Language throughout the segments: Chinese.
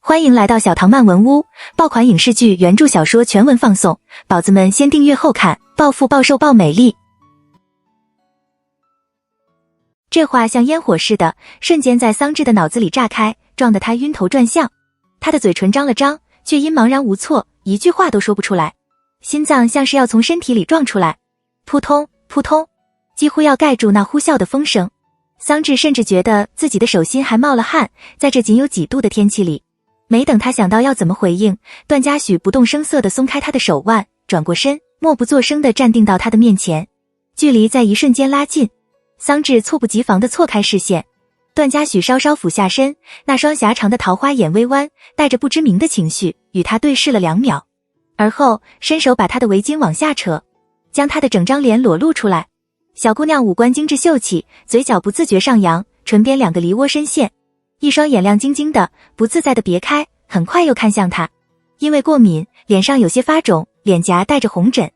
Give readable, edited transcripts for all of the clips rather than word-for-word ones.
欢迎来到小唐漫文屋，爆款影视剧原著小说全文放送，宝子们先订阅后看，暴富暴瘦暴美丽。这话像烟火似的，瞬间在桑稚的脑子里炸开，撞得他晕头转向。他的嘴唇张了张，却因茫然无措，一句话都说不出来，心脏像是要从身体里撞出来，扑通扑通，几乎要盖住那呼啸的风声。桑稚甚至觉得自己的手心还冒了汗，在这仅有几度的天气里。没等他想到要怎么回应，段嘉许不动声色地松开他的手腕，转过身，默不作声地站定到他的面前，距离在一瞬间拉近。桑稚猝不及防地错开视线，段嘉许稍稍俯下身，那双狭长的桃花眼微弯，带着不知名的情绪，与他对视了2秒，而后伸手把他的围巾往下扯，将他的整张脸裸露出来。小姑娘五官精致秀气，嘴角不自觉上扬，唇边2个梨窝深陷，一双眼亮晶晶的，不自在的别开，很快又看向他。因为过敏，脸上有些发肿，脸颊带着红疹，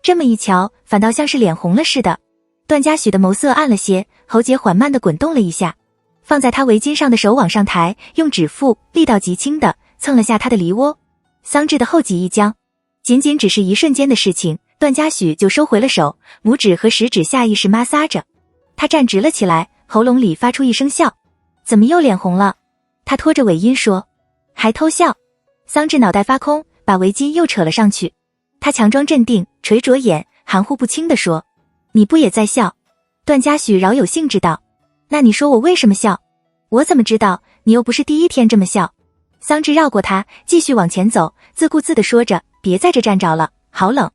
这么一瞧，反倒像是脸红了似的。段嘉许的眸色暗了些，喉结缓慢地滚动了一下，放在他围巾上的手往上抬，用指腹力道极轻的蹭了下他的梨窝。桑稚的后脊一僵，仅仅只是一瞬间的事情，段嘉许就收回了手，拇指和食指下意识摩挲着。他站直了起来，喉咙里发出一声笑。怎么又脸红了？他拖着尾音说。还偷笑？桑稚脑袋发空，把围巾又扯了上去。他强装镇定，垂着眼，含糊不清地说，你不也在笑？段嘉许饶有兴致道，那你说我为什么笑？我怎么知道？你又不是第一天这么笑。桑稚绕过他，继续往前走，自顾自地说着，别在这站着了，好冷。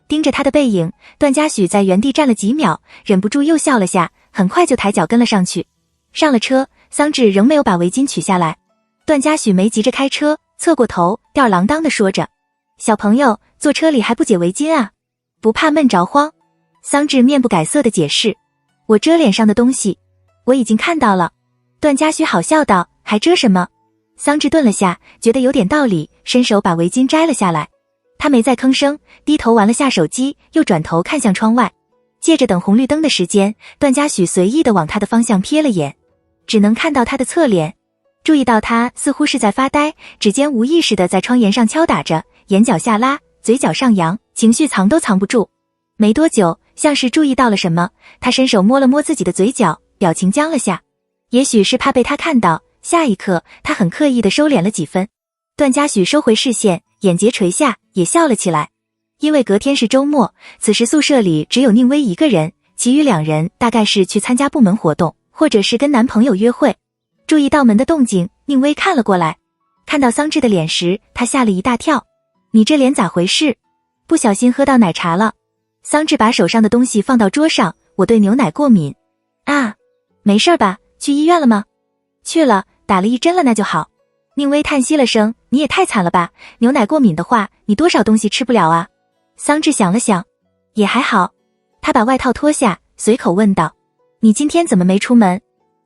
盯着他的背影，段嘉许在原地站了几秒，忍不住又笑了下，很快就抬脚跟了上去。上了车，桑稚仍没有把围巾取下来。段嘉许没急着开车，侧过头，吊儿郎当地说着，小朋友，坐车里还不解围巾啊？不怕闷着慌？桑稚面不改色地解释，我遮脸上的东西，我已经看到了。段嘉许好笑道，还遮什么？桑稚顿了下，觉得有点道理，伸手把围巾摘了下来。他没再吭声，低头玩了下手机，又转头看向窗外。借着等红绿灯的时间，段嘉许随意地往他的方向瞥了眼，只能看到他的侧脸，注意到他似乎是在发呆，指尖无意识地在窗沿上敲打着，眼角下拉，嘴角上扬，情绪藏都藏不住。没多久，像是注意到了什么，他伸手摸了摸自己的嘴角，表情僵了下。也许是怕被他看到，下一刻他很刻意地收敛了几分。段嘉许收回视线，眼睫垂下，也笑了起来。因为隔天是周末，此时宿舍里只有宁薇一个人，其余2人大概是去参加部门活动，或者是跟男朋友约会。注意到门的动静，宁薇看了过来，看到桑稚的脸时，她吓了一大跳。你这脸咋回事？不小心喝到奶茶了。桑稚把手上的东西放到桌上，我对牛奶过敏。啊，没事吧？去医院了吗？去了，打了1针了，那就好。宁薇叹息了声，你也太惨了吧，牛奶过敏的话，你多少东西吃不了啊？桑稚想了想，也还好。他把外套脱下，随口问道，你今天怎么没出门？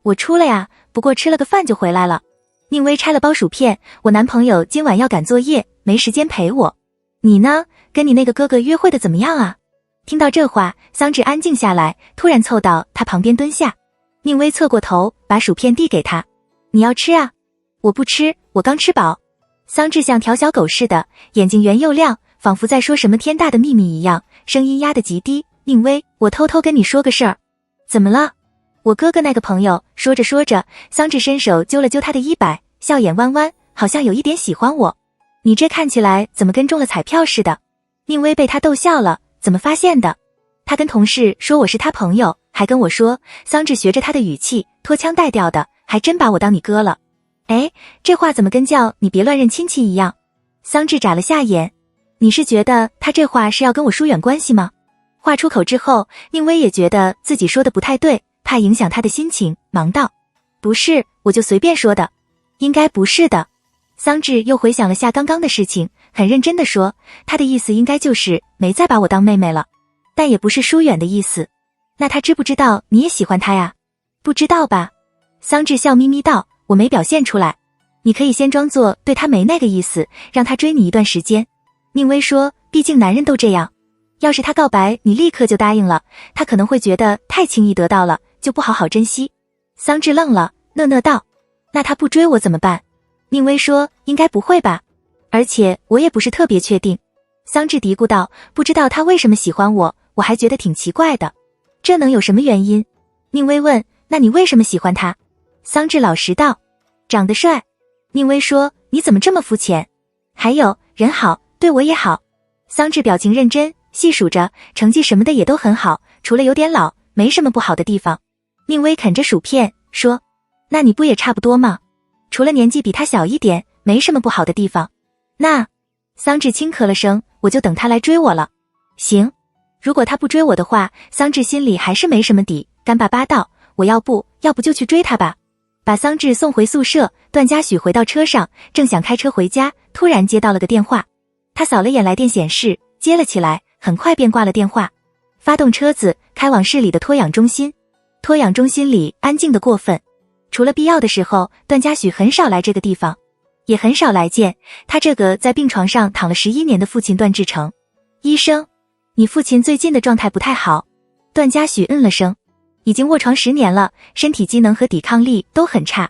我出了呀，不过吃了个饭就回来了。宁薇拆了包薯片，我男朋友今晚要赶作业，没时间陪我。你呢？跟你那个哥哥约会的怎么样啊？听到这话，桑稚安静下来，突然凑到他旁边蹲下。宁薇侧过头，把薯片递给他，你要吃啊？我不吃，我刚吃饱。桑稚像条小狗似的，眼睛圆又亮，仿佛在说什么天大的秘密一样，声音压得极低，宁薇，我偷偷跟你说个事儿。怎么了？我哥哥那个朋友。说着说着，桑稚伸手揪了揪他的衣摆，笑眼弯弯，好像有一点喜欢我。你这看起来怎么跟中了彩票似的？宁薇被他逗笑了，怎么发现的？他跟同事说我是他朋友，还跟我说。桑稚学着他的语气，拖腔带调的，还真把我当你哥了。哎，这话怎么跟叫你别乱认亲戚一样？桑稚眨了下眼，你是觉得他这话是要跟我疏远关系吗？话出口之后，宁薇也觉得自己说的不太对，怕影响他的心情，忙道，不是，我就随便说的。应该不是的。桑稚又回想了下刚刚的事情，很认真地说，他的意思应该就是没再把我当妹妹了，但也不是疏远的意思。那他知不知道你也喜欢他呀？不知道吧？桑稚笑眯眯道，我没表现出来，你可以先装作对他没那个意思，让他追你一段时间。宁薇说，毕竟男人都这样，要是他告白你立刻就答应了，他可能会觉得太轻易得到了，就不好好珍惜。桑稚愣了，讷讷道，那他不追我怎么办？宁薇说，应该不会吧，而且我也不是特别确定。桑稚嘀咕道，不知道他为什么喜欢我，我还觉得挺奇怪的。这能有什么原因？宁薇问，那你为什么喜欢他？桑稚老实道，长得帅。宁薇说，你怎么这么肤浅？还有，人好，对我也好。桑稚表情认真，细数着，成绩什么的也都很好，除了有点老，没什么不好的地方。宁薇啃着薯片，说，那你不也差不多吗？除了年纪比他小一点，没什么不好的地方。那，桑稚轻咳了声，我就等他来追我了。行，如果他不追我的话，桑稚心里还是没什么底，干巴巴道，我要不就去追他吧。把桑稚送回宿舍，段嘉许回到车上，正想开车回家，突然接到了个电话。他扫了眼来电显示，接了起来，很快便挂了电话。发动车子，开往市里的托养中心。托养中心里安静的过分，除了必要的时候，段嘉许很少来这个地方，也很少来见他这个在病床上躺了11年的父亲段志成。医生，你父亲最近的状态不太好。段嘉许嗯了声，已经卧床10年了，身体机能和抵抗力都很差。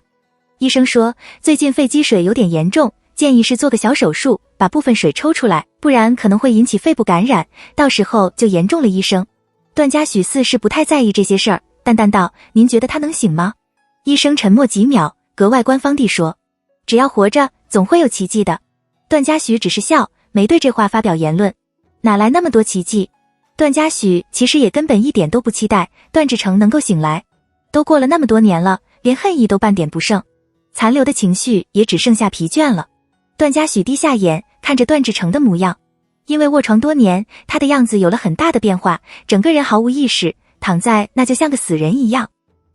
医生说，最近肺积水有点严重，建议是做个小手术，把部分水抽出来，不然可能会引起肺部感染，到时候就严重了。医生段嘉许似是不太在意这些事儿，淡淡道，您觉得他能醒吗？医生沉默几秒，格外官方地说，只要活着，总会有奇迹的。段嘉许只是笑，没对这话发表言论。哪来那么多奇迹？段嘉许其实也根本一点都不期待段志成能够醒来，都过了那么多年了，连恨意都半点不剩，残留的情绪也只剩下疲倦了。段嘉许低下眼，看着段志成的模样，因为卧床多年，他的样子有了很大的变化，整个人毫无意识，躺在那就像个死人一样。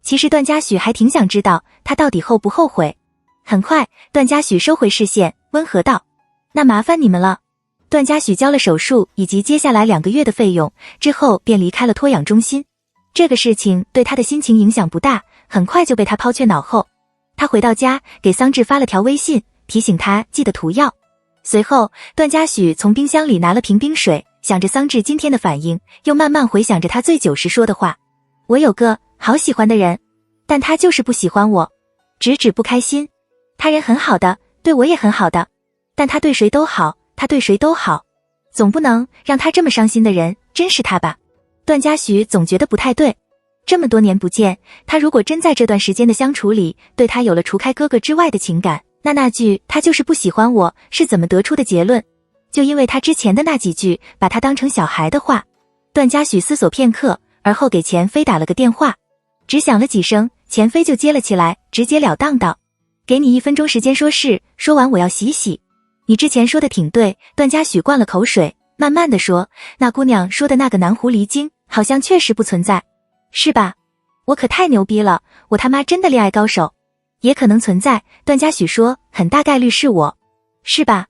其实段嘉许还挺想知道他到底后不后悔。很快，段嘉许收回视线，温和道，那麻烦你们了。段嘉许交了手术以及接下来2个月的费用之后，便离开了托养中心。这个事情对他的心情影响不大，很快就被他抛却脑后。他回到家，给桑稚发了条微信，提醒他记得涂药。随后，段嘉许从冰箱里拿了瓶冰水，想着桑稚今天的反应，又慢慢回想着他醉酒时说的话，我有个好喜欢的人，但他就是不喜欢我，直指不开心。他人很好的，对我也很好的，但他对谁都好，他对谁都好，总不能让他这么伤心的人真是他吧。段嘉许总觉得不太对，这么多年不见，他如果真在这段时间的相处里对他有了除开哥哥之外的情感，那句他就是不喜欢我是怎么得出的结论？就因为他之前的那几句把他当成小孩的话。段嘉许思索片刻，而后给钱飞打了个电话，只响了几声，钱飞就接了起来，直截了当道，给你1分钟时间说事，说完我要洗洗。你之前说的挺对。段嘉许灌了口水，慢慢的说，那姑娘说的那个南狐狸精好像确实不存在，是吧？我可太牛逼了，我他妈真的恋爱高手。也可能存在，段嘉许说，很大概率是我，是吧？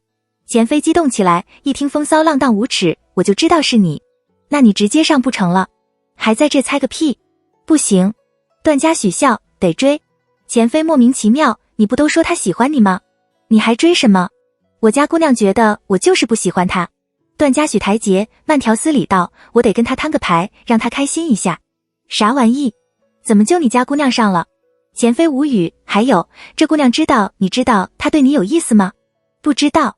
钱飞激动起来，一听风骚浪荡无耻，我就知道是你，那你直接上不成了，还在这猜个屁？不行。段嘉许笑，得追。钱飞莫名其妙，你不都说他喜欢你吗？你还追什么？我家姑娘觉得我就是不喜欢他。段嘉许台阶，慢条斯理道，我得跟他摊个牌，让他开心一下。啥玩意？怎么就你家姑娘上了？钱飞无语，还有，这姑娘你知道她对你有意思吗？不知道。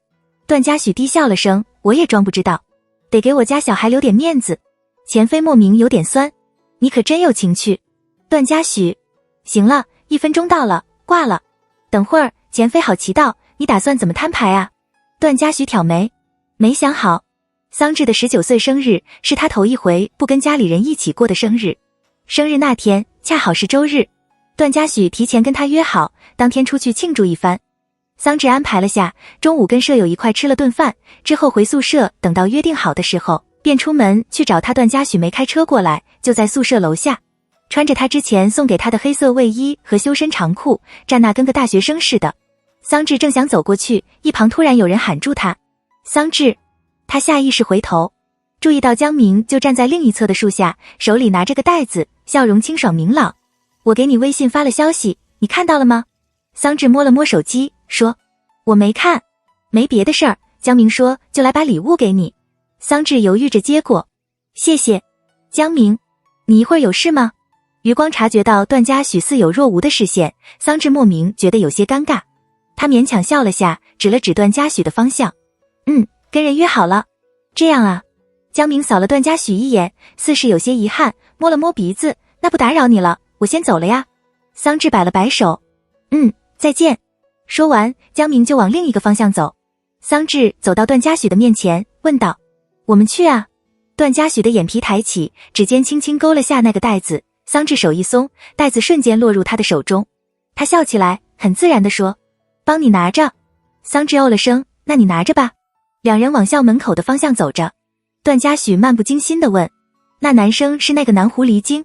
段嘉许低笑了声，我也装不知道，得给我家小孩留点面子。钱飞莫名有点酸，你可真有情趣。段嘉许，行了，1分钟到了，挂了。等会儿。钱飞好奇道，你打算怎么摊牌啊？段嘉许挑眉，没想好。桑稚的19岁生日是他头一回不跟家里人一起过的生日，生日那天恰好是周日，段嘉许提前跟他约好，当天出去庆祝一番。桑稚安排了下，中午跟舍友一块吃了顿饭，之后回宿舍，等到约定好的时候，便出门去找他。段嘉许没开车过来，就在宿舍楼下，穿着他之前送给他的黑色卫衣和修身长裤，站那跟个大学生似的。桑稚正想走过去，一旁突然有人喊住他，桑稚。他下意识回头，注意到江明就站在另一侧的树下，手里拿着个袋子，笑容清爽明朗。我给你微信发了消息，你看到了吗？桑稚摸了摸手机，说，我没看。没别的事儿，江明说就来把礼物给你。桑稚犹豫着接过，谢谢。江明，你一会儿有事吗？余光察觉到段嘉许似有若无的视线，桑稚莫名觉得有些尴尬。他勉强笑了下，指了指段嘉许的方向。跟人约好了。这样啊。江明扫了段嘉许一眼，似是有些遗憾，摸了摸鼻子，那不打扰你了，我先走了呀。桑稚摆了摆手。再见。说完，江明就往另一个方向走。桑稚走到段嘉许的面前，问道：我们去啊？段嘉许的眼皮抬起，指尖轻轻勾了下那个袋子，桑稚手一松，袋子瞬间落入他的手中。他笑起来，很自然地说：帮你拿着。桑稚哦了声，那你拿着吧。两人往校门口的方向走着。段嘉许漫不经心地问：那男生是那个南狐狸精？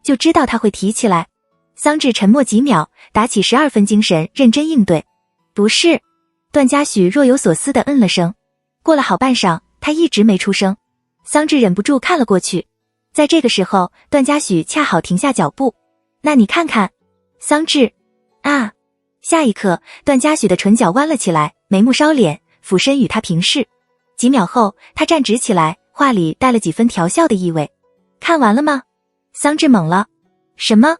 就知道他会提起来。桑稚沉默几秒，打起12分精神，认真应对：不是。段嘉许若有所思地嗯了声。过了好半晌，他一直没出声。桑稚忍不住看了过去。在这个时候，段嘉许恰好停下脚步。那你看看。桑稚。啊！下一刻，段嘉许的唇角弯了起来，眉目烧敛，俯身与他平视。几秒后，他站直起来，话里带了几分调笑的意味。看完了吗？桑稚懵了。什么？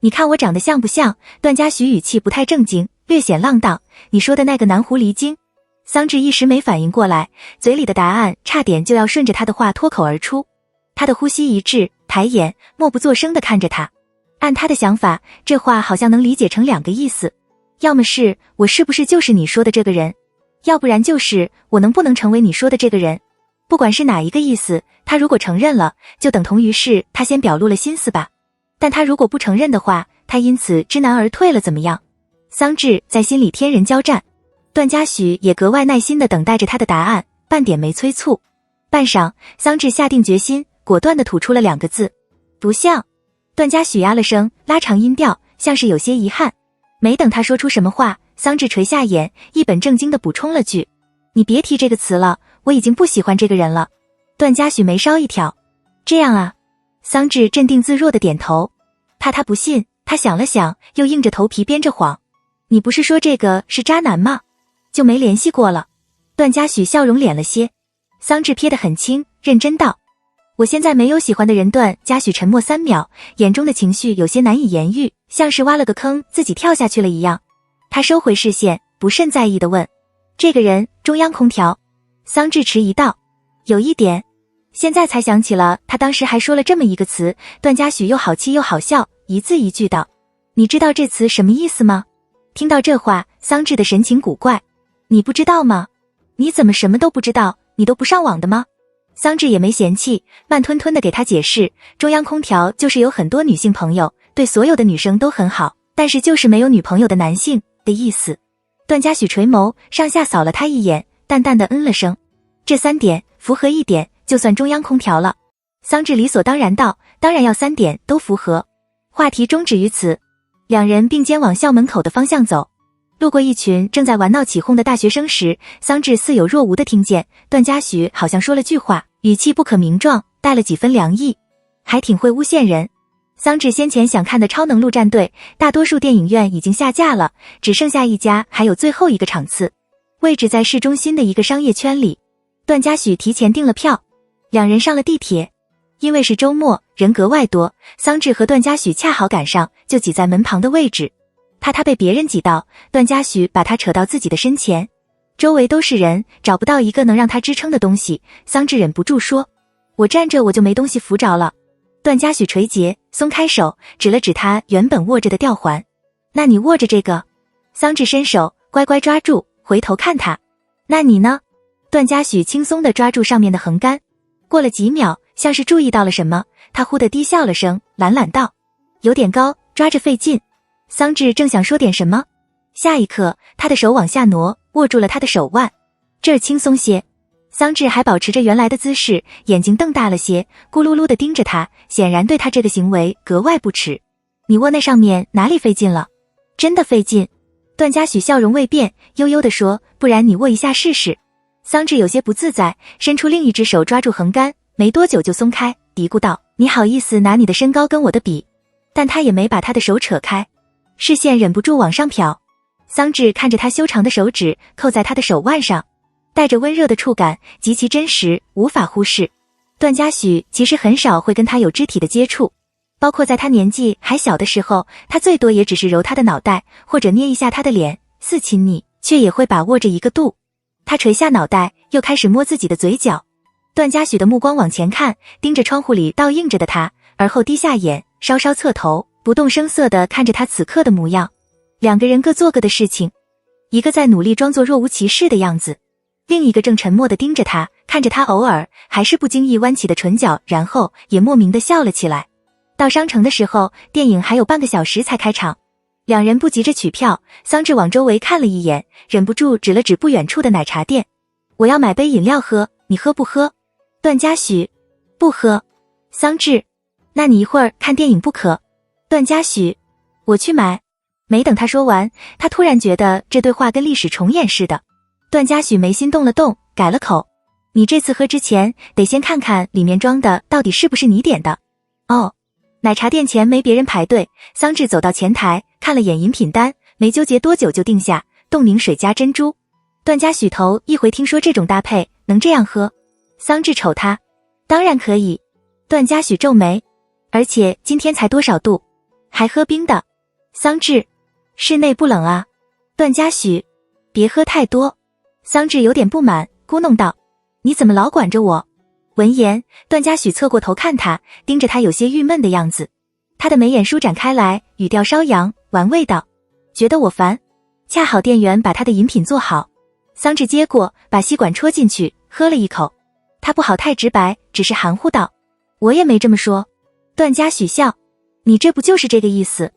你看我长得像不像？段嘉许语气不太正经，略显浪荡。你说的那个南狐狸精？桑稚一时没反应过来，嘴里的答案差点就要顺着他的话脱口而出。他的呼吸一滞，抬眼，默不作声地看着他。按他的想法，这话好像能理解成2个意思，要么是我是不是就是你说的这个人，要不然就是我能不能成为你说的这个人。不管是哪一个意思，他如果承认了，就等同于是他先表露了心思吧。但他如果不承认的话，他因此知难而退了怎么样？桑稚在心里天人交战，段嘉许也格外耐心地等待着他的答案，半点没催促。半晌，桑稚下定决心，果断地吐出了2个字：不像。段嘉许呀了声，拉长音调，像是有些遗憾。没等他说出什么话，桑稚垂下眼，一本正经地补充了句：你别提这个词了，我已经不喜欢这个人了。段嘉许眉梢一挑：这样啊。桑稚镇定自若地点头。怕他不信，他想了想，又硬着头皮编着谎：你不是说这个是渣男吗？就没联系过了。段嘉许笑容敛了些。桑稚瞥得很轻，认真道：我现在没有喜欢的人。段嘉许沉默3秒，眼中的情绪有些难以言喻，像是挖了个坑自己跳下去了一样。他收回视线，不甚在意地问：这个人中央空调？桑稚迟疑道：有一点。现在才想起了他当时还说了这么一个词。段嘉许又好气又好笑，一字一句道：你知道这词什么意思吗？听到这话，桑稚的神情古怪：你不知道吗？你怎么什么都不知道？你都不上网的吗？桑稚也没嫌弃，慢吞吞地给他解释：中央空调就是有很多女性朋友，对所有的女生都很好，但是就是没有女朋友的男性的意思。段嘉许垂眸，上下扫了他一眼，淡淡的嗯了声。这3点符合1点，就算中央空调了。桑稚理所当然道：当然要3点都符合。话题终止于此，两人并肩往校门口的方向走。路过一群正在玩闹起哄的大学生时，桑稚似有若无地听见段嘉许好像说了句话，语气不可名状，带了几分凉意，还挺会诬陷人。桑稚先前想看的超能陆战队，大多数电影院已经下架了，只剩下一家还有最后一个场次，位置在市中心的一个商业圈里。段嘉许提前订了票，两人上了地铁。因为是周末，人格外多，桑稚和段嘉许恰好赶上，就挤在门旁的位置。怕他被别人挤到，段嘉许把他扯到自己的身前。周围都是人，找不到一个能让他支撑的东西，桑稚忍不住说：我站着我就没东西扶着了。段嘉许垂睫，松开手，指了指他原本握着的吊环。那你握着这个。桑稚伸手乖乖抓住，回头看他。那你呢？段嘉许轻松地抓住上面的横杆。过了几秒，像是注意到了什么，他忽地低笑了声，懒懒道：有点高，抓着费劲。桑稚正想说点什么，下一刻他的手往下挪，握住了他的手腕。这儿轻松些。桑稚还保持着原来的姿势，眼睛瞪大了些，咕噜噜地盯着他，显然对他这个行为格外不耻。你握那上面哪里费劲了？真的费劲。段嘉许笑容未变，悠悠地说：不然你握一下试试。桑稚有些不自在，伸出另一只手抓住横杆，没多久就松开，嘀咕道：你好意思拿你的身高跟我的比？但他也没把他的手扯开，视线忍不住往上瞟。桑稚看着他修长的手指扣在他的手腕上，带着温热的触感，极其真实，无法忽视。段嘉许其实很少会跟他有肢体的接触，包括在他年纪还小的时候，他最多也只是揉他的脑袋，或者捏一下他的脸，似亲昵却也会把握着一个度。他垂下脑袋，又开始摸自己的嘴角。段嘉许的目光往前看，盯着窗户里倒映着的他，而后低下眼，稍稍侧头，不动声色地看着他此刻的模样。两个人各做各的事情，一个在努力装作若无其事的样子，另一个正沉默地盯着他，看着他偶尔还是不经意弯起的唇角，然后也莫名地笑了起来。到商城的时候，电影还有半个小时才开场。两人不急着取票，桑稚往周围看了一眼，忍不住指了指不远处的奶茶店。我要买杯饮料喝，你喝不喝？段嘉许，不喝。桑稚，那你一会儿看电影不可？段嘉许，我去买。没等他说完，他突然觉得这对话跟历史重演似的。段嘉许眉心动了动，改了口。你这次喝之前，得先看看里面装的到底是不是你点的。哦。奶茶店前没别人排队，桑稚走到前台，看了眼饮品单，没纠结多久就定下冻柠水加珍珠。段嘉许头一回听说这种搭配，能这样喝？桑稚瞅他，当然可以。段嘉许皱眉，而且今天才多少度，还喝冰的。桑稚，室内不冷啊。段嘉许，别喝太多。桑稚有点不满，咕哝道，你怎么老管着我？闻言，段嘉许侧过头看他，盯着他有些郁闷的样子。他的眉眼舒展开来，语调稍扬，玩味道，觉得我烦？恰好店员把他的饮品做好。桑稚接过，把吸管戳进去，喝了一口。他不好太直白，只是含糊道，我也没这么说。段嘉许笑，你这不就是这个意思？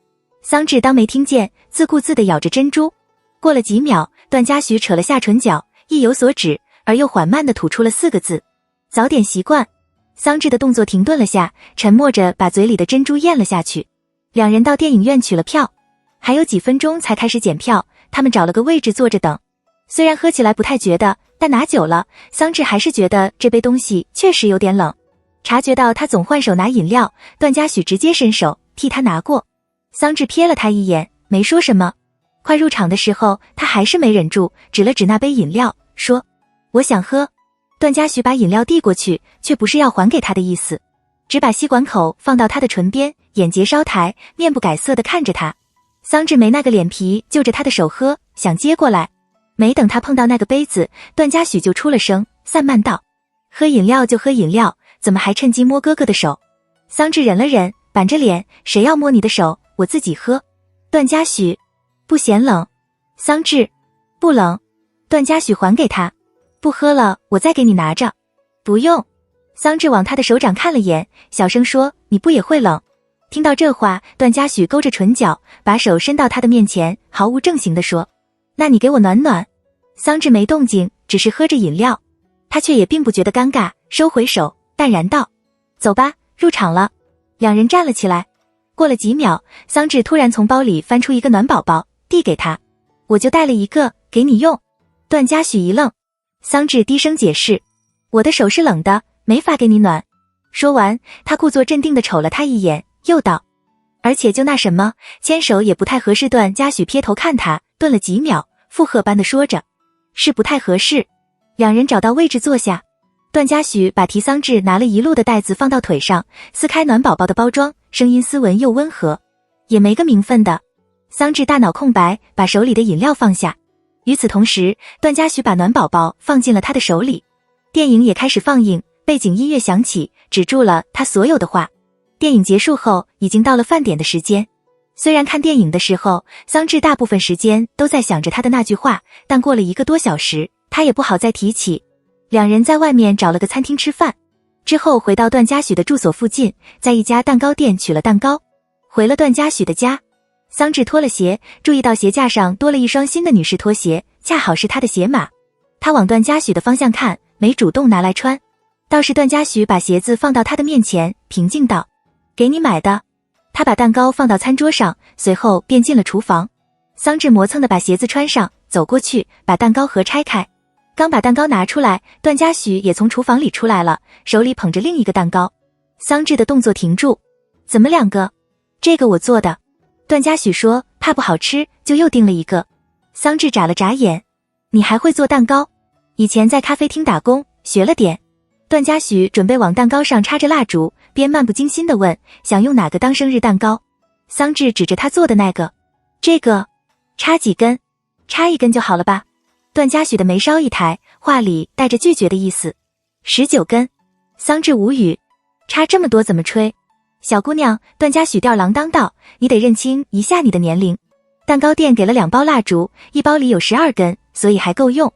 桑稚当没听见，自顾自地咬着珍珠。过了几秒，段嘉许扯了下唇角，意有所指，而又缓慢地吐出了4个字，早点习惯。桑稚的动作停顿了下，沉默着把嘴里的珍珠咽了下去。两人到电影院取了票，还有几分钟才开始检票，他们找了个位置坐着等。虽然喝起来不太觉得，但拿久了，桑稚还是觉得这杯东西确实有点冷。察觉到他总换手拿饮料，段嘉许直接伸手替他拿过。桑稚瞥了他一眼，没说什么。快入场的时候，他还是没忍住，指了指那杯饮料，说，我想喝。段嘉许把饮料递过去，却不是要还给他的意思，只把吸管口放到他的唇边，眼睫稍抬，面不改色地看着他。桑稚没那个脸皮就着他的手喝，想接过来。没等他碰到那个杯子，段嘉许就出了声，散漫道，喝饮料就喝饮料，怎么还趁机摸哥哥的手？桑稚忍了忍，板着脸，谁要摸你的手，我自己喝。段嘉许，不嫌冷？桑稚，不冷。段嘉许还给他，不喝了，我再给你拿着。不用。桑稚往他的手掌看了眼，小声说，你不也会冷？听到这话，段嘉许勾着唇角，把手伸到他的面前，毫无正形地说，那你给我暖暖。桑稚没动静，只是喝着饮料。他却也并不觉得尴尬，收回手，淡然道，走吧，入场了。两人站了起来。过了几秒，桑稚突然从包里翻出一个暖宝宝，递给他，我就带了一个，给你用。段嘉许一愣，桑稚低声解释，我的手是冷的，没法给你暖。说完，他故作镇定地瞅了他一眼，又道，而且就那什么，牵手也不太合适。段嘉许瞥头看他，顿了几秒，附和般地说着，是不太合适。两人找到位置坐下，段嘉许把替桑稚拿了一路的袋子放到腿上，撕开暖宝宝的包装，声音斯文又温和，也没个名分的。桑稚大脑空白，把手里的饮料放下。与此同时，段嘉许把暖宝宝放进了他的手里。电影也开始放映，背景音乐响起，止住了他所有的话。电影结束后，已经到了饭点的时间。虽然看电影的时候，桑稚大部分时间都在想着他的那句话，但过了1个多小时，他也不好再提起。两人在外面找了个餐厅吃饭，之后回到段嘉许的住所附近，在一家蛋糕店取了蛋糕，回了段嘉许的家。桑稚脱了鞋，注意到鞋架上多了一双新的女士拖鞋，恰好是他的鞋码。他往段嘉许的方向看，没主动拿来穿。倒是段嘉许把鞋子放到他的面前，平静道，给你买的。他把蛋糕放到餐桌上，随后便进了厨房。桑稚磨蹭地把鞋子穿上，走过去把蛋糕盒拆开。刚把蛋糕拿出来，段嘉许也从厨房里出来了，手里捧着另一个蛋糕。桑稚的动作停住，怎么2个？这个我做的。段嘉许说，怕不好吃，就又订了一个。桑稚眨了眨眼，你还会做蛋糕？以前在咖啡厅打工，学了点。段嘉许准备往蛋糕上插着蜡烛，边漫不经心地问，想用哪个当生日蛋糕？桑稚指着他做的那个。这个，插几根？插一根就好了吧？段嘉许的眉梢一抬，话里带着拒绝的意思。19根。桑稚无语，插这么多怎么吹？小姑娘，段嘉许吊儿郎当道，你得认清一下你的年龄。蛋糕店给了2包蜡烛，一包里有12根，所以还够用。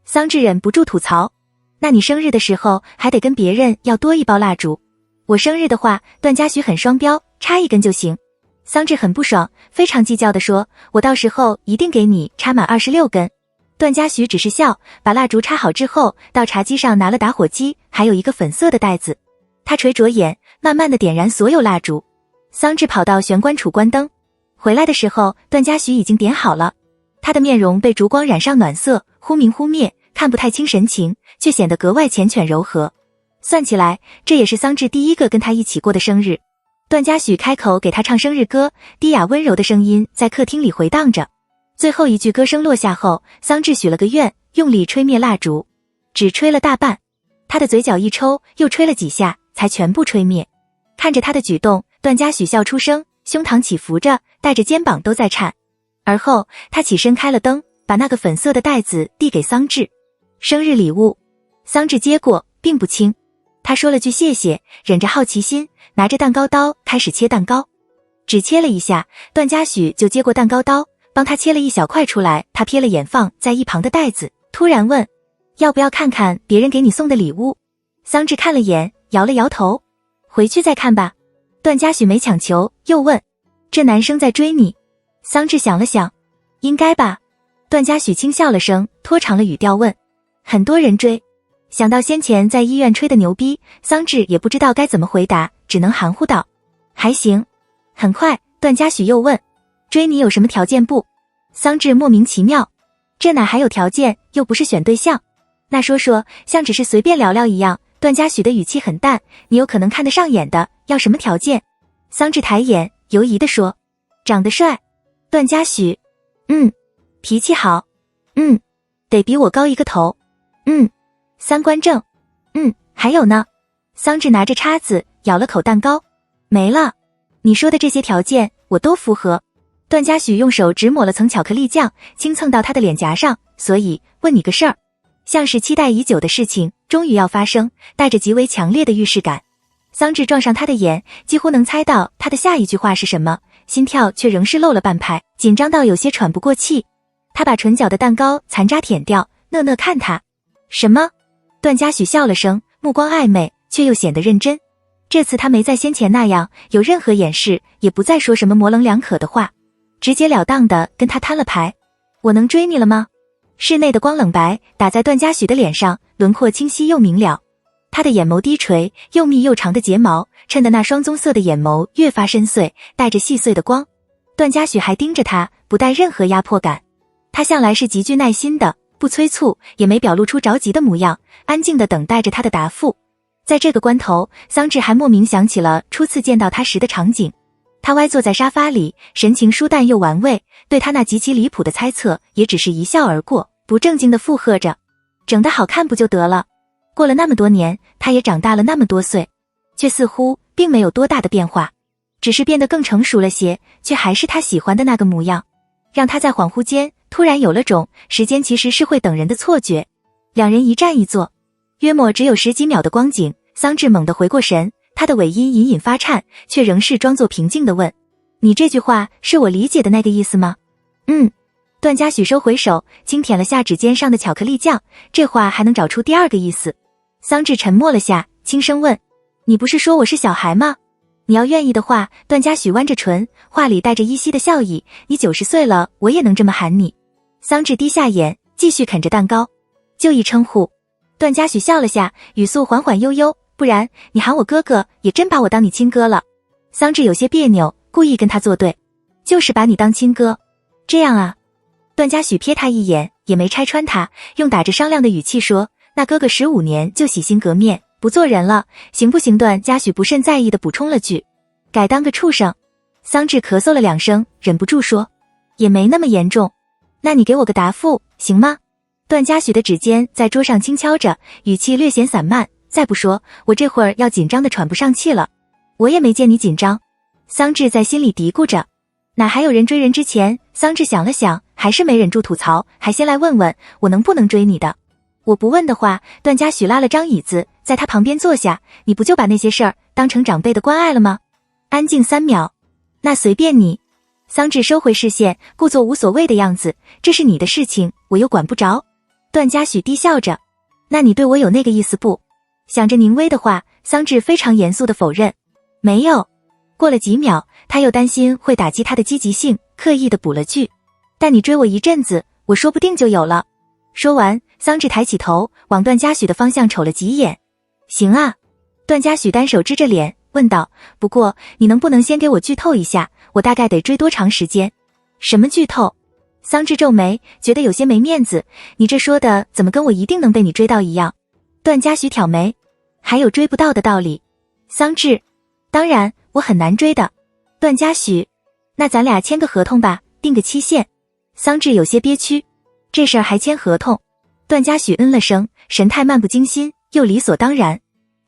桑稚忍不住吐槽，那你生日的时候还得跟别人要多1包蜡烛。我生日的话，段嘉许很双标，插1根就行。桑稚很不爽，非常计较地说，我到时候一定给你插满26根。段嘉许只是笑，把蜡烛插好之后，到茶几上拿了打火机，还有一个粉色的袋子。他垂着眼，慢慢地点燃所有蜡烛。桑稚跑到玄关处关灯，回来的时候，段嘉许已经点好了。他的面容被烛光染上暖色，忽明忽灭，看不太清神情，却显得格外缱绻柔和。算起来，这也是桑稚第一个跟他一起过的生日。段嘉许开口给他唱生日歌，低哑温柔的声音在客厅里回荡着。最后一句歌声落下后，桑稚许了个愿，用力吹灭蜡烛，只吹了大半。他的嘴角一抽，又吹了几下，才全部吹灭。看着他的举动，段嘉许笑出声，胸膛起伏着，带着肩膀都在颤。而后他起身开了灯，把那个粉色的袋子递给桑稚。生日礼物。桑稚接过，并不轻。他说了句谢谢，忍着好奇心，拿着蛋糕刀开始切蛋糕。只切了一下，段嘉许就接过蛋糕刀，帮他切了一小块出来。他瞥了眼放在一旁的袋子，突然问，要不要看看别人给你送的礼物？桑稚看了眼，摇了摇头，回去再看吧。段嘉许没强求，又问，这男生在追你？桑稚想了想，应该吧。段嘉许轻笑了声，拖长了语调问，很多人追。想到先前在医院吹的牛逼，桑稚也不知道该怎么回答，只能含糊道，还行。很快，段嘉许又问，追你有什么条件不？桑稚莫名其妙，这哪还有条件，又不是选对象。那说说，像只是随便聊聊一样。段嘉许的语气很淡，你有可能看得上眼的，要什么条件？桑稚抬眼，犹疑地说，长得帅。段嘉许，脾气好，得比我高1个头，三观正，还有呢。桑稚拿着叉子咬了口蛋糕，没了。你说的这些条件我都符合。段嘉许用手只抹了层巧克力酱，轻蹭到他的脸颊上，所以问你个事儿。像是期待已久的事情终于要发生，带着极为强烈的预示感。桑稚撞上他的眼，几乎能猜到他的下一句话是什么，心跳却仍是漏了半拍，紧张到有些喘不过气。他把唇角的蛋糕残渣舔掉，讷讷看他。什么？段嘉许笑了声，目光暧昧，却又显得认真。这次他没在先前那样有任何掩饰，也不再说什么模棱两可的话，直截了当的跟他摊了牌。我能追你了吗？室内的光冷白打在段嘉许的脸上，轮廓清晰又明了。他的眼眸低垂，又密又长的睫毛衬得那双棕色的眼眸越发深邃，带着细碎的光。段嘉许还盯着他，不带任何压迫感。他向来是极具耐心的，不催促，也没表露出着急的模样，安静地等待着他的答复。在这个关头，桑稚还莫名想起了初次见到他时的场景。他歪坐在沙发里，神情疏淡又玩味，对他那极其离谱的猜测也只是一笑而过，不正经地附和着，整得好看不就得了。过了那么多年，他也长大了那么多岁，却似乎并没有多大的变化，只是变得更成熟了些，却还是他喜欢的那个模样，让他在恍惚间突然有了种时间其实是会等人的错觉。两人一站一坐，约莫只有10几秒的光景，桑稚猛地回过神，他的尾音隐隐发颤，却仍是装作平静地问，你这句话是我理解的那个意思吗？段嘉许收回手，轻舔了下指尖上的巧克力酱，这话还能找出第二个意思。桑稚沉默了下，轻声问，你不是说我是小孩吗？你要愿意的话，段嘉许弯着唇，话里带着依稀的笑意，你90岁了，我也能这么喊你。桑稚低下眼，继续啃着蛋糕，就一称呼。段嘉许笑了下，语速缓缓悠悠，不然你喊我哥哥，也真把我当你亲哥了。桑稚有些别扭，故意跟他作对，就是把你当亲哥。这样啊。段嘉许瞥他一眼，也没拆穿他，用打着商量的语气说，那哥哥15年就洗心革面，不做人了，行不行？段嘉许不甚在意的补充了句，改当个畜生。桑稚咳嗽了2声，忍不住说，也没那么严重。那你给我个答复，行吗？段嘉许的指尖在桌上轻敲着，语气略显散漫，再不说，我这会儿要紧张的喘不上气了。我也没见你紧张。桑稚在心里嘀咕着，哪还有人追人之前，桑稚想了想，还是没忍住吐槽，还先来问问我能不能追你的。我不问的话，段嘉许拉了张椅子，在他旁边坐下，你不就把那些事儿当成长辈的关爱了吗？安静3秒。那随便你。桑稚收回视线，故作无所谓的样子，这是你的事情，我又管不着。段嘉许低笑着，那你对我有那个意思不？想着宁威的话，桑稚非常严肃地否认，没有。过了几秒，他又担心会打击他的积极性，刻意地补了句，但你追我一阵子，我说不定就有了。说完，桑稚抬起头，往段嘉许的方向瞅了几眼。行啊。段嘉许单手支着脸，问道，不过你能不能先给我剧透一下，我大概得追多长时间？什么剧透？桑稚皱眉，觉得有些没面子，你这说的怎么跟我一定能被你追到一样？段嘉许挑眉，还有追不到的道理？桑稚，当然，我很难追的。段嘉许，那咱俩签个合同吧，定个期限。桑稚有些憋屈，这事儿还签合同？段嘉许嗯了声，神态漫不经心，又理所当然。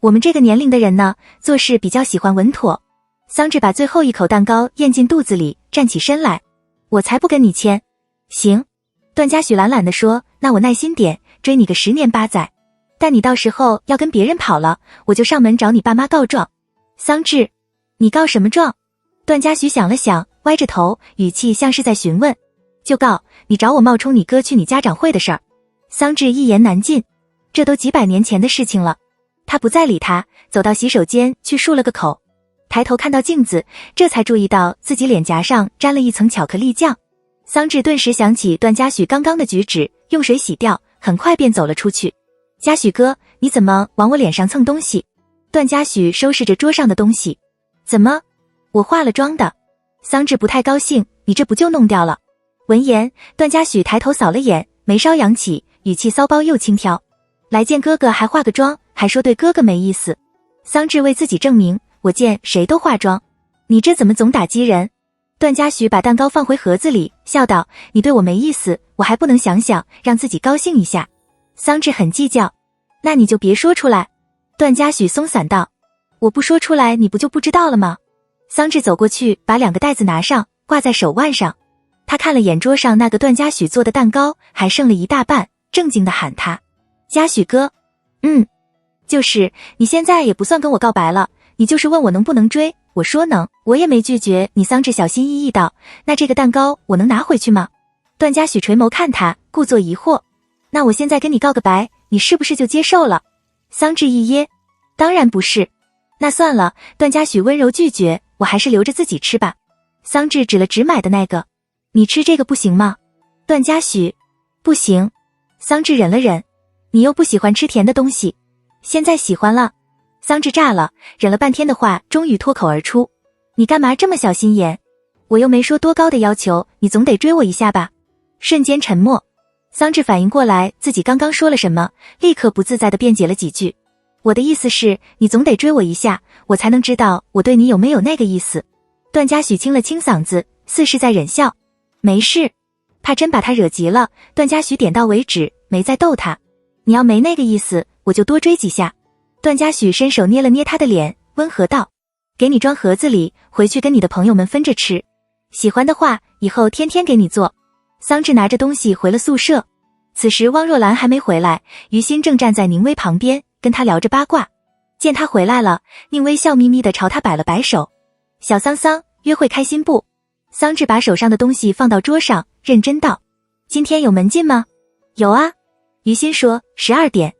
我们这个年龄的人呢，做事比较喜欢稳妥。桑稚把最后一口蛋糕咽进肚子里，站起身来，我才不跟你签。行。段嘉许懒懒地说，那我耐心点，追你个10年8载。但你到时候要跟别人跑了，我就上门找你爸妈告状。桑稚，你告什么状？段嘉许想了想，歪着头，语气像是在询问。就告你找我冒充你哥去你家长会的事儿。桑稚一言难尽，这都几百年前的事情了。他不再理他，走到洗手间去漱了个口，抬头看到镜子，这才注意到自己脸颊上沾了一层巧克力酱。桑稚顿时想起段嘉许刚刚的举止，用水洗掉，很快便走了出去。嘉许哥，你怎么往我脸上蹭东西？段嘉许收拾着桌上的东西。怎么？我化了妆的。桑稚不太高兴，你这不就弄掉了？闻言，段嘉许抬头扫了眼，眉梢扬起，语气骚包又轻佻，来见哥哥还化个妆，还说对哥哥没意思。桑稚为自己证明，我见谁都化妆，你这怎么总打击人？段嘉许把蛋糕放回盒子里，笑道，你对我没意思，我还不能想想让自己高兴一下。桑稚很计较，那你就别说出来。段嘉许松散道，我不说出来你不就不知道了吗？桑稚走过去，把2个袋子拿上，挂在手腕上。他看了眼桌上那个段嘉许做的蛋糕，还剩了一大半，正经地喊他，嘉许哥。就是你现在也不算跟我告白了，你就是问我能不能追，我说能，我也没拒绝你。桑稚小心翼翼道，那这个蛋糕我能拿回去吗？段嘉许垂眸看他，故作疑惑，那我现在跟你告个白，你是不是就接受了？桑稚一噎，当然不是。那算了，段嘉许温柔拒绝，我还是留着自己吃吧。桑稚指了指买的那个，你吃这个不行吗？段嘉许，不行。桑稚忍了忍，你又不喜欢吃甜的东西，现在喜欢了。桑稚炸了，忍了半天的话终于脱口而出，你干嘛这么小心眼？我又没说多高的要求，你总得追我一下吧。瞬间沉默，桑稚反应过来自己刚刚说了什么，立刻不自在地辩解了几句，我的意思是你总得追我一下，我才能知道我对你有没有那个意思。段嘉许清了清嗓子，似是在忍笑，没事。怕真把他惹急了，段嘉许点到为止，没再逗他，你要没那个意思，我就多追几下。段嘉许伸手捏了捏他的脸，温和道，给你装盒子里，回去跟你的朋友们分着吃，喜欢的话以后天天给你做。桑稚拿着东西回了宿舍，此时汪若兰还没回来，于心正站在宁威旁边跟他聊着八卦。见他回来了，宁威笑眯眯地朝他摆了摆手，小桑桑，约会开心不？桑稚把手上的东西放到桌上，认真道，今天有门禁吗？有啊。于心说12点。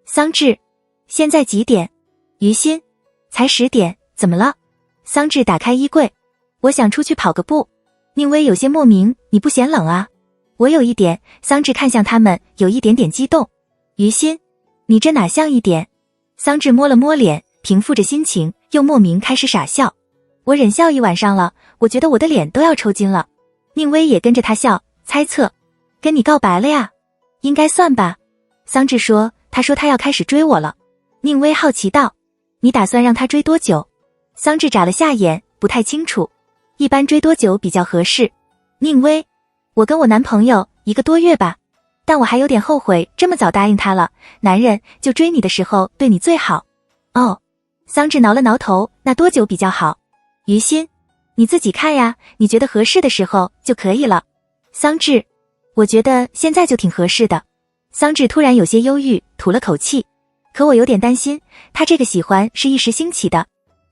桑稚，现在几点？于心，才10点，怎么了？桑稚打开衣柜，我想出去跑个步。宁威有些莫名，你不嫌冷啊？我有一点。桑稚看向他们，有一点点激动。于心，你这哪像一点？桑稚摸了摸脸，平复着心情，又莫名开始傻笑。我忍笑一晚上了，我觉得我的脸都要抽筋了。宁威也跟着他笑，猜测，跟你告白了呀？应该算吧。桑稚说，他说他要开始追我了。宁威好奇道，你打算让他追多久？桑稚眨了下眼，不太清楚，一般追多久比较合适？宁威，我跟我男朋友1个多月吧，但我还有点后悔这么早答应他了，男人就追你的时候对你最好。哦。桑稚挠了挠头，那多久比较好？于心，你自己看呀，你觉得合适的时候就可以了。桑稚，我觉得现在就挺合适的。桑稚突然有些忧郁，吐了口气。可我有点担心，他这个喜欢是一时兴起的，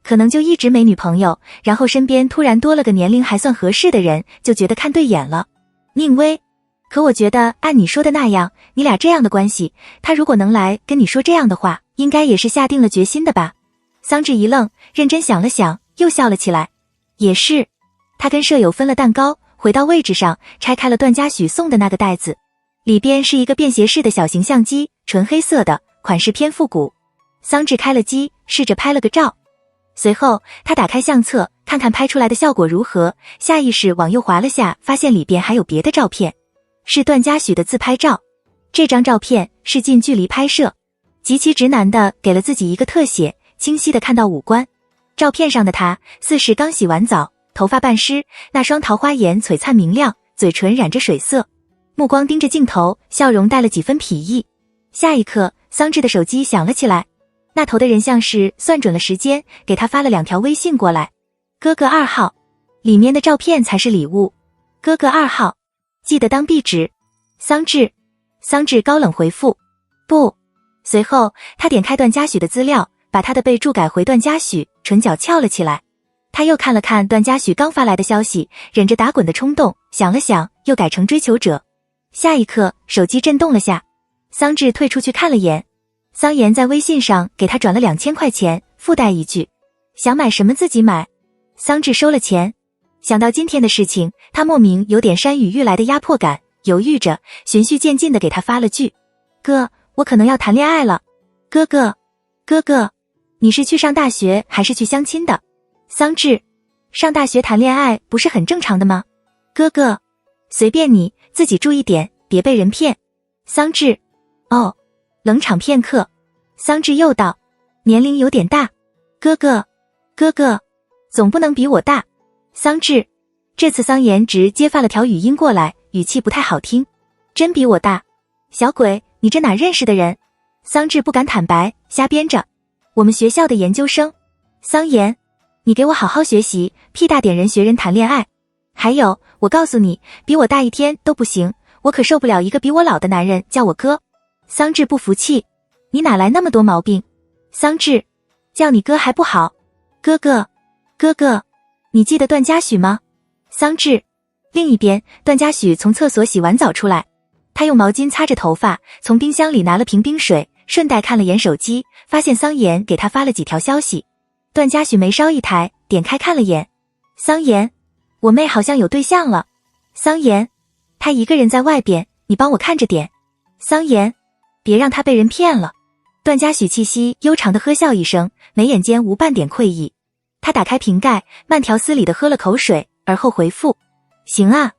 可能就一直没女朋友，然后身边突然多了个年龄还算合适的人，就觉得看对眼了。宁薇，可我觉得按你说的那样，你俩这样的关系，他如果能来跟你说这样的话，应该也是下定了决心的吧。桑稚一愣，认真想了想，又笑了起来。也是。他跟舍友分了蛋糕，回到位置上，拆开了段嘉许送的那个袋子，里边是一个便携式的小型相机，纯黑色的，款式偏复古。桑稚开了机，试着拍了个照，随后他打开相册，看看拍出来的效果如何，下意识往右滑了下，发现里边还有别的照片，是段嘉许的自拍照。这张照片是近距离拍摄，极其直男的给了自己一个特写，清晰的看到五官。照片上的他似是刚洗完澡，头发半湿，那双桃花眼璀璨明亮，嘴唇染着水色，目光盯着镜头，笑容带了几分痞意。下一刻，桑稚的手机响了起来，那头的人像是算准了时间，给他发了2条微信过来。哥哥2号，里面的照片才是礼物。哥哥2号，记得当壁纸。桑稚高冷回复，不。随后他点开段嘉许的资料，把他的备注改回段嘉许，唇角翘了起来。他又看了看段嘉许刚发来的消息，忍着打滚的冲动，想了想，又改成追求者。下一刻，手机震动了下，桑稚退出去看了眼，桑岩在微信上给他转了2000块钱，附带一句，想买什么自己买。桑稚收了钱，想到今天的事情，他莫名有点山雨欲来的压迫感，犹豫着，循序渐进的给他发了句，哥，我可能要谈恋爱了。哥哥，你是去上大学还是去相亲的？桑稚，上大学谈恋爱不是很正常的吗？哥哥，随便你，自己注意点，别被人骗。桑稚，哦。冷场片刻，桑稚又道，年龄有点大。哥哥，总不能比我大。桑稚，这次桑岩直接发了条语音过来，语气不太好听，真比我大？小鬼，你这哪认识的人？桑稚不敢坦白，瞎编着，我们学校的研究生。桑岩，你给我好好学习，屁大点人学人谈恋爱。还有，我告诉你，比我大1天都不行，我可受不了一个比我老的男人叫我哥。桑稚不服气，你哪来那么多毛病？桑稚，叫你哥还不好？哥哥，你记得段嘉许吗？桑稚，另一边，段嘉许从厕所洗完澡出来，他用毛巾擦着头发，从冰箱里拿了瓶冰水，顺带看了眼手机，发现桑岩给他发了几条消息。段嘉许眉梢一抬，点开看了眼，桑岩，我妹好像有对象了。桑岩，她一个人在外边，你帮我看着点。桑岩，别让他被人骗了。段嘉许气息悠长的呵笑一声，眉眼间无半点愧意。他打开瓶盖，慢条斯理地喝了口水，而后回复，行啊。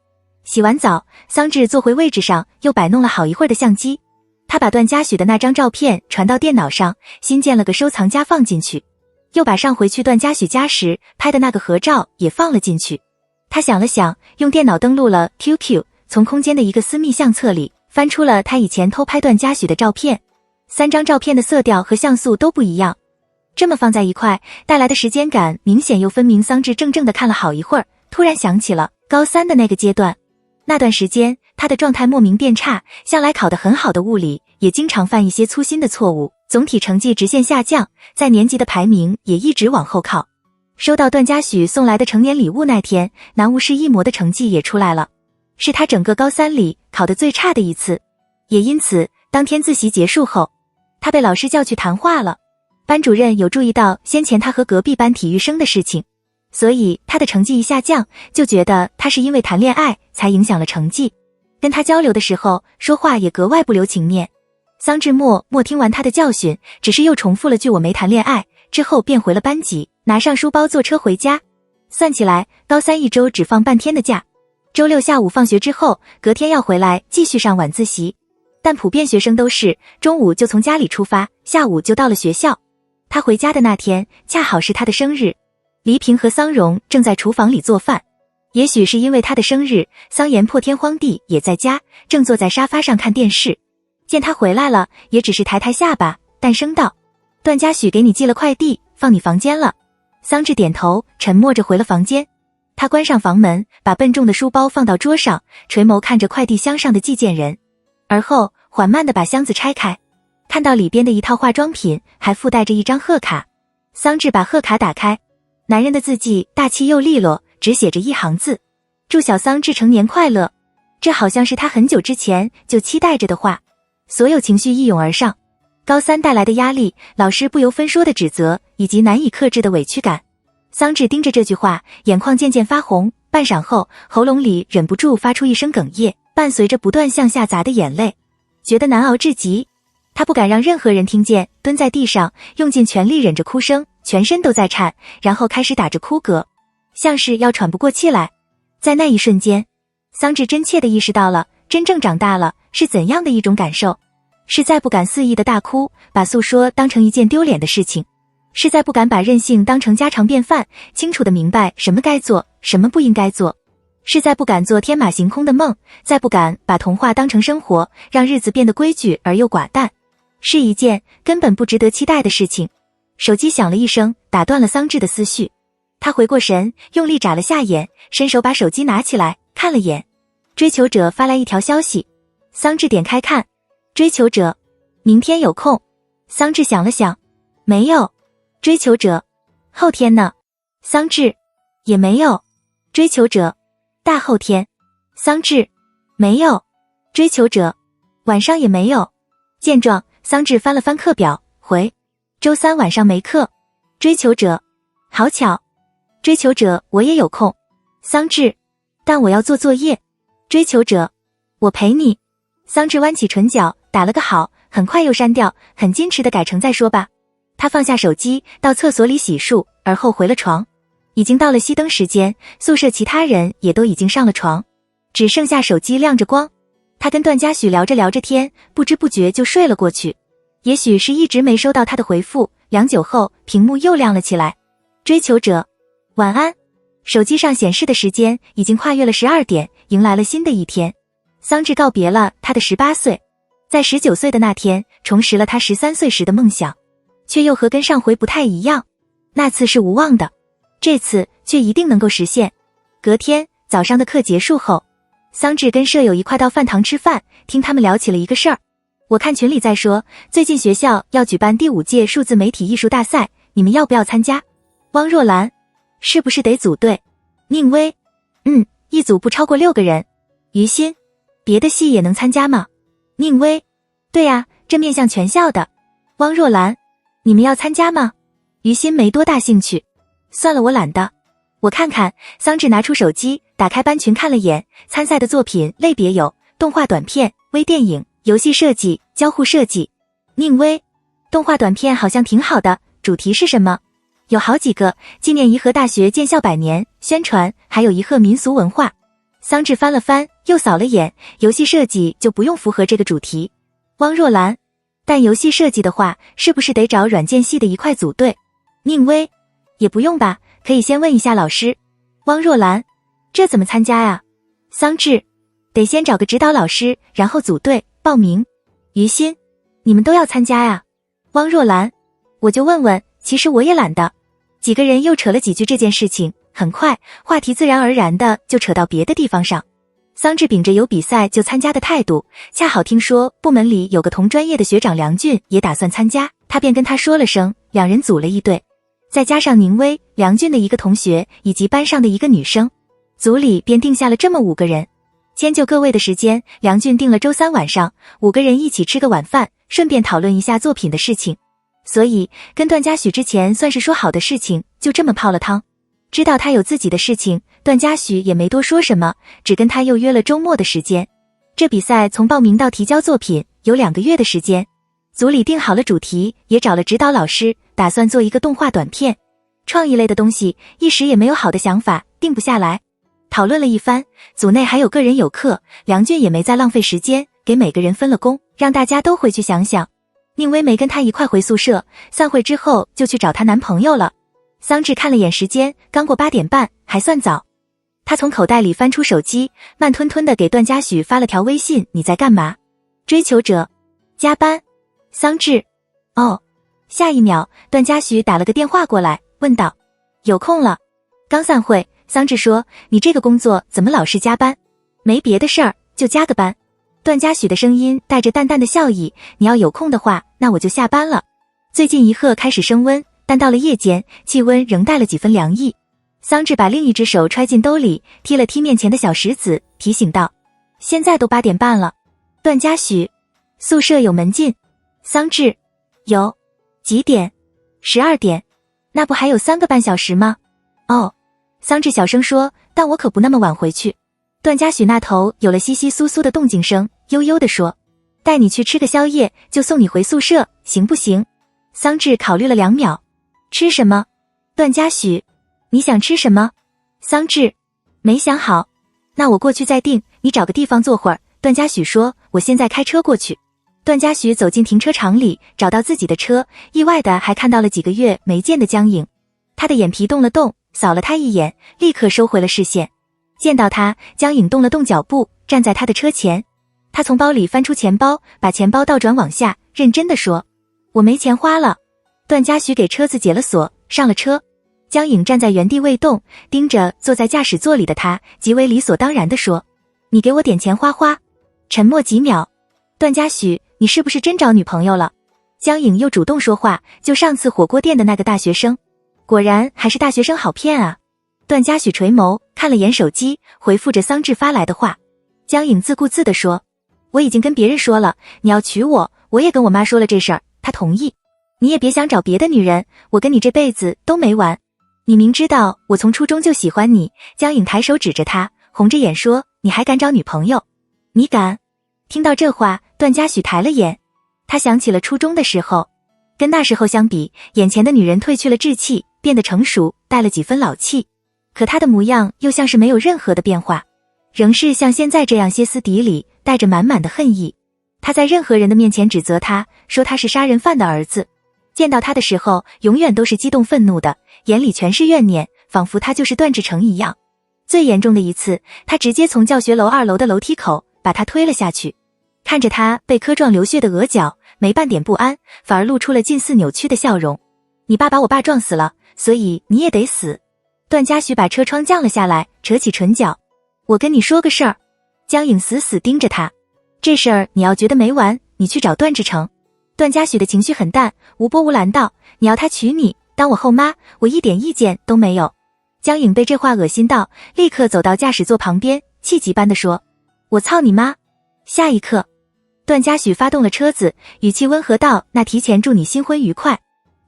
洗完澡，桑稚坐回位置上，又摆弄了好一会儿的相机。他把段嘉许的那张照片传到电脑上，新建了个收藏夹放进去，又把上回去段嘉许家时拍的那个合照也放了进去。他想了想，用电脑登录了 QQ， 从空间的一个私密相册里翻出了他以前偷拍段嘉许的照片，3张照片的色调和像素都不一样，这么放在一块带来的时间感明显又分明。桑稚怔怔地看了好一会儿，突然想起了高3的那个阶段，那段时间他的状态莫名变差，向来考得很好的物理也经常犯一些粗心的错误，总体成绩直线下降，在年级的排名也一直往后靠。收到段嘉许送来的成年礼物那天，南无市一模的成绩也出来了，是他整个高3里考得最差的一次，也因此当天自习结束后，他被老师叫去谈话了。班主任有注意到先前他和隔壁班体育生的事情，所以他的成绩一下降，就觉得他是因为谈恋爱才影响了成绩。跟他交流的时候，说话也格外不留情面。桑稚默听完他的教训，只是又重复了句我没谈恋爱，之后便回了班级，拿上书包坐车回家。算起来，高3一周只放半天的假，周6下午放学之后，隔天要回来继续上晚自习。但普遍学生都是中午就从家里出发，下午就到了学校。他回家的那天恰好是他的生日，黎平和桑荣正在厨房里做饭。也许是因为他的生日，桑岩破天荒地也在家，正坐在沙发上看电视。见他回来了，也只是抬抬下巴，淡声道，段嘉许给你寄了快递，放你房间了。桑稚点头，沉默着回了房间。他关上房门，把笨重的书包放到桌上，垂眸看着快递箱上的寄件人，而后缓慢地把箱子拆开，看到里边的一套化妆品，还附带着一张贺卡。桑稚把贺卡打开，男人的字迹大气又利落，只写着一行字：祝小桑稚成年快乐。这好像是他很久之前就期待着的话。所有情绪一涌而上，高三带来的压力，老师不由分说的指责，以及难以克制的委屈感。桑稚盯着这句话，眼眶渐渐发红，半晌后，喉咙里忍不住发出一声哽咽，伴随着不断向下砸的眼泪，觉得难熬至极。他不敢让任何人听见，蹲在地上，用尽全力忍着哭声，全身都在颤，然后开始打着哭嗝，像是要喘不过气来。在那一瞬间，桑稚真切地意识到了真正长大了是怎样的一种感受，是再不敢肆意的大哭，把诉说当成一件丢脸的事情，是再不敢把任性当成家常便饭，清楚地明白什么该做，什么不应该做，是再不敢做天马行空的梦，再不敢把童话当成生活，让日子变得规矩而又寡淡，是一件根本不值得期待的事情。手机响了一声，打断了桑稚的思绪。他回过神，用力眨了下眼，伸手把手机拿起来看了眼，追求者发来一条消息。桑稚点开看，追求者：明天有空。桑稚想了想，没有。追求者：后天呢？桑稚：也没有。追求者：大后天。桑稚：没有。追求者：晚上也没有。见状，桑稚翻了翻课表，回：周三晚上没课。追求者：好巧。追求者：我也有空。桑稚：但我要做作业。追求者：我陪你。桑稚弯起唇角，打了个好，很快又删掉，很矜持地改成再说吧。他放下手机，到厕所里洗漱，而后回了床。已经到了熄灯时间，宿舍其他人也都已经上了床，只剩下手机亮着光。他跟段嘉许聊着聊着天，不知不觉就睡了过去。也许是一直没收到他的回复，良久后屏幕又亮了起来。追求者：晚安。手机上显示的时间已经跨越了12点，迎来了新的一天。桑稚告别了他的18岁，在19岁的那天重拾了他13岁时的梦想，却又和跟上回不太一样。那次是无望的，这次却一定能够实现。隔天早上的课结束后，桑稚跟舍友一块到饭堂吃饭，听他们聊起了一个事儿。我看群里在说，最近学校要举办第5届数字媒体艺术大赛，你们要不要参加？汪若兰：是不是得组队？宁薇：一组不超过6个人。于心：别的系也能参加吗？宁薇：对啊，这面向全校的。汪若兰：你们要参加吗？于心没多大兴趣。算了，我懒得。我看看。桑稚拿出手机，打开班群看了眼，参赛的作品类别有动画短片、微电影、游戏设计、交互设计。宁薇：动画短片好像挺好的，主题是什么？有好几个，纪念颐和大学建校100年，宣传，还有颐和民俗文化。桑稚翻了翻，又扫了眼，游戏设计就不用符合这个主题。汪若兰：但游戏设计的话，是不是得找软件系的一块组队？宁薇：也不用吧，可以先问一下老师。汪若兰：这怎么参加呀？桑稚：得先找个指导老师，然后组队报名。于心：你们都要参加呀？汪若兰：我就问问，其实我也懒得。几个人又扯了几句这件事情，很快话题自然而然的就扯到别的地方上。桑稚秉着有比赛就参加的态度，恰好听说部门里有个同专业的学长梁俊也打算参加，他便跟他说了声，两人组了一队，再加上宁薇、梁俊的一个同学以及班上的一个女生，组里便定下了这么5个人。迁就各位的时间，梁俊定了周3晚上，5个人一起吃个晚饭，顺便讨论一下作品的事情。所以跟段嘉许之前算是说好的事情，就这么泡了汤。知道他有自己的事情，段嘉许也没多说什么，只跟他又约了周末的时间。这比赛从报名到提交作品有2个月的时间，组里定好了主题，也找了指导老师，打算做一个动画短片。创意类的东西一时也没有好的想法，定不下来。讨论了一番，组内还有个人有课，梁俊也没再浪费时间，给每个人分了工，让大家都回去想想。宁薇没跟他一块回宿舍，散会之后就去找她男朋友了。桑稚看了眼时间，刚过8点半，还算早。他从口袋里翻出手机，慢吞吞地给段嘉许发了条微信：你在干嘛？追求者：加班。桑稚：哦。下一秒，段嘉许打了个电话过来，问道：有空了？刚散会，桑稚说，你这个工作怎么老是加班？没别的事儿，就加个班。段嘉许的声音带着淡淡的笑意，你要有空的话，那我就下班了。最近一刻开始升温，但到了夜间，气温仍带了几分凉意。桑稚把另一只手揣进兜里，踢了踢面前的小石子，提醒道，现在都8点半了。段嘉许，宿舍有门禁。桑稚，有。几点？12点。那不还有3个半小时吗？哦。桑稚小声说，但我可不那么晚回去。段嘉许那头有了窸窸窣窣的动静声，悠悠地说，带你去吃个宵夜，就送你回宿舍，行不行？桑稚考虑了2秒，吃什么？段嘉许，你想吃什么？桑稚，没想好。那我过去再订，你找个地方坐会儿。段嘉许说，我现在开车过去。段嘉许走进停车场里，找到自己的车，意外的还看到了几个月没见的江颖。他的眼皮动了动，扫了他一眼，立刻收回了视线。见到他，江颖动了动脚步，站在他的车前。他从包里翻出钱包，把钱包倒转往下，认真地说，我没钱花了。段嘉许给车子解了锁，上了车。江颖站在原地未动，盯着坐在驾驶座里的他，极为理所当然地说，你给我点钱花花。沉默几秒，段嘉许，你是不是真找女朋友了？江颖又主动说话，就上次火锅店的那个大学生。果然还是大学生好骗啊。段嘉许垂眸看了眼手机，回复着桑稚发来的话。江颖自顾自地说，我已经跟别人说了，你要娶我，我也跟我妈说了这事儿，她同意。你也别想找别的女人，我跟你这辈子都没完。你明知道我从初中就喜欢你。江颖抬手指着他，红着眼说，你还敢找女朋友？你敢？听到这话，段嘉许抬了眼，他想起了初中的时候，跟那时候相比，眼前的女人褪去了稚气，变得成熟，带了几分老气。可她的模样又像是没有任何的变化，仍是像现在这样歇斯底里，带着满满的恨意。他在任何人的面前指责他，说他是杀人犯的儿子。见到他的时候，永远都是激动愤怒的，眼里全是怨念，仿佛他就是段志成一样。最严重的一次，他直接从教学楼2楼的楼梯口把他推了下去。看着他被磕撞流血的额角，没半点不安，反而露出了近似扭曲的笑容。你爸把我爸撞死了，所以你也得死。段嘉许把车窗降了下来，扯起唇角，我跟你说个事儿。江颖死死盯着他，这事儿你要觉得没完，你去找段志成。段嘉许的情绪很淡，无波无澜道，你要他娶你当我后妈，我一点意见都没有。江颖被这话恶心到，立刻走到驾驶座旁边，气急般地说，我操你妈。下一刻，段嘉许发动了车子，语气温和道，那提前祝你新婚愉快。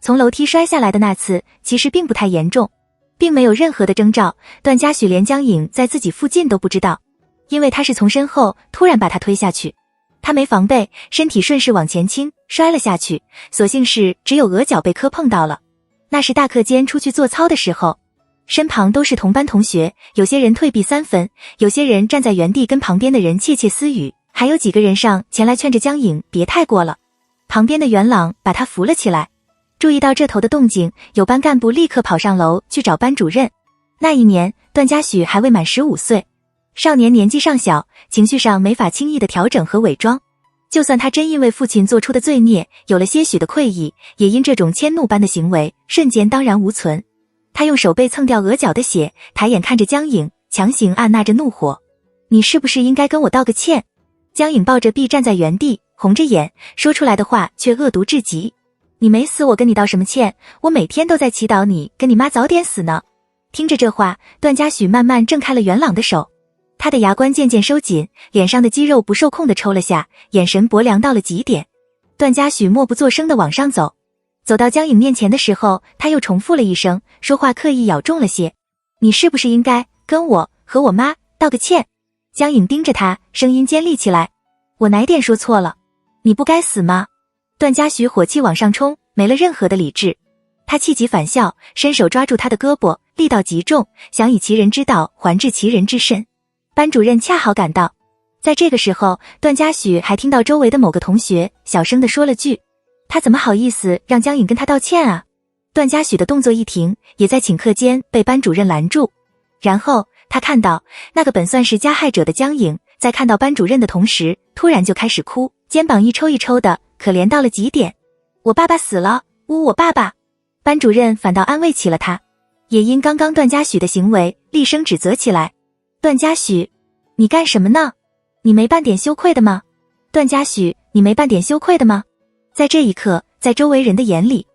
从楼梯摔下来的那次其实并不太严重，并没有任何的征兆，段嘉许连江颖在自己附近都不知道，因为他是从身后突然把他推下去。他没防备，身体顺势往前倾，摔了下去，所幸是只有额角被磕碰到了。那是大课间出去做操的时候，身旁都是同班同学，有些人退避3分，有些人站在原地跟旁边的人窃窃私语，还有几个人上前来劝着江颖别太过了。旁边的元朗把他扶了起来。注意到这头的动静，有班干部立刻跑上楼去找班主任。那一年，段嘉许还未满15岁，少年年纪尚小，情绪上没法轻易的调整和伪装。就算他真因为父亲做出的罪孽有了些许的愧意，也因这种迁怒般的行为瞬间荡然无存。他用手背蹭掉额角的血，抬眼看着江颖，强行按捺着怒火，你是不是应该跟我道个歉？江颖抱着臂站在原地，红着眼，说出来的话却恶毒至极，你没死，我跟你道什么歉？我每天都在祈祷你跟你妈早点死呢。听着这话，段嘉许慢慢挣开了元朗的手，他的牙关渐渐收紧，脸上的肌肉不受控地抽了下，眼神薄凉到了极点。段嘉许默不作声地往上走，走到江颖面前的时候，他又重复了一声，说话刻意咬重了些，你是不是应该跟我和我妈道个歉？江颖盯着他，声音尖利起来，我哪点说错了？你不该死吗？段嘉许火气往上冲，没了任何的理智。他气急反笑，伸手抓住他的胳膊，力道极重，想以其人之道还治其人之身。班主任恰好赶到，在这个时候，段嘉许还听到周围的某个同学小声地说了句，他怎么好意思让江颖跟他道歉啊？段嘉许的动作一停，也在顷刻间被班主任拦住。然后他看到那个本算是加害者的江颖，在看到班主任的同时，突然就开始哭，肩膀一抽一抽的，可怜到了极点。我爸爸死了，呜，我爸爸。班主任反倒安慰起了他，也因刚刚段嘉许的行为厉声指责起来。段嘉许，你干什么呢？你没半点羞愧的吗？段嘉许，你没半点羞愧的吗？在这一刻，在周围人的眼里，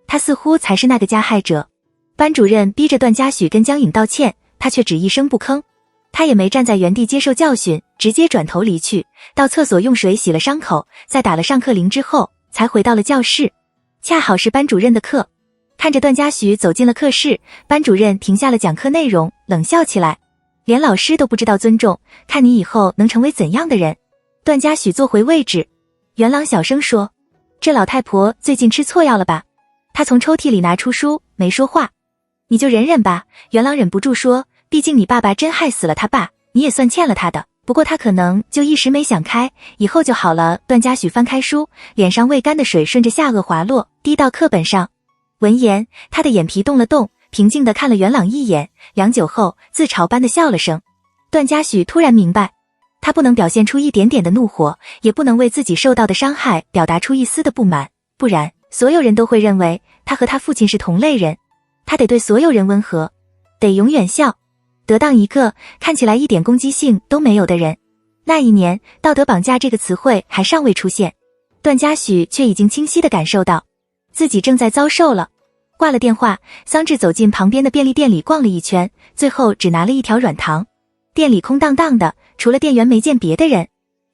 他似乎才是那个加害者。班主任逼着段嘉许跟江颖道歉，他却只一声不吭。他也没站在原地接受教训，直接转头离去，到厕所用水洗了伤口，在打了上课铃之后，才回到了教室。恰好是班主任的课，看着段嘉许走进了课室，班主任停下了讲课内容，冷笑起来。连老师都不知道尊重，看你以后能成为怎样的人。段嘉许坐回位置，元朗小声说：这老太婆最近吃错药了吧？她从抽屉里拿出书，没说话。你就忍忍吧。元朗忍不住说，毕竟你爸爸真害死了他爸，你也算欠了他的，不过他可能就一时没想开，以后就好了。段嘉许翻开书，脸上未干的水顺着下颚滑落，滴到课本上。闻言，他的眼皮动了动，平静地看了元朗一眼，良久后自嘲般的笑了声。段嘉许突然明白，他不能表现出一点点的怒火，也不能为自己受到的伤害表达出一丝的不满，不然所有人都会认为他和他父亲是同类人。他得对所有人温和，得永远笑，得当一个看起来一点攻击性都没有的人。那一年，道德绑架这个词汇还尚未出现，段嘉许却已经清晰地感受到自己正在遭受了。挂了电话，桑稚走进旁边的便利店里逛了一圈，最后只拿了一条软糖。店里空荡荡的，除了店员没见别的人。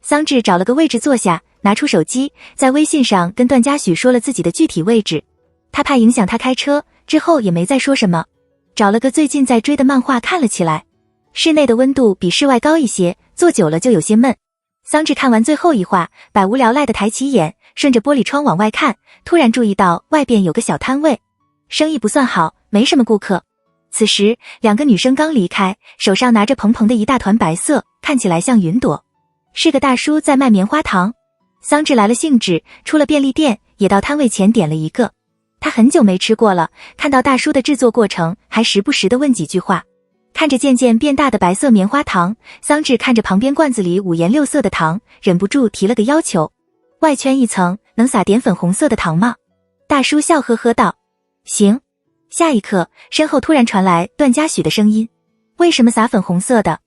桑稚找了个位置坐下，拿出手机，在微信上跟段嘉许说了自己的具体位置。他怕影响他开车，之后也没再说什么。找了个最近在追的漫画看了起来。室内的温度比室外高一些，坐久了就有些闷。桑稚看完最后一话，百无聊赖地抬起眼，顺着玻璃窗往外看，突然注意到外边有个小摊位，生意不算好，没什么顾客。此时两个女生刚离开，手上拿着蓬蓬的一大团白色，看起来像云朵。是个大叔在卖棉花糖。桑稚来了兴致，出了便利店，也到摊位前点了一个。他很久没吃过了，看到大叔的制作过程，还时不时地问几句话。看着渐渐变大的白色棉花糖，桑稚看着旁边罐子里五颜六色的糖，忍不住提了个要求：外圈一层，能撒点粉红色的糖吗？大叔笑呵呵道：行。下一刻，身后突然传来段嘉许的声音：为什么撒粉红色的？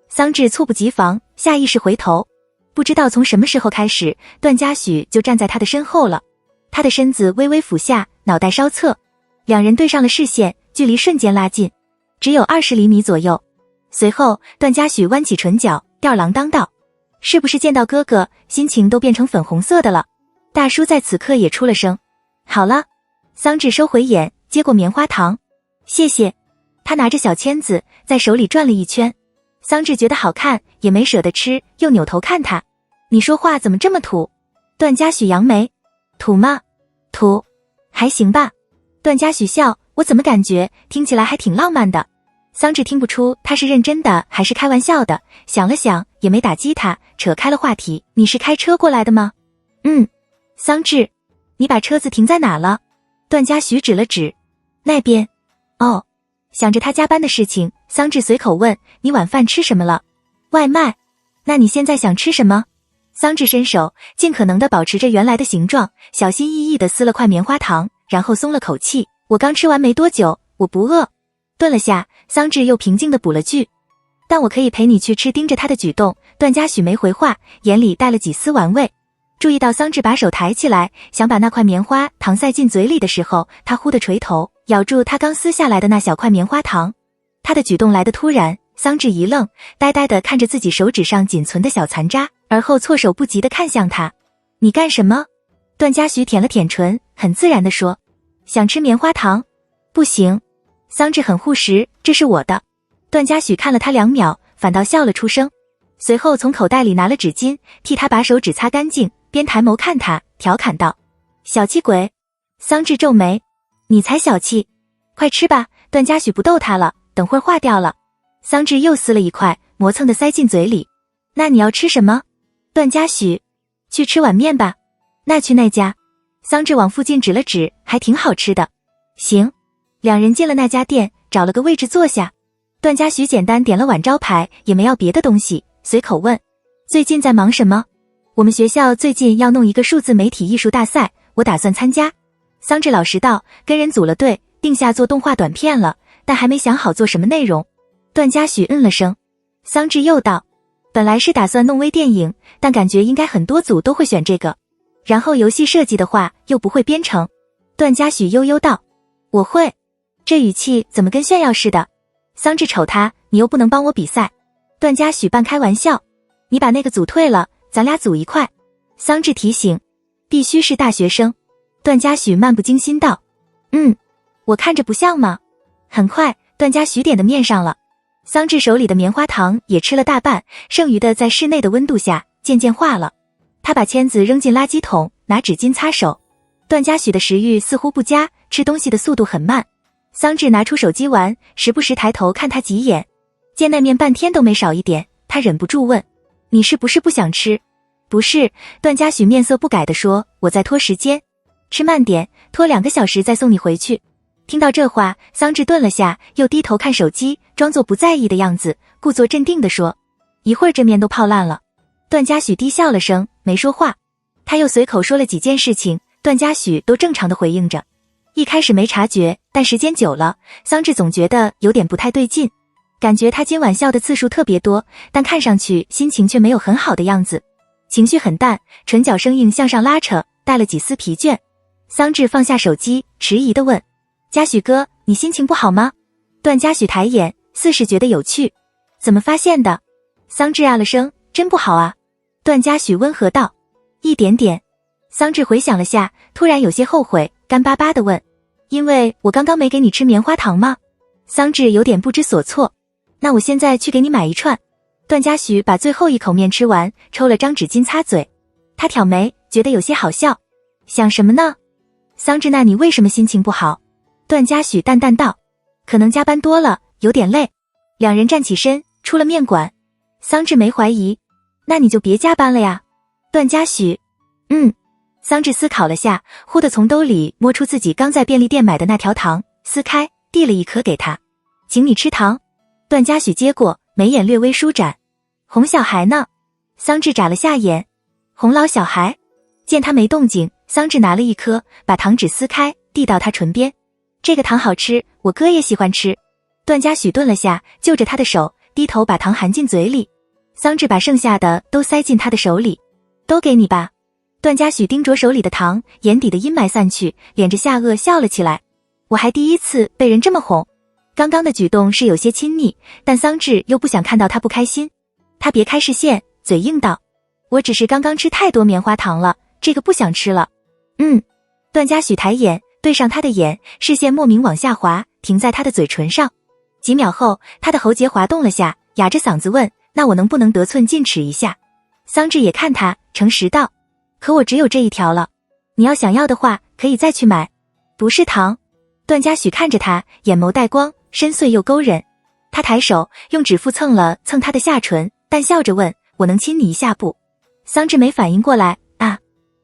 桑稚猝不及防，下意识回头，不知道从什么时候开始，段嘉许就站在他的身后了。他的身子微微俯下，脑袋稍侧，两人对上了视线，距离瞬间拉近，只有20厘米左右。随后，段嘉许弯起唇角，吊儿郎当道：是不是见到哥哥，心情都变成粉红色的了？大叔在此刻也出了声：好了。桑稚收回眼，接过棉花糖，谢谢。他拿着小签子在手里转了一圈。桑稚觉得好看，也没舍得吃，又扭头看他：你说话怎么这么土？段嘉许扬眉：土吗？土，还行吧。段嘉许笑：我怎么感觉听起来还挺浪漫的？桑稚听不出他是认真的还是开玩笑的，想了想也没打击他，扯开了话题：你是开车过来的吗？桑稚，你把车子停在哪了？段嘉许指了指那边。哦。想着他加班的事情，桑稚随口问：你晚饭吃什么了？外卖。那你现在想吃什么？桑稚伸手，尽可能地保持着原来的形状，小心翼翼地撕了块棉花糖，然后松了口气：我刚吃完没多久，我不饿。顿了下，桑稚又平静地补了句：但我可以陪你去吃。盯着他的举动，段嘉许没回话，眼里带了几丝玩味。注意到桑稚把手抬起来，想把那块棉花糖塞进嘴里的时候，他忽地垂头，咬住他刚撕下来的那小块棉花糖。他的举动来得突然，桑稚一愣，呆呆地看着自己手指上仅存的小残渣，而后措手不及地看向他：你干什么？段嘉许舔了舔唇，很自然地说：想吃棉花糖。不行。桑稚很护食：这是我的。段嘉许看了他2秒，反倒笑了出声，随后从口袋里拿了纸巾，替他把手指擦干净，边抬眸看他，调侃道：小气鬼。桑稚皱眉：你才小气。快吃吧。段嘉许不逗他了，等会儿化掉了。桑稚又撕了一块，磨蹭地塞进嘴里。那你要吃什么？段嘉许：去吃碗面吧。那去那家。桑稚往附近指了指，还挺好吃的。行。两人进了那家店，找了个位置坐下。段嘉许简单点了碗招牌，也没要别的东西，随口问：最近在忙什么？我们学校最近要弄一个数字媒体艺术大赛，我打算参加。桑稚老实道：跟人组了队，定下做动画短片了，但还没想好做什么内容。段嘉许嗯了声。桑稚又道，本来是打算弄微电影，但感觉应该很多组都会选这个。然后游戏设计的话又不会编程。段嘉许悠悠道，我会。这语气怎么跟炫耀似的？桑稚瞅他，你又不能帮我比赛。段嘉许半开玩笑，你把那个组退了，咱俩组一块。桑稚提醒，必须是大学生。段嘉许漫不经心道，我看着不像吗？很快，段嘉许点的面上了。桑稚手里的棉花糖也吃了大半，剩余的在室内的温度下渐渐化了。他把签子扔进垃圾桶，拿纸巾擦手。段嘉许的食欲似乎不佳，吃东西的速度很慢。桑稚拿出手机玩，时不时抬头看他几眼。见那面半天都没少一点，他忍不住问，你是不是不想吃？不是，段嘉许面色不改地说，我在拖时间，吃慢点，拖2个小时再送你回去。听到这话，桑稚顿了下，又低头看手机，装作不在意的样子，故作镇定地说，一会儿这面都泡烂了。段嘉许低笑了声，没说话。他又随口说了几件事情，段嘉许都正常地回应着。一开始没察觉，但时间久了，桑稚总觉得有点不太对劲，感觉他今晚笑的次数特别多，但看上去心情却没有很好的样子，情绪很淡，唇角生硬向上拉扯，带了几丝疲倦。桑稚放下手机，迟疑地问，嘉许哥，你心情不好吗？段嘉许抬眼，似是觉得有趣，怎么发现的？桑稚啊了声，真不好啊。段嘉许温和道，一点点。桑稚回想了下，突然有些后悔，干巴巴地问，因为我刚刚没给你吃棉花糖吗？桑稚有点不知所措，那我现在去给你买一串。段嘉许把最后一口面吃完，抽了张纸巾擦嘴。他挑眉，觉得有些好笑。想什么呢？桑稚，那你为什么心情不好？段嘉许淡淡道，可能加班多了，有点累。两人站起身，出了面馆。桑稚没怀疑，那你就别加班了呀。段嘉许，桑稚思考了下，忽地从兜里摸出自己刚在便利店买的那条糖，撕开，递了一颗给他。请你吃糖。段嘉许接过，眉眼略微舒展。哄小孩呢？桑稚眨了下眼。哄老小孩？见他没动静，桑稚拿了一颗，把糖纸撕开，递到他唇边。这个糖好吃，我哥也喜欢吃。段嘉许顿了下，就着他的手，低头把糖含进嘴里。桑稚把剩下的都塞进他的手里。都给你吧。段嘉许盯着手里的糖，眼底的阴霾散去，敛着下颚笑了起来。我还第一次被人这么哄。刚刚的举动是有些亲昵，但桑稚又不想看到他不开心。他别开视线，嘴硬道，我只是刚刚吃太多棉花糖了，这个不想吃了。段嘉许抬眼对上他的眼，视线莫名往下滑，停在他的嘴唇上。几秒后，他的喉结滑动了下，哑着嗓子问，那我能不能得寸进尺一下？桑稚也看他，诚实道，可我只有这一条了，你要想要的话可以再去买。不是糖。段嘉许看着他，眼眸带光，深邃又勾人。他抬手用指腹蹭了蹭他的下唇，淡笑着问，我能亲你一下不？桑稚没反应过来啊。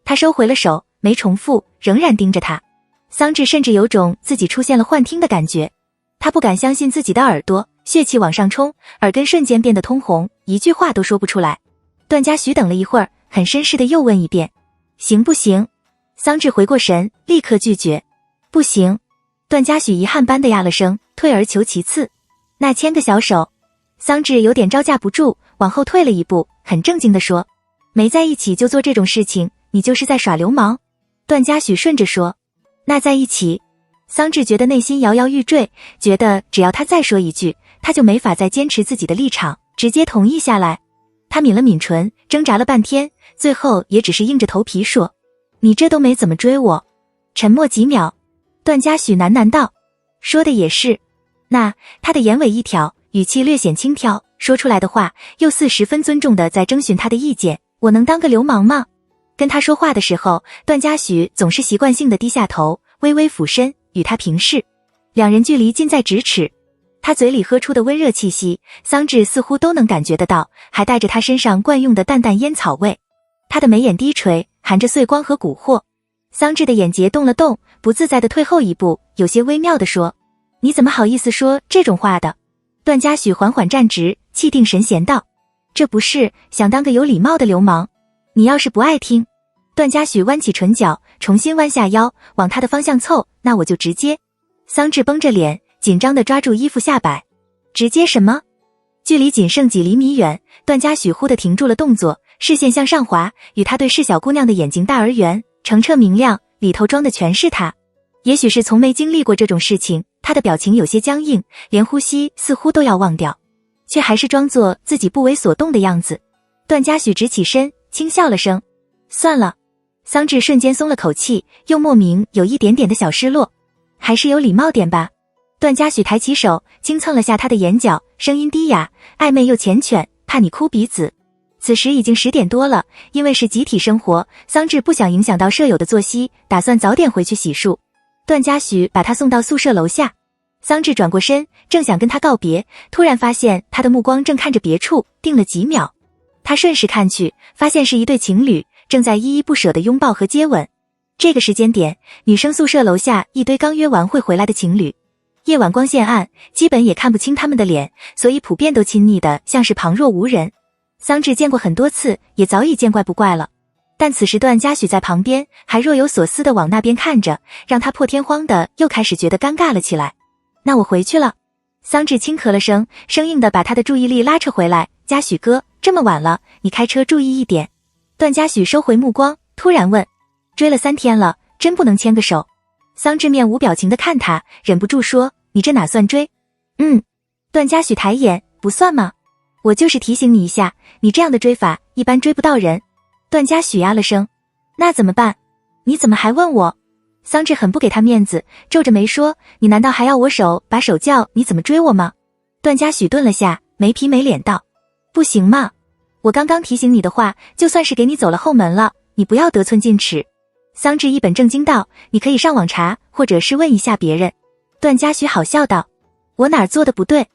他收回了手，没重复，仍然盯着他。桑稚甚至有种自己出现了幻听的感觉，他不敢相信自己的耳朵，血气往上冲，耳根瞬间变得通红，一句话都说不出来。段嘉许等了一会儿，很绅士的又问一遍，行不行？桑稚回过神，立刻拒绝，不行。段嘉许遗憾般的压了声，退而求其次，那牵个小手。桑稚有点招架不住，往后退了一步，很正经地说，没在一起就做这种事情，你就是在耍流氓。段嘉许顺着说，那在一起？桑稚觉得内心摇摇欲坠，觉得只要他再说一句，他就没法再坚持自己的立场，直接同意下来。他抿了抿唇，挣扎了半天，最后也只是硬着头皮说，你这都没怎么追我。沉默几秒，段嘉许喃喃道，说的也是。那他的眼尾一挑，语气略显轻佻，说出来的话又似十分尊重的在征询他的意见，我能当个流氓吗？跟他说话的时候，段嘉许总是习惯性的低下头，微微俯身与他平视，两人距离近在咫尺。他嘴里喝出的温热气息，桑稚似乎都能感觉得到，还带着他身上惯用的淡淡烟草味。他的眉眼低垂，含着碎光和蛊惑。桑稚的眼睫动了动，不自在地退后一步，有些微妙地说，你怎么好意思说这种话的？段嘉许缓缓站直，气定神闲道，这不是想当个有礼貌的流氓，你要是不爱听。段嘉许弯起唇角，重新弯下腰，往他的方向凑，那我就直接。桑稚绷着脸，紧张地抓住衣服下摆。直接什么？距离仅剩几厘米远，段嘉许忽地停住了动作，视线向上滑，与他对视小姑娘的眼睛大而圆，澄澈明亮，里头装的全是她。也许是从没经历过这种事情，他的表情有些僵硬，连呼吸似乎都要忘掉，却还是装作自己不为所动的样子。段嘉许直起身，轻笑了声，算了。桑稚瞬间松了口气，又莫名有一点点的小失落。还是有礼貌点吧。段嘉许抬起手，轻蹭了下他的眼角，声音低哑，暧昧又缱绻，怕你哭鼻子。此时已经10点多了，因为是集体生活，桑稚不想影响到舍友的作息，打算早点回去洗漱。段嘉许把他送到宿舍楼下，桑稚转过身，正想跟他告别，突然发现他的目光正看着别处，定了几秒。他顺势看去，发现是一对情侣，正在依依不舍地拥抱和接吻。这个时间点，女生宿舍楼下一堆刚约完会回来的情侣，夜晚光线暗，基本也看不清他们的脸，所以普遍都亲昵的像是旁若无人。桑稚见过很多次，也早已见怪不怪了。但此时段嘉许在旁边，还若有所思地往那边看着，让他破天荒的又开始觉得尴尬了起来。那我回去了。桑稚轻咳了声，生硬地把他的注意力拉扯回来。嘉许哥，这么晚了，你开车注意一点。段嘉许收回目光，突然问，追了3天了，真不能牵个手？桑稚面无表情地看他，忍不住说，你这哪算追？段嘉许抬眼，不算吗？我就是提醒你一下，你这样的追法一般追不到人。段嘉许呀了声，那怎么办？你怎么还问我？桑稚很不给他面子，皱着眉说，你难道还要我手把手教你怎么追我吗？段嘉许顿了下，没皮没脸道，不行嘛，我刚刚提醒你的话，就算是给你走了后门了，你不要得寸进尺。桑稚一本正经道，你可以上网查，或者是问一下别人。段嘉许好笑道，我哪儿做的不对？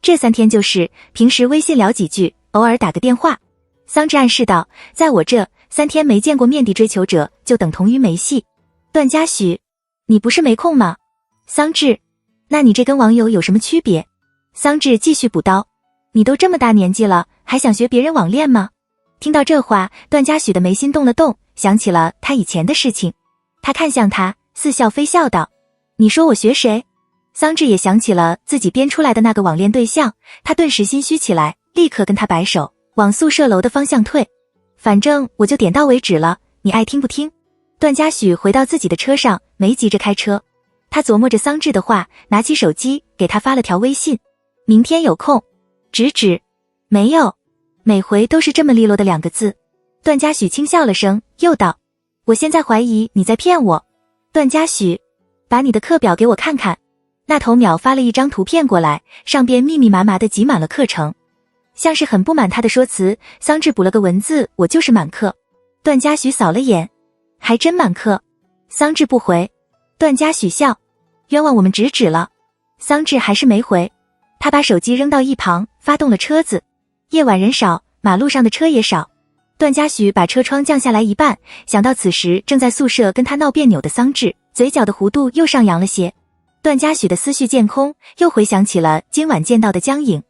这3天就是平时微信聊几句，偶尔打个电话。桑稚暗示道，在我这3天没见过面的追求者，就等同于没戏。段嘉许，你不是没空吗？桑稚，那你这跟网友有什么区别？桑稚继续补刀，你都这么大年纪了，还想学别人网恋吗？听到这话，段嘉许的眉心动了动，想起了他以前的事情。他看向他，似笑非笑道，你说我学谁？桑稚也想起了自己编出来的那个网恋对象，他顿时心虚起来，立刻跟他摆手，往宿舍楼的方向退。反正我就点到为止了，你爱听不听。段嘉许回到自己的车上，没急着开车。他琢磨着桑稚的话，拿起手机给他发了条微信，明天有空。没有，每回都是这么利落的2个字。段嘉许轻笑了声，又道，我现在怀疑你在骗我。段嘉许，把你的课表给我看看。那头秒发了一张图片过来，上边密密麻麻的挤满了课程，像是很不满他的说辞。桑稚补了个文字，我就是满课。段嘉许扫了眼，还真满课。桑稚不回。段嘉许笑，冤枉我们直指了。桑稚还是没回，他把手机扔到一旁，发动了车子。夜晚人少，马路上的车也少。段嘉许把车窗降下来一半，想到此时正在宿舍跟他闹别扭的桑稚，嘴角的弧度又上扬了些。段嘉许的思绪渐空，又回想起了今晚见到的江颖。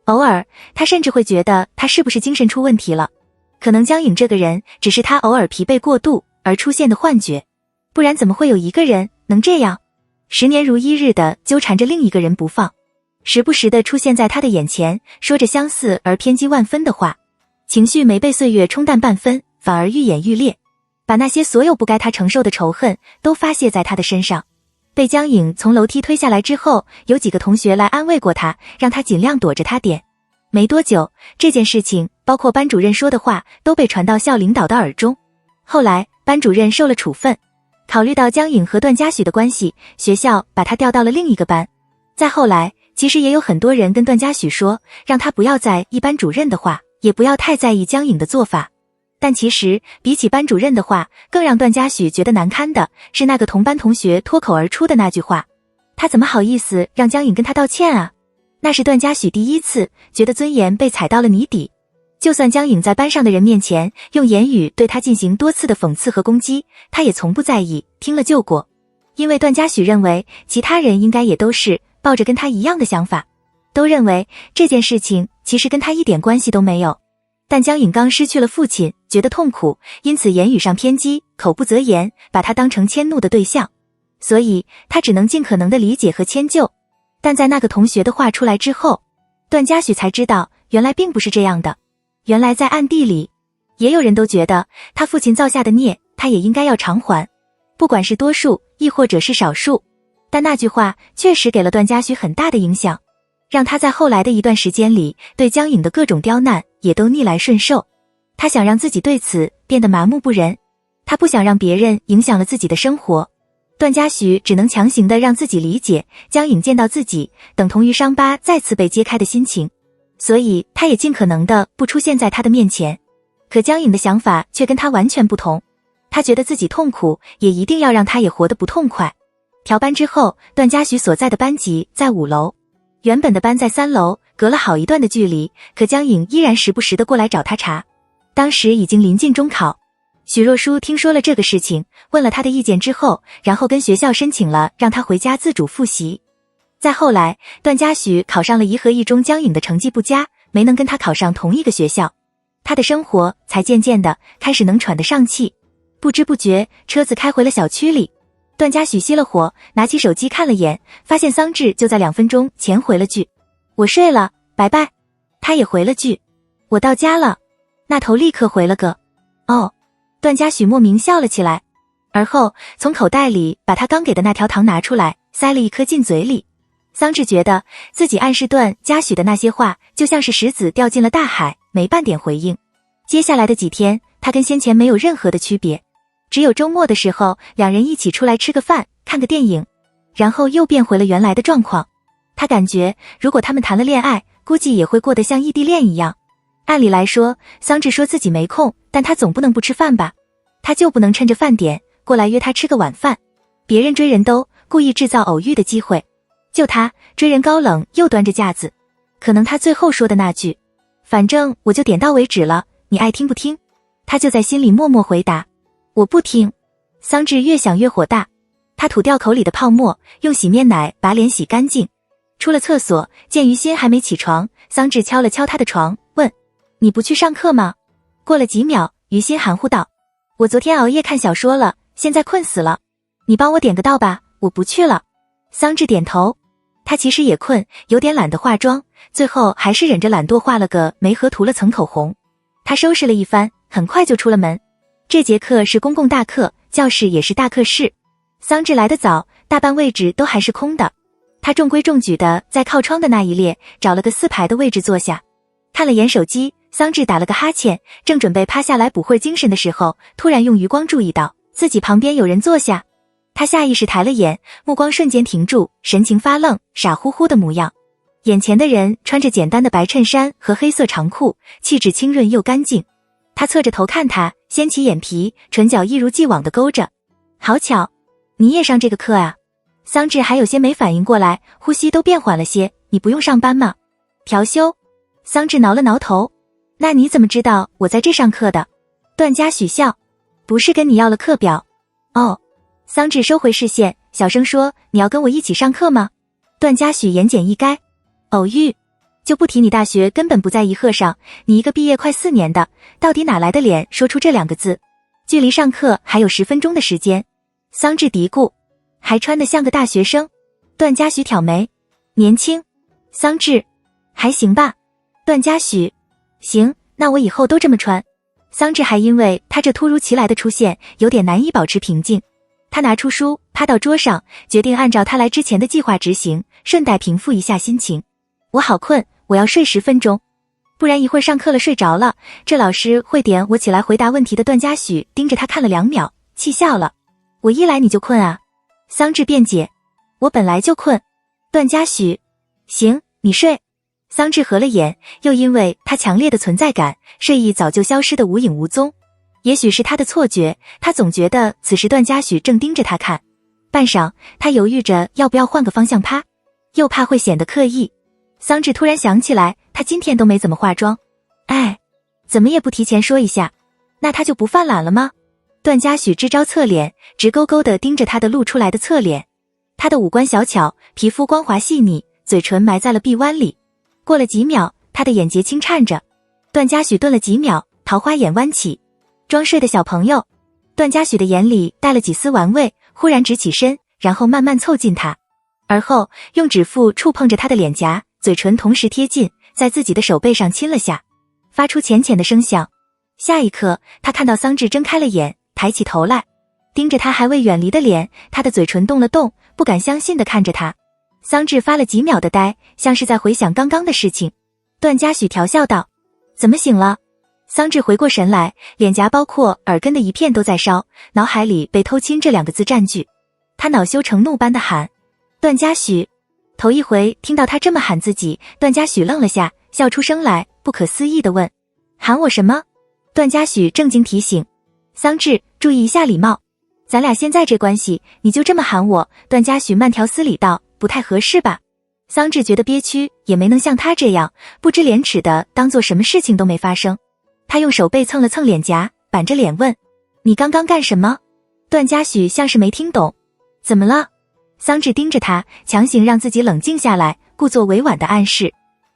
偶尔他甚至会觉得他是不是精神出问题了，可能江颖这个人只是他偶尔疲惫过度而出现的幻觉，不然怎么会有一个人能这样10年如一日的纠缠着另一个人不放，时不时的出现在他的眼前，说着相似而偏激万分的话。情绪没被岁月冲淡半分，反而愈演愈烈，把那些所有不该他承受的仇恨都发泄在他的身上。被江颖从楼梯推下来之后，有几个同学来安慰过他，让他尽量躲着他点。没多久，这件事情包括班主任说的话都被传到校领导的耳中。后来班主任受了处分，考虑到江颖和段嘉许的关系，学校把他调到了另一个班。再后来，其实也有很多人跟段嘉许说，让他不要再意班主任的话，也不要太在意江颖的做法。但其实比起班主任的话，更让段嘉许觉得难堪的是那个同班同学脱口而出的那句话，他怎么好意思让江颖跟他道歉啊？那是段嘉许第一次觉得尊严被踩到了泥底。就算江颖在班上的人面前用言语对他进行多次的讽刺和攻击，他也从不在意，听了就过。因为段嘉许认为其他人应该也都是抱着跟他一样的想法，都认为这件事情其实跟他一点关系都没有。但江颖刚失去了父亲，觉得痛苦，因此言语上偏激，口不择言，把他当成迁怒的对象，所以他只能尽可能的理解和迁就。但在那个同学的话出来之后，段嘉许才知道原来并不是这样的。原来在暗地里，也有人都觉得他父亲造下的孽，他也应该要偿还，不管是多数亦或者是少数。但那句话确实给了段嘉许很大的影响，让他在后来的一段时间里对江颖的各种刁难也都逆来顺受。他想让自己对此变得麻木不仁，他不想让别人影响了自己的生活。段嘉许只能强行的让自己理解江颖见到自己等同于伤疤再次被揭开的心情，所以他也尽可能的不出现在他的面前。可江颖的想法却跟他完全不同，他觉得自己痛苦，也一定要让他也活得不痛快。调班之后，段嘉许所在的班级在5楼，原本的班在3楼，隔了好一段的距离，可江颖依然时不时的过来找他茬。当时已经临近中考，许若书听说了这个事情，问了他的意见之后，然后跟学校申请了让他回家自主复习。再后来，段嘉许考上了颐和一中，江颖的成绩不佳，没能跟他考上同一个学校，他的生活才渐渐的开始能喘得上气。不知不觉，车子开回了小区里，段嘉许熄了火，拿起手机看了眼，发现桑稚就在2分钟前回了句我睡了，拜拜。他也回了句我到家了，那头立刻回了个哦。段嘉许莫名笑了起来，而后从口袋里把他刚给的那条糖拿出来，塞了一颗进嘴里。桑稚觉得自己暗示段嘉许的那些话就像是石子掉进了大海，没半点回应。接下来的几天，他跟先前没有任何的区别，只有周末的时候两人一起出来吃个饭，看个电影，然后又变回了原来的状况。他感觉如果他们谈了恋爱，估计也会过得像异地恋一样。按理来说，桑稚说自己没空，但他总不能不吃饭吧，他就不能趁着饭点过来约他吃个晚饭。别人追人都故意制造偶遇的机会，就他追人高冷又端着架子。可能他最后说的那句反正我就点到为止了，你爱听不听，他就在心里默默回答我不听。桑稚越想越火大，他吐掉口里的泡沫，用洗面奶把脸洗干净，出了厕所，见于心还没起床，桑稚敲了敲他的床，问你不去上课吗？过了几秒，于心含糊道我昨天熬夜看小说了，现在困死了，你帮我点个到吧，我不去了。桑稚点头，他其实也困，有点懒得化妆，最后还是忍着懒惰画了个眉和涂了层口红。他收拾了一番，很快就出了门。这节课是公共大课，教室也是大课室。桑稚来得早，大半位置都还是空的。他中规中矩的在靠窗的那一列找了个4排的位置坐下，看了眼手机。桑稚打了个哈欠，正准备趴下来补会精神的时候，突然用余光注意到自己旁边有人坐下。他下意识抬了眼，目光瞬间停住，神情发愣，傻乎乎的模样。眼前的人穿着简单的白衬衫和黑色长裤，气质清润又干净。他侧着头看他，掀起眼皮，唇角一如既往的勾着。好巧，你也上这个课啊？桑稚还有些没反应过来，呼吸都变缓了些。你不用上班吗？调休？桑稚挠了挠头。那你怎么知道我在这上课的？段嘉许笑，不是跟你要了课表？哦。桑稚收回视线，小声说，你要跟我一起上课吗？段嘉许言简意赅，偶遇。就不提你大学根本不在一课上，你一个毕业快4年的，到底哪来的脸说出这2个字？距离上课还有10分钟的时间。桑稚嘀咕，还穿得像个大学生。段嘉许挑眉，年轻。桑稚，还行吧。段嘉许，行，那我以后都这么穿。桑稚还因为他这突如其来的出现有点难以保持平静。他拿出书趴到桌上，决定按照他来之前的计划执行，顺带平复一下心情。我好困，我要睡10分钟，不然一会儿上课了睡着了，这老师会点我起来回答问题的。段嘉许盯着他看了2秒，气笑了。我一来你就困啊？桑稚辩解，我本来就困。段嘉许，行，你睡。桑稚合了眼，又因为他强烈的存在感，睡意早就消失得无影无踪。也许是他的错觉，他总觉得此时段嘉许正盯着他看。半晌，他犹豫着要不要换个方向趴，又怕会显得刻意。桑稚突然想起来，他今天都没怎么化妆，哎，怎么也不提前说一下，那他就不犯懒了吗？段嘉许支招侧脸，直勾勾地盯着他的露出来的侧脸。他的五官小巧，皮肤光滑细腻，嘴唇埋在了臂弯里。过了几秒，他的眼睫轻颤着。段嘉许顿了几秒，桃花眼弯起，装睡的小朋友。段嘉许的眼里带了几丝玩味，忽然直起身，然后慢慢凑近他。而后用指腹触碰着他的脸颊，嘴唇同时贴近，在自己的手背上亲了下，发出浅浅的声响。下一刻，他看到桑稚睁开了眼，抬起头来，盯着他还未远离的脸，他的嘴唇动了动，不敢相信地看着他。桑稚发了几秒的呆，像是在回想刚刚的事情。段嘉许调笑道：“怎么醒了？”桑稚回过神来，脸颊包括耳根的一片都在烧，脑海里被偷亲这两个字占据。他恼羞成怒般的喊：“段嘉许！”头一回听到他这么喊自己，段嘉许愣了下，笑出声来，不可思议地问：“喊我什么？”段嘉许正经提醒：“桑稚，注意一下礼貌，咱俩现在这关系，你就这么喊我。”段嘉许慢条斯理道：“不太合适吧？”桑稚觉得憋屈，也没能像他这样不知廉耻的当做什么事情都没发生。他用手背蹭了蹭脸颊，板着脸问：“你刚刚干什么？”段嘉许像是没听懂：“怎么了？”桑稚盯着他，强行让自己冷静下来，故作委婉的暗示：“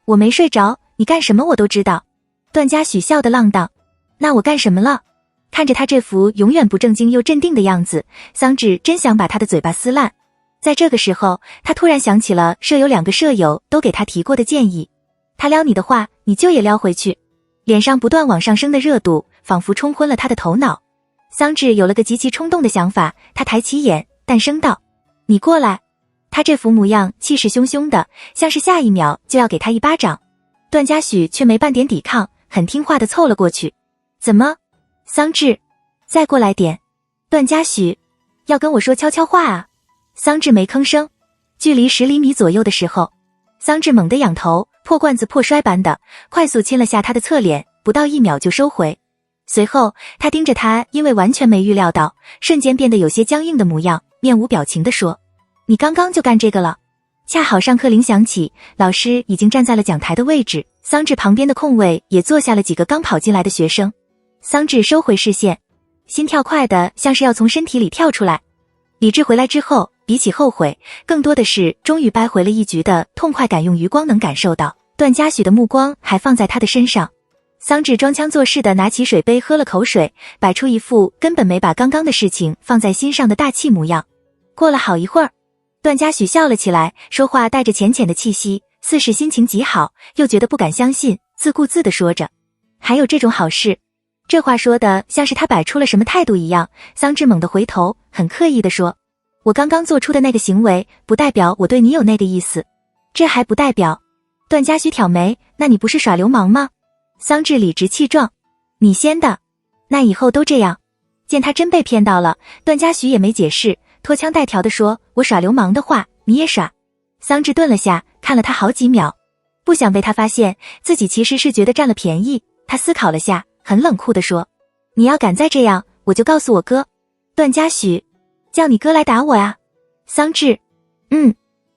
我没睡着，你干什么我都知道。”段嘉许笑得浪荡：“那我干什么了？”看着他这副永远不正经又镇定的样子，桑稚真想把他的嘴巴撕烂。在这个时候，他突然想起了舍友2个舍友都给他提过的建议：他撩你的话，你就也撩回去。脸上不断往上升的热度，仿佛冲昏了他的头脑。桑稚有了个极其冲动的想法，他抬起眼，淡声道：“你过来。”他这副模样气势汹汹的，像是下一秒就要给他一巴掌。段嘉许却没半点抵抗，很听话的凑了过去。“怎么？”桑稚，再过来点。段嘉许，要跟我说悄悄话啊？桑稚没吭声。距离10厘米左右的时候，桑稚猛地仰头，破罐子破摔般的快速亲了下他的侧脸，不到1秒就收回。随后他盯着他因为完全没预料到瞬间变得有些僵硬的模样，面无表情地说：“你刚刚就干这个了？”恰好上课铃响起，老师已经站在了讲台的位置，桑稚旁边的空位也坐下了几个刚跑进来的学生。桑稚收回视线，心跳快的像是要从身体里跳出来。理智回来之后，比起后悔，更多的是终于掰回了一局的痛快感。用余光能感受到段嘉许的目光还放在他的身上。桑稚装腔作势的拿起水杯喝了口水，摆出一副根本没把刚刚的事情放在心上的大气模样。过了好一会儿，段嘉许笑了起来，说话带着浅浅的气息，似是心情极好，又觉得不敢相信，自顾自地说着：“还有这种好事？”这话说的像是他摆出了什么态度一样。桑稚猛地回头，很刻意地说：“我刚刚做出的那个行为，不代表我对你有那个意思。”这还不代表？段嘉许挑眉：“那你不是耍流氓吗？”桑稚理直气壮：“你先的，那以后都这样。”见他真被骗到了，段嘉许也没解释，拖腔带调地说：“我耍流氓的话，你也耍。”桑稚顿了下，看了他好几秒，不想被他发现自己其实是觉得占了便宜。他思考了下，很冷酷地说：“你要敢再这样，我就告诉我哥。”段嘉许：“叫你哥来打我呀？”桑稚：“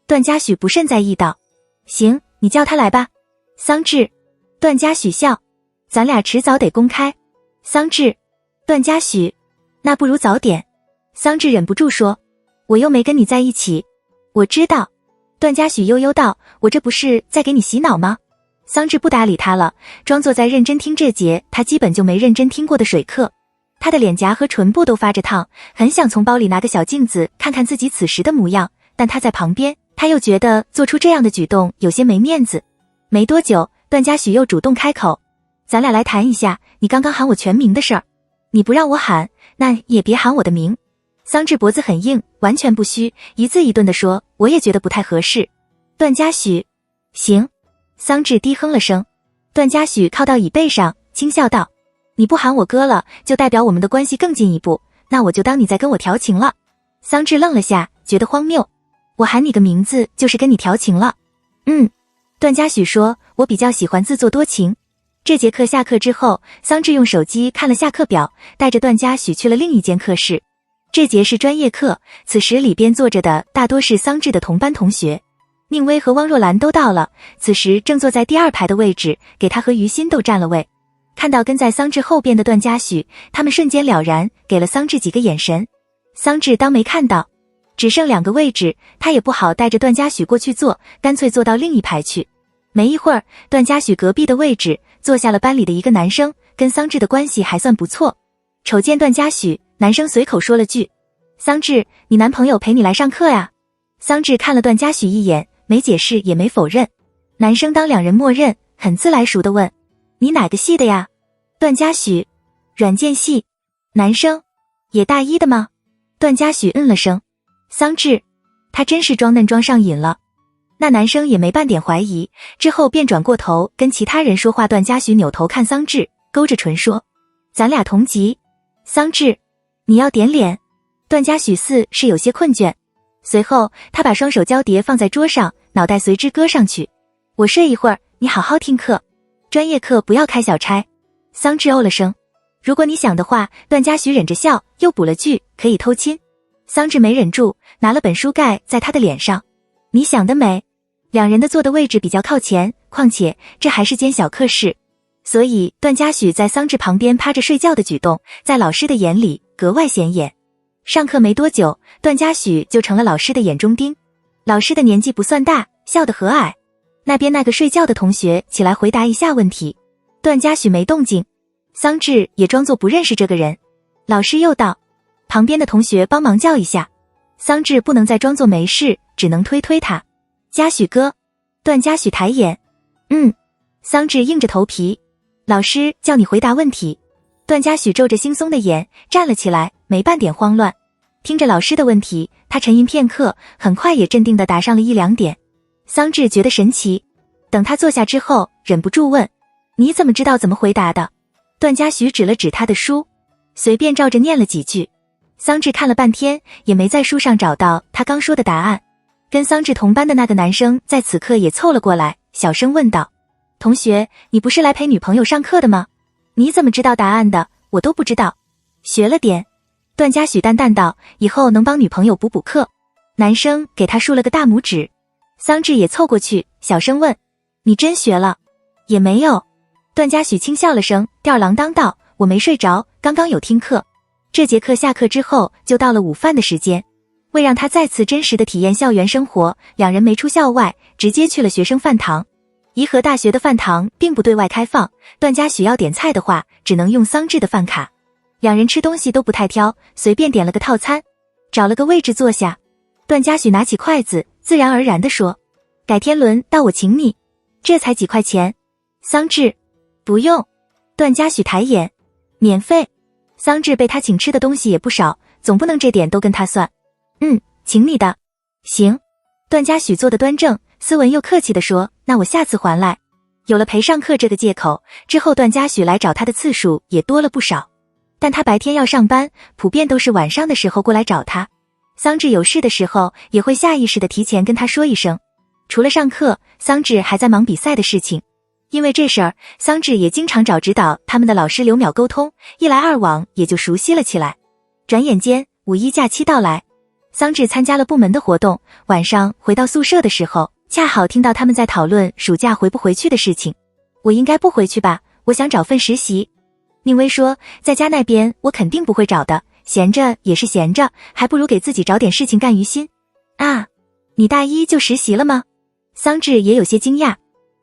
段嘉许不甚在意道：“行，你叫他来吧。”桑稚：“段嘉许笑：“咱俩迟早得公开。”桑稚：“段嘉许，那不如早点。”桑稚忍不住说：“我又没跟你在一起。”我知道。段嘉许悠悠道：“我这不是在给你洗脑吗？”桑稚不搭理他了，装作在认真听这节他基本就没认真听过的水课。他的脸颊和唇部都发着烫，很想从包里拿个小镜子看看自己此时的模样，但他在旁边，他又觉得做出这样的举动有些没面子。没多久，段嘉许又主动开口：“咱俩来谈一下你刚刚喊我全名的事儿。你不让我喊，那也别喊我的名。”桑稚脖子很硬，完全不虚，一字一顿地说：“我也觉得不太合适。”段嘉许：“行。”桑稚低哼了声。段嘉许靠到椅背上，轻笑道：“你不喊我哥了，就代表我们的关系更进一步，那我就当你在跟我调情了。”桑稚愣了下，觉得荒谬：“我喊你个名字就是跟你调情了？”段嘉许说：“我比较喜欢自作多情。”这节课下课之后，桑稚用手机看了下课表，带着段嘉许去了另一间课室。这节是专业课，此时里边坐着的大多是桑稚的同班同学。宁薇和汪若兰都到了，此时正坐在第2排的位置，给他和于心都占了位。看到跟在桑稚后边的段嘉许，他们瞬间了然，给了桑稚几个眼神。桑稚当没看到，只剩2个位置，他也不好带着段嘉许过去坐，干脆坐到另一排去。没一会儿，段嘉许隔壁的位置坐下了班里的一个男生，跟桑稚的关系还算不错。瞅见段嘉许，男生随口说了句：“桑稚，你男朋友陪你来上课呀？”桑稚看了段嘉许一眼，没解释也没否认。男生当两人默认，很自来熟地问：你哪个系的呀？段嘉许：软件系。男生：也大一的吗？段嘉许嗯了声。桑稚：他真是装嫩装上瘾了。那男生也没半点怀疑，之后便转过头跟其他人说话。段嘉许扭头看桑稚，勾着唇说：咱俩同级。桑稚：你要点脸。段嘉许似是有些困倦，随后他把双手交叠放在桌上，脑袋随之搁上去。我睡一会儿，你好好听课，专业课不要开小差。桑稚哦了声。如果你想的话。段嘉许忍着笑，又补了句：可以偷亲。桑稚没忍住，拿了本书盖在他的脸上。你想得美。两人的坐的位置比较靠前，况且这还是间小课室，所以段嘉许在桑稚旁边趴着睡觉的举动，在老师的眼里格外显眼。上课没多久，段嘉许就成了老师的眼中钉。老师的年纪不算大，笑得和蔼。那边那个睡觉的同学起来回答一下问题，段嘉许没动静。桑稚也装作不认识这个人。老师又道：旁边的同学帮忙叫一下。桑稚不能再装作没事，只能推推他。嘉许哥。段嘉许抬眼。桑稚硬着头皮。老师叫你回答问题。段嘉许皱着惺忪的眼站了起来，没半点慌乱。听着老师的问题，他沉吟片刻，很快也镇定地答上了一两点。桑稚觉得神奇，等他坐下之后，忍不住问：你怎么知道怎么回答的？段嘉许指了指他的书，随便照着念了几句。桑稚看了半天，也没在书上找到他刚说的答案。跟桑稚同班的那个男生在此刻也凑了过来，小声问道：同学，你不是来陪女朋友上课的吗？你怎么知道答案的？我都不知道。学了点。段嘉许淡淡道：以后能帮女朋友补补课。男生给他竖了个大拇指。桑稚也凑过去，小声问：你真学了？也没有。段嘉许轻笑了声，吊儿郎当道：我没睡着，刚刚有听课。这节课下课之后就到了午饭的时间。为让他再次真实的体验校园生活，两人没出校外，直接去了学生饭堂。颐和大学的饭堂并不对外开放，段嘉许要点菜的话，只能用桑稚的饭卡。两人吃东西都不太挑，随便点了个套餐，找了个位置坐下。段嘉许拿起筷子，自然而然地说：改天轮到我请你。这才几块钱。桑稚：不用。段嘉许抬眼：免费。桑稚被他请吃的东西也不少，总不能这点都跟他算。请你的。行。段嘉许坐得端正，斯文又客气地说：那我下次还来。有了陪上课这个借口，之后段嘉许来找他的次数也多了不少。但他白天要上班，普遍都是晚上的时候过来找他。桑稚有事的时候，也会下意识地提前跟他说一声。除了上课，桑稚还在忙比赛的事情。因为这事儿，桑稚也经常找指导他们的老师刘淼沟通，一来二往也就熟悉了起来。转眼间，五一假期到来。桑稚参加了部门的活动，晚上回到宿舍的时候，恰好听到他们在讨论暑假回不回去的事情。我应该不回去吧，我想找份实习。宁薇说，在家那边我肯定不会找的，闲着也是闲着，还不如给自己找点事情干于心。啊，你大一就实习了吗？桑稚也有些惊讶。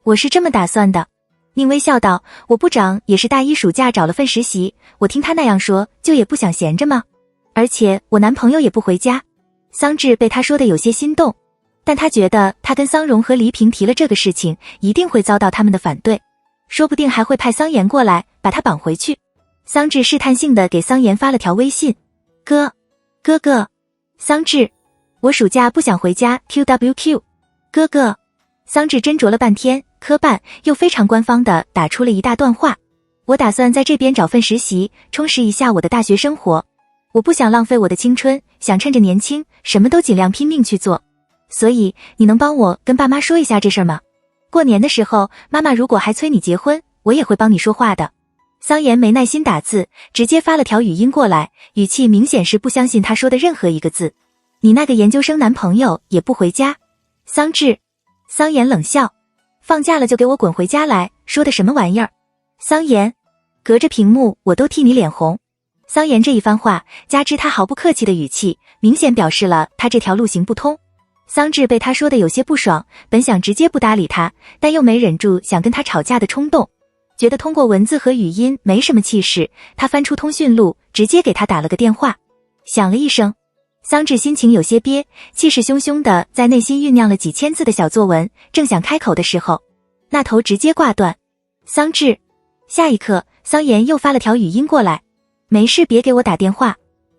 我是这么打算的。宁薇笑道，我部长也是大一暑假找了份实习，我听他那样说，就也不想闲着吗？而且我男朋友也不回家。桑稚被他说的有些心动，但他觉得他跟桑荣和黎平提了这个事情，一定会遭到他们的反对，说不定还会派桑岩过来把他绑回去。桑稚试探性的给桑岩发了条微信：哥哥。桑稚：我暑假不想回家 QWQ。哥哥。桑稚斟酌了半天，磕绊又非常官方的打出了一大段话：我打算在这边找份实习，充实一下我的大学生活。我不想浪费我的青春，想趁着年轻，什么都尽量拼命去做。所以你能帮我跟爸妈说一下这事儿吗？过年的时候，妈妈如果还催你结婚，我也会帮你说话的。桑岩没耐心打字，直接发了条语音过来，语气明显是不相信他说的任何一个字。你那个研究生男朋友也不回家？桑稚。桑岩冷笑：放假了就给我滚回家来，说的什么玩意儿？桑岩。隔着屏幕我都替你脸红。桑岩这一番话，加之他毫不客气的语气，明显表示了他这条路行不通。桑稚被他说的有些不爽，本想直接不搭理他，但又没忍住想跟他吵架的冲动，觉得通过文字和语音没什么气势，他翻出通讯录，直接给他打了个电话。响了一声，桑稚心情有些憋，气势汹汹的在内心酝酿了几千字的小作文，正想开口的时候，那头直接挂断。桑稚。下一刻，桑岩又发了条语音过来，没事别给我打电话。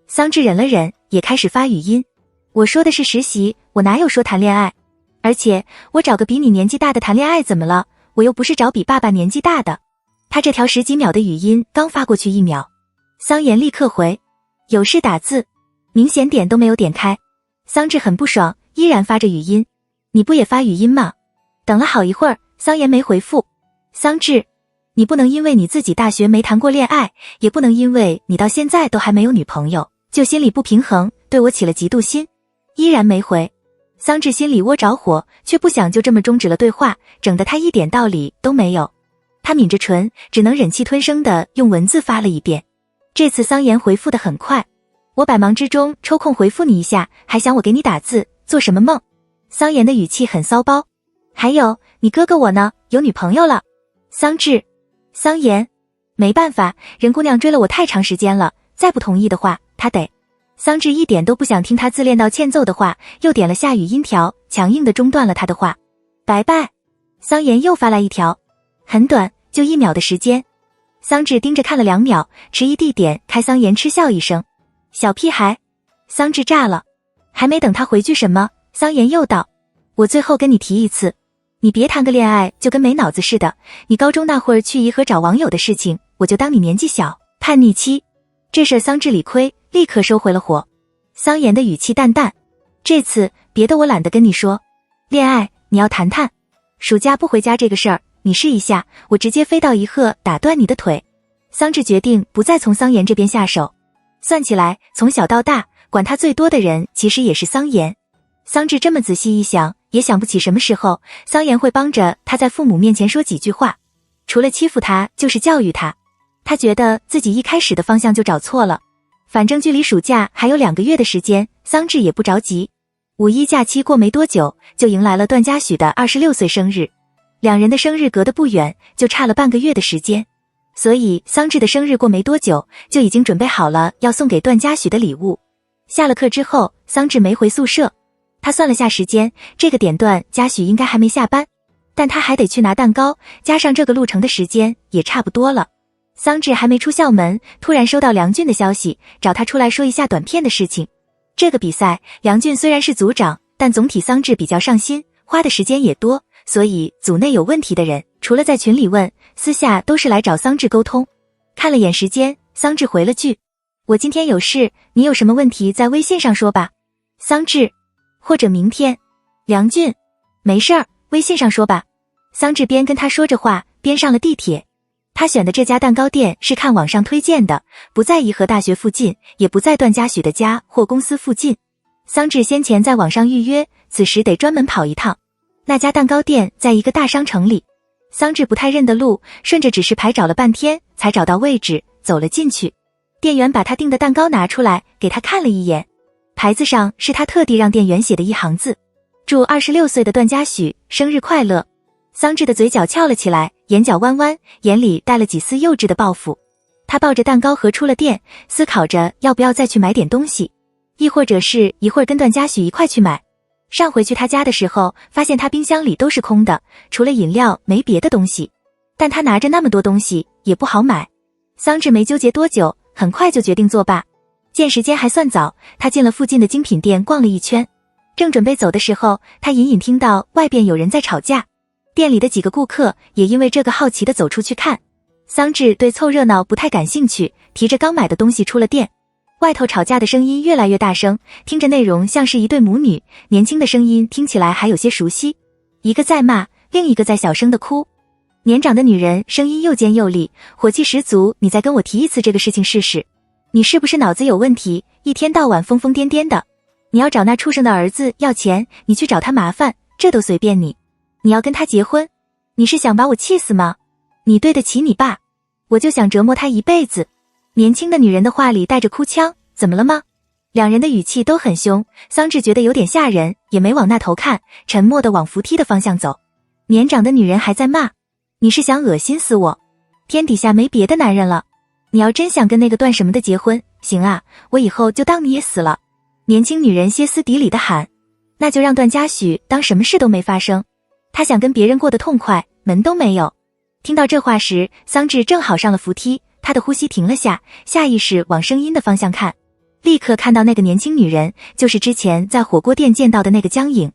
桑稚忍了忍，也开始发语音，我说的是实习，我哪有说谈恋爱？而且我找个比你年纪大的谈恋爱怎么了？我又不是找比爸爸年纪大的。他这条10几秒的语音刚发过去1秒，桑岩立刻回，有事打字，明显点都没有点开。桑稚很不爽，依然发着语音，你不也发语音吗？等了好一会儿，桑岩没回复。桑稚，你不能因为你自己大学没谈过恋爱，也不能因为你到现在都还没有女朋友，就心里不平衡，对我起了嫉妒心。依然没回。桑稚心里窝着火，却不想就这么终止了对话，整得他一点道理都没有。他抿着唇，只能忍气吞声的用文字发了一遍。这次桑岩回复的很快，我百忙之中抽空回复你一下，还想我给你打字，做什么梦？桑岩的语气很骚包。还有，你哥哥我呢？有女朋友了。桑稚。桑岩。没办法，人姑娘追了我太长时间了，再不同意的话，他得。桑稚一点都不想听他自恋到欠揍的话，又点了下语音条，强硬的中断了他的话。拜拜。桑岩又发来一条，很短，就1秒的时间。桑稚盯着看了2秒，迟疑地点开桑岩嗤笑一声，小屁孩。桑稚炸了，还没等他回句什么，桑岩又道，我最后跟你提一次，你别谈个恋爱就跟没脑子似的，你高中那会儿去颐和找网友的事情，我就当你年纪小，叛逆期。这事桑稚理亏，立刻收回了火。桑岩的语气淡淡，这次别的我懒得跟你说，恋爱你要谈谈，暑假不回家这个事儿你试一下，我直接飞到颐和打断你的腿。桑稚决定不再从桑岩这边下手，算起来从小到大管他最多的人其实也是桑岩。桑稚这么仔细一想，也想不起什么时候桑岩会帮着他在父母面前说几句话，除了欺负他就是教育他。他觉得自己一开始的方向就找错了。反正距离暑假还有2个月的时间，桑稚也不着急。5一假期过没多久，就迎来了段嘉许的26岁生日。2人的生日隔得不远，就差了半个月的时间。所以桑稚的生日过没多久，就已经准备好了要送给段嘉许的礼物。下了课之后，桑稚没回宿舍。他算了下时间，这个点段嘉许应该还没下班，但他还得去拿蛋糕，加上这个路程的时间也差不多了。桑稚还没出校门，突然收到梁俊的消息，找他出来说一下短片的事情。这个比赛，梁俊虽然是组长，但总体桑稚比较上心，花的时间也多，所以组内有问题的人，除了在群里问，私下都是来找桑稚沟通。看了眼时间，桑稚回了句，我今天有事，你有什么问题在微信上说吧。桑稚，或者明天。梁俊，没事儿，微信上说吧。桑稚边跟他说着话，边上了地铁。他选的这家蛋糕店是看网上推荐的，不在颐和大学附近，也不在段嘉许的家或公司附近。桑稚先前在网上预约，此时得专门跑一趟。那家蛋糕店在一个大商城里，桑稚不太认得路，顺着指示牌找了半天才找到位置，走了进去。店员把他订的蛋糕拿出来给他看了一眼，牌子上是他特地让店员写的一行字，祝26岁的段嘉许生日快乐。桑稚的嘴角翘了起来，眼角弯弯，眼里带了几丝幼稚的报复。他抱着蛋糕盒出了店，思考着要不要再去买点东西，亦或者是一会儿跟段嘉许一块去买。上回去他家的时候，发现他冰箱里都是空的，除了饮料没别的东西，但他拿着那么多东西也不好买。桑稚没纠结多久，很快就决定作罢。见时间还算早，他进了附近的精品店逛了一圈，正准备走的时候，他隐隐听到外边有人在吵架。店里的几个顾客也因为这个好奇的走出去看。桑稚对凑热闹不太感兴趣，提着刚买的东西出了店。外头吵架的声音越来越大声，听着内容像是一对母女，年轻的声音听起来还有些熟悉。一个在骂，另一个在小声的哭。年长的女人声音又尖又利，火气十足，你再跟我提一次这个事情试试。你是不是脑子有问题，一天到晚疯疯癫癫的？你要找那畜生的儿子要钱，你去找他麻烦，这都随便你。你要跟他结婚，你是想把我气死吗？你对得起你爸？我就想折磨他一辈子。年轻的女人的话里带着哭腔，怎么了吗？两人的语气都很凶，桑稚觉得有点吓人，也没往那头看，沉默地往扶梯的方向走。年长的女人还在骂，你是想恶心死我？天底下没别的男人了，你要真想跟那个段什么的结婚，行啊，我以后就当你也死了。年轻女人歇斯底里地喊，那就让段嘉许当什么事都没发生。他想跟别人过得痛快，门都没有。听到这话时，桑稚正好上了扶梯，他的呼吸停了下，下意识往声音的方向看，立刻看到那个年轻女人，就是之前在火锅店见到的那个江颖。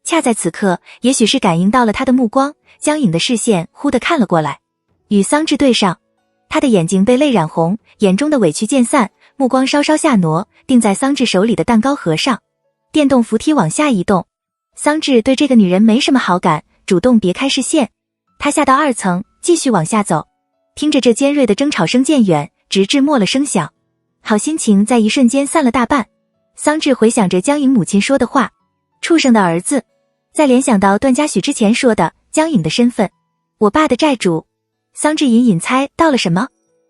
恰在此刻，也许是感应到了他的目光，江颖的视线忽地看了过来，与桑稚对上。他的眼睛被泪染红，眼中的委屈渐散，目光稍稍下挪，定在桑稚手里的蛋糕盒上。电动扶梯往下移动，桑稚对这个女人没什么好感，主动别开视线。他下到2层，继续往下走，听着这尖锐的争吵声渐远，直至没了声响。好心情在一瞬间散了大半。桑稚回想着江颖母亲说的话，畜生的儿子，再联想到段嘉许之前说的江颖的身份，我爸的债主。桑稚隐隐猜到了什么，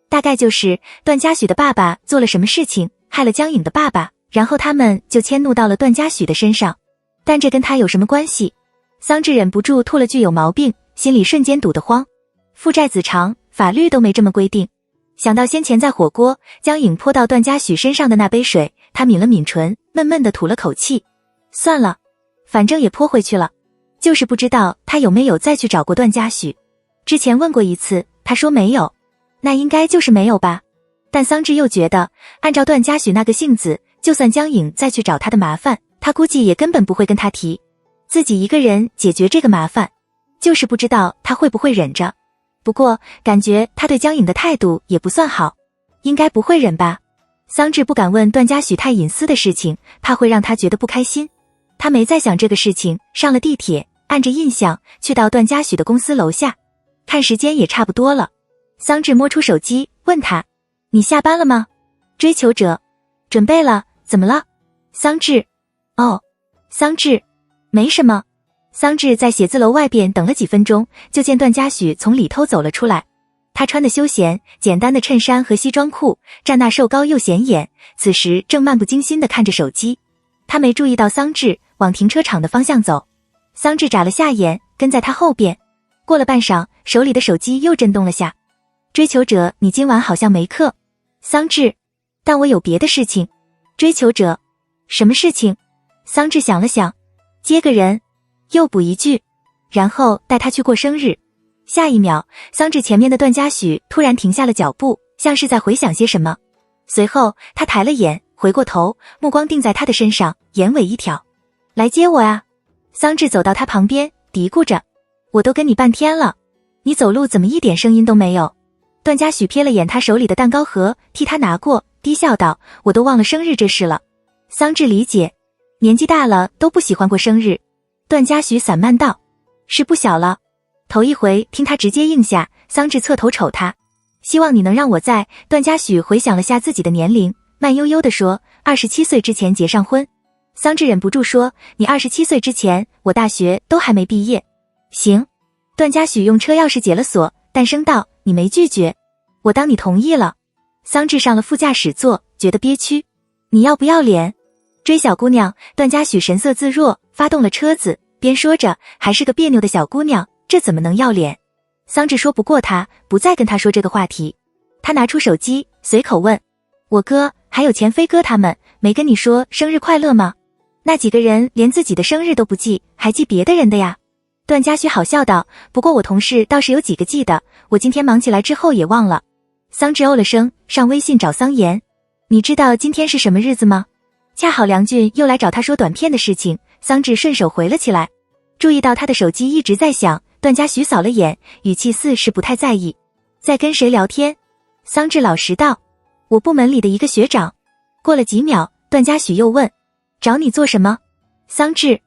大概就是段嘉许的爸爸做了什么事情，害了江颖的爸爸，然后他们就迁怒到了段嘉许的身上。但这跟他有什么关系？桑稚忍不住吐了句有毛病，心里瞬间堵得慌。父债子偿，法律都没这么规定。想到先前在火锅，江颖泼到段嘉许身上的那杯水，他抿了抿唇，闷闷地吐了口气。算了，反正也泼回去了，就是不知道他有没有再去找过段嘉许。之前问过一次，他说没有，那应该就是没有吧。但桑稚又觉得，按照段嘉许那个性子，就算江颖再去找他的麻烦，他估计也根本不会跟他提，自己一个人解决这个麻烦，就是不知道他会不会忍着。不过感觉他对江颖的态度也不算好，应该不会忍吧。桑稚不敢问段嘉许太隐私的事情，怕会让他觉得不开心。他没再想这个事情，上了地铁，按着印象去到段嘉许的公司楼下，看时间也差不多了。桑稚摸出手机问他，你下班了吗？追求者，准备了，怎么了？桑稚，哦，桑稚，没什么。桑稚在写字楼外边等了几分钟，就见段嘉许从里头走了出来。他穿的休闲简单的衬衫和西装裤，站那瘦高又显眼，此时正漫不经心地看着手机。他没注意到桑稚往停车场的方向走，桑稚眨了下眼，跟在他后边。过了半晌，手里的手机又震动了下。追求者，你今晚好像没课。桑稚，但我有别的事情。追求者，什么事情？桑稚想了想，接个人，又补一句，然后带他去过生日。下一秒，桑稚前面的段嘉许突然停下了脚步，像是在回想些什么。随后他抬了眼，回过头，目光定在他的身上，眼尾一挑，来接我啊。桑稚走到他旁边，嘀咕着，我都跟你半天了，你走路怎么一点声音都没有？段嘉许瞥了眼他手里的蛋糕盒，替他拿过，低笑道，我都忘了生日这事了。桑稚理解，年纪大了都不喜欢过生日。段嘉许散漫道，是不小了。头一回听他直接应下，桑稚侧头瞅他，希望你能让我在。段嘉许回想了下自己的年龄，慢悠悠地说，27岁之前结上婚。桑稚忍不住说，你27岁之前，我大学都还没毕业。行。段嘉许用车钥匙解了锁，淡声道，你没拒绝，我当你同意了。桑稚上了副驾驶座，觉得憋屈，你要不要脸？追小姑娘。段嘉许神色自若，发动了车子，边说着，还是个别扭的小姑娘，这怎么能要脸？桑稚说不过他，不再跟他说这个话题。他拿出手机，随口问，我哥还有钱飞哥他们没跟你说生日快乐吗？那几个人连自己的生日都不记，还记别的人的呀？段嘉许好笑道，不过我同事倒是有几个记得，我今天忙起来之后也忘了。桑稚哦了声，上微信找桑岩，你知道今天是什么日子吗？恰好梁俊又来找他说短片的事情，桑稚顺手回了起来。注意到他的手机一直在响，段嘉许扫了眼，语气似是不太在意。在跟谁聊天？桑稚老实道，我部门里的一个学长。过了几秒，段嘉许又问，找你做什么？桑稚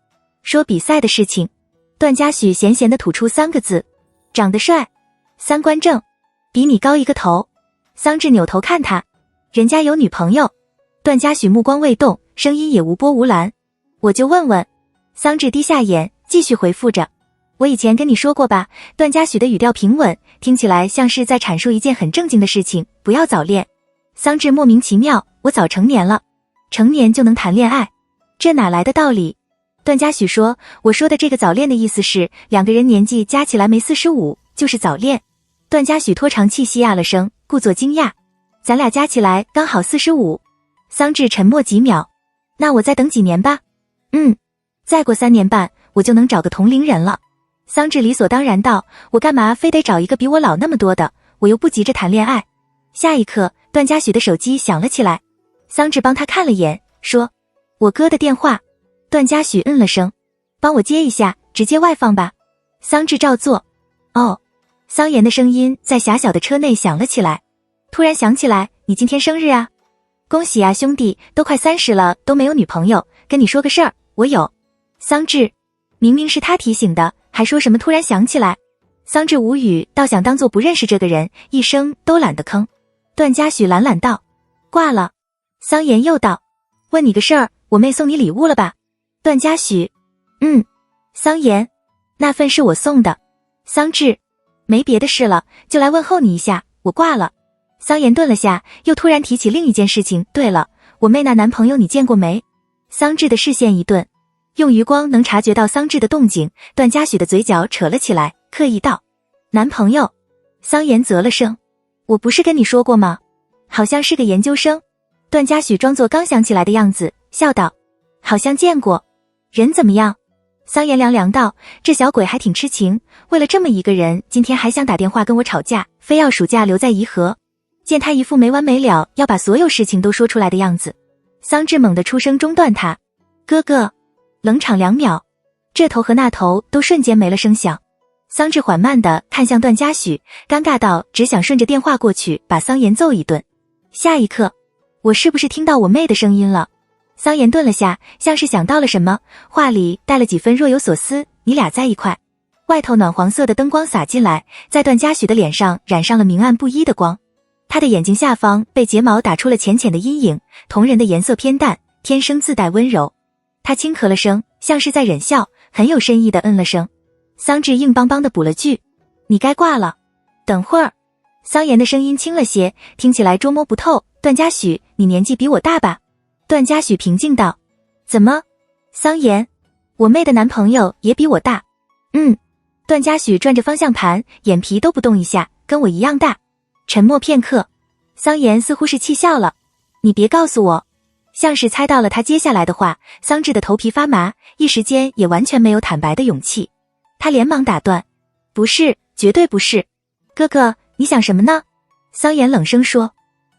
说比赛的事情。段嘉许闲闲地吐出3个字，长得帅，三观正，比你高一个头。桑稚扭头看他，人家有女朋友。段嘉许目光未动，声音也无波无澜，我就问问。桑稚低下眼，继续回复着，我以前跟你说过吧。段嘉许的语调平稳，听起来像是在阐述一件很正经的事情，不要早恋。桑稚莫名其妙，我早成年了，成年就能谈恋爱，这哪来的道理？段嘉许说，我说的这个早恋的意思是2个人年纪加起来没45，就是早恋。段嘉许拖长气息啊了声，故作惊讶，咱俩加起来刚好45。桑稚沉默几秒，那我再等几年吧。再过3年半，我就能找个同龄人了。桑稚理所当然道，我干嘛非得找一个比我老那么多的，我又不急着谈恋爱。下一刻，段嘉许的手机响了起来，桑稚帮他看了眼，说，我哥的电话。段嘉许嗯了声，帮我接一下，直接外放吧。桑稚照做。哦，桑延的声音在狭小的车内响了起来。突然想起来，你今天生日啊？恭喜啊兄弟，都快30了，都没有女朋友，跟你说个事儿，我有。桑稚，明明是他提醒的，还说什么突然想起来。桑稚无语，倒想当作不认识这个人，一声都懒得吭。段嘉许懒懒道，挂了。桑延又道，问你个事儿，我妹送你礼物了吧？段嘉许，桑延，那份是我送的。桑稚，没别的事了，就来问候你一下，我挂了。桑延顿了下，又突然提起另一件事情，对了，我妹那男朋友你见过没？桑稚的视线一顿，用余光能察觉到桑稚的动静，段嘉许的嘴角扯了起来，刻意道，男朋友。桑延啧了声，我不是跟你说过吗？好像是个研究生。段嘉许装作刚想起来的样子，笑道，好像见过，人怎么样？桑延凉凉道，这小鬼还挺痴情，为了这么一个人，今天还想打电话跟我吵架，非要暑假留在颐和。见他一副没完没了要把所有事情都说出来的样子，桑稚猛地出声中断他，哥哥。冷场2秒，这头和那头都瞬间没了声响。桑稚缓慢地看向段嘉许，尴尬到只想顺着电话过去把桑延揍一顿。下一刻，我是不是听到我妹的声音了？桑延顿了下，像是想到了什么，话里带了几分若有所思，你俩在一块。外头暖黄色的灯光洒进来，在段嘉许的脸上染上了明暗不一的光，他的眼睛下方被睫毛打出了浅浅的阴影，瞳仁的颜色偏淡，天生自带温柔。他轻咳了声，像是在忍笑，很有深意的嗯了声。桑稚硬邦邦的补了句，你该挂了。等会儿。桑延的声音轻了些，听起来捉摸不透，段嘉许，你年纪比我大吧？段嘉许平静道，怎么？桑延，我妹的男朋友也比我大。段嘉许转着方向盘，眼皮都不动一下，跟我一样大。沉默片刻，桑延似乎是气笑了，你别告诉我。像是猜到了他接下来的话，桑稚的头皮发麻，一时间也完全没有坦白的勇气。他连忙打断，不是，绝对不是。哥哥，你想什么呢？桑延冷声说，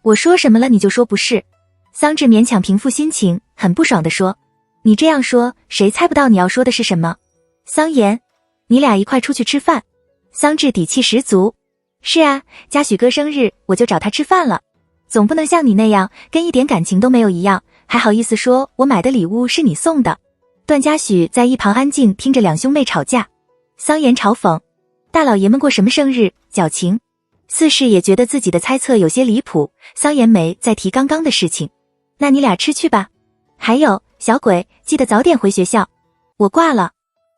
我说什么了你就说不是。桑稚勉强平复心情，很不爽地说，你这样说，谁猜不到你要说的是什么？桑延，你俩一块出去吃饭。桑稚底气十足，是啊，嘉许哥生日，我就找他吃饭了。总不能像你那样，跟一点感情都没有一样，还好意思说我买的礼物是你送的。段嘉许在一旁安静听着两兄妹吵架。桑延嘲讽，大老爷们过什么生日，矫情。四世也觉得自己的猜测有些离谱，桑延没再提刚刚的事情。那你俩吃去吧。还有，小鬼，记得早点回学校。我挂了。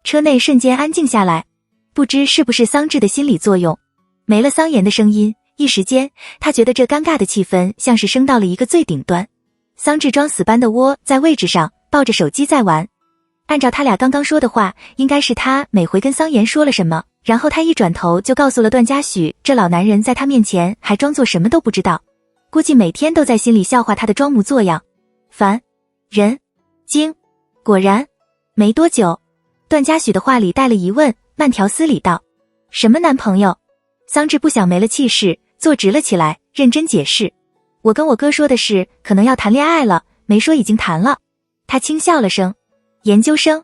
车内瞬间安静下来，不知是不是桑稚的心理作用，没了桑延的声音，一时间他觉得这尴尬的气氛像是升到了一个最顶端。桑稚装死般的窝在位置上，抱着手机在玩。按照他俩刚刚说的话，应该是他每回跟桑延说了什么，然后他一转头就告诉了段嘉许，这老男人在他面前还装作什么都不知道，估计每天都在心里笑话他的装模作样。烦人精。果然没多久，段嘉许的话里带了疑问，慢条斯理道，什么男朋友？桑稚不想没了气势，坐直了起来，认真解释，我跟我哥说的是可能要谈恋爱了，没说已经谈了。他轻笑了声，研究生。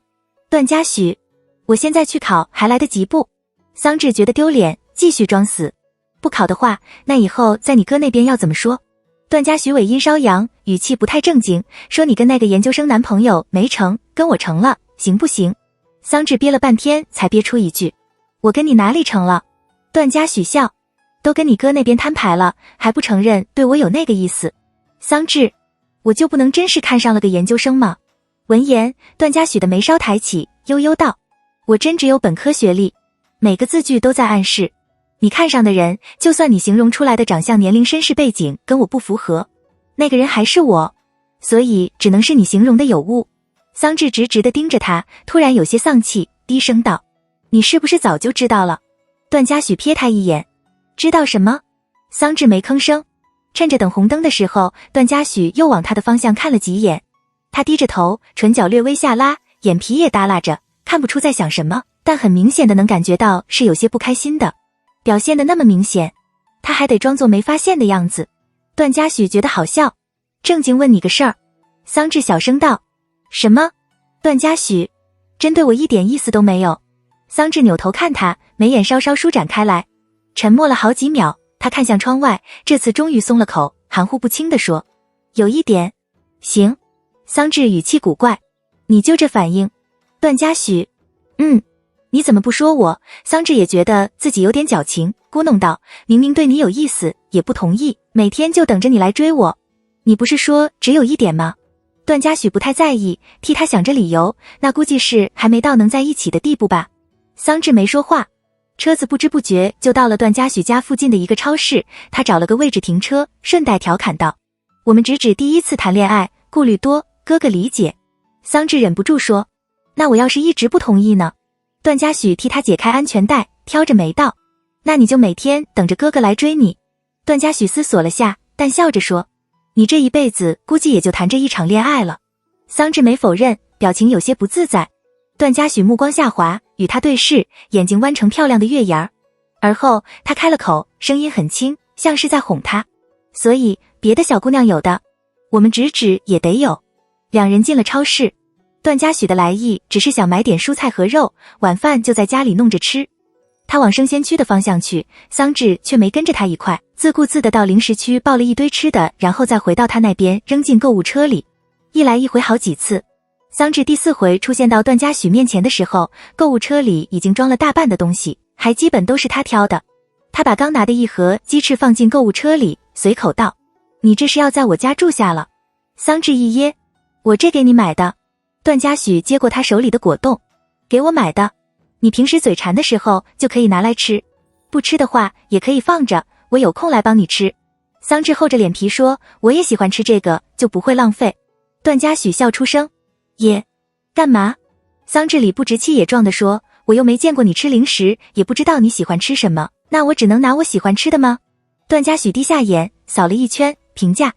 段嘉许，我现在去考还来得及不？桑稚觉得丢脸，继续装死，不考的话，那以后在你哥那边要怎么说？段嘉许尾音稍扬，语气不太正经，说你跟那个研究生男朋友没成，跟我成了，行不行？桑稚憋了半天才憋出一句，我跟你哪里成了？段嘉许笑，都跟你哥那边摊牌了，还不承认对我有那个意思。桑稚，我就不能真是看上了个研究生吗？闻言，段嘉许的眉梢抬起，悠悠道，我真只有本科学历。每个字句都在暗示，你看上的人，就算你形容出来的长相、年龄、身世背景跟我不符合，那个人还是我，所以只能是你形容的有误。桑稚直直地盯着他，突然有些丧气，低声道，你是不是早就知道了？段嘉许瞥他一眼，知道什么？桑稚没吭声。趁着等红灯的时候，段嘉许又往他的方向看了几眼，他低着头，唇角略微下拉，眼皮也耷拉着，看不出在想什么，但很明显的能感觉到是有些不开心的，表现得那么明显，他还得装作没发现的样子。段嘉许觉得好笑，正经问你个事儿。桑稚小声道。什么？段嘉许，真对我一点意思都没有。桑稚扭头看他，眉眼稍稍舒展开来，沉默了好几秒，他看向窗外，这次终于松了口，含糊不清地说，有一点。行。桑稚语气古怪，你就这反应？段嘉许，你怎么不说我？桑稚也觉得自己有点矫情，咕哝道，明明对你有意思，也不同意，每天就等着你来追我。你不是说只有一点吗？段嘉许不太在意，替他想着理由，那估计是还没到能在一起的地步吧。桑稚没说话，车子不知不觉就到了段嘉许家附近的一个超市，他找了个位置停车，顺带调侃道，我们只第一次谈恋爱，顾虑多，哥哥理解。桑稚忍不住说，那我要是一直不同意呢？段嘉许替他解开安全带，挑着眉道，那你就每天等着哥哥来追你。段嘉许思索了下，淡笑着说，你这一辈子估计也就谈这一场恋爱了。桑稚没否认，表情有些不自在。段嘉许目光下滑，与他对视，眼睛弯成漂亮的月牙儿。而后他开了口，声音很轻，像是在哄他，所以别的小姑娘有的，我们直也得有。两人进了超市，段嘉许的来意只是想买点蔬菜和肉，晚饭就在家里弄着吃。他往生鲜区的方向去，桑稚却没跟着他一块，自顾自地到零食区抱了一堆吃的，然后再回到他那边扔进购物车里，一来一回好几次。桑稚第4回出现到段嘉许面前的时候，购物车里已经装了大半的东西，还基本都是他挑的。他把刚拿的一盒鸡翅放进购物车里，随口道，你这是要在我家住下了？桑稚一噎，我这给你买的。段嘉许接过他手里的果冻，给我买的，你平时嘴馋的时候就可以拿来吃，不吃的话也可以放着，我有空来帮你吃。桑稚厚着脸皮说，我也喜欢吃这个，就不会浪费。段嘉许笑出声，也干嘛？桑稚理不直气也壮地说，我又没见过你吃零食，也不知道你喜欢吃什么，那我只能拿我喜欢吃的吗？段嘉许低下眼扫了一圈，评价，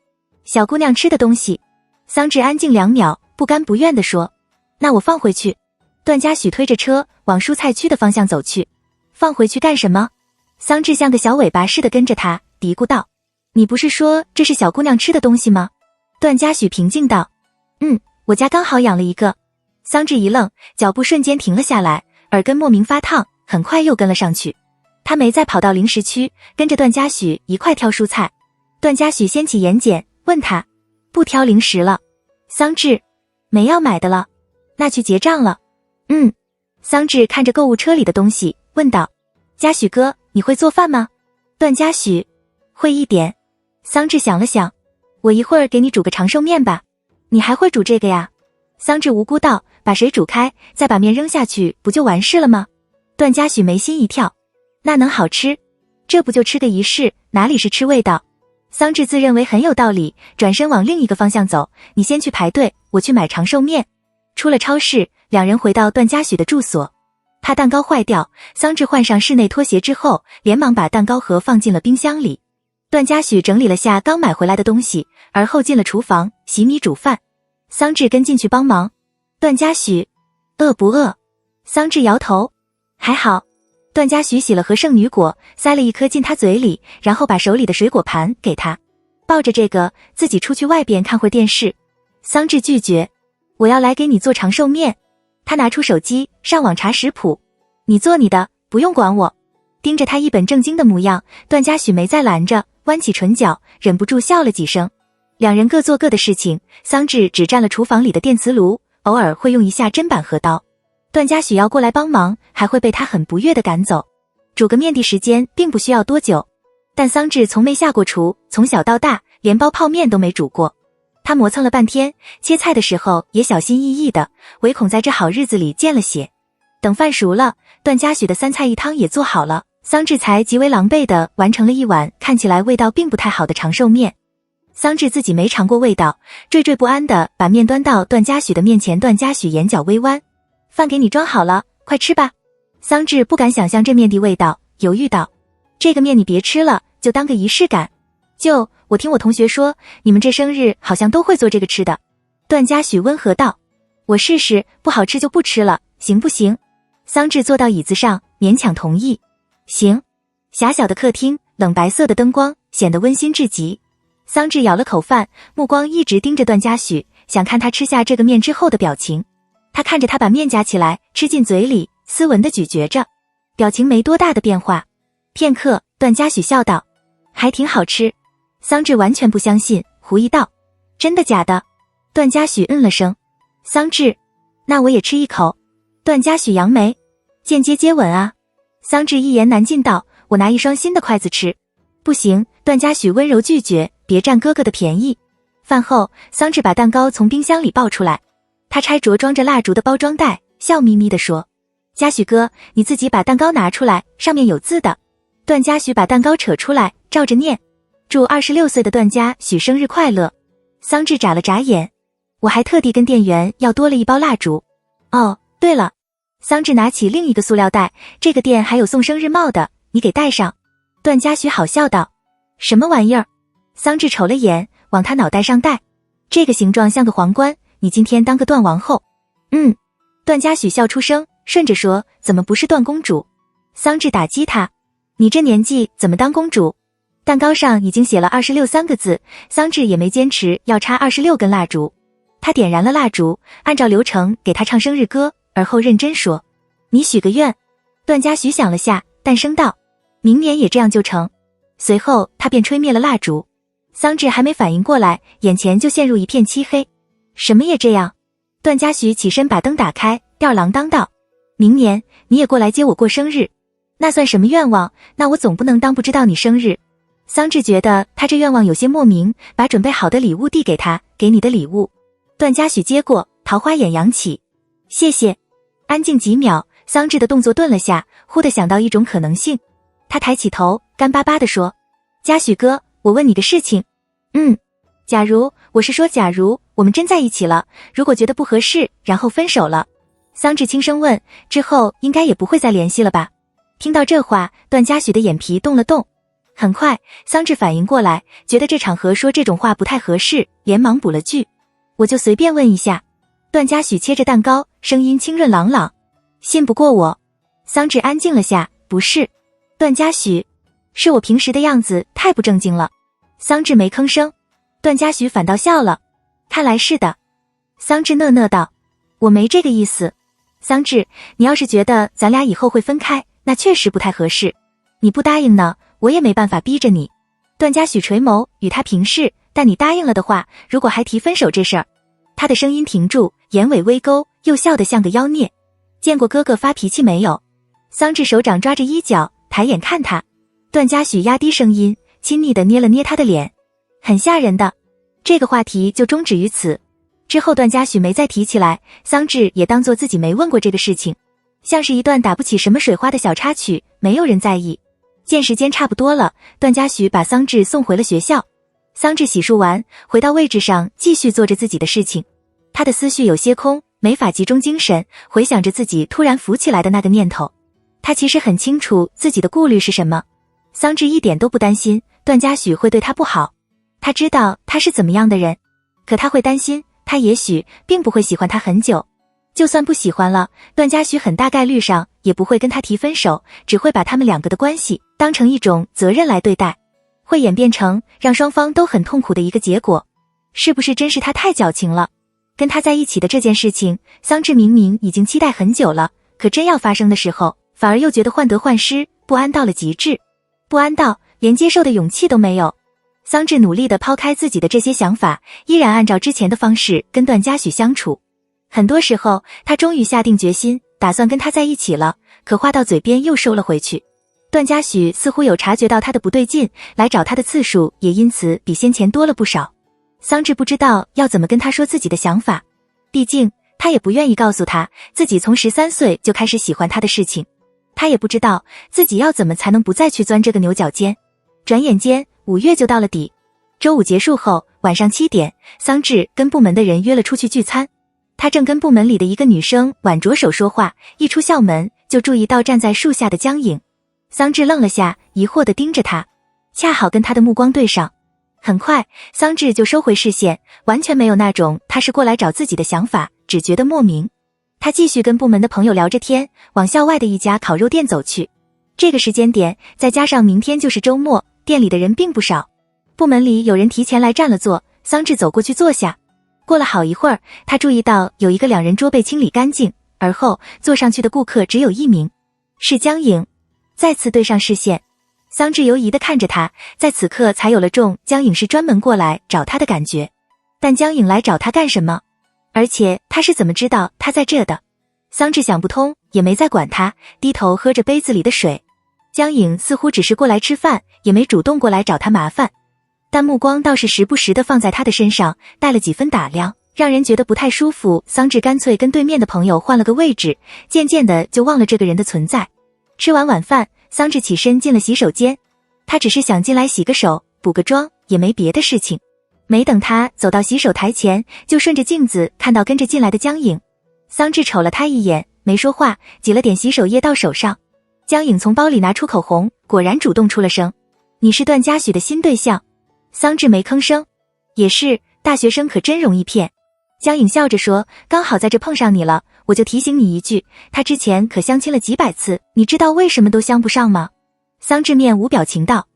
小姑娘吃的东西。桑稚安静2秒，不甘不愿地说，那我放回去。段嘉许推着车往蔬菜区的方向走去。放回去干什么？桑稚像个小尾巴似的跟着他，嘀咕道，你不是说这是小姑娘吃的东西吗？段嘉许平静道，我家刚好养了一个。桑稚一愣，脚步瞬间停了下来，耳根莫名发烫，很快又跟了上去。他没再跑到零食区，跟着段嘉许一块挑蔬菜。段嘉许掀起眼睑，问他，不挑零食了？桑稚，没要买的了，那去结账了。桑稚看着购物车里的东西，问道，嘉许哥，你会做饭吗？段嘉许，会一点。桑稚想了想，我一会儿给你煮个长寿面吧。你还会煮这个呀？桑稚无辜道，把水煮开，再把面扔下去，不就完事了吗？段嘉许眉心一跳，那能好吃？这不就吃个仪式，哪里是吃味道？桑稚自认为很有道理，转身往另一个方向走，你先去排队，我去买长寿面。出了超市，两人回到段嘉许的住所。怕蛋糕坏掉，桑稚换上室内拖鞋之后，连忙把蛋糕盒放进了冰箱里。段嘉许整理了下刚买回来的东西，而后进了厨房洗米煮饭。桑稚跟进去帮忙。段嘉许，饿不饿？桑稚摇头，还好。段嘉许洗了盒圣女果，塞了一颗进他嘴里，然后把手里的水果盘给他，抱着这个自己出去外边看会儿电视。桑稚拒绝，我要来给你做长寿面。他拿出手机上网查食谱，你做你的，不用管我。盯着他一本正经的模样，段嘉许没再拦着，弯起唇角，忍不住笑了几声。两人各做各的事情，桑稚只占了厨房里的电磁炉，偶尔会用一下砧板和刀。段嘉许要过来帮忙，还会被他很不悦地赶走。煮个面的时间并不需要多久，但桑稚从没下过厨，从小到大连包泡面都没煮过。他磨蹭了半天，切菜的时候也小心翼翼的，唯恐在这好日子里见了血。等饭熟了，段嘉许的3菜1汤也做好了，桑稚才极为狼狈地完成了一碗看起来味道并不太好的长寿面。桑稚自己没尝过味道，惴惴不安地把面端到段嘉许的面前。段嘉许眼角微弯，饭给你装好了，快吃吧。桑稚不敢想象这面的味道，犹豫道，这个面你别吃了，就当个仪式感。我听我同学说，你们这生日好像都会做这个吃的。段嘉许温和道：“我试试，不好吃就不吃了，行不行？”桑稚坐到椅子上，勉强同意。行。狭小的客厅，冷白色的灯光显得温馨至极。桑稚咬了口饭，目光一直盯着段嘉许，想看他吃下这个面之后的表情。他看着他把面夹起来，吃进嘴里，斯文地咀嚼着，表情没多大的变化。片刻，段嘉许笑道：“还挺好吃。”桑稚完全不相信，狐疑道：“真的假的？”段嘉许嗯了声。桑稚：“那我也吃一口。”段嘉许扬眉：“间接接吻啊？”桑稚一言难尽道：“我拿一双新的筷子吃。”不行，段嘉许温柔拒绝，别占哥哥的便宜。饭后，桑稚把蛋糕从冰箱里抱出来，他拆着装着蜡烛的包装袋，笑眯眯地说：“嘉许哥，你自己把蛋糕拿出来，上面有字的。”段嘉许把蛋糕扯出来，照着念：“祝26岁的段嘉许生日快乐。”桑稚眨了眨眼：“我还特地跟店员要多了一包蜡烛。哦，对了。”桑稚拿起另一个塑料袋，这个店还有送生日帽的，你给戴上。段嘉许好笑道：“什么玩意儿？”桑稚瞅了眼，往他脑袋上戴。这个形状像个皇冠，你今天当个段王后。段嘉许笑出声，顺着说：“怎么不是段公主？”桑稚打击他：“你这年纪怎么当公主？”蛋糕上已经写了26三个字，桑稚也没坚持要插26根蜡烛。他点燃了蜡烛，按照流程给他唱生日歌，而后认真说：“你许个愿。”段嘉许想了下，淡声道：“明年也这样就成。”随后他便吹灭了蜡烛。桑稚还没反应过来，眼前就陷入一片漆黑。什么也这样？段嘉许起身把灯打开，吊儿郎当道：“明年你也过来接我过生日。”那算什么愿望？那我总不能当不知道你生日。桑稚觉得他这愿望有些莫名，把准备好的礼物递给他：“给你的礼物。”段嘉许接过，桃花眼扬起：“谢谢。”安静几秒，桑稚的动作顿了下，忽地想到一种可能性。他抬起头，干巴巴地说：“嘉许哥，我问你个事情。”假如，我是说假如我们真在一起了，如果觉得不合适，然后分手了。桑稚轻声问：“之后应该也不会再联系了吧？”听到这话，段嘉许的眼皮动了动。很快，桑稚反应过来，觉得这场合说这种话不太合适，连忙补了句：“我就随便问一下。”段嘉许切着蛋糕，声音清润朗朗：“信不过我？”桑稚安静了下：“不是。”段嘉许：“是我平时的样子太不正经了。”桑稚没吭声。段嘉许反倒笑了：“看来是的。”桑稚讷讷道：“我没这个意思。桑稚，你要是觉得咱俩以后会分开，那确实不太合适。你不答应呢，我也没办法逼着你。”段嘉许垂眸与他平视：“但你答应了的话，如果还提分手这事儿。”他的声音停住，眼尾微勾，又笑得像个妖孽。见过哥哥发脾气没有？桑稚手掌抓着衣角，抬眼看他。段嘉许压低声音，亲昵地捏了捏他的脸：“很吓人的。”这个话题就终止于此。之后段嘉许没再提起来，桑稚也当作自己没问过这个事情，像是一段打不起什么水花的小插曲，没有人在意。见时间差不多了，段嘉许把桑稚送回了学校。桑稚洗漱完，回到位置上继续做着自己的事情。他的思绪有些空，没法集中精神，回想着自己突然浮起来的那个念头。他其实很清楚自己的顾虑是什么。桑稚一点都不担心段嘉许会对他不好，他知道他是怎么样的人，可他会担心他也许并不会喜欢他很久。就算不喜欢了，段嘉许很大概率上也不会跟他提分手，只会把他们两个的关系当成一种责任来对待，会演变成让双方都很痛苦的一个结果。是不是真是他太矫情了？跟他在一起的这件事情，桑稚明明已经期待很久了，可真要发生的时候，反而又觉得患得患失，不安到了极致。不安到连接受的勇气都没有。桑稚努力地抛开自己的这些想法，依然按照之前的方式跟段嘉许相处。很多时候，他终于下定决心，打算跟他在一起了，可话到嘴边又收了回去。段嘉许似乎有察觉到他的不对劲，来找他的次数也因此比先前多了不少。桑稚不知道要怎么跟他说自己的想法，毕竟他也不愿意告诉他自己从13岁就开始喜欢他的事情。他也不知道自己要怎么才能不再去钻这个牛角尖。转眼间5月就到了底。周五结束后，晚上7点，桑稚跟部门的人约了出去聚餐。他正跟部门里的一个女生挽着手说话，一出校门就注意到站在树下的江影。桑稚愣了下，疑惑地盯着他，恰好跟他的目光对上。很快，桑稚就收回视线，完全没有那种他是过来找自己的想法，只觉得莫名。他继续跟部门的朋友聊着天，往校外的一家烤肉店走去。这个时间点，再加上明天就是周末，店里的人并不少。部门里有人提前来占了座，桑稚走过去坐下。过了好一会儿，他注意到有一个2人桌被清理干净，而后坐上去的顾客只有1名，是江颖。再次对上视线，桑稚犹疑地看着他，在此刻才有了中江颖是专门过来找他的感觉。但江颖来找他干什么？而且他是怎么知道他在这的？桑稚想不通，也没再管他，低头喝着杯子里的水。江颖似乎只是过来吃饭，也没主动过来找他麻烦，但目光倒是时不时地放在他的身上，带了几分打量，让人觉得不太舒服。桑稚干脆跟对面的朋友换了个位置，渐渐的就忘了这个人的存在。吃完晚饭，桑稚起身进了洗手间，他只是想进来洗个手，补个妆，也没别的事情。没等他走到洗手台前，就顺着镜子看到跟着进来的江颖。桑稚瞅了他一眼，没说话，挤了点洗手液到手上。江颖从包里拿出口红，果然主动出了声：“你是段嘉许的新对象。”桑稚没吭声。也是，大学生可真容易骗。江颖笑着说：“刚好在这碰上你了，我就提醒你一句，他之前可相亲了几百次，你知道为什么都相不上吗？”桑稚面无表情道：“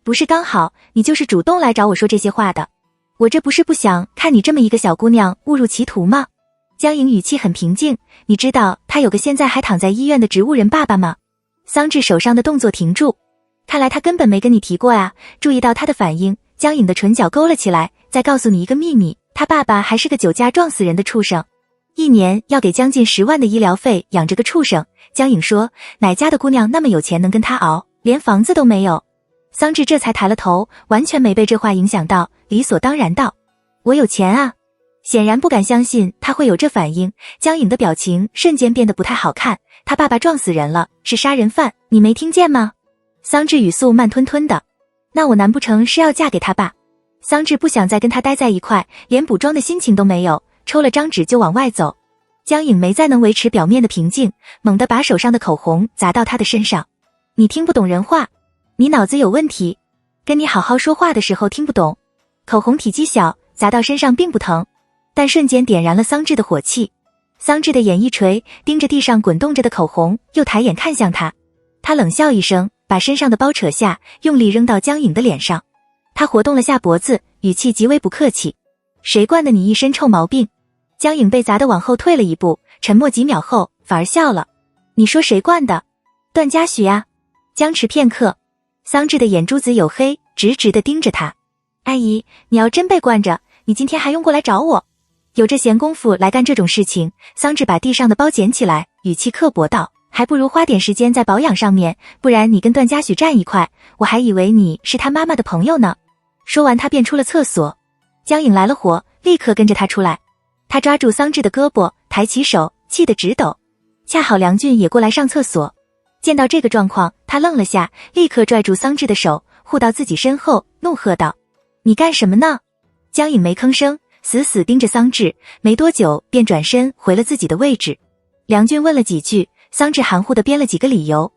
不是刚好，你就是主动来找我说这些话的。我这不是不想看你这么一个小姑娘误入歧途吗？”江颖语气很平静：“你知道他有个现在还躺在医院的植物人爸爸吗？”桑稚手上的动作停住，看来他根本没跟你提过啊。注意到他的反应，江颖的唇角勾了起来：“再告诉你一个秘密，他爸爸还是个酒驾撞死人的畜生，1年要给将近10万的医疗费养这个畜生。”江颖说：“哪家的姑娘那么有钱能跟他熬，连房子都没有？”桑稚这才抬了头，完全没被这话影响到，理所当然道：“我有钱啊。”显然不敢相信他会有这反应，江颖的表情瞬间变得不太好看。他爸爸撞死人了，是杀人犯，你没听见吗？桑稚语速慢吞吞的。那我难不成是要嫁给他爸？桑稚不想再跟他待在一块，连补妆的心情都没有，抽了张纸就往外走。江颖没再能维持表面的平静，猛地把手上的口红砸到他的身上。你听不懂人话，你脑子有问题，跟你好好说话的时候听不懂。口红体积小，砸到身上并不疼，但瞬间点燃了桑稚的火气。桑稚的眼一垂，盯着地上滚动着的口红，又抬眼看向他。他冷笑一声，把身上的包扯下，用力扔到江颖的脸上。他活动了下脖子，语气极为不客气：“谁惯的你一身臭毛病？”江颖被砸得往后退了一步，沉默几秒后反而笑了：“你说谁惯的？段嘉许啊。”僵持片刻，桑稚的眼珠子黝黑，直直地盯着他：“阿姨，你要真被惯着，你今天还用过来找我？有这闲工夫来干这种事情？”桑稚把地上的包捡起来，语气刻薄道：“还不如花点时间在保养上面，不然你跟段嘉许站一块，我还以为你是他妈妈的朋友呢。”说完他便出了厕所。江颖来了火，立刻跟着他出来。他抓住桑稚的胳膊，抬起手，气得直抖。恰好梁俊也过来上厕所，见到这个状况，他愣了下，立刻拽住桑稚的手，护到自己身后，怒喝道：“你干什么呢？”江颖没吭声，死死盯着桑稚，没多久便转身回了自己的位置。梁俊问了几句，桑稚含糊地编了几个理由。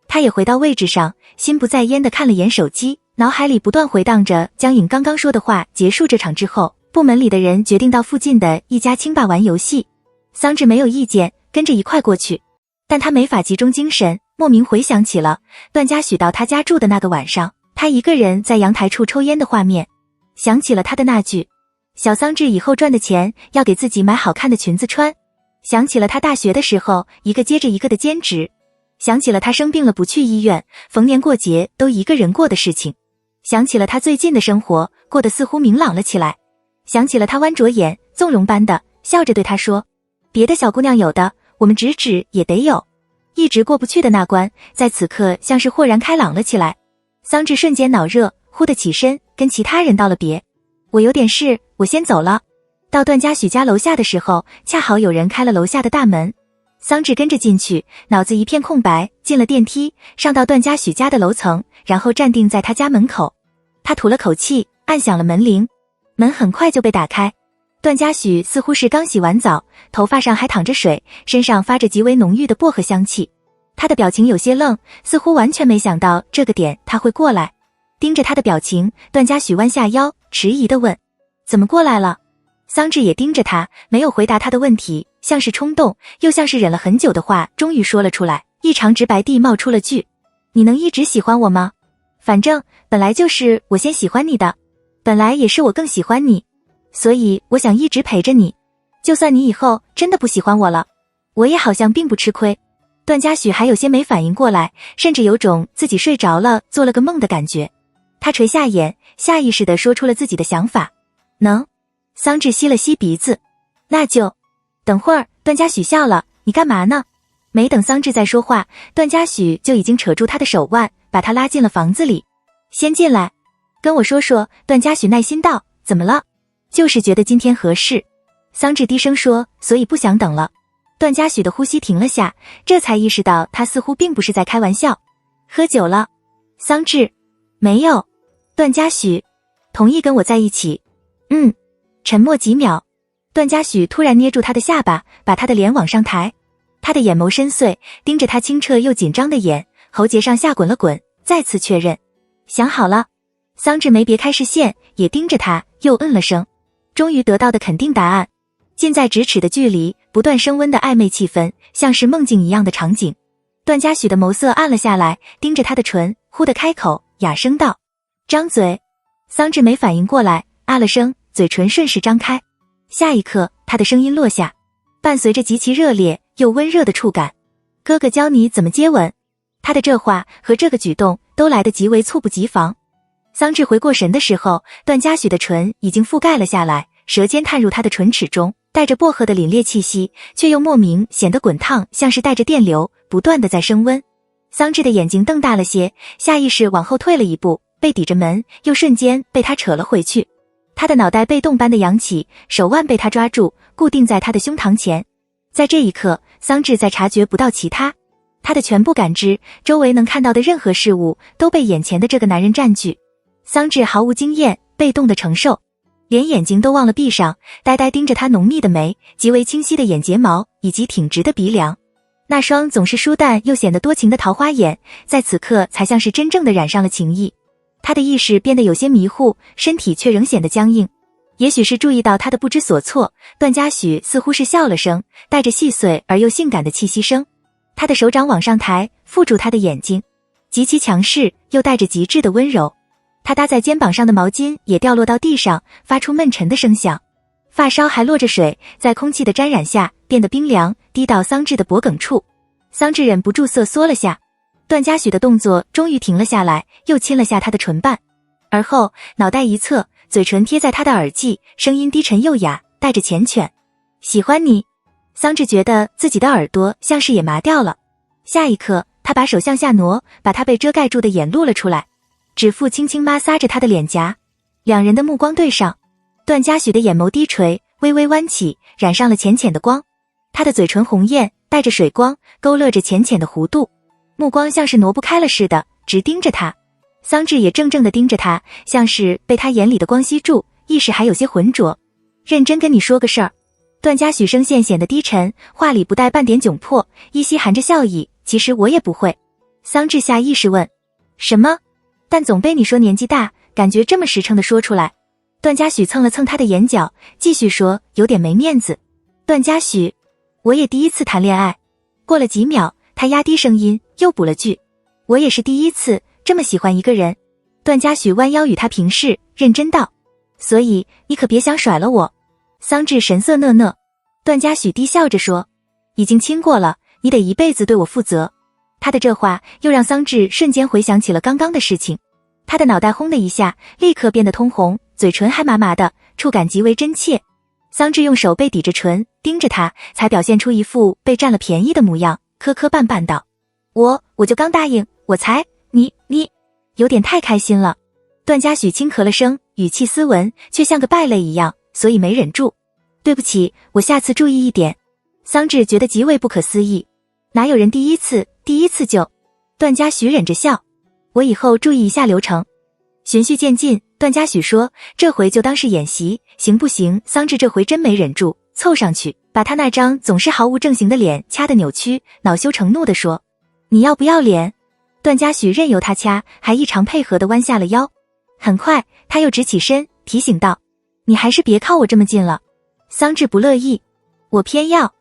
他也回到位置上，心不在焉地看了眼手机，脑海里不断回荡着江颖刚刚说的话。结束这场之后，部门里的人决定到附近的一家清吧玩游戏。桑稚没有意见，跟着一块过去，但他没法集中精神，莫名回想起了段嘉许到他家住的那个晚上，他一个人在阳台处抽烟的画面，想起了他的那句：“小桑稚以后赚的钱要给自己买好看的裙子穿。”想起了他大学的时候一个接着一个的兼职，想起了他生病了不去医院，逢年过节都一个人过的事情，想起了他最近的生活过得似乎明朗了起来，想起了他弯着眼纵容般的笑着对他说：“别的小姑娘有的，我们直指也得有。”一直过不去的那关，在此刻像是豁然开朗了起来。桑稚瞬间脑热，忽地起身跟其他人道了别：“我有点事，我先走了。”到段嘉许家楼下的时候，恰好有人开了楼下的大门，桑稚跟着进去，脑子一片空白，进了电梯，上到段嘉许家的楼层，然后站定在他家门口。他吐了口气，按响了门铃，门很快就被打开。段嘉许似乎是刚洗完澡，头发上还淌着水，身上发着极为浓郁的薄荷香气。他的表情有些愣，似乎完全没想到这个点他会过来。盯着他的表情，段嘉许弯下腰，迟疑地问：怎么过来了？桑稚也盯着他，没有回答他的问题，像是冲动，又像是忍了很久的话，终于说了出来，异常直白地冒出了句：你能一直喜欢我吗？反正本来就是我先喜欢你的，本来也是我更喜欢你，所以我想一直陪着你，就算你以后真的不喜欢我了，我也好像并不吃亏。段嘉许还有些没反应过来，甚至有种自己睡着了做了个梦的感觉。他垂下眼，下意识地说出了自己的想法。能？桑稚吸了吸鼻子。那就等会儿。段嘉许笑了，你干嘛呢？没等桑稚再说话，段嘉许就已经扯住他的手腕，把他拉进了房子里。先进来，跟我说说。段嘉许耐心道，怎么了？就是觉得今天合适。桑稚低声说，所以不想等了。段嘉许的呼吸停了下，这才意识到他似乎并不是在开玩笑。喝酒了？桑稚，没有。段嘉许，同意跟我在一起。沉默几秒，段嘉许突然捏住他的下巴，把他的脸往上抬。他的眼眸深邃，盯着他清澈又紧张的眼，喉结上下滚了滚，再次确认。想好了。桑稚没别开视线，也盯着他，又嗯了声。终于得到的肯定答案。近在咫尺的距离，不断升温的暧昧气氛，像是梦境一样的场景。段嘉许的眸色暗了下来，盯着他的唇，忽地开口，哑声道：张嘴。桑稚没反应过来，啊了声，嘴唇顺势张开。下一刻，他的声音落下，伴随着极其热烈又温热的触感。哥哥教你怎么接吻。他的这话和这个举动都来得极为猝不及防。桑稚回过神的时候，段嘉许的唇已经覆盖了下来，舌尖探入他的唇齿中，带着薄荷的凛冽气息，却又莫名显得滚烫，像是带着电流，不断的在升温。桑稚的眼睛瞪大了些，下意识往后退了一步，背抵着门，又瞬间被他扯了回去。他的脑袋被动般的扬起，手腕被他抓住，固定在他的胸膛前。在这一刻，桑稚再察觉不到其他，他的全部感知，周围能看到的任何事物都被眼前的这个男人占据。桑稚毫无经验，被动的承受，连眼睛都忘了闭上，呆呆盯着他浓密的眉，极为清晰的眼睫毛以及挺直的鼻梁。那双总是疏淡又显得多情的桃花眼，在此刻才像是真正的染上了情意。他的意识变得有些迷糊，身体却仍显得僵硬。也许是注意到他的不知所措，段嘉许似乎是笑了声，带着细碎而又性感的气息声。他的手掌往上抬，附住他的眼睛，极其强势又带着极致的温柔。他搭在肩膀上的毛巾也掉落到地上，发出闷沉的声响。发梢还落着水，在空气的沾染下变得冰凉，滴到桑稚的脖颈处。桑稚忍不住瑟缩了下。段嘉许的动作终于停了下来，又亲了下他的唇瓣，而后脑袋一侧，嘴唇贴在他的耳际，声音低沉又哑，带着缱绻。喜欢你。桑稚觉得自己的耳朵像是也麻掉了。下一刻，他把手向下挪，把他被遮盖住的眼露了出来，指腹轻轻摩挲着他的脸颊。两人的目光对上，段嘉许的眼眸低垂，微微弯起，染上了浅浅的光。他的嘴唇红艳，带着水光，勾勒着浅浅的弧度，目光像是挪不开了似的，直盯着他。桑稚也怔怔地盯着他，像是被他眼里的光吸住，意识还有些浑浊。认真跟你说个事儿。段嘉许声线显得低沉，话里不带半点窘迫，依稀含着笑意。其实我也不会。桑稚下意识问。什么？但总被你说年纪大，感觉这么实诚地说出来。段嘉许蹭了蹭他的眼角，继续说，有点没面子。段嘉许，我也第一次谈恋爱。过了几秒，他压低声音，又补了句，我也是第一次这么喜欢一个人。段嘉许弯腰与他平视，认真道，所以你可别想甩了我。桑稚神色讷讷。段嘉许低笑着说，已经亲过了，你得一辈子对我负责。他的这话又让桑稚瞬间回想起了刚刚的事情。他的脑袋轰的一下，立刻变得通红，嘴唇还麻麻的，触感极为真切。桑稚用手背抵着唇，盯着他，才表现出一副被占了便宜的模样，磕磕绊绊道，我就刚答应，我才，你有点太开心了。段嘉许轻咳了声，语气斯文，却像个败类一样，所以没忍住。对不起，我下次注意一点。桑稚觉得极为不可思议，哪有人第一次就……段嘉许忍着笑，我以后注意一下流程。循序渐进，段嘉许说，这回就当是演习，行不行？桑稚这回真没忍住，凑上去，把他那张总是毫无正形的脸掐得扭曲，恼羞成怒地说，你要不要脸？段嘉许任由他掐，还异常配合地弯下了腰。很快，他又直起身，提醒道：“你还是别靠我这么近了。”桑稚不乐意：“我偏要。”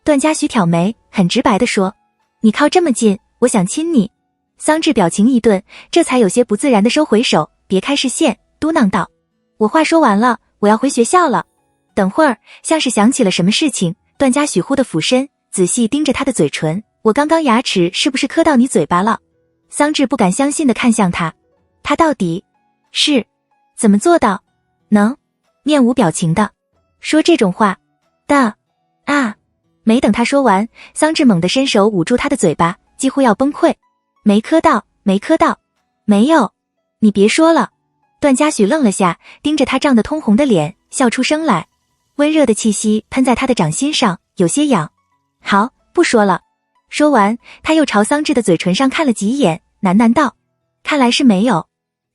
段嘉许挑眉，很直白地说：“你靠这么近，我想亲你。”桑稚表情一顿，这才有些不自然地收回手，别开视线，嘟囔道：“我话说完了，我要回学校了。”等会儿，像是想起了什么事情，段嘉许忽地俯身，仔细盯着他的嘴唇：“我刚刚牙齿是不是磕到你嘴巴了？”桑稚不敢相信地看向他，他到底是怎么做到能面无表情的说这种话的啊？没等他说完，桑稚猛地伸手捂住他的嘴巴，几乎要崩溃。没磕到，没磕到，没有，你别说了。段嘉许愣了下，盯着他涨得通红的脸，笑出声来，温热的气息喷在他的掌心上，有些痒。好，不说了。说完，他又朝桑稚的嘴唇上看了几眼，喃喃道：“看来是没有。”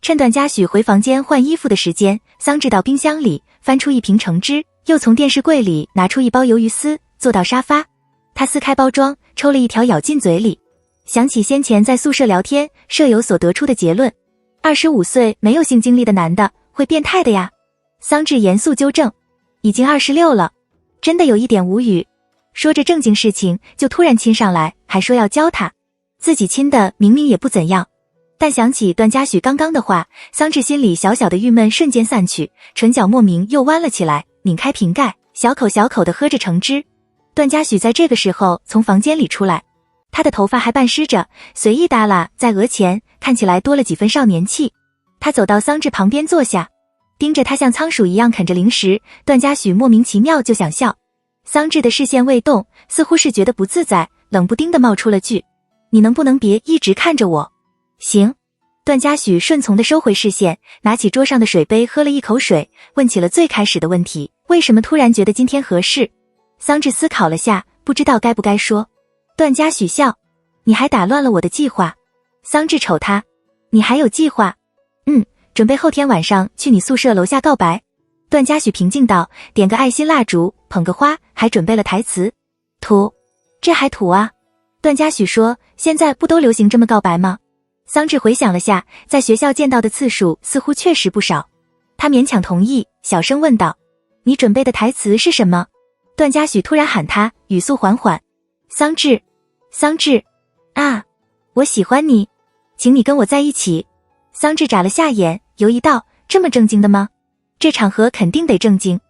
趁段嘉许回房间换衣服的时间，桑稚到冰箱里翻出一瓶橙汁，又从电视柜里拿出一包鱿鱼丝，坐到沙发。他撕开包装，抽了一条咬进嘴里。想起先前在宿舍聊天，舍友所得出的结论，25岁没有性经历的男的会变态的呀。桑稚严肃纠正：“已经26了。”真的有一点无语。说着正经事情，就突然亲上来，还说要教他。自己亲的明明也不怎样。但想起段嘉许刚刚的话，桑稚心里小小的郁闷瞬间散去，唇角莫名又弯了起来，拧开瓶盖，小口小口地喝着橙汁。段嘉许在这个时候从房间里出来，他的头发还半湿着，随意耷拉在额前，看起来多了几分少年气。他走到桑稚旁边坐下，盯着他像仓鼠一样啃着零食。段嘉许莫名其妙就想笑。桑稚的视线未动，似乎是觉得不自在，冷不丁地冒出了句：“你能不能别一直看着我？”行。段嘉许顺从地收回视线，拿起桌上的水杯喝了一口水，问起了最开始的问题：为什么突然觉得今天合适？桑稚思考了下，不知道该不该说。段嘉许笑：“你还打乱了我的计划。”桑稚瞅他：“你还有计划？”“准备后天晚上去你宿舍楼下告白。”段嘉许平静道，点个爱心蜡烛，捧个花，还准备了台词。土，这还土啊？段嘉许说，现在不都流行这么告白吗？桑稚回想了下，在学校见到的次数似乎确实不少。他勉强同意，小声问道：“你准备的台词是什么？”段嘉许突然喊他，语速缓缓：“桑稚，桑稚，啊，我喜欢你，请你跟我在一起。”桑稚眨了下眼，犹疑道：“这么正经的吗？这场合肯定得正经。”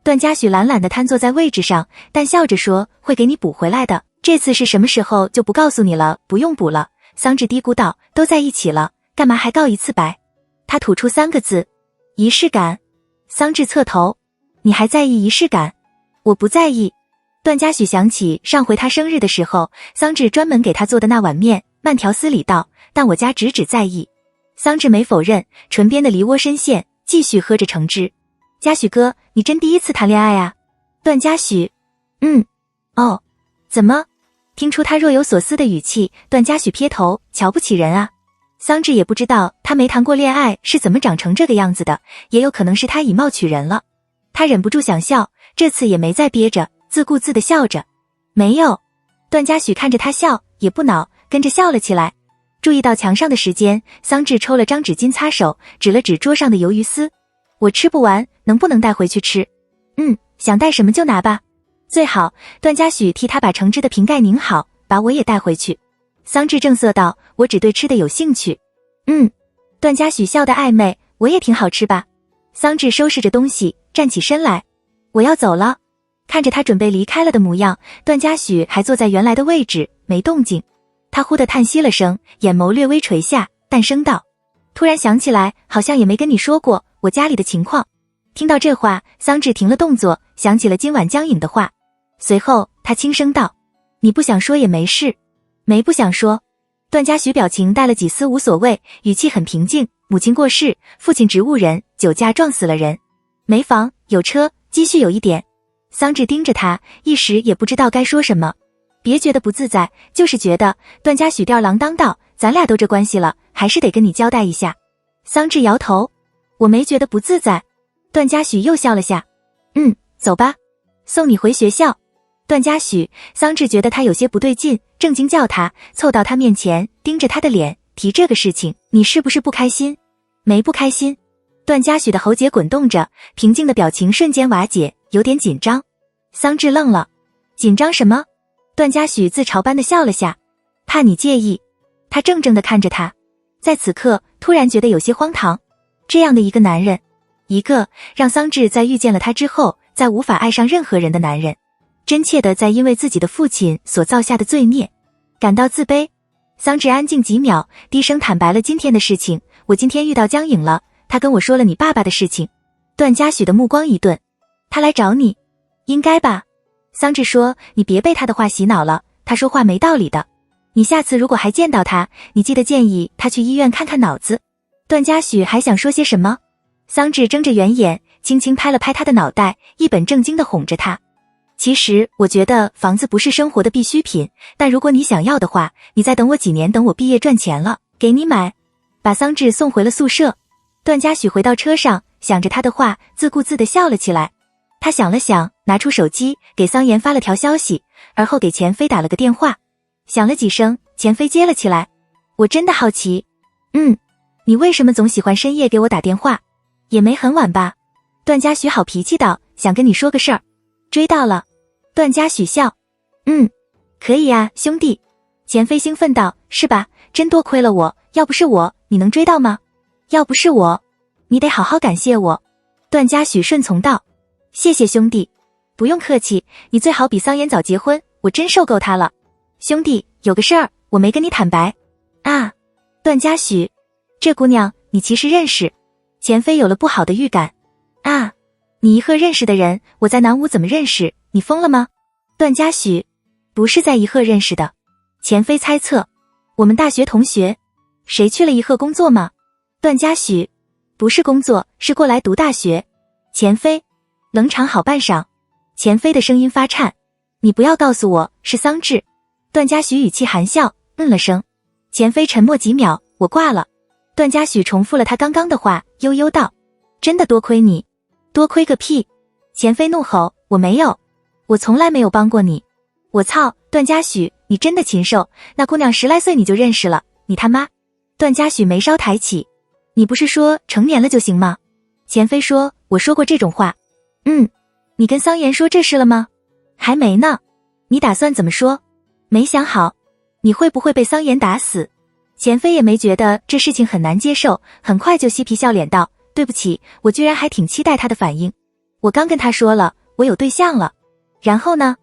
段嘉许懒懒地瘫坐在位置上，但笑着说：“会给你补回来的，这次是什么时候就不告诉你了，不用补了。”桑稚嘀咕道：“都在一起了，干嘛还告一次白？”他吐出3个字：“仪式感。”桑稚侧头：“你还在意仪式感？”“我不在意。”段嘉许想起上回他生日的时候，桑稚专门给他做的那碗面，慢条斯理道：“但我家只在意。”桑稚没否认，唇边的梨涡深陷，继续喝着橙汁。“嘉许哥，你真第一次谈恋爱啊？”段嘉许：“哦，怎么？”听出他若有所思的语气，段嘉许撇头：“瞧不起人啊？”桑稚也不知道他没谈过恋爱是怎么长成这个样子的，也有可能是他以貌取人了。他忍不住想笑，这次也没再憋着，自顾自地笑着。“没有。”段嘉许看着他笑，也不恼，跟着笑了起来。注意到墙上的时间，桑稚抽了张纸巾擦手，指了指桌上的鱿鱼丝：“我吃不完，能不能带回去吃？”“想带什么就拿吧。”“最好。”段嘉许替他把橙汁的瓶盖拧好，“把我也带回去。”桑稚正色道：“我只对吃的有兴趣。”“段嘉许笑得暧昧：“我也挺好吃吧？”桑稚收拾着东西，站起身来：“我要走了。”看着他准备离开了的模样，段嘉许还坐在原来的位置，没动静。他忽地叹息了声，眼眸略微垂下，淡声道：“突然想起来，好像也没跟你说过我家里的情况。”听到这话，桑稚停了动作，想起了今晚江颖的话。随后他轻声道：“你不想说也没事。”“没不想说。”段嘉许表情带了几丝无所谓，语气很平静：“母亲过世，父亲植物人，酒驾撞死了人，没房有车，积蓄有一点。”桑稚盯着他，一时也不知道该说什么。别觉得不自在，就是觉得段嘉许吊儿郎当道：“咱俩都这关系了，还是得跟你交代一下。”桑稚摇头：“我没觉得不自在。”段嘉许又笑了下：“走吧，送你回学校。”段嘉许，桑稚觉得他有些不对劲，正经叫他，凑到他面前，盯着他的脸，提这个事情，你是不是不开心？没不开心。段嘉许的喉结滚动着，平静的表情瞬间瓦解，有点紧张。桑稚愣了。紧张什么？段嘉许自嘲般的笑了下。怕你介意。他怔怔地看着他，在此刻突然觉得有些荒唐。这样的一个男人，一个让桑稚在遇见了他之后再无法爱上任何人的男人，真切的在因为自己的父亲所造下的罪孽感到自卑。桑稚安静几秒，低声坦白了今天的事情。我今天遇到江颖了，他跟我说了你爸爸的事情。段嘉许的目光一顿。他来找你？应该吧。桑稚说，你别被他的话洗脑了，他说话没道理的。你下次如果还见到他，你记得建议他去医院看看脑子。段嘉许还想说些什么，桑稚睁着圆眼，轻轻拍了拍他的脑袋，一本正经地哄着他。其实我觉得房子不是生活的必需品，但如果你想要的话，你再等我几年，等我毕业赚钱了，给你买。把桑稚送回了宿舍。段嘉许回到车上，想着他的话，自顾自地笑了起来。他想了想，拿出手机给桑妍发了条消息，而后给钱飞打了个电话。响了几声，钱飞接了起来。我真的好奇。你为什么总喜欢深夜给我打电话？也没很晚吧？段嘉许好脾气道，想跟你说个事儿。追到了。段嘉许笑。可以啊，兄弟。钱飞兴奋道，是吧？真多亏了我，要不是我，你能追到吗？要不是我，你得好好感谢我。段嘉许顺从道，谢谢兄弟。不用客气，你最好比桑妍早结婚，我真受够他了。兄弟，有个事儿我没跟你坦白啊。段嘉许，这姑娘你其实认识。钱飞有了不好的预感。啊，你一鹤认识的人，我在南吴怎么认识？你疯了吗？段嘉许，不是在一鹤认识的。钱飞猜测，我们大学同学。谁去了一鹤工作吗？段嘉许，不是工作，是过来读大学。钱飞，冷场好半晌。钱飞的声音发颤，你不要告诉我是桑稚。段嘉许语气含笑，了声。钱飞沉默几秒，我挂了。段嘉许重复了他刚刚的话，悠悠道，真的多亏你。多亏个屁。钱飞怒吼，我没有，我从来没有帮过你。我操，段嘉许，你真的禽兽，那姑娘10来岁你就认识了，你他妈。段嘉许眉梢抬起，你不是说成年了就行吗？钱飞说，我说过这种话。你跟桑妍说这事了吗？还没呢。你打算怎么说？没想好。你会不会被桑妍打死？钱飞也没觉得这事情很难接受，很快就嬉皮笑脸道，对不起，我居然还挺期待他的反应。我刚跟他说了，我有对象了。然后呢？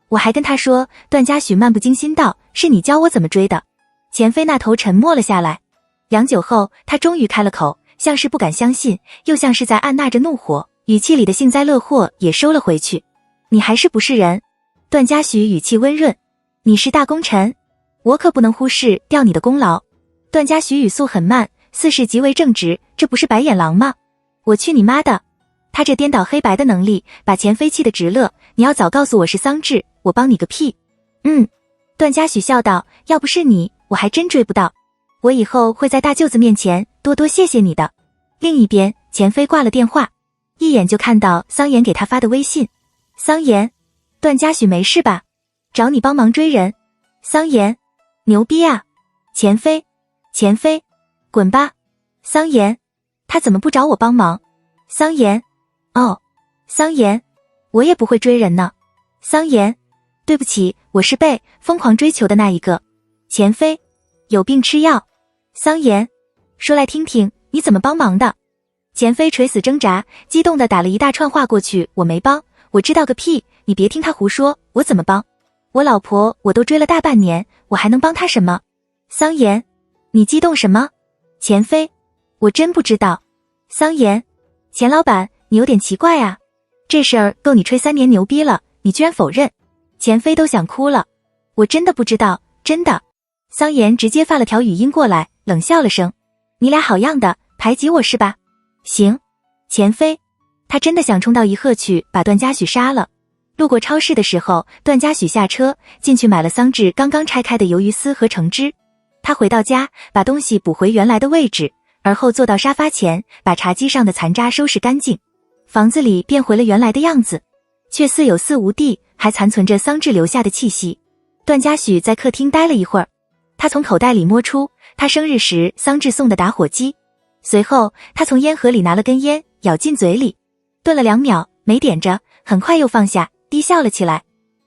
我还跟他说，段嘉许漫不经心道，是你教我怎么追的。钱飞那头沉默了下来。良久后，他终于开了口，像是不敢相信，又像是在按捺着怒火，语气里的幸灾乐祸也收了回去。你还是不是人？段嘉许语气温润。你是大功臣，我可不能忽视掉你的功劳。段嘉许语速很慢，似是极为正直，这不是白眼狼吗？我去你妈的！他这颠倒黑白的能力把钱飞气得直乐，你要早告诉我是桑稚，我帮你个屁。段嘉许笑道，要不是你，我还真追不到。我以后会在大舅子面前多多谢谢你的。另一边，钱飞挂了电话，一眼就看到桑妍给他发的微信。桑妍，段嘉许没事吧？找你帮忙追人。桑妍，牛逼啊！钱飞，滚吧！桑妍，他怎么不找我帮忙？桑妍，哦，桑妍，我也不会追人呢。桑妍，对不起，我是被疯狂追求的那一个。钱飞，有病吃药。桑妍，说来听听，你怎么帮忙的？钱飞垂死挣扎，激动地打了一大串话过去，我没帮，我知道个屁，你别听他胡说，我怎么帮？我老婆我都追了大半年，我还能帮她什么？桑妍，你激动什么？钱飞，我真不知道。桑妍，钱老板，你有点奇怪啊，这事儿够你吹3年牛逼了，你居然否认。钱飞都想哭了，我真的不知道，真的。桑妍直接发了条语音过来，冷笑了声，你俩好样的，排挤我是吧？行。钱飞，他真的想冲到一鹤去把段嘉许杀了。路过超市的时候，段嘉许下车进去买了桑稚刚刚拆开的鱿鱼丝和橙汁。他回到家，把东西补回原来的位置，而后坐到沙发前，把茶几上的残渣收拾干净。房子里变回了原来的样子，却似有似无地还残存着桑稚留下的气息。段嘉许在客厅待了一会儿，他从口袋里摸出他生日时桑稚送的打火机。随后他从烟盒里拿了根烟，咬进嘴里，顿了2秒，没点着，很快又放下，低笑了起来。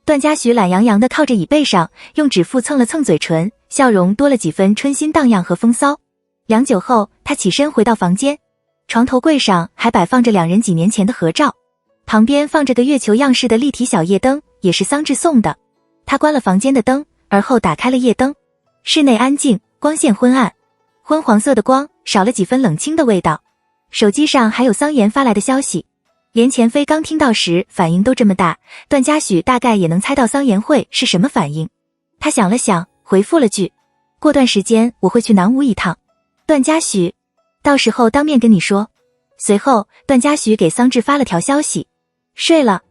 段嘉许懒洋洋地靠着椅背上，用指腹蹭了蹭嘴唇，笑容多了几分春心荡漾和风骚。良久后，他起身回到房间，床头柜上还摆放着2人几年前的合照，旁边放着个月球样式的立体小夜灯，也是桑稚送的。他关了房间的灯，而后打开了夜灯。室内安静，光线昏暗，昏黄色的光少了几分冷清的味道。手机上还有桑延发来的消息，连钱飞刚听到时反应都这么大，段嘉许大概也能猜到桑延会是什么反应。他想了想，回复了句：过段时间我会去南吴一趟。段嘉许，到时候当面跟你说。随后段嘉许给桑稚发了条消息：睡了。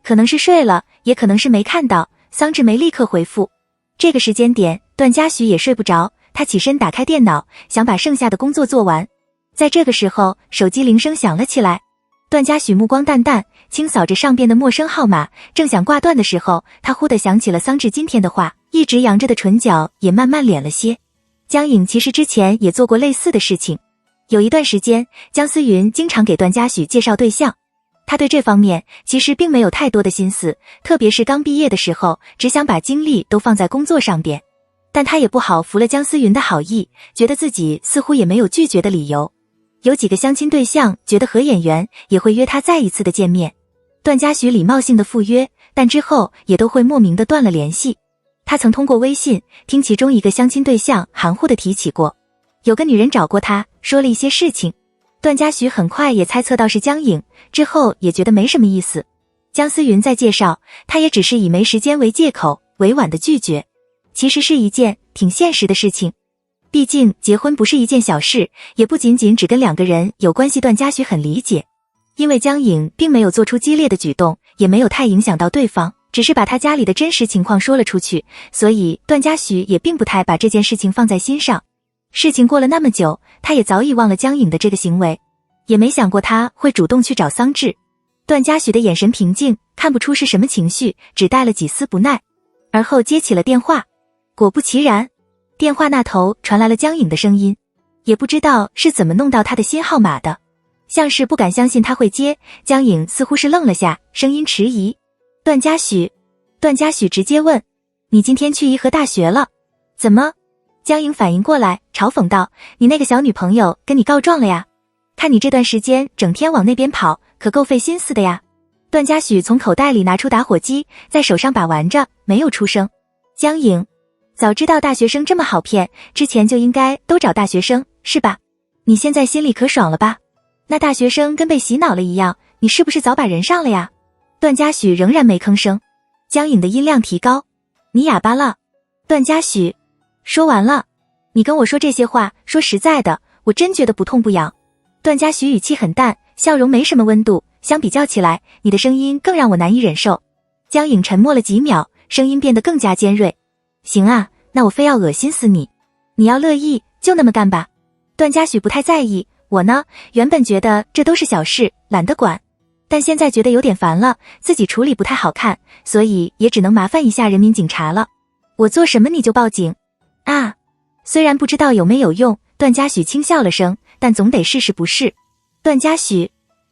可能是睡了，也可能是没看到，桑稚没立刻回复。这个时间点段嘉许也睡不着，他起身打开电脑，想把剩下的工作做完。在这个时候，手机铃声响了起来。段嘉许目光淡淡，清扫着上边的陌生号码，正想挂断的时候，他忽地想起了桑稚今天的话，一直扬着的唇角也慢慢敛了些。江颖其实之前也做过类似的事情，有一段时间，江思云经常给段嘉许介绍对象，他对这方面其实并没有太多的心思，特别是刚毕业的时候，只想把精力都放在工作上边。但他也不好服了江思云的好意，觉得自己似乎也没有拒绝的理由。有几个相亲对象觉得合眼缘，也会约他再一次的见面。段嘉许礼貌性的赴约，但之后也都会莫名的断了联系。他曾通过微信听其中一个相亲对象含糊的提起过，有个女人找过他，说了一些事情。段嘉许很快也猜测到是江颖，之后也觉得没什么意思。江思云再介绍，他也只是以没时间为借口，委婉的拒绝。其实是一件挺现实的事情，毕竟结婚不是一件小事，也不仅仅只跟2个人有关系。段嘉许很理解，因为江颖并没有做出激烈的举动，也没有太影响到对方，只是把他家里的真实情况说了出去，所以段嘉许也并不太把这件事情放在心上。事情过了那么久，他也早已忘了江颖的这个行为，也没想过他会主动去找桑稚。段嘉许的眼神平静，看不出是什么情绪，只带了几丝不耐，而后接起了电话。果不其然，电话那头传来了江颖的声音，也不知道是怎么弄到他的新号码的，像是不敢相信他会接。江颖似乎是愣了下，声音迟疑：段嘉许。段嘉许直接问：你今天去颐和大学了？怎么？江颖反应过来，嘲讽道：你那个小女朋友跟你告状了呀？看你这段时间整天往那边跑，可够费心思的呀。段嘉许从口袋里拿出打火机，在手上把玩着，没有出声。江颖，早知道大学生这么好骗，之前就应该都找大学生，是吧？你现在心里可爽了吧？那大学生跟被洗脑了一样，你是不是早把人上了呀？段嘉许仍然没吭声。江颖的音量提高：你哑巴了？段嘉许，说完了。你跟我说这些话，说实在的，我真觉得不痛不痒。段嘉许语气很淡，笑容没什么温度，相比较起来，你的声音更让我难以忍受。江颖沉默了几秒，声音变得更加尖锐：行啊，那我非要恶心死你，你要乐意就那么干吧。段嘉许不太在意，我呢，原本觉得这都是小事，懒得管，但现在觉得有点烦了，自己处理不太好看，所以也只能麻烦一下人民警察了。我做什么你就报警啊？虽然不知道有没有用，段嘉许轻笑了声，但总得试试不是？段嘉许。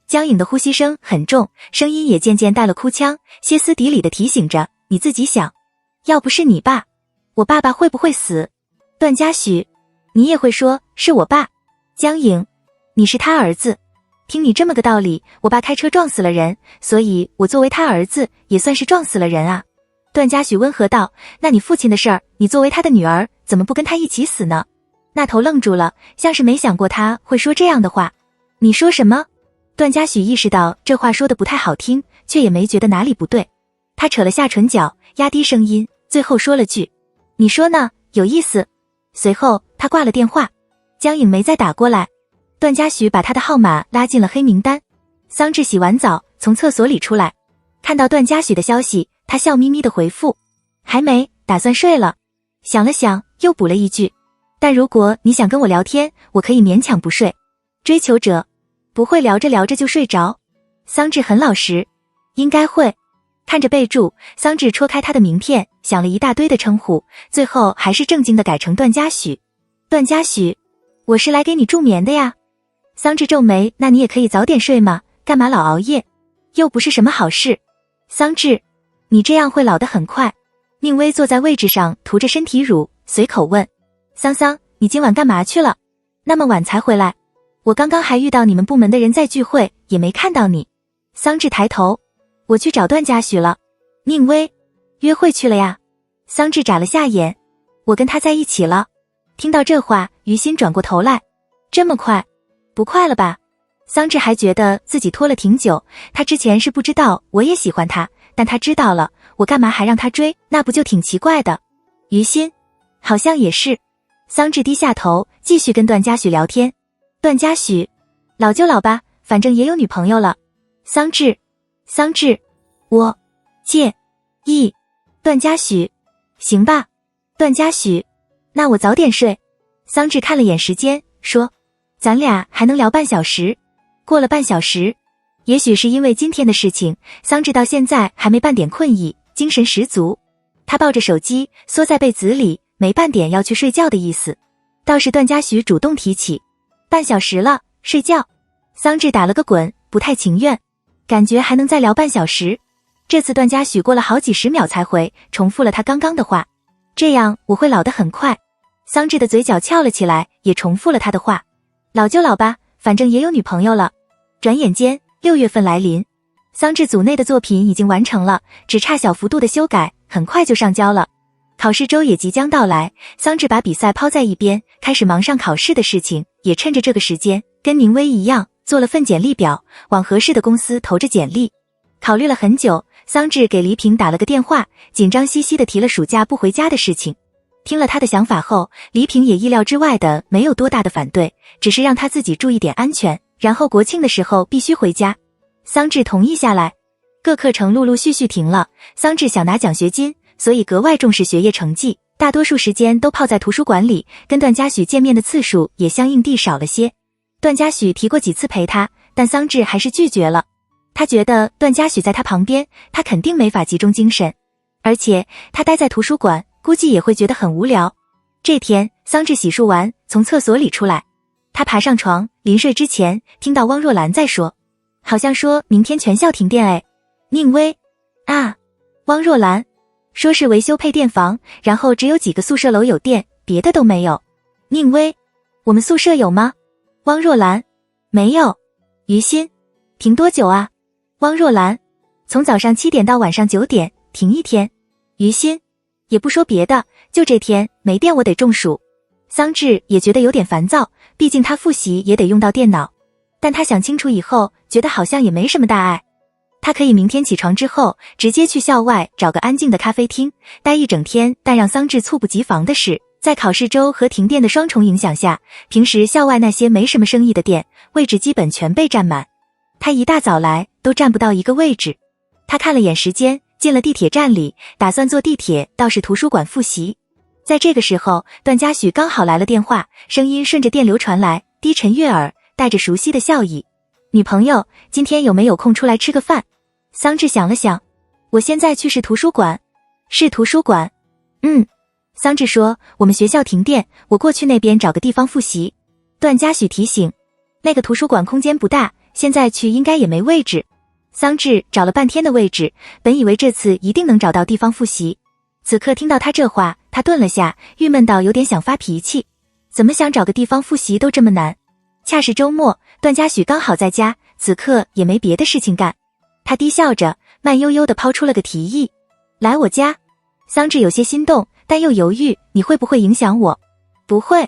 江颖的呼吸声很重，声音也渐渐带了哭腔，歇斯底里地提醒着：你自己想，要不是你爸，我爸爸会不会死？段嘉许，你也会说是我爸？江颖，你是他儿子，听你这么个道理，我爸开车撞死了人，所以我作为他儿子也算是撞死了人啊。段嘉许温和道：那你父亲的事儿，你作为他的女儿，怎么不跟他一起死呢？那头愣住了，像是没想过他会说这样的话。你说什么？段嘉许意识到这话说的不太好听，却也没觉得哪里不对。他扯了下唇角，压低声音，最后说了句：你说呢？有意思。随后他挂了电话。江颖没再打过来。段嘉许把他的号码拉进了黑名单。桑稚洗完澡从厕所里出来，看到段嘉许的消息，他笑眯眯的回复：还没，打算睡了。想了想，又补了一句：但如果你想跟我聊天，我可以勉强不睡。追求者不会聊着聊着就睡着。桑稚很老实：应该会。看着备注，桑稚戳开他的名片，想了一大堆的称呼，最后还是正经的改成段嘉许。段嘉许，我是来给你助眠的呀。桑稚皱眉，那你也可以早点睡嘛，干嘛老熬夜？又不是什么好事。桑稚，你这样会老得很快。宁薇坐在位置上涂着身体乳，随口问，桑桑，你今晚干嘛去了？那么晚才回来？我刚刚还遇到你们部门的人在聚会，也没看到你。桑稚抬头，我去找段嘉许了。宁薇，约会去了呀？桑稚眨了下眼，我跟他在一起了。听到这话，于心转过头来，这么快？不快了吧？桑稚还觉得自己拖了挺久，他之前是不知道我也喜欢他，但他知道了，我干嘛还让他追，那不就挺奇怪的。于心，好像也是。桑稚低下头，继续跟段嘉许聊天。段嘉许，老就老吧，反正也有女朋友了。桑稚，我介意。段嘉许，行吧。段嘉许，那我早点睡。桑稚看了眼时间，说，咱俩还能聊半小时。过了半小时，也许是因为今天的事情，桑稚到现在还没半点困意，精神十足。他抱着手机缩在被子里，没半点要去睡觉的意思。倒是段嘉许主动提起，半小时了，睡觉。桑稚打了个滚，不太情愿，感觉还能再聊半小时。这次段嘉许过了好几十秒才回，重复了他刚刚的话，这样我会老得很快。桑稚的嘴角翘了起来，也重复了他的话，老就老吧，反正也有女朋友了。转眼间6月份来临，桑稚组内的作品已经完成了，只差小幅度的修改，很快就上交了。考试周也即将到来，桑稚把比赛抛在一边，开始忙上考试的事情，也趁着这个时间，跟宁薇一样，做了份简历表，往合适的公司投着简历。考虑了很久，桑稚给黎平打了个电话，紧张兮兮地提了暑假不回家的事情。听了他的想法后，黎平也意料之外的没有多大的反对，只是让他自己注意点安全，然后国庆的时候必须回家。桑稚同意下来，各课程陆陆续续停了，桑稚想拿奖学金，所以格外重视学业成绩，大多数时间都泡在图书馆里，跟段嘉许见面的次数也相应地少了些。段嘉许提过几次陪他，但桑稚还是拒绝了。他觉得段嘉许在他旁边，他肯定没法集中精神，而且他待在图书馆，估计也会觉得很无聊。这天，桑稚洗漱完，从厕所里出来，他爬上床，临睡之前听到汪若兰在说，好像说明天全校停电哎。宁薇，啊，汪若兰说是维修配电房，然后只有几个宿舍楼有电，别的都没有。宁薇，我们宿舍有吗？汪若兰，没有。于心，停多久啊？汪若兰，从早上7点到晚上9点，停一天。于心，也不说别的，就这天没电我得中暑。桑稚也觉得有点烦躁，毕竟他复习也得用到电脑，但他想清楚以后，觉得好像也没什么大碍。他可以明天起床之后，直接去校外找个安静的咖啡厅，待一整天。但让桑稚猝不及防的是，在考试周和停电的双重影响下，平时校外那些没什么生意的店，位置基本全被占满。他一大早来都占不到一个位置。他看了眼时间，进了地铁站里，打算坐地铁到市图书馆复习。在这个时候，段嘉许刚好来了电话，声音顺着电流传来，低沉悦耳，带着熟悉的笑意。女朋友，今天有没有空出来吃个饭？桑稚想了想，我现在去市图书馆。市图书馆？桑稚说，我们学校停电，我过去那边找个地方复习。段嘉许提醒，那个图书馆空间不大，现在去应该也没位置。桑稚找了半天的位置，本以为这次一定能找到地方复习。此刻听到他这话，他顿了下，郁闷到有点想发脾气。怎么想找个地方复习都这么难？恰是周末，段嘉许刚好在家，此刻也没别的事情干。他低笑着，慢悠悠地抛出了个提议，来我家。桑稚有些心动，但又犹豫，你会不会影响我？不会。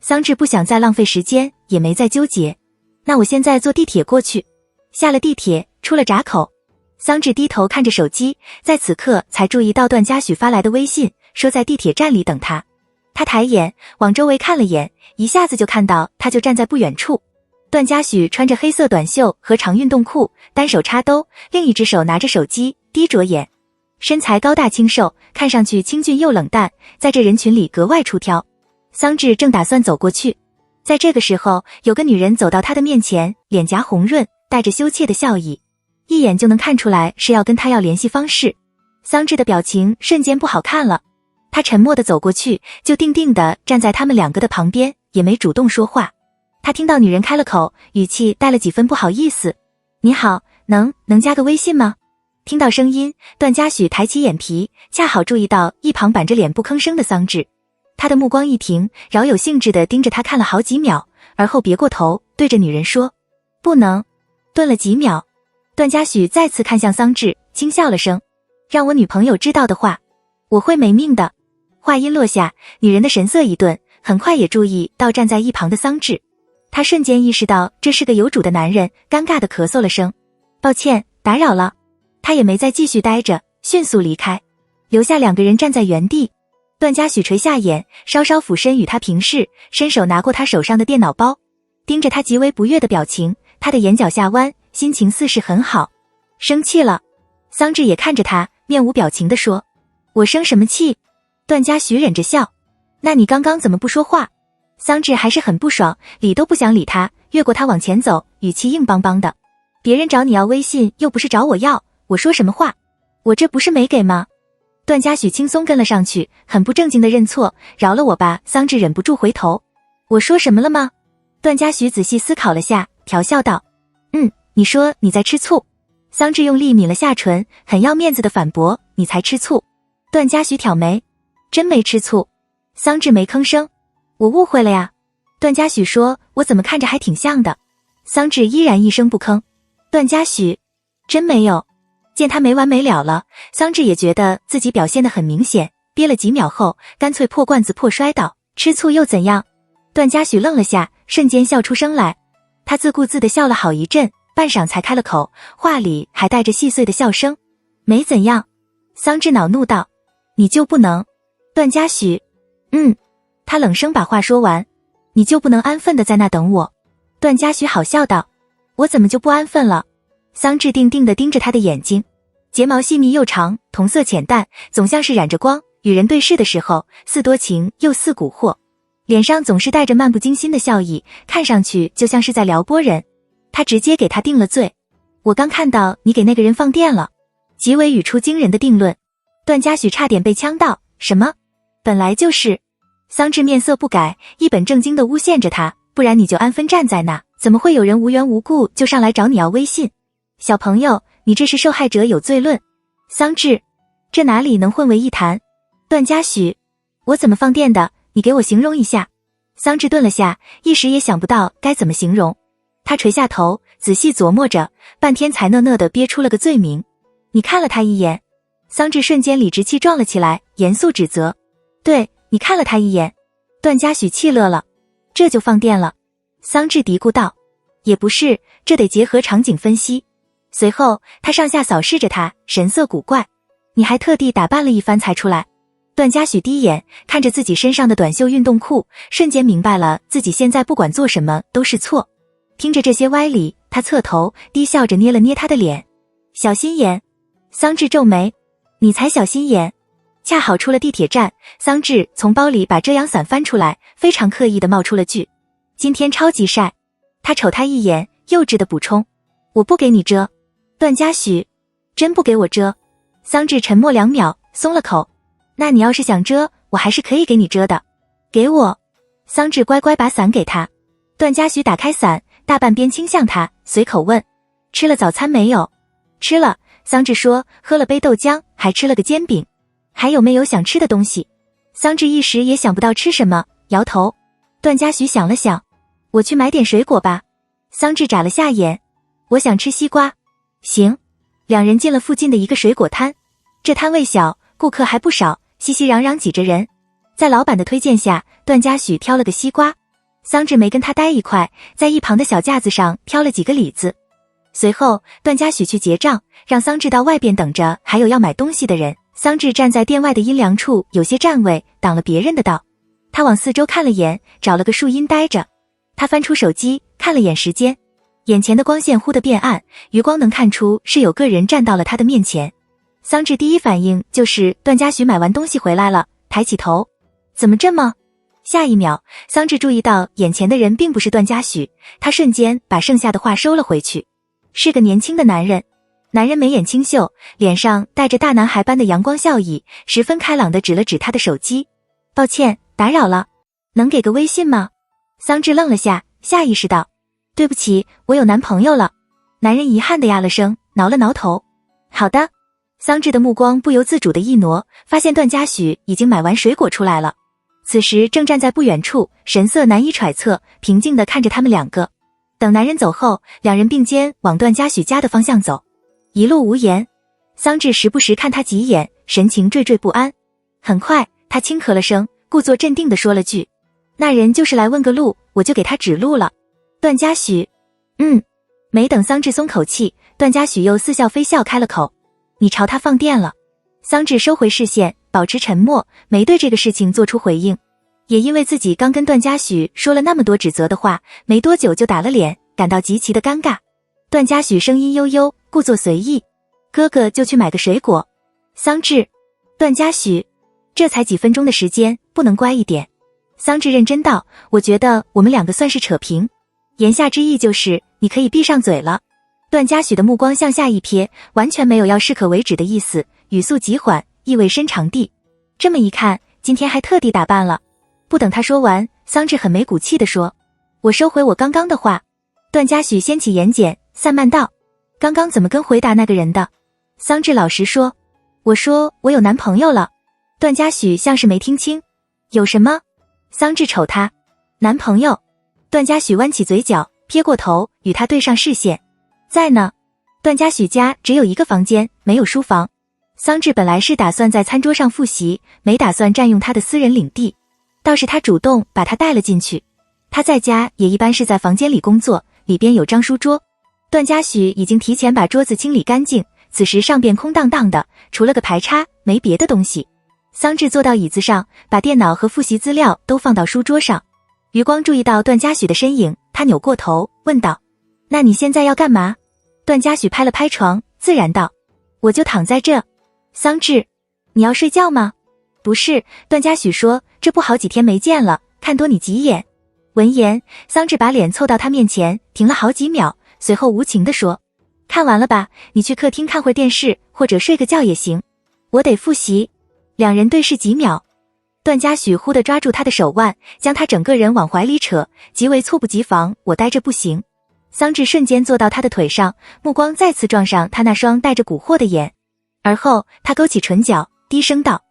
桑稚不想再浪费时间，也没再纠结。那我现在坐地铁过去。下了地铁，出了闸口，桑稚低头看着手机，在此刻才注意到段嘉许发来的微信，说在地铁站里等他。他抬眼往周围看了眼，一下子就看到他就站在不远处。段嘉许穿着黑色短袖和长运动裤，单手插兜，另一只手拿着手机，低着眼，身材高大清瘦，看上去清俊又冷淡，在这人群里格外出挑。桑稚正打算走过去，在这个时候，有个女人走到他的面前，脸颊红润，带着羞怯的笑意，一眼就能看出来是要跟他要联系方式。桑稚的表情瞬间不好看了，他沉默地走过去，就定定地站在他们两个的旁边，也没主动说话。他听到女人开了口，语气带了几分不好意思。你好，能加个微信吗？听到声音，段嘉许抬起眼皮，恰好注意到一旁板着脸不吭声的桑稚。他的目光一停，饶有兴致地盯着他看了好几秒，而后别过头，对着女人说：不能。顿了几秒，段嘉许再次看向桑稚，轻笑了声：让我女朋友知道的话，我会没命的。话音落下，女人的神色一顿，很快也注意到站在一旁的桑稚。她瞬间意识到这是个有主的男人，尴尬地咳嗽了声：抱歉，打扰了。她也没再继续待着，迅速离开，留下两个人站在原地。段嘉许垂下眼，稍稍俯身与他平视，伸手拿过他手上的电脑包，盯着他极为不悦的表情，他的眼角下弯，心情似是很好。生气了？桑稚也看着他，面无表情地说：我生什么气？段嘉许忍着笑：那你刚刚怎么不说话？桑稚还是很不爽，理都不想理他，越过他往前走，语气硬邦邦的：别人找你要微信，又不是找我要，我说什么话？我这不是没给吗？段嘉许轻松跟了上去，很不正经的认错：饶了我吧。桑稚忍不住回头：我说什么了吗？段嘉许仔细思考了下，调笑道：你说你在吃醋。桑稚用力抿了下唇，很要面子的反驳：你才吃醋。段嘉许挑眉：真没吃醋。桑稚没吭声：我误会了呀。段嘉许说：我怎么看着还挺像的。桑稚依然一声不吭。段嘉许：真没有。见他没完没了了，桑稚也觉得自己表现得很明显，憋了几秒后，干脆破罐子破摔道：吃醋又怎样？段嘉许愣了下，瞬间笑出声来。他自顾自地笑了好一阵，半晌才开了口，话里还带着细碎的笑声：没怎样。桑稚恼怒道：你就不能？段嘉许：他冷声把话说完：你就不能安分地在那等我？段嘉许好笑道：我怎么就不安分了？桑稚定定地盯着他的眼睛，睫毛细密又长，瞳色浅淡，总像是染着光，与人对视的时候，似多情又似蛊惑，脸上总是带着漫不经心的笑意，看上去就像是在撩拨人。他直接给他定了罪：我刚看到你给那个人放电了。极为语出惊人的定论。段嘉许差点被呛到：什么？本来就是。桑稚面色不改，一本正经地诬陷着他：不然你就安分站在那，怎么会有人无缘无故就上来找你要微信？小朋友，你这是受害者有罪论。桑稚：这哪里能混为一谈？段嘉许：我怎么放电的？你给我形容一下。桑稚顿了下，一时也想不到该怎么形容。他垂下头，仔细琢磨着，半天才讷讷地憋出了个罪名：你看了他一眼。桑稚瞬间理直气壮了起来，严肃指责：对，你看了他一眼。段嘉许气乐了：这就放电了？桑稚嘀咕道：也不是，这得结合场景分析。随后他上下扫视着他，神色古怪：你还特地打扮了一番才出来？段嘉许低眼看着自己身上的短袖运动裤，瞬间明白了自己现在不管做什么都是错。听着这些歪理，他侧头低笑着捏了捏他的脸：小心眼。桑稚皱眉：你才小心眼。恰好出了地铁站，桑稚从包里把遮阳伞翻出来，非常刻意地冒出了句：今天超级晒。他瞅他一眼，幼稚地补充：我不给你遮。段嘉许：真不给我遮？桑稚沉默2秒，松了口：那你要是想遮，我还是可以给你遮的。给我。桑稚乖乖把伞给他。段嘉许打开伞，大半边倾向他，随口问：吃了早餐没有？吃了。桑稚说：喝了杯豆浆，还吃了个煎饼。还有没有想吃的东西？桑稚一时也想不到吃什么，摇头。段嘉许想了想：我去买点水果吧。桑稚眨了下眼：我想吃西瓜。行。两人进了附近的一个水果摊，这摊位小，顾客还不少，熙熙攘攘挤着人。在老板的推荐下，段嘉许挑了个西瓜，桑稚没跟他待一块，在一旁的小架子上挑了几个李子。随后段嘉许去结账，让桑稚到外边等着还有要买东西的人。桑稚站在店外的阴凉处，有些站位，挡了别人的道。他往四周看了眼，找了个树荫待着。他翻出手机看了眼时间，眼前的光线忽地变暗，余光能看出是有个人站到了他的面前。桑稚第一反应就是段嘉许买完东西回来了，抬起头：怎么这么……下一秒，桑稚注意到眼前的人并不是段嘉许，他瞬间把剩下的话收了回去：是个年轻的男人。男人眉眼清秀，脸上带着大男孩般的阳光笑意，十分开朗地指了指他的手机。抱歉，打扰了，能给个微信吗？桑稚愣了下，下意识道，对不起，我有男朋友了。男人遗憾地呀了声，挠了挠头。好的。桑稚的目光不由自主地一挪，发现段嘉许已经买完水果出来了，此时正站在不远处，神色难以揣测，平静地看着他们两个。等男人走后，两人并肩往段嘉许家的方向走，一路无言。桑稚时不时看他几眼，神情惴惴不安。很快他轻咳了声，故作镇定地说了句，那人就是来问个路，我就给他指路了。段嘉许，没等桑稚松口气，段嘉许又似笑非笑开了口，你朝他放电了。桑稚收回视线，保持沉默，没对这个事情做出回应。也因为自己刚跟段嘉许说了那么多指责的话，没多久就打了脸，感到极其的尴尬。段嘉许声音悠悠，故作随意，哥哥就去买个水果。桑稚，段嘉许，这才几分钟的时间，不能乖一点。桑稚认真道，我觉得我们两个算是扯平，言下之意就是你可以闭上嘴了。段嘉许的目光向下一瞥，完全没有要适可为止的意思，语速极缓，意味深长地，这么一看，今天还特地打扮了。不等他说完，桑稚很没骨气地说，我收回我刚刚的话。段嘉许掀起眼睑，散漫道，刚刚怎么跟回答那个人的？桑稚老实说，我说我有男朋友了。段嘉许像是没听清，有什么？桑稚瞅他，男朋友。段嘉许弯起嘴角，撇过头与他对上视线，在呢。段嘉许家只有一个房间，没有书房。桑稚本来是打算在餐桌上复习，没打算占用他的私人领地，倒是他主动把他带了进去。他在家也一般是在房间里工作，里边有张书桌。段嘉许已经提前把桌子清理干净，此时上边空荡荡的，除了个排插，没别的东西。桑稚坐到椅子上，把电脑和复习资料都放到书桌上。余光注意到段嘉许的身影，他扭过头问道，那你现在要干嘛？段嘉许拍了拍床，自然道，我就躺在这。桑稚，你要睡觉吗？不是，段嘉许说，这不好几天没见了，看多你几眼。闻言，桑稚把脸凑到他面前，停了好几秒，随后无情地说，看完了吧，你去客厅看会电视，或者睡个觉也行。我得复习。两人对视几秒，段嘉许忽地抓住他的手腕，将他整个人往怀里扯，极为猝不及防，我呆着不行。桑稚瞬间坐到他的腿上，目光再次撞上他那双带着蛊惑的眼，而后他勾起唇角，低声道，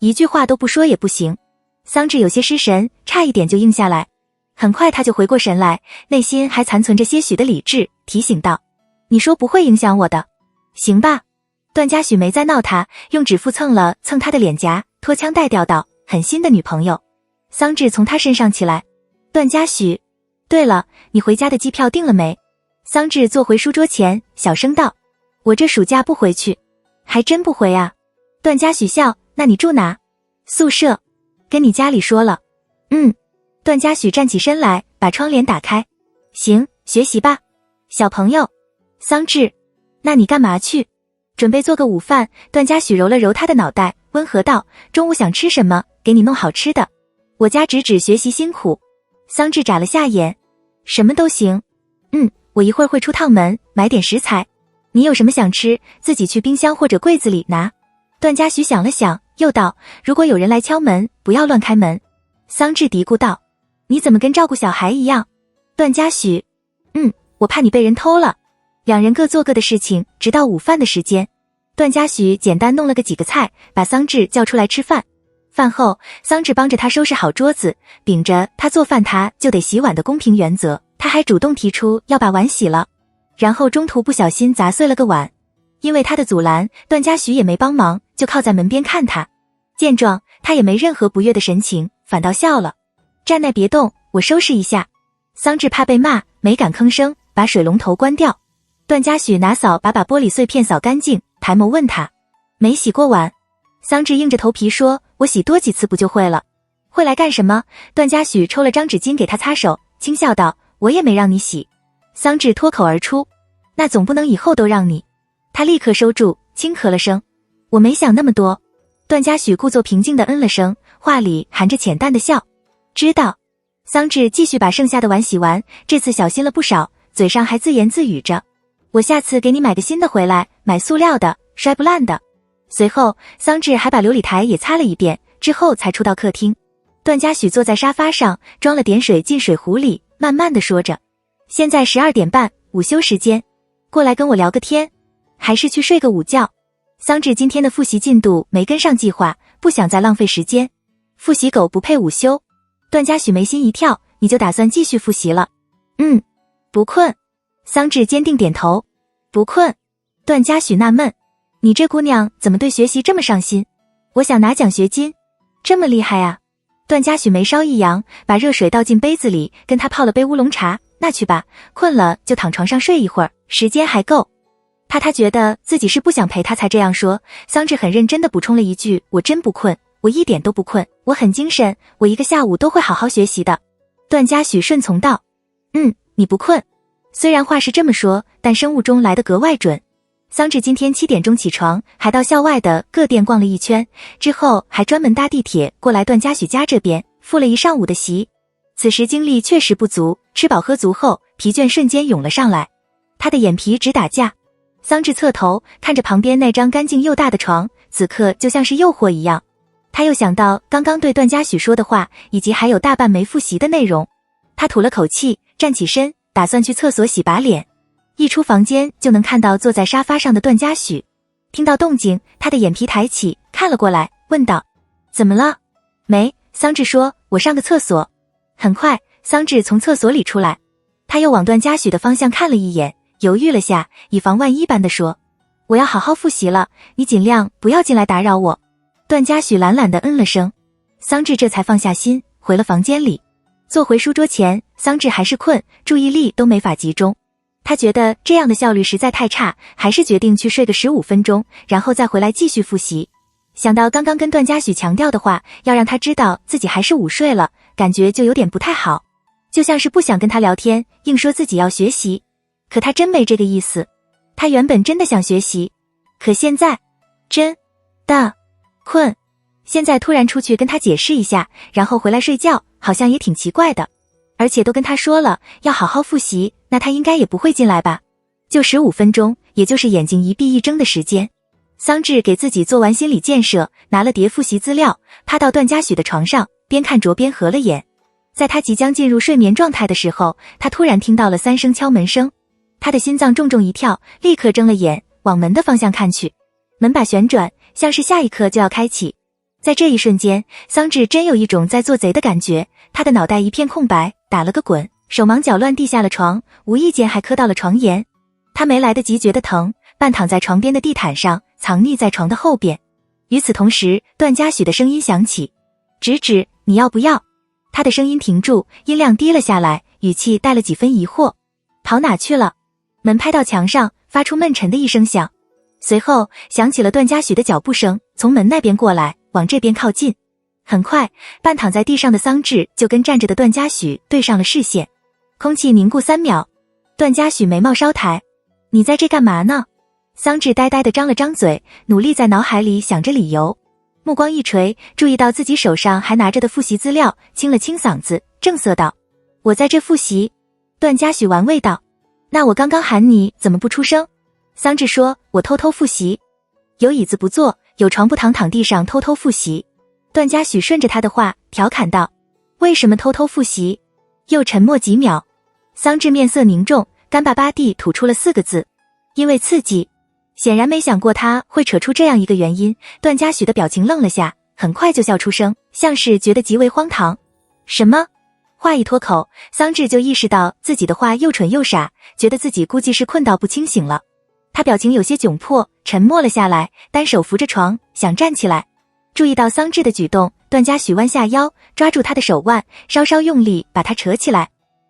一句话都不说也不行。桑稚有些失神，差一点就应下来。很快他就回过神来，内心还残存着些许的理智，提醒道，你说不会影响我的，行吧？段嘉许没再闹他，用指腹蹭了蹭他的脸颊，拖腔带调道，很新的女朋友。桑稚从他身上起来，段嘉许，对了，你回家的机票订了没？桑稚坐回书桌前，小声道，我这暑假不回去。还真不回啊？段嘉许笑，那你住哪？宿舍。跟你家里说了。段嘉许站起身来，把窗帘打开。行，学习吧。小朋友。桑稚，那你干嘛去？准备做个午饭。段嘉许揉了揉他的脑袋，温和道，中午想吃什么，给你弄好吃的。我家直指学习辛苦。桑稚眨了下眼，什么都行。我一会儿会出趟门，买点食材。你有什么想吃，自己去冰箱或者柜子里拿。段嘉许想了想，又道，如果有人来敲门，不要乱开门。桑稚嘀咕道，你怎么跟照顾小孩一样？段嘉许，我怕你被人偷了。两人各做各的事情，直到午饭的时间。段嘉许简单弄了个几个菜，把桑稚叫出来吃饭。饭后，桑稚帮着他收拾好桌子，秉着他做饭他就得洗碗的公平原则，他还主动提出要把碗洗了。然后中途不小心砸碎了个碗，因为他的阻拦，段嘉许也没帮忙，就靠在门边看他。见状，他也没任何不悦的神情，反倒笑了。站那别动，我收拾一下。桑稚怕被骂，没敢吭声，把水龙头关掉。段嘉许拿扫把玻璃碎片扫干净，抬眸问他，没洗过碗？桑稚硬着头皮说，我洗多几次不就会了。会来干什么？段嘉许抽了张纸巾给他擦手，轻笑道，我也没让你洗。桑稚脱口而出，那总不能以后都让你。他立刻收住，轻咳了声，我没想那么多。段嘉许故作平静地了声，话里含着浅淡的笑，知道。桑稚继续把剩下的碗洗完，这次小心了不少，嘴上还自言自语着，我下次给你买个新的回来，买塑料的，摔不烂的。随后，桑稚还把琉璃台也擦了一遍，之后才出到客厅。段嘉许坐在沙发上，装了点水进水壶里，慢慢地说着：现在12点半，午休时间，过来跟我聊个天，还是去睡个午觉？桑稚今天的复习进度没跟上计划，不想再浪费时间。复习狗不配午休。段嘉许眉心一跳，你就打算继续复习了？不困。桑稚坚定点头。不困。段嘉许纳闷，你这姑娘怎么对学习这么上心？我想拿奖学金。这么厉害啊？段嘉许眉梢一扬，把热水倒进杯子里，跟他泡了杯乌龙茶。那去吧，困了就躺床上睡一会儿，时间还够。他觉得自己是不想陪他才这样说。桑稚很认真地补充了一句，我真不困，我一点都不困，我很精神，我一个下午都会好好学习的。段嘉许顺从道，你不困。虽然话是这么说，但生物钟来得格外准。桑稚今天7点钟起床，还到校外的各店逛了一圈，之后还专门搭地铁过来段嘉许家这边，复了一上午的习。此时精力确实不足，吃饱喝足后，疲倦瞬间涌了上来，他的眼皮直打架。桑稚侧头看着旁边那张干净又大的床，此刻就像是诱惑一样。他又想到刚刚对段嘉许说的话，以及还有大半没复习的内容。他吐了口气，站起身，打算去厕所洗把脸。一出房间就能看到坐在沙发上的段嘉许。听到动静，他的眼皮抬起，看了过来，问道：怎么了？没。桑稚说，我上个厕所。很快，桑稚从厕所里出来，他又往段嘉许的方向看了一眼，犹豫了下，以防万一般的说：我要好好复习了，你尽量不要进来打扰我。段嘉许懒懒地嗯了声。桑稚这才放下心，回了房间里。坐回书桌前，桑稚还是困，注意力都没法集中。他觉得这样的效率实在太差，还是决定去睡个15分钟，然后再回来继续复习。想到刚刚跟段嘉许强调的话，要让他知道自己还是午睡了，感觉就有点不太好，就像是不想跟他聊天，硬说自己要学习。可他真没这个意思，他原本真的想学习，可现在真的困。现在突然出去跟他解释一下，然后回来睡觉，好像也挺奇怪的。而且都跟他说了要好好复习，那他应该也不会进来吧？就15分钟，也就是眼睛一闭一睁的时间。桑稚给自己做完心理建设，拿了叠复习资料，趴到段嘉许的床上，边看着边合了眼。在他即将进入睡眠状态的时候，他突然听到了3声敲门声。他的心脏重重一跳，立刻睁了眼，往门的方向看去。门把旋转，像是下一刻就要开启。在这一瞬间，桑稚真有一种在做贼的感觉，他的脑袋一片空白，打了个滚，手忙脚乱地下了床，无意间还磕到了床沿。他没来得及觉得疼，半躺在床边的地毯上，藏匿在床的后边。与此同时，段嘉许的声音响起：直指，你要不要？他的声音停住，音量低了下来，语气带了几分疑惑。跑哪去了？门拍到墙上，发出闷沉的一声响，随后响起了段嘉许的脚步声，从门那边过来，往这边靠近。很快，半躺在地上的桑稚就跟站着的段嘉许对上了视线，空气凝固3秒。段嘉许眉毛稍抬：你在这干嘛呢？桑稚呆呆地张了张嘴，努力在脑海里想着理由。目光一垂，注意到自己手上还拿着的复习资料，清了清嗓子，正色道：我在这复习。段嘉许玩味道：那我刚刚喊你怎么不出声？桑稚说：我偷偷复习。有椅子不坐，有床不躺，躺地上偷偷复习。段嘉许顺着他的话调侃道：为什么偷偷复习？又沉默几秒，桑稚面色凝重，干巴巴地吐出了4个字：因为刺激。显然没想过他会扯出这样一个原因，段嘉许的表情愣了下，很快就笑出声，像是觉得极为荒唐。什么？话一脱口，桑稚就意识到自己的话又蠢又傻，觉得自己估计是困到不清醒了。他表情有些窘迫，沉默了下来，单手扶着床，想站起来。注意到桑稚的举动，段嘉许弯下腰，抓住他的手腕，稍稍用力把他扯起来。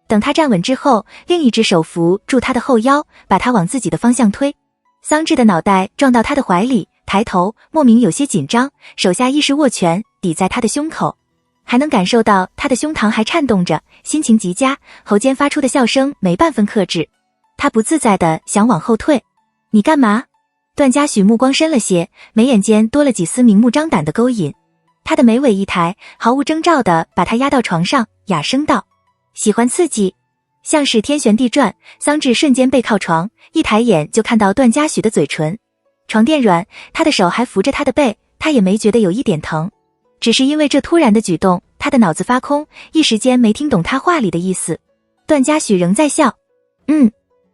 等他站稳之后，另一只手扶住他的后腰，把他往自己的方向推。桑稚的脑袋撞到他的怀里，抬头，莫名有些紧张，手下意识握拳抵在他的胸口，还能感受到他的胸膛还颤动着，心情极佳，喉间发出的笑声没半分克制。他不自在地想往后退。你干嘛？段嘉许目光深了些，眉眼间多了几丝明目张胆的勾引。他的眉尾一抬，毫无征兆地把他压到床上，哑声道：喜欢刺激。像是天旋地转，桑稚瞬间背靠床，一抬眼就看到段嘉许的嘴唇。床垫软，他的手还扶着他的背，他也没觉得有一点疼，只是因为这突然的举动，他的脑子发空，一时间没听懂他话里的意思。段嘉许仍在笑。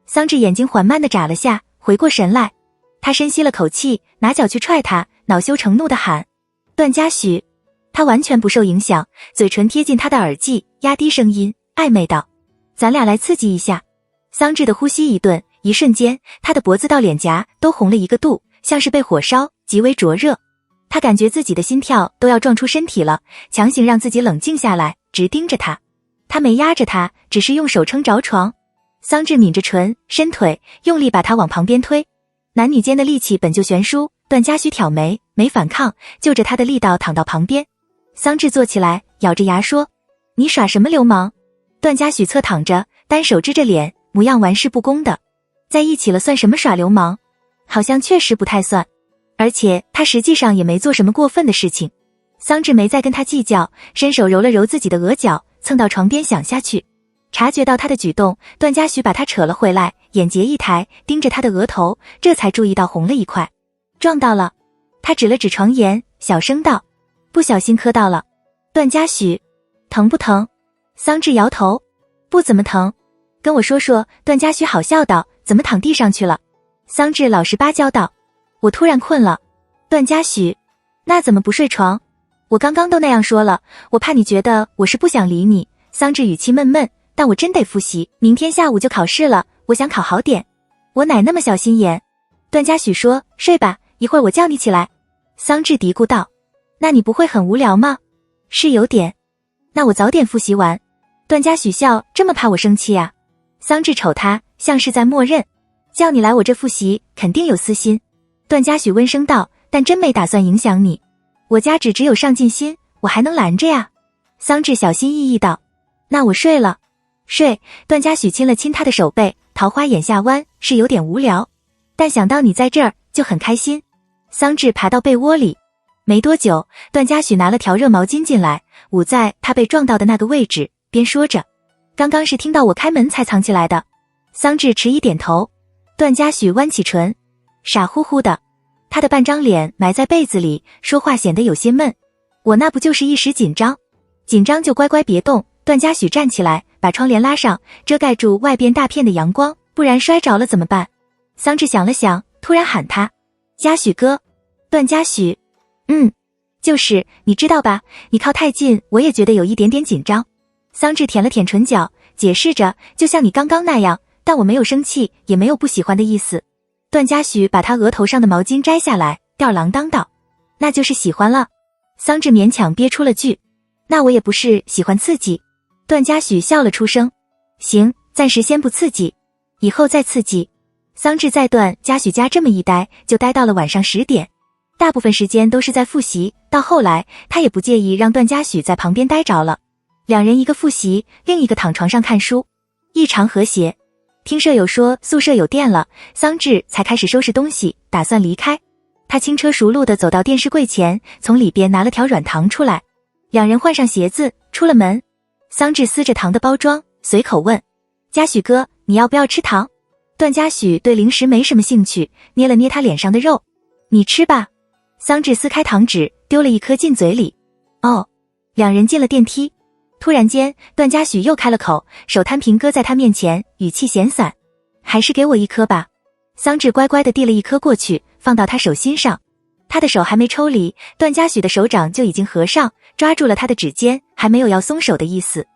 桑稚眼睛缓慢地眨了下，回过神来，他深吸了口气，拿脚去踹他，恼羞成怒地喊：段嘉许！他完全不受影响，嘴唇贴近他的耳际，压低声音，暧昧道：咱俩来刺激一下。桑稚的呼吸一顿，一瞬间，他的脖子到脸颊都红了一个度，像是被火烧，极为灼热。他感觉自己的心跳都要撞出身体了，强行让自己冷静下来，直盯着他。他没压着他，只是用手撑着床。桑稚抿着唇，伸腿，用力把他往旁边推。男女间的力气本就悬殊，段嘉许挑眉，没反抗，就着他的力道躺到旁边。桑稚坐起来，咬着牙说：你耍什么流氓？段嘉许侧躺着，单手支着脸，模样玩世不恭的。在一起了算什么耍流氓？好像确实不太算，而且他实际上也没做什么过分的事情。桑稚没再跟他计较，伸手揉了揉自己的额角，蹭到床边想下去。察觉到他的举动，段嘉许把他扯了回来，眼睫一抬，盯着他的额头，这才注意到红了一块。撞到了。他指了指床沿，小声道：不小心磕到了。段嘉许，疼不疼？桑稚摇头：不怎么疼。跟我说说。段嘉许好笑道：怎么躺地上去了？桑稚老实巴交道：我突然困了。段嘉许：那怎么不睡床？我刚刚都那样说了，我怕你觉得我是不想理你。桑稚语气闷闷：但我真得复习，明天下午就考试了，我想考好点。我哪那么小心眼？段嘉许说：睡吧，一会儿我叫你起来。桑稚嘀咕道：那你不会很无聊吗？是有点。那我早点复习完。段嘉许笑：这么怕我生气啊？桑稚瞅他，像是在默认。叫你来我这复习，肯定有私心。段嘉许温声道：但真没打算影响你，我家只有上进心，我还能拦着呀？桑稚小心翼翼道：那我睡了。睡。段嘉许亲了亲他的手背，桃花眼下弯，是有点无聊，但想到你在这儿就很开心。桑稚爬到被窝里，没多久，段嘉许拿了条热毛巾进来，捂在他被撞到的那个位置，边说着：刚刚是听到我开门才藏起来的。桑稚迟疑点头。段嘉许弯起唇，傻乎乎的，他的半张脸埋在被子里，说话显得有些闷。我那不就是一时紧张，紧张就乖乖别动。段嘉许站起来，把窗帘拉上，遮盖住外边大片的阳光，不然摔着了怎么办？桑稚想了想，突然喊他：嘉许哥。段嘉许：就是，你知道吧，你靠太近，我也觉得有一点点紧张。桑稚舔了舔唇角，解释着：就像你刚刚那样，但我没有生气，也没有不喜欢的意思。段嘉许把他额头上的毛巾摘下来，吊儿郎当道：那就是喜欢了。桑稚勉强憋出了句：那我也不是喜欢刺激。段嘉许笑了出声：行，暂时先不刺激，以后再刺激。桑稚在段嘉许家这么一待，就待到了晚上10点，大部分时间都是在复习，到后来他也不介意让段嘉许在旁边待着了。两人一个复习，另一个躺床上看书，异常和谐。听舍友说宿舍有电了，桑稚才开始收拾东西，打算离开。他轻车熟路地走到电视柜前，从里边拿了条软糖出来。两人换上鞋子，出了门。桑稚撕着糖的包装，随口问：嘉许哥，你要不要吃糖？段嘉许对零食没什么兴趣，捏了捏他脸上的肉：你吃吧。桑稚撕开糖纸，丢了一颗进嘴里。哦。两人进了电梯。突然间，段嘉许又开了口，手摊平搁在他面前，语气闲散：还是给我一颗吧。桑稚乖乖地递了一颗过去，放到他手心上。他的手还没抽离，段嘉许的手掌就已经合上，抓住了他的指尖，还没有要松手的意思。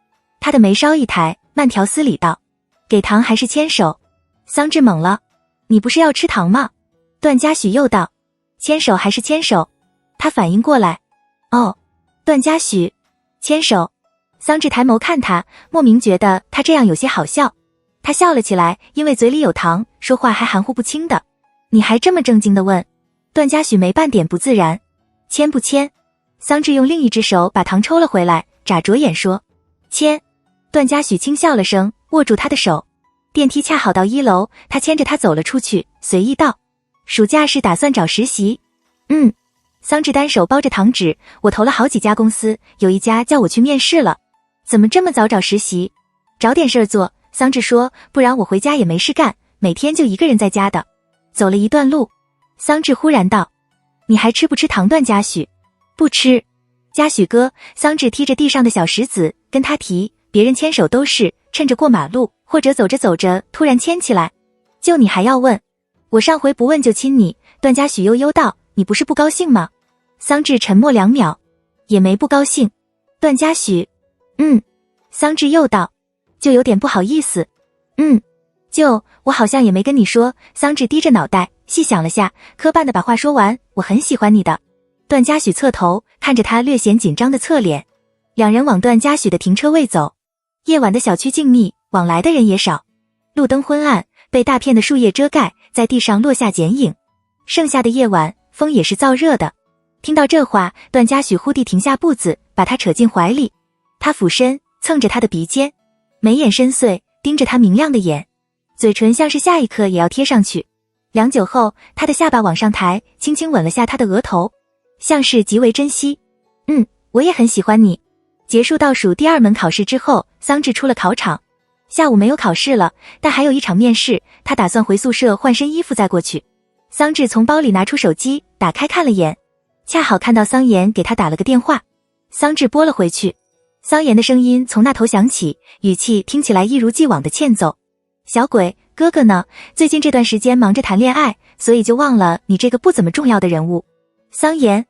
他的眉梢一抬，慢条斯理道：给糖还是牵手？桑稚懵了：你不是要吃糖吗？段嘉许又道：牵手还是牵手？他反应过来：哦。段嘉许：牵手。桑稚抬眸看他，莫名觉得他这样有些好笑。他笑了起来，因为嘴里有糖，说话还含糊不清的。你还这么正经地问？段嘉许没半点不自然。牵不牵？桑稚用另一只手把糖抽了回来，眨着眼说：牵。段嘉许轻笑了声，握住他的手。电梯恰好到1楼，他牵着他走了出去，随意道：暑假是打算找实习？桑稚单手包着糖纸：我投了好几家公司，有一家叫我去面试了。怎么这么早找实习？找点事儿做。桑稚说，不然我回家也没事干，每天就一个人在家的。走了一段路，桑稚忽然道，你还吃不吃糖？段嘉许，不吃。嘉许哥，桑稚踢着地上的小石子，跟他提，别人牵手都是趁着过马路，或者走着走着突然牵起来，就你还要问？我上回不问就亲你。段嘉许悠悠道，你不是不高兴吗？桑稚沉默2秒，也没不高兴。段嘉许，桑稚又道，就有点不好意思。我好像也没跟你说。桑稚低着脑袋细想了下，磕绊的把话说完，我很喜欢你的。段嘉许侧头看着他略显紧张的侧脸，两人往段嘉许的停车位走。夜晚的小区静谧，往来的人也少，路灯昏暗，被大片的树叶遮盖，在地上落下剪影。盛夏的夜晚，风也是燥热的。听到这话，段嘉许忽地停下步子，把他扯进怀里。他俯身蹭着他的鼻尖，眉眼深邃，盯着他明亮的眼，嘴唇像是下一刻也要贴上去。良久后，他的下巴往上抬，轻轻吻了下他的额头，像是极为珍惜。我也很喜欢你。结束倒数第2门考试之后，桑稚出了考场。下午没有考试了，但还有一场面试，他打算回宿舍换身衣服再过去。桑稚从包里拿出手机，打开看了眼，恰好看到桑岩给他打了个电话。桑稚拨了回去，桑岩的声音从那头响起，语气听起来一如既往的欠揍。小鬼，哥哥呢？最近这段时间忙着谈恋爱，所以就忘了你这个不怎么重要的人物。桑岩，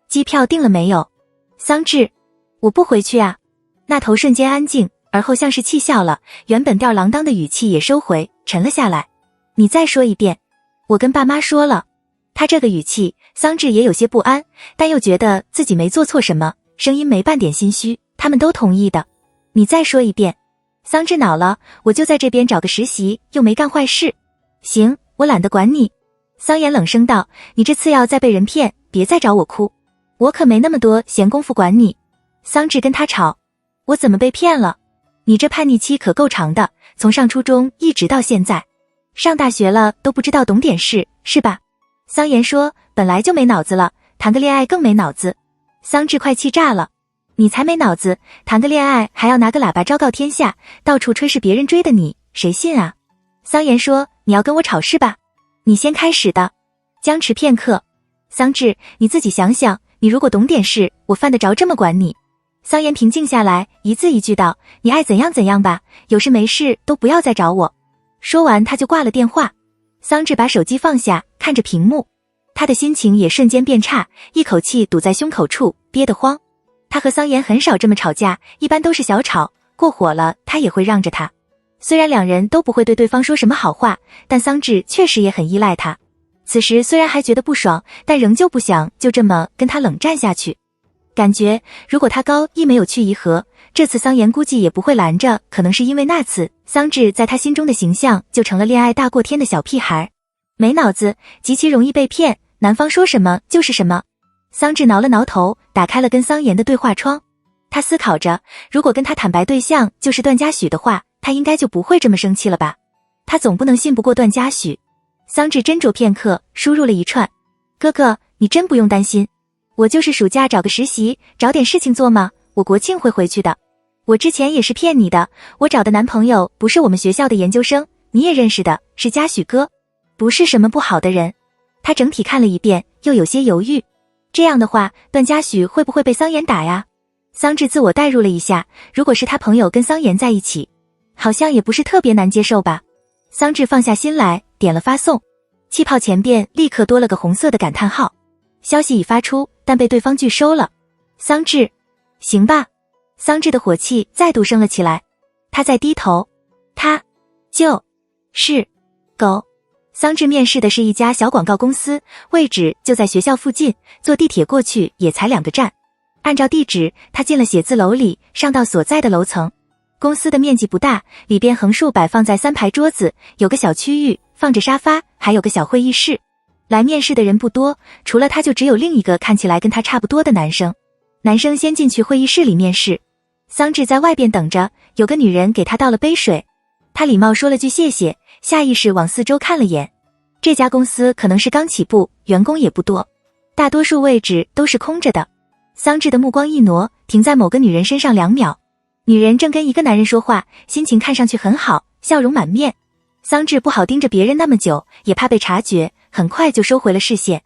机票订了没有？桑稚，我不回去啊。那头瞬间安静，而后像是气笑了，原本吊儿郎当的语气也收回，沉了下来。你再说一遍。我跟爸妈说了。他这个语气，桑稚也有些不安，但又觉得自己没做错什么，声音没半点心虚，他们都同意的。你再说一遍。桑稚恼了，我就在这边找个实习，又没干坏事。行，我懒得管你。桑岩冷声道，你这次要再被人骗，别再找我哭，我可没那么多闲工夫管你。桑稚跟他吵，我怎么被骗了？你这叛逆期可够长的，从上初中一直到现在，上大学了都不知道懂点事，是吧？桑岩说，本来就没脑子了，谈个恋爱更没脑子。桑稚快气炸了，你才没脑子，谈个恋爱还要拿个喇叭昭告天下，到处吹是别人追的你，谁信啊？桑岩说，你要跟我吵是吧？你先开始的。僵持片刻，桑稚，你自己想想，你如果懂点事，我犯得着这么管你？桑岩平静下来，一字一句道，你爱怎样怎样吧，有事没事都不要再找我。说完他就挂了电话。桑稚把手机放下，看着屏幕，他的心情也瞬间变差，一口气堵在胸口处，憋得慌。他和桑岩很少这么吵架，一般都是小吵，过火了他也会让着他。虽然两人都不会对对方说什么好话，但桑稚确实也很依赖他。此时虽然还觉得不爽，但仍旧不想就这么跟他冷战下去。感觉如果他高一没有去颐和，这次桑岩估计也不会拦着，可能是因为那次桑稚在他心中的形象就成了恋爱大过天的小屁孩，没脑子，极其容易被骗，男方说什么就是什么。桑稚挠了挠头，打开了跟桑岩的对话窗。他思考着，如果跟他坦白对象就是段嘉许的话，他应该就不会这么生气了吧。他总不能信不过段嘉许。桑稚斟酌片刻，输入了一串，哥哥，你真不用担心，我就是暑假找个实习，找点事情做嘛，我国庆会回去的。我之前也是骗你的，我找的男朋友不是我们学校的研究生，你也认识的，是嘉许哥，不是什么不好的人。他整体看了一遍，又有些犹豫。这样的话，段嘉许会不会被桑岩打呀？桑稚自我代入了一下，如果是他朋友跟桑岩在一起，好像也不是特别难接受吧。桑稚放下心来，点了发送，气泡前边立刻多了个红色的感叹号。消息已发出，但被对方拒收了。桑稚，行吧。桑稚的火气再度升了起来，他在低头，他就是狗。桑稚面试的是一家小广告公司，位置就在学校附近，坐地铁过去也才2个站。按照地址，他进了写字楼里，上到所在的楼层。公司的面积不大，里边横竖摆放在3排桌子，有个小区域放着沙发，还有个小会议室。来面试的人不多，除了他就只有另一个看起来跟他差不多的男生。男生先进去会议室里面试，桑稚在外边等着，有个女人给他倒了杯水，他礼貌说了句谢谢，下意识往四周看了眼。这家公司可能是刚起步，员工也不多，大多数位置都是空着的。桑稚的目光一挪，停在某个女人身上2秒。女人正跟一个男人说话，心情看上去很好，笑容满面。桑稚不好盯着别人那么久，也怕被察觉，很快就收回了视线，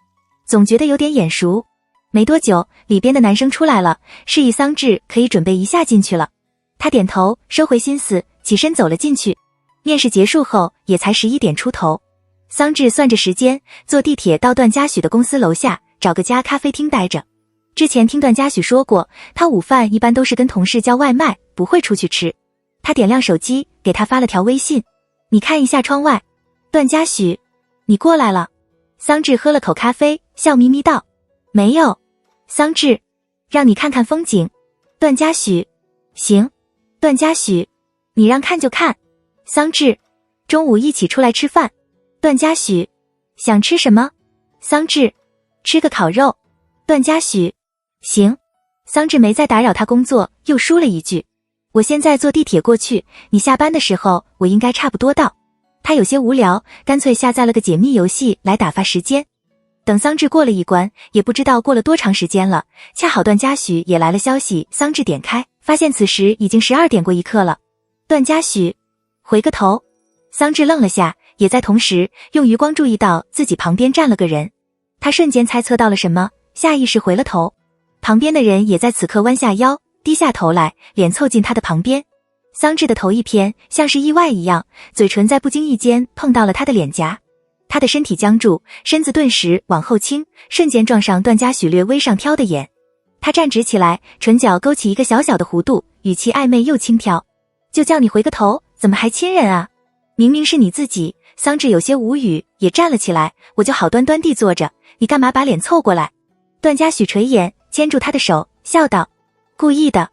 总觉得有点眼熟。没多久，里边的男生出来了，示意桑稚可以准备一下进去了。他点头，收回心思，起身走了进去。面试结束后也才11点出头。桑稚算着时间，坐地铁到段嘉许的公司楼下，找个家咖啡厅待着。之前听段嘉许说过，他午饭一般都是跟同事叫外卖，不会出去吃。他点亮手机，给他发了条微信：你看一下窗外。段嘉许，你过来了。桑稚喝了口咖啡，笑眯眯道：没有。桑稚，让你看看风景。段嘉许，行。段嘉许，你让看就看。桑稚，中午一起出来吃饭。段嘉许，想吃什么？桑稚，吃个烤肉。段嘉许，行。桑稚没再打扰他工作，又输了一句：我现在坐地铁过去，你下班的时候我应该差不多到。他有些无聊，干脆下载了个解密游戏来打发时间。等桑稚过了一关，也不知道过了多长时间了，恰好段嘉许也来了消息，桑稚点开，发现此时已经12点过1刻了。段嘉许，回个头。桑稚愣了下，也在同时用余光注意到自己旁边站了个人。他瞬间猜测到了什么，下意识回了头。旁边的人也在此刻弯下腰，低下头来，脸凑近他的旁边。桑稚的头一偏，像是意外一样，嘴唇在不经意间碰到了他的脸颊。他的身体僵住，身子顿时往后倾，瞬间撞上段嘉许略微上挑的眼。他站直起来，唇角勾起一个小小的弧度，语气暧昧又轻佻：就叫你回个头，怎么还亲人啊？明明是你自己。桑稚有些无语，也站了起来，我就好端端地坐着，你干嘛把脸凑过来？段嘉许垂眼，牵住他的手，笑道：故意的。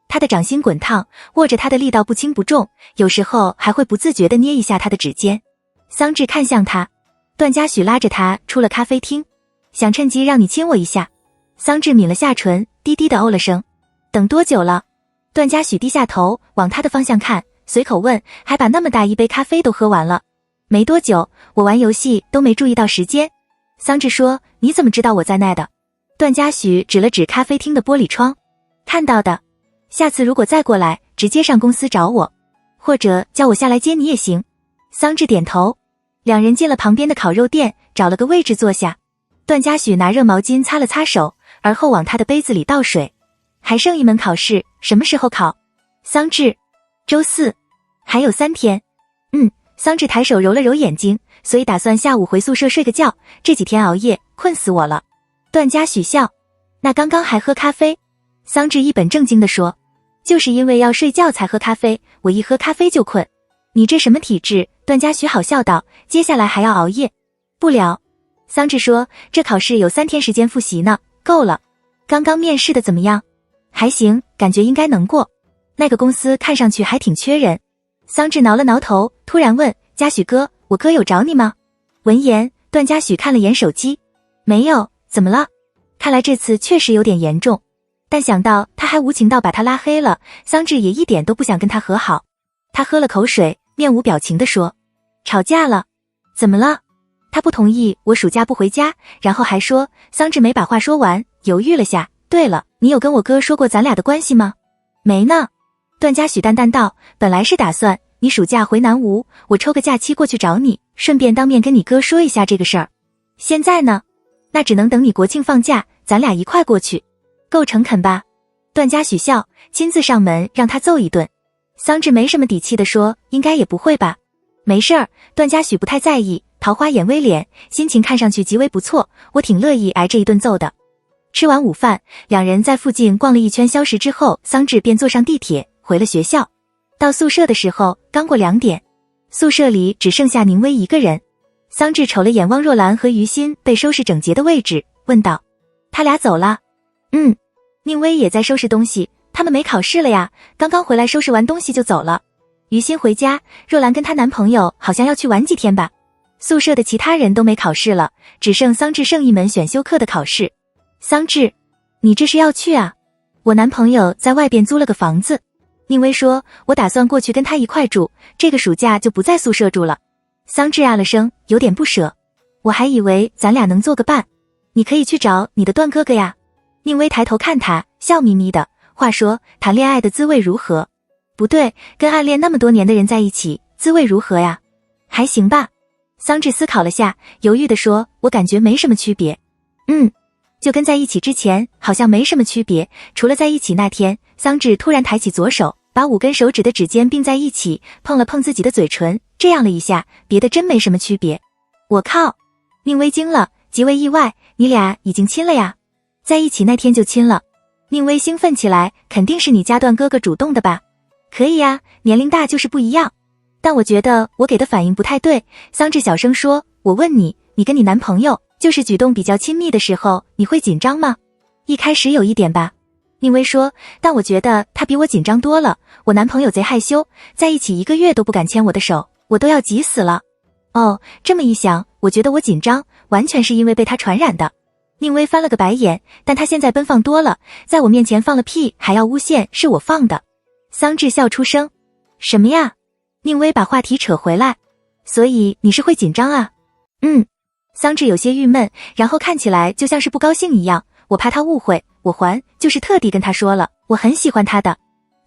他的掌心滚烫，握着他的力道不轻不重，有时候还会不自觉地捏一下他的指尖。桑稚看向他，段嘉许拉着他出了咖啡厅，想趁机让你亲我一下。桑稚抿了下唇，低低地哦了声。等多久了？段嘉许低下头往他的方向看，随口问，还把那么大一杯咖啡都喝完了。没多久，我玩游戏都没注意到时间。桑稚说，你怎么知道我在那的？段嘉许指了指咖啡厅的玻璃窗，看到的。下次如果再过来，直接上公司找我，或者叫我下来接你也行。桑稚点头。两人进了旁边的烤肉店，找了个位置坐下。段嘉许拿热毛巾擦了擦手，而后往他的杯子里倒水。还剩一门考试，什么时候考？桑稚，周4，还有3天。桑稚抬手揉了揉眼睛，所以打算下午回宿舍睡个觉，这几天熬夜，困死我了。段嘉许笑，那刚刚还喝咖啡？桑稚一本正经地说，就是因为要睡觉才喝咖啡，我一喝咖啡就困。你这什么体质？段嘉许好笑道，接下来还要熬夜？不了。桑稚说，这考试有3天时间复习呢，够了。刚刚面试的怎么样？还行，感觉应该能过。那个公司看上去还挺缺人。桑稚挠了挠头，突然问，嘉许哥，我哥有找你吗？闻言，段嘉许看了眼手机，没有，怎么了？看来这次确实有点严重。但想到他还无情到把他拉黑了，桑稚也一点都不想跟他和好。他喝了口水，面无表情地说，吵架了。怎么了？他不同意我暑假不回家，然后还说，桑稚没把话说完，犹豫了下，对了，你有跟我哥说过咱俩的关系吗？没呢。段嘉许淡淡道，本来是打算你暑假回南吴，我抽个假期过去找你，顺便当面跟你哥说一下这个事儿。现在呢？那只能等你国庆放假，咱俩一块过去。够诚恳吧？段嘉许笑，亲自上门让他揍一顿。桑稚没什么底气地说，应该也不会吧。没事儿，段嘉许不太在意，桃花眼微敛，心情看上去极为不错，我挺乐意挨这一顿揍的。吃完午饭，两人在附近逛了一圈消食之后，桑稚便坐上地铁回了学校。到宿舍的时候刚过2点，宿舍里只剩下宁薇一个人。桑稚瞅了眼汪若兰和于心被收拾整洁的位置，问道，他俩走了？宁薇也在收拾东西，他们没考试了呀，刚刚回来收拾完东西就走了。于心回家，若兰跟她男朋友好像要去玩几天吧。宿舍的其他人都没考试了，只剩桑稚剩一门选修课的考试。桑稚，你这是要去啊？我男朋友在外边租了个房子。宁薇说，我打算过去跟他一块住，这个暑假就不在宿舍住了。桑稚啊了声，有点不舍。我还以为咱俩能做个伴，你可以去找你的段哥哥呀。宁薇抬头看他，笑眯眯的，话说谈恋爱的滋味如何？不对，跟暗恋那么多年的人在一起，滋味如何呀？还行吧。桑稚思考了下，犹豫地说，我感觉没什么区别。就跟在一起之前好像没什么区别，除了在一起那天，桑稚突然抬起左手，把5根手指的指尖并在一起，碰了碰自己的嘴唇，这样了一下，别的真没什么区别。我靠！宁薇惊了，极为意外，你俩已经亲了呀？在一起那天就亲了。宁薇兴奋起来，肯定是你家段哥哥主动的吧？可以呀，年龄大就是不一样。但我觉得我给的反应不太对。桑稚小声说，我问你，你跟你男朋友就是举动比较亲密的时候，你会紧张吗？一开始有一点吧。宁薇说，但我觉得他比我紧张多了，我男朋友贼害羞，在一起1个月都不敢牵我的手，我都要急死了。哦，这么一想，我觉得我紧张，完全是因为被他传染的。宁薇翻了个白眼，但他现在奔放多了，在我面前放了屁还要诬陷是我放的。桑稚笑出声，什么呀？宁薇把话题扯回来，所以你是会紧张啊？桑稚有些郁闷，然后看起来就像是不高兴一样，我怕他误会，就是特地跟他说了，我很喜欢他的。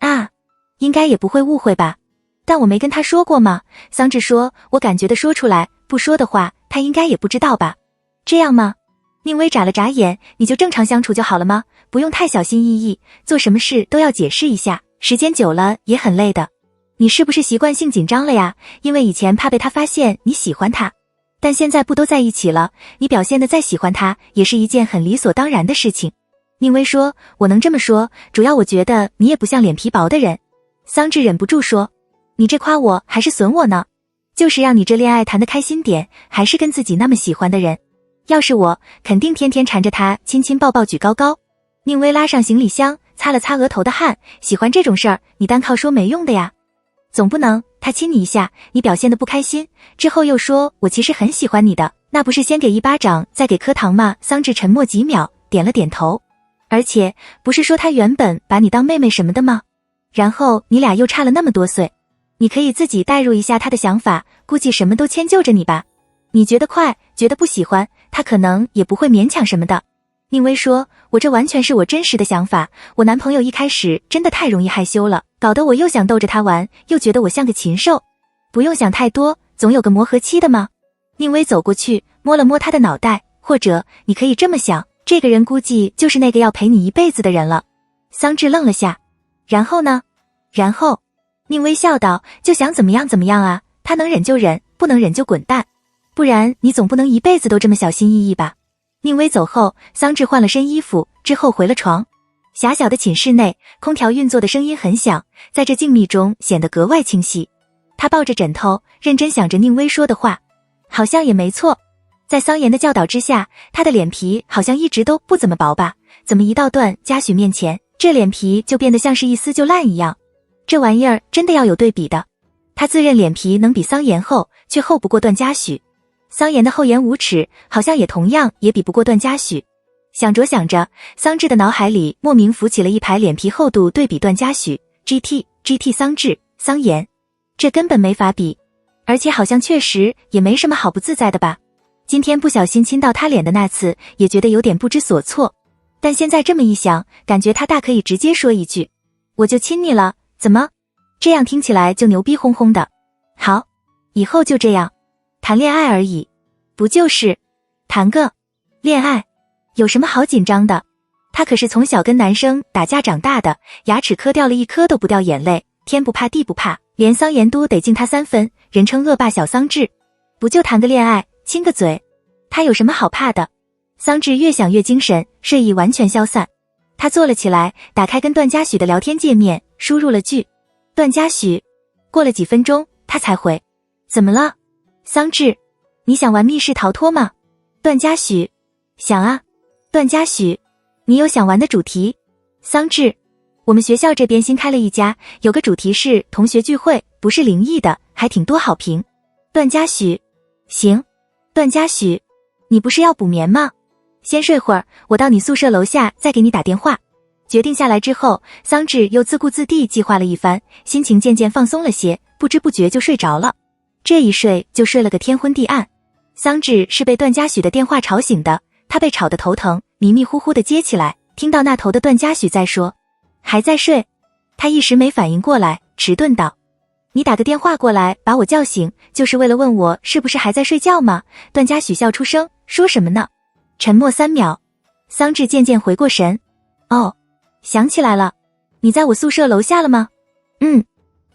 啊，应该也不会误会吧？但我没跟他说过吗？桑稚说，我感觉的说出来，不说的话，他应该也不知道吧？这样吗？宁薇眨了眨眼，你就正常相处就好了吗？不用太小心翼翼，做什么事都要解释一下，时间久了也很累的。你是不是习惯性紧张了呀？因为以前怕被他发现你喜欢他，但现在不都在一起了，你表现得再喜欢他，也是一件很理所当然的事情。宁薇说，我能这么说，主要我觉得你也不像脸皮薄的人。桑稚忍不住说，你这夸我还是损我呢？就是让你这恋爱谈得开心点，还是跟自己那么喜欢的人。要是我，肯定天天缠着他亲亲抱抱举高高。宁薇拉上行李箱，擦了擦额头的汗，喜欢这种事儿，你单靠说没用的呀。总不能他亲你一下，你表现得不开心，之后又说我其实很喜欢你的，那不是先给1巴掌再给颗糖吗？桑稚沉默几秒，点了点头。而且不是说他原本把你当妹妹什么的吗？然后你俩又差了那么多岁，你可以自己代入一下他的想法，估计什么都迁就着你吧。你觉得快，觉得不喜欢，他可能也不会勉强什么的。宁薇说，我这完全是我真实的想法，我男朋友一开始真的太容易害羞了，搞得我又想逗着他玩，又觉得我像个禽兽。不用想太多，总有个磨合期的嘛。宁薇走过去摸了摸他的脑袋，或者你可以这么想，这个人估计就是那个要陪你一辈子的人了。桑稚愣了下，然后呢？然后宁薇笑道，就想怎么样怎么样啊，他能忍就忍，不能忍就滚蛋，不然你总不能一辈子都这么小心翼翼吧。宁薇走后，桑稚换了身衣服之后回了床。狭小的寝室内，空调运作的声音很响，在这静谧中显得格外清晰。他抱着枕头，认真想着宁薇说的话，好像也没错。在桑延的教导之下，他的脸皮好像一直都不怎么薄吧？怎么一到段嘉许面前，这脸皮就变得像是一撕就烂一样？这玩意儿真的要有对比的。他自认脸皮能比桑延厚，却厚不过段嘉许。桑延的厚颜无耻，好像也同样也比不过段嘉许。想着想着，桑稚的脑海里莫名浮起了一排脸皮厚度对比段嘉许 GT 桑稚桑延，这根本没法比，而且好像确实也没什么好不自在的吧。今天不小心亲到他脸的那次，也觉得有点不知所措，但现在这么一想，感觉他大可以直接说一句，我就亲你了，怎么？这样听起来就牛逼哄哄的。好，以后就这样，谈恋爱而已，不就是谈个恋爱，有什么好紧张的？他可是从小跟男生打架长大的，牙齿磕掉了1颗都不掉眼泪，天不怕地不怕，连桑延都得敬他3分，人称恶霸小桑稚。不就谈个恋爱，亲个嘴，他有什么好怕的？桑稚越想越精神，睡意完全消散。他坐了起来，打开跟段嘉许的聊天界面，输入了句段嘉许。过了几分钟，他才回，怎么了？桑稚，你想玩密室逃脱吗？段嘉许，想啊。段嘉许，你有想玩的主题？桑稚，我们学校这边新开了一家，有个主题是同学聚会，不是灵异的，还挺多好评。段嘉许，行。段嘉许，你不是要补眠吗？先睡会儿，我到你宿舍楼下再给你打电话。决定下来之后，桑稚又自顾自地计划了一番，心情渐渐放松了些，不知不觉就睡着了。这一睡就睡了个天昏地暗。桑稚是被段嘉许的电话吵醒的，他被吵得头疼，迷迷糊糊地接起来，听到那头的段嘉许在说，还在睡。他一时没反应过来，迟钝道，你打个电话过来把我叫醒，就是为了问我是不是还在睡觉吗？段嘉许笑出声，说什么呢？沉默3秒，桑稚渐渐回过神。哦，想起来了，你在我宿舍楼下了吗？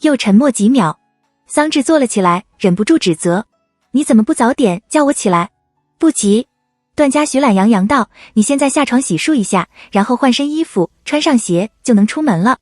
又沉默几秒，桑稚坐了起来，忍不住指责，你怎么不早点叫我起来？不急，段嘉许懒洋洋道，你现在下床洗漱一下，然后换身衣服，穿上鞋就能出门了。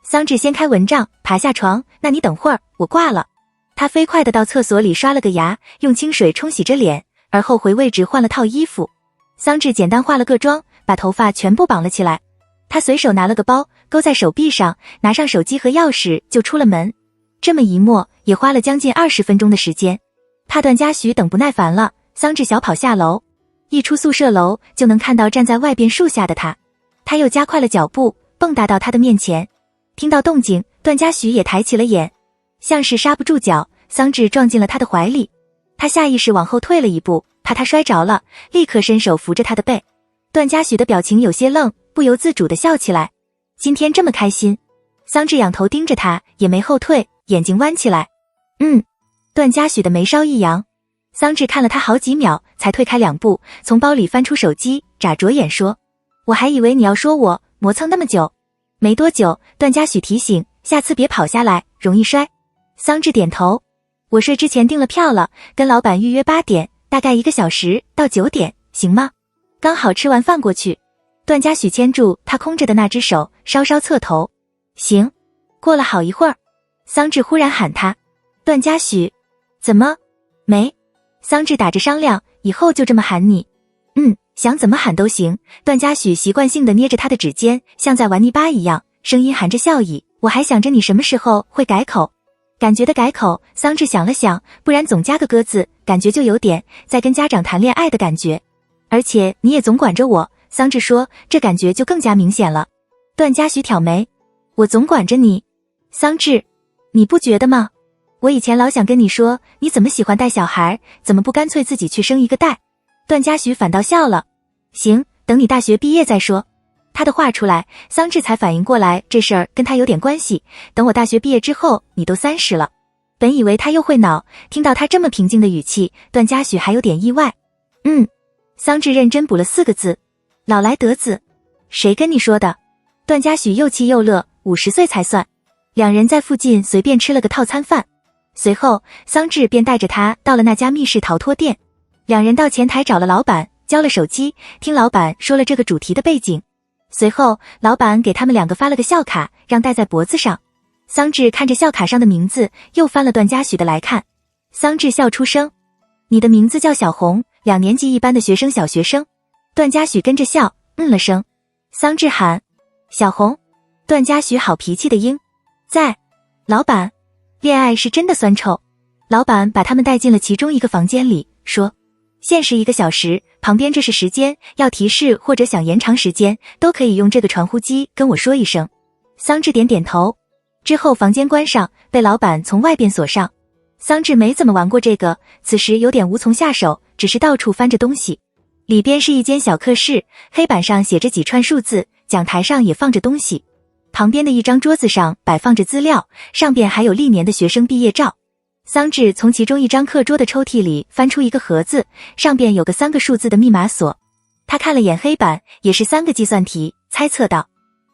桑稚掀开蚊帐，爬下床，那你等会儿，我挂了。他飞快地到厕所里刷了个牙，用清水冲洗着脸，而后回位置换了套衣服。桑稚简单化了个妆，把头发全部绑了起来。他随手拿了个包，勾在手臂上，拿上手机和钥匙就出了门。这么一抹也花了将近20分钟的时间。怕段嘉许等不耐烦了，桑稚小跑下楼。一出宿舍楼就能看到站在外边树下的他，他又加快了脚步，蹦跶到他的面前。听到动静，段嘉许也抬起了眼，像是刹不住脚，桑稚撞进了他的怀里。他下意识往后退了一步，怕他摔着了，立刻伸手扶着他的背。段嘉许的表情有些愣，不由自主地笑起来。今天这么开心。桑稚仰头盯着他，也没后退，眼睛弯起来。段嘉许的眉梢一扬。桑稚看了他好几秒，才退开2步，从包里翻出手机，眨着眼说，我还以为你要说我磨蹭那么久。没多久，段嘉许提醒，下次别跑下来，容易摔。桑稚点头，我睡之前订了票了，跟老板预约8点，大概1个小时到9点，行吗？刚好吃完饭过去。段嘉许牵住他空着的那只手，稍稍侧头。行。过了好一会儿，桑稚忽然喊他，段嘉许。怎么？没。桑稚打着商量，以后就这么喊你。想怎么喊都行。段嘉许习惯性地捏着他的指尖，像在玩泥巴一样，声音含着笑意，我还想着你什么时候会改口。感觉的改口，桑稚想了想，不然总加个鸽字，感觉就有点在跟家长谈恋爱的感觉。而且你也总管着我，桑稚说，这感觉就更加明显了。段嘉许挑眉，我总管着你？桑稚，你不觉得吗？我以前老想跟你说，你怎么喜欢带小孩，怎么不干脆自己去生一个带？段嘉许反倒笑了。行，等你大学毕业再说。他的话出来，桑稚才反应过来这事儿跟他有点关系。等我大学毕业之后，你都30了。本以为他又会恼，听到他这么平静的语气，段嘉许还有点意外。桑稚认真补了4个字，老来得子。谁跟你说的？段嘉许又气又乐，50岁才算。两人在附近随便吃了个套餐饭。随后，桑稚便带着他到了那家密室逃脱店。两人到前台找了老板，交了手机，听老板说了这个主题的背景。随后，老板给他们2个发了个校卡，让戴在脖子上。桑稚看着校卡上的名字，又翻了段嘉许的来看。桑稚笑出声，你的名字叫小红，2年级1班的学生，小学生。段嘉许跟着笑，了声。桑稚喊，小红。段嘉许好脾气的应，在。老板，恋爱是真的酸臭。老板把他们带进了其中一个房间里，说，限时1个小时，旁边这是时间，要提示或者想延长时间，都可以用这个传呼机跟我说一声。桑稚点点头。之后房间关上，被老板从外边锁上。桑稚没怎么玩过这个，此时有点无从下手，只是到处翻着东西。里边是一间小客室，黑板上写着几串数字，讲台上也放着东西。旁边的一张桌子上摆放着资料，上边还有历年的学生毕业照。桑稚从其中一张课桌的抽屉里翻出一个盒子，上边有个3个数字的密码锁。他看了眼黑板，也是3个计算题，猜测道，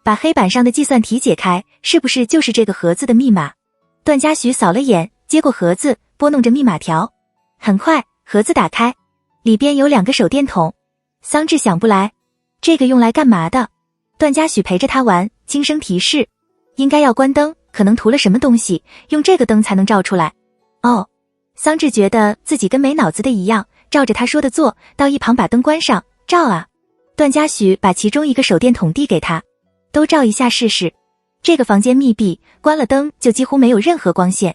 把黑板上的计算题解开，是不是就是这个盒子的密码？段嘉许扫了眼，接过盒子，拨弄着密码条。很快，盒子打开，里边有2个手电筒。桑稚想不来，这个用来干嘛的？段嘉许陪着他玩，轻声提示，应该要关灯，可能涂了什么东西，用这个灯才能照出来。哦，桑稚觉得自己跟没脑子的一样，照着他说的做，到一旁把灯关上，照啊。段嘉许把其中一个手电筒递给他，都照一下试试。这个房间密闭，关了灯就几乎没有任何光线。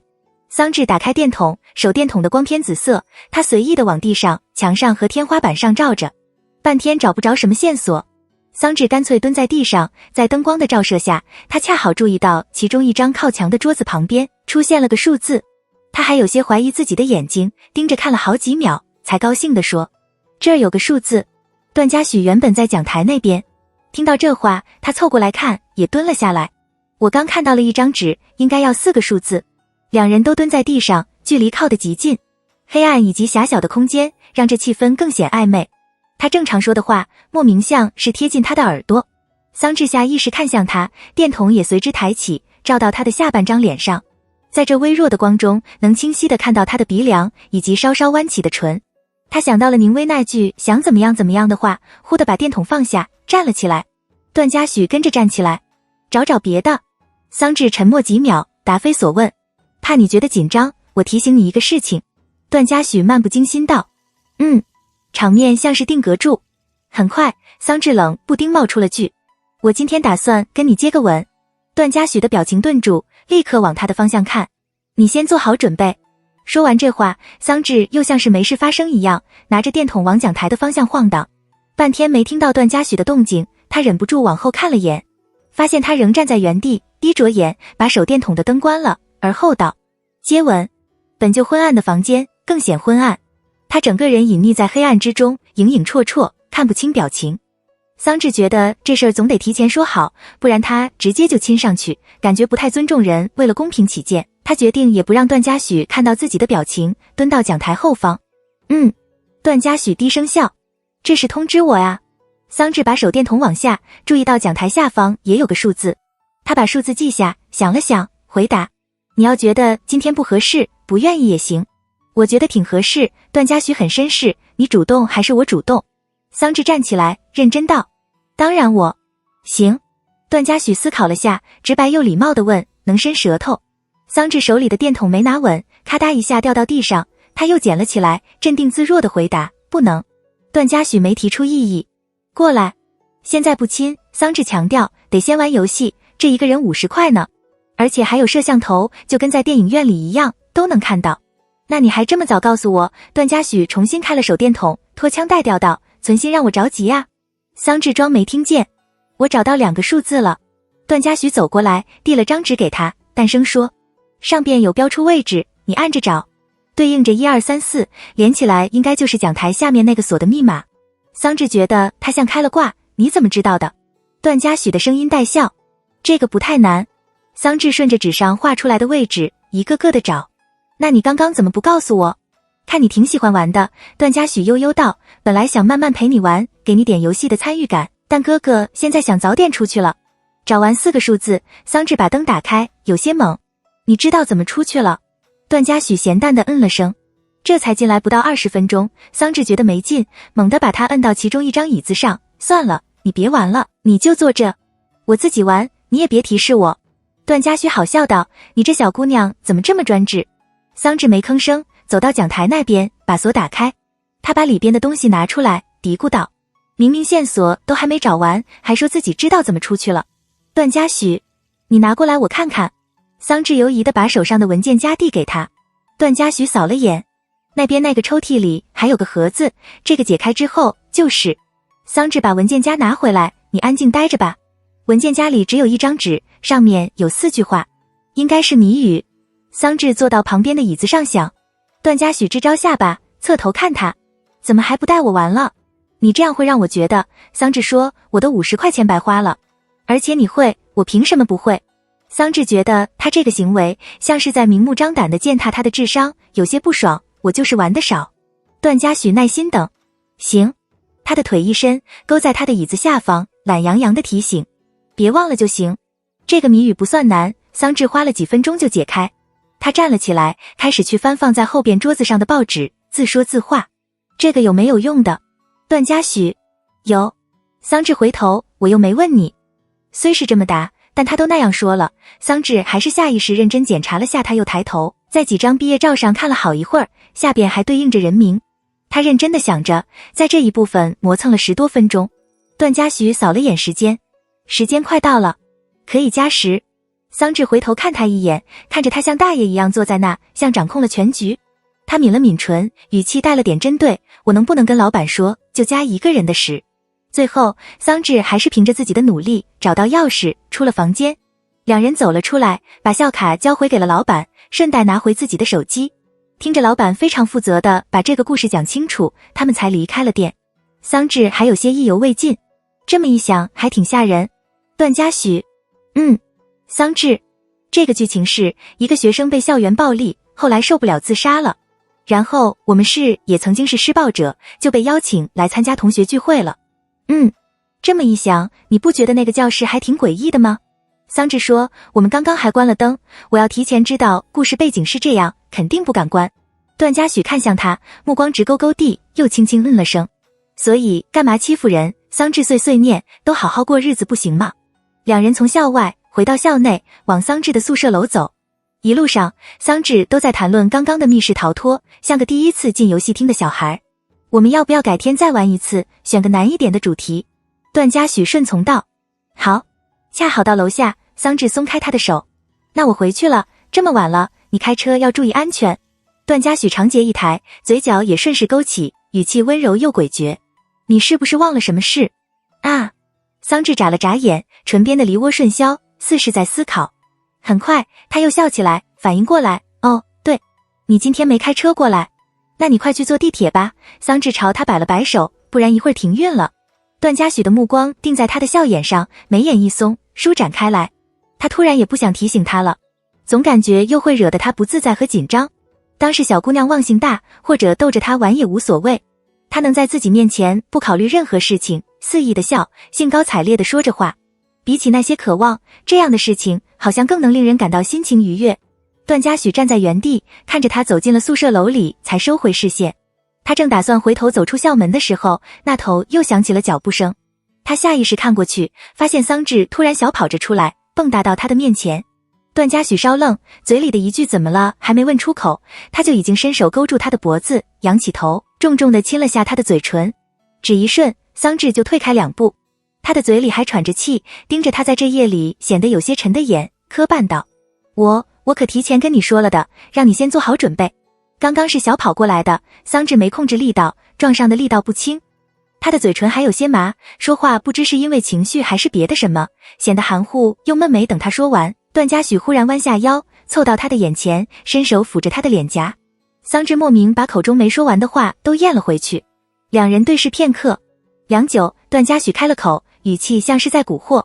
桑稚打开电筒，手电筒的光偏紫色，他随意的往地上、墙上和天花板上照着，半天找不着什么线索。桑稚干脆蹲在地上，在灯光的照射下，他恰好注意到其中一张靠墙的桌子旁边出现了个数字。他还有些怀疑自己的眼睛，盯着看了好几秒，才高兴地说，这儿有个数字。段嘉许原本在讲台那边，听到这话，他凑过来看，也蹲了下来。我刚看到了一张纸，应该要4个数字。两人都蹲在地上，距离靠得极近，黑暗以及狭小的空间让这气氛更显暧昧。他正常说的话，莫名像是贴近他的耳朵。桑稚下意识看向他，电筒也随之抬起，照到他的下半张脸上。在这微弱的光中，能清晰地看到他的鼻梁以及稍稍弯起的唇。他想到了宁薇那句想怎么样怎么样的话，忽地把电筒放下，站了起来。段嘉许跟着站起来，找别的。桑稚沉默几秒，答非所问。怕你觉得紧张，我提醒你一个事情。段嘉许漫不经心道。场面像是定格住。很快，桑稚冷不丁冒出了句：我今天打算跟你接个吻。段嘉许的表情顿住，立刻往他的方向看。你先做好准备。说完这话，桑稚又像是没事发生一样，拿着电筒往讲台的方向晃荡。半天没听到段嘉许的动静，他忍不住往后看了眼，发现他仍站在原地，低着眼，把手电筒的灯关了，而后道：接吻。本就昏暗的房间更显昏暗，他整个人隐匿在黑暗之中，影影绰绰，看不清表情。桑稚觉得这事儿总得提前说好，不然他直接就亲上去，感觉不太尊重人。为了公平起见，他决定也不让段嘉许看到自己的表情，蹲到讲台后方。段嘉许低声笑，这是通知我呀。桑稚把手电筒往下，注意到讲台下方也有个数字，他把数字记下，想了想，回答：你要觉得今天不合适，不愿意也行。我觉得挺合适。段嘉许很绅士，你主动还是我主动？桑稚站起来，认真道：当然我。行。段嘉许思考了下，直白又礼貌地问：能伸舌头？桑稚手里的电筒没拿稳，咔嗒一下掉到地上，他又捡了起来，镇定自若地回答：不能。段嘉许没提出异议。过来。现在不亲，桑稚强调，得先玩游戏，这一个人50块呢，而且还有摄像头，就跟在电影院里一样，都能看到。那你还这么早告诉我？段嘉许重新开了手电筒，拖腔带调道：存心让我着急呀。桑稚装没听见。我找到2个数字了。段嘉许走过来，递了张纸给他，淡声说：上边有标出位置，你按着找，对应着1234，连起来应该就是讲台下面那个锁的密码。桑稚觉得他像开了挂，你怎么知道的？段嘉许的声音带笑，这个不太难。桑稚顺着纸上画出来的位置一个个的找。那你刚刚怎么不告诉我？看你挺喜欢玩的。段嘉许悠悠道：本来想慢慢陪你玩，给你点游戏的参与感，但哥哥现在想早点出去了。找完4个数字，桑稚把灯打开，有些懵。你知道怎么出去了？段嘉许咸淡地了声。这才进来不到20分钟，桑稚觉得没劲，猛地把他摁到其中一张椅子上。算了，你别玩了，你就坐这，我自己玩，你也别提示我。段嘉许好笑道：你这小姑娘怎么这么专制？桑稚没吭声，走到讲台那边，把锁打开。他把里边的东西拿出来，嘀咕道：明明线索都还没找完，还说自己知道怎么出去了。段嘉许，你拿过来我看看。桑稚犹疑地把手上的文件夹递给他。段嘉许扫了眼，那边那个抽屉里还有个盒子，这个解开之后就是。桑稚把文件夹拿回来，你安静待着吧。文件夹里只有1张纸，上面有4句话，应该是谜语。桑稚坐到旁边的椅子上想。段嘉许支招下巴，侧头看他：怎么还不带我玩了？你这样会让我觉得。桑稚说：我的50块钱白花了，而且你会，我凭什么不会？桑稚觉得他这个行为像是在明目张胆地践踏他的智商，有些不爽。我就是玩得少。段嘉许耐心等。行。他的腿一伸，勾在他的椅子下方，懒洋洋地提醒：别忘了就行。这个谜语不算难，桑稚花了几分钟就解开。他站了起来，开始去翻放在后边桌子上的报纸，自说自话：这个有没有用的？段嘉许：有。桑稚回头：我又没问你。虽是这么答，但他都那样说了，桑稚还是下意识认真检查了下，他又抬头，在几张毕业照上看了好一会儿，下边还对应着人名。他认真地想着，在这一部分磨蹭了10多分钟。段嘉许扫了眼时间，时间快到了，可以加时。桑稚回头看他一眼，看着他像大爷一样坐在那，像掌控了全局。他抿了抿唇，语气带了点针对：我能不能跟老板说，就加1个人的时？最后，桑稚还是凭着自己的努力找到钥匙，出了房间。两人走了出来，把校卡交回给了老板，顺带拿回自己的手机。听着老板非常负责地把这个故事讲清楚，他们才离开了店。桑稚还有些意犹未尽，这么一想还挺吓人。段嘉许：桑稚，这个剧情是一个学生被校园暴力，后来受不了自杀了。然后我们市也曾经是施暴者，就被邀请来参加同学聚会了。这么一想，你不觉得那个教室还挺诡异的吗？桑稚说，我们刚刚还关了灯，我要提前知道故事背景是这样，肯定不敢关。段嘉许看向他，目光直勾勾地，又轻轻了声。所以干嘛欺负人？桑稚碎碎念，都好好过日子不行吗？两人从校外回到校内，往桑稚的宿舍楼走。一路上，桑稚都在谈论刚刚的密室逃脱，像个第一次进游戏厅的小孩。我们要不要改天再玩一次，选个难一点的主题？段嘉许顺从道。好。恰好到楼下，桑稚松开他的手。那我回去了，这么晚了，你开车要注意安全。段嘉许长睫一抬，嘴角也顺势勾起，语气温柔又诡谲。你是不是忘了什么事？啊！桑稚眨了眨眼，唇边的梨涡瞬消，似是在思考。很快，他又笑起来，反应过来，哦，对，你今天没开车过来。那你快去坐地铁吧。桑稚朝他摆了摆手，不然一会儿停运了。段嘉许的目光定在他的笑眼上，眉眼一松，舒展开来。他突然也不想提醒他了，总感觉又会惹得他不自在和紧张。当是小姑娘忘性大，或者逗着他玩也无所谓。他能在自己面前不考虑任何事情，肆意的笑，兴高采烈的说着话。比起那些渴望，这样的事情好像更能令人感到心情愉悦。段嘉许站在原地，看着他走进了宿舍楼里，才收回视线。他正打算回头走出校门的时候，那头又响起了脚步声。他下意识看过去，发现桑稚突然小跑着出来，蹦跶到他的面前。段嘉许稍愣，嘴里的一句怎么了还没问出口，他就已经伸手勾住他的脖子，仰起头，重重地亲了下他的嘴唇。只一瞬，桑稚就退开2步，他的嘴里还喘着气，盯着他在这夜里显得有些沉的眼，磕绊道：我可提前跟你说了的，让你先做好准备。刚刚是小跑过来的，桑稚没控制力道，撞上的力道不轻。他的嘴唇还有些麻，说话不知是因为情绪还是别的什么，显得含糊又闷没等他说完，段嘉许忽然弯下腰，凑到他的眼前，伸手抚着他的脸颊。桑稚莫名把口中没说完的话都咽了回去。两人对视片刻，良久，段嘉许开了口，语气像是在蛊惑：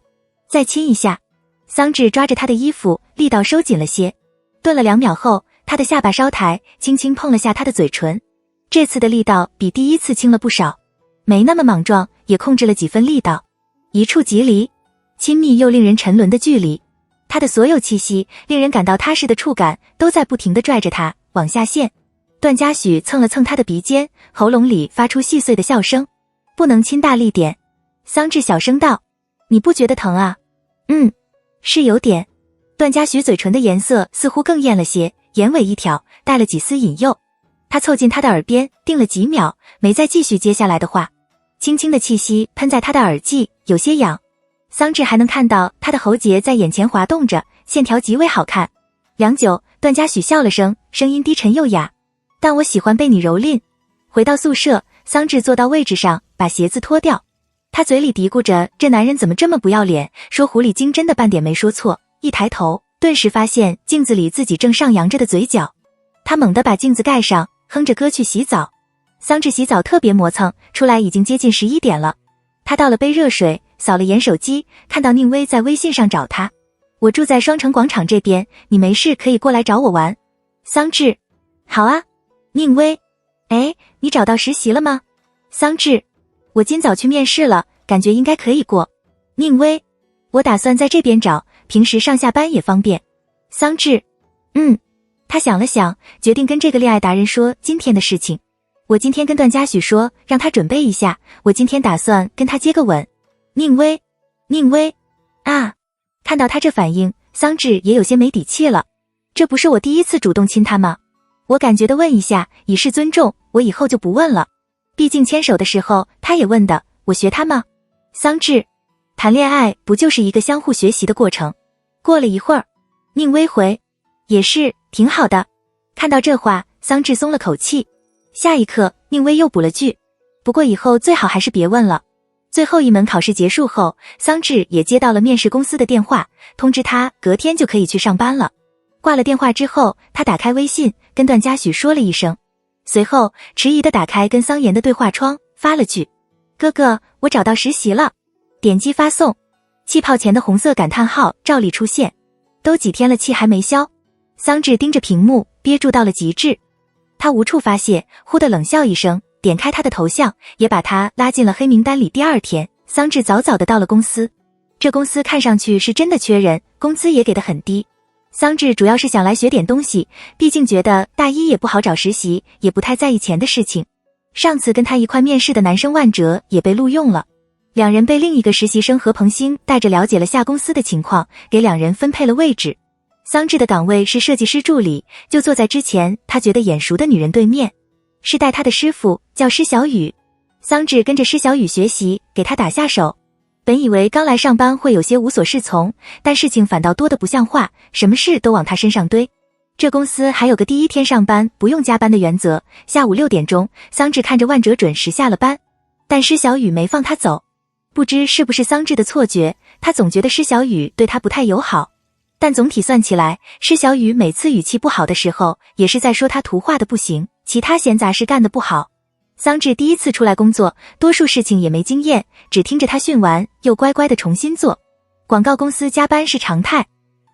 再亲一下。桑稚抓着他的衣服，力道收紧了些。顿了2秒后，他的下巴稍抬，轻轻碰了下他的嘴唇。这次的力道比第一次轻了不少，没那么莽撞，也控制了几分力道。一触即离，亲密又令人沉沦的距离。他的所有气息，令人感到踏实的触感，都在不停地拽着他往下陷。段嘉许蹭了蹭他的鼻尖，喉咙里发出细碎的笑声。不能亲大力点。桑稚小声道：你不觉得疼啊？是有点。段嘉许嘴唇的颜色似乎更艳了些，眼尾一挑，带了几丝引诱。他凑近他的耳边，定了几秒，没再继续接下来的话。轻轻的气息喷在他的耳际，有些痒。桑稚还能看到他的喉结在眼前滑动着，线条极为好看。良久，段嘉许笑了声，声音低沉又哑：但我喜欢被你蹂躏。回到宿舍，桑稚坐到位置上，把鞋子脱掉。他嘴里嘀咕着这男人怎么这么不要脸，说狐狸精真的半点没说错。一抬头，顿时发现镜子里自己正上扬着的嘴角。他猛地把镜子盖上，哼着歌去洗澡。桑稚洗澡特别磨蹭，出来已经接近11点了。他倒了杯热水，扫了眼手机，看到宁薇在微信上找他：我住在双城广场这边，你没事可以过来找我玩。桑稚：好啊。宁薇：哎，你找到实习了吗？桑稚：我今早去面试了，感觉应该可以过。宁薇：我打算在这边找，平时上下班也方便。桑稚：他想了想，决定跟这个恋爱达人说今天的事情。我今天跟段嘉许说，让他准备一下，我今天打算跟他接个吻。宁薇啊！看到他这反应，桑稚也有些没底气了。这不是我第一次主动亲他吗？我感觉的问一下，以示尊重，我以后就不问了。毕竟牵手的时候他也问的，我学他吗？桑稚：谈恋爱不就是一个相互学习的过程？过了一会儿，宁薇回：也是，挺好的。看到这话，桑稚松了口气。下一刻，宁薇又补了句：不过以后最好还是别问了。最后一门考试结束后，桑稚也接到了面试公司的电话，通知他隔天就可以去上班了。挂了电话之后，他打开微信，跟段嘉许说了一声，随后迟疑地打开跟桑妍的对话窗，发了句：哥哥，我找到实习了。点击发送，气泡前的红色感叹号照例出现。都几天了，气还没消。桑稚盯着屏幕，憋住到了极致。他无处发泄，忽地冷笑一声，点开他的头像，也把他拉进了黑名单里。第二天，桑稚早早的到了公司。这公司看上去是真的缺人，工资也给得很低。桑稚主要是想来学点东西，毕竟觉得大一也不好找实习，也不太在意钱的事情。上次跟他一块面试的男生万哲也被录用了，两人被另一个实习生何鹏星带着了解了下公司的情况，给两人分配了位置。桑稚的岗位是设计师助理，就坐在之前他觉得眼熟的女人对面，是带他的师傅，叫施小雨。桑稚跟着施小雨学习，给他打下手。本以为刚来上班会有些无所适从，但事情反倒多得不像话，什么事都往他身上堆。这公司还有个第一天上班不用加班的原则，下午6点钟，桑稚看着万哲准时下了班，但施小雨没放他走。不知是不是桑稚的错觉，他总觉得施小雨对他不太友好。但总体算起来，施小雨每次语气不好的时候，也是在说他图画的不行，其他闲杂事干得不好。桑稚第一次出来工作，多数事情也没经验，只听着他训完，又乖乖的重新做。广告公司加班是常态，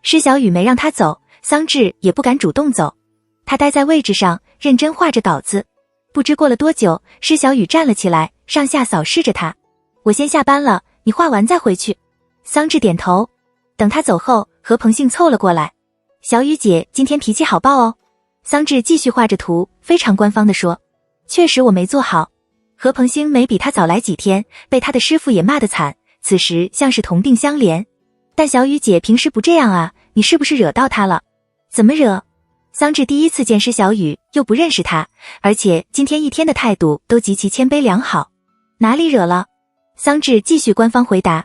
施小雨没让他走，桑稚也不敢主动走。他待在位置上，认真画着稿子。不知过了多久，施小雨站了起来，上下扫视着他。我先下班了，你画完再回去。桑稚点头。等他走后，何鹏信凑了过来。小雨姐今天脾气好爆哦。桑稚继续画着图，非常官方地说。确实我没做好。何鹏星没比他早来几天，被他的师傅也骂得惨，此时像是同病相怜。但小雨姐平时不这样啊，你是不是惹到她了？怎么惹？桑稚第一次见施小雨，又不认识她，而且今天一天的态度都极其谦卑良好。哪里惹了？桑稚继续官方回答。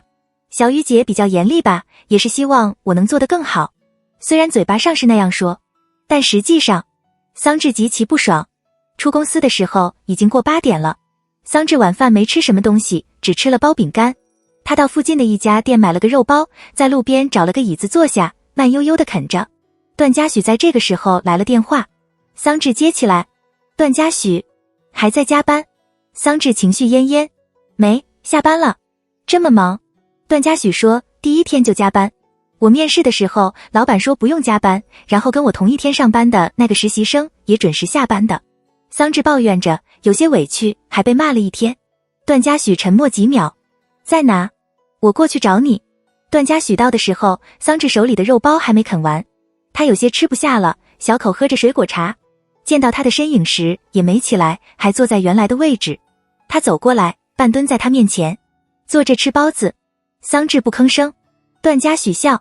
小雨姐比较严厉吧，也是希望我能做得更好。虽然嘴巴上是那样说，但实际上，桑稚极其不爽。出公司的时候已经过8点了，桑稚晚饭没吃什么东西，只吃了包饼干。他到附近的一家店买了个肉包，在路边找了个椅子坐下，慢悠悠地啃着。段嘉许在这个时候来了电话，桑稚接起来。段嘉许，还在加班？桑稚情绪恹恹，没，下班了。这么忙？段嘉许说，第一天就加班。我面试的时候，老板说不用加班，然后跟我同一天上班的那个实习生也准时下班的。桑稚抱怨着，有些委屈，还被骂了一天。段嘉许沉默几秒，在哪？我过去找你。段嘉许到的时候，桑稚手里的肉包还没啃完，他有些吃不下了，小口喝着水果茶。见到他的身影时，也没起来，还坐在原来的位置。他走过来，半蹲在他面前，坐着吃包子。桑稚不吭声。段嘉许笑，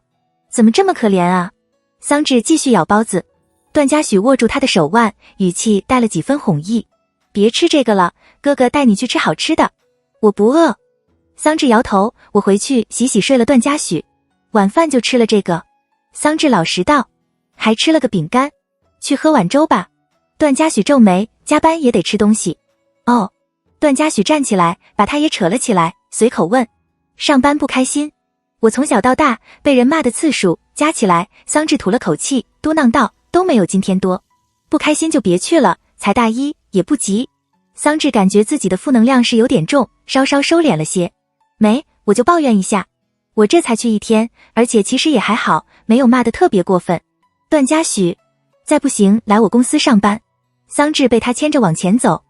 怎么这么可怜啊？桑稚继续咬包子。段嘉许握住他的手腕，语气带了几分哄意，别吃这个了，哥哥带你去吃好吃的。我不饿。桑稚摇头，我回去洗洗睡了。段嘉许，晚饭就吃了这个。桑稚老实道，还吃了个饼干。去喝碗粥吧。段嘉许皱眉，加班也得吃东西。哦。段嘉许站起来，把他也扯了起来，随口问，上班不开心？我从小到大被人骂的次数加起来，桑稚吐了口气，嘟囔道，都没有今天多。不开心就别去了，才大一，也不急。桑稚感觉自己的负能量是有点重，稍稍收敛了些。没，我就抱怨一下。我这才去1天，而且其实也还好，没有骂得特别过分。段嘉许，再不行来我公司上班。桑稚被他牵着往前走。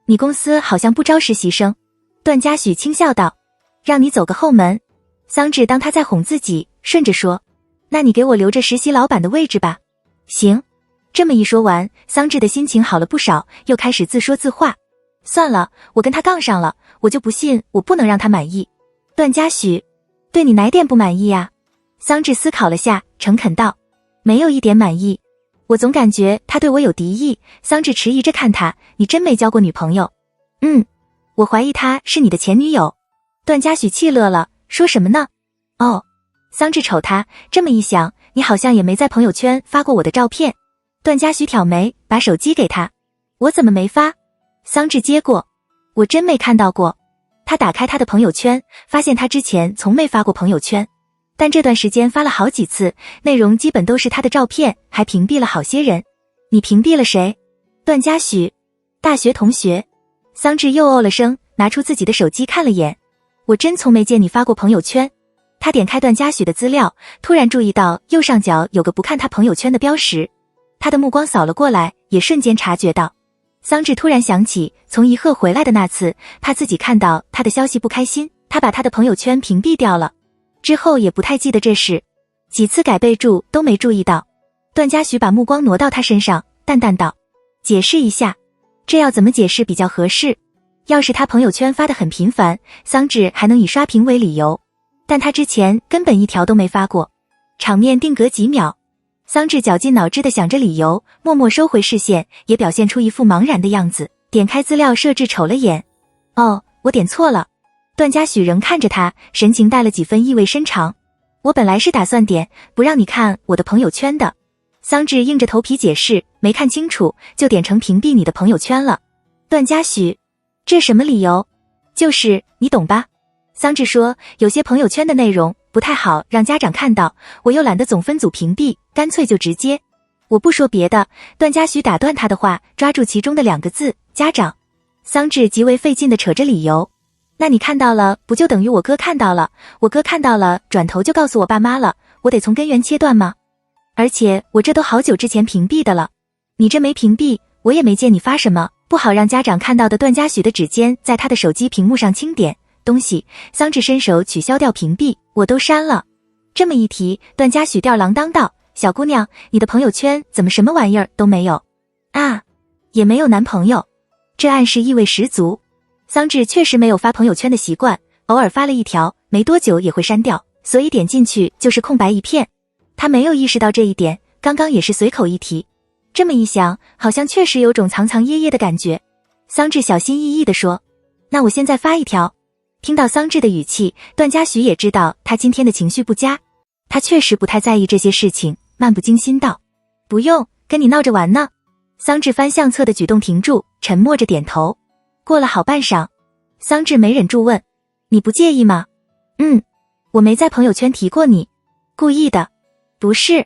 你公司好像不招实习生。段嘉许轻笑道，让你走个后门。桑稚当他在哄自己，顺着说，那你给我留着实习老板的位置吧。行。这么一说完，桑稚的心情好了不少，又开始自说自话。算了，我跟他杠上了，我就不信我不能让他满意。段嘉许，对你哪点不满意呀？桑稚思考了下，诚恳道，没有一点满意。我总感觉他对我有敌意。桑稚迟疑着看他，你真没交过女朋友？我怀疑他是你的前女友。段嘉许气乐了，说什么呢？哦。桑稚瞅他，这么一想，你好像也没在朋友圈发过我的照片。段嘉许挑眉，把手机给他，我怎么没发？桑稚接过，我真没看到过。他打开他的朋友圈，发现他之前从没发过朋友圈，但这段时间发了好几次，内容基本都是他的照片，还屏蔽了好些人。你屏蔽了谁？段嘉许，大学同学。桑稚又哦了声，拿出自己的手机看了眼，我真从没见你发过朋友圈。他点开段嘉许的资料，突然注意到右上角有个不看他朋友圈的标识。他的目光扫了过来，也瞬间察觉到。桑稚突然想起从怡鹤回来的那次，怕自己看到他的消息不开心，他把他的朋友圈屏蔽掉了。之后也不太记得这事，几次改备注都没注意到。段嘉许把目光挪到他身上，淡淡道：解释一下。这要怎么解释比较合适？要是他朋友圈发得很频繁，桑稚还能以刷屏为理由，但他之前根本一条都没发过。场面定格几秒，桑稚绞尽脑汁地想着理由，默默收回视线，也表现出一副茫然的样子，点开资料设置瞅了眼。哦，我点错了。段嘉许仍看着他，神情带了几分意味深长。我本来是打算点不让你看我的朋友圈的。桑稚硬着头皮解释，没看清楚就点成屏蔽你的朋友圈了。段嘉许，这什么理由？就是你懂吧。桑稚说，有些朋友圈的内容不太好让家长看到，我又懒得总分组屏蔽，干脆就直接。我不说别的。段嘉许打断他的话，抓住其中的2个字，家长。桑稚极为费劲地扯着理由，那你看到了不就等于我哥看到了，我哥看到了转头就告诉我爸妈了，我得从根源切断吗？而且我这都好久之前屏蔽的了，你这没屏蔽，我也没见你发什么不好让家长看到的。段嘉许的指尖在他的手机屏幕上轻点，东西。桑稚伸手取消掉屏蔽，我都删了。这么一提，段嘉许吊儿郎当道，小姑娘，你的朋友圈怎么什么玩意儿都没有啊？也没有男朋友，这暗示意味十足。桑稚确实没有发朋友圈的习惯，偶尔发了一条，没多久也会删掉，所以点进去就是空白一片。他没有意识到这一点，刚刚也是随口一提。这么一想，好像确实有种藏藏掖掖的感觉。桑稚小心翼翼地说，那我现在发一条。听到桑稚的语气，段嘉许也知道他今天的情绪不佳，他确实不太在意这些事情，漫不经心道，不用，跟你闹着玩呢。桑稚翻相册的举动停住，沉默着点头。过了好半晌，桑稚没忍住问，你不介意吗？我没在朋友圈提过你。故意的。不是，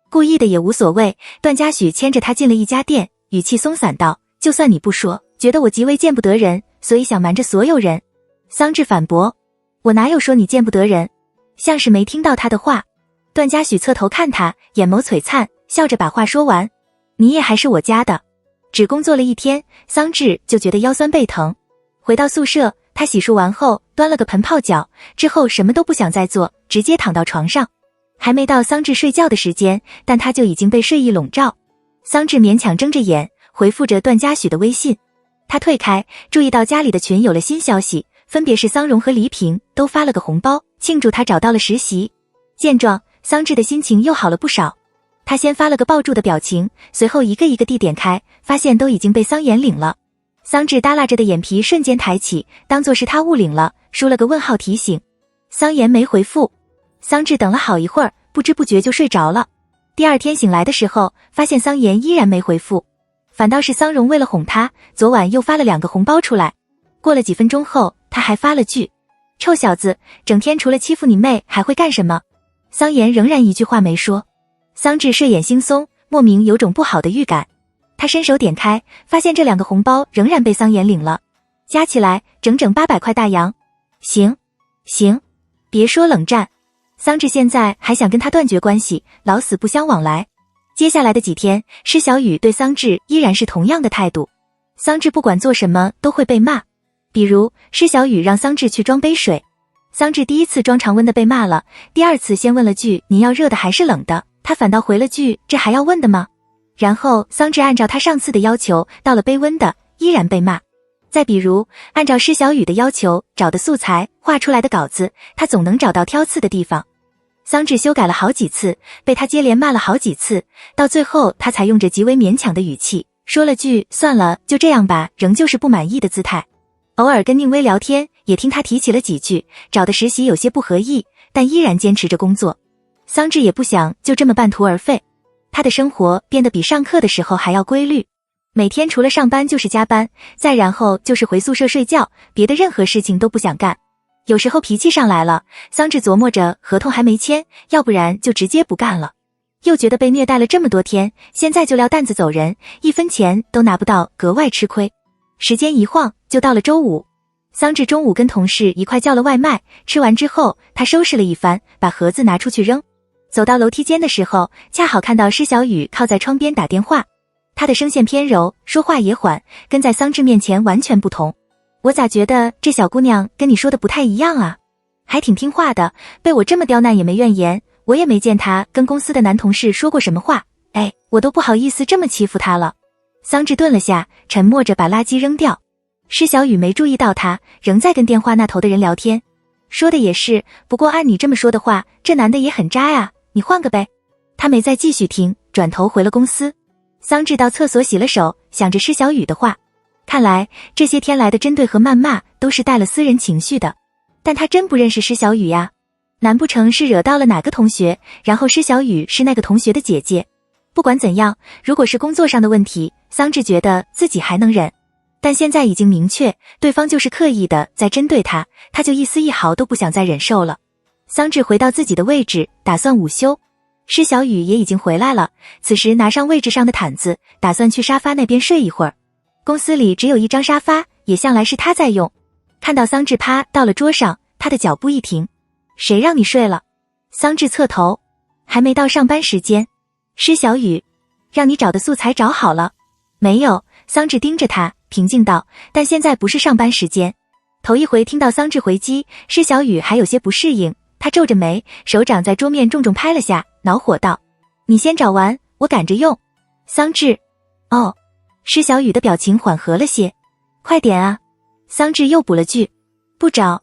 故意的也无所谓。段嘉许牵着他进了一家店，语气松散道，就算你不说，觉得我极为见不得人，所以想瞒着所有人。桑稚反驳，我哪有说你见不得人？像是没听到他的话。段嘉许侧头看他，眼眸璀璨，笑着把话说完，你也还是我家的。只工作了1天，桑稚就觉得腰酸背疼。回到宿舍，他洗漱完后端了个盆泡脚，之后什么都不想再做，直接躺到床上。还没到桑稚睡觉的时间，但他就已经被睡意笼罩。桑稚勉强睁着眼，回复着段嘉许的微信。他退开，注意到家里的群有了新消息，分别是桑荣和黎平都发了个红包，庆祝他找到了实习。见状，桑稚的心情又好了不少。他先发了个抱住的表情，随后一个一个地点开，发现都已经被桑妍领了。桑稚耷拉着的眼皮瞬间抬起，当作是他误领了，输了个问号提醒。桑妍没回复。桑稚等了好一会儿，不知不觉就睡着了。第二天醒来的时候，发现桑妍依然没回复，反倒是桑荣为了哄他，昨晚又发了2个红包出来。过了几分钟后，他还发了句，臭小子，整天除了欺负你妹还会干什么？桑妍仍然一句话没说。桑稚睡眼惺忪，莫名有种不好的预感。他伸手点开，发现这2个红包仍然被桑妍领了，加起来整整800块大洋。行，别说冷战。桑稚现在还想跟他断绝关系，老死不相往来。接下来的几天，施小雨对桑稚依然是同样的态度。桑稚不管做什么都会被骂，比如施小雨让桑稚去装杯水，桑稚第一次装常温的被骂了，第二次先问了句您要热的还是冷的，他反倒回了句这还要问的吗？然后桑稚按照他上次的要求倒了杯温的，依然被骂。再比如按照施小雨的要求找的素材画出来的稿子，他总能找到挑刺的地方。桑稚修改了好几次，被他接连骂了好几次，到最后他才用着极为勉强的语气说了句算了就这样吧，仍旧是不满意的姿态。偶尔跟宁薇聊天，也听他提起了几句找的实习有些不合意，但依然坚持着工作。桑稚也不想就这么半途而废，他的生活变得比上课的时候还要规律，每天除了上班就是加班，再然后就是回宿舍睡觉，别的任何事情都不想干。有时候脾气上来了，桑稚琢磨着合同还没签，要不然就直接不干了。又觉得被虐待了这么多天，现在就撂担子走人，1分钱都拿不到，格外吃亏。时间一晃就到了周五，桑稚中午跟同事一块叫了外卖，吃完之后，他收拾了一番，把盒子拿出去扔。走到楼梯间的时候，恰好看到施小雨靠在窗边打电话。他的声线偏柔，说话也缓，跟在桑稚面前完全不同。我咋觉得这小姑娘跟你说的不太一样啊？还挺听话的，被我这么刁难也没怨言，我也没见她跟公司的男同事说过什么话。哎，我都不好意思这么欺负她了。桑稚顿了下，沉默着把垃圾扔掉。施小雨没注意到他，仍在跟电话那头的人聊天。说的也是，不过按你这么说的话，这男的也很渣呀，你换个呗。他没再继续听，转头回了公司。桑稚到厕所洗了手，想着施小雨的话。看来这些天来的针对和谩骂都是带了私人情绪的。但他真不认识施小雨呀？难不成是惹到了哪个同学，然后施小雨是那个同学的姐姐？不管怎样，如果是工作上的问题，桑稚觉得自己还能忍。但现在已经明确，对方就是刻意的在针对他，他就一丝一毫都不想再忍受了。桑稚回到自己的位置，打算午休。施小雨也已经回来了，此时拿上位置上的毯子，打算去沙发那边睡一会儿。公司里只有一张沙发，也向来是他在用。看到桑稚趴到了桌上，他的脚步一停。谁让你睡了？桑稚侧头，还没到上班时间。施小雨，让你找的素材找好了没有？桑稚盯着他，平静道，但现在不是上班时间。头一回听到桑稚回击，施小雨还有些不适应，他皱着眉，手掌在桌面重重拍了下，恼火道，你先找完，我赶着用。桑稚，哦。施小雨的表情缓和了些，快点啊。桑稚又补了句，不找。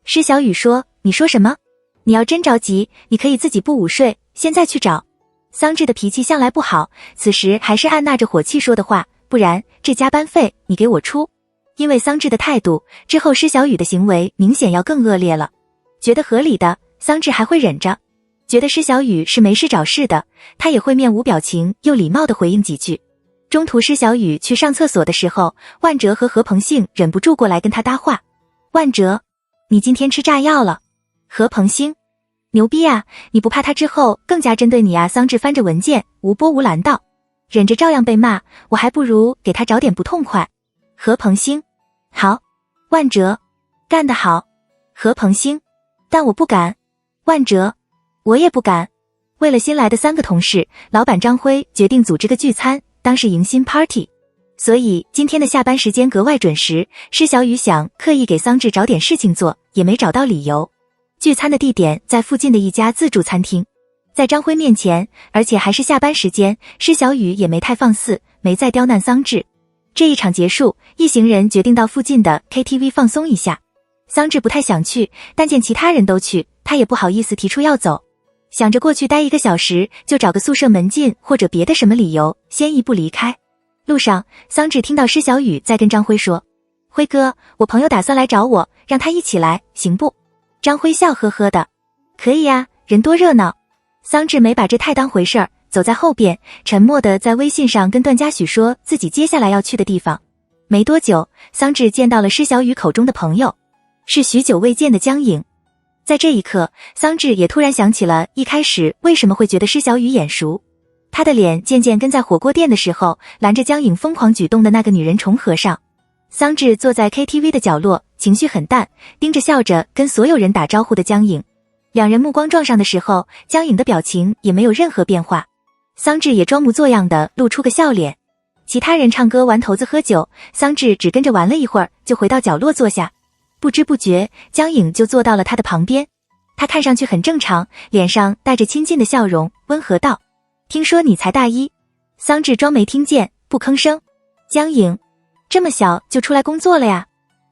施小雨说，你说什么？你要真着急，你可以自己不午睡，现在去找。桑稚的脾气向来不好，此时还是按捺着火气说的话，不然这加班费你给我出。因为桑稚的态度，之后施小雨的行为明显要更恶劣了。觉得合理的，桑稚还会忍着；觉得施小雨是没事找事的，他也会面无表情又礼貌地回应几句。中途施小雨去上厕所的时候，万哲和何鹏兴忍不住过来跟他搭话。万哲，你今天吃炸药了。何鹏兴，牛逼啊，你不怕他之后更加针对你啊？桑稚翻着文件，无波无澜道，忍着照样被骂，我还不如给他找点不痛快。何鹏兴，好。万哲，干得好。何鹏兴，但我不敢。万哲，我也不敢。为了新来的3个同事，老板张辉决定组织个聚餐，当是迎新 party。 所以今天的下班时间格外准时，施小雨想刻意给桑稚找点事情做，也没找到理由。聚餐的地点在附近的一家自助餐厅。在张辉面前，而且还是下班时间，施小雨也没太放肆，没再刁难桑稚。这一场结束，一行人决定到附近的 KTV 放松一下。桑稚不太想去，但见其他人都去，他也不好意思提出要走。想着过去待1个小时，就找个宿舍门禁或者别的什么理由，先一步离开。路上，桑稚听到施小雨在跟张辉说，辉哥，我朋友打算来找我，让他一起来，行不？张辉笑呵呵的，可以啊，人多热闹。桑稚没把这太当回事儿，走在后边，沉默地在微信上跟段嘉许说自己接下来要去的地方。没多久，桑稚见到了施小雨口中的朋友，是许久未见的江颖。在这一刻，桑稚也突然想起了一开始为什么会觉得施小雨眼熟。他的脸渐渐跟在火锅店的时候拦着江颖疯狂举动的那个女人重合上。桑稚坐在 KTV 的角落，情绪很淡，盯着笑着跟所有人打招呼的江颖。两人目光撞上的时候，江颖的表情也没有任何变化。桑稚也装模作样的露出个笑脸。其他人唱歌玩骰子喝酒，桑稚只跟着玩了一会儿，就回到角落坐下。不知不觉，江颖就坐到了他的旁边。他看上去很正常，脸上带着亲近的笑容，温和道，听说你才大1。桑稚装没听见，不吭声。江颖，这么小就出来工作了呀？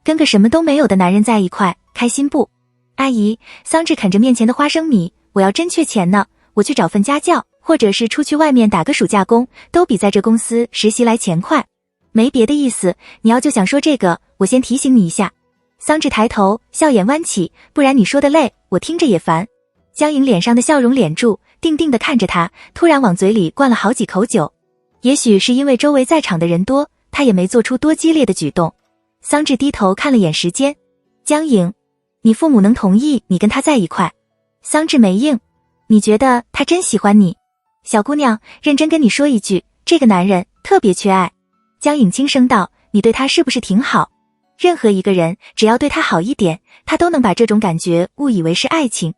跟个什么都没有的男人在一块，开心不？阿姨，桑稚啃着面前的花生米，我要真缺钱呢，我去找份家教，或者是出去外面打个暑假工，都比在这公司实习来钱快。没别的意思，你要就想说这个，我先提醒你一下。桑稚抬头，笑眼弯起，不然你说的累，我听着也烦。江颖脸上的笑容敛住，定定地看着他，突然往嘴里灌了好几口酒。也许是因为周围在场的人多，他也没做出多激烈的举动。桑稚低头看了眼时间，江颖，你父母能同意你跟他在一块？桑稚没应。你觉得他真喜欢你？小姑娘，认真跟你说一句，这个男人特别缺爱。江颖轻声道，你对他是不是挺好？任何一个人只要对他好一点，他都能把这种感觉误以为是爱情。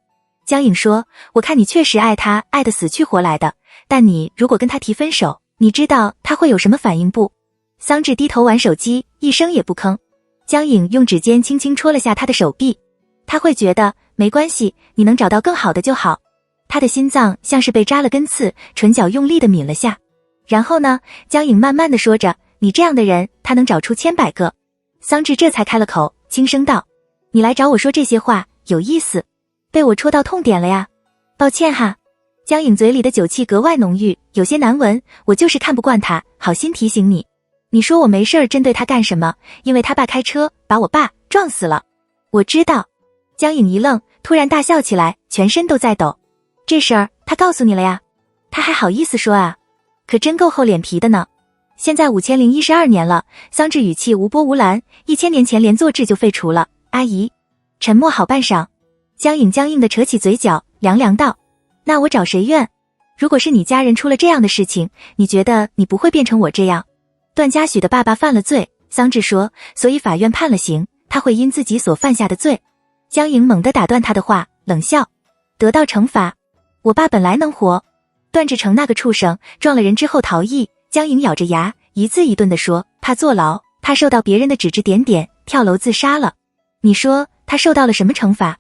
江颖说，我看你确实爱他，爱得死去活来的，但你如果跟他提分手，你知道他会有什么反应不？桑稚低头玩手机，一声也不吭。江颖用指尖轻轻戳了下他的手臂，他会觉得没关系，你能找到更好的就好。他的心脏像是被扎了根刺，唇角用力地抿了下。然后呢？江颖慢慢地说着，你这样的人他能找出千百个。桑稚这才开了口，轻声道，你来找我说这些话有意思，被我戳到痛点了呀。抱歉哈。江颖嘴里的酒气格外浓郁，有些难闻，我就是看不惯他，好心提醒你。你说我没事儿针对他干什么？因为他爸开车把我爸撞死了。我知道。江颖一愣，突然大笑起来，全身都在抖。这事儿他告诉你了呀？他还好意思说啊？可真够厚脸皮的呢。现在5012年了，桑稚语气无波无澜，1000年前连坐制就废除了。阿姨。沉默好半晌，江颖僵硬地扯起嘴角，凉凉道，那我找谁怨？如果是你家人出了这样的事情，你觉得你不会变成我这样？段嘉许的爸爸犯了罪，桑稚说，所以法院判了刑，他会因自己所犯下的罪。江颖猛地打断他的话，冷笑，得到惩罚？我爸本来能活。段志成那个畜生撞了人之后逃逸，江颖咬着牙一字一顿地说，怕坐牢，怕受到别人的指指点点，跳楼自杀了。你说他受到了什么惩罚？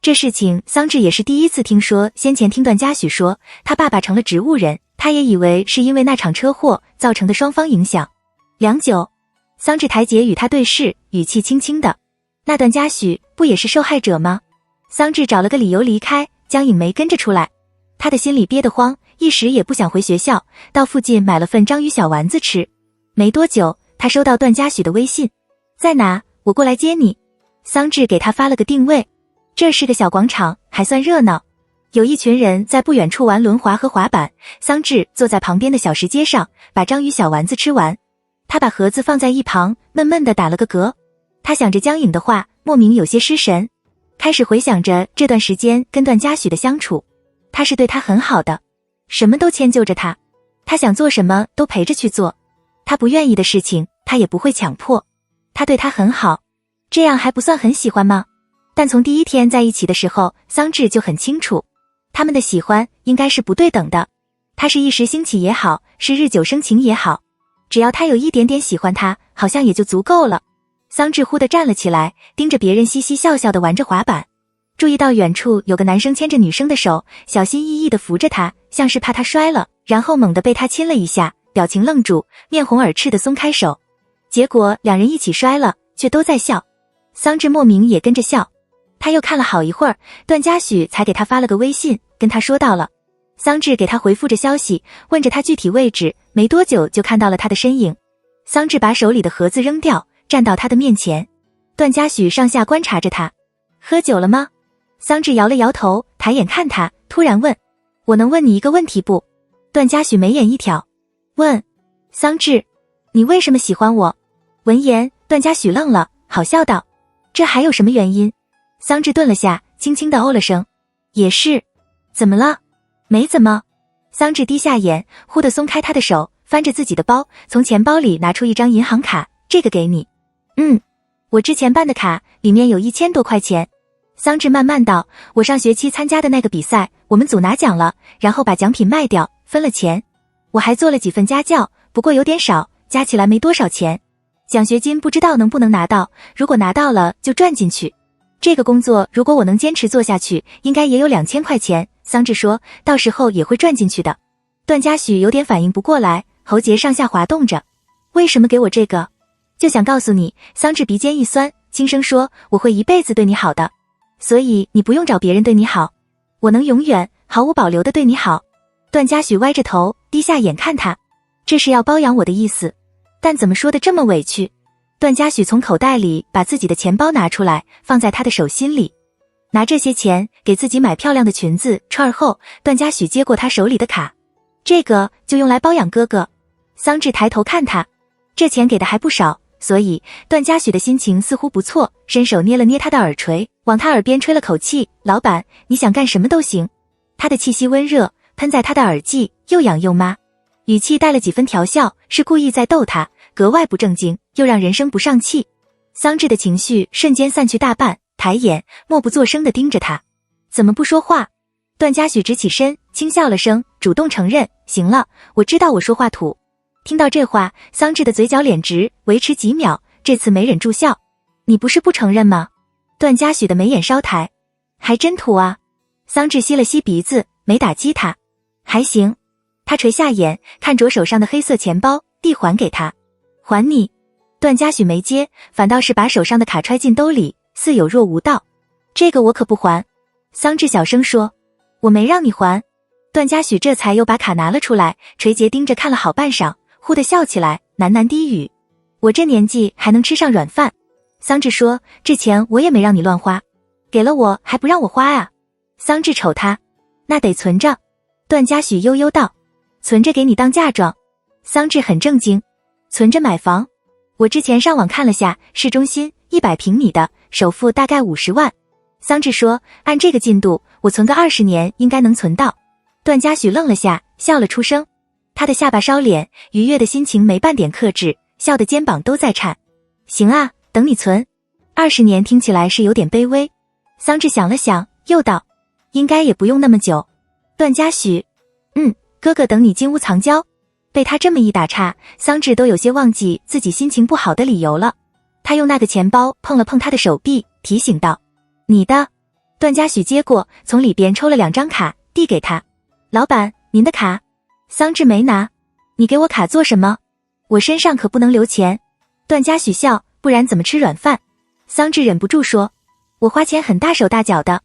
这事情桑稚也是第一次听说，先前听段嘉许说他爸爸成了植物人，他也以为是因为那场车祸造成的双方影响。良久，桑稚台阶与他对视，语气轻轻的，那段嘉许不也是受害者吗？桑稚找了个理由离开，江颖没跟着出来。他的心里憋得慌，一时也不想回学校，到附近买了份章鱼小丸子吃。没多久，他收到段嘉许的微信，在哪？我过来接你。桑稚给他发了个定位，这是个小广场，还算热闹，有一群人在不远处玩轮滑和滑板。桑稚坐在旁边的小石阶上，把章鱼小丸子吃完。他把盒子放在一旁，闷闷地打了个嗝。他想着江颖的话，莫名有些失神，开始回想着这段时间跟段嘉许的相处。他是对他很好的，什么都迁就着他，他想做什么都陪着去做，他不愿意的事情他也不会强迫，他对他很好，这样还不算很喜欢吗？但从第一天在一起的时候，桑稚就很清楚，他们的喜欢应该是不对等的。他是一时兴起也好，是日久生情也好，只要他有一点点喜欢他，好像也就足够了。桑稚忽地站了起来，盯着别人嘻嘻笑笑地玩着滑板，注意到远处有个男生牵着女生的手，小心翼翼地扶着她，像是怕她摔了，然后猛地被她亲了一下，表情愣住，面红耳赤地松开手。结果两人一起摔了，却都在笑。桑稚莫名也跟着笑。他又看了好一会儿，段嘉许才给他发了个微信，跟他说到了。桑稚给他回复着消息，问着他具体位置，没多久就看到了他的身影。桑稚把手里的盒子扔掉，站到他的面前。段嘉许上下观察着他，喝酒了吗？桑稚摇了摇头，抬眼看他，突然问，我能问你一个问题不？段嘉许眉眼一挑，问。桑稚，你为什么喜欢我？闻言，段嘉许愣了，好笑道，这还有什么原因？桑稚顿了下，轻轻地哦了声，也是。怎么了？没怎么。桑稚低下眼，忽地松开他的手，翻着自己的包，从钱包里拿出一张银行卡，这个给你。我之前办的卡，里面有1000多块钱。桑稚慢慢道，我上学期参加的那个比赛，我们组拿奖了，然后把奖品卖掉，分了钱。我还做了几份家教，不过有点少，加起来没多少钱。奖学金不知道能不能拿到，如果拿到了就赚进去。这个工作如果我能坚持做下去，应该也有2000块钱。桑稚说，到时候也会赚进去的。段嘉许有点反应不过来，喉结上下滑动着。为什么给我这个？就想告诉你。桑稚鼻尖一酸，轻声说，我会一辈子对你好的，所以你不用找别人对你好，我能永远毫无保留的对你好。段嘉许歪着头，低下眼看他，这是要包养我的意思，但怎么说的这么委屈？段嘉许从口袋里把自己的钱包拿出来，放在他的手心里，拿这些钱给自己买漂亮的裙子穿。而后，段嘉许接过他手里的卡，这个就用来包养哥哥。桑稚抬头看他，这钱给的还不少，所以段嘉许的心情似乎不错，伸手捏了捏他的耳垂，往他耳边吹了口气，老板，你想干什么都行。他的气息温热，喷在他的耳际，又痒又麻，语气带了几分调笑，是故意在逗他，格外不正经，又让人生不上气。桑稚的情绪瞬间散去大半，抬眼默不作声地盯着他。怎么不说话？段嘉许直起身，轻笑了声，主动承认，行了，我知道我说话土。听到这话，桑稚的嘴角脸直，维持几秒，这次没忍住笑。你不是不承认吗？段嘉许的眉眼稍抬，还真土啊。桑稚吸了吸鼻子，没打击他。还行。他垂下眼，看着手上的黑色钱包，递还给他。还你。段嘉许没接，反倒是把手上的卡揣进兜里，似有若无道。这个我可不还。桑稚小声说。我没让你还。段嘉许这才又把卡拿了出来，垂睫盯着看了好半晌，忽地笑起来，喃喃低语。我这年纪还能吃上软饭。桑稚说，这钱我也没让你乱花，给了我还不让我花啊。桑稚瞅他，那得存着。段嘉许悠悠道，存着给你当嫁妆。桑稚很正经，存着买房。我之前上网看了下，市中心100平米的，首付大概50万。桑稚说，按这个进度，我存个20年应该能存到。段嘉许愣了下，笑了出声。他的下巴烧脸，愉悦的心情没半点克制，笑得肩膀都在颤。行啊，等你存。20年听起来是有点卑微。桑稚想了想，又道，应该也不用那么久。段嘉许，哥哥等你金屋藏娇。被他这么一打岔，桑稚都有些忘记自己心情不好的理由了。他用那个钱包碰了碰他的手臂，提醒道，你的。段嘉许接过，从里边抽了2张卡，递给他。老板，您的卡。桑稚没拿。你给我卡做什么？我身上可不能留钱。段嘉许笑，不然怎么吃软饭？桑稚忍不住说，我花钱很大手大脚的。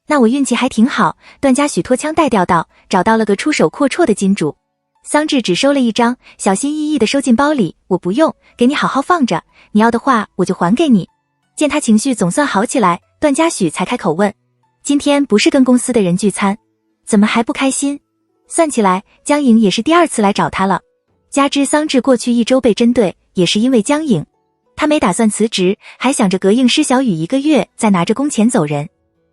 那我运气还挺好。段嘉许拖腔带调道，找到了个出手阔绰的金主。桑稚只收了1张，小心翼翼地收进包里，我不用，给你好好放着，你要的话我就还给你。见他情绪总算好起来，段嘉许才开口问，今天不是跟公司的人聚餐，怎么还不开心？算起来，江颖也是第2次来找他了。加之桑稚过去1周被针对，也是因为江颖。他没打算辞职，还想着膈应施小雨1个月，再拿着工钱走人。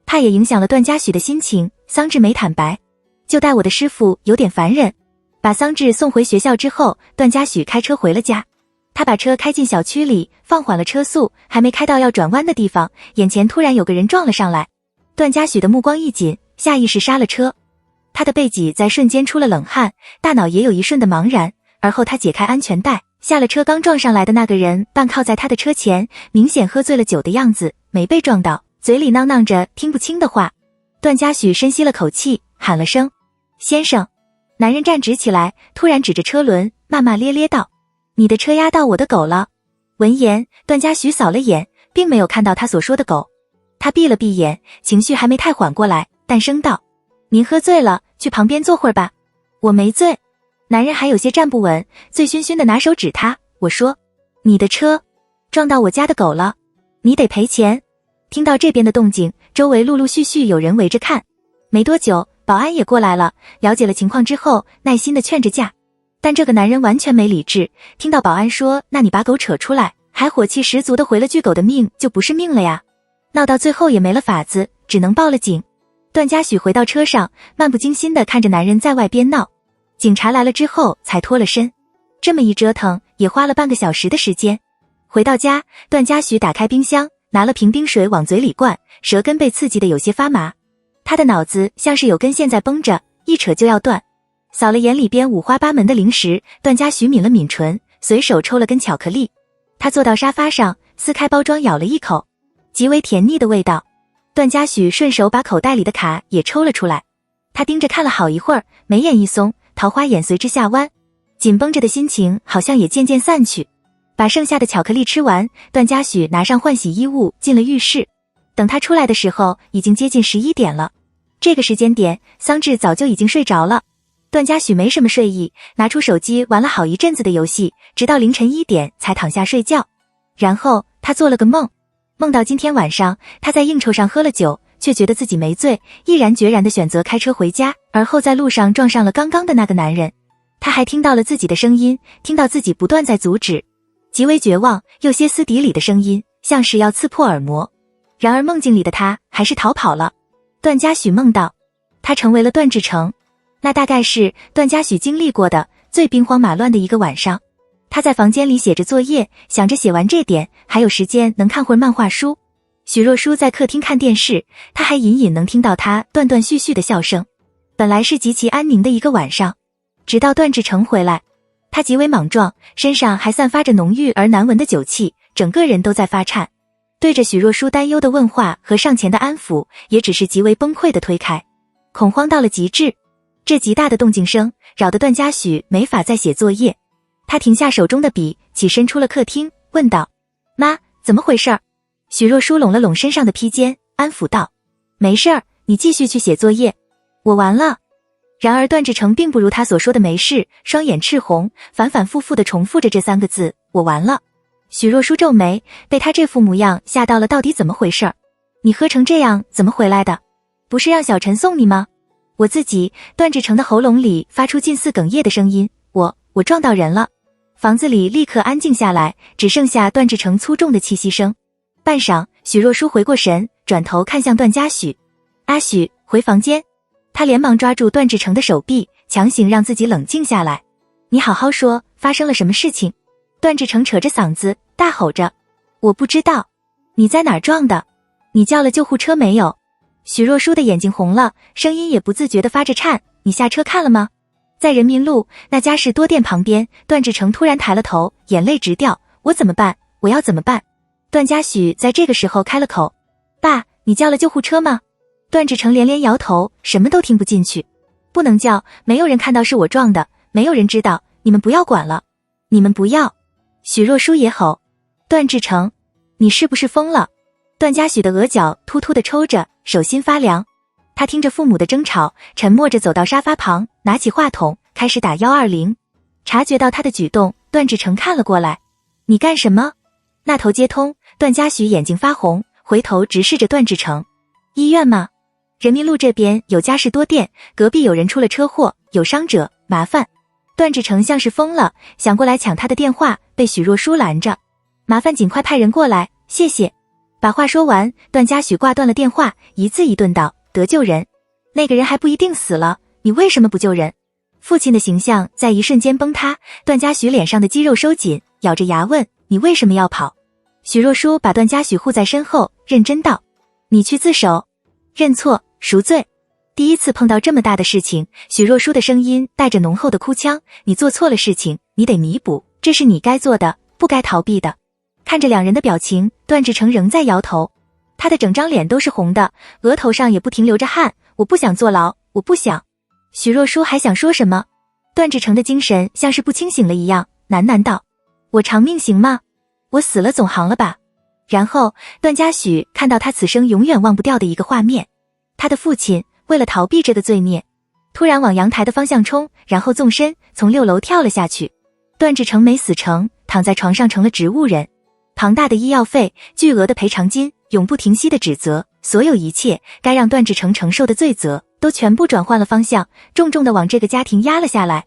怕也影响了段嘉许的心情，桑稚没坦白。就带我的师傅有点烦人。把桑稚送回学校之后，段嘉许开车回了家。他把车开进小区里，放缓了车速，还没开到要转弯的地方，眼前突然有个人撞了上来。段嘉许的目光一紧，下意识刹了车。他的背脊在瞬间出了冷汗，大脑也有一瞬的茫然，而后他解开安全带，下了车。刚撞上来的那个人半靠在他的车前，明显喝醉了酒的样子，没被撞到，嘴里囔囔着听不清的话。段嘉许深吸了口气，喊了声先生。男人站直起来，突然指着车轮，骂骂咧咧道，你的车压到我的狗了。闻言，段嘉许扫了眼，并没有看到他所说的狗。他闭了闭眼，情绪还没太缓过来，淡声道，您喝醉了，去旁边坐会儿吧。我没醉。男人还有些站不稳，醉醺醺的拿手指他，我说，你的车撞到我家的狗了，你得赔钱。听到这边的动静，周围陆陆续续有人围着看。没多久，保安也过来了，了解了情况之后，耐心地劝着架。但这个男人完全没理智，听到保安说，那你把狗扯出来，还火气十足地回了句，狗的命就不是命了呀。闹到最后也没了法子，只能报了警。段嘉许回到车上，漫不经心地看着男人在外边闹。警察来了之后才脱了身。这么一折腾，也花了半个小时的时间。回到家，段嘉许打开冰箱，拿了瓶冰水往嘴里灌，舌根被刺激得有些发麻。他的脑子像是有根线在绷着，一扯就要断。扫了眼里边五花八门的零食，段嘉许抿了抿唇，随手抽了根巧克力。他坐到沙发上，撕开包装咬了一口，极为甜腻的味道。段嘉许顺手把口袋里的卡也抽了出来。他盯着看了好一会儿，眉眼一松，桃花眼随之下弯，紧绷着的心情好像也渐渐散去。把剩下的巧克力吃完，段嘉许拿上换洗衣物进了浴室。等他出来的时候，已经接近11点了。这个时间点，桑稚早就已经睡着了。段嘉许没什么睡意，拿出手机玩了好一阵子的游戏，直到凌晨1点才躺下睡觉。然后他做了个梦，梦到今天晚上他在应酬上喝了酒，却觉得自己没醉，毅然决然地选择开车回家，而后在路上撞上了刚刚的那个男人。他还听到了自己的声音，听到自己不断在阻止，极为绝望又歇斯底里的声音，像是要刺破耳膜。然而梦境里的他还是逃跑了。段嘉许梦到他成为了段志成，那大概是段嘉许经历过的最兵荒马乱的一个晚上。他在房间里写着作业，想着写完这点还有时间能看会儿漫画书。许若书在客厅看电视，他还隐隐能听到他断断续续的笑声。本来是极其安宁的一个晚上，直到段志成回来，他极为莽撞，身上还散发着浓郁而难闻的酒气，整个人都在发颤。对着许若书担忧的问话和上前的安抚，也只是极为崩溃的推开，恐慌到了极致。这极大的动静声扰得段嘉许没法再写作业，他停下手中的笔，起身出了客厅，问道：妈，怎么回事？许若书拢了拢身上的披肩，安抚道：没事儿，你继续去写作业，我完了。然而段志成并不如他所说的没事，双眼赤红，反反复复地重复着这3个字：我完了。许若书皱眉，被他这副模样吓到了，到底怎么回事？你喝成这样怎么回来的？不是让小陈送你吗？我自己。段志成的喉咙里发出近似哽咽的声音，我撞到人了。房子里立刻安静下来，只剩下段志成粗重的气息声。半晌，许若书回过神，转头看向段嘉许。阿许，回房间。他连忙抓住段志成的手臂，强行让自己冷静下来。你好好说，发生了什么事情？段志成扯着嗓子大吼着。我不知道。你在哪儿撞的？你叫了救护车没有？许若书的眼睛红了，声音也不自觉地发着颤。你下车看了吗？在人民路那家是多店旁边。段志成突然抬了头，眼泪直掉。我怎么办？我要怎么办？段嘉许在这个时候开了口。爸，你叫了救护车吗？段志成连连摇头，什么都听不进去。不能叫，没有人看到是我撞的，没有人知道，你们不要管了。你们不要。许若书也吼。段志成，你是不是疯了？段嘉许的额角突突地抽着，手心发凉。他听着父母的争吵，沉默着走到沙发旁，拿起话筒开始打120。察觉到他的举动，段志成看了过来。你干什么？那头接通，段嘉许眼睛发红，回头直视着段志成。医院吗？人民路这边有家士多店，隔壁有人出了车祸，有伤者，麻烦。段志成像是疯了，想过来抢他的电话，被许若书拦着。麻烦尽快派人过来，谢谢。把话说完，段嘉许挂断了电话，一字一顿道：得救人。那个人还不一定死了，你为什么不救人？父亲的形象在一瞬间崩塌，段嘉许脸上的肌肉收紧，咬着牙问：你为什么要跑？许若书把段嘉许护在身后，认真道：你去自首，认错，赎罪。第一次碰到这么大的事情，许若书的声音带着浓厚的哭腔，你做错了事情，你得弥补，这是你该做的，不该逃避的。看着两人的表情，段志成仍在摇头，他的整张脸都是红的，额头上也不停流着汗。我不想坐牢，我不想。许若书还想说什么，段志成的精神像是不清醒了一样，喃喃道：我偿命行吗？我死了总行了吧。然后段嘉许看到他此生永远忘不掉的一个画面，他的父亲为了逃避这个罪孽，突然往阳台的方向冲，然后纵身从6楼跳了下去。段志成没死成，躺在床上成了植物人。庞大的医药费，巨额的赔偿金，永不停息的指责，所有一切该让段志成承受的罪责都全部转换了方向，重重的往这个家庭压了下来。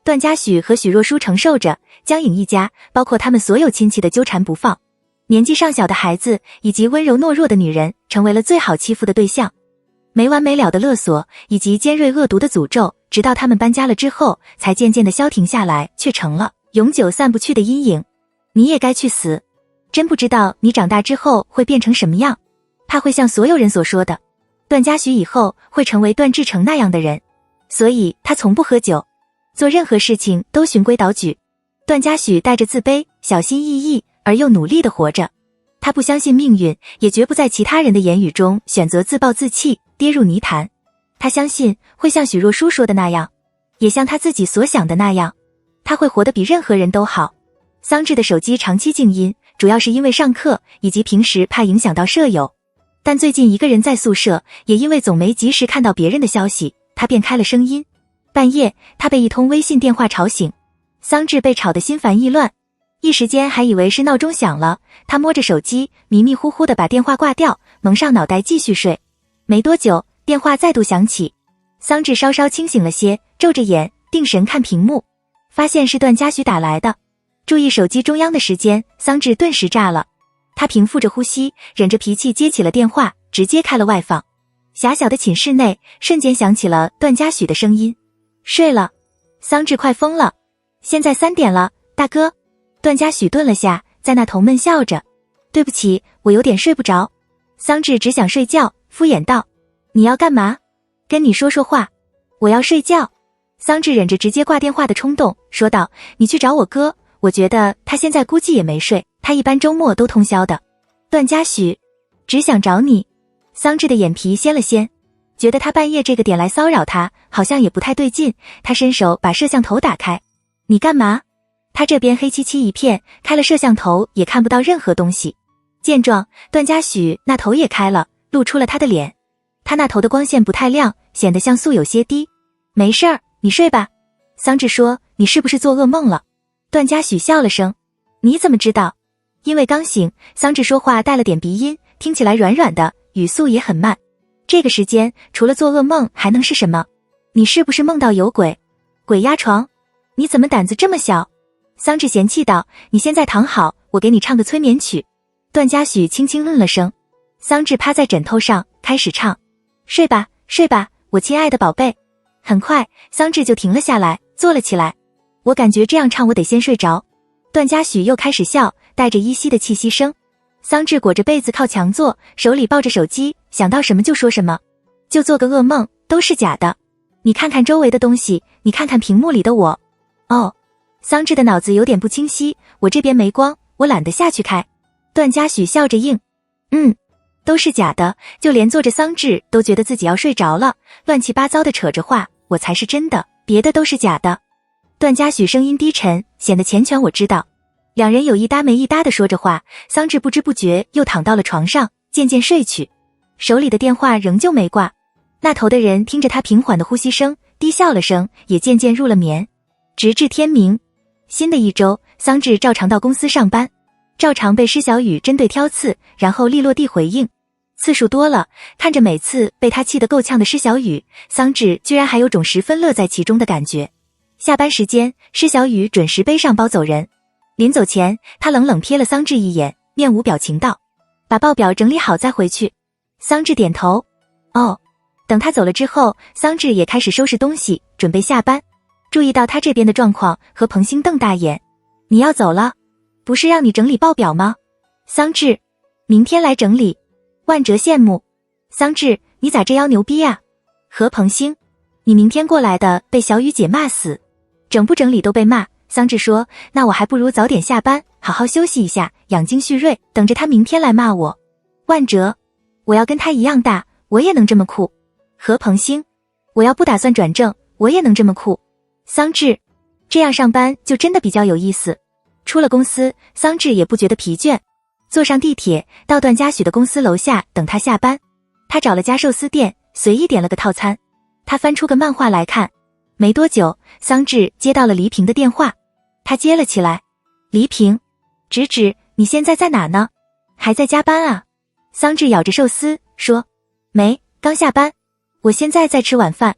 段嘉许和许若书承受着江颖一家，包括他们所有亲戚的纠缠不放。年纪尚小的孩子以及温柔懦弱的女人成为了最好欺负的对象。没完没了的勒索以及尖锐恶毒的诅咒，直到他们搬家了之后才渐渐的消停下来，却成了永久散不去的阴影。你也该去死。真不知道你长大之后会变成什么样。他会像所有人所说的，段嘉许以后会成为段志成那样的人，所以他从不喝酒，做任何事情都循规蹈矩。段嘉许带着自卑，小心翼翼而又努力地活着。他不相信命运，也绝不在其他人的言语中选择自暴自弃，跌入泥潭。他相信会像许若书说的那样，也像他自己所想的那样，他会活得比任何人都好。桑稚的手机长期静音，主要是因为上课以及平时怕影响到舍友。但最近一个人在宿舍，也因为总没及时看到别人的消息，他便开了声音。半夜，他被一通微信电话吵醒，桑稚被吵得心烦意乱，一时间还以为是闹钟响了，他摸着手机，迷迷糊糊地把电话挂掉，蒙上脑袋继续睡。没多久，电话再度响起，桑稚稍稍清醒了些，皱着眼，定神看屏幕，发现是段嘉许打来的。注意手机中央的时间，桑稚顿时炸了。他平复着呼吸，忍着脾气接起了电话，直接开了外放。狭小的寝室内瞬间响起了段嘉许的声音：睡了。桑稚快疯了，现在3点了，大哥。段嘉许顿了下，在那头闷笑着。对不起，我有点睡不着。桑稚只想睡觉，敷衍道。你要干嘛？跟你说说话。我要睡觉。桑稚忍着直接挂电话的冲动，说道，你去找我哥，我觉得他现在估计也没睡，他一般周末都通宵的。段嘉许，只想找你。桑稚的眼皮掀了掀，觉得他半夜这个点来骚扰他，好像也不太对劲。他伸手把摄像头打开。你干嘛？他这边黑漆漆一片，开了摄像头也看不到任何东西。见状，段嘉许那头也开了，露出了他的脸。他那头的光线不太亮，显得像素有些低。没事儿，你睡吧。桑稚说，你是不是做噩梦了？段嘉许笑了声。你怎么知道？因为刚醒，桑稚说话带了点鼻音，听起来软软的，语速也很慢。这个时间除了做噩梦还能是什么？你是不是梦到有鬼？鬼压床？你怎么胆子这么小？桑稚嫌弃道，你现在躺好，我给你唱个催眠曲。段嘉许轻轻嗯了声。桑稚趴在枕头上开始唱。睡吧，睡吧，我亲爱的宝贝。很快，桑稚就停了下来，坐了起来。我感觉这样唱我得先睡着。段嘉许又开始笑，带着依稀的气息声。桑稚裹着被子靠墙坐，手里抱着手机，想到什么就说什么。就做个噩梦，都是假的。你看看周围的东西，你看看屏幕里的我。哦，桑稚的脑子有点不清晰，我这边没光，我懒得下去开。段嘉许笑着应，都是假的，就连坐着桑稚都觉得自己要睡着了，乱七八糟的扯着话，我才是真的，别的都是假的。段嘉许声音低沉，显得缱绻我知道。两人有一搭没一搭的说着话，桑稚不知不觉又躺到了床上，渐渐睡去。手里的电话仍旧没挂，那头的人听着他平缓的呼吸声，低笑了声，也渐渐入了眠。直至天明。新的一周，桑稚照常到公司上班，照常被施小雨针对挑刺，然后利落地回应。次数多了，看着每次被他气得够呛的施小雨，桑稚居然还有种十分乐在其中的感觉。下班时间，施小雨准时背上包走人。临走前，他冷冷瞥了桑稚一眼，面无表情道，把报表整理好再回去。桑稚点头。哦。等他走了之后，桑稚也开始收拾东西，准备下班。注意到他这边的状况，和彭星瞪大眼。你要走了？不是让你整理报表吗？桑稚，明天来整理。万哲羡慕。桑稚，你咋这妖牛逼啊？何彭星，你明天过来的被小雨姐骂死，整不整理都被骂。桑稚说，那我还不如早点下班，好好休息一下，养精蓄锐，等着他明天来骂我。万哲，我要跟他一样大，我也能这么酷。何彭星，我要不打算转正，我也能这么酷。桑稚，这样上班就真的比较有意思。出了公司，桑稚也不觉得疲倦。坐上地铁，到段嘉许的公司楼下等他下班。他找了家寿司店，随意点了个套餐。他翻出个漫画来看。没多久，桑稚接到了黎平的电话。他接了起来。黎平，直指，你现在在哪呢？还在加班啊？桑稚咬着寿司，说，没，刚下班。我现在在吃晚饭，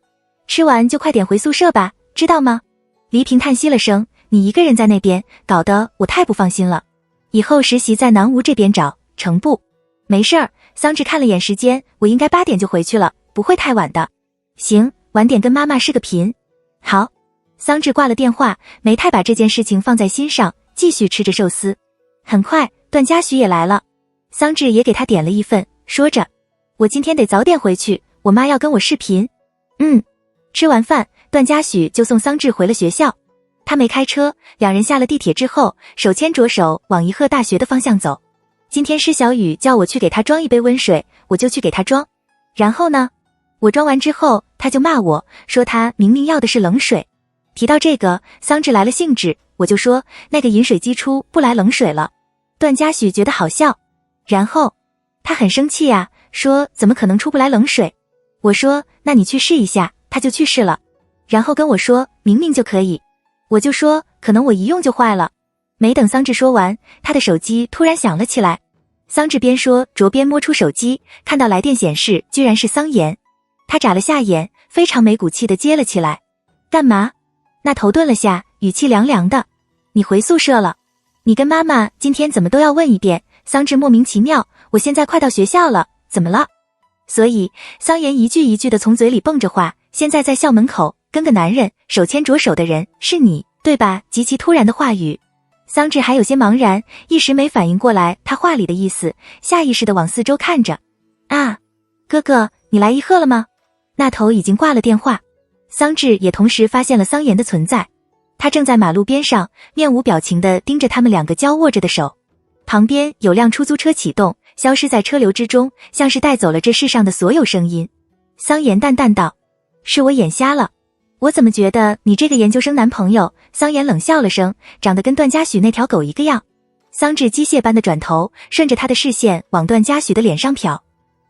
吃完就快点回宿舍吧，知道吗？黎平叹息了声，你一个人在那边，搞得我太不放心了。以后实习在南吴这边找，成不？没事儿。桑稚看了眼时间，我应该8点就回去了，不会太晚的。行，晚点跟妈妈视个频。好。桑稚挂了电话，没太把这件事情放在心上，继续吃着寿司。很快，段嘉许也来了，桑稚也给他点了一份，说着，我今天得早点回去，我妈要跟我视频。吃完饭，段嘉许就送桑稚回了学校。他没开车，两人下了地铁之后，手牵着手往怡鹤大学的方向走。今天施小雨叫我去给他装一杯温水，我就去给他装。然后呢？我装完之后，他就骂我，说他明明要的是冷水。提到这个，桑稚来了兴致，我就说那个饮水机出不来冷水了。段嘉许觉得好笑，然后他很生气啊，说怎么可能出不来冷水？我说那你去试一下，他就去试了，然后跟我说明明就可以。我就说可能我一用就坏了。没等桑稚说完，他的手机突然响了起来。桑稚边说着边摸出手机，看到来电显示居然是桑妍。他眨了下眼，非常没骨气地接了起来。干嘛？那头顿了下，语气凉凉的。你回宿舍了？你跟妈妈今天怎么都要问一遍？桑稚莫名其妙，我现在快到学校了，怎么了？所以桑妍一句一句的从嘴里蹦着话，现在在校门口跟个男人手牵着手的人是你，对吧？极其突然的话语。桑稚还有些茫然，一时没反应过来他话里的意思，下意识地往四周看着。啊，哥哥，你来一贺了吗？那头已经挂了电话。桑稚也同时发现了桑延的存在，他正在马路边上，面无表情地盯着他们两个交握着的手。旁边有辆出租车启动，消失在车流之中，像是带走了这世上的所有声音。桑延淡淡道：是我眼瞎了，我怎么觉得你这个研究生男朋友？桑延冷笑了声，长得跟段嘉许那条狗一个样。桑稚机械般的转头，顺着他的视线往段嘉许的脸上瞟，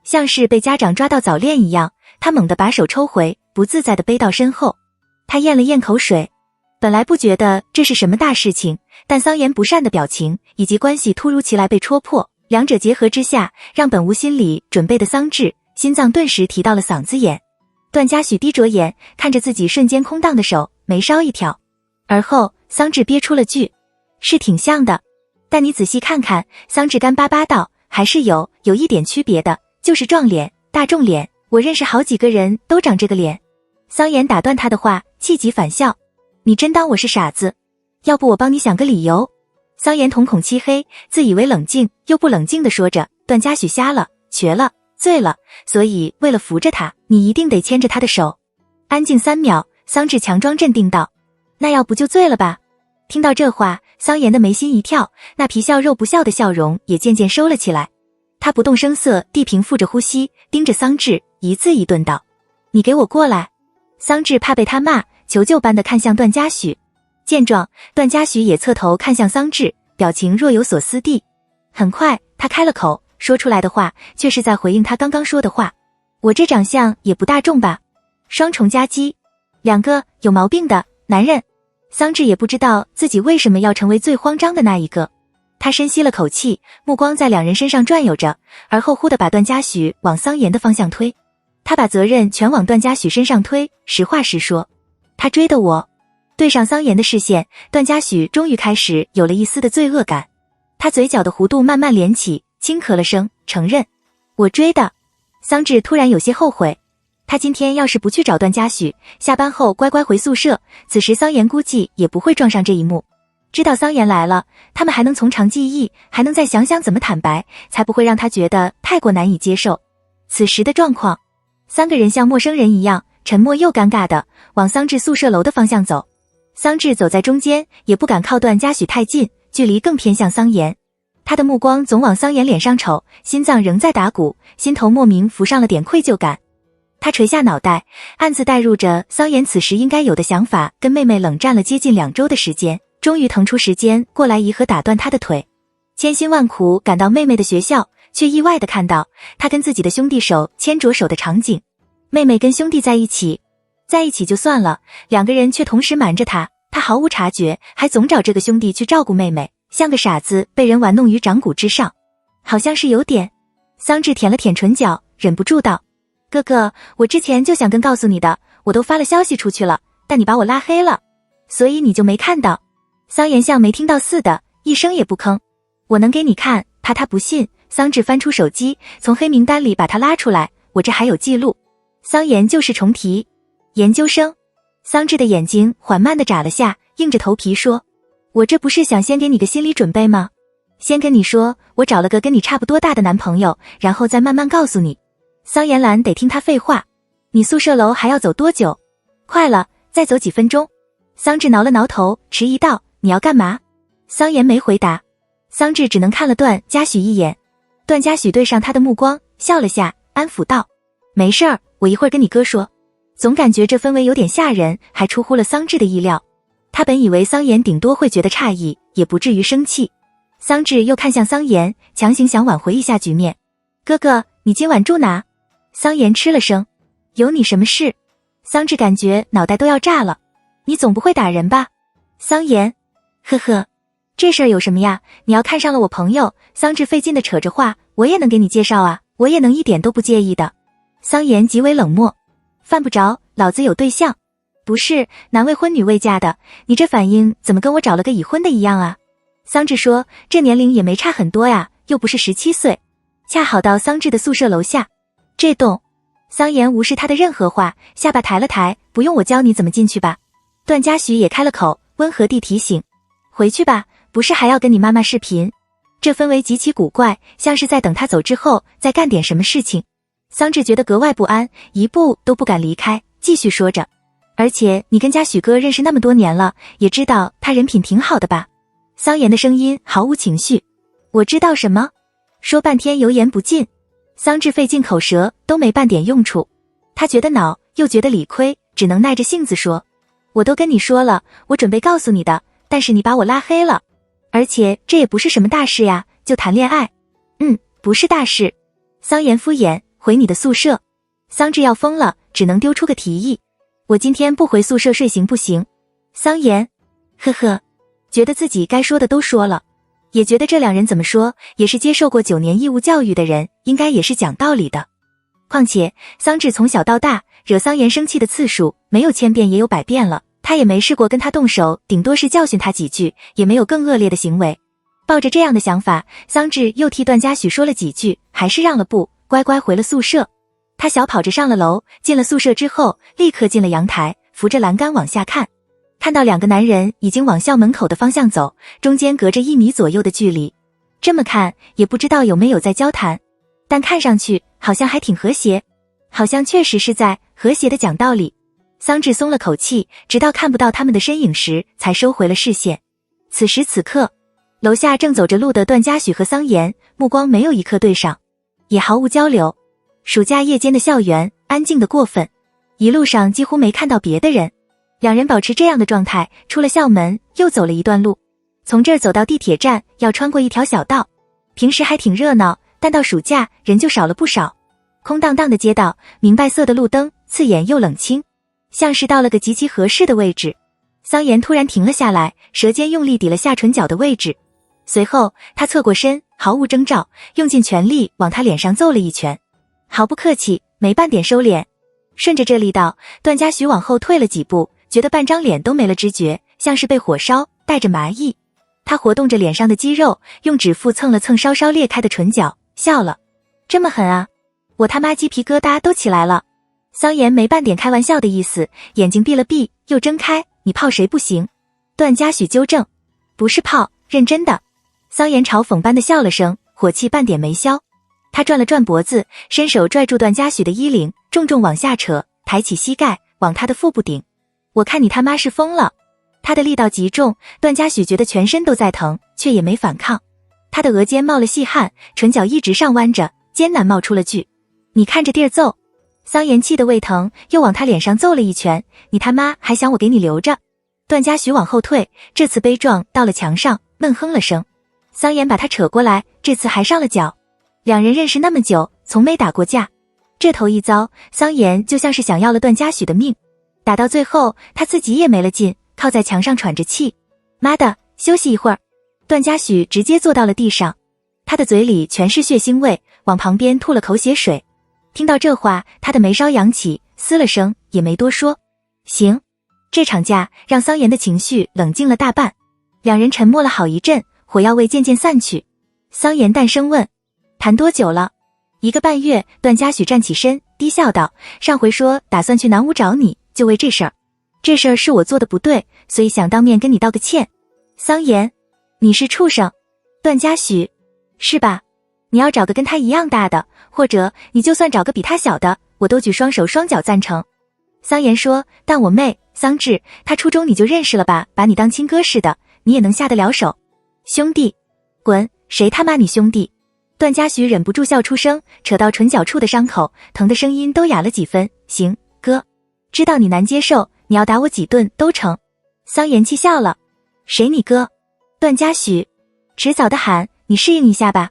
像是被家长抓到早恋一样，他猛地把手抽回，不自在地背到身后。他咽了咽口水，本来不觉得这是什么大事情，但桑延不善的表情以及关系突如其来被戳破，两者结合之下，让本无心理准备的桑稚心脏顿时提到了嗓子眼。段嘉许低着眼看着自己瞬间空荡的手，眉梢一挑，而后桑稚憋出了句：是挺像的，但你仔细看看。桑稚干巴巴道：还是有一点区别的，就是壮脸大众脸，我认识好几个人都长这个脸。桑延打断他的话，气急反笑：你真当我是傻子？要不我帮你想个理由？桑延瞳孔漆黑，自以为冷静又不冷静地说着：段嘉许瞎了，瘸了，醉了，所以为了扶着他，你一定得牵着他的手。安静3秒，桑稚强装镇定道：那要不就醉了吧？听到这话，桑延的眉心一跳，那皮笑肉不笑的笑容也渐渐收了起来。他不动声色地平复着呼吸，盯着桑稚，一字一顿道：你给我过来。桑稚怕被他骂，求救般地看向段嘉许。见状，段嘉许也侧头看向桑稚，表情若有所思地。很快他开了口，说出来的话却是在回应他刚刚说的话：我这长相也不大众吧？双重夹击，两个有毛病的男人。桑稚也不知道自己为什么要成为最慌张的那一个。他深吸了口气，目光在两人身上转悠着，而后忽地把段嘉许往桑延的方向推。他把责任全往段嘉许身上推，实话实说，他追的我。对上桑延的视线，段嘉许终于开始有了一丝的罪恶感。他嘴角的弧度慢慢连起，轻咳了声，承认：我追的。桑稚突然有些后悔，他今天要是不去找段嘉许，下班后乖乖回宿舍，此时桑延估计也不会撞上这一幕。知道桑延来了，他们还能从长计议，还能再想想怎么坦白，才不会让他觉得太过难以接受。此时的状况，3个人像陌生人一样沉默又尴尬的往桑稚宿舍楼的方向走。桑稚走在中间，也不敢靠段嘉许太近，距离更偏向桑延。他的目光总往桑延脸上瞅，心脏仍在打鼓，心头莫名浮上了点愧疚感。他垂下脑袋，暗自代入着桑延此时应该有的想法，跟妹妹冷战了接近2周的时间，终于腾出时间过来宜和打断他的腿。千辛万苦赶到妹妹的学校，却意外地看到他跟自己的兄弟手牵着手的场景。妹妹跟兄弟在一起就算了，2个人却同时瞒着他，他毫无察觉，还总找这个兄弟去照顾妹妹，像个傻子被人玩弄于掌骨之上。好像是有点。桑稚舔了舔唇角，忍不住道：哥哥，我之前就想告诉你的，我都发了消息出去了，但你把我拉黑了，所以你就没看到。桑延像没听到似的，一声也不吭。我能给你看，怕他不信。桑稚翻出手机，从黑名单里把他拉出来，我这还有记录。桑延就是重提研究生。桑稚的眼睛缓慢地眨了下，硬着头皮说：我这不是想先给你个心理准备吗？先跟你说我找了个跟你差不多大的男朋友，然后再慢慢告诉你。桑延兰得听他废话。你宿舍楼还要走多久？快了，再走几分钟。桑稚挠了挠头，迟疑道：你要干嘛？桑延没回答。桑稚只能看了段嘉许一眼。段嘉许对上他的目光，笑了下，安抚道：没事儿，我一会儿跟你哥说。总感觉这氛围有点吓人，还出乎了桑稚的意料。他本以为桑延顶多会觉得诧异，也不至于生气。桑稚又看向桑延，强行想挽回一下局面。哥哥，你今晚住哪？桑延吃了声：有你什么事？桑稚感觉脑袋都要炸了。你总不会打人吧？桑延：呵呵，这事儿有什么呀？你要看上了我朋友。桑稚费劲地扯着话：我也能给你介绍啊，我也能一点都不介意的。桑延极为冷漠：犯不着，老子有对象。不是，男未婚女未嫁的，你这反应怎么跟我找了个已婚的一样啊？桑稚说：这年龄也没差很多呀，又不是17岁。恰好到桑稚的宿舍楼下。这栋。桑延无视他的任何话，下巴抬了抬：不用我教你怎么进去吧。段嘉许也开了口，温和地提醒：回去吧，不是还要跟你妈妈视频？这氛围极其古怪，像是在等她走之后再干点什么事情。桑稚觉得格外不安，一步都不敢离开，继续说着。而且你跟家许哥认识那么多年了，也知道他人品挺好的吧？桑言的声音毫无情绪。我知道什么？说半天油盐不进。桑稚费尽口舌都没半点用处，他觉得恼又觉得理亏，只能耐着性子说，我都跟你说了，我准备告诉你的，但是你把我拉黑了。而且这也不是什么大事呀，就谈恋爱。不是大事。桑言敷衍，回你的宿舍。桑稚要疯了，只能丢出个提议，我今天不回宿舍睡行不行？桑言，呵呵，觉得自己该说的都说了，也觉得这两人怎么说也是接受过9年义务教育的人，应该也是讲道理的。况且桑稚从小到大惹桑言生气的次数没有1000遍也有100遍了，他也没试过跟他动手，顶多是教训他几句，也没有更恶劣的行为。抱着这样的想法，桑稚又替段嘉许说了几句，还是让了步，乖乖回了宿舍。他小跑着上了楼，进了宿舍之后立刻进了阳台，扶着栏杆往下看，看到2个男人已经往校门口的方向走，中间隔着1米左右的距离。这么看也不知道有没有在交谈，但看上去好像还挺和谐，好像确实是在和谐的讲道理。桑稚松了口气，直到看不到他们的身影时才收回了视线。此时此刻，楼下正走着路的段嘉许和桑言，目光没有一刻对上，也毫无交流。暑假夜间的校园安静的过分，一路上几乎没看到别的人。2人保持这样的状态，出了校门又走了一段路，从这儿走到地铁站要穿过一条小道。平时还挺热闹，但到暑假人就少了不少。空荡荡的街道，明白色的路灯，刺眼又冷清，像是到了个极其合适的位置。桑言突然停了下来，舌尖用力抵了下唇角的位置，随后他侧过身，毫无征兆，用尽全力往他脸上揍了一拳，毫不客气，没半点收敛。顺着这力道，段嘉许往后退了几步，觉得半张脸都没了知觉，像是被火烧，带着麻意。他活动着脸上的肌肉，用指腹蹭了蹭稍稍裂开的唇角，笑了。这么狠啊？我他妈鸡皮疙瘩都起来了。桑言没半点开玩笑的意思，眼睛闭了闭，又睁开。你泡谁不行？段嘉许纠正。不是泡，认真的。桑言嘲讽般的笑了声，火气半点没消。他转了转脖子，伸手拽住段嘉许的衣领，重重往下扯，抬起膝盖往他的腹部顶。我看你他妈是疯了。他的力道极重，段嘉许觉得全身都在疼，却也没反抗。他的额间冒了细汗，唇角一直上弯着，艰难冒出了句：你看着地儿揍。桑言气得胃疼，又往他脸上揍了一拳。你他妈还想我给你留着？段嘉许往后退，这次悲壮到了墙上，闷哼了声。桑言把他扯过来，这次还上了脚。2人认识那么久，从没打过架，这头一遭，桑言就像是想要了段嘉许的命。打到最后，他自己也没了劲，靠在墙上喘着气。妈的，休息一会儿。段嘉许直接坐到了地上，他的嘴里全是血腥味，往旁边吐了口血水。听到这话，他的眉梢扬起，嘶了声，也没多说。行。这场架让桑言的情绪冷静了大半，2人沉默了好一阵，火药味渐渐散去。桑言淡声问：谈多久了？1个半月。段嘉许站起身，低笑道：上回说打算去南屋找你，就为这事儿。这事儿是我做的不对，所以想当面跟你道个歉。桑言：你是畜生。段嘉许：是吧？你要找个跟他一样大的，或者你就算找个比他小的，我都举双手双脚赞成。桑言说：但我妹桑稚，她初中你就认识了吧，把你当亲哥似的，你也能下得了手？兄弟？滚，谁他妈你兄弟？段嘉许忍不住笑出声，扯到唇角处的伤口，疼的声音都哑了几分。行，哥，知道你难接受，你要打我几顿都成。桑言气笑了。谁你哥？段嘉许迟早的喊，你适应一下吧。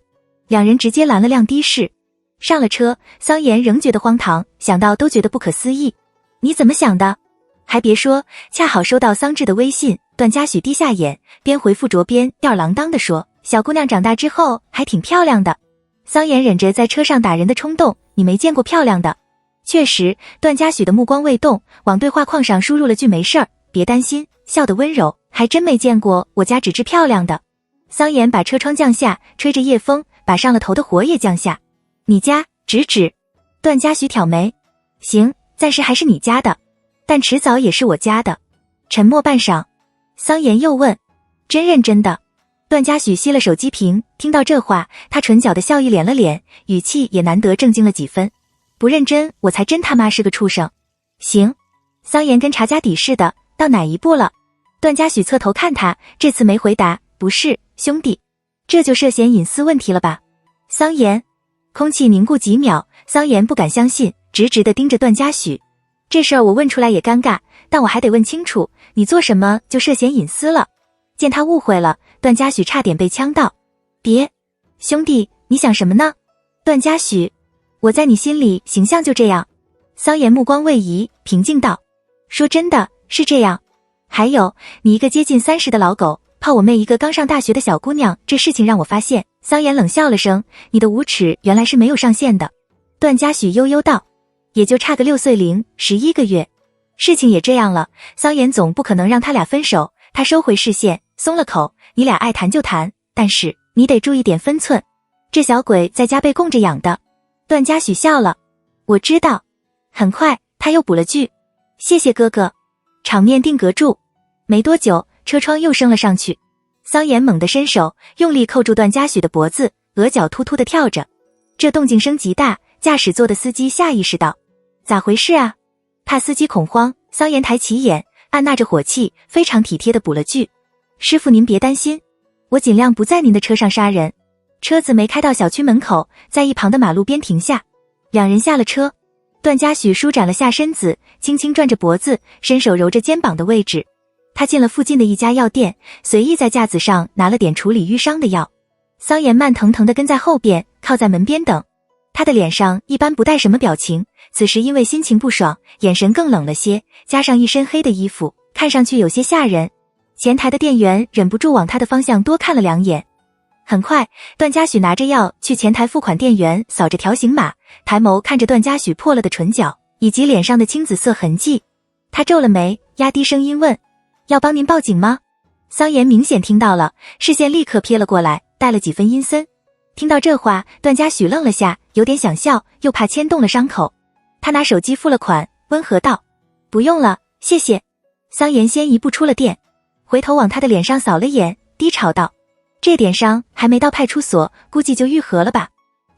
2人直接拦了辆的士，上了车。桑言仍觉得荒唐，想到都觉得不可思议。你怎么想的？还别说，恰好收到桑稚的微信。段嘉许低下眼，边回复着边吊儿郎当地说：小姑娘长大之后还挺漂亮的。桑言忍着在车上打人的冲动，你没见过漂亮的。确实，段嘉许的目光未动，往对话框上输入了句没事儿，别担心，笑得温柔，还真没见过我家只治漂亮的。桑言把车窗降下，吹着夜风，把上了头的火也降下。你家指？段嘉许挑眉。行，暂时还是你家的，但迟早也是我家的。沉默半晌，桑言又问：真认真的？段嘉许熄了手机屏，听到这话，他唇角的笑意敛了敛，语气也难得正经了几分。不认真，我才真他妈是个畜生。行。桑延跟查家底似的，到哪一步了？段嘉许侧头看他，这次没回答。不是，兄弟，这就涉嫌隐私问题了吧？桑延。空气凝固几秒，桑延不敢相信，直直地盯着段嘉许。这事儿我问出来也尴尬，但我还得问清楚，你做什么就涉嫌隐私了？见他误会了，段嘉许差点被呛到。别，兄弟，你想什么呢？段嘉许，我在你心里形象就这样。桑延目光位移，平静道。说真的，是这样。还有，你一个接近30的老狗，泡我妹一个刚上大学的小姑娘，这事情让我发现。桑延冷笑了声，你的无耻原来是没有上限的。段嘉许悠悠道，也就差个6岁零11个月。事情也这样了，桑延总不可能让他俩分手。他收回视线，松了口，你俩爱谈就谈，但是你得注意点分寸。这小鬼在家被供着养的。段嘉许笑了，我知道。很快他又补了句，谢谢哥哥。场面定格住。没多久，车窗又升了上去。桑延猛地伸手，用力扣住段嘉许的脖子，额角突突地跳着。这动静声极大，驾驶座的司机下意识道：咋回事啊？怕司机恐慌，桑延抬起眼，按捺着火气，非常体贴地补了句：师傅您别担心，我尽量不在您的车上杀人。车子没开到小区门口，在一旁的马路边停下，两人下了车。段嘉许舒展了下身子，轻轻转着脖子，伸手揉着肩膀的位置。他进了附近的一家药店，随意在架子上拿了点处理淤伤的药。桑延慢腾腾地跟在后边，靠在门边等。他的脸上一般不带什么表情，此时因为心情不爽，眼神更冷了些，加上一身黑的衣服，看上去有些吓人。前台的店员忍不住往他的方向多看了2眼。很快，段嘉许拿着药去前台付款，店员扫着条形码，抬眸看着段嘉许破了的唇角以及脸上的青紫色痕迹。他皱了眉，压低声音问：要帮您报警吗？桑延明显听到了，视线立刻瞥了过来，带了几分阴森。听到这话，段嘉许愣了下，有点想笑，又怕牵动了伤口。他拿手机付了款，温和道：不用了，谢谢。桑延先一步出了店，回头往他的脸上扫了眼，低潮道：这点伤还没到派出所，估计就愈合了吧。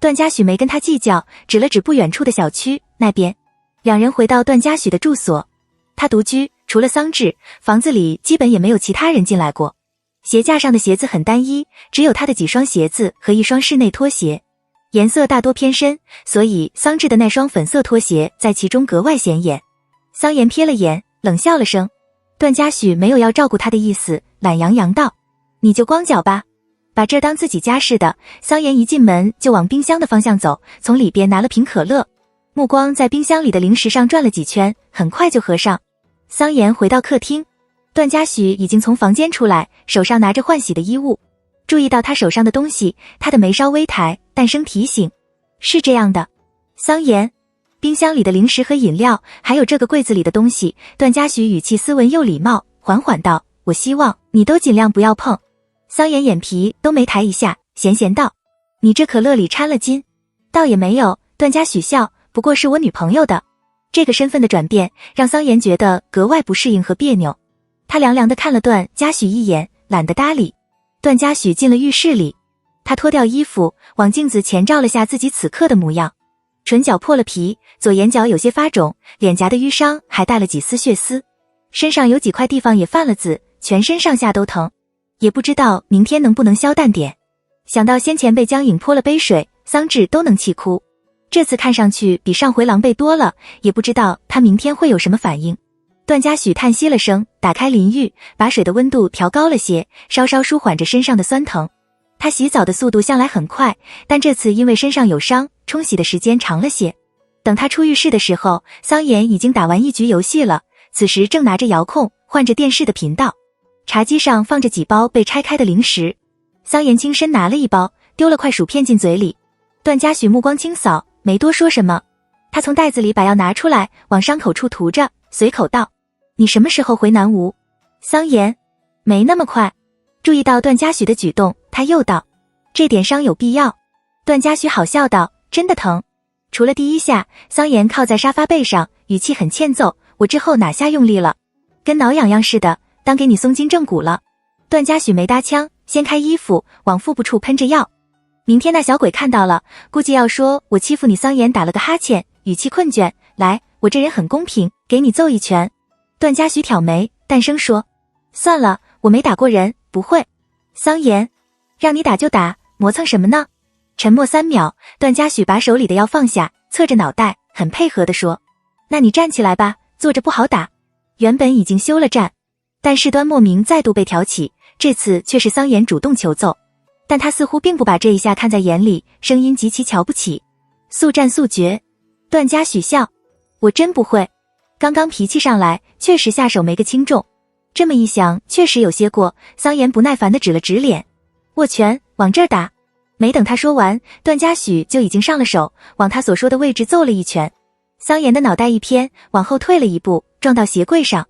段嘉许没跟他计较，指了指不远处的小区那边。两人回到段嘉许的住所，他独居，除了桑稚，房子里基本也没有其他人进来过。鞋架上的鞋子很单一，只有他的几双鞋子和一双室内拖鞋，颜色大多偏深，所以桑稚的那双粉色拖鞋在其中格外显眼。桑延瞥了眼，冷笑了声。段嘉许没有要照顾他的意思，懒洋洋道：你就光脚吧。把这儿当自己家似的。桑延一进门就往冰箱的方向走，从里边拿了瓶可乐，目光在冰箱里的零食上转了几圈，很快就合上。桑延回到客厅，段嘉许已经从房间出来，手上拿着换洗的衣物。注意到他手上的东西，他的眉梢微抬，淡声提醒：是这样的。桑延，冰箱里的零食和饮料，还有这个柜子里的东西。段嘉许语气斯文又礼貌，缓缓道：我希望你都尽量不要碰。桑延眼皮都没抬一下，闲闲道：你这可乐里掺了金。倒也没有，段嘉许笑，不过是我女朋友的。这个身份的转变让桑延觉得格外不适应和别扭。他凉凉地看了段嘉许一眼，懒得搭理。段嘉许进了浴室里，他脱掉衣服，往镜子前照了下自己此刻的模样。唇角破了皮，左眼角有些发肿，脸颊的淤伤还带了几丝血丝，身上有几块地方也泛了紫，全身上下都疼。也不知道明天能不能消淡点。想到先前被江颖泼了杯水，桑稚都能气哭，这次看上去比上回狼狈多了，也不知道他明天会有什么反应。段嘉许叹息了声，打开淋浴，把水的温度调高了些，稍稍舒缓着身上的酸疼。他洗澡的速度向来很快，但这次因为身上有伤，冲洗的时间长了些。等他出浴室的时候，桑延已经打完一局游戏了，此时正拿着遥控换着电视的频道。茶几上放着几包被拆开的零食，桑延轻身拿了一包，丢了块薯片进嘴里。段嘉许目光清扫，没多说什么。他从袋子里把药拿出来，往伤口处涂着，随口道：你什么时候回南吴？桑延，没那么快。注意到段嘉许的举动，他又道：这点伤有必要？段嘉许好笑道：真的疼。除了第一下，桑延靠在沙发背上，语气很欠揍：我之后哪下用力了？跟挠痒痒似的，当给你松筋正骨了。段嘉许没搭腔，掀开衣服，往腹部处喷着药。明天那小鬼看到了，估计要说我欺负你。桑延打了个哈欠，语气困倦，来，我这人很公平，给你揍一拳。段嘉许挑眉，淡声说，算了，我没打过人，不会。桑延，让你打就打，磨蹭什么呢？沉默3秒，段嘉许把手里的药放下，侧着脑袋，很配合地说，那你站起来吧，坐着不好打。原本已经休了战，但事端莫名再度被挑起，这次却是桑延主动求揍。但他似乎并不把这一下看在眼里，声音极其瞧不起，速战速决。段嘉许笑，我真不会，刚刚脾气上来，确实下手没个轻重。这么一想，确实有些过。桑延不耐烦地指了指脸，握拳，往这儿打。没等他说完，段嘉许就已经上了手，往他所说的位置揍了一拳。桑延的脑袋一偏，往后退了一步，撞到鞋柜上。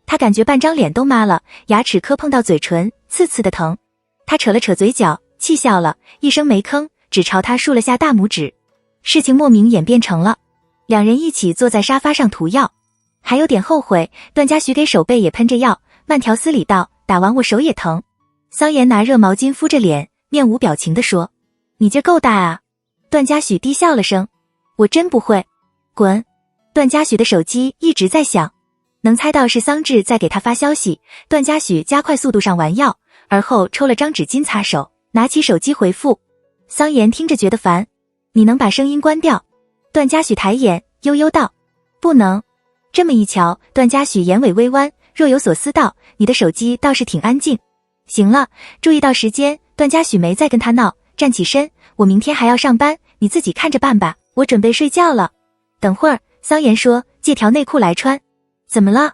他感觉半张脸都麻了，牙齿磕碰到嘴唇，刺刺的疼。他扯了扯嘴角，气笑了一声，没吭，只朝他竖了下大拇指。事情莫名演变成了两人一起坐在沙发上涂药，还有点后悔。段嘉许给手背也喷着药，慢条斯理道，打完我手也疼。桑延拿热毛巾敷着脸，面无表情地说，你劲够大啊。段嘉许低笑了声，我真不会。滚。段嘉许的手机一直在响，能猜到是桑稚在给他发消息。段嘉许加快速度上完药，而后抽了张纸巾擦手，拿起手机回复。桑延听着觉得烦，你能把声音关掉？段嘉许抬眼悠悠道，不能。这么一瞧，段嘉许眼尾微弯，若有所思道，你的手机倒是挺安静。行了，注意到时间，段嘉许没再跟他闹，站起身，我明天还要上班，你自己看着办吧，我准备睡觉了。等会儿，桑延说，借条内裤来穿。怎么了？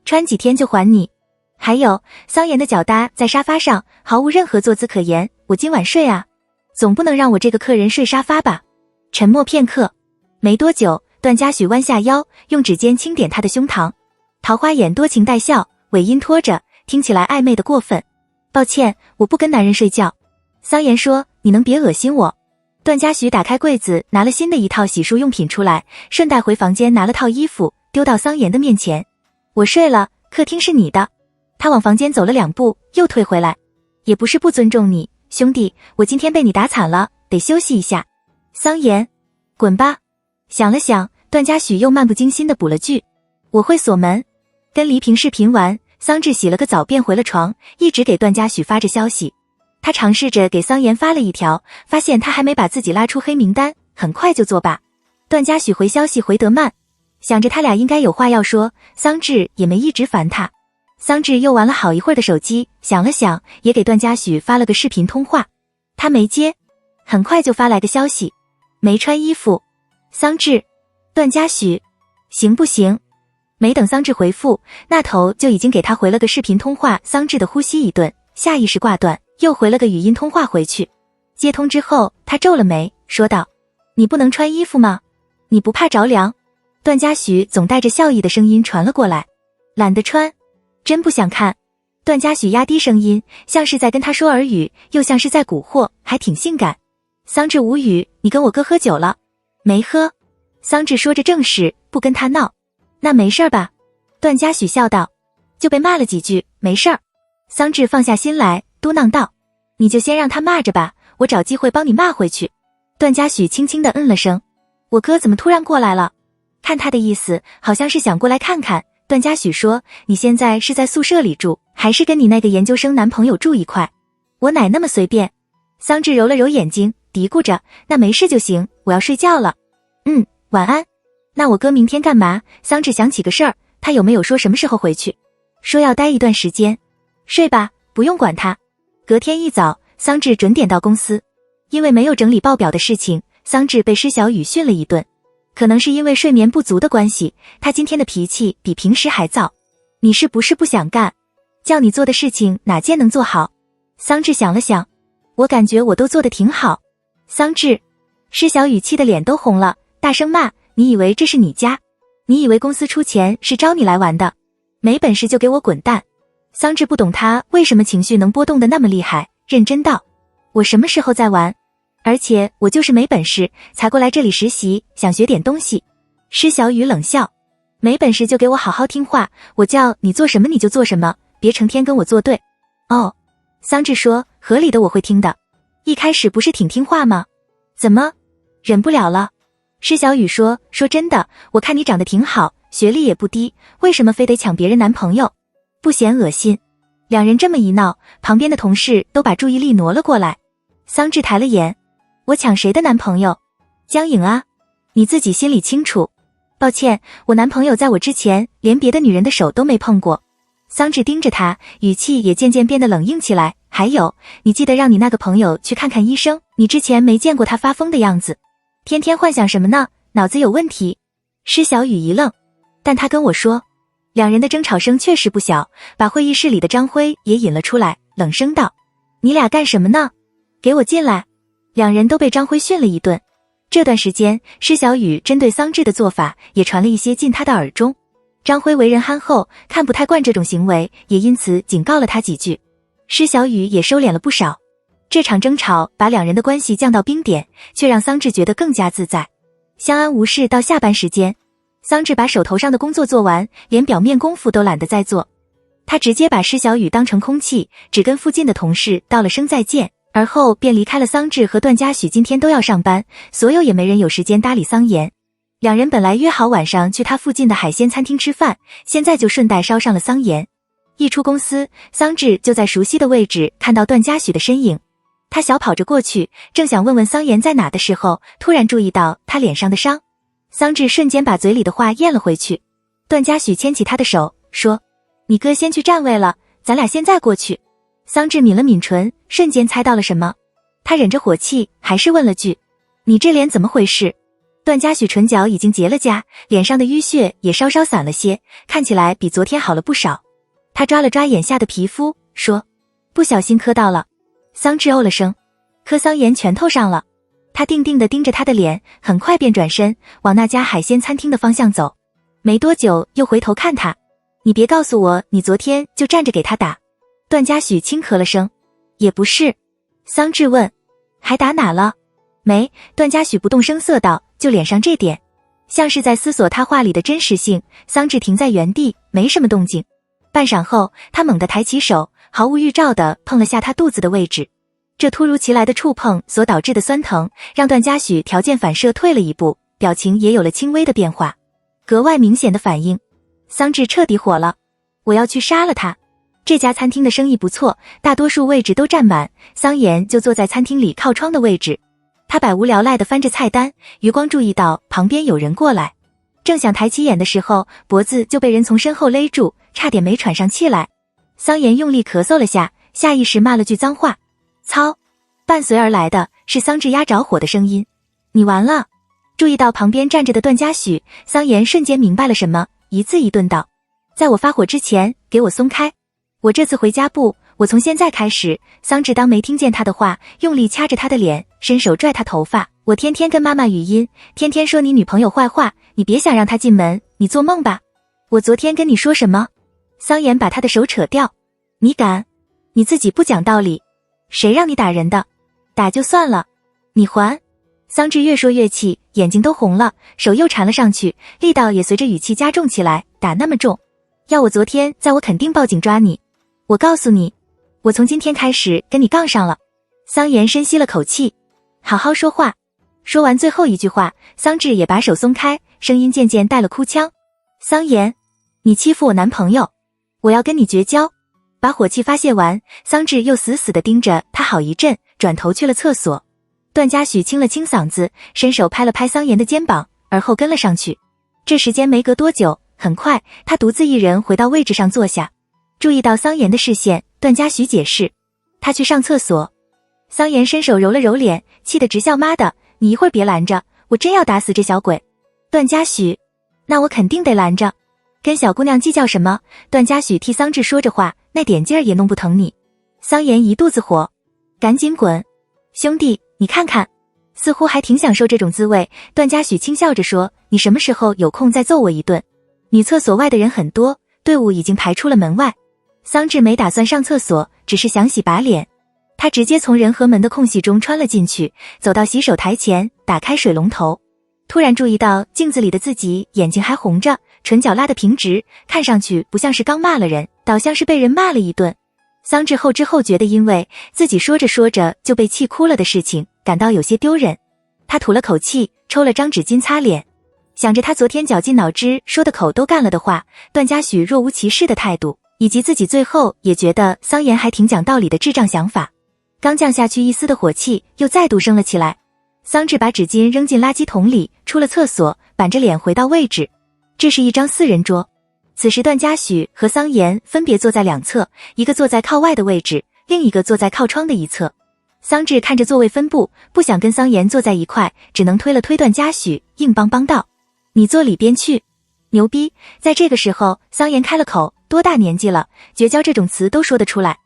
穿几天就还你。还有，桑延的脚搭在沙发上，毫无任何坐姿可言，我今晚睡啊，总不能让我这个客人睡沙发吧。沉默片刻，没多久，段嘉许弯下腰，用指尖轻点他的胸膛，桃花眼多情带笑，尾音拖着，听起来暧昧的过分。抱歉，我不跟男人睡觉。桑延说，你能别恶心我。段嘉许打开柜子，拿了新的一套洗漱用品出来，顺带回房间拿了套衣服，丢到桑延的面前。我睡了，客厅是你的。他往房间走了2步，又退回来。也不是不尊重你，兄弟，我今天被你打惨了，得休息一下。桑延，滚吧。想了想，段嘉许又漫不经心地补了句，我会锁门。跟黎平视频完，桑稚洗了个澡便回了床，一直给段嘉许发着消息。他尝试着给桑延发了一条，发现他还没把自己拉出黑名单，很快就作罢。段嘉许回消息回得慢，想着他俩应该有话要说，桑稚也没一直烦他。桑稚又玩了好一会儿的手机，想了想，也给段嘉许发了个视频通话。他没接，很快就发来个消息，没穿衣服。桑稚，段嘉许，行不行？没等桑稚回复，那头就已经给他回了个视频通话。桑稚的呼吸一顿，下意识挂断，又回了个语音通话回去。接通之后，他皱了眉，说道，你不能穿衣服吗？你不怕着凉？段嘉许总带着笑意的声音传了过来，懒得穿，真不想看。段嘉许压低声音，像是在跟他说耳语，又像是在蛊惑，还挺性感。桑稚无语，你跟我哥喝酒了？没喝。桑稚说着正事，不跟他闹。那没事吧？段嘉许笑道，就被骂了几句，没事儿。桑稚放下心来，嘟囔道，你就先让他骂着吧，我找机会帮你骂回去。段嘉许轻轻地嗯了声，我哥怎么突然过来了？看他的意思，好像是想过来看看。段嘉许说，你现在是在宿舍里住，还是跟你那个研究生男朋友住一块？我哪那么随便？桑稚揉了揉眼睛，嘀咕着，那没事就行，我要睡觉了。晚安。那我哥明天干嘛？桑稚想起个事儿，他有没有说什么时候回去？说要待一段时间。睡吧，不用管他。隔天一早，桑稚准点到公司。因为没有整理报表的事情，桑稚被施小雨训了一顿。可能是因为睡眠不足的关系，他今天的脾气比平时还躁。你是不是不想干？叫你做的事情哪件能做好？桑稚想了想，我感觉我都做得挺好。桑稚，施小雨气的脸都红了，大声骂，你以为这是你家？你以为公司出钱是招你来玩的？没本事就给我滚蛋！桑稚不懂他为什么情绪能波动得那么厉害，认真道，我什么时候在玩？而且我就是没本事才过来这里实习，想学点东西。施小雨冷笑，没本事就给我好好听话，我叫你做什么你就做什么，别成天跟我作对。哦，桑稚说，合理的我会听的。一开始不是挺听话吗？怎么忍不了了？施小雨说真的，我看你长得挺好，学历也不低，为什么非得抢别人男朋友？不嫌恶心？两人这么一闹，旁边的同事都把注意力挪了过来。桑稚抬了眼，我抢谁的男朋友？江颖啊，你自己心里清楚。抱歉，我男朋友在我之前连别的女人的手都没碰过。桑稚盯着他，语气也渐渐变得冷硬起来。还有，你记得让你那个朋友去看看医生，你之前没见过他发疯的样子。天天幻想什么呢？脑子有问题。施小雨一愣，但他跟我说。两人的争吵声确实不小，把会议室里的张辉也引了出来，冷声道：你俩干什么呢？给我进来。两人都被张辉训了一顿。这段时间，施小雨针对桑稚的做法也传了一些进他的耳中。张辉为人憨厚，看不太惯这种行为，也因此警告了他几句。施小雨也收敛了不少。这场争吵把两人的关系降到冰点，却让桑稚觉得更加自在。相安无事到下班时间，桑稚把手头上的工作做完，连表面功夫都懒得再做。他直接把施小雨当成空气，只跟附近的同事道了声再见，而后便离开了。桑稚和段嘉许今天都要上班，所有也没人有时间搭理桑妍。两人本来约好晚上去他附近的海鲜餐厅吃饭，现在就顺带捎上了桑妍。一出公司，桑稚就在熟悉的位置看到段嘉许的身影。他小跑着过去，正想问问桑妍在哪的时候，突然注意到他脸上的伤。桑稚瞬间把嘴里的话咽了回去。段嘉许牵起他的手说：你哥先去站位了，咱俩现在过去。桑稚抿了抿唇，瞬间猜到了什么。他忍着火气还是问了句：你这脸怎么回事？段嘉许唇角已经结了痂，脸上的淤血也稍稍散了些，看起来比昨天好了不少。他抓了抓眼下的皮肤说：不小心磕到了。桑稚哦了声，磕桑妍拳头上了。他定定地盯着他的脸，很快便转身往那家海鲜餐厅的方向走。没多久又回头看他：你别告诉我你昨天就站着给他打。段嘉许轻咳了声：也不是。桑稚问：还打哪了？没。段嘉许不动声色道：就脸上这点。像是在思索他话里的真实性，桑稚停在原地没什么动静。半晌后，他猛地抬起手，毫无预兆地碰了下他肚子的位置。这突如其来的触碰所导致的酸疼，让段嘉许条件反射退了一步，表情也有了轻微的变化，格外明显的反应。桑稚彻底火了：我要去杀了他！这家餐厅的生意不错，大多数位置都占满，桑妍就坐在餐厅里靠窗的位置。他百无聊赖地翻着菜单，余光注意到旁边有人过来，正想抬起眼的时候，脖子就被人从身后勒住，差点没喘上气来。桑妍用力咳嗽了下，下意识骂了句脏话：操！伴随而来的是桑稚压着火的声音：你完了！注意到旁边站着的段嘉许，桑妍瞬间明白了什么，一字一顿道：在我发火之前，给我松开！我这次回家不，我从现在开始。桑稚当没听见他的话，用力掐着他的脸，伸手拽他头发：我天天跟妈妈语音，天天说你女朋友坏话，你别想让她进门，你做梦吧！我昨天跟你说什么？桑妍把他的手扯掉：你敢？你自己不讲道理，谁让你打人的？打就算了，你还！桑稚越说越气，眼睛都红了，手又缠了上去，力道也随着语气加重起来：打那么重，要我昨天在我肯定报警抓你。我告诉你，我从今天开始跟你杠上了。桑妍深吸了口气：好好说话。说完最后一句话，桑稚也把手松开，声音渐渐带了哭腔：桑妍，你欺负我男朋友，我要跟你绝交！把火气发泄完，桑稚又死死地盯着他好一阵，转头去了厕所。段嘉许清了清嗓子，伸手拍了拍桑妍的肩膀，而后跟了上去。这时间没隔多久，很快他独自一人回到位置上坐下。注意到桑妍的视线，段嘉许解释：他去上厕所。桑妍伸手揉了揉脸，气得直笑：妈的，你一会儿别拦着，我真要打死这小鬼！段嘉许：那我肯定得拦着。跟小姑娘计较什么？段嘉许替桑稚说着话，那点劲儿也弄不疼你。桑妍一肚子火：赶紧滚！兄弟，你看看，似乎还挺享受这种滋味。段嘉许轻笑着说：你什么时候有空再揍我一顿？女厕所外的人很多，队伍已经排出了门外。桑稚没打算上厕所，只是想洗把脸。他直接从人和门的空隙中穿了进去，走到洗手台前，打开水龙头。突然注意到镜子里的自己眼睛还红着，唇角拉得平直，看上去不像是刚骂了人，倒像是被人骂了一顿。桑稚后知后觉的因为自己说着说着就被气哭了的事情感到有些丢人。他吐了口气，抽了张纸巾擦脸，想着他昨天绞尽脑汁说的口都干了的话，段嘉许若无其事的态度，以及自己最后也觉得桑延还挺讲道理的智障想法。刚降下去一丝的火气又再度升了起来。桑稚把纸巾扔进垃圾桶里，出了厕所，板着脸回到位置。这是一张4人桌。此时段嘉许和桑延分别坐在两侧，一个坐在靠外的位置，另一个坐在靠窗的一侧。桑稚看着座位分布，不想跟桑延坐在一块，只能推了推段嘉许，硬邦邦道：“你坐里边去。”牛逼！在这个时候，桑延开了口：“多大年纪了，绝交这种词都说得出来。”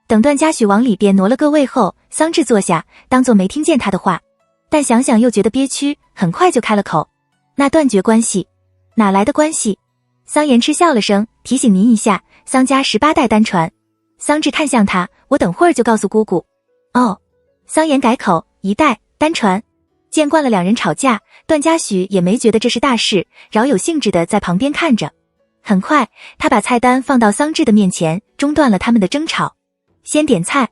等段嘉许往里边挪了个位后，桑稚坐下，当作没听见他的话。但想想又觉得憋屈，很快就开了口：“那断绝关系。”“哪来的关系？”桑延嗤笑了声，提醒您一下，桑家18代单传。桑稚看向他：“我等会儿就告诉姑姑。”哦。桑延改口：“1代单传。”见惯了两人吵架，段嘉许也没觉得这是大事，饶有兴致的在旁边看着。很快，他把菜单放到桑稚的面前，中断了他们的争吵。先点菜。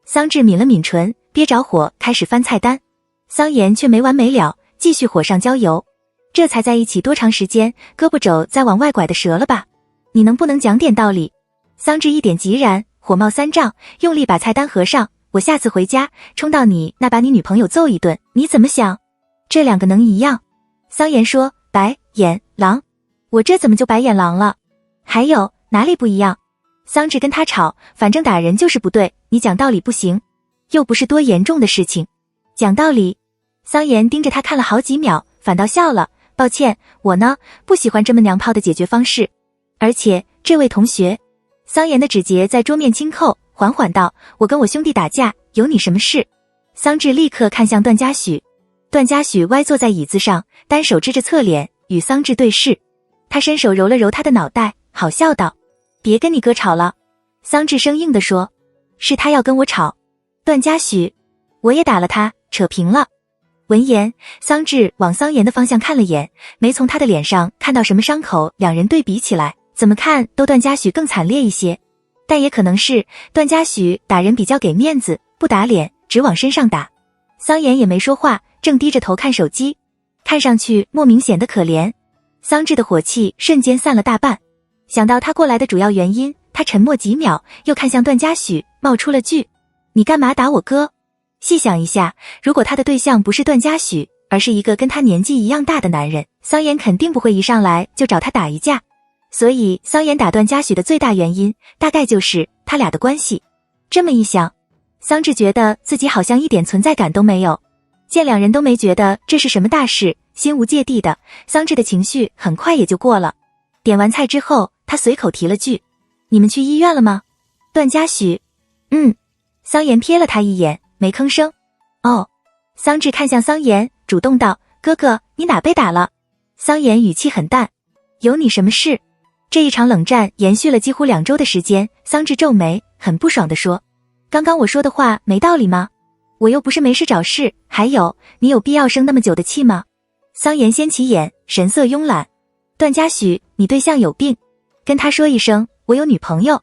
桑稚抿了抿唇，憋着火开始翻菜单。桑延却没完没了，继续火上浇油。这才在一起多长时间，胳膊肘再往外拐的折了吧？你能不能讲点道理？桑稚一点即燃，火冒三丈，用力把菜单合上。我下次回家冲到你那把你女朋友揍一顿，你怎么想？这两个能一样？桑延说：“白眼狼。”我这怎么就白眼狼了？还有哪里不一样？桑稚跟他吵，反正打人就是不对，你讲道理不行，又不是多严重的事情。讲道理。桑延盯着他看了好几秒，反倒笑了。抱歉，我呢，不喜欢这么娘炮的解决方式。而且，这位同学，桑延的指节在桌面轻扣，缓缓道：“我跟我兄弟打架，有你什么事？”桑稚立刻看向段嘉许。段嘉许歪坐在椅子上，单手支着侧脸，与桑稚对视。他伸手揉了揉他的脑袋，好笑道：“别跟你哥吵了。”桑稚生硬地说：“是他要跟我吵。”段嘉许：“我也打了他，扯平了。”闻言，桑稚往桑延的方向看了眼，没从他的脸上看到什么伤口，两人对比起来，怎么看都段嘉许更惨烈一些。但也可能是段嘉许打人比较给面子，不打脸，只往身上打。桑延也没说话，正低着头看手机，看上去莫名显得可怜。桑稚的火气瞬间散了大半，想到他过来的主要原因，他沉默几秒，又看向段嘉许，冒出了句：“你干嘛打我哥？”细想一下，如果他的对象不是段嘉许，而是一个跟他年纪一样大的男人，桑延肯定不会一上来就找他打一架。所以桑延打段嘉许的最大原因，大概就是他俩的关系。这么一想，桑稚觉得自己好像一点存在感都没有。见两人都没觉得这是什么大事，心无芥蒂的，桑稚的情绪很快也就过了。点完菜之后，他随口提了句：“你们去医院了吗？”段嘉许：“嗯。”桑延瞥了他一眼，没吭声。哦。桑稚看向桑延，主动道：“哥哥，你哪被打了？”桑延语气很淡：“有你什么事？”这一场冷战延续了几乎2周的时间，桑稚皱眉，很不爽地说：“刚刚我说的话没道理吗？我又不是没事找事，还有，你有必要生那么久的气吗？”桑延掀起眼，神色慵懒：“段嘉许，你对象有病，跟他说一声，我有女朋友。”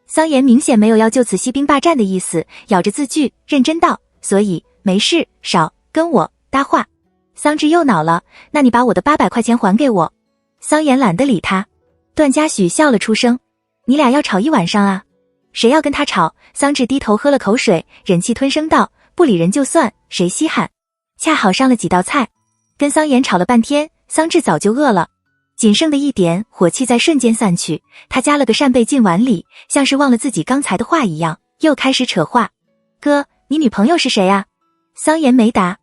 桑延明显没有要就此息兵霸占的意思，咬着字句，认真道：“所以没事，少跟我搭话。”桑稚又恼了：“那你把我的800块钱还给我。”桑延懒得理他。段嘉许笑了出声：“你俩要吵一晚上啊？谁要跟他吵？”桑稚低头喝了口水，忍气吞声道：“不理人就算，谁稀罕？”恰好上了几道菜，跟桑延吵了半天，桑稚早就饿了，仅剩的一点火气在瞬间散去。他夹了个扇贝进碗里，像是忘了自己刚才的话一样，又开始扯话：“哥，你女朋友是谁啊？”桑延没答。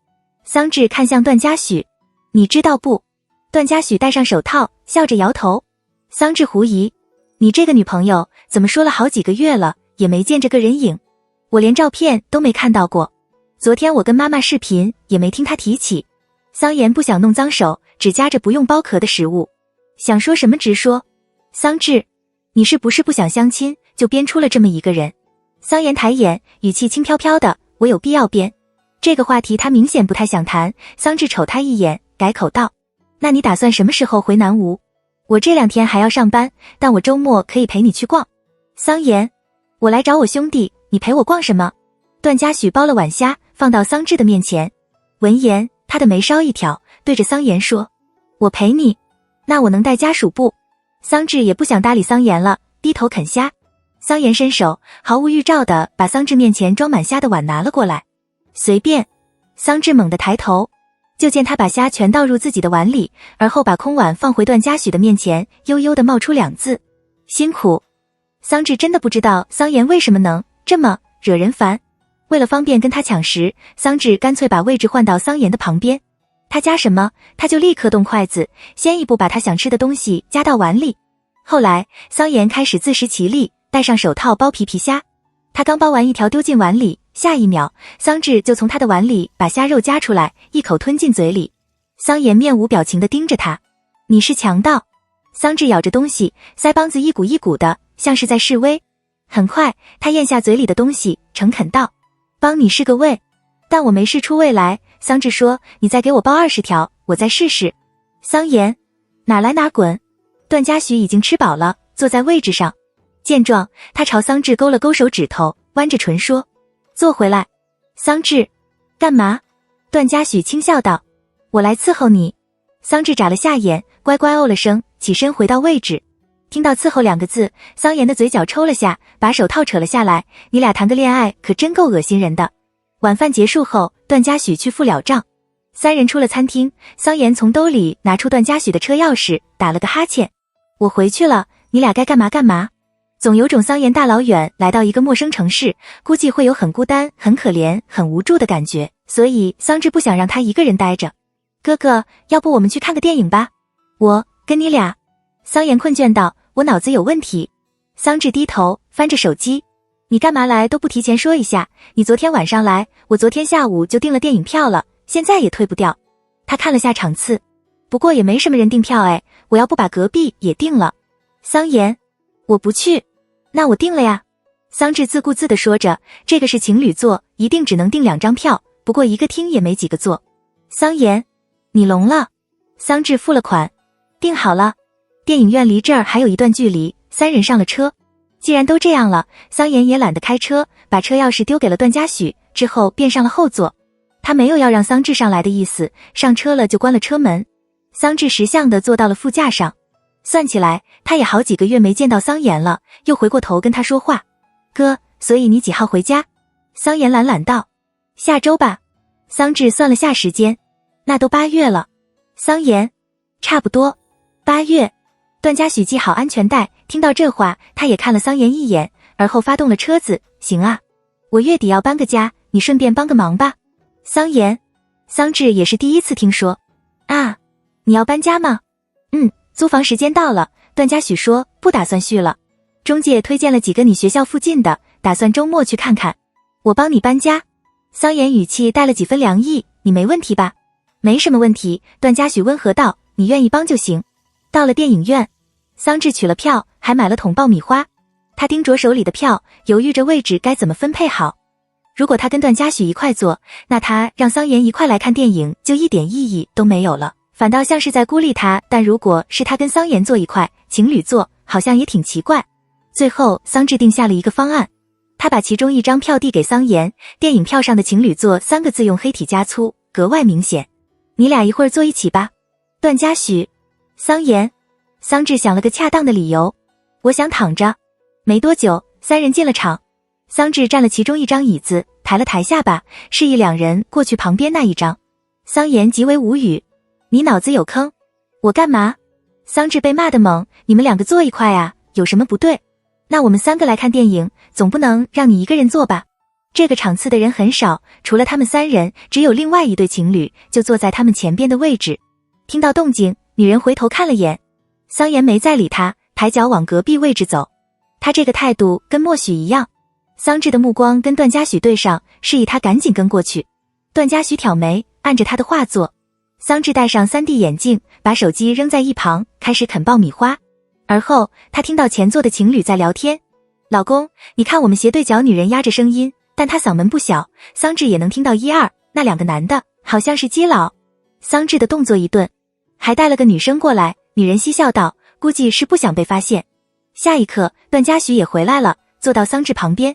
桑稚看向段嘉许：“你知道不？”段嘉许戴上手套，笑着摇头。桑稚狐疑：“你这个女朋友怎么说了好几个月了，也没见这个人影？我连照片都没看到过。昨天我跟妈妈视频，也没听她提起。”桑延不想弄脏手，只夹着不用剥壳的食物，想说什么直说。桑稚，你是不是不想相亲，就编出了这么一个人？桑延抬眼，语气轻飘飘的：“我有必要编？”这个话题他明显不太想谈。桑稚瞅他一眼，改口道：“那你打算什么时候回南吴？我这2天还要上班，但我周末可以陪你去逛。”桑延，我来找我兄弟，你陪我逛什么？段嘉许剥了碗虾，放到桑稚的面前。闻言，他的眉梢一挑，对着桑延说：我陪你，那我能带家属不？桑稚也不想搭理桑延了，低头啃虾。桑延伸手，毫无预兆地把桑稚面前装满虾的碗拿了过来。随便。桑稚猛地抬头，就见他把虾全倒入自己的碗里，而后把空碗放回段嘉许的面前，悠悠地冒出2字：辛苦。桑稚真的不知道桑延为什么能这么惹人烦。为了方便跟他抢食，桑稚干脆把位置换到桑延的旁边。他夹什么，他就立刻动筷子，先一步把他想吃的东西夹到碗里。后来，桑延开始自食其力，戴上手套剥皮虾。他刚剥完一条丢进碗里，下一秒，桑稚就从他的碗里把虾肉夹出来，一口吞进嘴里。桑延面无表情地盯着他：你是强盗。桑稚咬着东西，腮帮子一鼓一鼓的，像是在示威。很快，他咽下嘴里的东西，诚恳道：帮你试个味。但我没试出味来。桑稚说：你再给我剥20条，我再试试。桑延，哪来哪滚。段嘉许已经吃饱了，坐在位置上。见状，他朝桑稚勾了勾手指头，弯着唇说：坐回来。桑稚，干嘛？段嘉许轻笑道：我来伺候你。桑稚眨了下眼，乖乖哦了声，起身回到位置。听到伺候2个字，桑延的嘴角抽了下，把手套扯了下来。你俩谈个恋爱可真够恶心人的。晚饭结束后，段嘉许去付了账。3人出了餐厅，桑延从兜里拿出段嘉许的车钥匙，打了个哈欠：我回去了，你俩该干嘛干嘛。总有种桑延大老远来到一个陌生城市，估计会有很孤单、很可怜、很无助的感觉，所以桑稚不想让他一个人待着。哥哥，要不我们去看个电影吧？我跟你俩。桑延困倦道：我脑子有问题。桑稚低头翻着手机：你干嘛来都不提前说一下？你昨天晚上来，我昨天下午就订了电影票了，现在也退不掉。他看了下场次，不过也没什么人订票哎，我要不把隔壁也订了。桑延，我不去。那我订了呀。桑稚自顾自地说着，这个是情侣座，一定只能订2张票，不过一个厅也没几个座。桑延，你聋了。桑稚付了款，订好了。电影院离这儿还有一段距离，3人上了车。既然都这样了，桑延也懒得开车，把车钥匙丢给了段嘉许，之后便上了后座。他没有要让桑稚上来的意思，上车了就关了车门。桑稚识相地坐到了副驾上。算起来，他也好几个月没见到桑延了，又回过头跟他说话：哥，所以你几号回家？桑延懒懒道：下周吧。桑稚算了下时间：那都8月了。桑延，差不多8月。段嘉许系好安全带，听到这话，他也看了桑延一眼，而后发动了车子：行啊，我月底要搬个家，你顺便帮个忙吧。桑延，桑稚也是第一次听说。啊，你要搬家吗？租房时间到了。段嘉许说不打算续了，中介推荐了几个你学校附近的，打算周末去看看。我帮你搬家。桑延语气带了几分凉意：你没问题吧？没什么问题。段嘉许温和道：你愿意帮就行。到了电影院，桑稚取了票，还买了桶爆米花。他盯着手里的票，犹豫着位置该怎么分配好。如果他跟段嘉许一块坐，那他让桑延一块来看电影就一点意义都没有了，反倒像是在孤立他。但如果是他跟桑延坐一块，情侣坐，好像也挺奇怪。最后桑稚定下了一个方案，他把其中一张票递给桑延，电影票上的情侣座3个字用黑体加粗，格外明显。你俩一会儿坐一起吧。段嘉许，桑延。桑稚想了个恰当的理由：我想躺着。没多久，3人进了场。桑稚占了其中一张椅子，抬了抬下巴，示意2人过去旁边那一张。桑延极为无语：你脑子有坑？我干嘛？桑稚被骂得猛：你们2个坐一块啊，有什么不对？那我们3个来看电影，总不能让你一个人坐吧？这个场次的人很少，除了他们3人，只有另外一对情侣就坐在他们前边的位置。听到动静，女人回头看了眼，桑延没再理他，抬脚往隔壁位置走。他这个态度跟默许一样。桑稚的目光跟段嘉许对上，示意他赶紧跟过去。段嘉许挑眉，按着他的话做。桑稚戴上3D 眼镜，把手机扔在一旁，开始啃爆米花。而后他听到前座的情侣在聊天：老公，你看我们斜对角女人压着声音，但她嗓门不小，桑稚也能听到1、2，那2个男的好像是基佬。桑稚的动作一顿，还带了个女生过来。女人嬉笑道：估计是不想被发现。下一刻段嘉许也回来了，坐到桑稚旁边。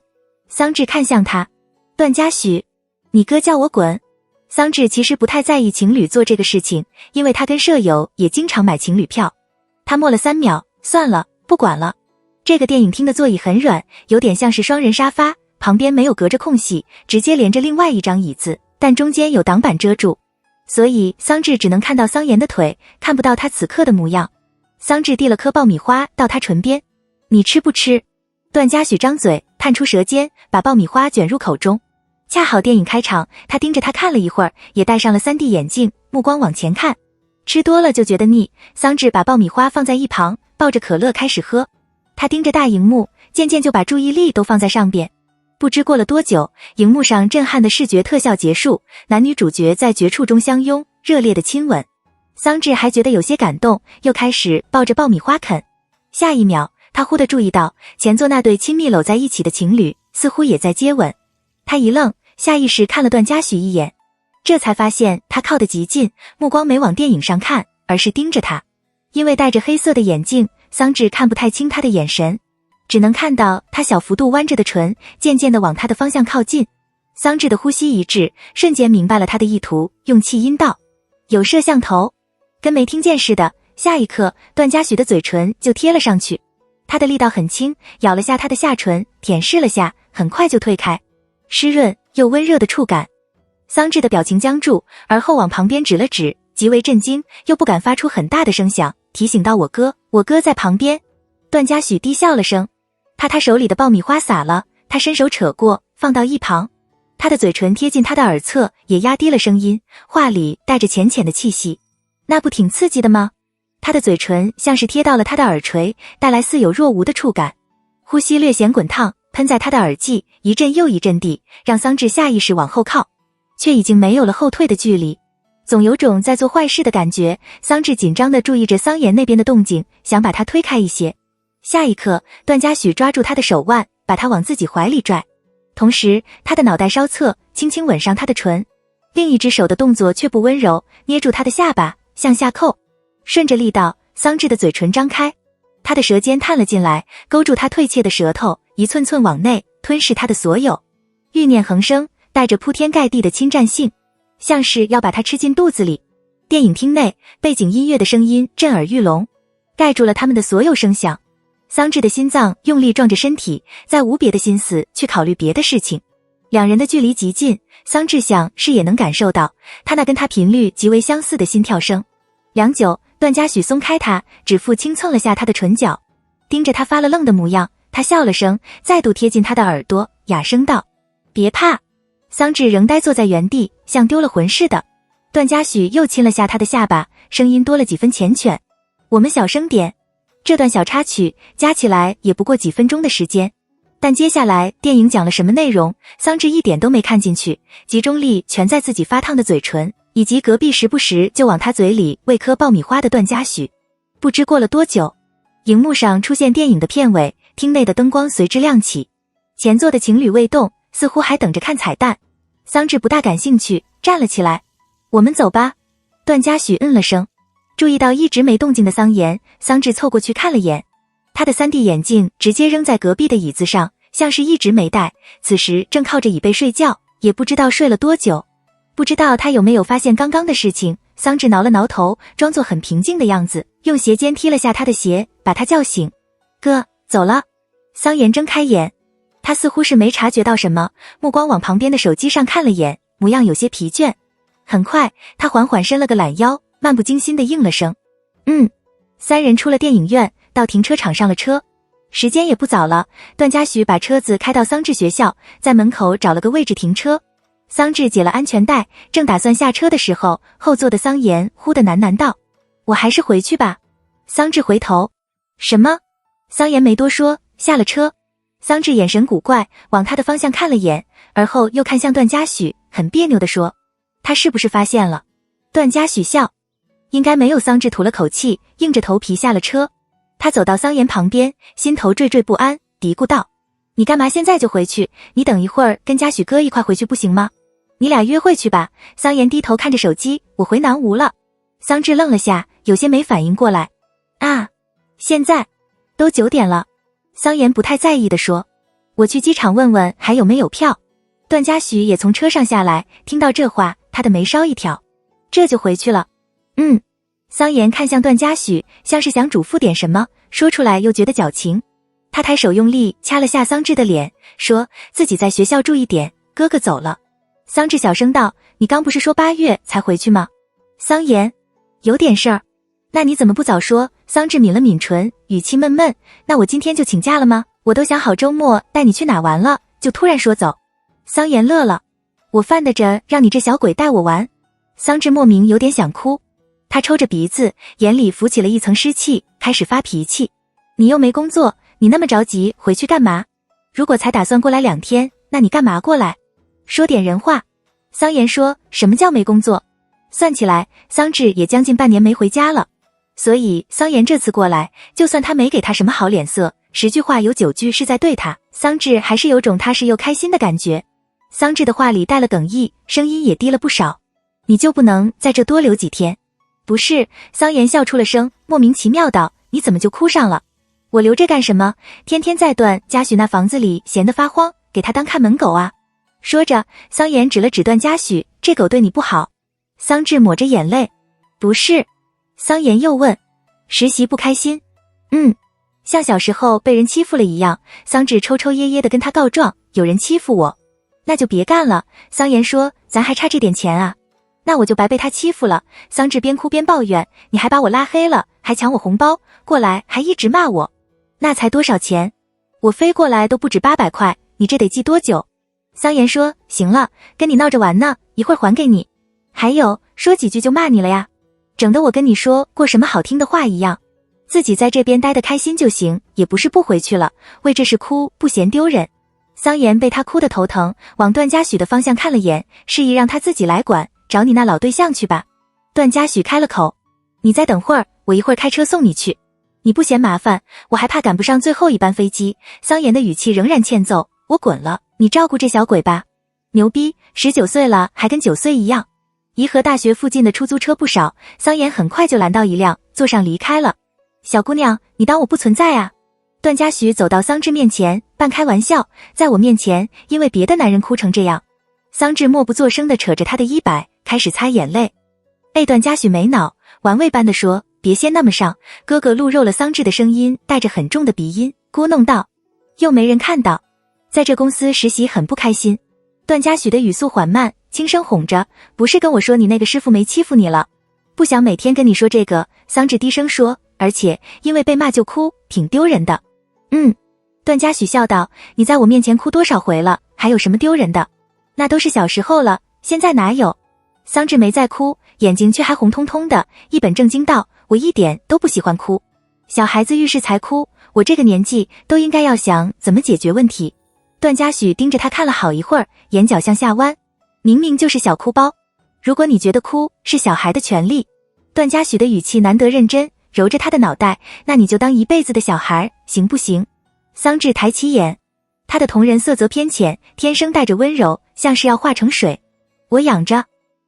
桑稚看向他，段嘉许，你哥叫我滚。桑稚其实不太在意情侣做这个事情，因为他跟舍友也经常买情侣票。他默了3秒，算了，不管了。这个电影厅的座椅很软，有点像是双人沙发，旁边没有隔着空隙，直接连着另外一张椅子，但中间有挡板遮住，所以桑稚只能看到桑延的腿，看不到他此刻的模样。桑稚递了颗爆米花到他唇边，你吃不吃？段嘉许张嘴，探出舌尖，把爆米花卷入口中。恰好电影开场，他盯着他看了一会儿，也戴上了 3D 眼镜，目光往前看。吃多了就觉得腻，桑稚把爆米花放在一旁，抱着可乐开始喝。他盯着大荧幕，渐渐就把注意力都放在上边。不知过了多久，荧幕上震撼的视觉特效结束，男女主角在绝处中相拥，热烈的亲吻。桑稚还觉得有些感动，又开始抱着爆米花啃。下一秒，他忽地注意到前座那对亲密搂在一起的情侣似乎也在接吻。他一愣，下意识看了段嘉许一眼，这才发现他靠得极近，目光没往电影上看，而是盯着他。因为戴着黑色的眼镜，桑稚看不太清他的眼神，只能看到他小幅度弯着的唇渐渐地往他的方向靠近。桑稚的呼吸一滞，瞬间明白了他的意图，用气音道：有摄像头。跟没听见似的，下一刻段嘉许的嘴唇就贴了上去，他的力道很轻，咬了下他的下唇，舔舐了下，很快就退开，湿润又温热的触感。桑稚的表情僵住，而后往旁边指了指，极为震惊，又不敢发出很大的声响，提醒到我哥在旁边。段嘉许低笑了声，他手里的爆米花洒了，他伸手扯过，放到一旁。他的嘴唇贴近他的耳侧，也压低了声音，话里带着浅浅的气息。那不挺刺激的吗？他的嘴唇像是贴到了他的耳垂，带来似有若无的触感。呼吸略显滚烫，喷在他的耳际，一阵又一阵地，让桑稚下意识往后靠，却已经没有了后退的距离。总有种在做坏事的感觉，桑稚紧张地注意着桑延那边的动静，想把他推开一些。下一刻，段嘉许抓住他的手腕，把他往自己怀里拽，同时他的脑袋稍侧，轻轻吻上他的唇，另一只手的动作却不温柔，捏住他的下巴向下扣，顺着力道，桑稚的嘴唇张开，他的舌尖探了进来，勾住他退怯的舌头，一寸寸往内吞噬他的所有，欲念横生，带着铺天盖地的侵占性，像是要把他吃进肚子里。电影厅内，背景音乐的声音震耳欲聋，盖住了他们的所有声响。桑稚的心脏用力撞着身体，再无别的心思去考虑别的事情。两人的距离极近，桑稚想是也能感受到他那跟他频率极为相似的心跳声。良久，段嘉许松开他，指腹轻蹭了下他的唇角，盯着他发了愣的模样，他笑了声，再度贴近他的耳朵，哑声道：别怕。桑稚仍呆坐在原地，像丢了魂似的。段嘉许又亲了下他的下巴，声音多了几分缱绻：我们小声点。这段小插曲加起来也不过几分钟的时间，但接下来电影讲了什么内容，桑稚一点都没看进去，集中力全在自己发烫的嘴唇，以及隔壁时不时就往他嘴里喂颗爆米花的段嘉许。不知过了多久，荧幕上出现电影的片尾，厅内的灯光随之亮起，前座的情侣未动，似乎还等着看彩蛋。桑稚不大感兴趣，站了起来。我们走吧。段嘉许嗯了声。注意到一直没动静的桑延，桑稚凑过去看了眼，他的 3D 眼镜直接扔在隔壁的椅子上，像是一直没戴，此时正靠着椅背睡觉，也不知道睡了多久。不知道他有没有发现刚刚的事情，桑稚挠了挠头，装作很平静的样子，用鞋尖踢了下他的鞋，把他叫醒。哥，走了。桑延睁开眼，他似乎是没察觉到什么，目光往旁边的手机上看了眼，模样有些疲倦。很快，他缓缓伸了个懒腰，漫不经心地应了声三人出了电影院，到停车场上了车。时间也不早了，段嘉许把车子开到桑稚学校，在门口找了个位置停车。桑稚解了安全带，正打算下车的时候，后座的桑延忽地喃喃道：我还是回去吧。桑稚回头，什么？桑延没多说，下了车。桑稚眼神古怪，往他的方向看了眼，而后又看向段嘉许，很别扭地说：他是不是发现了？段嘉许笑，应该没有。桑稚吐了口气，硬着头皮下了车。他走到桑延旁边，心头惴惴不安，嘀咕道：你干嘛现在就回去？你等一会儿跟嘉许哥一块回去不行吗？你俩约会去吧。桑延低头看着手机，我回南吴了。桑稚愣了下，有些没反应过来。啊，现在都9点了。桑延不太在意地说。我去机场问问还有没有票。段嘉许也从车上下来，听到这话，他的眉梢一挑，这就回去了。桑延看向段嘉许，像是想嘱咐点什么，说出来又觉得矫情。他抬手用力掐了下桑稚的脸，说自己在学校注意点，哥哥走了。桑稚小声道，你刚不是说8月才回去吗？桑延，有点事儿。那你怎么不早说？桑稚抿了抿唇，语气闷闷，那我今天就请假了吗？我都想好周末带你去哪玩了，就突然说走。桑延乐了，我犯得着让你这小鬼带我玩？桑稚莫名有点想哭，他抽着鼻子，眼里浮起了一层湿气，开始发脾气。你又没工作，你那么着急回去干嘛？如果才打算过来2天，那你干嘛过来？说点人话。桑延说，什么叫没工作？算起来，桑稚也将近半年没回家了。所以桑延这次过来，就算他没给他什么好脸色，10句话有9句是在对他，桑稚还是有种踏实又开心的感觉。桑稚的话里带了哽意，声音也低了不少。你就不能在这多留几天？不是，桑延笑出了声，莫名其妙道，你怎么就哭上了？我留着干什么？天天在段嘉许那房子里闲得发慌，给他当看门狗啊。说着，桑延指了指段嘉许，这狗对你不好。桑稚抹着眼泪，不是。桑延又问，实习不开心？像小时候被人欺负了一样。桑稚抽抽噎噎地跟他告状，有人欺负我，那就别干了。桑延说，咱还差这点钱啊。那我就白被他欺负了。桑稚边哭边抱怨，你还把我拉黑了，还抢我红包，过来还一直骂我。那才多少钱？我飞过来都不止800块，你这得记多久？桑延说，行了，跟你闹着玩呢，一会儿还给你。还有，说几句就骂你了呀，整得我跟你说过什么好听的话一样。自己在这边待得开心就行，也不是不回去了，为这事哭不嫌丢人。桑延被他哭得头疼，往段嘉许的方向看了眼，示意让他自己来管，找你那老对象去吧。段嘉许开了口，你再等会儿，我一会儿开车送你去。你不嫌麻烦，我还怕赶不上最后一班飞机。桑延的语气仍然欠揍，我滚了，你照顾这小鬼吧。牛逼，19岁了还跟9岁一样。颐和大学附近的出租车不少，桑延很快就拦到一辆，坐上离开了。小姑娘，你当我不存在啊？段嘉许走到桑稚面前，半开玩笑，在我面前因为别的男人哭成这样。桑稚默不作声地扯着他的衣摆，开始擦眼泪。段嘉许没脑，玩味般地说，别先那么上。哥哥露肉了。桑稚的声音带着很重的鼻音，咕弄道，又没人看到，在这公司实习很不开心。段嘉许的语速缓慢，轻声哄着，不是跟我说你那个师傅没欺负你了，不想每天跟你说这个。桑稚低声说，而且因为被骂就哭，挺丢人的。段嘉许笑道，你在我面前哭多少回了，还有什么丢人的？那都是小时候了，现在哪有？桑稚没再哭，眼睛却还红彤彤的，一本正经道，我一点都不喜欢哭，小孩子遇事才哭，我这个年纪都应该要想怎么解决问题。段嘉许盯着他看了好一会儿，眼角向下弯，明明就是小哭包，如果你觉得哭是小孩的权利。段嘉许的语气难得认真，揉着他的脑袋，那你就当一辈子的小孩，行不行？桑稚抬起眼，他的瞳仁色泽偏浅，天生带着温柔，像是要化成水。我养着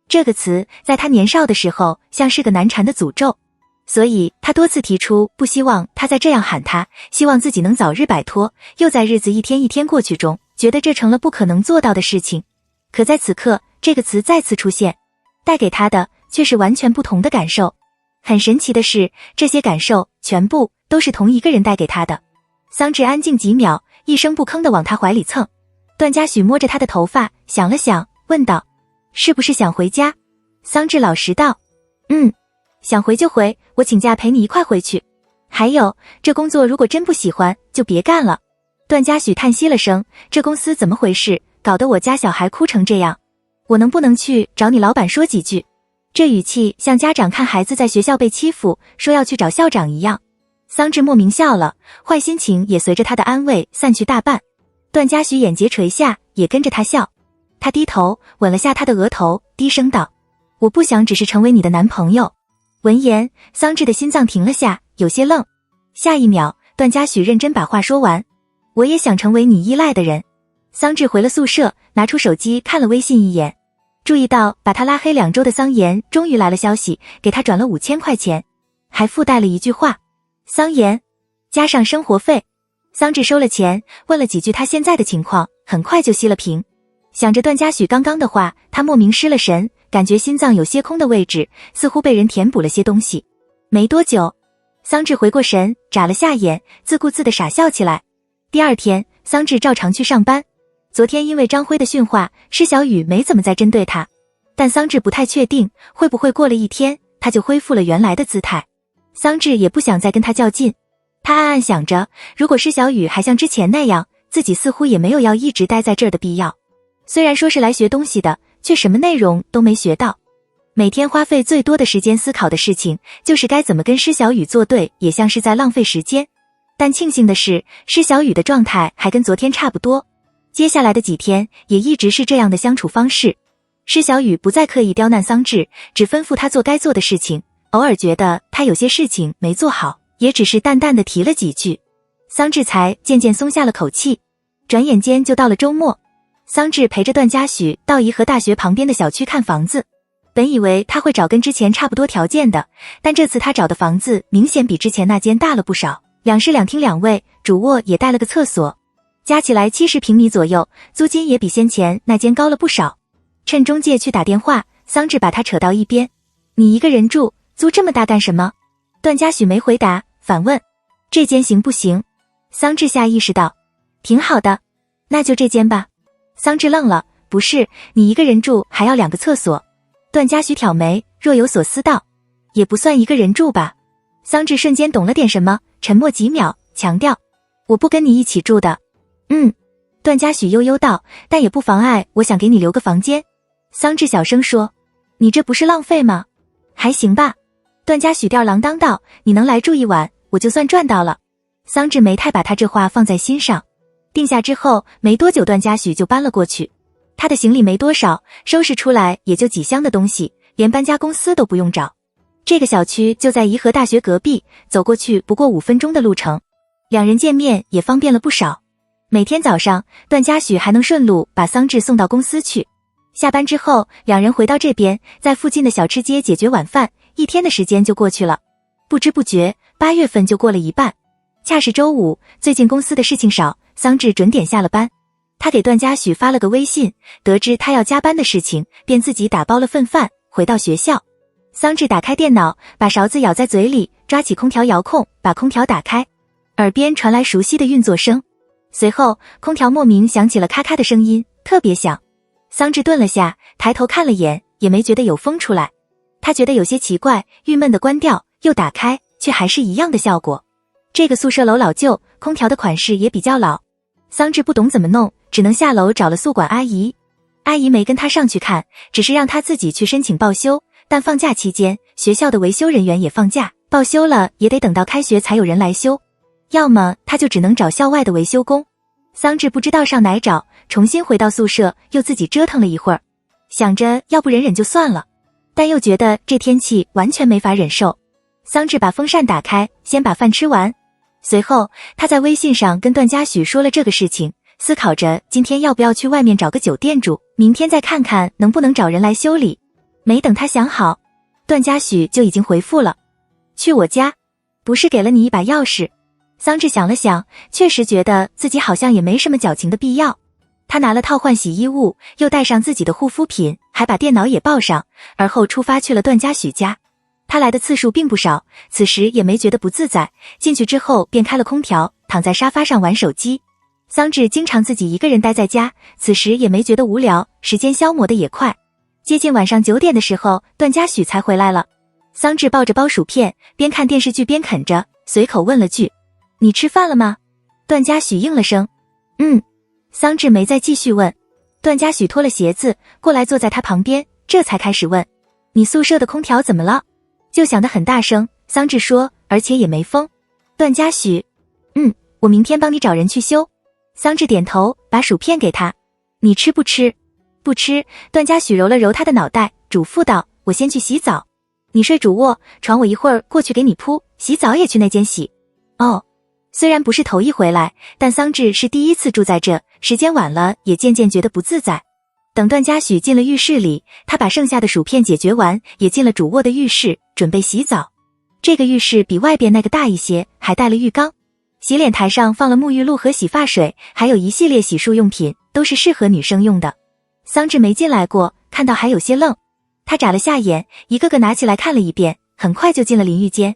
这个词在他年少的时候像是个难缠的诅咒，所以他多次提出不希望他再这样喊他，希望自己能早日摆脱，又在日子一天一天过去中，觉得这成了不可能做到的事情。可在此刻，这个词再次出现，带给他的却是完全不同的感受。很神奇的是，这些感受全部都是同一个人带给他的。桑稚安静几秒，一声不吭地往他怀里蹭。段嘉许摸着他的头发，想了想，问道，是不是想回家？桑稚老实道，想回就回，我请假陪你一块回去。还有，这工作如果真不喜欢，就别干了。段嘉许叹息了声，这公司怎么回事，搞得我家小孩哭成这样，我能不能去找你老板说几句？这语气像家长看孩子在学校被欺负，说要去找校长一样。桑稚莫名笑了，坏心情也随着他的安慰散去大半。段嘉许眼睫垂下，也跟着他笑。他低头吻了下他的额头，低声道，我不想只是成为你的男朋友。闻言，桑稚的心脏停了下，有些愣。下一秒，段嘉许认真把话说完，我也想成为你依赖的人。桑稚回了宿舍，拿出手机看了微信一眼，注意到把他拉黑2周的桑延终于来了消息，给他转了5000块钱，还附带了一句话，桑延加上生活费。桑稚收了钱，问了几句他现在的情况，很快就熄了屏。想着段嘉许刚刚的话，他莫名失了神，感觉心脏有些空的位置，似乎被人填补了些东西。没多久，桑稚回过神，眨了下眼，自顾自地傻笑起来。第二天，桑稚照常去上班。昨天因为张辉的训话，施小雨没怎么再针对他，但桑稚不太确定会不会过了一天，他就恢复了原来的姿态。桑稚也不想再跟他较劲，他暗暗想着，如果施小雨还像之前那样，自己似乎也没有要一直待在这儿的必要。虽然说是来学东西的，却什么内容都没学到。每天花费最多的时间思考的事情，就是该怎么跟施小雨作对，也像是在浪费时间。但庆幸的是，施小雨的状态还跟昨天差不多，接下来的几天也一直是这样的相处方式。施小雨不再刻意刁难桑稚，只吩咐他做该做的事情，偶尔觉得他有些事情没做好，也只是淡淡的提了几句，桑稚才渐渐松下了口气。转眼间就到了周末，桑稚陪着段嘉许到颐和大学旁边的小区看房子。本以为他会找跟之前差不多条件的，但这次他找的房子明显比之前那间大了不少，2室2厅2卫，主卧也带了个厕所，加起来70平米左右，租金也比先前那间高了不少。趁中介去打电话，桑稚把他扯到一边：“你一个人住，租这么大干什么？”段嘉许没回答，反问：“这间行不行？”桑稚下意识道：“挺好的，那就这间吧。”桑稚愣了：“不是，你一个人住还要2个厕所？”段嘉许挑眉，若有所思道：“也不算一个人住吧。”桑稚瞬间懂了点什么，沉默几秒，强调：“我不跟你一起住的。”段嘉许悠悠道：“但也不妨碍我想给你留个房间。”桑稚小声说：“你这不是浪费吗？”“还行吧。”段嘉许吊儿郎当道：“你能来住一晚，我就算赚到了。”桑稚没太把他这话放在心上。定下之后没多久，段嘉许就搬了过去。他的行李没多少，收拾出来也就几箱的东西，连搬家公司都不用找。这个小区就在颐和大学隔壁，走过去不过5分钟的路程，两人见面也方便了不少。每天早上，段嘉许还能顺路把桑稚送到公司去。下班之后，两人回到这边，在附近的小吃街解决晚饭，一天的时间就过去了。不知不觉，8月份就过了一半。恰是周五，最近公司的事情少，桑稚准点下了班。他给段嘉许发了个微信，得知他要加班的事情，便自己打包了份饭回到学校。桑稚打开电脑，把勺子咬在嘴里，抓起空调遥控，把空调打开，耳边传来熟悉的运作声。随后，空调莫名响起了咔咔的声音，特别响。桑稚顿了下，抬头看了眼，也没觉得有风出来。他觉得有些奇怪，郁闷地关掉，又打开，却还是一样的效果。这个宿舍楼老旧，空调的款式也比较老。桑稚不懂怎么弄，只能下楼找了宿管阿姨。阿姨没跟他上去看，只是让他自己去申请报修，但放假期间，学校的维修人员也放假，报修了也得等到开学才有人来修，要么他就只能找校外的维修工。桑稚不知道上哪找，重新回到宿舍，又自己折腾了一会儿，想着要不忍忍就算了，但又觉得这天气完全没法忍受。桑稚把风扇打开，先把饭吃完。随后，他在微信上跟段嘉许说了这个事情，思考着今天要不要去外面找个酒店住，明天再看看能不能找人来修理。没等他想好，段嘉许就已经回复了：“去我家，不是给了你一把钥匙？”桑稚想了想，确实觉得自己好像也没什么矫情的必要。他拿了套换洗衣物，又带上自己的护肤品，还把电脑也抱上，而后出发去了段嘉许家。他来的次数并不少，此时也没觉得不自在，进去之后便开了空调，躺在沙发上玩手机。桑稚经常自己一个人待在家，此时也没觉得无聊，时间消磨的也快。接近晚上9点的时候，段嘉许才回来了。桑稚抱着包薯片，边看电视剧边啃着，随口问了句：“你吃饭了吗？”段嘉许应了声：“桑稚没再继续问。段嘉许脱了鞋子过来坐在他旁边，这才开始问：“你宿舍的空调怎么了？”就响得很大声。桑稚说：“而且也没风。”段嘉许：“我明天帮你找人去修。”桑稚点头，把薯片给他：“你吃不吃？”“不吃。”段嘉许揉了揉他的脑袋，嘱咐道：“我先去洗澡，你睡主卧，床我一会儿过去给你铺，洗澡也去那间洗。”哦，虽然不是头一回来，但桑稚是第一次住在这，时间晚了也渐渐觉得不自在。等段嘉许进了浴室里，他把剩下的薯片解决完，也进了主卧的浴室，准备洗澡。这个浴室比外边那个大一些，还带了浴缸。洗脸台上放了沐浴露和洗发水，还有一系列洗漱用品，都是适合女生用的。桑稚没进来过，看到还有些愣。他眨了下眼，一个个拿起来看了一遍，很快就进了淋浴间。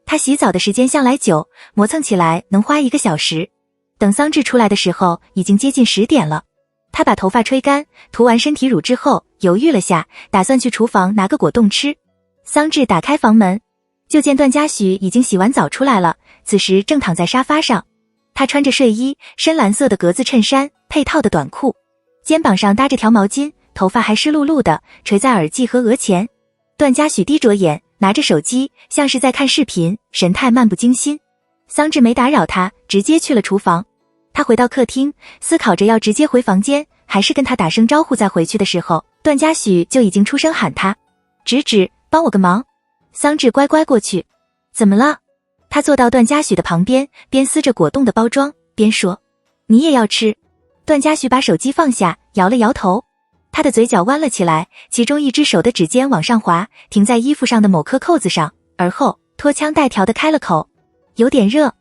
他洗澡的时间向来久，磨蹭起来能花1个小时。等桑稚出来的时候，已经接近10点了。他把头发吹干，涂完身体乳之后，犹豫了下，打算去厨房拿个果冻吃。桑稚打开房门，就见段嘉许已经洗完澡出来了，此时正躺在沙发上。他穿着睡衣，深蓝色的格子衬衫，配套的短裤，肩膀上搭着条毛巾，头发还湿漉漉的，垂在耳际和额前。段嘉许低着眼，拿着手机，像是在看视频，神态漫不经心。桑稚没打扰他，直接去了厨房。他回到客厅，思考着要直接回房间，还是跟他打声招呼再回去的时候，段嘉许就已经出声喊他：芷芷，帮我个忙。桑稚乖乖过去。怎么了？他坐到段嘉许的旁边，边撕着果冻的包装，边说：你也要吃？段嘉许把手机放下，摇了摇头。他的嘴角弯了起来，其中一只手的指尖往上滑，停在衣服上的某颗扣子上，而后拖腔带调的开了口：有点热，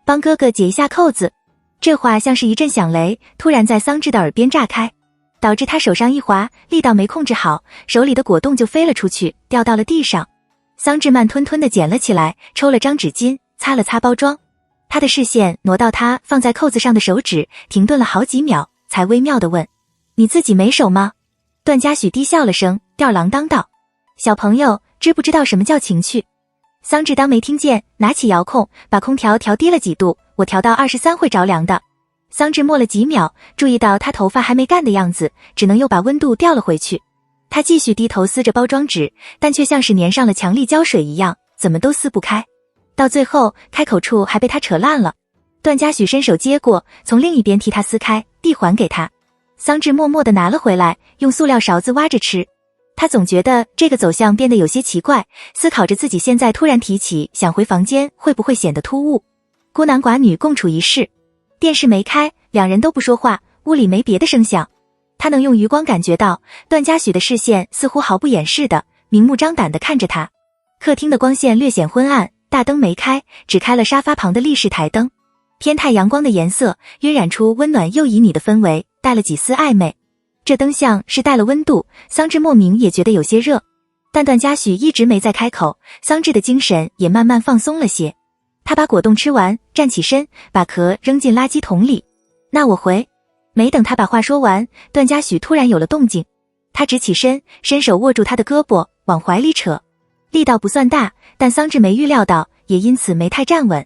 帮哥哥解一下扣子。这话像是一阵响雷，突然在桑稚的耳边炸开，导致他手上一滑，力道没控制好，手里的果冻就飞了出去，掉到了地上。桑稚慢吞吞地捡了起来，抽了张纸巾，擦了擦包装。他的视线挪到他放在扣子上的手指，停顿了好几秒，才微妙地问：你自己没手吗？段嘉许低笑了声，吊儿郎当道：小朋友，知不知道什么叫情趣？桑稚当没听见，拿起遥控，把空调调低了几度，我调到23会着凉的。桑稚默了几秒，注意到他头发还没干的样子，只能又把温度调了回去。他继续低头撕着包装纸，但却像是粘上了强力胶水一样，怎么都撕不开。到最后，开口处还被他扯烂了。段嘉许伸手接过，从另一边替他撕开，递还给他。桑稚默默地拿了回来，用塑料勺子挖着吃。他总觉得这个走向变得有些奇怪，思考着自己现在突然提起想回房间会不会显得突兀。孤男寡女共处一室，电视没开，两人都不说话，屋里没别的声响。他能用余光感觉到段嘉许的视线似乎毫不掩饰的明目张胆地看着他。客厅的光线略显昏暗，大灯没开，只开了沙发旁的立式台灯，偏太阳光的颜色晕染出温暖又旖旎的氛围，带了几丝暧昧。这灯像是带了温度，桑稚莫名也觉得有些热。但段嘉许一直没再开口，桑稚的精神也慢慢放松了些。他把果冻吃完，站起身，把壳扔进垃圾桶里。那我回。没等他把话说完，段嘉许突然有了动静。他直起身，伸手握住他的胳膊，往怀里扯。力道不算大，但桑稚没预料到，也因此没太站稳。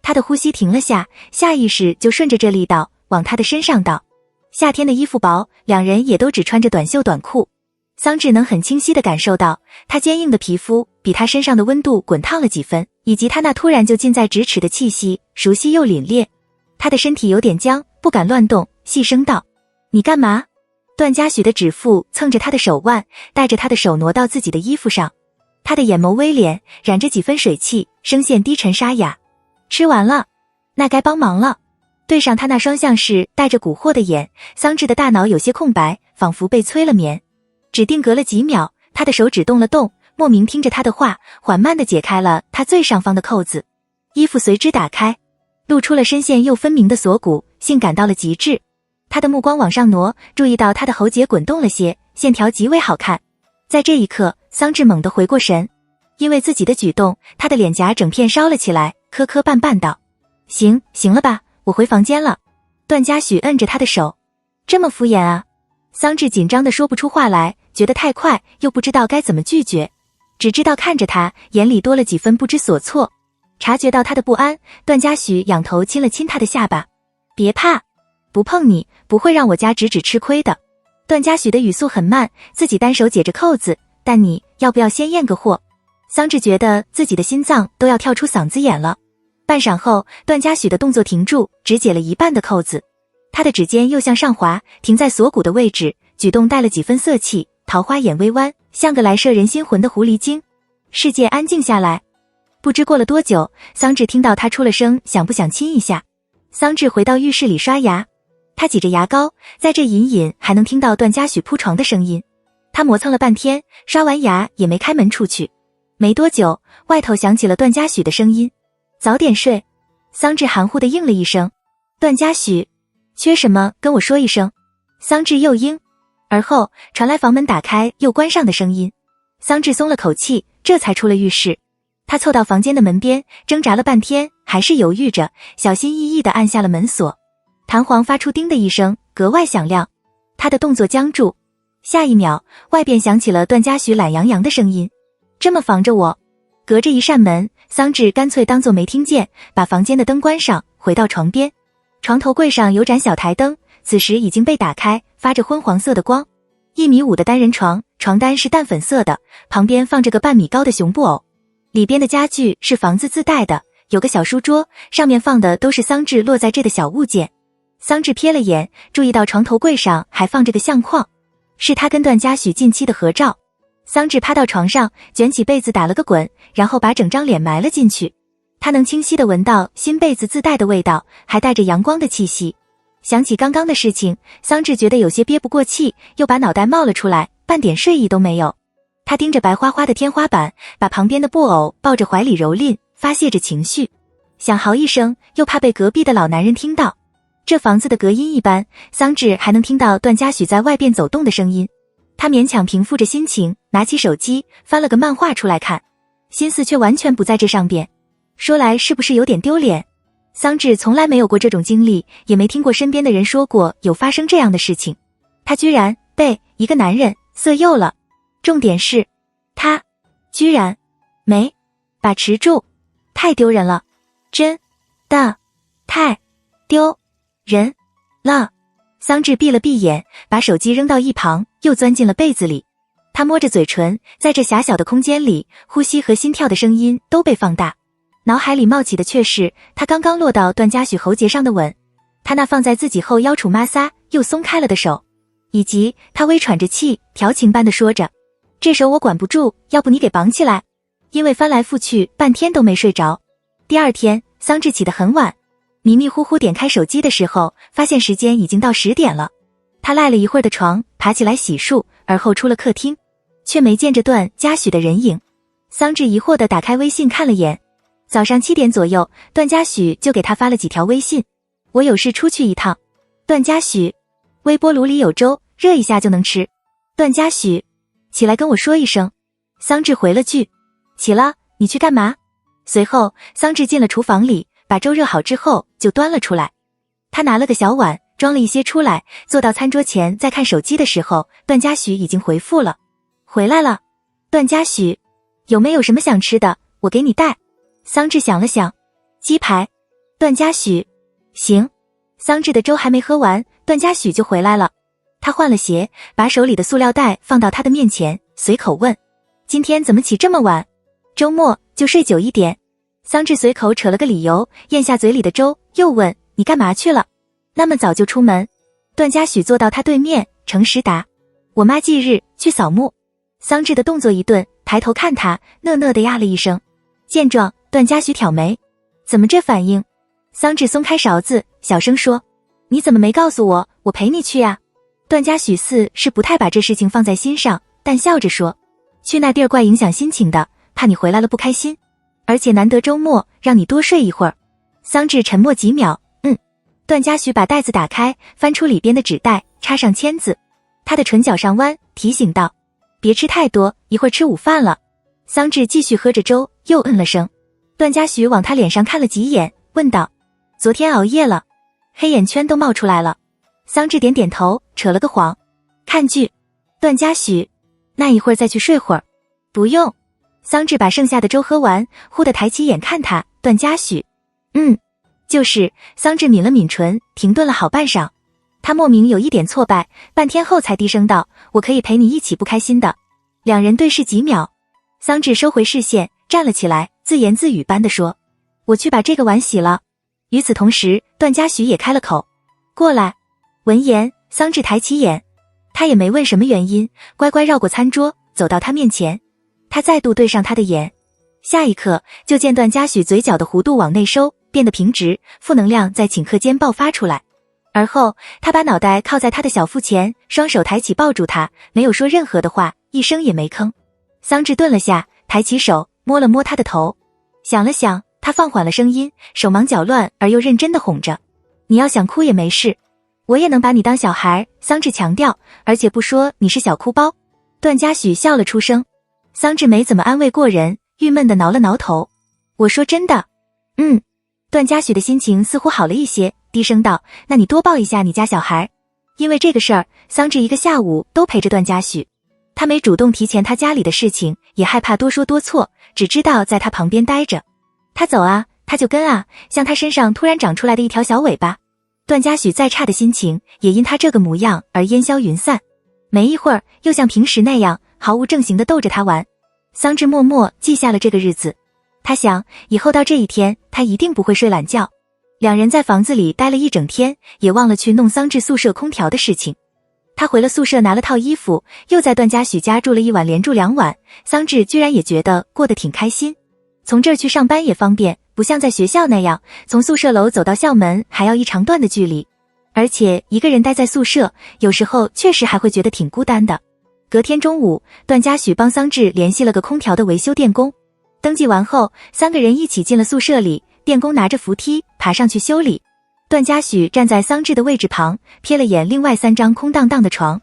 他的呼吸停了下，下意识就顺着这力道往他的身上倒。夏天的衣服薄，两人也都只穿着短袖短裤。桑稚能很清晰地感受到，他坚硬的皮肤比他身上的温度滚烫了几分，以及他那突然就近在咫尺的气息，熟悉又凛冽。他的身体有点僵，不敢乱动，细声道：你干嘛？段嘉许的指腹蹭着他的手腕，带着他的手挪到自己的衣服上。他的眼眸微敛，染着几分水汽，声线低沉沙哑。吃完了，那该帮忙了。对上他那双像是带着蛊惑的眼，桑稚的大脑有些空白，仿佛被催了眠。指定隔了几秒，他的手指动了动，莫名听着他的话，缓慢地解开了他最上方的扣子。衣服随之打开，露出了深陷又分明的锁骨，性感到了极致。他的目光往上挪，注意到他的喉结滚动了些，线条极为好看。在这一刻，桑稚猛地回过神，因为自己的举动，他的脸颊整片烧了起来，磕磕绊绊道：行了吧，我回房间了。段嘉许摁着他的手：这么敷衍啊？桑稚紧张的说不出话来，觉得太快，又不知道该怎么拒绝，只知道看着他，眼里多了几分不知所措。察觉到他的不安，段嘉许仰头亲了亲他的下巴：别怕，不碰你不会让我家芷芷吃亏的。段嘉许的语速很慢，自己单手解着扣子，但你要不要先验个货？桑稚觉得自己的心脏都要跳出嗓子眼了。半晌后，段嘉许的动作停住，只解了一半的扣子。他的指尖又向上滑，停在锁骨的位置，举动带了几分色气，桃花眼微弯，像个来摄人心魂的狐狸精。世界安静下来。不知过了多久，桑稚听到他出了声，想不想亲一下。桑稚回到浴室里刷牙，他挤着牙膏，在这隐隐还能听到段嘉许铺床的声音。他磨蹭了半天，刷完牙也没开门出去。没多久，外头响起了段嘉许的声音：早点睡。桑稚含糊地应了一声。段嘉许，缺什么跟我说一声。桑稚又应，而后传来房门打开又关上的声音。桑稚松了口气，这才出了浴室。他凑到房间的门边，挣扎了半天，还是犹豫着，小心翼翼地按下了门锁。弹簧发出叮的一声，格外响亮。他的动作僵住，下一秒，外边响起了段嘉许懒洋洋的声音：“这么防着我？”隔着一扇门，桑稚干脆当作没听见，把房间的灯关上，回到床边。床头柜上有盏小台灯，此时已经被打开，发着昏黄色的光。1.5米的单人床，床单是淡粉色的，旁边放着个半米高的熊布偶。里边的家具是房子自带的，有个小书桌，上面放的都是桑稚落在这的小物件。桑稚瞥了眼，注意到床头柜上还放着个相框，是他跟段嘉许近期的合照。桑稚趴到床上，卷起被子打了个滚，然后把整张脸埋了进去。他能清晰地闻到新被子自带的味道，还带着阳光的气息。想起刚刚的事情，桑稚觉得有些憋不过气，又把脑袋冒了出来，半点睡意都没有。他盯着白花花的天花板，把旁边的布偶抱着怀里蹂躏，发泄着情绪。想嚎一声，又怕被隔壁的老男人听到。这房子的隔音一般，桑稚还能听到段嘉许在外边走动的声音。他勉强平复着心情，拿起手机翻了个漫画出来看，心思却完全不在这上边。说来是不是有点丢脸？桑稚从来没有过这种经历，也没听过身边的人说过有发生这样的事情。他居然被一个男人色诱了，重点是他居然没把持住，太丢人了，真的太丢人了。桑稚闭了闭眼，把手机扔到一旁，又钻进了被子里。他摸着嘴唇，在这狭小的空间里，呼吸和心跳的声音都被放大。脑海里冒起的却是他刚刚落到段嘉许喉结上的吻，他那放在自己后腰处摩挲又松开了的手，以及他微喘着气，调情般的说着：“这手我管不住，要不你给绑起来。”因为翻来覆去半天都没睡着。第二天，桑稚起得很晚，迷迷糊糊点开手机的时候，发现时间已经到10点了。他赖了一会儿的床，爬起来洗漱，而后出了客厅，却没见着段嘉许的人影。桑稚疑惑地打开微信看了眼，早上7点左右，段嘉许就给他发了几条微信：“我有事出去一趟。”段嘉许：“微波炉里有粥，热一下就能吃。”段嘉许：“起来跟我说一声。”桑稚回了句：“起了，你去干嘛？”随后，桑稚进了厨房里，把粥热好之后就端了出来。他拿了个小碗，装了一些出来，坐到餐桌前在看手机的时候，段嘉许已经回复了：“回来了。”段嘉许：“有没有什么想吃的？我给你带。”桑稚想了想：“鸡排。”段嘉许：“行。”桑稚的粥还没喝完，段嘉许就回来了。他换了鞋，把手里的塑料袋放到他的面前，随口问：“今天怎么起这么晚？周末就睡久一点。”桑稚随口扯了个理由，咽下嘴里的粥，又问：“你干嘛去了？那么早就出门？”段嘉许坐到他对面，诚实答：“我妈忌日去扫墓。”桑稚的动作一顿，抬头看他，讷讷地呀了一声。见状，段嘉许挑眉：“怎么这反应？”桑稚松开勺子，小声说：“你怎么没告诉我？我陪你去呀。”段嘉许似是不太把这事情放在心上，但笑着说：“去那地儿怪影响心情的，怕你回来了不开心。而且难得周末，让你多睡一会儿。”桑稚沉默几秒，段嘉许把袋子打开，翻出里边的纸袋，插上签子。他的唇角上弯，提醒道：“别吃太多，一会儿吃午饭了。”桑稚继续喝着粥，又了声。段嘉许往他脸上看了几眼，问道：“昨天熬夜了？黑眼圈都冒出来了。”桑稚点点头，扯了个谎：“看剧。”段嘉许：“那一会儿再去睡会儿。”“不用。”桑稚把剩下的粥喝完，忽地抬起眼看他。段嘉许：“就是。”桑稚抿了抿唇，停顿了好半晌。他莫名有一点挫败，半天后才低声道：“我可以陪你一起不开心的。”两人对视几秒，桑稚收回视线，站了起来，自言自语般地说：“我去把这个碗洗了。”与此同时，段嘉许也开了口：“过来。”闻言，桑稚抬起眼，他也没问什么原因，乖乖绕过餐桌，走到他面前。他再度对上他的眼，下一刻就见段嘉许嘴角的弧度往内收，变得平直，负能量在顷刻间爆发出来。而后他把脑袋靠在他的小腹前，双手抬起抱住他，没有说任何的话，一声也没吭。桑稚顿了下，抬起手摸了摸他的头，想了想，他放缓了声音，手忙脚乱而又认真地哄着。你要想哭也没事，我也能把你当小孩，桑稚强调，而且不说你是小哭包。段嘉许笑了出声。桑稚没怎么安慰过人，郁闷地挠了挠头。我说真的。段嘉许的心情似乎好了一些，低声道，那你多抱一下你家小孩。因为这个事儿，桑稚一个下午都陪着段嘉许。他没主动提前他家里的事情，也害怕多说多错，只知道在他旁边待着。他走啊，他就跟啊，像他身上突然长出来的一条小尾巴。段嘉许再差的心情，也因他这个模样而烟消云散。没一会儿，又像平时那样毫无正形地逗着他玩。桑稚默默记下了这个日子。他想，以后到这一天，他一定不会睡懒觉。两人在房子里待了一整天，也忘了去弄桑稚宿舍空调的事情。他回了宿舍拿了套衣服，又在段嘉许家住了一晚连住2晚。桑稚居然也觉得过得挺开心。从这儿去上班也方便，不像在学校那样，从宿舍楼走到校门还要一长段的距离。而且一个人待在宿舍，有时候确实还会觉得挺孤单的。隔天中午，段嘉许帮桑稚联系了个空调的维修电工。登记完后，3个人一起进了宿舍里，电工拿着扶梯爬上去修理。段嘉许站在桑稚的位置旁，瞥了眼另外3张空荡荡的床。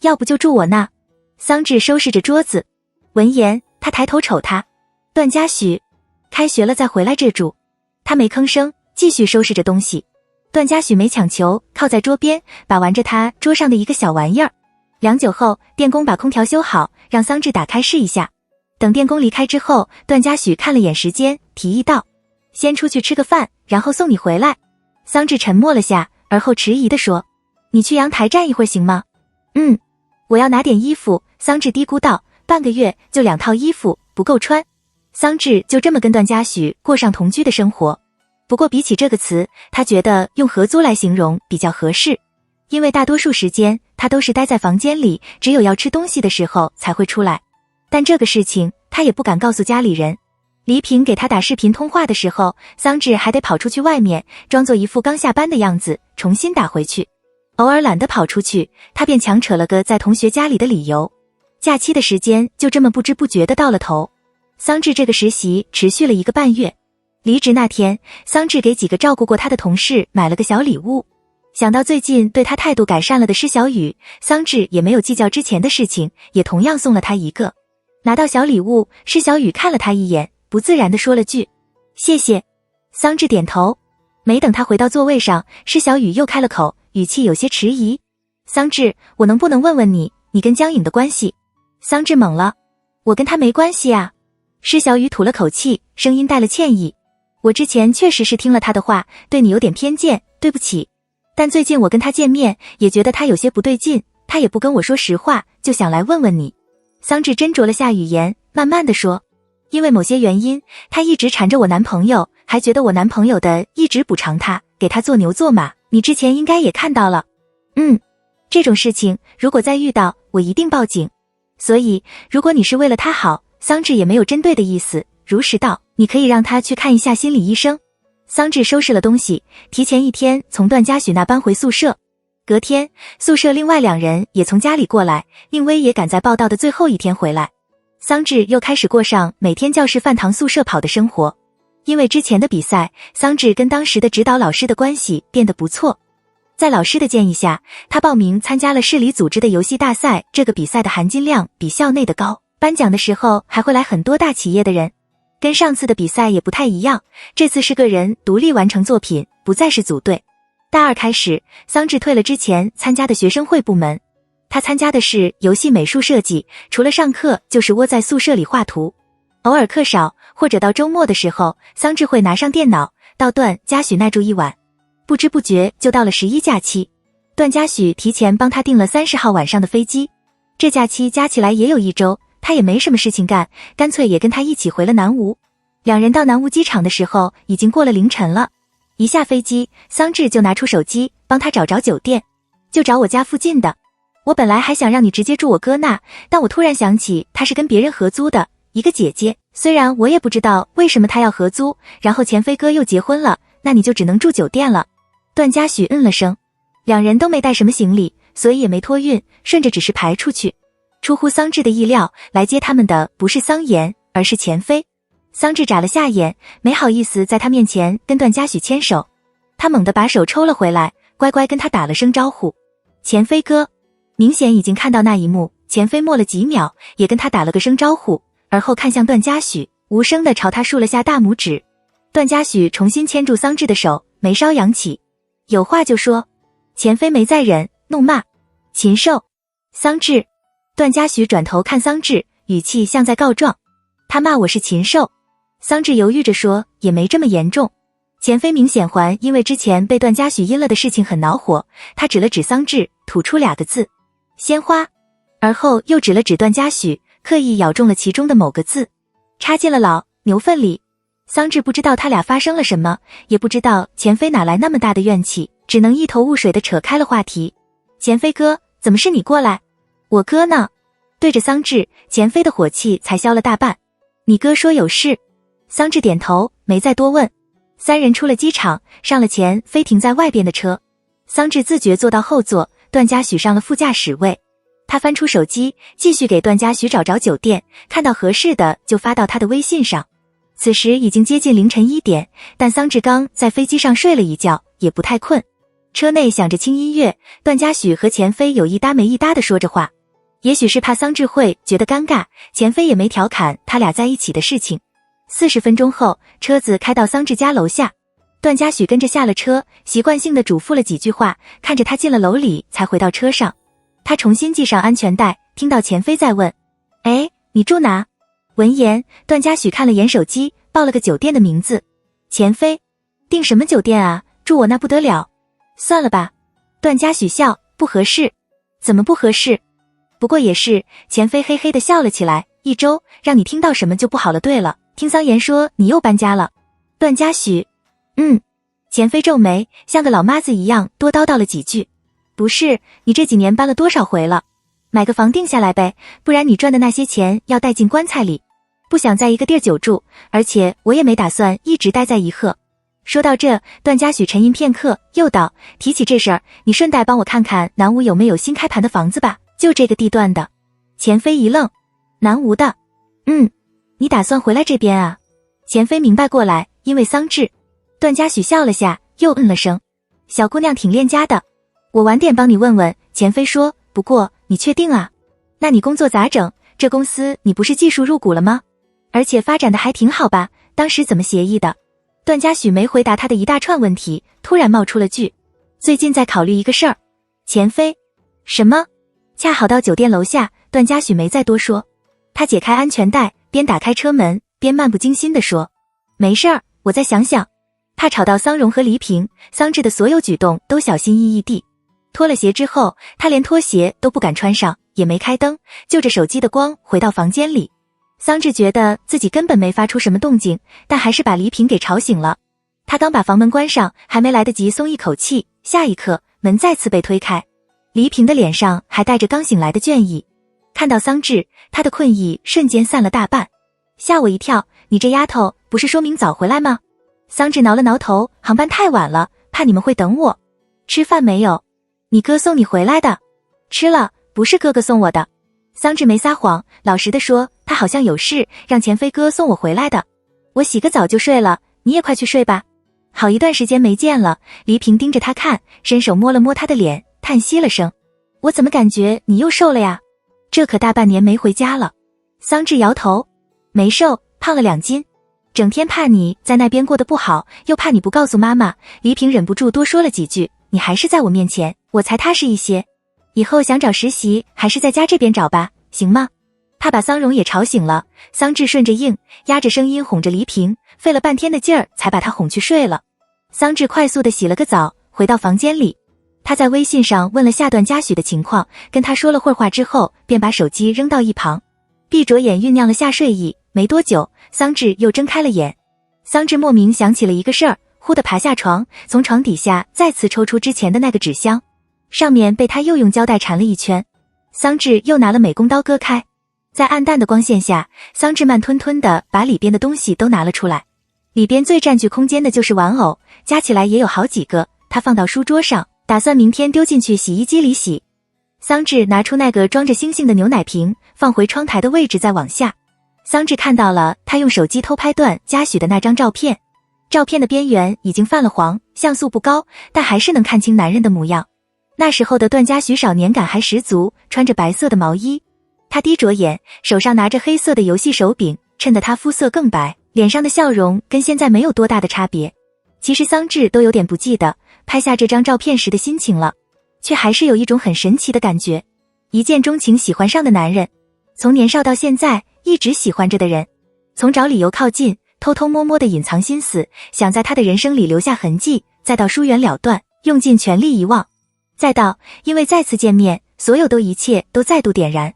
要不就住我那。桑稚收拾着桌子。闻言，他抬头瞅他。段嘉许，开学了再回来这住。他没吭声，继续收拾着东西。段嘉许没强求，靠在桌边，把玩着他桌上的一个小玩意儿。良久后，电工把空调修好，让桑稚打开试一下。等电工离开之后，段嘉许看了眼时间，提议道，先出去吃个饭，然后送你回来。桑稚沉默了下，而后迟疑地说，你去阳台站一会儿行吗？我要拿点衣服。桑稚嘀咕道，半个月就2套衣服，不够穿。桑稚就这么跟段嘉许过上同居的生活。不过比起这个词，他觉得用合租来形容比较合适。因为大多数时间他都是待在房间里，只有要吃东西的时候才会出来。但这个事情他也不敢告诉家里人。黎平给他打视频通话的时候，桑稚还得跑出去外面，装作一副刚下班的样子，重新打回去。偶尔懒得跑出去，他便强扯了个在同学家里的理由。假期的时间就这么不知不觉地到了头。桑稚这个实习持续了1个半月。离职那天，桑稚给几个照顾过他的同事买了个小礼物。想到最近对他态度改善了的施小雨，桑稚也没有计较之前的事情，也同样送了他一个。拿到小礼物，施小雨看了他一眼，不自然地说了句谢谢。桑稚点头。没等他回到座位上，施小雨又开了口，语气有些迟疑。桑稚，我能不能问问你，你跟江颖的关系？桑稚懵了。我跟他没关系啊。施小雨吐了口气，声音带了歉意。我之前确实是听了他的话，对你有点偏见，对不起。但最近我跟他见面，也觉得他有些不对劲，他也不跟我说实话，就想来问问你。桑稚斟酌了下语言，慢慢地说，因为某些原因，他一直缠着我男朋友，还觉得我男朋友的一直补偿他，给他做牛做马，你之前应该也看到了。这种事情如果再遇到，我一定报警。所以如果你是为了他好，桑稚也没有针对的意思，如实道，你可以让他去看一下心理医生。桑稚收拾了东西，提前1天从段嘉许那搬回宿舍。隔天，宿舍另外2人也从家里过来，令薇也赶在报到的最后1天回来。桑稚又开始过上每天教室饭堂宿舍跑的生活。因为之前的比赛，桑稚跟当时的指导老师的关系变得不错。在老师的建议下，他报名参加了市里组织的游戏大赛，这个比赛的含金量比校内的高，颁奖的时候还会来很多大企业的人。跟上次的比赛也不太一样，这次是个人独立完成作品，不再是组队。大2开始，桑稚退了之前参加的学生会部门。他参加的是游戏美术设计，除了上课就是窝在宿舍里画图。偶尔课少或者到周末的时候，桑稚会拿上电脑到段嘉许那住1晚。不知不觉就到了11假期。段嘉许提前帮他订了30号晚上的飞机。这假期加起来也有1周，他也没什么事情干，干脆也跟他一起回了南吴。2人到南吴机场的时候已经过了凌晨了。一下飞机，桑稚就拿出手机帮他找酒店，就找我家附近的。我本来还想让你直接住我哥那，但我突然想起他是跟别人合租的，一个姐姐，虽然我也不知道为什么他要合租，然后前飞哥又结婚了，那你就只能住酒店了。段嘉许了声。2人都没带什么行李，所以也没托运，顺着只是排出去。出乎桑稚的意料，来接他们的不是桑岩，而是钱飞。桑稚眨了下眼，没好意思在他面前跟段嘉许牵手，他猛地把手抽了回来，乖乖跟他打了声招呼。钱飞哥。明显已经看到那一幕，钱飞默了几秒，也跟他打了个声招呼，而后看向段嘉许，无声地朝他竖了下大拇指。段嘉许重新牵住桑稚的手，眉梢扬起，有话就说。钱飞没再忍，怒骂禽兽。桑稚。段嘉许转头看桑稚，语气像在告状。他骂我是禽兽？桑稚犹豫着说，也没这么严重。钱飞明显还因为之前被段嘉许阴了的事情很恼火，他指了指桑稚，吐出2个字：鲜花。而后又指了指段嘉许，刻意咬中了其中的某个字，插进了老牛粪里。桑稚不知道他俩发生了什么，也不知道钱飞哪来那么大的怨气，只能一头雾水地扯开了话题。钱飞哥，怎么是你过来？我哥呢？对着桑稚，钱飞的火气才消了大半。你哥说有事。桑稚点头，没再多问。3人出了机场，上了钱飞停在外边的车。桑稚自觉坐到后座，段嘉许上了副驾驶位。他翻出手机，继续给段嘉许找酒店，看到合适的就发到他的微信上。此时已经接近凌晨1点，但桑稚刚在飞机上睡了一觉，也不太困。车内响着轻音乐，段嘉许和钱飞有一搭没一搭地说着话。也许是怕桑稚会觉得尴尬，钱飞也没调侃他俩在一起的事情。40分钟后，车子开到桑稚家楼下，段嘉许跟着下了车，习惯性地嘱咐了几句话，看着他进了楼里才回到车上。他重新系上安全带，听到钱飞在问：哎，你住哪？闻言，段嘉许看了眼手机，报了个酒店的名字。钱飞，订什么酒店啊？住我那不得了。算了吧。段嘉许笑，不合适。怎么不合适？不过也是。钱飞嘿嘿地笑了起来。1周，让你听到什么就不好了。对了，听桑言说你又搬家了。段嘉许，钱飞皱眉，像个老妈子一样多叨叨了几句。不是，你这几年搬了多少回了？买个房定下来呗，不然你赚的那些钱要带进棺材里。不想在一个地儿久住，而且我也没打算一直待在颐和。说到这，段嘉许沉吟片刻，又道：提起这事儿，你顺带帮我看看南吴有没有新开盘的房子吧，就这个地段的。钱飞一愣，南吴的？你打算回来这边啊？钱飞明白过来，因为桑稚。段嘉许笑了下，又了声，小姑娘挺恋家的。我晚点帮你问问。钱飞说，不过你确定啊？那你工作咋整？这公司你不是技术入股了吗？而且发展的还挺好吧？当时怎么协议的？段嘉许没回答他的一大串问题，突然冒出了句：最近在考虑一个事儿。钱飞，什么？恰好到酒店楼下，段嘉许没再多说。他解开安全带，边打开车门，边漫不经心地说：没事儿，我再想想。怕吵到桑荣和黎平，桑稚的所有举动都小心翼翼地。脱了鞋之后，他连拖鞋都不敢穿上，也没开灯，就着手机的光回到房间里。桑稚觉得自己根本没发出什么动静，但还是把黎平给吵醒了。他刚把房门关上，还没来得及松一口气，下一刻门再次被推开。黎平的脸上还带着刚醒来的倦意。看到桑稚，他的困意瞬间散了大半。吓我一跳，你这丫头不是说明早回来吗？桑稚挠了挠头，航班太晚了，怕你们会等我。吃饭没有？你哥送你回来的。吃了，不是哥哥送我的。桑稚没撒谎，老实的说，他好像有事，让钱飞哥送我回来的。我洗个澡就睡了，你也快去睡吧。好一段时间没见了。黎平盯着他看，伸手摸了摸他的脸，叹息了声：我怎么感觉你又瘦了呀？这可大半年没回家了。桑稚摇头，没瘦，胖了2斤。整天怕你在那边过得不好，又怕你不告诉妈妈。黎平忍不住多说了几句，你还是在我面前，我才踏实一些。以后想找实习，还是在家这边找吧，行吗？他把桑荣也吵醒了。桑稚顺着应，压着声音哄着黎平，费了半天的劲儿才把他哄去睡了。桑稚快速地洗了个澡，回到房间里。他在微信上问了下段嘉许的情况，跟他说了会儿话之后，便把手机扔到一旁，闭着眼酝酿了下睡意。没多久，桑稚又睁开了眼。桑稚莫名想起了一个事儿，忽地爬下床，从床底下再次抽出之前的那个纸箱，上面被他又用胶带缠了一圈。桑稚又拿了美工刀割开，在暗淡的光线下，桑稚慢吞吞地把里边的东西都拿了出来。里边最占据空间的就是玩偶，加起来也有好几个，他放到书桌上，打算明天丢进去洗衣机里洗。桑稚拿出那个装着星星的牛奶瓶，放回窗台的位置，再往下。桑稚看到了他用手机偷拍段嘉许的那张照片，照片的边缘已经泛了黄，像素不高，但还是能看清男人的模样。那时候的段嘉许少年感还十足，穿着白色的毛衣，他低着眼，手上拿着黑色的游戏手柄，衬得他肤色更白，脸上的笑容跟现在没有多大的差别。其实桑稚都有点不记得拍下这张照片时的心情了，却还是有一种很神奇的感觉。一见钟情喜欢上的男人，从年少到现在一直喜欢着的人，从找理由靠近，偷偷摸摸地隐藏心思，想在他的人生里留下痕迹，再到疏远了断，用尽全力遗忘，再到因为再次见面，所有一切都再度点燃。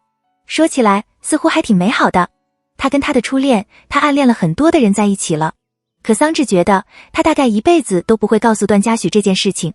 说起来似乎还挺美好的，他跟他的初恋，他暗恋了很多的人在一起了。可桑稚觉得他大概一辈子都不会告诉段嘉许这件事情，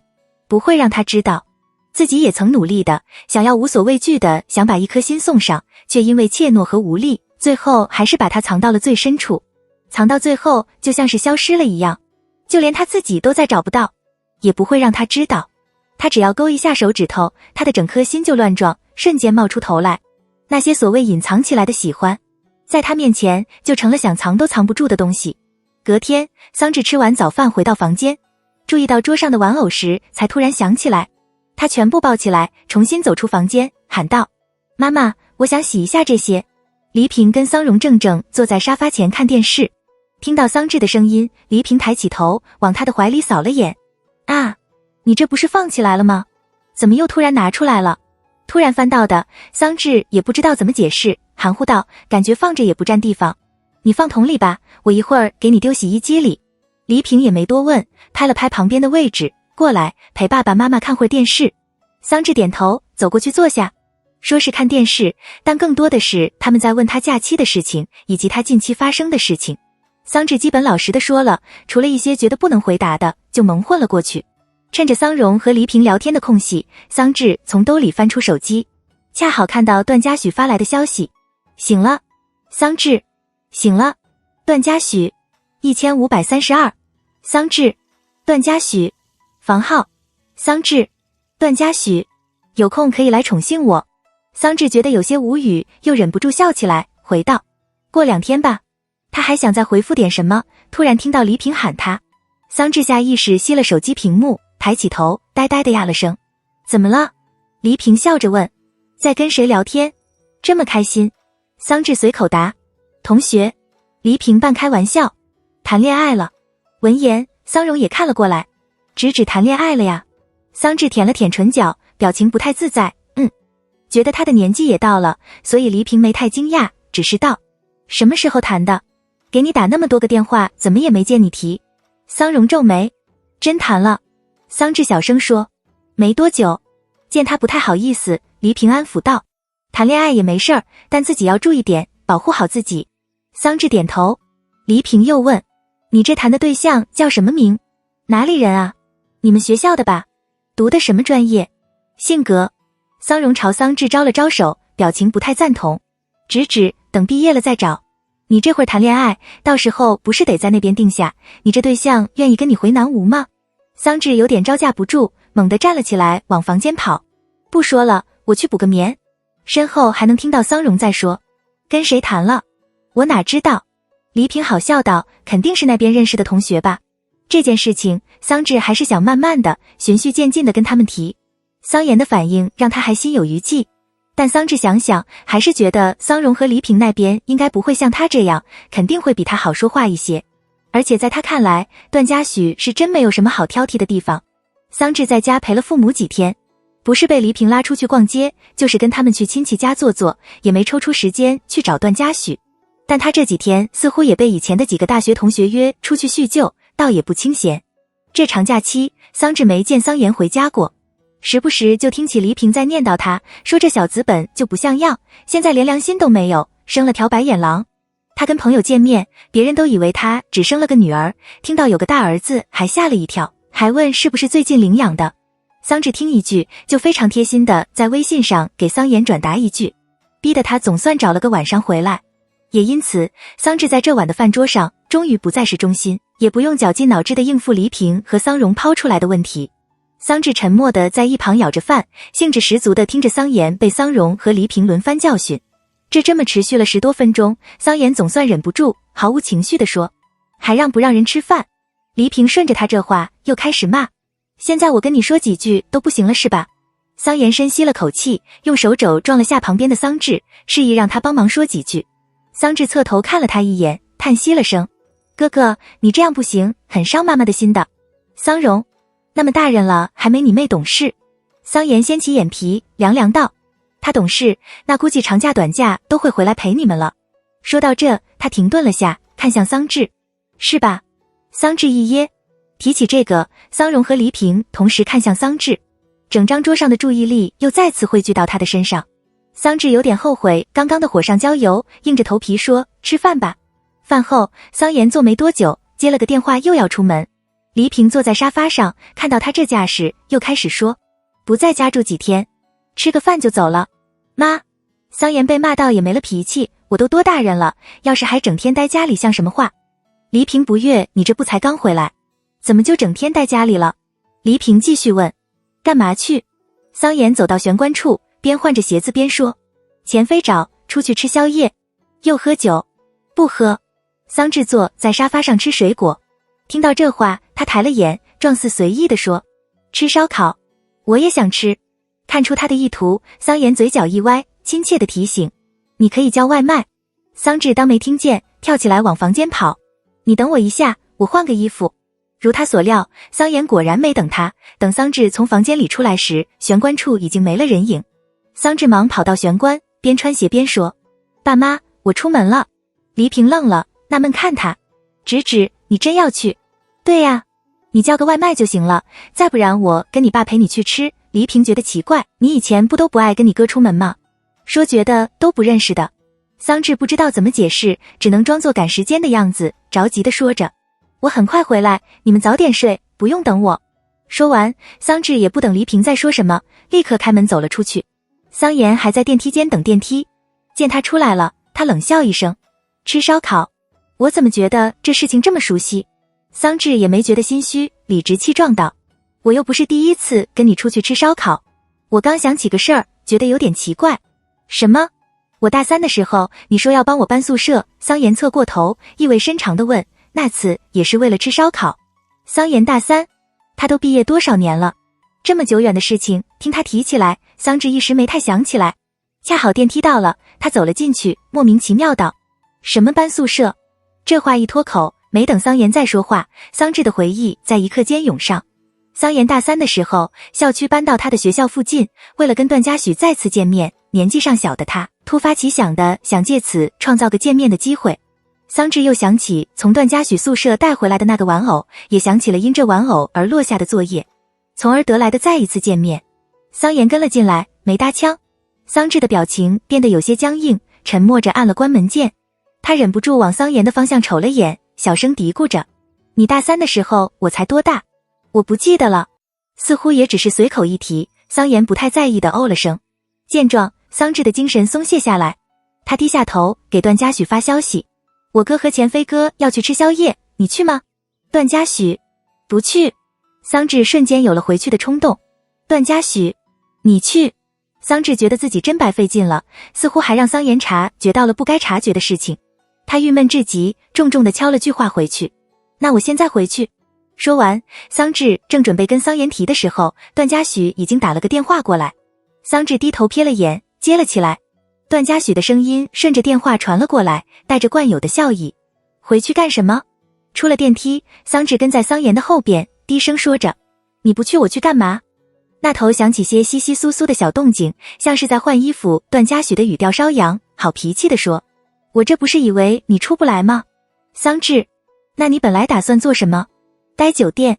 不会让他知道自己也曾努力的想要无所畏惧的想把一颗心送上，却因为怯懦和无力，最后还是把它藏到了最深处，藏到最后就像是消失了一样，就连他自己都再找不到，也不会让他知道。他只要勾一下手指头，他的整颗心就乱撞，瞬间冒出头来。那些所谓隐藏起来的喜欢，在他面前就成了想藏都藏不住的东西。隔天，桑稚吃完早饭回到房间，注意到桌上的玩偶时，才突然想起来。他全部抱起来，重新走出房间，喊道：妈妈，我想洗一下这些。黎平跟桑荣正坐在沙发前看电视，听到桑稚的声音，黎平抬起头往他的怀里扫了眼。啊，你这不是放起来了吗？怎么又突然拿出来了？突然翻到的，桑稚也不知道怎么解释，含糊道，感觉放着也不占地方。你放桶里吧，我一会儿给你丢洗衣机里。黎平也没多问，拍了拍旁边的位置，过来陪爸爸妈妈看会儿电视。桑稚点头，走过去坐下。说是看电视，但更多的是他们在问他假期的事情，以及他近期发生的事情。桑稚基本老实的说了，除了一些觉得不能回答的，就蒙混了过去。趁着桑荣和黎平聊天的空隙，桑稚从兜里翻出手机，恰好看到段嘉许发来的消息。醒了，桑稚。醒了，段嘉许。1532。桑稚。段嘉许。房号。桑稚。段嘉许。有空可以来宠幸我。桑稚觉得有些无语，又忍不住笑起来，回道：过2天吧。他还想再回复点什么，突然听到黎平喊他。桑稚下意识熄了手机屏幕，抬起头，呆呆地呀了声。怎么了？黎平笑着问。在跟谁聊天？这么开心？桑稚随口答。同学。黎平半开玩笑。谈恋爱了。闻言，桑荣也看了过来。直指谈恋爱了呀？桑稚舔了舔唇角，表情不太自在。觉得他的年纪也到了，所以黎平没太惊讶，只是道：什么时候谈的？给你打那么多个电话，怎么也没见你提。桑荣皱眉。真谈了。桑稚小声说。没多久。见他不太好意思，黎平安抚道：谈恋爱也没事儿，但自己要注意点，保护好自己。桑稚点头。黎平又问：你这谈的对象叫什么名？哪里人啊？你们学校的吧？读的什么专业？性格。桑荣朝桑稚招了招手，表情不太赞同。直指等毕业了再找。你这会儿谈恋爱，到时候不是得在那边定下，你这对象愿意跟你回南吴吗？桑稚有点招架不住，猛地站了起来往房间跑。不说了，我去补个眠。身后还能听到桑荣在说：跟谁谈了？我哪知道。黎平好笑道：肯定是那边认识的同学吧。这件事情桑稚还是想慢慢的循序渐进的跟他们提。桑妍的反应让他还心有余悸，但桑稚想想还是觉得桑荣和黎平那边应该不会像他这样，肯定会比他好说话一些。而且在他看来，段嘉许是真没有什么好挑剔的地方。桑稚在家陪了父母几天，不是被黎平拉出去逛街，就是跟他们去亲戚家坐坐，也没抽出时间去找段嘉许。但他这几天似乎也被以前的几个大学同学约出去叙旧，倒也不清闲。这长假期，桑稚没见桑妍回家过，时不时就听起黎平在念叨他，说这小子本就不像样，现在连良心都没有，生了条白眼狼。他跟朋友见面，别人都以为他只生了个女儿，听到有个大儿子还吓了一跳，还问是不是最近领养的。桑稚听一句，就非常贴心的在微信上给桑妍转达一句，逼得他总算找了个晚上回来。也因此，桑稚在这晚的饭桌上终于不再是中心，也不用绞尽脑汁的应付黎平和桑荣抛出来的问题。桑稚沉默的在一旁咬着饭，兴致十足的听着桑妍被桑荣和黎平轮番教训。这么持续了10多分钟，桑延总算忍不住，毫无情绪地说：“还让不让人吃饭？”黎平顺着他这话又开始骂：“现在我跟你说几句都不行了是吧？”桑延深吸了口气，用手肘撞了下旁边的桑稚，示意让他帮忙说几句。桑稚侧头看了他一眼，叹息了声：“哥哥，你这样不行，很伤妈妈的心的。”桑荣，那么大人了还没你妹懂事。桑延掀起眼皮，凉凉道：“他懂事，那估计长假短假都会回来陪你们了。”说到这，他停顿了下，看向桑稚：“是吧？”桑稚一噎。提起这个，桑荣和黎平同时看向桑稚，整张桌上的注意力又再次汇聚到他的身上。桑稚有点后悔刚刚的火上浇油，硬着头皮说：“吃饭吧。”饭后，桑延坐没多久，接了个电话又要出门。黎平坐在沙发上，看到他这架势，又开始说：“不在家住几天，吃个饭就走了。”妈，桑延被骂到也没了脾气，我都多大人了，要是还整天待家里像什么话？黎平不悦：“你这不才刚回来，怎么就整天待家里了？”黎平继续问：“干嘛去？”桑延走到玄关处，边换着鞋子边说：“钱飞找，出去吃宵夜。”又喝酒？不喝。桑稚坐在沙发上吃水果，听到这话，他抬了眼，状似随意地说：“吃烧烤。”我也想吃。看出他的意图，桑延嘴角一歪，亲切地提醒：“你可以叫外卖。”桑稚当没听见，跳起来往房间跑：“你等我一下，我换个衣服。”如他所料，桑延果然没等他，等桑稚从房间里出来时，玄关处已经没了人影。桑稚忙跑到玄关，边穿鞋边说：“爸妈，我出门了。”黎平愣了，纳闷看他，直指：“你真要去？”“对呀，你叫个外卖就行了，再不然我跟你爸陪你去吃。”黎平觉得奇怪：“你以前不都不爱跟你哥出门吗？说觉得都不认识的。”桑稚不知道怎么解释，只能装作赶时间的样子，着急地说着：“我很快回来，你们早点睡，不用等我。”说完，桑稚也不等黎平再说什么，立刻开门走了出去。桑延还在电梯间等电梯，见他出来了，他冷笑一声：“吃烧烤？我怎么觉得这事情这么熟悉？”桑稚也没觉得心虚，理直气壮道：“我又不是第一次跟你出去吃烧烤，我刚想起个事儿，觉得有点奇怪。”“什么？”“我大3的时候，你说要帮我搬宿舍。”桑延侧过头，意味深长地问：“那次也是为了吃烧烤？”桑延大3，他都毕业多少年了？这么久远的事情，听他提起来，桑稚一时没太想起来。恰好电梯到了，他走了进去，莫名其妙道：“什么搬宿舍？”这话一脱口，没等桑延再说话，桑稚的回忆在一刻间涌上。桑延大3的时候，校区搬到他的学校附近，为了跟段嘉许再次见面，年纪尚小的他突发奇想的想借此创造个见面的机会。桑稚又想起从段嘉许宿舍带回来的那个玩偶，也想起了因这玩偶而落下的作业，从而得来的再一次见面。桑延跟了进来，没搭腔。桑稚的表情变得有些僵硬，沉默着按了关门键。他忍不住往桑延的方向瞅了眼，小声嘀咕着：“你大3的时候我才多大？我不记得了。”似乎也只是随口一提，桑延不太在意的哦了声。见状，桑稚的精神松懈下来，他低下头给段嘉许发消息：“我哥和钱飞哥要去吃宵夜，你去吗？”段嘉许：“不去。”桑稚瞬间有了回去的冲动。段嘉许：“你去。”桑稚觉得自己真白费劲了，似乎还让桑延察觉到了不该察觉的事情。他郁闷至极，重重地敲了句话回去：“那我现在回去。”说完，桑稚正准备跟桑延提的时候，段嘉许已经打了个电话过来。桑稚低头瞥了眼，接了起来。段嘉许的声音顺着电话传了过来，带着惯有的笑意：“回去干什么？”出了电梯，桑稚跟在桑延的后边，低声说着：“你不去我去干嘛？”那头响起些窸窸窣窣的小动静，像是在换衣服。段嘉许的语调稍扬，好脾气地说：“我这不是以为你出不来吗？”桑稚：“那你本来打算做什么？”“待酒店。”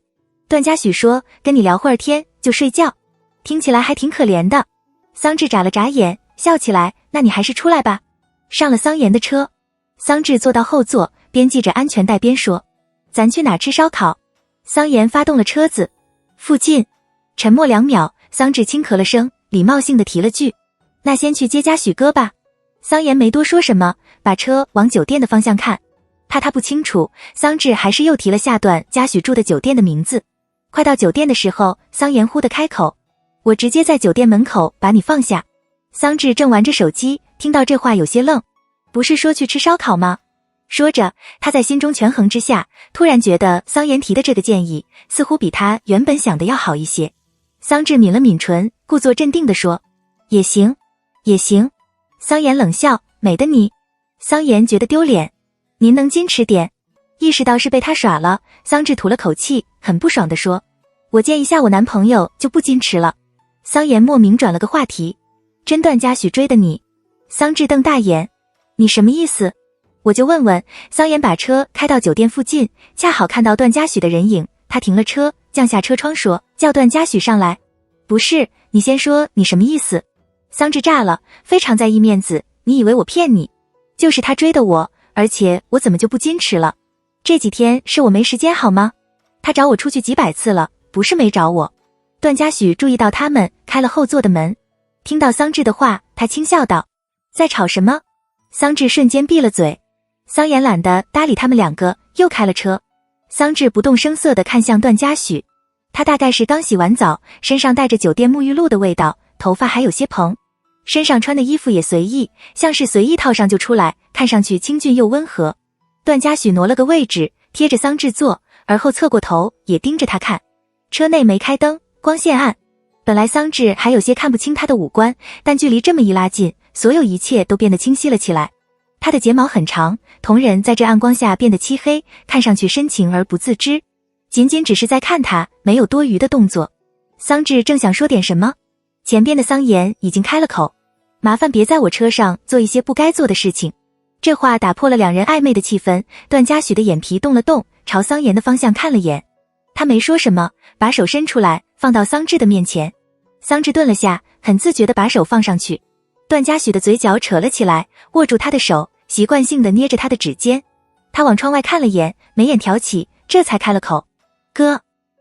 段嘉许说：“跟你聊会儿天就睡觉。”听起来还挺可怜的。桑稚眨了眨眼，笑起来：“那你还是出来吧。”上了桑延的车，桑稚坐到后座，边系着安全带边说：“咱去哪吃烧烤？”桑延发动了车子：“附近。”沉默2秒，桑稚轻咳了声，礼貌性的提了句：“那先去接嘉许哥吧。”桑延没多说什么，把车往酒店的方向看。怕他不清楚，桑稚还是又提了下段嘉许住的酒店的名字。快到酒店的时候，桑延忽地开口：“我直接在酒店门口把你放下。”桑稚正玩着手机，听到这话有些愣，不是说去吃烧烤吗？说着，他在心中权衡之下，突然觉得桑延提的这个建议似乎比他原本想的要好一些。桑稚抿了抿唇，故作镇定地说：也行，也行。桑延冷笑：美的你。桑延觉得丢脸，您能矜持点。意识到是被他耍了，桑稚吐了口气，很不爽地说：我见一下我男朋友就不矜持了。桑延莫名转了个话题：真段嘉许追的你？桑稚瞪大眼：你什么意思？我就问问。桑延把车开到酒店附近，恰好看到段嘉许的人影，他停了车，降下车窗说：叫段嘉许上来。不是，你先说你什么意思？桑稚炸了，非常在意面子，你以为我骗你？就是他追的我，而且我怎么就不矜持了？这几天是我没时间好吗？他找我出去几百次了，不是没找我。段嘉许注意到他们，开了后座的门。听到桑稚的话，他轻笑道：在吵什么？桑稚瞬间闭了嘴。桑延懒得搭理他们两个，又开了车。桑稚不动声色地看向段嘉许，他大概是刚洗完澡，身上带着酒店沐浴露的味道，头发还有些蓬，身上穿的衣服也随意，像是随意套上就出来，看上去清俊又温和。段嘉许挪了个位置，贴着桑稚坐，而后侧过头也盯着他看。车内没开灯，光线暗，本来桑稚还有些看不清他的五官，但距离这么一拉近，所有一切都变得清晰了起来。他的睫毛很长，瞳仁在这暗光下变得漆黑，看上去深情而不自知，仅仅只是在看他，没有多余的动作。桑稚正想说点什么，前边的桑延已经开了口：麻烦别在我车上做一些不该做的事情。这话打破了两人暧昧的气氛，段嘉许的眼皮动了动，朝桑延的方向看了眼。他没说什么，把手伸出来放到桑稚的面前。桑稚顿了下，很自觉地把手放上去。段嘉许的嘴角扯了起来，握住他的手，习惯性地捏着他的指尖。他往窗外看了眼，眉眼挑起，这才开了口：哥，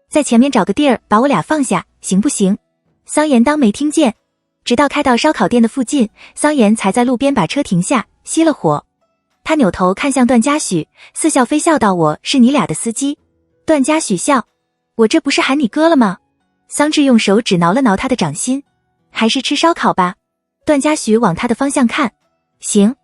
在前面找个地儿把我俩放下，行不行？桑延当没听见，直到开到烧烤店的附近，桑延才在路边把车停下，熄了火。他扭头看向段嘉许，似笑非笑道：我是你俩的司机。段嘉许笑：我这不是喊你哥了吗？桑稚用手指挠了挠他的掌心：还是吃烧烤吧。段嘉许往他的方向看：行。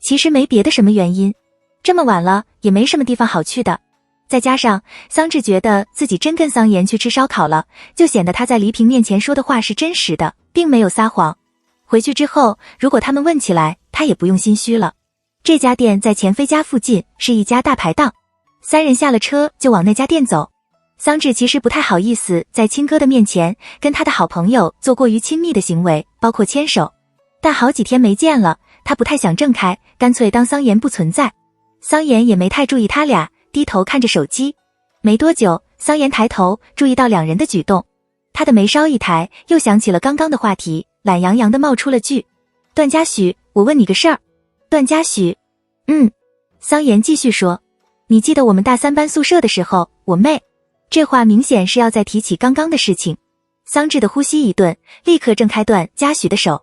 其实没别的什么原因，这么晚了也没什么地方好去的，再加上桑稚觉得自己真跟桑延去吃烧烤了，就显得他在黎平面前说的话是真实的，并没有撒谎。回去之后如果他们问起来，他也不用心虚了。这家店在钱飞家附近，是一家大排档。三人下了车就往那家店走。桑稚其实不太好意思在亲哥的面前跟他的好朋友做过于亲密的行为，包括牵手，但好几天没见了，他不太想正开，干脆当桑延不存在。桑延也没太注意他俩，低头看着手机。没多久，桑延抬头注意到两人的举动，他的眉梢一抬，又想起了刚刚的话题，懒洋洋地冒出了句：段嘉许，我问你个事儿。段嘉许：桑延继续说：你记得我们大三班宿舍的时候，我妹……这话明显是要再提起刚刚的事情。桑稚的呼吸一顿，立刻挣开段嘉许的手。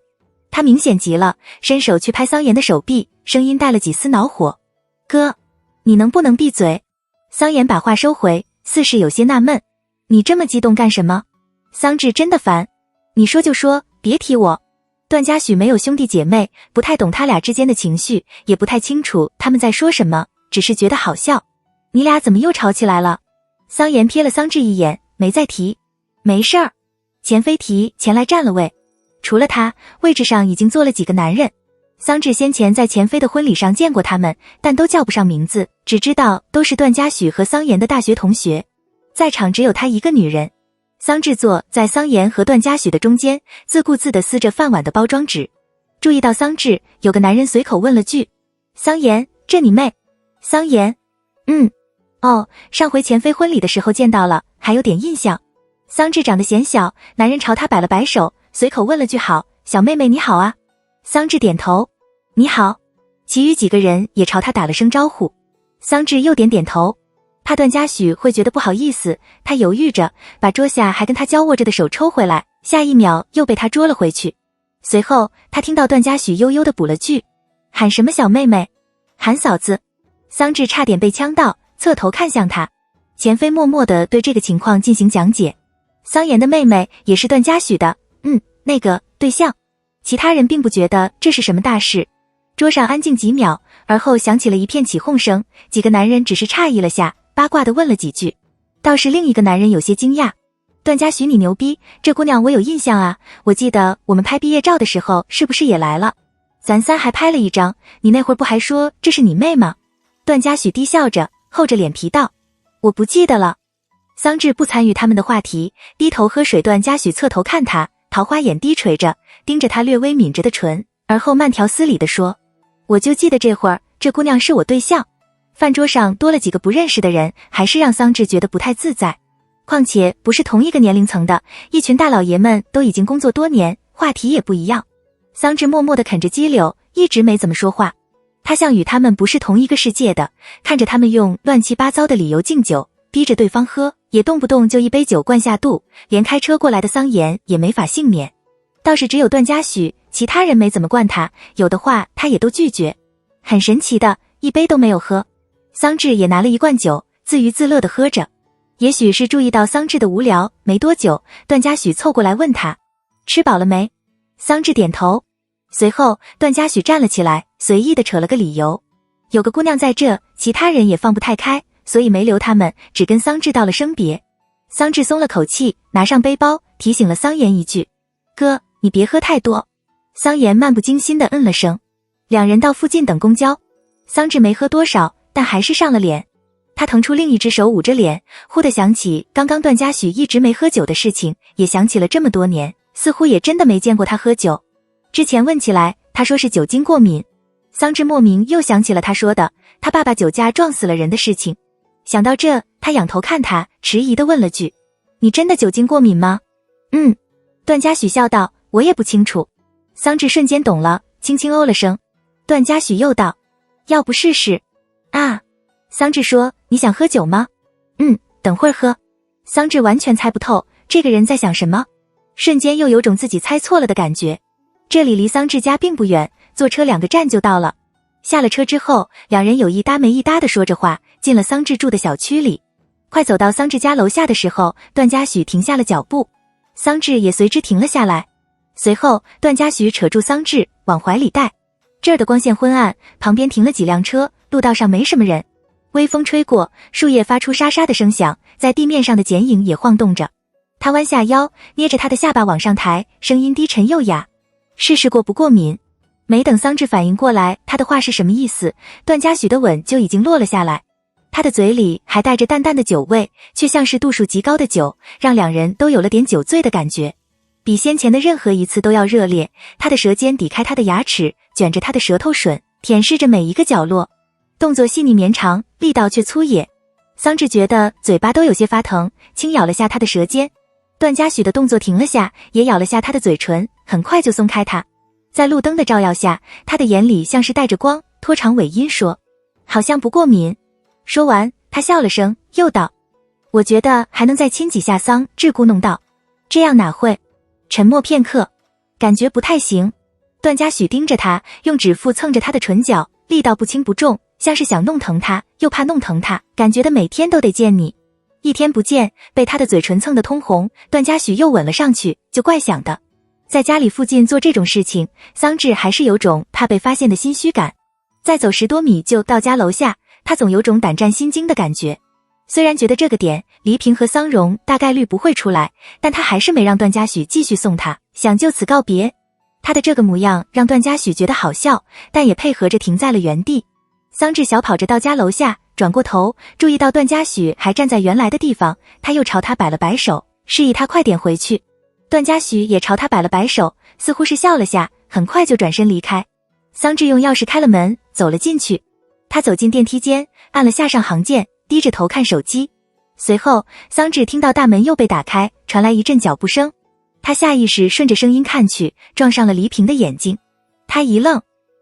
他明显急了，伸手去拍桑延的手臂，声音带了几丝恼火：哥，你能不能闭嘴？桑延把话收回，似是有些纳闷：你这么激动干什么？桑稚真的烦，你说就说，别提我。段嘉许没有兄弟姐妹，不太懂他俩之间的情绪，也不太清楚他们在说什么，只是觉得好笑。你俩怎么又吵起来了？桑延瞥了桑稚一眼，没再提。没事儿。钱飞提前来占了位，除了他，位置上已经坐了几个男人。桑稚先前在钱飞的婚礼上见过他们，但都叫不上名字，只知道都是段嘉许和桑延的大学同学。在场只有他一个女人。桑稚坐在桑延和段嘉许的中间，自顾自地撕着饭碗的包装纸。注意到桑稚，有个男人随口问了句：桑延，这你妹？桑延：哦，上回钱飞婚礼的时候见到了，还有点印象。桑稚长得显小，男人朝他摆了摆手，随口问了句：好，小妹妹你好啊。桑稚点头：你好。其余几个人也朝他打了声招呼。桑稚又点点头，怕段嘉许会觉得不好意思，他犹豫着，把桌下还跟他交握着的手抽回来，下一秒又被他捉了回去。随后他听到段嘉许悠悠地补了句：喊什么小妹妹？喊嫂子。桑稚差点被呛到，侧头看向他。钱飞默默地对这个情况进行讲解。桑延的妹妹也是段嘉许的，那个对象。其他人并不觉得这是什么大事。桌上安静几秒，而后响起了一片起哄声，几个男人只是诧异了下，八卦地问了几句。倒是另一个男人有些惊讶，段嘉许你牛逼，这姑娘我有印象啊，我记得我们拍毕业照的时候是不是也来了？咱仨还拍了一张，你那会儿不还说这是你妹吗？段嘉许低笑着，厚着脸皮道，我不记得了。桑稚不参与他们的话题，低头喝水。段嘉许侧头看他，桃花眼低垂着，盯着他略微抿着的唇，而后慢条斯理地说，我就记得这会儿这姑娘是我对象。饭桌上多了几个不认识的人，还是让桑稚觉得不太自在。况且不是同一个年龄层的，一群大老爷们都已经工作多年，话题也不一样。桑稚默默地啃着鸡柳，一直没怎么说话。他像与他们不是同一个世界的，看着他们用乱七八糟的理由敬酒，逼着对方喝，也动不动就一杯酒灌下肚，连开车过来的桑延也没法幸免。倒是只有段嘉许，其他人没怎么灌他，有的话他也都拒绝。很神奇的，一杯都没有喝。桑稚也拿了一罐酒，自娱自乐地喝着。也许是注意到桑稚的无聊，没多久，段嘉许凑过来问他，吃饱了没？桑稚点头。随后段嘉许站了起来，随意地扯了个理由，有个姑娘在这，其他人也放不太开，所以没留他们，只跟桑稚道了声别。桑稚松了口气，拿上背包，提醒了桑延一句，哥，你别喝太多。桑延漫不经心地嗯了声。两人到附近等公交，桑稚没喝多少，但还是上了脸。他腾出另一只手捂着脸，忽地想起刚刚段嘉许一直没喝酒的事情，也想起了这么多年，似乎也真的没见过他喝酒。之前问起来，他说是酒精过敏。桑稚莫名又想起了他说的，他爸爸酒驾撞死了人的事情。想到这，他仰头看他，迟疑地问了句，你真的酒精过敏吗？段嘉许笑道，我也不清楚。桑稚瞬间懂了，轻轻哦了声。段嘉许又道，要不试试？啊。桑稚说，你想喝酒吗？等会儿喝。桑稚完全猜不透这个人在想什么，瞬间又有种自己猜错了的感觉。这里离桑稚家并不远，坐车2个站就到了。下了车之后，两人有一搭没一搭地说着话，进了桑稚住的小区里。快走到桑稚家楼下的时候，段嘉许停下了脚步，桑稚也随之停了下来。随后段嘉许扯住桑稚往怀里带。这儿的光线昏暗，旁边停了几辆车，路道上没什么人。微风吹过，树叶发出沙沙的声响，在地面上的剪影也晃动着。他弯下腰，捏着他的下巴往上抬，声音低沉又哑，试试过不过敏。没等桑稚反应过来他的话是什么意思，段嘉许的吻就已经落了下来。他的嘴里还带着淡淡的酒味，却像是度数极高的酒，让两人都有了点酒醉的感觉，比先前的任何一次都要热烈。他的舌尖抵开他的牙齿，卷着他的舌头吮，舔舐着每一个角落，动作细腻绵长，力道却粗野。桑稚觉得嘴巴都有些发疼，轻咬了下他的舌尖。段嘉许的动作停了下，也咬了下他的嘴唇，很快就松开他。在路灯的照耀下，他的眼里像是带着光，拖长尾音说，好像不过敏。说完他笑了声，又道，我觉得还能再亲几下。桑稚咕哝道，这样哪会？沉默片刻，感觉不太行。段嘉许盯着他，用指腹蹭着他的唇角，力道不轻不重，像是想弄疼他，又怕弄疼他，感觉的每天都得见你。一天不见，被他的嘴唇蹭得通红，段嘉许又吻了上去，就怪想的。在家里附近做这种事情，桑稚还是有种怕被发现的心虚感。再走10多米就到家楼下，他总有种胆战心惊的感觉。虽然觉得这个点黎平和桑荣大概率不会出来，但他还是没让段嘉许继续送他，想就此告别。他的这个模样让段嘉许觉得好笑，但也配合着停在了原地。桑稚小跑着到家楼下，转过头注意到段嘉许还站在原来的地方，他又朝他摆了摆手，示意他快点回去。段嘉许也朝他摆了摆手，似乎是笑了下，很快就转身离开。桑稚用钥匙开了门，走了进去。他走进电梯间，按了下上行键，低着头看手机。随后桑稚听到大门又被打开，传来一阵脚步声。他下意识顺着声音看去，撞上了黎平的眼睛。他一愣，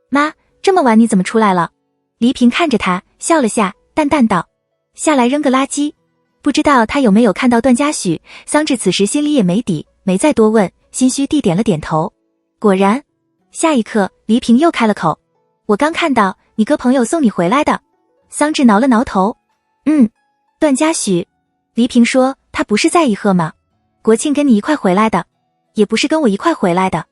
妈，这么晚你怎么出来了？黎平看着他笑了下，淡淡道，下来扔个垃圾。不知道他有没有看到段嘉许，桑稚此时心里也没底，没再多问，心虚地点了点头。果然，下一刻黎平又开了口，我刚看到你哥朋友送你回来的。桑稚挠了挠头，段嘉许。黎平说，他不是在颐和吗？国庆跟你一块回来的。也不是跟我一块回来的。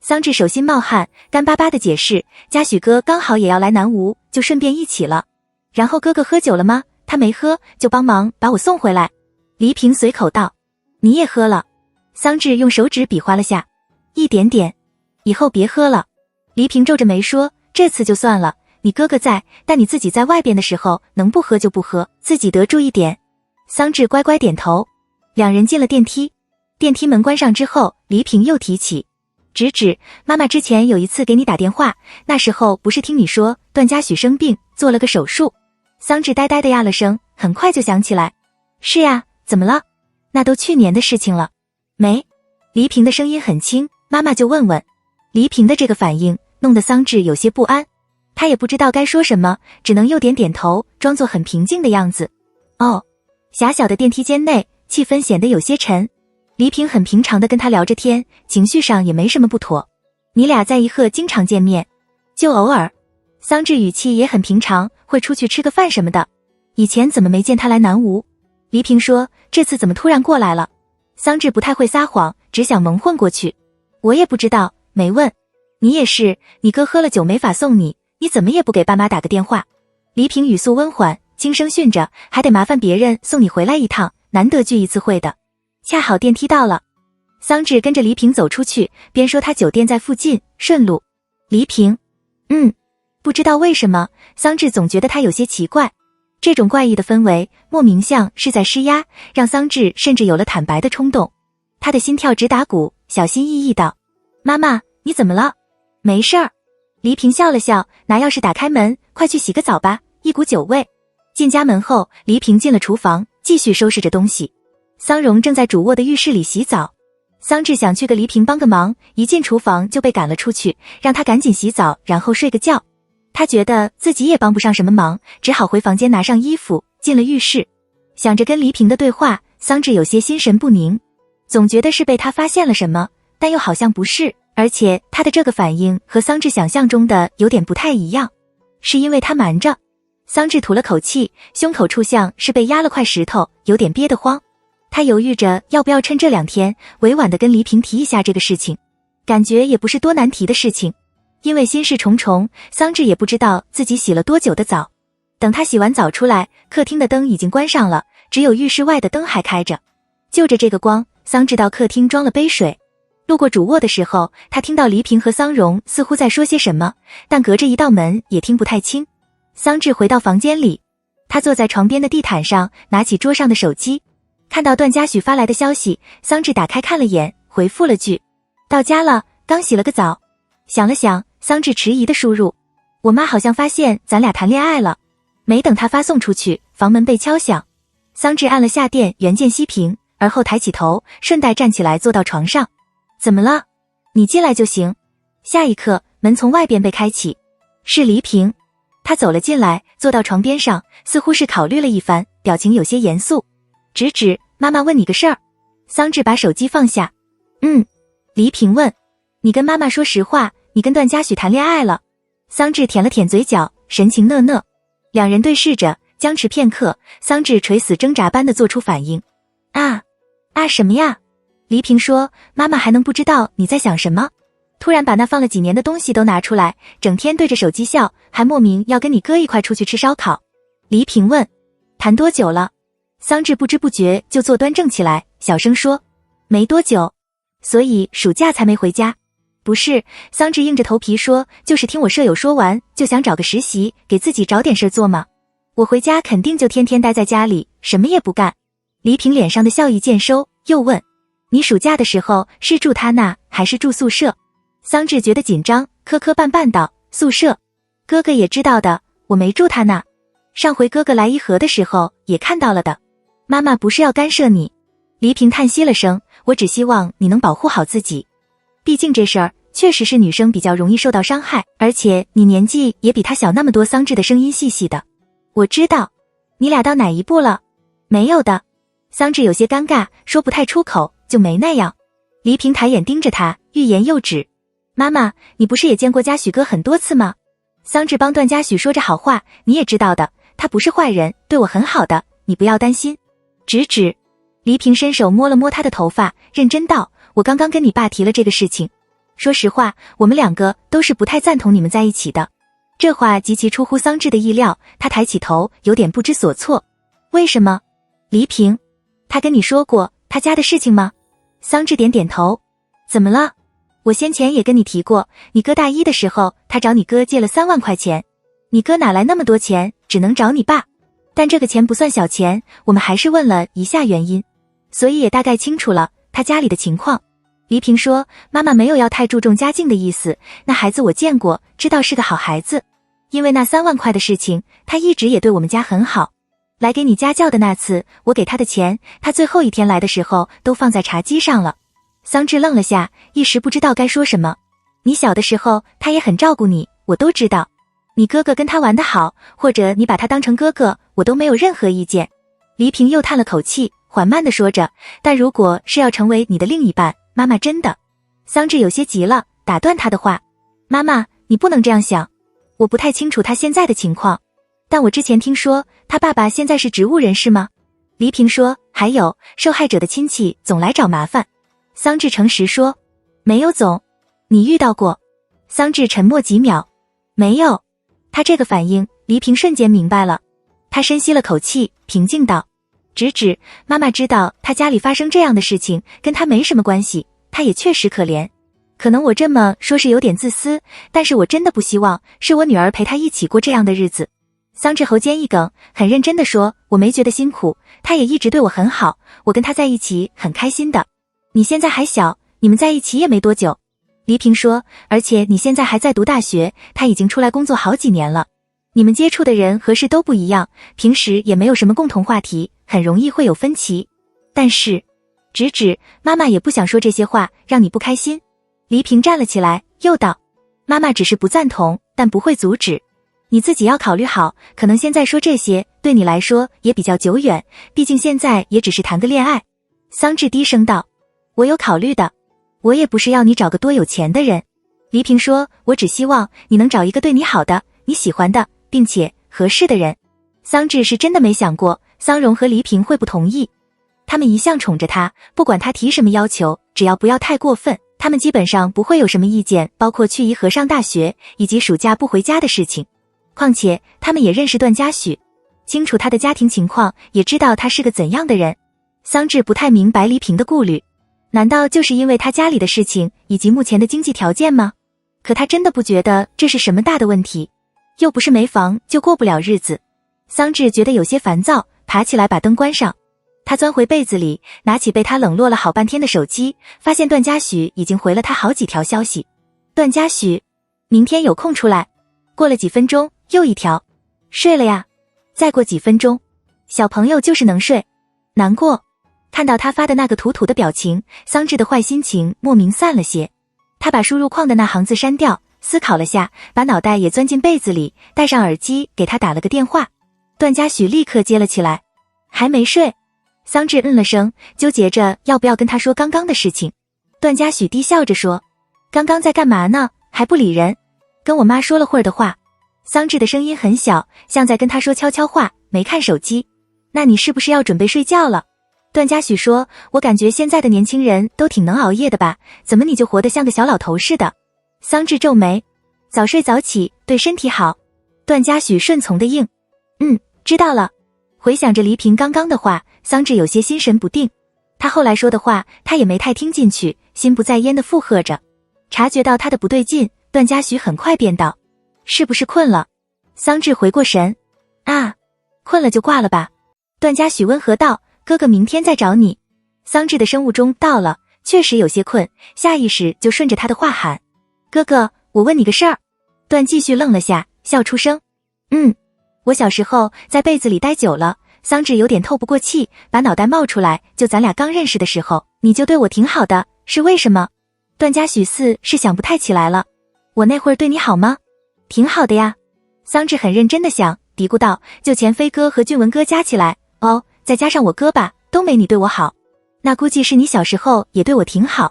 桑稚手心冒汗，干巴巴的解释，嘉许哥刚好也要来南吴，就顺便一起了。然后哥哥喝酒了吗？他没喝，就帮忙把我送回来。黎平随口道。你也喝了？桑稚用手指比划了下，一点点。以后别喝了。黎平皱着眉说，这次就算了，你哥哥在，但你自己在外边的时候能不喝就不喝，自己得注意点。桑稚乖乖点头。两人进了电梯，电梯门关上之后，黎平又提起，指妈妈之前有一次给你打电话，那时候不是听你说段嘉许生病做了个手术。桑稚呆呆的呀了声，很快就想起来，是呀，怎么了？那都去年的事情了。没。黎平的声音很轻，妈妈就问问。黎平的这个反应弄得桑稚有些不安，他也不知道该说什么，只能又点点头，装作很平静的样子。哦。狭小的电梯间内，气氛显得有些沉。黎平很平常的跟他聊着天，情绪上也没什么不妥。你俩在一鹤经常见面？就偶尔。桑稚语气也很平常，会出去吃个饭什么的。以前怎么没见他来南吴？黎平说，这次怎么突然过来了？桑稚不太会撒谎，只想蒙混过去。我也不知道，没问。你也是，你哥喝了酒没法送你，你怎么也不给爸妈打个电话？黎平语速温缓，轻声训着，还得麻烦别人送你回来一趟，难得聚一次会的。恰好电梯到了，桑稚跟着黎平走出去，边说他酒店在附近，顺路。黎平，不知道为什么，桑稚总觉得他有些奇怪。这种怪异的氛围，莫名像是在施压，让桑稚甚至有了坦白的冲动。他的心跳直打鼓，小心翼翼道：妈妈，你怎么了？没事儿。黎平笑了笑，拿钥匙打开门，快去洗个澡吧，一股酒味。进家门后，黎平进了厨房，继续收拾着东西。桑荣正在主卧的浴室里洗澡。桑稚想去个黎平帮个忙，一进厨房就被赶了出去，让他赶紧洗澡，然后睡个觉。他觉得自己也帮不上什么忙，只好回房间拿上衣服，进了浴室。想着跟黎平的对话，桑稚有些心神不宁，总觉得是被他发现了什么，但又好像不是，而且他的这个反应和桑稚想象中的有点不太一样。是因为他瞒着？桑稚吐了口气，胸口处像是被压了块石头，有点憋得慌。他犹豫着要不要趁这2天委婉地跟黎平提一下这个事情，感觉也不是多难提的事情。因为心事重重，桑稚也不知道自己洗了多久的澡。等他洗完澡出来，客厅的灯已经关上了，只有浴室外的灯还开着。就着这个光，桑稚到客厅装了杯水。路过主卧的时候，他听到黎平和桑荣似乎在说些什么，但隔着一道门也听不太清。桑稚回到房间里，他坐在床边的地毯上，拿起桌上的手机，看到段嘉许发来的消息，桑稚打开看了眼，回复了句：到家了，刚洗了个澡。想了想，桑稚迟疑的输入：我妈好像发现咱俩谈恋爱了。没等他发送出去，房门被敲响。桑稚按了下电源键熄屏，而后抬起头，顺带站起来坐到床上。怎么了？你进来就行。下一刻，门从外边被开启，是黎平。他走了进来，坐到床边上，似乎是考虑了一番，表情有些严肃。妈妈问你个事儿。桑稚把手机放下。黎平问，你跟妈妈说实话，你跟段嘉许谈恋爱了。桑稚舔了舔嘴角，神情讷讷。两人对视着，僵持片刻，桑稚垂死挣扎般的做出反应。什么呀？黎平说，妈妈还能不知道你在想什么？突然把那放了几年的东西都拿出来，整天对着手机笑，还莫名要跟你哥一块出去吃烧烤。黎平问，谈多久了？桑稚不知不觉就坐端正起来，小声说，没多久。所以暑假才没回家？不是，桑稚硬着头皮说，就是听我舍友说完，就想找个实习，给自己找点事做嘛。我回家肯定就天天待在家里，什么也不干。黎平脸上的笑意渐收，又问，你暑假的时候是住他那还是住宿舍？桑稚觉得紧张，磕磕绊绊道，宿舍。哥哥也知道的，我没住他那。上回哥哥来颐和的时候也看到了的。妈妈不是要干涉你。黎平叹息了声，我只希望你能保护好自己。毕竟这事儿确实是女生比较容易受到伤害，而且你年纪也比他小那么多。桑稚的声音细细的。我知道。你俩到哪一步了？没有的。桑稚有些尴尬，说不太出口，就没那样。黎平抬眼盯着他，欲言又止。妈妈，你不是也见过嘉许哥很多次吗？桑稚帮段嘉许说着好话，你也知道的，他不是坏人，对我很好的，你不要担心。黎平伸手摸了摸他的头发，认真道，我刚刚跟你爸提了这个事情。说实话，我们两个都是不太赞同你们在一起的。这话极其出乎桑稚的意料，他抬起头，有点不知所措。为什么？黎平，他跟你说过他家的事情吗？桑稚点点头。怎么了？我先前也跟你提过，你哥大一的时候，他找你哥借了3万块钱。你哥哪来那么多钱，只能找你爸。但这个钱不算小钱，我们还是问了一下原因，所以也大概清楚了他家里的情况。黎平说，妈妈没有要太注重家境的意思，那孩子我见过，知道是个好孩子。因为那3万块的事情，他一直也对我们家很好。来给你家教的那次，我给他的钱，他最后一天来的时候都放在茶几上了。桑稚愣了下，一时不知道该说什么。你小的时候，他也很照顾你，我都知道。你哥哥跟他玩得好，或者你把他当成哥哥，我都没有任何意见。黎平又叹了口气，缓慢地说着，但如果是要成为你的另一半，妈妈真的……桑稚有些急了，打断他的话。妈妈，你不能这样想。我不太清楚他现在的情况，但我之前听说他爸爸现在是植物人是吗？黎平说，还有受害者的亲戚总来找麻烦。桑稚诚实说，没有总。你遇到过？桑稚沉默几秒，没有。他这个反应，黎平瞬间明白了。他深吸了口气，平静道，妈妈知道他家里发生这样的事情跟他没什么关系，他也确实可怜。可能我这么说是有点自私，但是我真的不希望是我女儿陪他一起过这样的日子。桑稚喉尖一梗，很认真地说，我没觉得辛苦，他也一直对我很好，我跟他在一起很开心的。你现在还小，你们在一起也没多久。黎平说，而且你现在还在读大学，他已经出来工作好几年了。你们接触的人和事都不一样，平时也没有什么共同话题，很容易会有分歧。但是，妈妈也不想说这些话，让你不开心。黎平站了起来，又道，妈妈只是不赞同，但不会阻止。你自己要考虑好，可能现在说这些，对你来说也比较久远，毕竟现在也只是谈个恋爱。桑稚低声道，我有考虑的，我也不是要你找个多有钱的人。黎平说，我只希望你能找一个对你好的，你喜欢的，并且合适的人。桑稚是真的没想过桑荣和黎平会不同意，他们一向宠着他，不管他提什么要求，只要不要太过分，他们基本上不会有什么意见，包括去颐和上大学以及暑假不回家的事情。况且他们也认识段嘉许，清楚他的家庭情况，也知道他是个怎样的人。桑稚不太明白黎平的顾虑，难道就是因为他家里的事情以及目前的经济条件吗？可他真的不觉得这是什么大的问题，又不是没房就过不了日子。桑稚觉得有些烦躁，爬起来把灯关上。他钻回被子里，拿起被他冷落了好半天的手机，发现段嘉许已经回了他好几条消息。段嘉许，明天有空出来。过了几分钟，又一条，睡了呀。再过几分钟，小朋友就是能睡。难过。看到他发的那个土土的表情，桑稚的坏心情莫名散了些。他把输入框的那行字删掉，思考了下，把脑袋也钻进被子里，戴上耳机给他打了个电话。段嘉许立刻接了起来，还没睡。桑稚嗯了声，纠结着要不要跟他说刚刚的事情。段嘉许低笑着说，刚刚在干嘛呢？还不理人？跟我妈说了会儿的话。桑稚的声音很小，像在跟他说悄悄话，没看手机。那你是不是要准备睡觉了？段嘉许说，我感觉现在的年轻人都挺能熬夜的吧，怎么你就活得像个小老头似的？桑稚皱眉，早睡早起对身体好。段嘉许顺从的应，知道了。回想着黎平刚刚的话，桑稚有些心神不定。他后来说的话，他也没太听进去，心不在焉地附和着。察觉到他的不对劲，段嘉许很快便道，是不是困了？桑稚回过神，困了就挂了吧。段嘉许温和道，哥哥明天再找你。桑稚的生物钟到了，确实有些困，下意识就顺着他的话喊，哥哥，我问你个事儿。段继续愣了下，笑出声，我小时候在被子里待久了。桑稚有点透不过气，把脑袋冒出来，就咱俩刚认识的时候，你就对我挺好的，是为什么？段嘉许似是想不太起来了。我那会儿对你好吗？挺好的呀。桑稚很认真地想，嘀咕道，就前飞哥和俊文哥加起来，再加上我哥吧，都没你对我好。那估计是你小时候也对我挺好。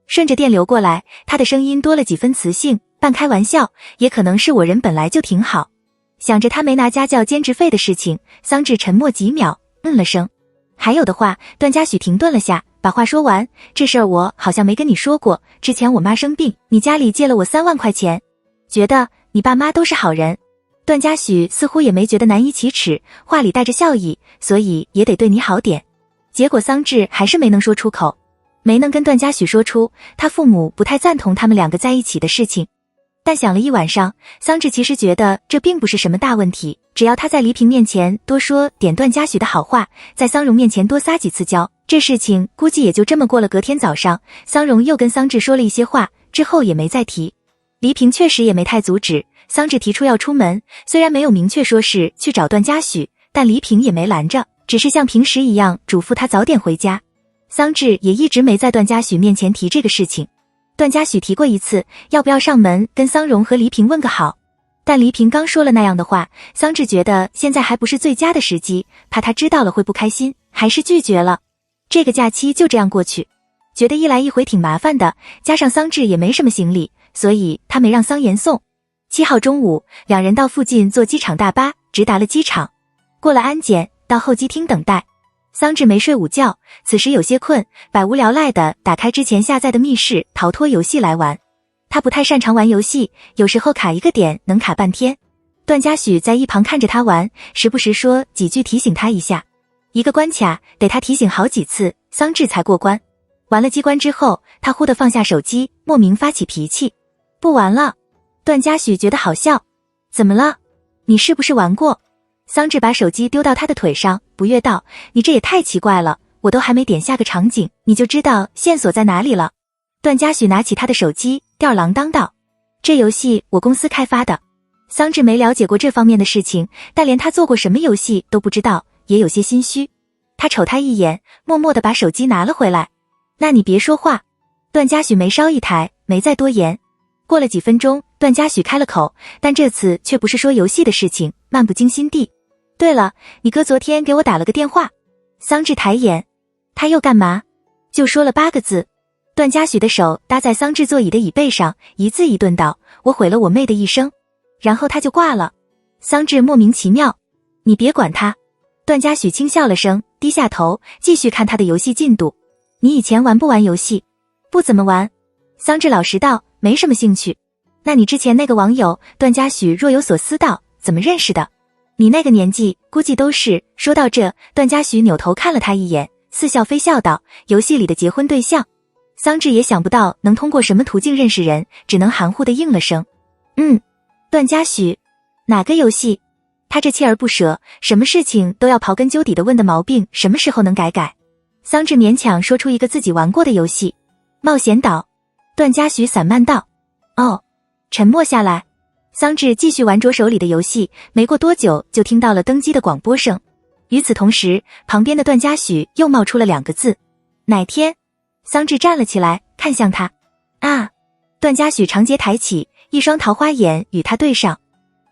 顺着电流过来，他的声音多了几分磁性，半开玩笑，也可能是我人本来就挺好。想着他没拿家教兼职费的事情，桑稚沉默几秒，了声。还有的话。段嘉许停顿了下，把话说完，这事儿我好像没跟你说过，之前我妈生病，你家里借了我3万块钱，觉得你爸妈都是好人。段嘉许似乎也没觉得难以启齿，话里带着笑意，所以也得对你好点。结果桑稚还是没能说出口，没能跟段嘉许说出他父母不太赞同他们2个在一起的事情。但想了一晚上，桑稚其实觉得这并不是什么大问题，只要他在黎平面前多说点段嘉许的好话，在桑荣面前多撒几次娇，这事情估计也就这么过了。隔天早上，桑荣又跟桑稚说了一些话，之后也没再提。黎平确实也没太阻止，桑稚提出要出门，虽然没有明确说是去找段嘉许，但黎平也没拦着，只是像平时一样嘱咐他早点回家。桑稚也一直没在段嘉许面前提这个事情。段嘉许提过一次，要不要上门跟桑荣和黎平问个好，但黎平刚说了那样的话，桑稚觉得现在还不是最佳的时机，怕他知道了会不开心，还是拒绝了。这个假期就这样过去，觉得一来一回挺麻烦的，加上桑稚也没什么行李，所以他没让桑延送。7号中午，2人到附近坐机场大巴，直达了机场。过了安检，到候机厅等待。桑稚没睡午觉，此时有些困，百无聊赖的打开之前下载的密室逃脱游戏来玩。他不太擅长玩游戏，有时候卡一个点能卡半天。段嘉许在一旁看着他玩，时不时说几句提醒他一下。一个关卡得他提醒好几次，桑稚才过关。完了机关之后，他忽地放下手机，莫名发起脾气。不玩了。段嘉许觉得好笑。怎么了？你是不是玩过？桑稚把手机丢到他的腿上，不悦道：你这也太奇怪了，我都还没点下个场景，你就知道线索在哪里了。段嘉许拿起他的手机，吊儿郎当道：这游戏我公司开发的。桑稚没了解过这方面的事情，但连他做过什么游戏都不知道，也有些心虚。他瞅他一眼，默默地把手机拿了回来。那你别说话。段嘉许眉梢一抬，没再多言。过了几分钟，段嘉许开了口，但这次却不是说游戏的事情，漫不经心地：对了，你哥昨天给我打了个电话。桑稚抬眼，他又干嘛？就说了8个字。段嘉许的手搭在桑稚座椅的椅背上，一字一顿道：我毁了我妹的一生。然后他就挂了。桑稚莫名其妙：你别管他。段嘉许轻笑了声，低下头继续看他的游戏进度。你以前玩不玩游戏？不怎么玩。桑稚老实道：没什么兴趣。那你之前那个网友？段嘉许若有所思道：怎么认识的？你那个年纪估计都是。说到这，段嘉许扭头看了他一眼，似笑非笑道：游戏里的结婚对象。桑稚也想不到能通过什么途径认识人，只能含糊地应了声：段嘉许。哪个游戏？他这锲而不舍，什么事情都要刨根究底的问的毛病，什么时候能改？桑稚勉强说出一个自己玩过的游戏：冒险岛。段嘉许散漫道：哦。沉默下来。桑稚继续玩着手里的游戏，没过多久就听到了登机的广播声。与此同时，旁边的段嘉许又冒出了2个字：哪天？桑稚站了起来，看向他。啊！段嘉许长睫抬起，一双桃花眼与他对上，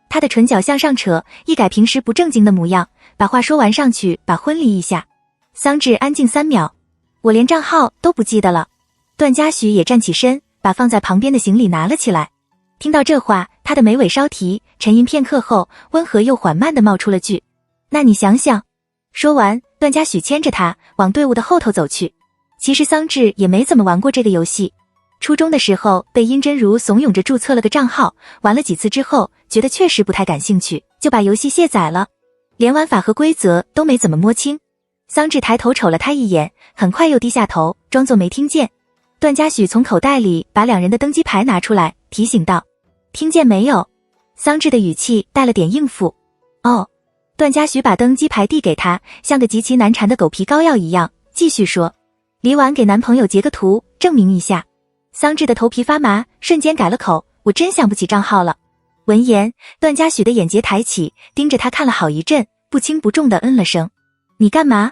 他的唇角向上扯，一改平时不正经的模样，把话说完上去，把婚礼一下。桑稚安静3秒。我连账号都不记得了。段嘉许也站起身，把放在旁边的行李拿了起来。听到这话，他的眉尾稍提，沉吟片刻后，温和又缓慢地冒出了句：那你想想。说完，段嘉许牵着他往队伍的后头走去。其实桑稚也没怎么玩过这个游戏，初中的时候被殷真如怂恿着注册了个账号，玩了几次之后，觉得确实不太感兴趣，就把游戏卸载了，连玩法和规则都没怎么摸清。桑稚抬头瞅了他一眼，很快又低下头，装作没听见。段嘉许从口袋里把2人的登机牌拿出来，提醒道：听见没有？桑稚的语气带了点应付。哦。段嘉许把登机牌递给他，像个极其难缠的狗皮膏药一样，继续说：离完给男朋友截个图，证明一下。桑稚的头皮发麻，瞬间改了口：我真想不起账号了。闻言，段嘉许的眼睫抬起，盯着他看了好一阵，不轻不重地嗯了声。你干嘛？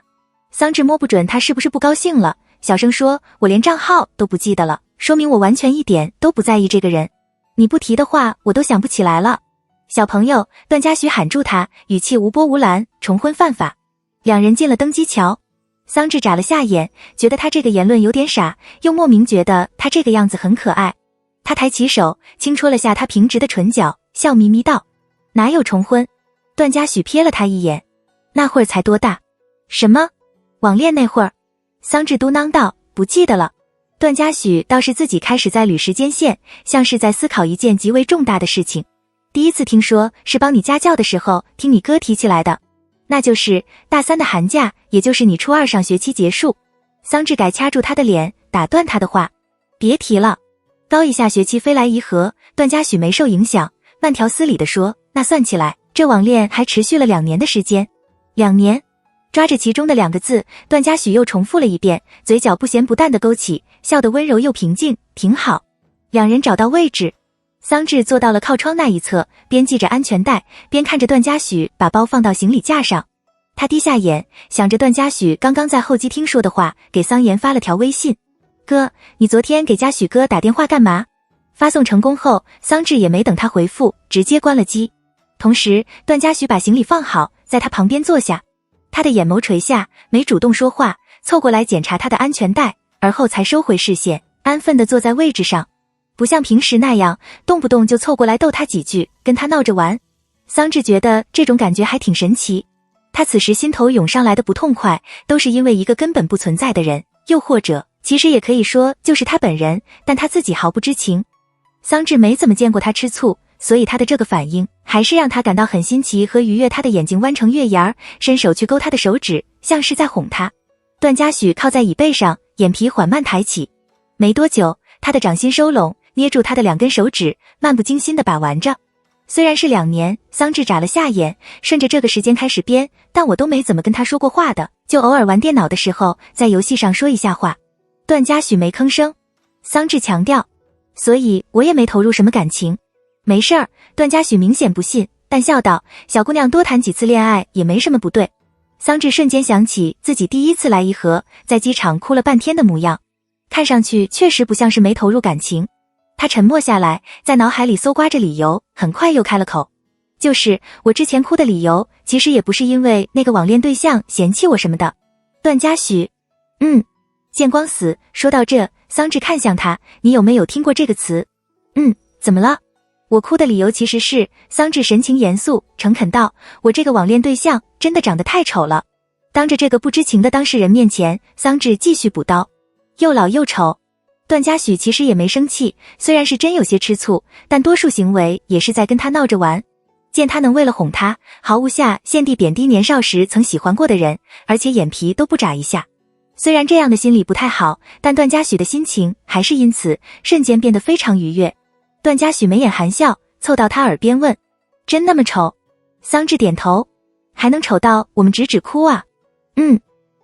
桑稚摸不准他是不是不高兴了，小声说：我连账号都不记得了，说明我完全一点都不在意这个人。你不提的话，我都想不起来了。小朋友，段嘉许喊住他，语气无波无澜：重婚犯法。2人进了登机桥。桑稚眨了下眼，觉得他这个言论有点傻，又莫名觉得他这个样子很可爱。他抬起手，轻戳了下他平直的唇角，笑眯眯道：哪有重婚？段嘉许瞥了他一眼。那会儿才多大？什么？网恋那会儿？桑稚嘟囔道：“不记得了。”段嘉许倒是自己开始在捋时间线，像是在思考一件极为重大的事情。第一次听说是帮你家教的时候，听你哥提起来的，那就是大3的寒假，也就是你初2上学期结束。桑稚改掐住他的脸，打断他的话：“别提了。”高1下学期飞来一合，段嘉许没受影响，慢条斯理地说：“那算起来，这网恋还持续了2年的时间。”2年。抓着其中的2个字，段嘉许又重复了一遍，嘴角不咸不淡的勾起，笑得温柔又平静，挺好。2人找到位置，桑稚坐到了靠窗那一侧，边系着安全带，边看着段嘉许把包放到行李架上。他低下眼，想着段嘉许刚刚在候机厅说的话，给桑岩发了条微信：“哥，你昨天给嘉许哥打电话干嘛？”发送成功后，桑稚也没等他回复，直接关了机。同时，段嘉许把行李放好，在他旁边坐下。他的眼眸垂下，没主动说话，凑过来检查他的安全带，而后才收回视线，安分地坐在位置上，不像平时那样动不动就凑过来逗他几句，跟他闹着玩。桑稚觉得这种感觉还挺神奇。他此时心头涌上来的不痛快，都是因为一个根本不存在的人，又或者其实也可以说就是他本人，但他自己毫不知情。桑稚没怎么见过他吃醋，所以他的这个反应还是让他感到很新奇和愉悦。他的眼睛弯成月牙儿，伸手去勾他的手指，像是在哄他。段嘉许靠在椅背上，眼皮缓慢抬起。没多久，他的掌心收拢，捏住他的2根手指，漫不经心地把玩着。虽然是2年，桑稚眨了下眼，顺着这个时间开始编，但我都没怎么跟他说过话的，就偶尔玩电脑的时候，在游戏上说一下话。段嘉许没吭声，桑稚强调，所以我也没投入什么感情。没事儿，段嘉许明显不信，但笑道：“小姑娘多谈几次恋爱也没什么不对。”桑稚瞬间想起自己第1次来颐和，在机场哭了半天的模样，看上去确实不像是没投入感情。他沉默下来，在脑海里搜刮着理由，很快又开了口：“就是我之前哭的理由，其实也不是因为那个网恋对象嫌弃我什么的。”段嘉许，见光死。说到这，桑稚看向他：“你有没有听过这个词？”怎么了？我哭的理由其实是，桑稚神情严肃，诚恳道：“我这个网恋对象真的长得太丑了。”当着这个不知情的当事人面前，桑稚继续补刀：“又老又丑。”段嘉许其实也没生气，虽然是真有些吃醋，但多数行为也是在跟他闹着玩。见他能为了哄他，毫无下限地贬低年少时曾喜欢过的人，而且眼皮都不眨一下。虽然这样的心理不太好，但段嘉许的心情还是因此瞬间变得非常愉悦。段嘉许眉眼含笑，凑到他耳边问：“真那么丑？”桑稚点头：“还能丑到我们止哭啊？”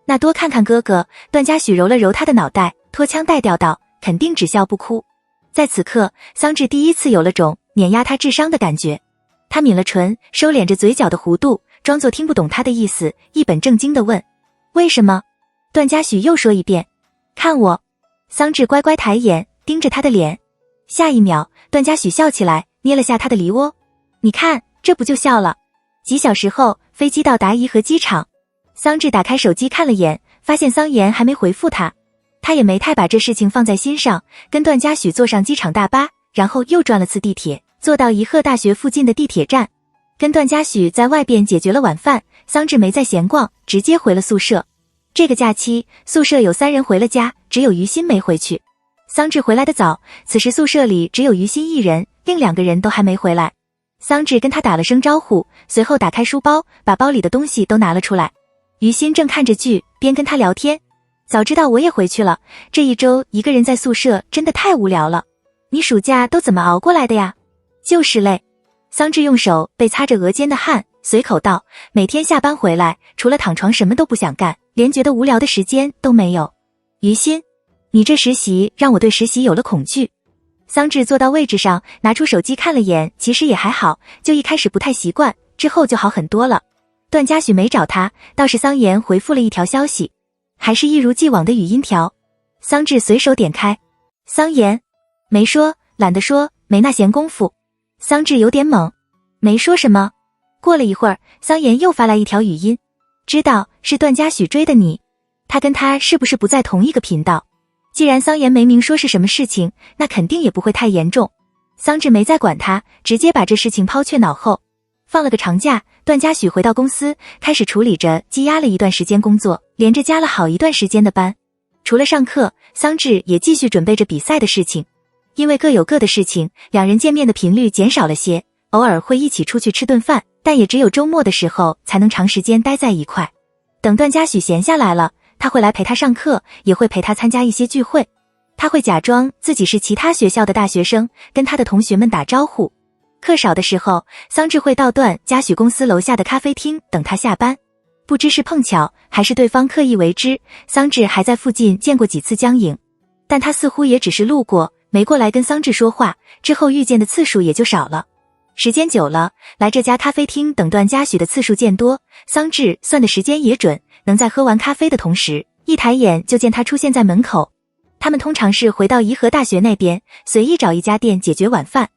那多看看哥哥。段嘉许揉了揉他的脑袋，拖腔带调道：“肯定只笑不哭。”在此刻，桑稚第1次有了种碾压他智商的感觉。他抿了唇，收敛着嘴角的弧度，装作听不懂他的意思，一本正经地问：“为什么？”段嘉许又说一遍：“看我。”桑稚乖乖抬眼盯着他的脸。下一秒，段嘉许笑起来，捏了下他的梨窝：“你看，这不就笑了？”几小时后，飞机到达颐和机场。桑稚打开手机看了眼，发现桑岩还没回复他。他也没太把这事情放在心上，跟段嘉许坐上机场大巴，然后又转了次地铁，坐到颐和大学附近的地铁站。跟段嘉许在外边解决了晚饭，桑稚没再闲逛，直接回了宿舍。这个假期，宿舍有3人回了家，只有于心没回去。桑稚回来的早，此时宿舍里只有于心1人，另2个人都还没回来。桑稚跟他打了声招呼，随后打开书包，把包里的东西都拿了出来。于心正看着剧，边跟他聊天：“早知道我也回去了，这1周一个人在宿舍真的太无聊了。你暑假都怎么熬过来的呀？”“就是累。”桑稚用手被擦着额间的汗，随口道：“每天下班回来，除了躺床什么都不想干，连觉得无聊的时间都没有。”“于心，你这实习让我对实习有了恐惧。”桑稚坐到位置上，拿出手机看了眼，其实也还好，就一开始不太习惯，之后就好很多了。段嘉许没找他，倒是桑岩回复了一条消息，还是一如既往的语音条。桑稚随手点开，桑岩没说，懒得说，没那闲工夫。桑稚有点懵，没说什么。过了一会儿，桑岩又发来一条语音：“知道是段嘉许追的你，他跟他是不是不在同一个频道？”既然桑岩没明说是什么事情，那肯定也不会太严重。桑稚没再管他，直接把这事情抛却脑后。放了个长假，段嘉许回到公司，开始处理着积压了一段时间工作，连着加了好一段时间的班。除了上课，桑稚也继续准备着比赛的事情。因为各有各的事情，两人见面的频率减少了些，偶尔会一起出去吃顿饭，但也只有周末的时候才能长时间待在一块。等段嘉许闲下来了，他会来陪他上课，也会陪他参加一些聚会。他会假装自己是其他学校的大学生，跟他的同学们打招呼。课少的时候，桑稚会到段嘉许公司楼下的咖啡厅等他下班。不知是碰巧还是对方刻意为之，桑稚还在附近见过几次江颖，但他似乎也只是路过，没过来跟桑稚说话，之后遇见的次数也就少了。时间久了，来这家咖啡厅等段嘉许的次数渐多，桑稚算的时间也准，能在喝完咖啡的同时，一抬眼就见他出现在门口。他们通常是回到颐和大学那边，随意找一家店解决晚饭，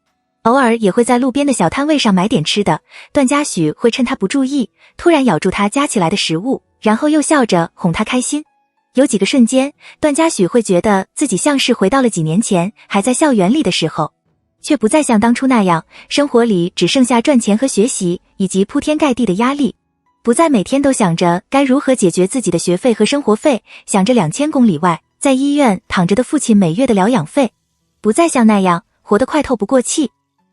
偶尔也会在路边的小摊位上买点吃的。段嘉许会趁他不注意，突然咬住他夹起来的食物，然后又笑着哄他开心。有几个瞬间，段嘉许会觉得自己像是回到了几年前还在校园里的时候，却不再像当初那样，生活里只剩下赚钱和学习，以及铺天盖地的压力。不再每天都想着该如何解决自己的学费和生活费，想着2000公里外在医院躺着的父亲每月的疗养费。不再像那样活得快透不过气。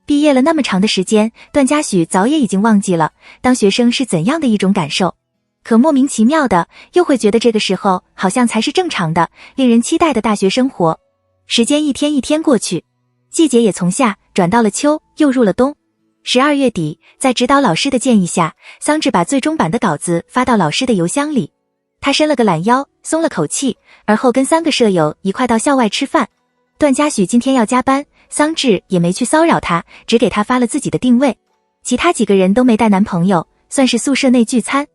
毕业了那么长的时间，段嘉许早也已经忘记了当学生是怎样的一种感受，可莫名其妙的又会觉得这个时候好像才是正常的，令人期待的大学生活。时间一天一天过去，季节也从夏转到了秋，又入了冬。12月底，在指导老师的建议下，桑稚把最终版的稿子发到老师的邮箱里。他伸了个懒腰，松了口气，而后跟3个舍友一块到校外吃饭。段嘉许今天要加班，桑稚也没去骚扰他，只给他发了自己的定位。其他几个人都没带男朋友，算是宿舍内聚餐。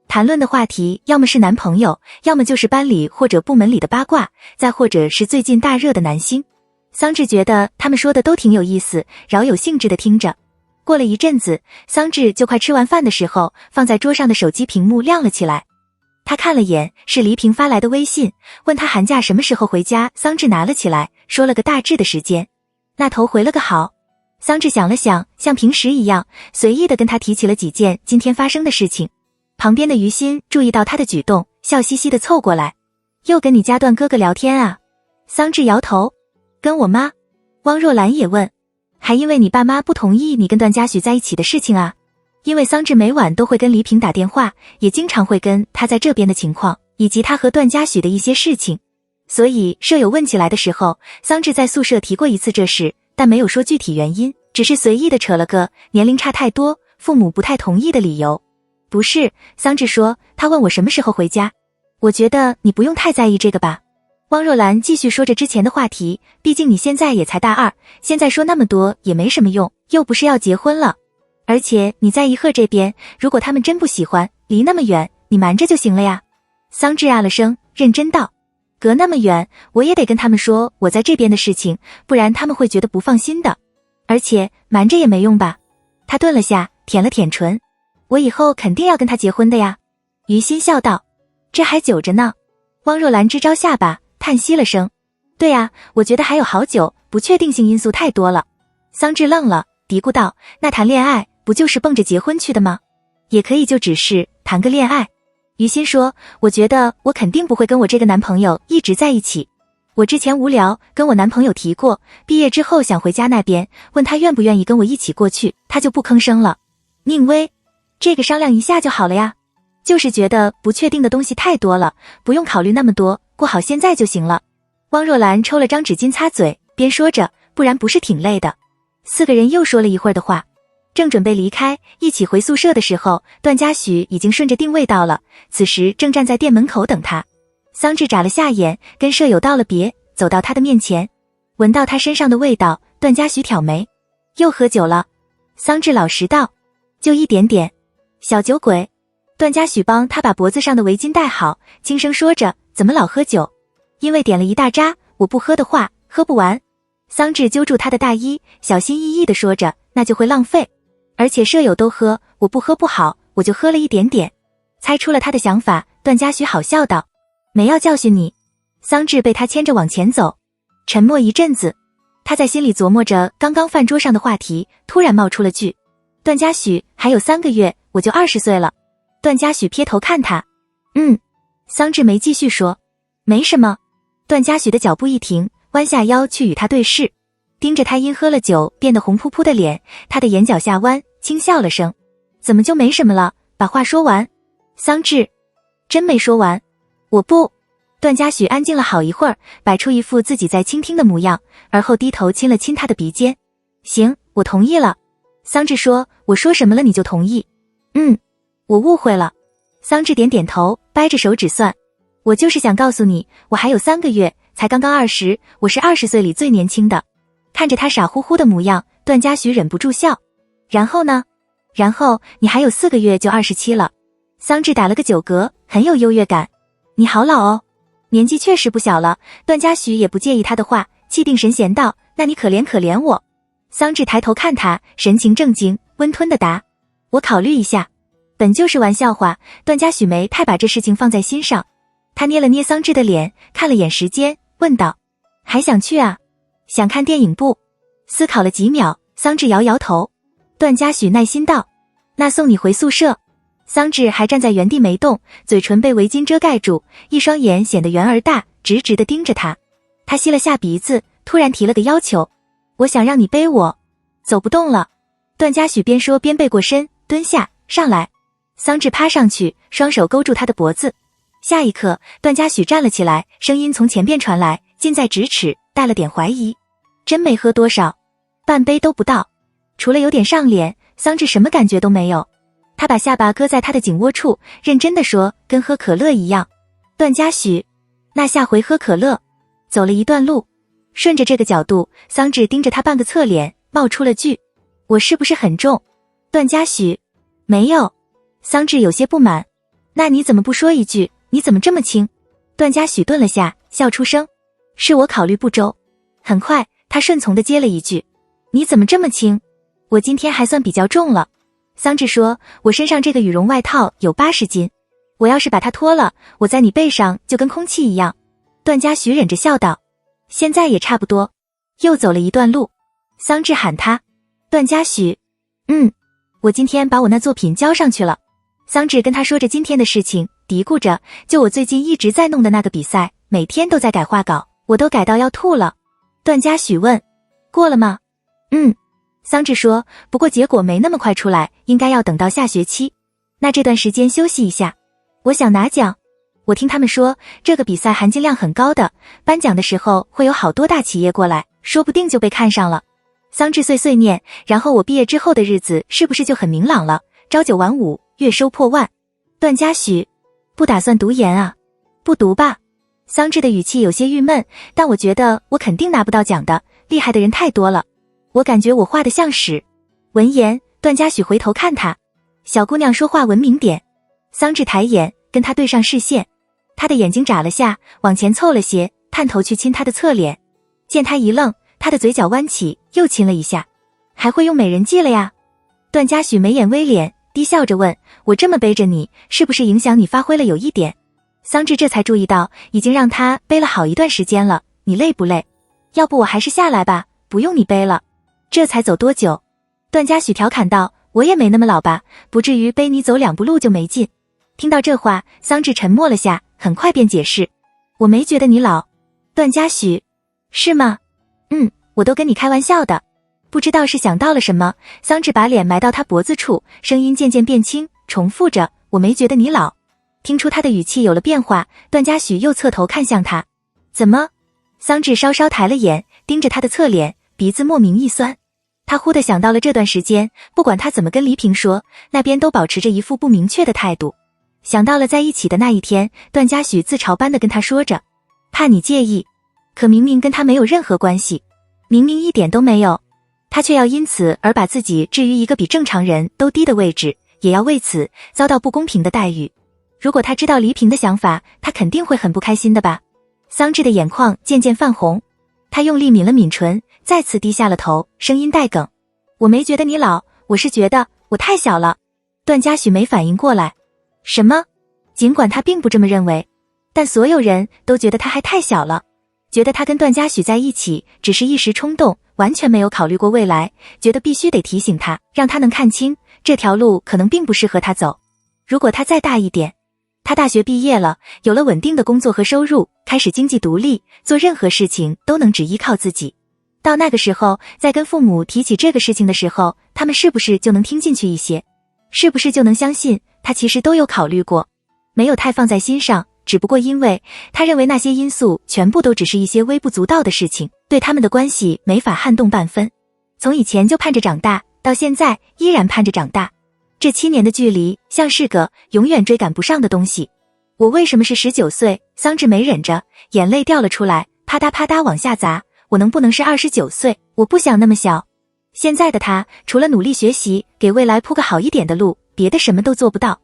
谈论的话题要么是男朋友，要么就是班里或者部门里的八卦，再或者是最近大热的男星。桑稚觉得他们说的都挺有意思，饶有兴致的听着。过了一阵子，桑稚就快吃完饭的时候，放在桌上的手机屏幕亮了起来。他看了眼，是黎平发来的微信，问他寒假什么时候回家。桑稚拿了起来，说了个大致的时间。那头回了个好。桑稚想了想，像平时一样，随意的跟他提起了几件今天发生的事情。旁边的于心注意到他的举动，笑嘻嘻的凑过来。又跟你家段哥哥聊天啊？桑稚摇头。跟我妈？汪若兰也问。还因为你爸妈不同意你跟段嘉许在一起的事情啊？因为桑稚每晚都会跟黎平打电话，也经常会跟他在这边的情况，以及他和段嘉许的一些事情。所以舍友问起来的时候，桑稚在宿舍提过一次这事，但没有说具体原因，只是随意的扯了个年龄差太多，父母不太同意的理由。不是，桑稚说，他问我什么时候回家。我觉得你不用太在意这个吧。汪若兰继续说着之前的话题，毕竟你现在也才大2，现在说那么多也没什么用，又不是要结婚了。而且你在颐和这边，如果他们真不喜欢，离那么远，你瞒着就行了呀。桑稚啊了声，认真道，隔那么远，我也得跟他们说我在这边的事情，不然他们会觉得不放心的。而且瞒着也没用吧。他顿了下，舔了舔唇。我以后肯定要跟他结婚的呀。于心笑道，这还久着呢。汪若兰支招下巴，叹息了声。对啊，我觉得还有好久，不确定性因素太多了。桑稚愣了，嘀咕道，那谈恋爱不就是奔着结婚去的吗？也可以就只是谈个恋爱。于心说，我觉得我肯定不会跟我这个男朋友一直在一起。我之前无聊跟我男朋友提过，毕业之后想回家那边，问他愿不愿意跟我一起过去，他就不吭声了。宁薇，这个商量一下就好了呀。就是觉得不确定的东西太多了，不用考虑那么多，过好现在就行了。汪若兰抽了张纸巾擦嘴，边说着，不然不是挺累的。4个人又说了一会儿的话，正准备离开，一起回宿舍的时候，段嘉许已经顺着定位到了，此时正站在店门口等他。桑稚眨了下眼，跟舍友道了别，走到他的面前，闻到他身上的味道，段嘉许挑眉，又喝酒了？桑稚老实道，就一点点。小酒鬼。段嘉许帮他把脖子上的围巾戴好，轻声说着，怎么老喝酒？因为点了一大扎，我不喝的话，喝不完。桑稚揪住他的大衣，小心翼翼地说着，那就会浪费。而且舍友都喝，我不喝不好，我就喝了一点点。猜出了他的想法，段嘉许好笑道，没要教训你。桑稚被他牵着往前走，沉默一阵子，他在心里琢磨着刚刚饭桌上的话题，突然冒出了句，段嘉许，还有3个月，我就20岁了。段嘉许撇头看他，桑稚没继续说，没什么。段嘉许的脚步一停，弯下腰去与他对视，盯着他因喝了酒变得红扑扑的脸，他的眼角下弯，轻笑了声。怎么就没什么了？把话说完。桑稚，真没说完。我不。段嘉许安静了好一会儿，摆出一副自己在倾听的模样，而后低头亲了亲他的鼻尖。行，我同意了。桑稚说，我说什么了你就同意？我误会了。桑稚点点头，掰着手指算。我就是想告诉你，我还有3个月，才刚刚20，我是20岁里最年轻的。看着他傻乎乎的模样，段嘉许忍不住笑。然后呢？然后你还有4个月就27了。桑稚打了个酒嗝，很有优越感。你好老哦。年纪确实不小了，段嘉许也不介意他的话，气定神闲道，那你可怜可怜我。桑稚抬头看他，神情正经，温吞的答，我考虑一下。本就是玩笑话，段嘉许没太把这事情放在心上。他捏了捏桑稚的脸，看了眼时间，问道，还想去啊？想看电影不？思考了几秒，桑稚摇摇头。段嘉许耐心道，那送你回宿舍。桑稚还站在原地没动，嘴唇被围巾遮盖住，一双眼显得圆而大，直直地盯着他。他吸了下鼻子，突然提了个要求，我想让你背我。走不动了。段嘉许边说边背过身，蹲下，上来。桑稚趴上去，双手勾住他的脖子。下一刻，段嘉许站了起来，声音从前边传来，近在咫尺，带了点怀疑。真没喝多少？半杯都不到。除了有点上脸，桑稚什么感觉都没有。他把下巴搁在他的颈窝处，认真地说，跟喝可乐一样。段嘉许，那下回喝可乐。走了一段路，顺着这个角度，桑稚盯着他半个侧脸，冒出了句，我是不是很重？段嘉许，没有。桑稚有些不满，那你怎么不说一句，你怎么这么轻？段嘉许顿了下，笑出声，是我考虑不周。很快，他顺从地接了一句，你怎么这么轻？我今天还算比较重了。桑稚说，我身上这个羽绒外套有80斤，我要是把它脱了，我在你背上就跟空气一样。段嘉许忍着笑道，现在也差不多。又走了一段路，桑稚喊他，段嘉许，我今天把我那作品交上去了。桑稚跟他说着今天的事情，嘀咕着，就我最近一直在弄的那个比赛，每天都在改画稿，我都改到要吐了。段嘉许问，过了吗？桑稚说，不过结果没那么快出来，应该要等到下学期。那这段时间休息一下。我想拿奖。我听他们说，这个比赛含金量很高的，颁奖的时候会有好多大企业过来，说不定就被看上了。桑稚碎碎念，然后我毕业之后的日子是不是就很明朗了？朝9晚5，月收破万。段嘉许，不打算读研啊？不读吧。桑稚的语气有些郁闷，但我觉得我肯定拿不到奖的，厉害的人太多了。我感觉我画得像屎。闻言，段嘉许回头看他，小姑娘说话文明点。桑稚抬眼跟他对上视线，他的眼睛眨了下，往前凑了些，探头去亲他的侧脸。见他一愣，他的嘴角弯起，又亲了一下。还会用美人计了呀？段嘉许眉眼微敛，低笑着问，我这么背着你，是不是影响你发挥了有一点？桑稚这才注意到，已经让他背了好一段时间了，你累不累？要不我还是下来吧，不用你背了。这才走多久？段嘉许调侃道，我也没那么老吧，不至于背你走2步路就没劲。听到这话，桑稚沉默了下，很快便解释，我没觉得你老。段嘉许，是吗？我都跟你开玩笑的。不知道是想到了什么，桑稚把脸埋到他脖子处，声音渐渐变轻，重复着，我没觉得你老。听出他的语气有了变化，段嘉许又侧头看向他，怎么？桑稚稍稍抬了眼，盯着他的侧脸，鼻子莫名一酸。他忽地想到了这段时间，不管他怎么跟黎平说，那边都保持着一副不明确的态度。想到了在一起的那一天，段嘉许自嘲般的跟他说着，怕你介意，可明明跟他没有任何关系，明明一点都没有，他却要因此而把自己置于一个比正常人都低的位置，也要为此遭到不公平的待遇。如果他知道黎平的想法，他肯定会很不开心的吧。桑稚的眼眶渐渐泛红，他用力抿了抿唇，再次低下了头，声音带哽，我没觉得你老，我是觉得我太小了。段嘉许没反应过来，什么？尽管他并不这么认为，但所有人都觉得他还太小了，觉得他跟段嘉许在一起只是一时冲动，完全没有考虑过未来，觉得必须得提醒他，让他能看清这条路可能并不适合他走。如果他再大一点，他大学毕业了，有了稳定的工作和收入，开始经济独立，做任何事情都能只依靠自己。到那个时候，在跟父母提起这个事情的时候，他们是不是就能听进去一些？是不是就能相信他其实都有考虑过，没有太放在心上，只不过因为他认为那些因素全部都只是一些微不足道的事情，对他们的关系没法撼动半分。从以前就盼着长大，到现在依然盼着长大。这7年的距离像是个永远追赶不上的东西。我为什么是19岁？桑稚没忍着，眼泪掉了出来，啪嗒啪嗒往下砸。我能不能是29岁？我不想那么小。现在的他，除了努力学习，给未来铺个好一点的路，别的什么都做不到。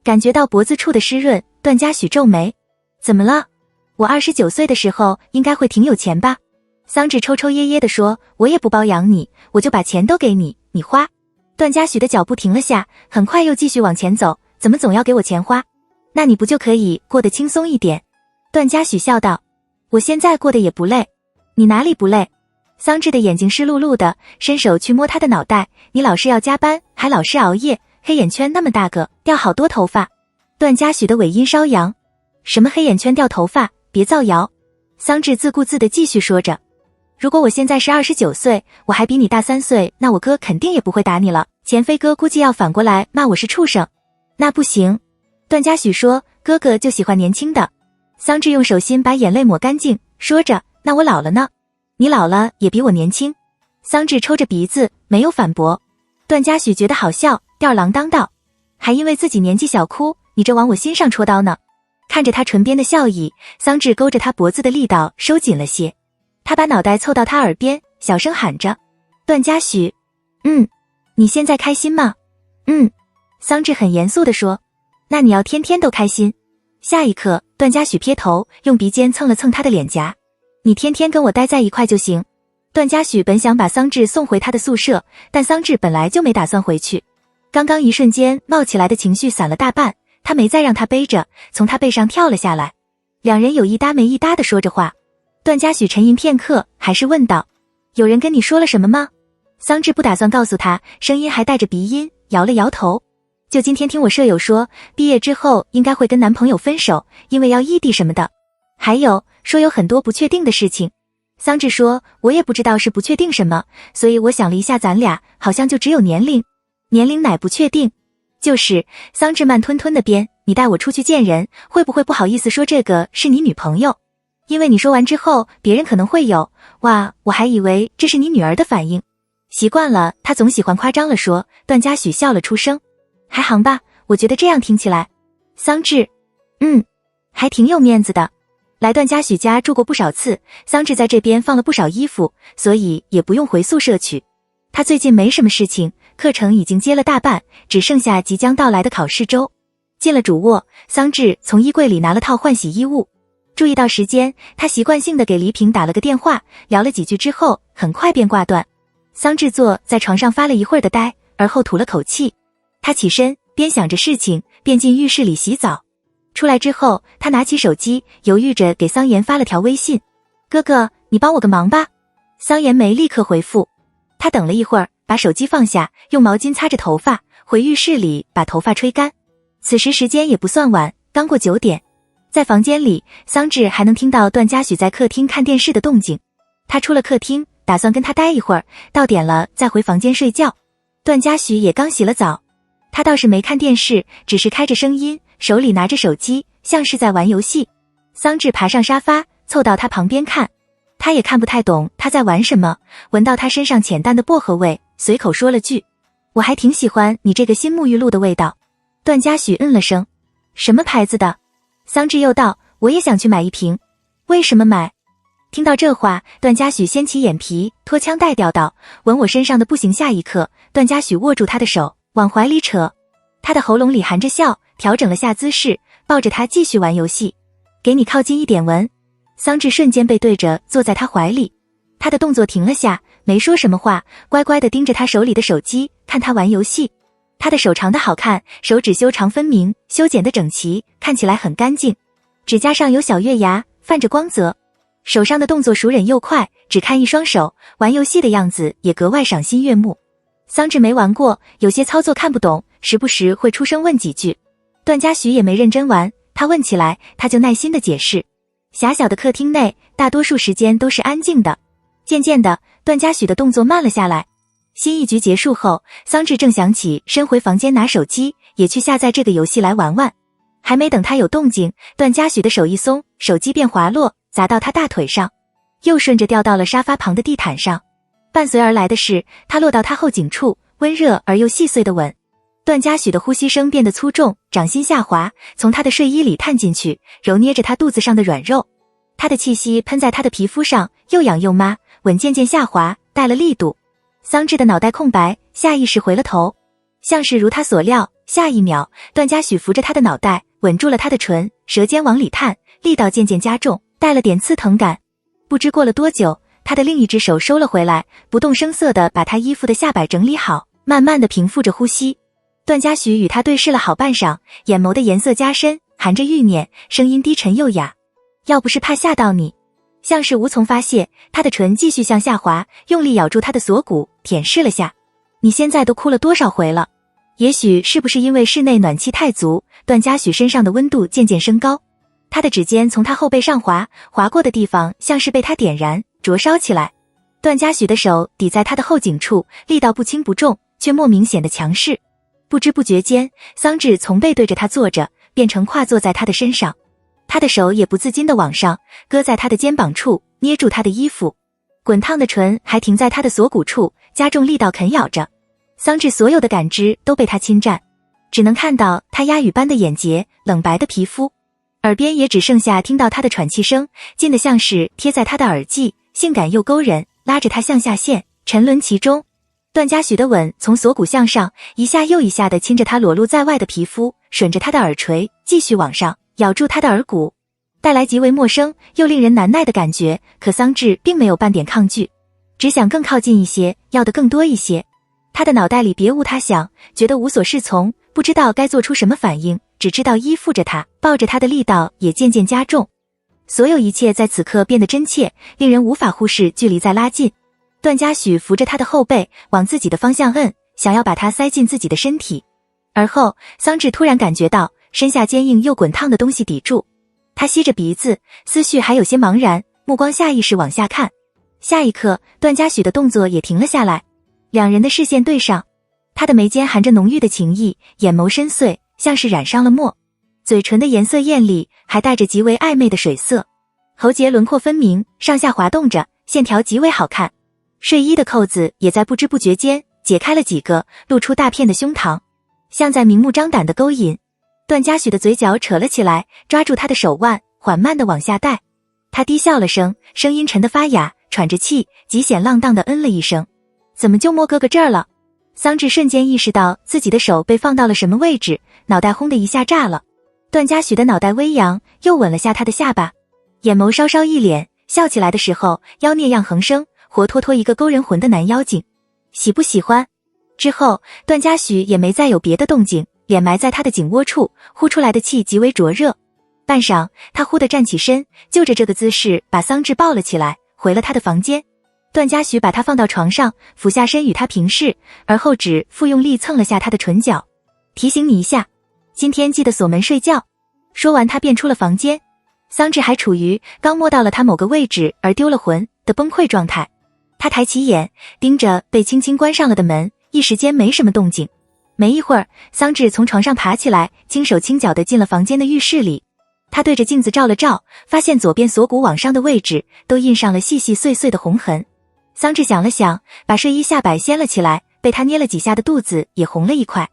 感觉到脖子处的湿润，段嘉许皱眉。怎么了？我29岁的时候应该会挺有钱吧？桑稚抽抽噎噎地说，我也不包养你，我就把钱都给你，你花。段嘉许的脚步停了下，很快又继续往前走，怎么总要给我钱花？那你不就可以过得轻松一点？段嘉许笑道，我现在过得也不累。你哪里不累？桑稚的眼睛湿漉漉的，伸手去摸他的脑袋，你老是要加班，还老是熬夜，黑眼圈那么大个，掉好多头发。段嘉许的尾音稍扬，什么黑眼圈掉头发，别造谣。桑稚自顾自地继续说着，如果我现在是29岁，我还比你大3岁，那我哥肯定也不会打你了，钱飞哥估计要反过来骂我是畜生。那不行。段嘉许说，哥哥就喜欢年轻的。桑稚用手心把眼泪抹干净，说着，那我老了呢？你老了也比我年轻。桑稚抽着鼻子没有反驳。段嘉许觉得好笑，吊儿郎当道，还因为自己年纪小哭，你这往我心上戳刀呢。看着他唇边的笑意，桑稚勾着他脖子的力道收紧了些。他把脑袋凑到他耳边，小声喊着，段嘉许，你现在开心吗？桑稚很严肃地说，那你要天天都开心。下一刻，段嘉许撇头，用鼻尖蹭了蹭他的脸颊，你天天跟我待在一块就行。段嘉许本想把桑稚送回他的宿舍，但桑稚本来就没打算回去。刚刚一瞬间冒起来的情绪散了大半，他没再让他背着，从他背上跳了下来。两人有一搭没一搭地说着话。段嘉许沉吟片刻，还是问道，有人跟你说了什么吗？桑稚不打算告诉他，声音还带着鼻音，摇了摇头。就今天听我舍友说，毕业之后应该会跟男朋友分手，因为要异地什么的。还有，说有很多不确定的事情。桑稚说，我也不知道是不确定什么，所以我想了一下，咱俩好像就只有年龄。年龄乃不确定。就是，桑稚慢吞吞的编，你带我出去见人，会不会不好意思说这个是你女朋友？因为你说完之后，别人可能会有，哇，我还以为这是你女儿的反应。习惯了，他总喜欢夸张了说。段嘉许笑了出声，还行吧，我觉得这样听起来。桑稚，还挺有面子的。来段嘉许家住过不少次，桑稚在这边放了不少衣服，所以也不用回宿舍去。他最近没什么事情，课程已经接了大半，只剩下即将到来的考试周。进了主卧，桑稚从衣柜里拿了套换洗衣物。注意到时间，他习惯性的给黎平打了个电话，聊了几句之后，很快便挂断。桑稚坐在床上发了一会儿的呆，而后吐了口气。他起身，边想着事情，便进浴室里洗澡。出来之后，他拿起手机，犹豫着给桑延发了条微信，哥哥，你帮我个忙吧。桑延没立刻回复，他等了一会儿，把手机放下，用毛巾擦着头发，回浴室里把头发吹干。此时时间也不算晚，刚过9点。在房间里，桑稚还能听到段嘉许在客厅看电视的动静。他出了客厅，打算跟他待一会儿，到点了再回房间睡觉。段嘉许也刚洗了澡，他倒是没看电视，只是开着声音，手里拿着手机，像是在玩游戏。桑稚爬上沙发，凑到他旁边看，他也看不太懂他在玩什么，闻到他身上浅淡的薄荷味，随口说了句，我还挺喜欢你这个新沐浴露的味道。段嘉许了声，什么牌子的？桑稚又道，我也想去买一瓶。为什么买？听到这话，段嘉许掀起眼皮，拖腔带调道，闻我身上的不行。下一刻，段嘉许握住他的手，往怀里扯，他的喉咙里含着笑，调整了下姿势，抱着他继续玩游戏。给你靠近一点闻。桑稚瞬间背对着坐在他怀里，他的动作停了下，没说什么话，乖乖地盯着他手里的手机，看他玩游戏。他的手长得好看，手指修长分明，修剪得整齐，看起来很干净，指甲上有小月牙，泛着光泽。手上的动作熟稔又快，只看一双手，玩游戏的样子也格外赏心悦目。桑稚没玩过，有些操作看不懂，时不时会出声问几句。段嘉许也没认真玩，他问起来，他就耐心地解释。狭小的客厅内，大多数时间都是安静的。渐渐的，段嘉许的动作慢了下来。新一局结束后，桑稚正想起身回房间拿手机，也去下载这个游戏来玩玩。还没等他有动静，段嘉许的手一松，手机便滑落，砸到他大腿上，又顺着掉到了沙发旁的地毯上。伴随而来的是，他落到他后颈处，温热而又细碎的吻。段嘉许的呼吸声变得粗重，掌心下滑，从他的睡衣里探进去，揉捏着他肚子上的软肉。他的气息喷在他的皮肤上，又痒又麻，吻渐渐下滑，带了力度。桑稚的脑袋空白，下意识回了头。像是如他所料，下一秒，段嘉许扶着他的脑袋，吻住了他的唇，舌尖往里探，力道渐渐加重，带了点刺疼感。不知过了多久，他的另一只手收了回来，不动声色地把他衣服的下摆整理好，慢慢地平复着呼吸。段嘉许与他对视了好半晌，眼眸的颜色加深，含着欲念，声音低沉又哑。要不是怕吓到你。像是无从发泄，他的唇继续向下滑，用力咬住他的锁骨，舔舐了下。你现在都哭了多少回了？也许是不是因为室内暖气太足，段嘉许身上的温度渐渐升高。他的指尖从他后背上滑过的地方像是被他点燃，灼烧起来。段嘉许的手抵在他的后颈处，力道不轻不重，却莫名显得强势。不知不觉间，桑稚从背对着他坐着，变成跨坐在他的身上。他的手也不自禁地往上，搁在他的肩膀处，捏住他的衣服。滚烫的唇还停在他的锁骨处，加重力道啃咬着。桑稚所有的感知都被他侵占，只能看到他鸦羽般的眼睫，冷白的皮肤，耳边也只剩下听到他的喘气声，近得像是贴在他的耳际，性感又勾人，拉着他向下陷，沉沦其中。段嘉许的吻从锁骨向上，一下又一下地亲着他裸露在外的皮肤，吮着他的耳垂，继续往上，咬住他的耳骨，带来极为陌生又令人难耐的感觉。可桑稚并没有半点抗拒，只想更靠近一些，要的更多一些。他的脑袋里别无他想，觉得无所适从，不知道该做出什么反应，只知道依附着他，抱着他的力道也渐渐加重。所有一切在此刻变得真切，令人无法忽视距离在拉近。段嘉许扶着他的后背，往自己的方向摁，想要把他塞进自己的身体。而后，桑稚突然感觉到身下坚硬又滚烫的东西抵住。他吸着鼻子，思绪还有些茫然，目光下意识往下看。下一刻，段嘉许的动作也停了下来，两人的视线对上。他的眉间含着浓郁的情意，眼眸深邃，像是染上了墨，嘴唇的颜色艳丽，还带着极为暧昧的水色。喉结轮廓分明，上下滑动着，线条极为好看。睡衣的扣子也在不知不觉间解开了几个，露出大片的胸膛，像在明目张胆的勾引。段嘉许的嘴角扯了起来，抓住他的手腕，缓慢地往下带。他低笑了声，声音沉得发哑，喘着气，极显浪荡地嗯了一声。怎么就摸哥哥这儿了？桑稚瞬间意识到自己的手被放到了什么位置，脑袋轰的一下炸了。段嘉许的脑袋微扬，又吻了下他的下巴，眼眸稍稍一敛，笑起来的时候妖孽样横生，活脱脱一个勾人魂的男妖精。喜不喜欢？之后段嘉许也没再有别的动静，脸埋在他的颈窝处，呼出来的气极为灼热。半晌，他忽地站起身，就着这个姿势把桑稚抱了起来，回了他的房间。段嘉许把他放到床上，俯下身与他平视，而后指腹用力蹭了下他的唇角。提醒你一下，今天记得锁门睡觉。说完他便出了房间。桑稚还处于刚摸到了他某个位置而丢了魂的崩溃状态。他抬起眼，盯着被轻轻关上了的门，一时间没什么动静。没一会儿，桑稚从床上爬起来，轻手轻脚地进了房间的浴室里。他对着镜子照了照，发现左边锁骨往上的位置都印上了细细碎碎的红痕。桑稚想了想，把睡衣下摆掀了起来，被他捏了几下的肚子也红了一块。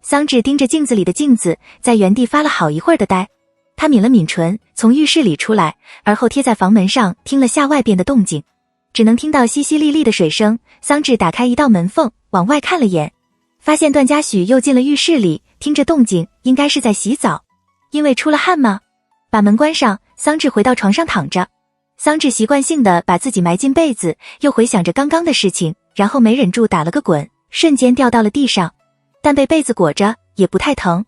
桑稚盯着镜子里的镜子，在原地发了好一会儿的呆。他抿了抿唇，从浴室里出来，而后贴在房门上听了下外边的动静，只能听到淅淅沥沥的水声。桑稚打开一道门缝，往外看了眼，发现段嘉许又进了浴室里，听着动静应该是在洗澡。因为出了汗吗？把门关上，桑稚回到床上躺着。桑稚习惯性的把自己埋进被子，又回想着刚刚的事情，然后没忍住打了个滚，瞬间掉到了地上，但被被子裹着也不太疼。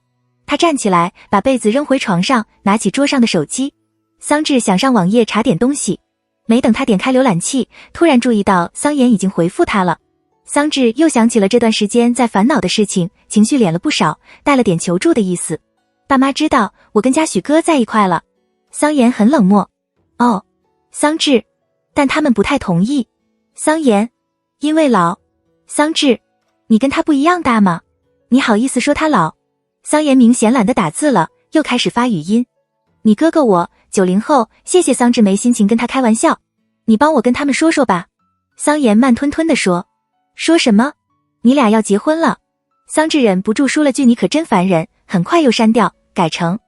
他站起来，把被子扔回床上，拿起桌上的手机。桑稚想上网页查点东西，没等他点开浏览器，突然注意到桑岩已经回复他了。桑稚又想起了这段时间在烦恼的事情，情绪敛了不少，带了点求助的意思。爸妈知道我跟嘉许哥在一块了。桑延很冷漠。哦，桑稚，但他们不太同意。桑延，因为老。桑稚，你跟他不一样大吗？你好意思说他老？桑延明显懒得打字了，又开始发语音。你哥哥我90后，谢谢桑稚没心情跟他开玩笑，你帮我跟他们说说吧。桑延慢吞吞地说。说什么？你俩要结婚了。桑稚忍不住说了句你可真烦人，很快又删掉，改成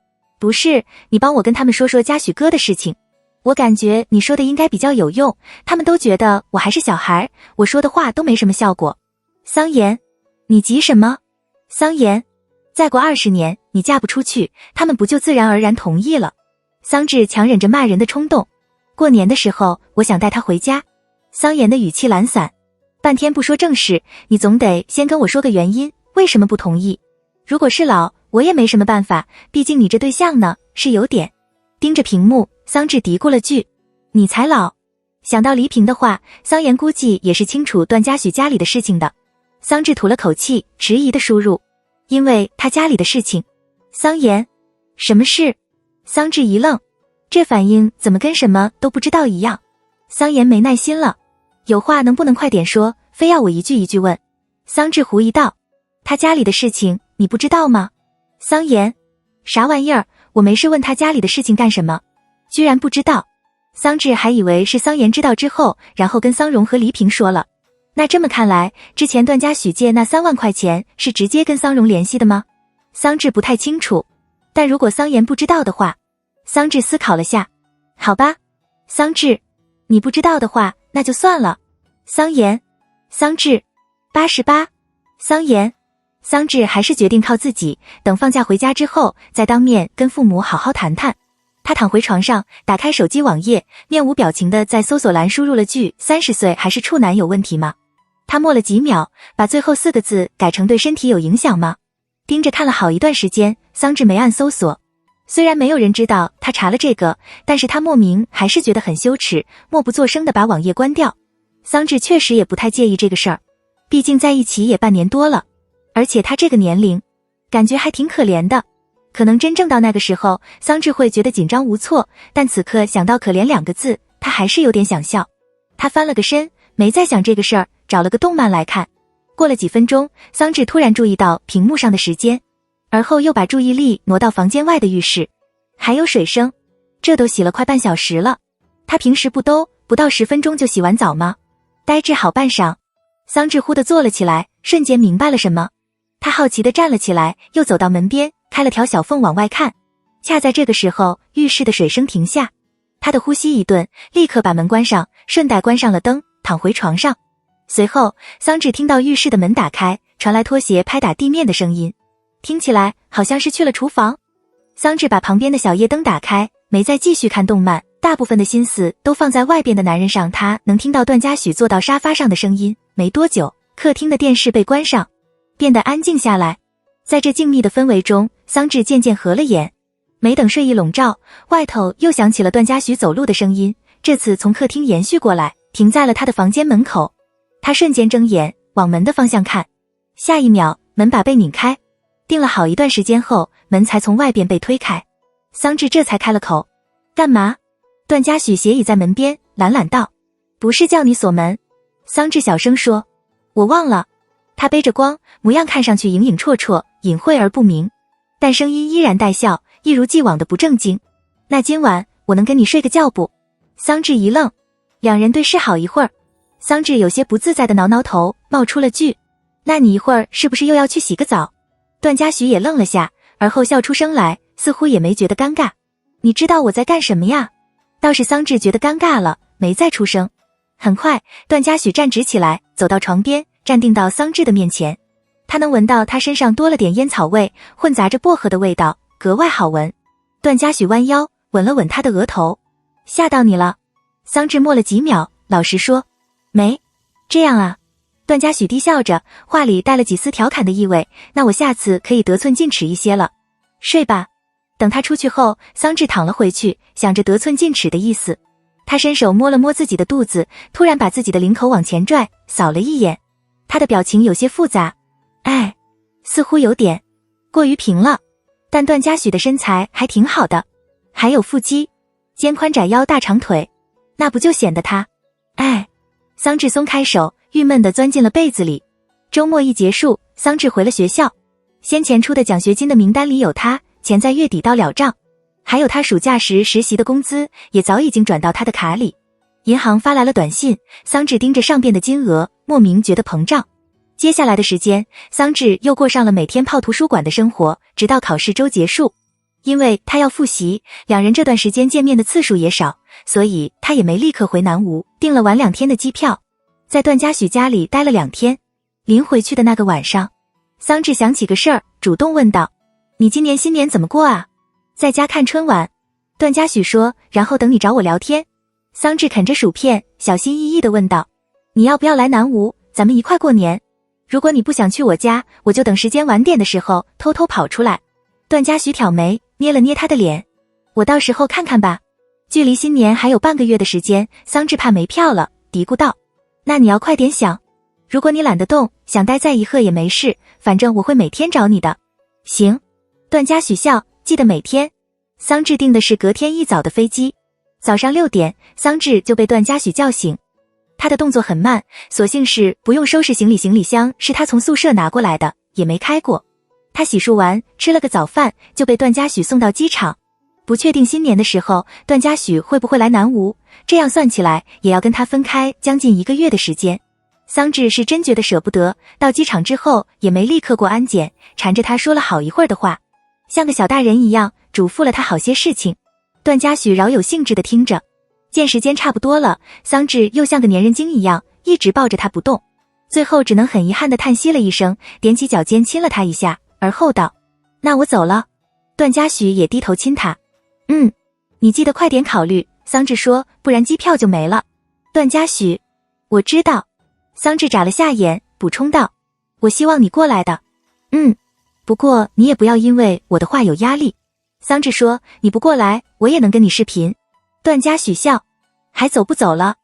不是，你帮我跟他们说说嘉许哥的事情。我感觉你说的应该比较有用，他们都觉得我还是小孩，我说的话都没什么效果。桑延，你急什么？桑延，再过20年你嫁不出去，他们不就自然而然同意了？桑稚强忍着骂人的冲动。过年的时候我想带他回家。桑延的语气懒散。半天不说正事，你总得先跟我说个原因，为什么不同意？如果是老，我也没什么办法，毕竟你这对象呢，是有点。盯着屏幕，桑稚嘀咕了句，你才老。想到黎平的话，桑延估计也是清楚段嘉许家里的事情的。桑稚吐了口气，迟疑的输入，因为他家里的事情。桑延，什么事？桑稚一愣，这反应怎么跟什么都不知道一样？桑延没耐心了，有话能不能快点说，非要我一句一句问？桑稚狐疑道，他家里的事情你不知道吗？桑延，啥玩意儿？我没事问他家里的事情干什么？居然不知道。桑稚还以为是桑延知道之后，然后跟桑荣和黎平说了。那这么看来，之前段嘉许借那3万块钱是直接跟桑荣联系的吗？桑稚不太清楚，但如果桑延不知道的话，桑稚思考了下。好吧，桑稚，你不知道的话，那就算了。桑延，桑稚，88，桑延。桑稚还是决定靠自己，等放假回家之后，再当面跟父母好好谈谈。他躺回床上，打开手机网页，面无表情的在搜索栏输入了句30岁还是处男有问题吗？他默了几秒，把最后4个字改成对身体有影响吗？盯着看了好一段时间，桑稚没按搜索。虽然没有人知道他查了这个，但是他莫名还是觉得很羞耻，默不作声的把网页关掉。桑稚确实也不太介意这个事儿，毕竟在一起也半年多了。而且他这个年龄，感觉还挺可怜的。可能真正到那个时候，桑稚会觉得紧张无措，但此刻想到可怜2个字，他还是有点想笑。他翻了个身，没再想这个事儿，找了个动漫来看。过了几分钟，桑稚突然注意到屏幕上的时间，而后又把注意力挪到房间外的浴室，还有水声。这都洗了快半小时了，他平时不都不到10分钟就洗完澡吗？呆滞好半晌，桑稚忽地坐了起来，瞬间明白了什么。他好奇地站了起来，又走到门边，开了条小缝往外看。恰在这个时候，浴室的水声停下，他的呼吸一顿，立刻把门关上，顺带关上了灯，躺回床上。随后，桑稚听到浴室的门打开，传来拖鞋拍打地面的声音，听起来好像是去了厨房。桑稚把旁边的小夜灯打开，没再继续看动漫，大部分的心思都放在外边的男人上。他能听到段嘉许坐到沙发上的声音。没多久，客厅的电视被关上，变得安静下来。在这静谧的氛围中，桑稚渐渐合了眼。没等睡意笼罩，外头又响起了段嘉许走路的声音，这次从客厅延续过来，停在了他的房间门口。他瞬间睁眼，往门的方向看，下一秒，门把被拧开。定了好一段时间后，门才从外边被推开。桑稚这才开了口，干嘛？段嘉许斜倚在门边，懒懒道，不是叫你锁门。桑稚小声说，我忘了。他背着光，模样看上去影影绰绰，隐晦而不明，但声音依然带笑，一如既往的不正经。那今晚我能跟你睡个觉不？桑稚一愣，两人对视好一会儿。桑稚有些不自在的挠挠头，冒出了句，那你一会儿是不是又要去洗个澡？段嘉许也愣了下，而后笑出声来，似乎也没觉得尴尬。你知道我在干什么呀？倒是桑稚觉得尴尬了，没再出声。很快，段嘉许站直起来，走到床边，站定到桑稚的面前。他能闻到他身上多了点烟草味，混杂着薄荷的味道，格外好闻。段嘉许弯腰吻了吻他的额头，吓到你了？桑稚默了几秒，老实说，没。这样啊？段嘉许低笑着，话里带了几丝调侃的意味，那我下次可以得寸进尺一些了。睡吧。等他出去后，桑稚躺了回去，想着得寸进尺的意思。他伸手摸了摸自己的肚子，突然把自己的领口往前拽，扫了一眼。他的表情有些复杂，似乎有点过于平了。但段嘉许的身材还挺好的，还有腹肌，肩宽窄腰大长腿，那不就显得他……哎，桑稚松开手，郁闷地钻进了被子里。周末一结束，桑稚回了学校。先前出的奖学金的名单里有他，钱在月底到了账，还有他暑假时实习的工资也早已经转到他的卡里。银行发来了短信，桑稚盯着上边的金额，莫名觉得膨胀。接下来的时间，桑稚又过上了每天泡图书馆的生活，直到考试周结束。因为他要复习，两人这段时间见面的次数也少，所以他也没立刻回南吴，订了晚2天的机票，在段嘉许家里待了2天。临回去的那个晚上，桑稚想起个事儿，主动问道：“你今年新年怎么过啊？”“在家看春晚。”段嘉许说，然后等你找我聊天。桑稚啃着薯片，小心翼翼地问道：“你要不要来南吴，咱们一块过年？如果你不想去我家，我就等时间晚点的时候偷偷跑出来。”段嘉许挑眉，捏了捏他的脸：“我到时候看看吧。”距离新年还有半个月的时间，桑稚怕没票了，嘀咕道：“那你要快点想，如果你懒得动，想待在一鹤也没事，反正我会每天找你的。”“行。”段嘉许笑，记得每天。桑稚订的是隔天一早的飞机。早上6点，桑稚就被段嘉许叫醒。他的动作很慢，所幸是不用收拾行李，行李箱是他从宿舍拿过来的，也没开过。他洗漱完，吃了个早饭，就被段嘉许送到机场。不确定新年的时候，段嘉许会不会来南吴，这样算起来，也要跟他分开将近1个月的时间。桑稚是真觉得舍不得，到机场之后也没立刻过安检，缠着他说了好一会儿的话，像个小大人一样嘱咐了他好些事情。段嘉许饶有兴致地听着。见时间差不多了，桑稚又像个粘人精一样，一直抱着他不动，最后只能很遗憾地叹息了一声，踮起脚尖亲了他一下，而后道：“那我走了。”段嘉许也低头亲他。“你记得快点考虑。”桑稚说，“不然机票就没了。”段嘉许：“我知道。”桑稚眨了下眼，补充道：“我希望你过来的。”“不过你也不要因为我的话有压力。”桑稚说：“你不过来，我也能跟你视频。”段嘉许笑：“还走不走了？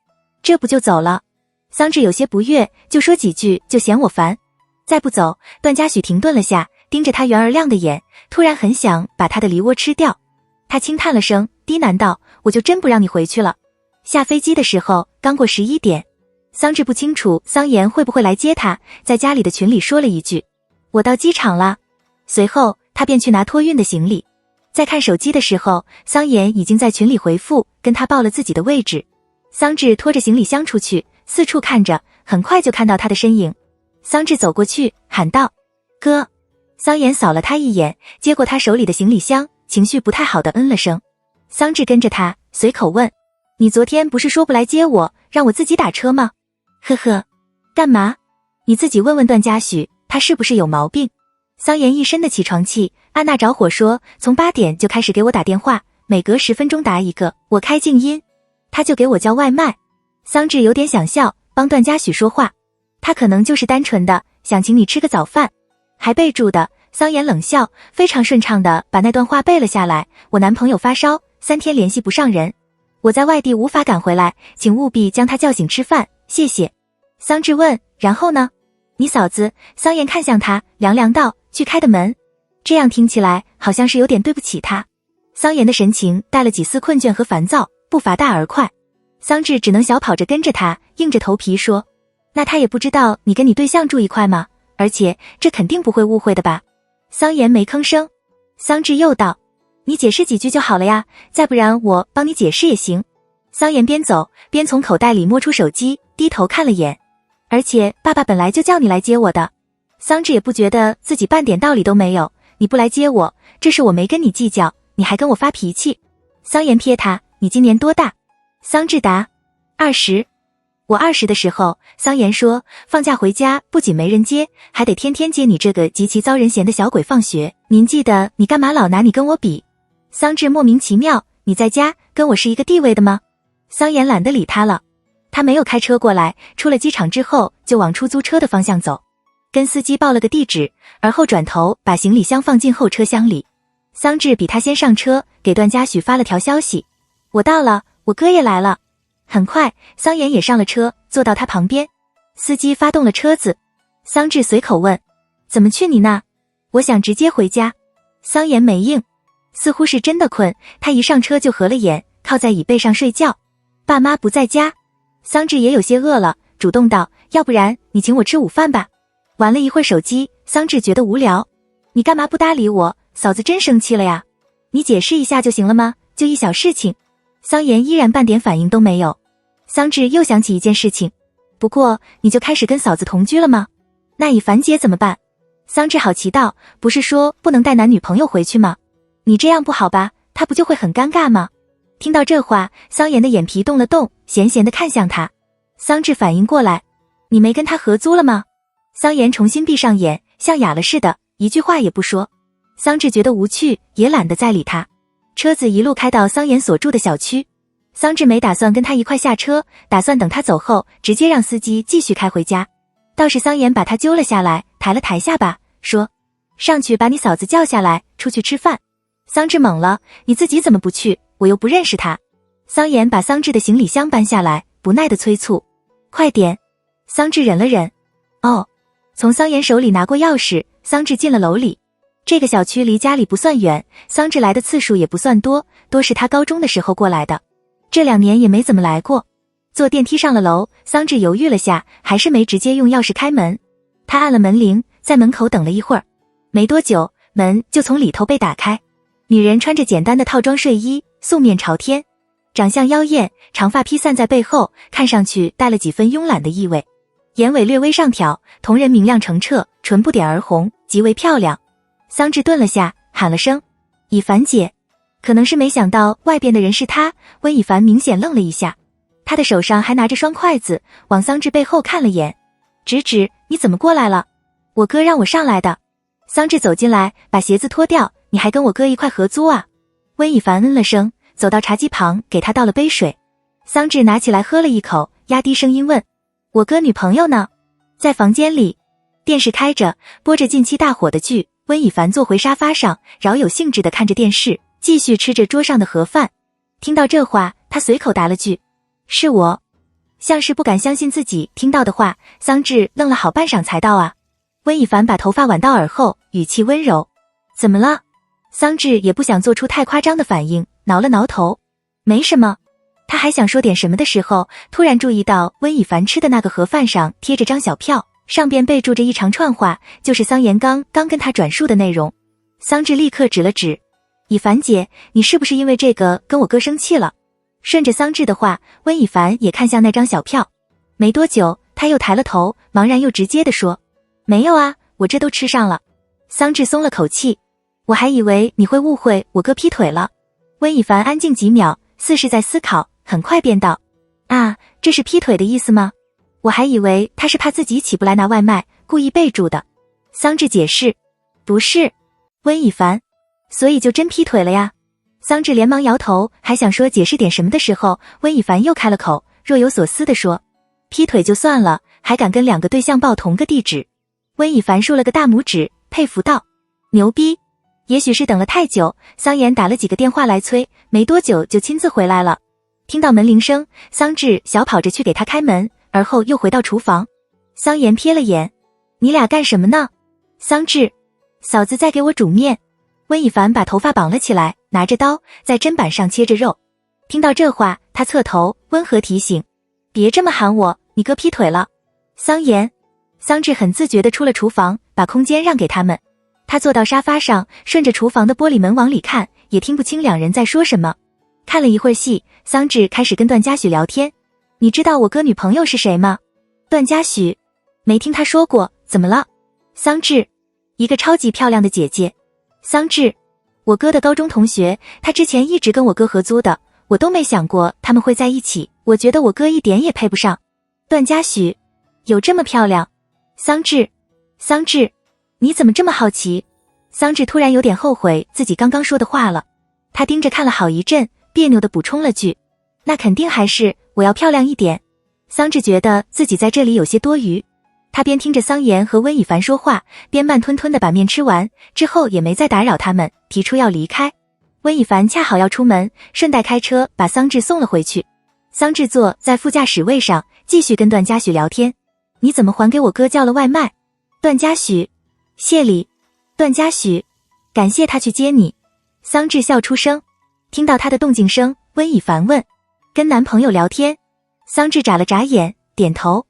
这不就走了？”桑稚有些不悦，就说几句就嫌我烦。再不走，段嘉许停顿了下，盯着他圆而亮的眼，突然很想把他的梨窝吃掉。他轻叹了声，低喃道：“我就真不让你回去了。”下飞机的时候刚过11点，桑稚不清楚桑延会不会来接他，在家里的群里说了一句：“我到机场了。”随后他便去拿托运的行李。在看手机的时候，桑延已经在群里回复，跟他报了自己的位置。桑稚拖着行李箱出去，四处看着，很快就看到他的身影。桑稚走过去喊道：“哥！”桑延扫了他一眼，接过他手里的行李箱，情绪不太好的嗯了声。桑稚跟着他，随口问：“你昨天不是说不来接我，让我自己打车吗？”“呵呵，干嘛？你自己问问段嘉许，他是不是有毛病？”桑延一身的起床气，按捺着火说：“从8点就开始给我打电话，每隔10分钟打一个，我开静音，他就给我叫外卖。”桑稚有点想笑，帮段嘉许说话，他可能就是单纯的想请你吃个早饭。还备注的。桑延冷笑，非常顺畅的把那段话背了下来：“我男朋友发烧，3天联系不上人，我在外地无法赶回来，请务必将他叫醒吃饭，谢谢。”桑稚问：“然后呢？”“你嫂子。”桑延看向他，凉凉道：“去开的门。”这样听起来好像是有点对不起他。桑延的神情带了几丝困倦和烦躁，步伐大而快。桑稚只能小跑着跟着他，硬着头皮说：“那他也不知道你跟你对象住一块吗？而且这肯定不会误会的吧？”桑延没吭声。桑稚又道：“你解释几句就好了呀，再不然我帮你解释也行。”桑延边走边从口袋里摸出手机，低头看了眼。“而且爸爸本来就叫你来接我的。”桑稚也不觉得自己半点道理都没有，“你不来接我，这事我没跟你计较，你还跟我发脾气。”桑延瞥他：“你今年多大？”桑稚答：“20。”我20的时候，桑延说，放假回家不仅没人接，还得天天接你这个极其遭人嫌的小鬼放学。您记得你干嘛老拿你跟我比？桑稚莫名其妙：“你在家跟我是一个地位的吗？”桑延懒得理他了。他没有开车过来，出了机场之后就往出租车的方向走，跟司机报了个地址，而后转头把行李箱放进后车厢里。桑稚比他先上车，给段嘉许发了条消息：“我到了，我哥也来了。”很快，桑延也上了车，坐到他旁边。司机发动了车子。桑稚随口问：“怎么去你那？”“我想直接回家。”桑延没应，似乎是真的困，他一上车就合了眼，靠在椅背上睡觉。爸妈不在家，桑稚也有些饿了，主动道，要不然你请我吃午饭吧。玩了一会儿手机，桑稚觉得无聊，你干嘛不搭理我？嫂子真生气了呀。你解释一下就行了吗？就一小事情。桑延依然半点反应都没有。桑稚又想起一件事情，不过你就开始跟嫂子同居了吗？那以凡姐怎么办？桑稚好奇道，不是说不能带男女朋友回去吗？你这样不好吧，他不就会很尴尬吗？听到这话，桑延的眼皮动了动，闲闲地看向他。桑稚反应过来，你没跟他合租了吗？桑延重新闭上眼，像哑了似的，一句话也不说。桑稚觉得无趣，也懒得再理他。车子一路开到桑延所住的小区，桑稚没打算跟他一块下车，打算等他走后，直接让司机继续开回家。倒是桑延把他揪了下来，抬了抬下巴，说，上去把你嫂子叫下来，出去吃饭。桑稚懵了，你自己怎么不去？我又不认识他。桑延把桑稚的行李箱搬下来，不耐地催促，快点。桑稚忍了忍，哦。从桑延手里拿过钥匙，桑稚进了楼里。这个小区离家里不算远，桑稚来的次数也不算多，多是他高中的时候过来的，这2年也没怎么来过。坐电梯上了楼，桑稚犹豫了下，还是没直接用钥匙开门。他按了门铃，在门口等了一会儿，没多久，门就从里头被打开。女人穿着简单的套装睡衣，素面朝天，长相妖艳，长发披散在背后，看上去带了几分慵懒的意味。眼尾略微上挑，瞳仁明亮澄澈，唇不点而红，极为漂亮。桑稚顿了下，喊了声以凡姐。可能是没想到外边的人是他，温以凡明显愣了一下，他的手上还拿着双筷子，往桑稚背后看了眼，直指，你怎么过来了？我哥让我上来的。桑稚走进来，把鞋子脱掉，你还跟我哥一块合租啊？温以凡嗯了声，走到茶几旁，给他倒了杯水。桑稚拿起来喝了一口，压低声音问，我哥女朋友呢？在房间里。电视开着，播着近期大火的剧。温以凡坐回沙发上，饶有兴致地看着电视，继续吃着桌上的盒饭。听到这话，他随口答了句，是我。像是不敢相信自己听到的话，桑稚愣了好半晌才道啊。温以凡把头发挽到耳后，语气温柔，怎么了？桑稚也不想做出太夸张的反应，挠了挠头，没什么。他还想说点什么的时候，突然注意到温以凡吃的那个盒饭上贴着张小票，上边备注着一长串话，就是桑延刚跟他转述的内容。桑稚立刻指了指，以凡姐，你是不是因为这个跟我哥生气了？顺着桑稚的话，温以凡也看向那张小票，没多久他又抬了头，茫然又直接地说，没有啊，我这都吃上了。桑稚松了口气，我还以为你会误会我哥劈腿了。温以凡安静几秒，似是在思考，很快便道，啊，这是劈腿的意思吗？我还以为他是怕自己起不来拿外卖，故意备注的。桑稚解释，不是。温以凡，所以就真劈腿了呀？桑稚连忙摇头，还想说解释点什么的时候，温以凡又开了口，若有所思地说，劈腿就算了，还敢跟2个对象报同个地址。温以凡竖了个大拇指，佩服道，牛逼。也许是等了太久，桑延打了几个电话来催，没多久就亲自回来了。听到门铃声，桑稚小跑着去给他开门，而后又回到厨房。桑延瞥了眼，你俩干什么呢？桑稚，嫂子在给我煮面。温以凡把头发绑了起来，拿着刀在砧板上切着肉。听到这话，他侧头温和提醒，别这么喊我，你哥劈腿了。桑延。桑稚很自觉地出了厨房，把空间让给他们。他坐到沙发上，顺着厨房的玻璃门往里看，也听不清2人在说什么。看了一会儿戏，桑稚开始跟段嘉许聊天，你知道我哥女朋友是谁吗？段嘉许，没听他说过，怎么了？桑稚，一个超级漂亮的姐姐。桑稚，我哥的高中同学，他之前一直跟我哥合租的，我都没想过他们会在一起，我觉得我哥一点也配不上。段嘉许，有这么漂亮？桑稚，桑稚，你怎么这么好奇？桑稚突然有点后悔自己刚刚说的话了，他盯着看了好一阵，别扭地补充了句，那肯定还是我要漂亮一点。桑稚觉得自己在这里有些多余，他边听着桑延和温以凡说话，边慢吞吞地把面吃完，之后也没再打扰他们，提出要离开。温以凡恰好要出门，顺带开车把桑稚送了回去。桑稚坐在副驾驶位上，继续跟段嘉许聊天，你怎么还给我哥叫了外卖？段嘉许，谢礼。段嘉许，感谢他去接你。桑稚笑出声。听到他的动静声，温以凡问，跟男朋友聊天？桑稚眨了眨眼，点头。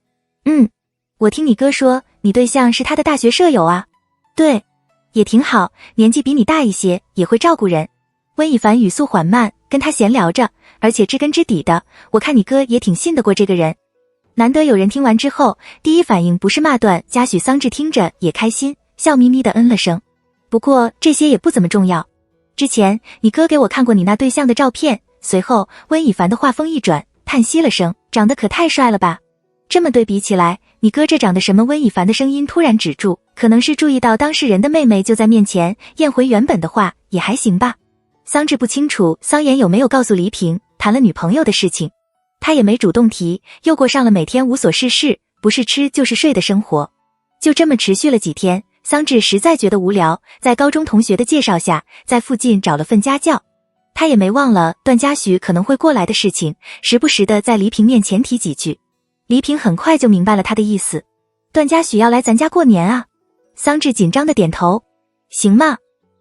我听你哥说你对象是他的大学舍友啊。对，也挺好，年纪比你大一些，也会照顾人。温以凡语速缓慢，跟他闲聊着，而且知根知底的，我看你哥也挺信得过这个人。难得有人听完之后，第一反应不是骂段嘉许，桑稚听着也开心，笑眯眯的嗯了声。不过这些也不怎么重要。之前你哥给我看过你那对象的照片。随后温以凡的话锋一转，叹息了声，长得可太帅了吧。这么对比起来，你哥这长得什么？温以凡的声音突然止住，可能是注意到当事人的妹妹就在面前，咽回原本的话，也还行吧。桑稚不清楚桑妍有没有告诉黎平谈了女朋友的事情，他也没主动提，又过上了每天无所事事，不是吃就是睡的生活。就这么持续了几天，桑稚实在觉得无聊，在高中同学的介绍下，在附近找了份家教。他也没忘了段嘉许可能会过来的事情，时不时的在黎平面前提几句。黎平很快就明白了他的意思，段嘉许要来咱家过年啊。桑稚紧张的点头，行吗？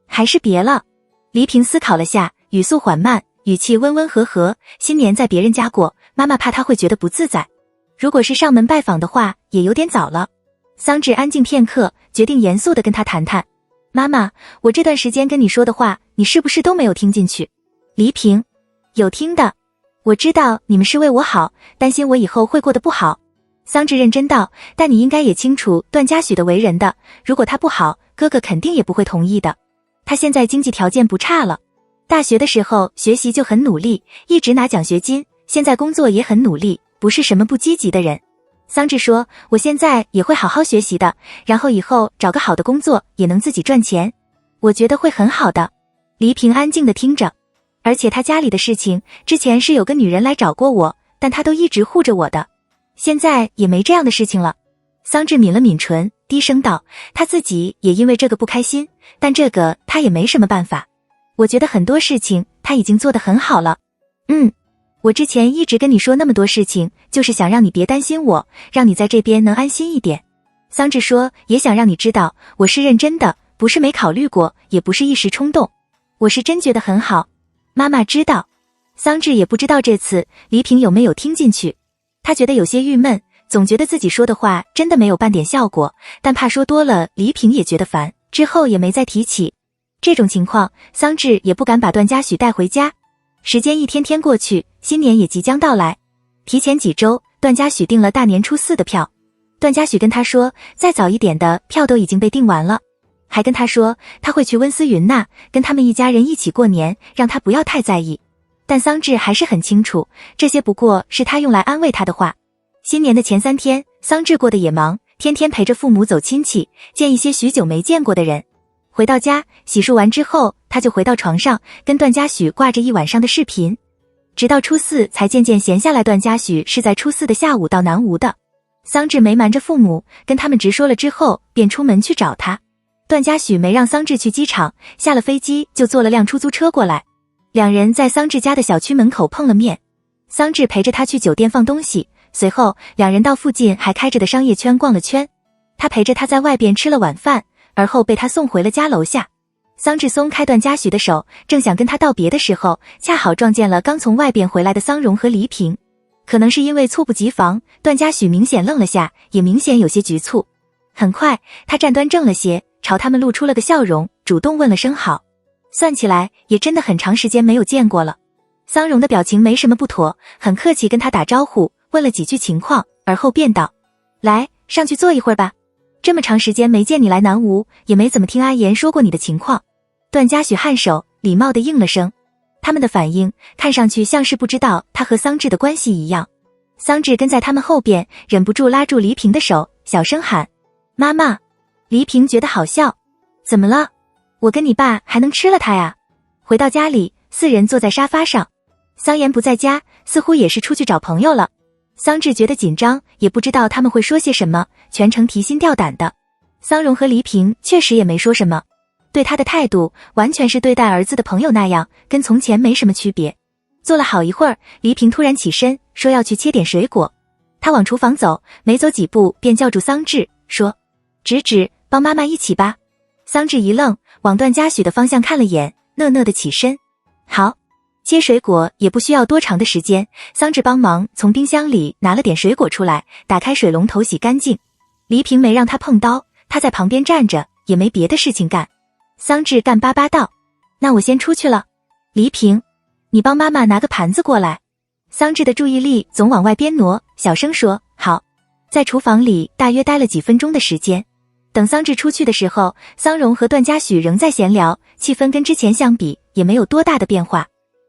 还是别了。黎平思考了下，语速缓慢，语气温温和和，新年在别人家过，妈妈怕他会觉得不自在，如果是上门拜访的话，也有点早了。桑稚安静片刻，决定严肃地跟他谈谈。妈妈，我这段时间跟你说的话，你是不是都没有听进去？黎平，有听的，我知道你们是为我好，担心我以后会过得不好。桑稚认真道，但你应该也清楚段嘉许的为人的，如果他不好，哥哥肯定也不会同意的。他现在经济条件不差了，大学的时候学习就很努力，一直拿奖学金，现在工作也很努力，不是什么不积极的人。桑稚说，我现在也会好好学习的，然后以后找个好的工作，也能自己赚钱，我觉得会很好的。黎平安静地听着，而且他家里的事情，之前是有个女人来找过我，但他都一直护着我的，现在也没这样的事情了。桑稚抿了抿唇，低声道，他自己也因为这个不开心，但这个他也没什么办法。我觉得很多事情他已经做得很好了。我之前一直跟你说那么多事情，就是想让你别担心我，让你在这边能安心一点。桑稚说，也想让你知道，我是认真的，不是没考虑过，也不是一时冲动，我是真觉得很好。妈妈知道。桑稚也不知道这次黎平有没有听进去，他觉得有些郁闷，总觉得自己说的话真的没有半点效果，但怕说多了黎平也觉得烦，之后也没再提起。这种情况，桑稚也不敢把段嘉许带回家。时间一天天过去，新年也即将到来。提前几周，段嘉许订了大年初4的票。段嘉许跟他说，再早一点的票都已经被订完了，还跟他说他会去温思云那，跟他们一家人一起过年，让他不要太在意。但桑稚还是很清楚，这些不过是他用来安慰他的话。新年的前3天，桑稚过得也忙，天天陪着父母走亲戚，见一些许久没见过的人。回到家，洗漱完之后，他就回到床上，跟段嘉许挂着一晚上的视频，直到初4才渐渐闲下来。段嘉许是在初4的下午到南吴的，桑稚没瞒着父母，跟他们直说了之后，便出门去找他。段嘉许没让桑稚去机场，下了飞机就坐了辆出租车过来，两人在桑稚家的小区门口碰了面。桑稚陪着他去酒店放东西，随后两人到附近还开着的商业圈逛了圈，他陪着他在外边吃了晚饭，而后被他送回了家楼下。桑稚松开段嘉许的手，正想跟他道别的时候，恰好撞见了刚从外边回来的桑荣和黎平。可能是因为猝不及防，段嘉许明显愣了下，也明显有些局促。很快他站端正了些，朝他们露出了个笑容，主动问了声好。算起来也真的很长时间没有见过了。桑荣的表情没什么不妥，很客气跟他打招呼，问了几句情况，而后便道，来，上去坐一会儿吧。这么长时间没见你来南吴，也没怎么听阿言说过你的情况。段嘉许颔首，礼貌地应了声。他们的反应看上去像是不知道他和桑稚的关系一样。桑稚跟在他们后边，忍不住拉住黎平的手，小声喊，妈妈。黎平觉得好笑，怎么了？我跟你爸还能吃了他呀？回到家里，4人坐在沙发上，桑妍不在家，似乎也是出去找朋友了。桑稚觉得紧张，也不知道他们会说些什么，全程提心吊胆的。桑荣和黎平确实也没说什么，对他的态度完全是对待儿子的朋友那样，跟从前没什么区别。坐了好一会儿，黎平突然起身，说要去切点水果。他往厨房走，没走几步便叫住桑稚，说，芷芷，帮妈妈一起吧。桑稚一愣，往段嘉许的方向看了眼，讷讷的起身。好，切水果也不需要多长的时间，桑稚帮忙从冰箱里拿了点水果出来，打开水龙头洗干净。黎平没让他碰刀，他在旁边站着，也没别的事情干。桑稚干巴巴道：那我先出去了。黎平，你帮妈妈拿个盘子过来。桑稚的注意力总往外边挪，小声说：好。在厨房里大约待了几分钟的时间。等桑稚出去的时候，桑荣和段嘉许仍在闲聊，气氛跟之前相比也没有多大的变化，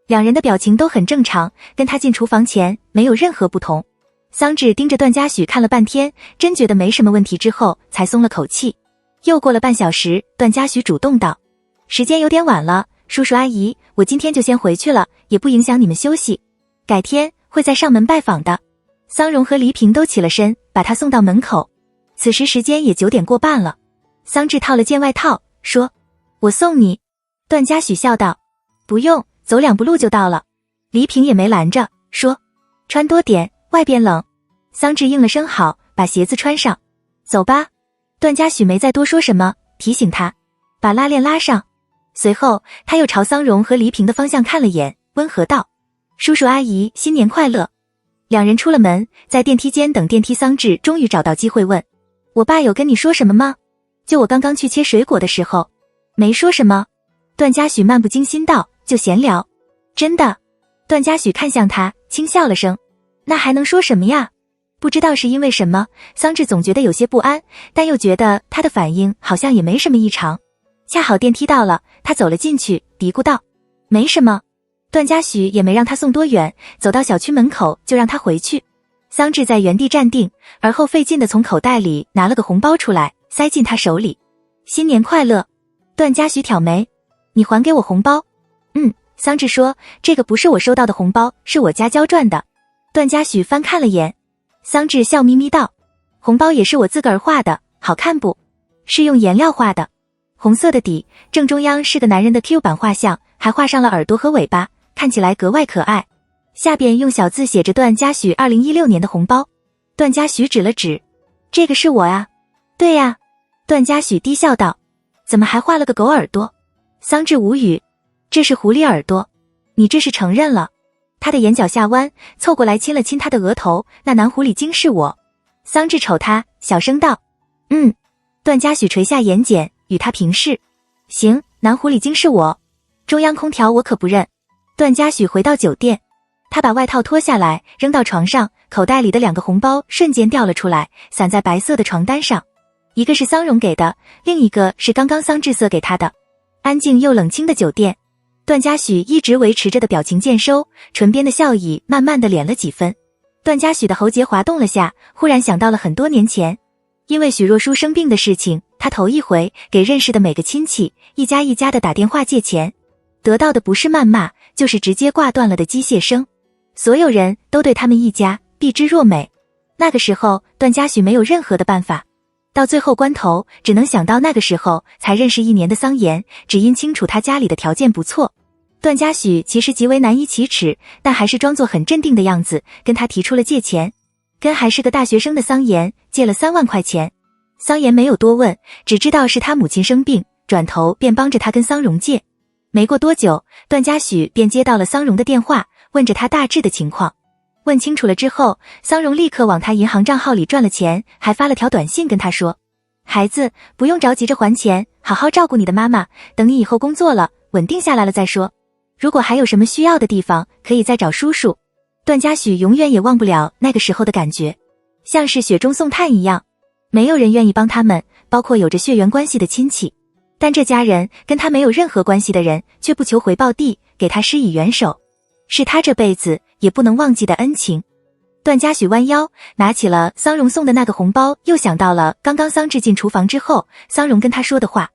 两人的表情都很正常，跟他进厨房前没有任何不同。桑稚盯着段嘉许看了半天，真觉得没什么问题之后才松了口气。又过了半小时，段嘉许主动道：时间有点晚了，叔叔阿姨，我今天就先回去了，也不影响你们休息，改天会再上门拜访的。桑荣和黎平都起了身，把他送到门口。此时时间也9点过半了。桑稚套了件外套，说：我送你。段嘉许笑道：不用，走2步路就到了。黎平也没拦着，说：穿多点，外边冷。桑稚应了声好，把鞋子穿上。走吧。段嘉许没再多说什么，提醒他把拉链拉上。随后他又朝桑荣和黎平的方向看了眼，温和道：叔叔阿姨新年快乐。两人出了门，在电梯间等电梯。桑稚终于找到机会问：我爸有跟你说什么吗？就我刚刚去切水果的时候。没说什么。段嘉许漫不经心道：就闲聊。真的。段嘉许看向他，轻笑了声。那还能说什么呀？不知道是因为什么，桑稚总觉得有些不安，但又觉得他的反应好像也没什么异常。恰好电梯到了，他走了进去，嘀咕道：没什么。段嘉许也没让他送多远，走到小区门口就让他回去。桑稚在原地站定，而后费劲地从口袋里拿了个红包出来，塞进他手里。新年快乐。段嘉许挑眉：你还给我红包？桑稚说：这个不是我收到的红包，是我家交赚的。段嘉许翻看了眼。桑稚笑眯眯道：红包也是我自个儿画的，好看不？是用颜料画的，红色的底，正中央是个男人的 Q 版画像，还画上了耳朵和尾巴，看起来格外可爱。下边用小字写着段嘉许2016年的红包。段嘉许指了指：这个是我啊。对呀。段嘉许低笑道：怎么还画了个狗耳朵？桑稚无语：这是狐狸耳朵。你这是承认了。他的眼角下弯，凑过来亲了亲他的额头。那男狐狸精是我。桑稚瞅他，小声道：段嘉许垂下眼睑，与他平视：行，男狐狸精是我。中央空调我可不认。段嘉许回到酒店，他把外套脱下来扔到床上，口袋里的2个红包瞬间掉了出来，散在白色的床单上。一个是桑荣给的，另一个是刚刚桑稚色给他的。安静又冷清的酒店，段嘉许一直维持着的表情渐收，唇边的笑意慢慢的敛了几分。段嘉许的喉结滑动了下，忽然想到了很多年前，因为许若书生病的事情，他头一回给认识的每个亲戚一家一家的打电话借钱，得到的不是谩骂，就是直接挂断了的机械声。所有人都对他们一家避之若美。那个时候段嘉许没有任何的办法，到最后关头只能想到那个时候才认识1年的桑延，只因清楚他家里的条件不错。段嘉许其实极为难以启齿，但还是装作很镇定的样子，跟他提出了借钱，跟还是个大学生的桑延借了3万块钱。桑延没有多问，只知道是他母亲生病，转头便帮着他跟桑荣借。没过多久，段嘉许便接到了桑荣的电话，问着他大致的情况。问清楚了之后，桑荣立刻往他银行账号里转了钱，还发了条短信跟他说：孩子，不用着急着还钱，好好照顾你的妈妈，等你以后工作了，稳定下来了再说。如果还有什么需要的地方，可以再找叔叔。段嘉许永远也忘不了那个时候的感觉，像是雪中送炭一样。没有人愿意帮他们，包括有着血缘关系的亲戚，但这家人跟他没有任何关系的人，却不求回报地给他施以援手，是他这辈子也不能忘记的恩情。段嘉许弯腰拿起了桑荣送的那个红包，又想到了刚刚桑稚进厨房之后，桑荣跟他说的话。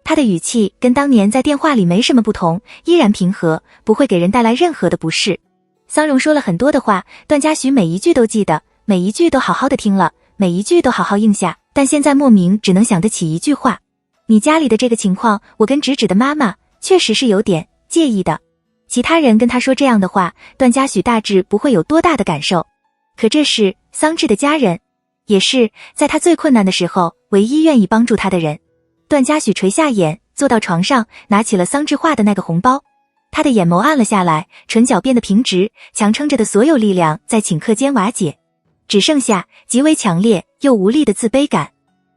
他的语气跟当年在电话里没什么不同，依然平和，不会给人带来任何的不适。桑荣说了很多的话，段嘉许每一句都记得，每一句都好好的听了，每一句都好好应下，但现在莫名只能想得起一句话：你家里的这个情况，我跟直指的妈妈确实是有点介意的。其他人跟他说这样的话，段嘉许大致不会有多大的感受，可这是桑稚的家人，也是在他最困难的时候唯一愿意帮助他的人。段嘉许垂下眼，坐到床上，拿起了桑稚画的那个红包。他的眼眸暗了下来，唇角变得平直，强撑着的所有力量在顷刻间瓦解，只剩下极为强烈又无力的自卑感。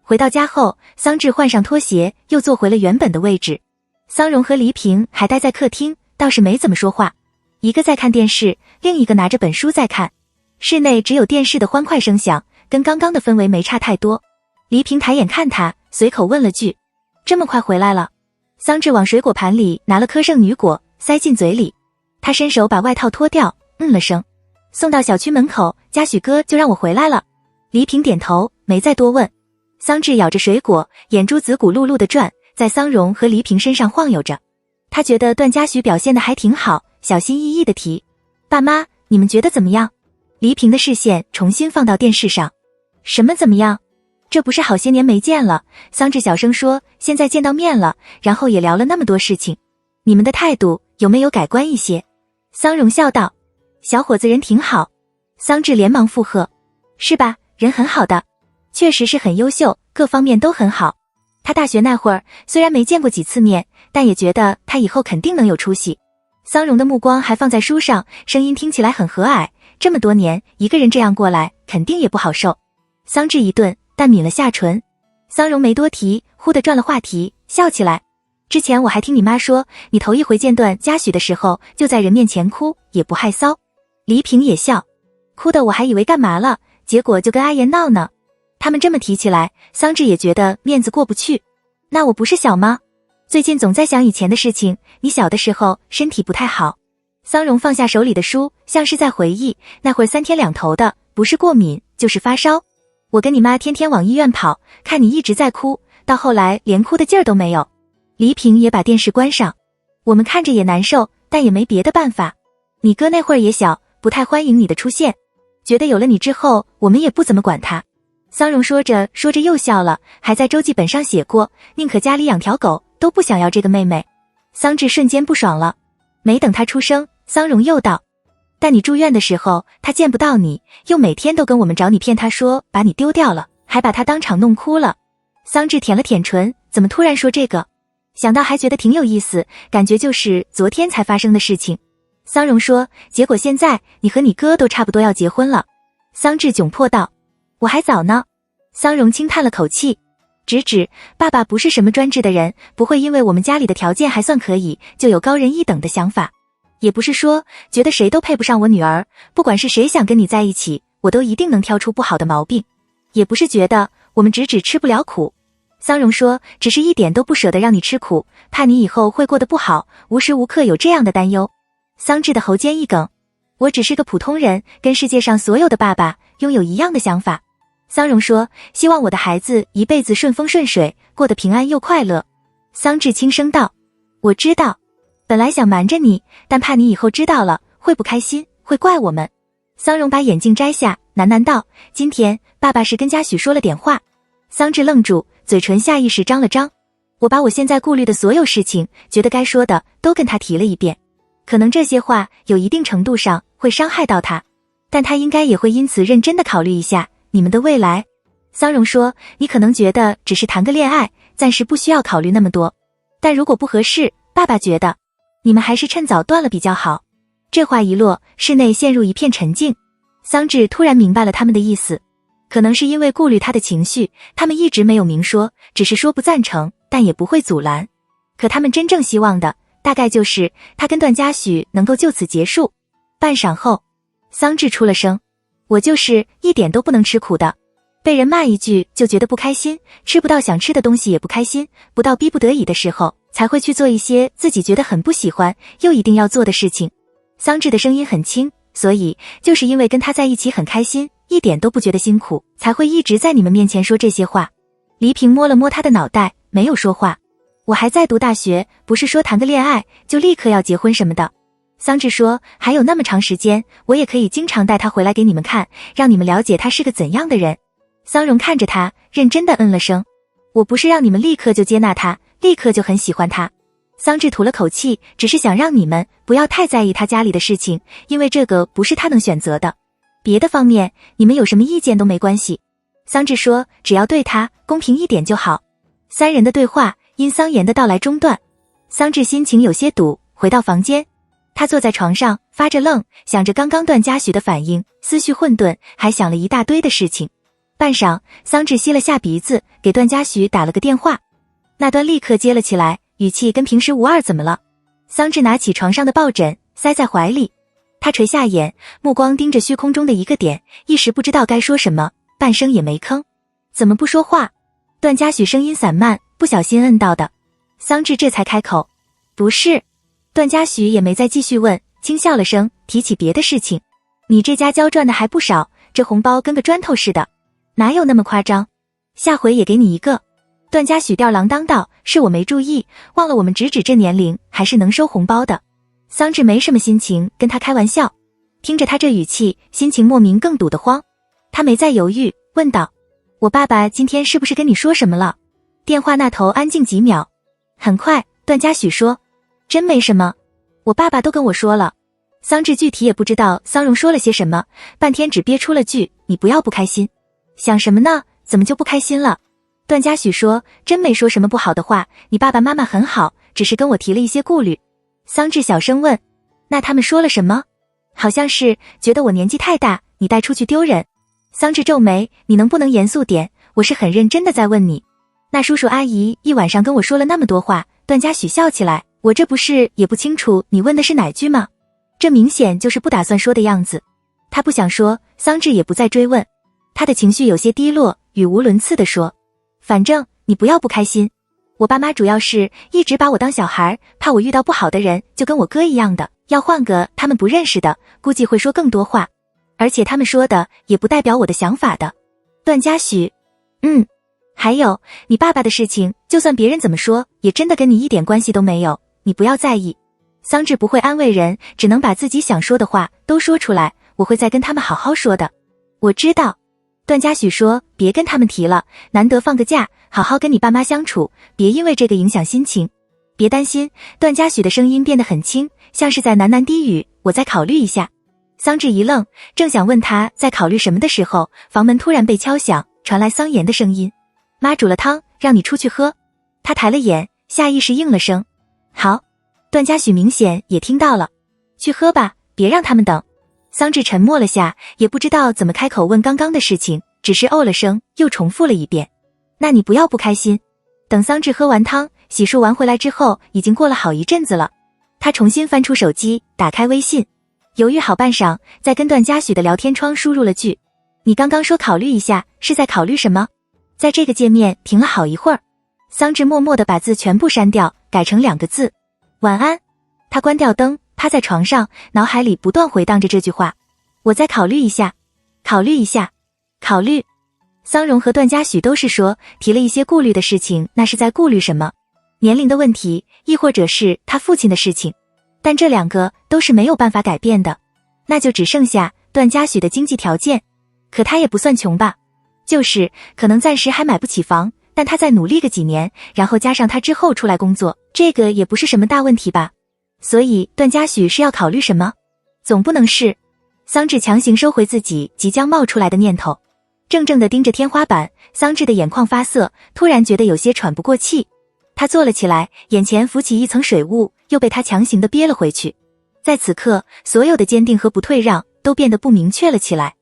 回到家后，桑稚换上拖鞋，又坐回了原本的位置。桑荣和黎平还待在客厅，倒是没怎么说话，一个在看电视，另一个拿着本书在看。室内只有电视的欢快声响，跟刚刚的氛围没差太多。黎平抬眼看他，随口问了句：“这么快回来了？”桑稚往水果盘里拿了颗圣女果，塞进嘴里。他伸手把外套脱掉，了声。送到小区门口，嘉许哥就让我回来了。黎平点头，没再多问。桑稚咬着水果，眼珠子咕噜噜地转，在桑荣和黎平身上晃悠着。他觉得段嘉许表现得还挺好，小心翼翼地提：“爸妈，你们觉得怎么样？”黎平的视线重新放到电视上。什么怎么样？这不是好些年没见了，桑稚小声说，现在见到面了，然后也聊了那么多事情，你们的态度有没有改观一些？桑荣笑道：“小伙子人挺好。”桑稚连忙附和：“是吧，人很好的，确实是很优秀，各方面都很好。他大学那会儿虽然没见过几次面，但也觉得他以后肯定能有出息。”桑荣的目光还放在书上，声音听起来很和蔼，这么多年一个人这样过来，肯定也不好受。桑稚一顿，但抿了下唇。桑荣没多提，忽地转了话题，笑起来：“之前我还听你妈说，你头一回见段嘉许的时候，就在人面前哭，也不害臊。”黎平也笑：“哭的我还以为干嘛了，结果就跟阿言闹呢。”他们这么提起来，桑稚也觉得面子过不去。那我不是小吗？最近总在想以前的事情，你小的时候身体不太好。桑荣放下手里的书，像是在回忆，那会儿3天2头的，不是过敏就是发烧。我跟你妈天天往医院跑，看你一直在哭，到后来连哭的劲儿都没有。黎平也把电视关上，我们看着也难受，但也没别的办法。你哥那会儿也小，不太欢迎你的出现，觉得有了你之后，我们也不怎么管他。桑荣说着说着又笑了，还在周记本上写过，宁可家里养条狗，都不想要这个妹妹。桑稚瞬间不爽了，没等他出声，桑荣又道：“但你住院的时候，他见不到你，又每天都跟我们找你，骗他说把你丢掉了，还把他当场弄哭了。”桑稚舔了舔唇，怎么突然说这个？想到还觉得挺有意思，感觉就是昨天才发生的事情。桑荣说：“结果现在你和你哥都差不多要结婚了。”桑稚窘迫道：“我还早呢。”桑荣轻叹了口气，指爸爸不是什么专制的人，不会因为我们家里的条件还算可以，就有高人一等的想法。也不是说觉得谁都配不上我女儿，不管是谁想跟你在一起，我都一定能挑出不好的毛病。也不是觉得我们只吃不了苦。桑荣说，只是一点都不舍得让你吃苦，怕你以后会过得不好，无时无刻有这样的担忧。桑稚的喉尖一梗：“我只是个普通人，跟世界上所有的爸爸拥有一样的想法。”桑荣说：“希望我的孩子一辈子顺风顺水，过得平安又快乐。”桑稚轻声道：“我知道，本来想瞒着你，但怕你以后知道了会不开心，会怪我们。”桑荣把眼镜摘下，喃喃道：“今天爸爸是跟嘉许说了点话。”桑稚愣住，嘴唇下意识张了张。我把我现在顾虑的所有事情，觉得该说的都跟他提了一遍。可能这些话有一定程度上会伤害到他，但他应该也会因此认真的考虑一下你们的未来。桑荣说：“你可能觉得只是谈个恋爱，暂时不需要考虑那么多。但如果不合适，爸爸觉得你们还是趁早断了比较好。”这话一落，室内陷入一片沉静。桑稚突然明白了他们的意思，可能是因为顾虑他的情绪，他们一直没有明说，只是说不赞成，但也不会阻拦。可他们真正希望的，大概就是他跟段嘉许能够就此结束。半晌后，桑稚出了声：“我就是一点都不能吃苦的，被人骂一句就觉得不开心，吃不到想吃的东西也不开心，不到逼不得已的时候才会去做一些自己觉得很不喜欢又一定要做的事情。”桑稚的声音很轻，所以就是因为跟他在一起很开心，一点都不觉得辛苦，才会一直在你们面前说这些话。黎平摸了摸他的脑袋，没有说话。我还在读大学，不是说谈个恋爱就立刻要结婚什么的。桑稚说，还有那么长时间，我也可以经常带他回来给你们看，让你们了解他是个怎样的人。桑荣看着他，认真的了声：“我不是让你们立刻就接纳他，立刻就很喜欢他。”桑稚吐了口气，只是想让你们不要太在意他家里的事情，因为这个不是他能选择的。别的方面，你们有什么意见都没关系。桑稚说，只要对他公平一点就好。三人的对话因桑延的到来中断。桑稚心情有些堵，回到房间，他坐在床上发着愣，想着刚刚段嘉许的反应，思绪混沌，还想了一大堆的事情。半晌，桑稚吸了下鼻子，给段嘉许打了个电话。那端立刻接了起来，语气跟平时无二。怎么了？桑稚拿起床上的抱枕塞在怀里，他垂下眼，目光盯着虚空中的一个点，一时不知道该说什么，半声也没吭。怎么不说话？段嘉许声音散漫，不小心摁到的。桑稚这才开口，不是。段嘉许也没再继续问，轻笑了声，提起别的事情。你这家交赚的还不少，这红包跟个砖头似的，哪有那么夸张？下回也给你一个。段嘉许吊郎当道，是我没注意，忘了我们直指这年龄还是能收红包的。桑稚没什么心情跟他开玩笑，听着他这语气，心情莫名更堵得慌。他没再犹豫，问道，我爸爸今天是不是跟你说什么了？电话那头安静几秒，很快段嘉许说，真没什么，我爸爸都跟我说了。桑稚具体也不知道桑荣说了些什么，半天只憋出了句，你不要不开心。想什么呢？怎么就不开心了？段嘉许说，真没说什么不好的话，你爸爸妈妈很好，只是跟我提了一些顾虑。桑稚小声问，那他们说了什么？好像是觉得我年纪太大，你带出去丢人。桑稚皱眉，你能不能严肃点？我是很认真的在问你。那叔叔阿姨一晚上跟我说了那么多话。段嘉许笑起来，我这不是也不清楚你问的是哪句吗？这明显就是不打算说的样子。他不想说，桑稚也不再追问。他的情绪有些低落，语无伦次地说，反正你不要不开心。我爸妈主要是一直把我当小孩，怕我遇到不好的人就跟我哥一样的，要换个他们不认识的，估计会说更多话。而且他们说的也不代表我的想法的。段嘉许，还有你爸爸的事情，就算别人怎么说，也真的跟你一点关系都没有，你不要在意。桑稚不会安慰人，只能把自己想说的话都说出来，我会再跟他们好好说的。我知道。段嘉许说，别跟他们提了，难得放个假，好好跟你爸妈相处，别因为这个影响心情。别担心。段嘉许的声音变得很轻，像是在喃喃低语，我再考虑一下。桑稚一愣，正想问他在考虑什么的时候，房门突然被敲响，传来桑延的声音，妈煮了汤，让你出去喝。他抬了眼，下意识应了声好。段嘉许明显也听到了，去喝吧，别让他们等。桑稚沉默了下，也不知道怎么开口问刚刚的事情，只是哦了声，又重复了一遍，那你不要不开心。等桑稚喝完汤洗漱完回来之后，已经过了好一阵子了。他重新翻出手机，打开微信，犹豫好半晌，在跟段嘉许的聊天窗输入了句，你刚刚说考虑一下，是在考虑什么？在这个界面停了好一会儿，桑稚默默地把字全部删掉，改成2个字，晚安。他关掉灯，趴在床上，脑海里不断回荡着这句话，我再考虑一下，考虑一下，考虑。桑荣和段嘉许都是说提了一些顾虑的事情，那是在顾虑什么？年龄的问题，亦或者是他父亲的事情，但这2个都是没有办法改变的，那就只剩下段嘉许的经济条件。可他也不算穷吧，就是可能暂时还买不起房，但他再努力个几年，然后加上他之后出来工作，这个也不是什么大问题吧。所以段嘉许是要考虑什么？总不能是……桑稚强行收回自己即将冒出来的念头，怔怔地盯着天花板，桑稚的眼眶发涩，突然觉得有些喘不过气。他坐了起来，眼前浮起一层水雾，又被他强行地憋了回去。在此刻，所有的坚定和不退让都变得不明确了起来。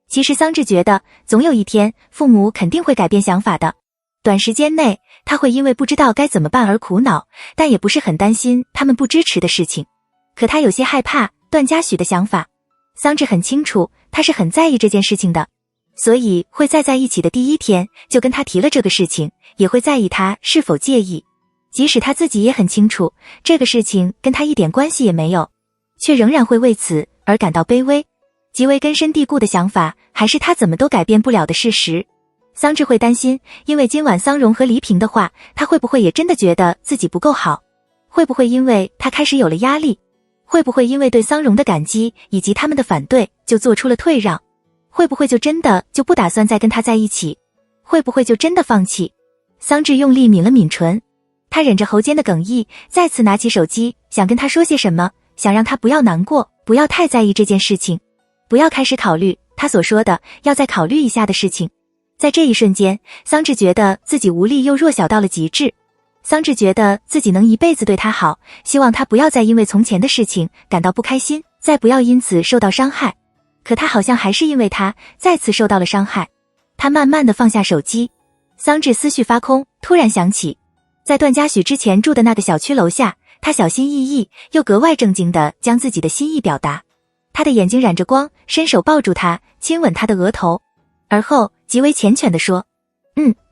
其实桑稚觉得，总有一天，父母肯定会改变想法的。短时间内，他会因为不知道该怎么办而苦恼，但也不是很担心他们不支持的事情。可他有些害怕段嘉许的想法。桑稚很清楚，他是很在意这件事情的，所以会在一起的第一天就跟他提了这个事情，也会在意他是否介意。即使他自己也很清楚，这个事情跟他一点关系也没有，却仍然会为此而感到卑微。极为根深蒂固的想法，还是他怎么都改变不了的事实。桑稚会担心，因为今晚桑荣和黎平的话，他会不会也真的觉得自己不够好？会不会因为他开始有了压力？会不会因为对桑荣的感激以及他们的反对，就做出了退让？会不会就真的就不打算再跟他在一起？会不会就真的放弃？桑稚用力抿了抿唇，他忍着喉间的哽咽，再次拿起手机，想跟他说些什么，想让他不要难过，不要太在意这件事情，不要开始考虑他所说的要再考虑一下的事情。在这一瞬间，桑稚觉得自己无力又弱小到了极致。桑稚觉得自己能一辈子对他好，希望他不要再因为从前的事情感到不开心，再不要因此受到伤害。可他好像还是因为他再次受到了伤害。他慢慢地放下手机，桑稚思绪发空，突然想起，在段嘉许之前住的那个小区楼下，他小心翼翼又格外正经地将自己的心意表达。他的眼睛染着光，伸手抱住他，亲吻他的额头，而后极为缱绻地说：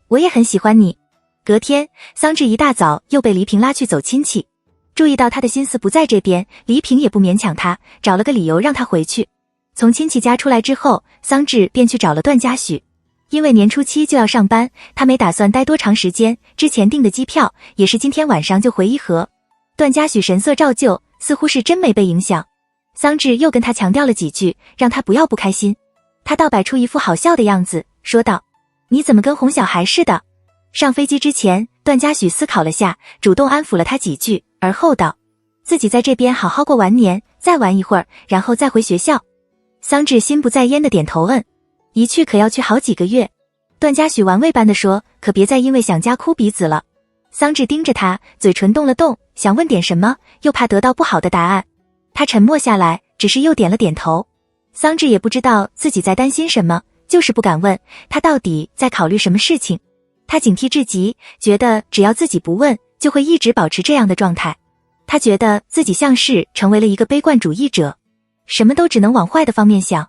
我也很喜欢你。隔天，桑稚一大早又被黎平拉去走亲戚。注意到他的心思不在这边，黎平也不勉强他，找了个理由让他回去。从亲戚家出来之后，桑稚便去找了段嘉许。因为年初7就要上班，他没打算待多长时间，之前订的机票也是今天晚上就回伊河。段嘉许神色照旧，似乎是真没被影响。桑稚又跟他强调了几句，让他不要不开心。他倒摆出一副好笑的样子，说道：你怎么跟哄小孩似的？上飞机之前，段嘉许思考了下，主动安抚了他几句，而后道：自己在这边好好过完年，再玩一会儿，然后再回学校。桑稚心不在焉的点头一去可要去好几个月。段嘉许玩味般的说：可别再因为想家哭鼻子了。桑稚盯着他，嘴唇动了动，想问点什么，又怕得到不好的答案。他沉默下来，只是又点了点头。桑稚也不知道自己在担心什么，就是不敢问他到底在考虑什么事情。他警惕至极，觉得只要自己不问，就会一直保持这样的状态。他觉得自己像是成为了一个悲观主义者，什么都只能往坏的方面想。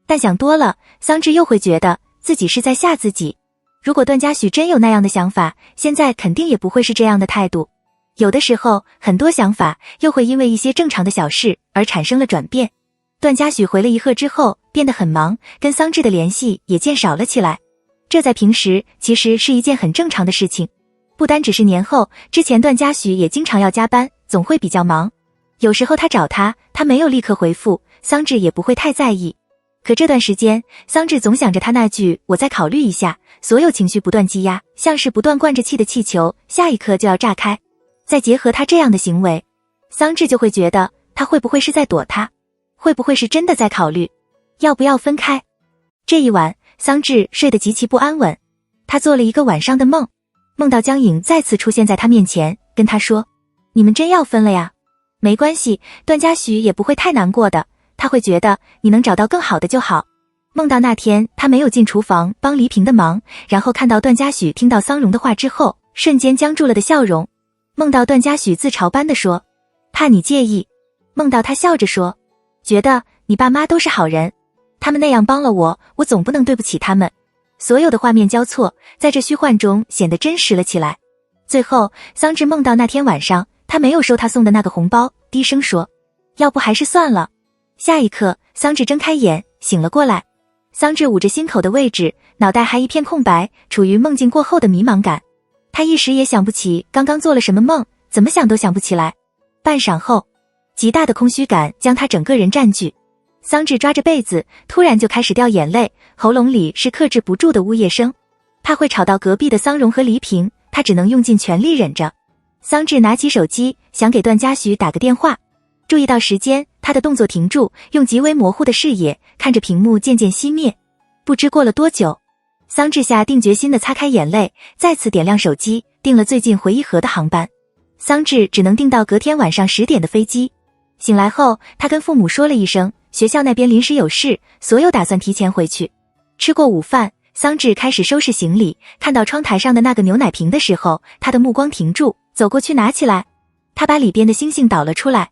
但想多了，桑稚又会觉得自己是在吓自己。如果段嘉许真有那样的想法，现在肯定也不会是这样的态度。有的时候，很多想法又会因为一些正常的小事而产生了转变。段嘉许回了伊河之后，变得很忙，跟桑稚的联系也渐少了起来。这在平时其实是一件很正常的事情，不单只是年后，之前段嘉许也经常要加班，总会比较忙。有时候他找他，他没有立刻回复，桑稚也不会太在意。可这段时间，桑稚总想着他那句我再考虑一下，所有情绪不断积压，像是不断灌着气的气球，下一刻就要炸开。再结合他这样的行为，桑稚就会觉得他会不会是在躲他，会不会是真的在考虑要不要分开。这一晚，桑稚睡得极其不安稳，他做了一个晚上的梦，梦到江颖再次出现在他面前，跟他说：你们真要分了呀？没关系，段嘉许也不会太难过的，他会觉得你能找到更好的就好。梦到那天他没有进厨房帮黎平的忙，然后看到段嘉许听到桑荣的话之后，瞬间僵住了的笑容。梦到段嘉许自嘲般的说：怕你介意。梦到他笑着说：觉得你爸妈都是好人，他们那样帮了我，我总不能对不起他们。所有的画面交错，在这虚幻中显得真实了起来。最后，桑稚梦到那天晚上他没有收他送的那个红包，低声说：要不还是算了。下一刻，桑稚睁开眼醒了过来。桑稚捂着心口的位置，脑袋还一片空白，处于梦境过后的迷茫感。他一时也想不起刚刚做了什么梦，怎么想都想不起来。半晌后，极大的空虚感将他整个人占据。桑稚抓着被子，突然就开始掉眼泪，喉咙里是克制不住的呜咽声。怕会吵到隔壁的桑荣和黎平，他只能用尽全力忍着。桑稚拿起手机，想给段嘉许打个电话。注意到时间，他的动作停住，用极为模糊的视野看着屏幕渐渐熄灭。不知过了多久，桑稚下定决心的擦开眼泪，再次点亮手机，订了最近回伊河的航班。桑稚只能订到隔天晚上10点的飞机。醒来后，他跟父母说了一声，学校那边临时有事，所有打算提前回去。吃过午饭，桑稚开始收拾行李，看到窗台上的那个牛奶瓶的时候，他的目光停住，走过去拿起来。他把里边的星星倒了出来。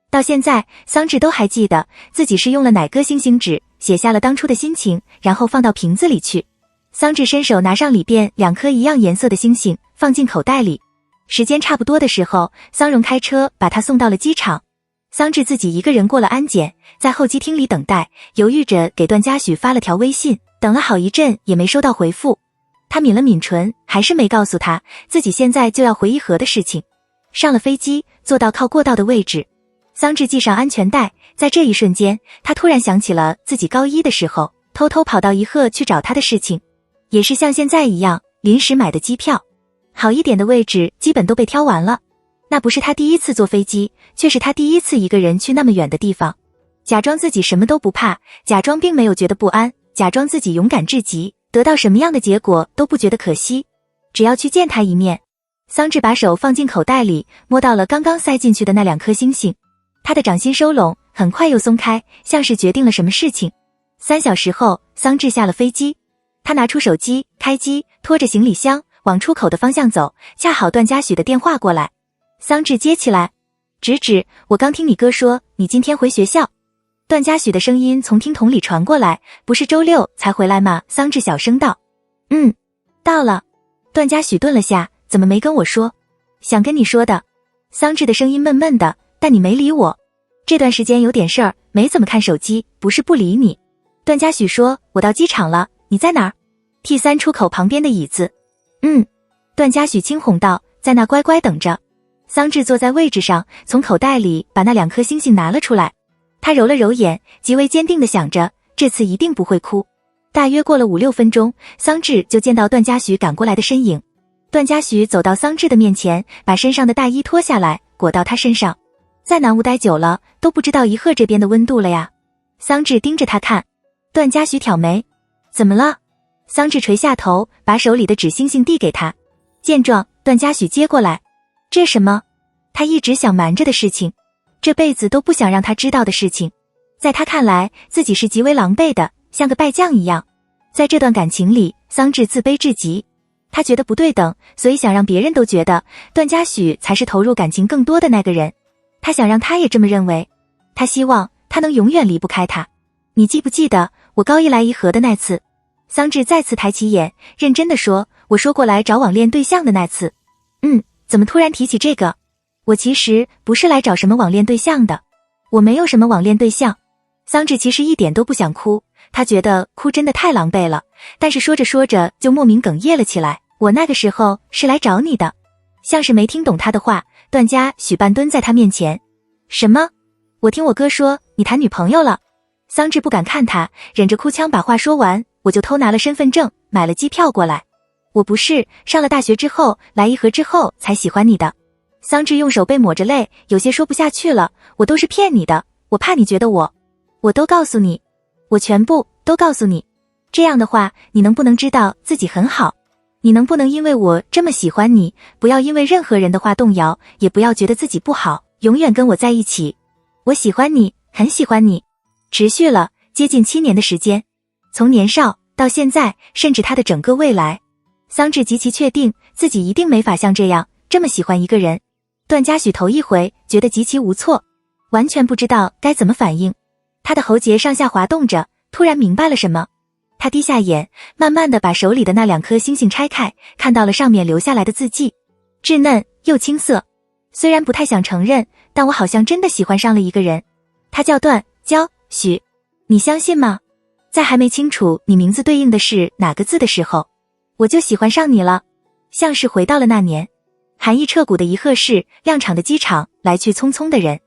到现在，桑稚都还记得自己是用了哪个星星纸写下了当初的心情，然后放到瓶子里去。桑稚伸手拿上里边2颗一样颜色的星星，放进口袋里。时间差不多的时候，桑荣开车把他送到了机场。桑稚自己一个人过了安检，在候机厅里等待，犹豫着给段嘉许发了条微信，等了好一阵也没收到回复。他抿了抿唇，还是没告诉他自己现在就要回伊河的事情。上了飞机，坐到靠过道的位置，桑稚系上安全带。在这一瞬间，他突然想起了自己高1的时候偷偷跑到伊河去找他的事情，也是像现在一样临时买的机票。好一点的位置基本都被挑完了。那不是他第一次坐飞机，却是他第一次一个人去那么远的地方。假装自己什么都不怕，假装并没有觉得不安，假装自己勇敢至极，得到什么样的结果都不觉得可惜，只要去见他一面。桑稚把手放进口袋里，摸到了刚刚塞进去的那2颗星星，他的掌心收拢，很快又松开，像是决定了什么事情。3小时后，桑稚下了飞机，他拿出手机，开机，拖着行李箱往出口的方向走，恰好段嘉许的电话过来。桑稚接起来，直指，我刚听你哥说你今天回学校。段嘉许的声音从听筒里传过来，不是周6才回来吗？桑稚小声道。到了。段嘉许顿了下，怎么没跟我说？想跟你说的。桑稚的声音闷闷的，但你没理我。这段时间有点事儿，没怎么看手机，不是不理你。段嘉许说，我到机场了，你在哪儿？T3出口旁边的椅子。段嘉许轻哄道，在那乖乖等着。桑稚坐在位置上，从口袋里把那2颗星星拿了出来。他揉了揉眼，极为坚定地想着，这次一定不会哭。大约过了5、6分钟，桑稚就见到段嘉许赶过来的身影。段嘉许走到桑稚的面前，把身上的大衣脱下来，裹到他身上。在南屋待久了，都不知道一鹤这边的温度了呀。桑稚盯着他看。段嘉许挑眉，怎么了？桑稚垂下头，把手里的纸星星递给他。见状，段嘉许接过来。这什么？他一直想瞒着的事情，这辈子都不想让他知道的事情。在他看来，自己是极为狼狈的，像个败将一样。在这段感情里，桑稚自卑至极。他觉得不对等，所以想让别人都觉得段嘉许才是投入感情更多的那个人。他想让他也这么认为。他希望他能永远离不开他。你记不记得我高一来颐和的那次？桑稚再次抬起眼，认真地说，我说过来找网恋对象的那次。怎么突然提起这个？我其实不是来找什么网恋对象的，我没有什么网恋对象。桑稚其实一点都不想哭，他觉得哭真的太狼狈了，但是说着说着就莫名哽咽了起来。我那个时候是来找你的。像是没听懂他的话，段嘉许半蹲在他面前。什么？我听我哥说你谈女朋友了。桑稚不敢看他，忍着哭腔把话说完，我就偷拿了身份证，买了机票过来。我不是上了大学之后来颐和之后才喜欢你的。桑稚用手背抹着泪，有些说不下去了。我都是骗你的，我怕你觉得我都告诉你，我全部都告诉你。这样的话，你能不能知道自己很好？你能不能因为我这么喜欢你，不要因为任何人的话动摇，也不要觉得自己不好，永远跟我在一起。我喜欢你，很喜欢你。持续了接近7年的时间，从年少到现在，甚至他的整个未来。桑稚极其确定自己一定没法像这样这么喜欢一个人。段嘉许头一回觉得极其无措，完全不知道该怎么反应。他的喉结上下滑动着，突然明白了什么。他低下眼，慢慢地把手里的那2颗星星拆开，看到了上面留下来的字迹，稚嫩又青涩。虽然不太想承认，但我好像真的喜欢上了一个人。他叫段嘉许，你相信吗？在还没清楚你名字对应的是哪个字的时候，我就喜欢上你了。像是回到了那年，寒意彻骨的颐和市，亮场的机场，来去匆匆的人。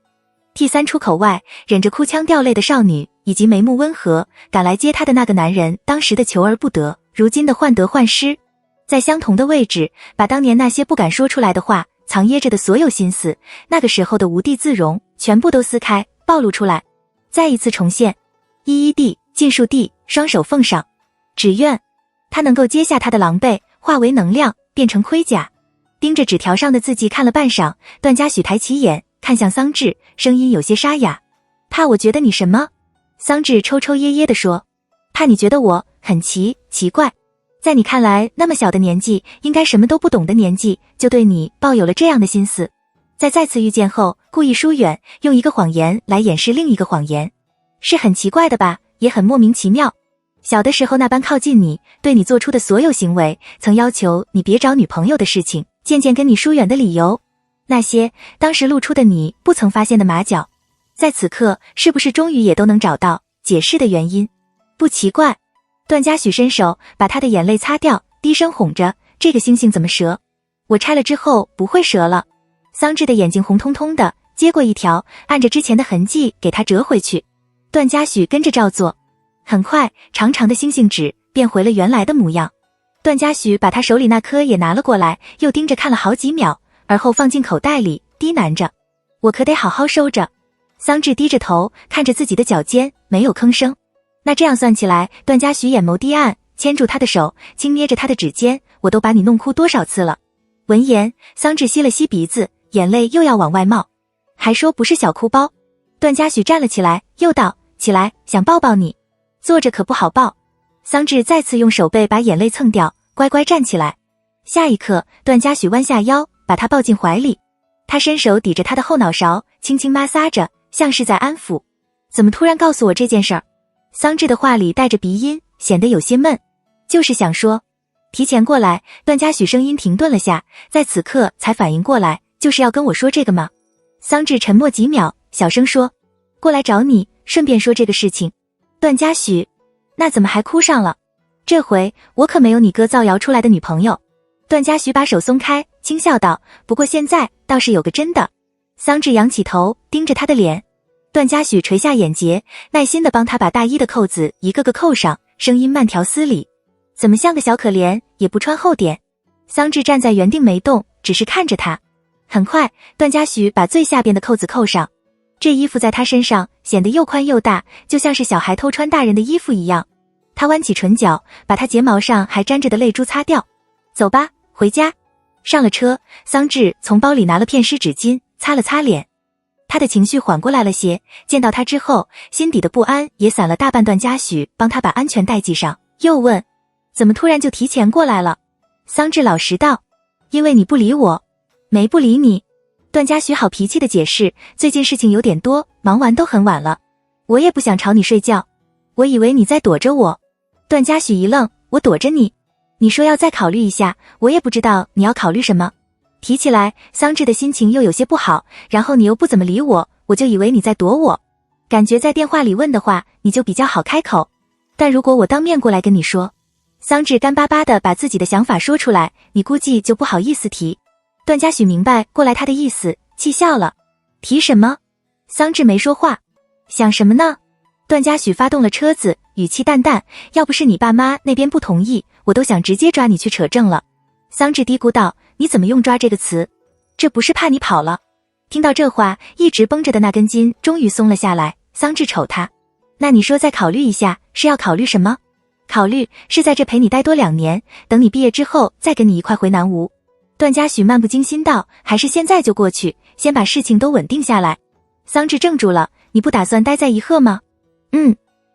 T3出口外，忍着哭腔掉泪的少女，以及眉目温和赶来接她的那个男人，当时的求而不得，如今的患得患失。在相同的位置，把当年那些不敢说出来的话，藏掖着的所有心思，那个时候的无地自容，全部都撕开，暴露出来，再一次重现。依依地，尽数地，双手奉上，只愿他能够接下他的狼狈，化为能量，变成盔甲。盯着纸条上的字迹看了半晌，段嘉许抬起眼看向桑稚，声音有些沙哑。怕我觉得你什么？桑稚抽抽噎噎地说，怕你觉得我很奇怪，在你看来那么小的年纪，应该什么都不懂的年纪，就对你抱有了这样的心思。在再次遇见后，故意疏远，用一个谎言来掩饰另一个谎言，是很奇怪的吧，也很莫名其妙。小的时候那般靠近你，对你做出的所有行为，曾要求你别找女朋友的事情，渐渐跟你疏远的理由，那些当时露出的你不曾发现的马脚，在此刻是不是终于也都能找到解释的原因？不奇怪。段嘉许伸手把他的眼泪擦掉，低声哄着，这个星星怎么折？我拆了之后不会折了。桑稚的眼睛红彤彤的，接过一条，按着之前的痕迹给他折回去。段嘉许跟着照做，很快长长的星星纸变回了原来的模样。段嘉许把他手里那颗也拿了过来，又盯着看了好几秒，而后放进口袋里，低喃着，我可得好好收着。桑稚低着头看着自己的脚尖，没有吭声。那这样算起来，段嘉许眼眸低暗，牵住他的手，轻捏着他的指尖，我都把你弄哭多少次了。闻言，桑稚吸了吸鼻子，眼泪又要往外冒，还说不是小哭包。段嘉许站了起来，又道：起来，想抱抱你，坐着可不好抱。桑稚再次用手背把眼泪蹭掉，乖乖站起来。下一刻，段嘉许弯下腰，把他抱进怀里。他伸手抵着他的后脑勺，轻轻摩挲着，像是在安抚。怎么突然告诉我这件事儿？桑稚的话里带着鼻音，显得有些闷。就是想说。提前过来，段嘉许声音停顿了下，在此刻才反应过来，就是要跟我说这个吗？桑稚沉默几秒，小声说，过来找你，顺便说这个事情。段嘉许，那怎么还哭上了？这回我可没有你哥造谣出来的女朋友。段嘉许把手松开，轻笑道，不过现在倒是有个真的。桑稚仰起头，盯着他的脸。段嘉许垂下眼睫，耐心地帮他把大衣的扣子一个个扣上，声音慢条斯理，怎么像个小可怜，也不穿厚点。桑稚站在原定没动，只是看着他。很快，段嘉许把最下边的扣子扣上。这衣服在他身上显得又宽又大，就像是小孩偷穿大人的衣服一样。他弯起唇角，把他睫毛上还沾着的泪珠擦掉。走吧，回家。上了车，桑稚从包里拿了片湿纸巾，擦了擦脸。他的情绪缓过来了些，见到他之后，心底的不安也散了大半。段嘉许帮他把安全带系上，又问，怎么突然就提前过来了？桑稚老实道，因为你不理我。没不理你。段嘉许好脾气的解释，最近事情有点多，忙完都很晚了。我也不想吵你睡觉。我以为你在躲着我。段嘉许一愣，我躲着你？你说要再考虑一下，我也不知道你要考虑什么。提起来，桑稚的心情又有些不好，然后你又不怎么理我，我就以为你在躲我。感觉在电话里问的话，你就比较好开口。但如果我当面过来跟你说，桑稚干巴巴的把自己的想法说出来，你估计就不好意思提。段嘉许明白过来他的意思，气笑了。提什么？桑稚没说话。想什么呢？段嘉许发动了车子，语气淡淡，要不是你爸妈那边不同意，我都想直接抓你去扯证了。桑稚嘀咕道，你怎么用抓这个词？这不是怕你跑了？听到这话，一直绷着的那根筋终于松了下来。桑稚瞅他，那你说再考虑一下，是要考虑什么？考虑是在这陪你待多2年，等你毕业之后再跟你一块回南吴。段嘉许漫不经心道，还是现在就过去，先把事情都稳定下来。桑稚怔住了，你不打算待在颐和吗？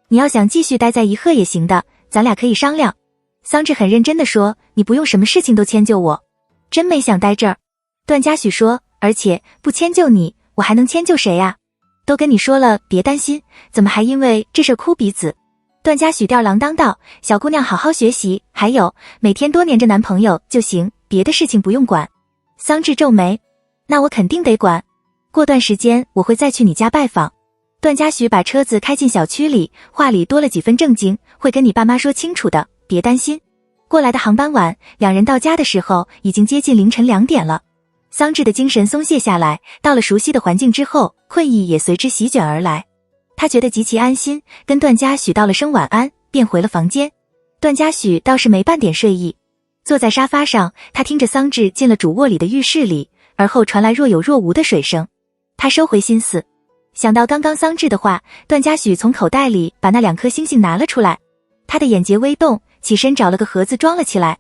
你要想继续待在颐和也行的，咱俩可以商量。桑稚很认真地说，你不用什么事情都迁就我。真没想待这儿。段嘉许说，而且不迁就你，我还能迁就谁呀？都跟你说了别担心，怎么还因为这事哭鼻子？段嘉许吊郎当道，小姑娘好好学习，还有每天多黏着男朋友就行，别的事情不用管。桑稚皱眉，那我肯定得管。过段时间我会再去你家拜访。段嘉许把车子开进小区里，话里多了几分正经，会跟你爸妈说清楚的，别担心。过来的航班晚，两人到家的时候已经接近凌晨2点了。桑稚的精神松懈下来，到了熟悉的环境之后，困意也随之席卷而来。他觉得极其安心，跟段嘉许道了声晚安，便回了房间。段嘉许倒是没半点睡意，坐在沙发上，他听着桑稚进了主卧里的浴室里，而后传来若有若无的水声。他收回心思，想到刚刚桑稚的话，段嘉许从口袋里把那2颗星星拿了出来。他的眼睫微动，起身找了个盒子装了起来，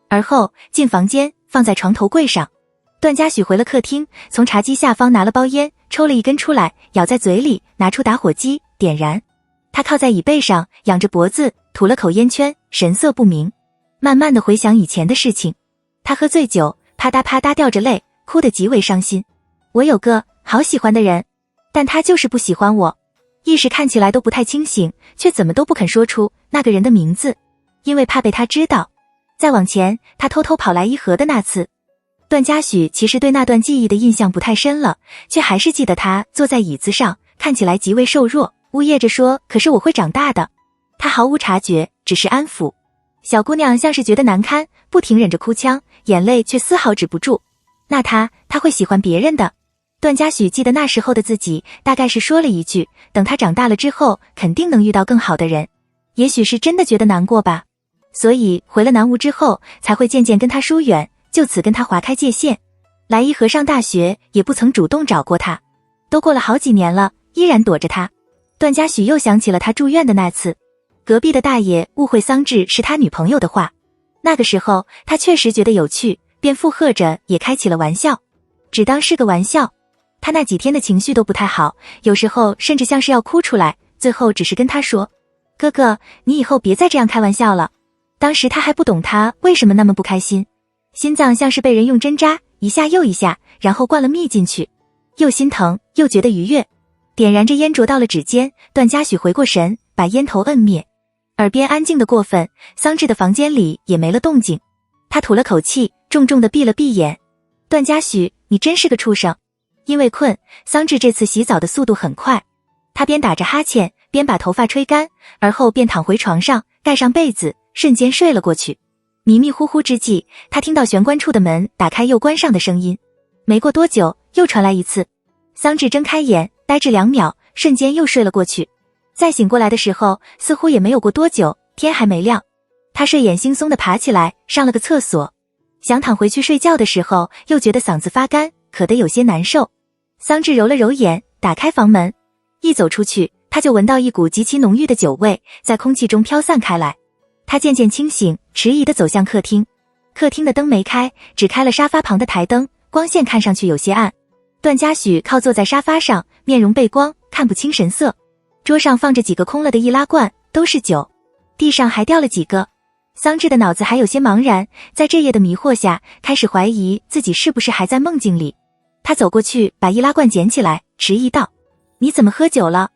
而后进房间放在床头柜上。段嘉许回了客厅，从茶几下方拿了包烟，抽了一根出来，咬在嘴里，拿出打火机点燃。他靠在椅背上，仰着脖子吐了口烟圈，神色不明，慢慢的回想以前的事情。他喝醉酒，啪嗒啪嗒掉着泪，哭得极为伤心。我有个好喜欢的人，但他就是不喜欢我。意识看起来都不太清醒，却怎么都不肯说出那个人的名字，因为怕被他知道。再往前，他偷偷跑来颐和的那次。段嘉许其实对那段记忆的印象不太深了，却还是记得他坐在椅子上，看起来极为瘦弱，呜咽着说，可是我会长大的。他毫无察觉，只是安抚。小姑娘像是觉得难堪，不停忍着哭腔，眼泪却丝毫止不住。那他会喜欢别人的。段嘉许记得那时候的自己，大概是说了一句，等他长大了之后，肯定能遇到更好的人。也许是真的觉得难过吧，所以回了南吴之后，才会渐渐跟他疏远，就此跟他划开界限。来颐和上大学，也不曾主动找过他。都过了好几年了，依然躲着他。段嘉许又想起了他住院的那次，隔壁的大爷误会桑稚是他女朋友的话。那个时候他确实觉得有趣，便附和着也开起了玩笑，只当是个玩笑。他那几天的情绪都不太好，有时候甚至像是要哭出来，最后只是跟他说，哥哥，你以后别再这样开玩笑了。当时他还不懂他为什么那么不开心，心脏像是被人用针扎，一下又一下，然后灌了蜜进去，又心疼又觉得愉悦。点燃着烟灼到了指尖，段嘉许回过神，把烟头摁灭。耳边安静的过分，桑稚的房间里也没了动静。他吐了口气，重重地闭了闭眼。段嘉许，你真是个畜生。因为困，桑稚这次洗澡的速度很快，他边打着哈欠，边把头发吹干，而后便躺回床上，盖上被子，瞬间睡了过去。迷迷糊糊之际，他听到玄关处的门打开又关上的声音。没过多久，又传来一次。桑稚睁开眼，呆滞2秒，瞬间又睡了过去。再醒过来的时候，似乎也没有过多久，天还没亮。他睡眼惺忪地爬起来，上了个厕所。想躺回去睡觉的时候，又觉得嗓子发干，渴得有些难受。桑稚揉了揉眼，打开房门，一走出去，他就闻到一股极其浓郁的酒味在空气中飘散开来。他渐渐清醒，迟疑地走向客厅。客厅的灯没开，只开了沙发旁的台灯，光线看上去有些暗。段嘉许靠坐在沙发上，面容背光，看不清神色。桌上放着几个空了的易拉罐，都是酒，地上还掉了几个。桑稚的脑子还有些茫然，在这夜的迷惑下，开始怀疑自己是不是还在梦境里。他走过去，把易拉罐捡起来，迟疑道：“你怎么喝酒了？”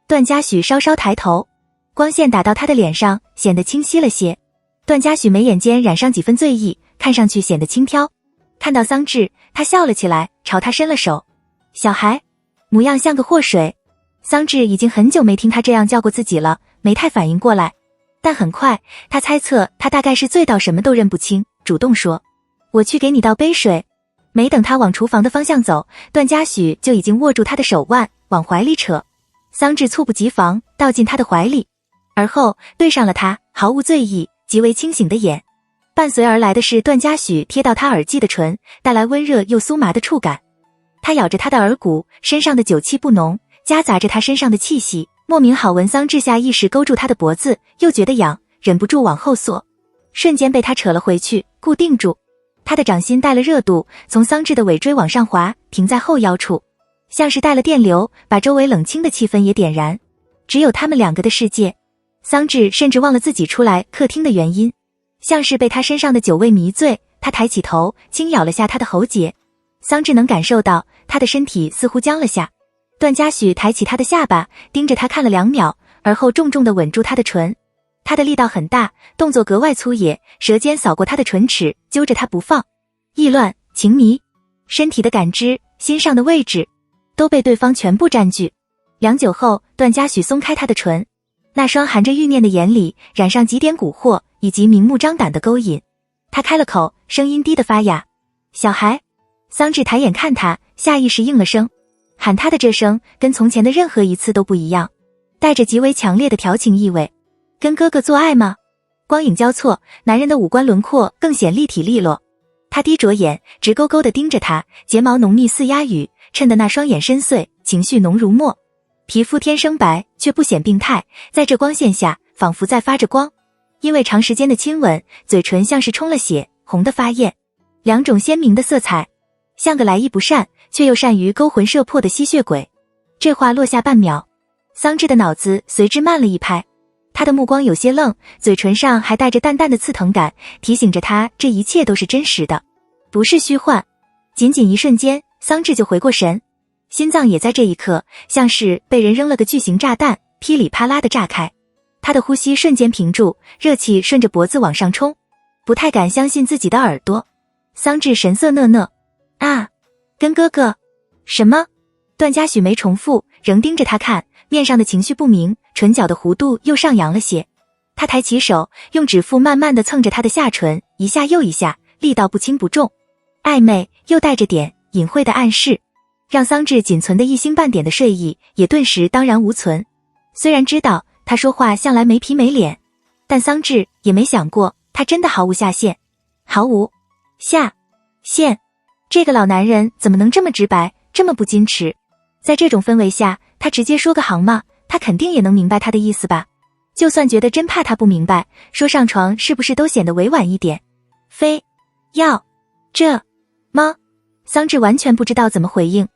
段嘉许稍稍抬头，光线打到他的脸上，显得清晰了些。段嘉许眉眼间染上几分醉意，看上去显得轻佻。看到桑稚，他笑了起来，朝他伸了手。小孩，模样像个祸水。桑稚已经很久没听他这样叫过自己了，没太反应过来。但很快，他猜测他大概是醉到什么都认不清，主动说：“我去给你倒杯水。”没等他往厨房的方向走，段嘉许就已经握住他的手腕，往怀里扯。桑稚猝不及防，倒进他的怀里，而后对上了他毫无醉意、极为清醒的眼。伴随而来的是段嘉许贴到他耳际的唇，带来温热又酥麻的触感。他咬着他的耳骨，身上的酒气不浓，夹杂着他身上的气息，莫名好闻。桑稚下意识勾住他的脖子，又觉得痒，忍不住往后缩，瞬间被他扯了回去，固定住。他的掌心带了热度，从桑稚的尾椎往上滑，停在后腰处，像是带了电流，把周围冷清的气氛也点燃。只有他们两个的世界。桑稚甚至忘了自己出来客厅的原因，像是被他身上的酒味迷醉。他抬起头，轻咬了下他的喉结。桑稚能感受到他的身体似乎僵了下。段嘉许抬起他的下巴，盯着他看了2秒，而后重重地吻住他的唇。他的力道很大，动作格外粗野，舌尖扫过他的唇齿，揪着他不放。意乱情迷，身体的感知，心上的位置，都被对方全部占据。良久后，段嘉许松开他的唇，那双含着欲念的眼里染上几点蛊惑，以及明目张胆的勾引。他开了口，声音低得发哑：“小孩。”桑稚抬眼看他，下意识应了声。喊他的这声跟从前的任何一次都不一样，带着极为强烈的调情意味。跟哥哥做爱吗？光影交错，男人的五官轮廓更显立体利落。他低着眼，直勾勾地盯着他，睫毛浓密似鸦羽，衬得那双眼深邃，情绪浓如墨。皮肤天生白，却不显病态，在这光线下，仿佛在发着光。因为长时间的亲吻，嘴唇像是充了血，红得发艳，两种鲜明的色彩，像个来意不善却又善于勾魂摄魄的吸血鬼。这话落下半秒，桑稚的脑子随之慢了一拍。他的目光有些愣，嘴唇上还带着淡淡的刺疼感，提醒着他这一切都是真实的，不是虚幻。仅仅一瞬间，桑稚就回过神，心脏也在这一刻像是被人扔了个巨型炸弹，噼里啪啦地炸开。他的呼吸瞬间屏住，热气顺着脖子往上冲，不太敢相信自己的耳朵。桑稚神色讷讷：“啊，跟哥哥？什么？”段嘉许没重复，仍盯着他看，面上的情绪不明，唇角的弧度又上扬了些。他抬起手，用指腹慢慢地蹭着他的下唇，一下又一下，力道不轻不重，暧昧又带着点隐晦的暗示，让桑稚仅存的一星半点的睡意也顿时荡然无存。虽然知道他说话向来没皮没脸，但桑稚也没想过他真的毫无下限。毫无下限，这个老男人怎么能这么直白，这么不矜持？在这种氛围下，他直接说个行吗？他肯定也能明白他的意思吧。就算觉得真怕他不明白，说上床是不是都显得委婉一点？非要这吗？桑稚完全不知道怎么回应，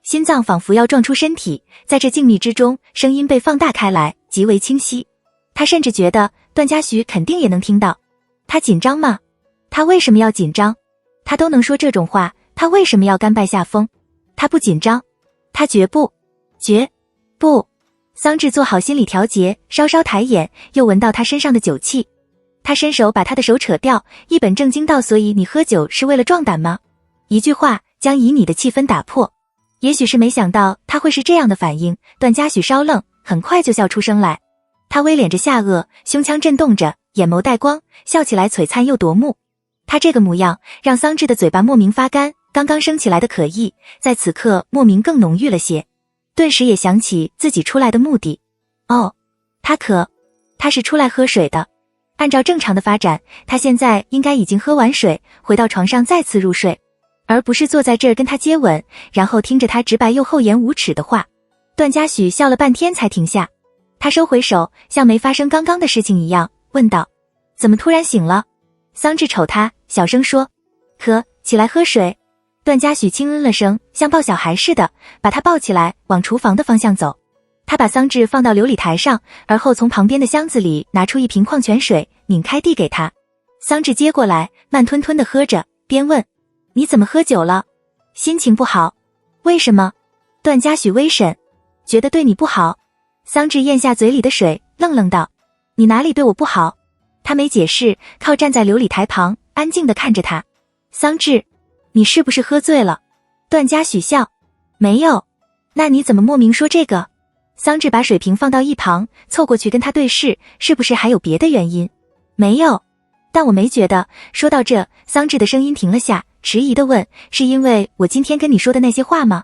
心脏仿佛要撞出身体，在这静谧之中，声音被放大开来，极为清晰。他甚至觉得段嘉许肯定也能听到。他紧张吗？他为什么要紧张？他都能说这种话，他为什么要甘拜下风？他不紧张，他绝不。桑稚做好心理调节，稍稍抬眼，又闻到他身上的酒气。他伸手把他的手扯掉，一本正经道：所以你喝酒是为了壮胆吗？一句话将旖旎的气氛打破。也许是没想到他会是这样的反应，段嘉许稍愣，很快就笑出声来。他微敛着下颚，胸腔震动着，眼眸带光，笑起来璀璨又夺目。他这个模样让桑稚的嘴巴莫名发干，刚刚升起来的可意在此刻莫名更浓郁了些。顿时也想起自己出来的目的。哦，他是出来喝水的。按照正常的发展，他现在应该已经喝完水，回到床上再次入睡，而不是坐在这儿跟他接吻，然后听着他直白又厚颜无耻的话。段嘉许笑了半天才停下，他收回手，像没发生刚刚的事情一样，问道：怎么突然醒了？桑稚瞅他，小声说：起来喝水。段嘉许轻嗯了声，像抱小孩似的，把他抱起来往厨房的方向走。他把桑稚放到琉璃台上，而后从旁边的箱子里拿出一瓶矿泉水，拧开递给他。桑稚接过来，慢吞吞地喝着，边问：你怎么喝酒了？心情不好？为什么？段嘉许微审：觉得对你不好。桑稚咽下嘴里的水，愣愣道：你哪里对我不好？他没解释，靠站在琉璃台旁，安静地看着他。桑稚，你是不是喝醉了？段嘉许笑：没有。那你怎么莫名说这个？桑稚把水瓶放到一旁，凑过去跟他对视，是不是还有别的原因？没有，但我没觉得。说到这，桑稚的声音停了下，迟疑地问：是因为我今天跟你说的那些话吗？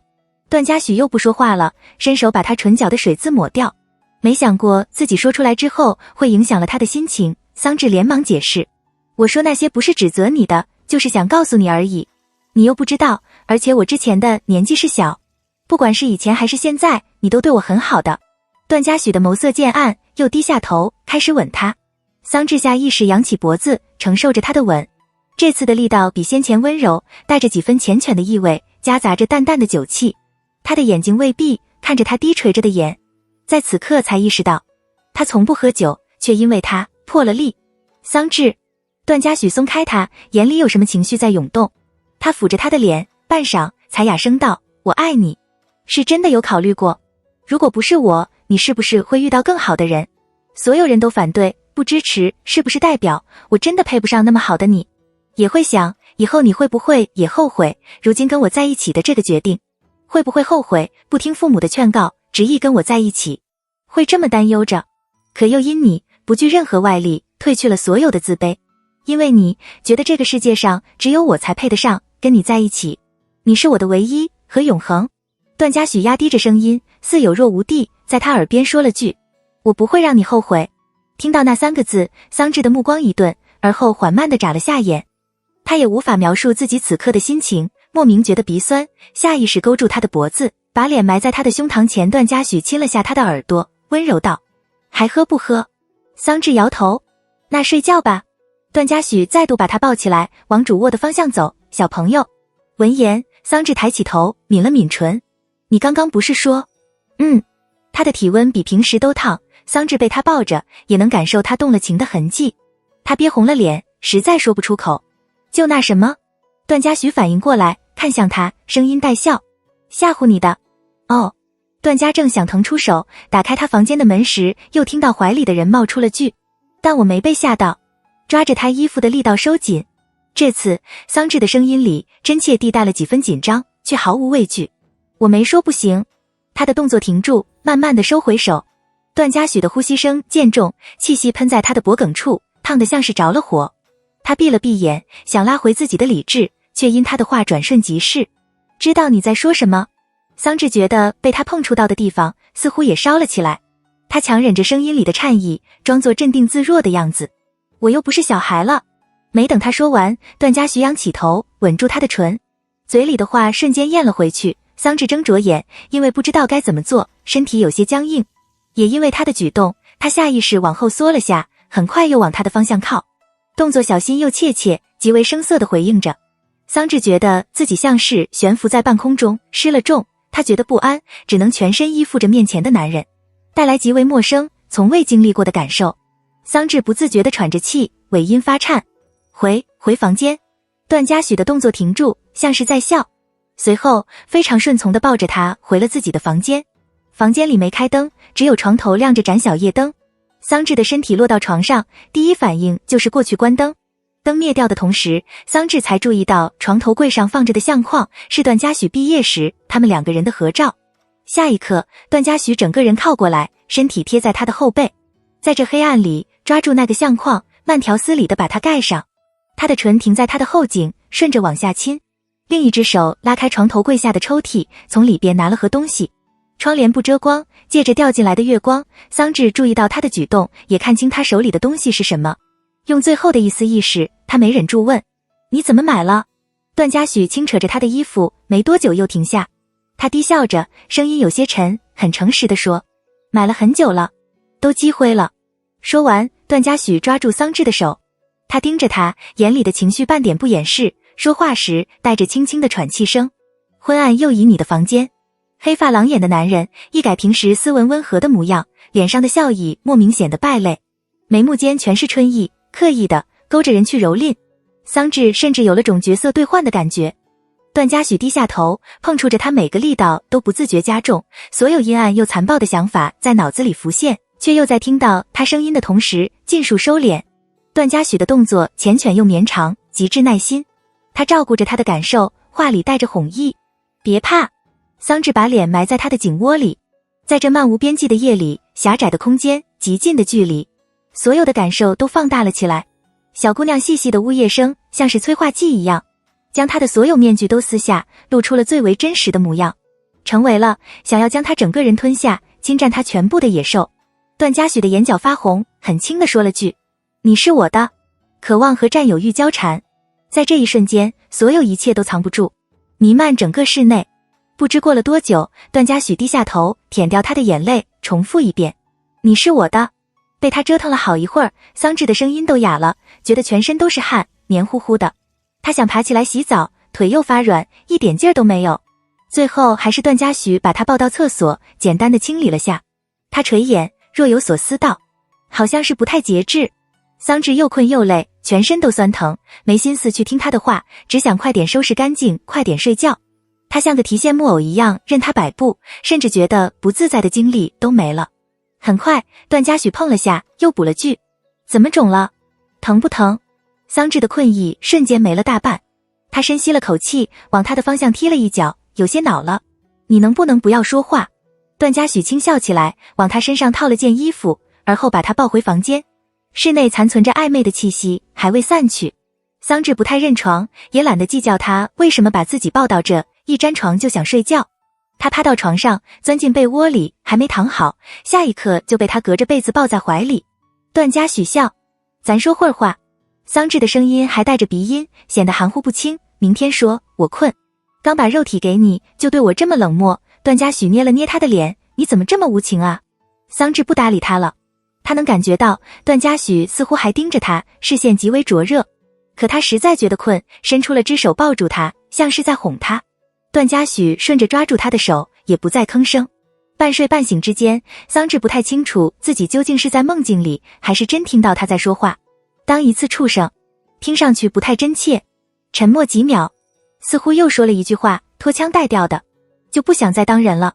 段嘉许又不说话了，伸手把他唇角的水渍抹掉。没想过自己说出来之后会影响了他的心情，桑稚连忙解释：我说那些不是指责你的，就是想告诉你而已。你又不知道，而且我之前的年纪是小，不管是以前还是现在，你都对我很好的。段嘉许的眸色渐暗，又低下头开始吻他。桑稚下意识扬起脖子，承受着他的吻。这次的力道比先前温柔，带着几分缱绻的意味，夹杂着淡淡的酒气。他的眼睛未闭，看着他低垂着的眼，在此刻才意识到，他从不喝酒，却因为他破了例。桑稚，段嘉许松开他，眼里有什么情绪在涌动。他抚着他的脸，半晌才哑声道：我爱你。是真的有考虑过，如果不是我，你是不是会遇到更好的人？所有人都反对不支持，是不是代表我真的配不上那么好的你？也会想以后你会不会也后悔如今跟我在一起的这个决定？会不会后悔不听父母的劝告，执意跟我在一起？会这么担忧着，可又因你不惧任何外力，褪去了所有的自卑。因为你觉得这个世界上只有我才配得上跟你在一起，你是我的唯一和永恒。段嘉许压低着声音，似有若无地在他耳边说了句：我不会让你后悔。听到那3个字，桑稚的目光一顿，而后缓慢地眨了下眼。他也无法描述自己此刻的心情，莫名觉得鼻酸，下意识勾住他的脖子，把脸埋在他的胸膛前。段嘉许亲了下他的耳朵，温柔道：还喝不喝？桑稚摇头：那睡觉吧。段嘉许再度把他抱起来，往主卧的方向走。小朋友。闻言，桑稚抬起头，抿了抿唇：你刚刚不是说……他的体温比平时都烫，桑稚被他抱着，也能感受他动了情的痕迹。他憋红了脸，实在说不出口。就那什么？段嘉许反应过来，看向他，声音带笑：吓唬你的。哦。段嘉正想腾出手打开他房间的门时，又听到怀里的人冒出了句：但我没被吓到。抓着他衣服的力道收紧。这次桑稚的声音里真切地带了几分紧张，却毫无畏惧。我没说不行。他的动作停住，慢慢地收回手。段嘉许的呼吸声渐重，气息喷在他的脖颈处，烫得像是着了火。他闭了闭眼，想拉回自己的理智，却因他的话转瞬即逝。知道你在说什么？桑稚觉得被他碰触到的地方似乎也烧了起来。他强忍着声音里的颤意，装作镇定自若的样子。我又不是小孩了。没等他说完，段嘉许仰起头，吻住他的唇，嘴里的话瞬间咽了回去。桑稚睁着眼，因为不知道该怎么做，身体有些僵硬。也因为他的举动，他下意识往后缩了下，很快又往他的方向靠，动作小心又怯怯，极为生涩地回应着。桑稚觉得自己像是悬浮在半空中，失了重，他觉得不安，只能全身依附着面前的男人，带来极为陌生、从未经历过的感受。桑稚不自觉地喘着气，尾音发颤。回房间。段嘉许的动作停住，像是在笑，随后非常顺从地抱着他回了自己的房间。房间里没开灯，只有床头亮着盏小夜灯。桑稚的身体落到床上，第一反应就是过去关灯。灯灭掉的同时，桑稚才注意到床头柜上放着的相框是段嘉许毕业时他们两个人的合照。下一刻，段嘉许整个人靠过来，身体贴在他的后背，在这黑暗里抓住那个相框，慢条斯理地把它盖上。他的唇停在他的后颈，顺着往下亲，另一只手拉开床头柜下的抽屉，从里边拿了盒东西。窗帘不遮光，借着掉进来的月光，桑稚注意到他的举动，也看清他手里的东西是什么。用最后的一丝意识，他没忍住问：你怎么买了？段嘉许轻扯着他的衣服，没多久又停下。他低笑着，声音有些沉，很诚实地说：买了很久了，都积灰了。说完，段嘉许抓住桑稚的手，他盯着他，眼里的情绪半点不掩饰，说话时带着轻轻的喘气声。昏暗又旖旎的房间，黑发狼眼的男人一改平时斯文温和的模样，脸上的笑意莫名显得败类，眉目间全是春意，刻意的勾着人去蹂躏。桑稚甚至有了种角色兑换的感觉。段嘉许低下头，碰触着他每个力道都不自觉加重，所有阴暗又残暴的想法在脑子里浮现，却又在听到他声音的同时尽数收敛。段嘉许的动作缱绻又绵长，极致耐心。他照顾着他的感受，话里带着哄意。别怕。桑稚把脸埋在他的颈窝里，在这漫无边际的夜里，狭窄的空间，极近的距离，所有的感受都放大了起来。小姑娘细细的呜咽声像是催化剂一样，将她的所有面具都撕下，露出了最为真实的模样，成为了想要将她整个人吞下，侵占她全部的野兽。段嘉许的眼角发红，很轻地说了句：你是我的。渴望和占有欲交缠，在这一瞬间，所有一切都藏不住，弥漫整个室内。不知过了多久，段嘉许低下头，舔掉他的眼泪，重复一遍：你是我的。被他折腾了好一会儿，桑稚的声音都哑了，觉得全身都是汗，黏糊糊的。他想爬起来洗澡，腿又发软，一点劲儿都没有。最后还是段嘉许把他抱到厕所，简单的清理了下。他垂眼，若有所思道：好像是不太节制。桑稚又困又累，全身都酸疼，没心思去听他的话，只想快点收拾干净，快点睡觉。他像个提线木偶一样任他摆布，甚至觉得不自在的精力都没了。很快，段嘉许碰了下，又补了句：怎么肿了？疼不疼？桑稚的困意瞬间没了大半。他深吸了口气，往他的方向踢了一脚，有些恼了：你能不能不要说话？段嘉许轻笑起来，往他身上套了件衣服，而后把他抱回房间。室内残存着暧昧的气息，还未散去。桑稚不太认床，也懒得计较他为什么把自己抱到这，一沾床就想睡觉。他趴到床上，钻进被窝里，还没躺好，下一刻就被他隔着被子抱在怀里。段嘉许笑：咱说会儿话。桑稚的声音还带着鼻音，显得含糊不清。明天说，我困。刚把肉体给你，就对我这么冷漠。段嘉许捏了捏他的脸：你怎么这么无情啊？桑稚不搭理他了。他能感觉到段嘉许似乎还盯着他，视线极为灼热。可他实在觉得困，伸出了只手抱住他，像是在哄他。段嘉许顺着抓住他的手，也不再吭声。半睡半醒之间，桑稚不太清楚自己究竟是在梦境里，还是真听到他在说话。当一次触声，听上去不太真切。沉默几秒，似乎又说了一句话，脱腔带调的：就不想再当人了。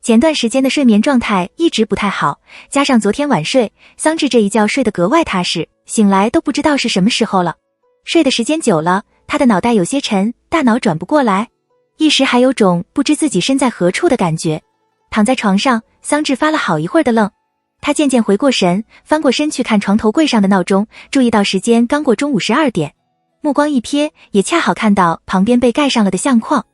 前段时间的睡眠状态一直不太好，加上昨天晚睡，桑稚这一觉睡得格外踏实，醒来都不知道是什么时候了。睡的时间久了，他的脑袋有些沉，大脑转不过来，一时还有种不知自己身在何处的感觉。躺在床上，桑稚发了好一会儿的愣。他渐渐回过神，翻过身去看床头柜上的闹钟，注意到时间刚过中午12点。目光一瞥，也恰好看到旁边被盖上了的相框。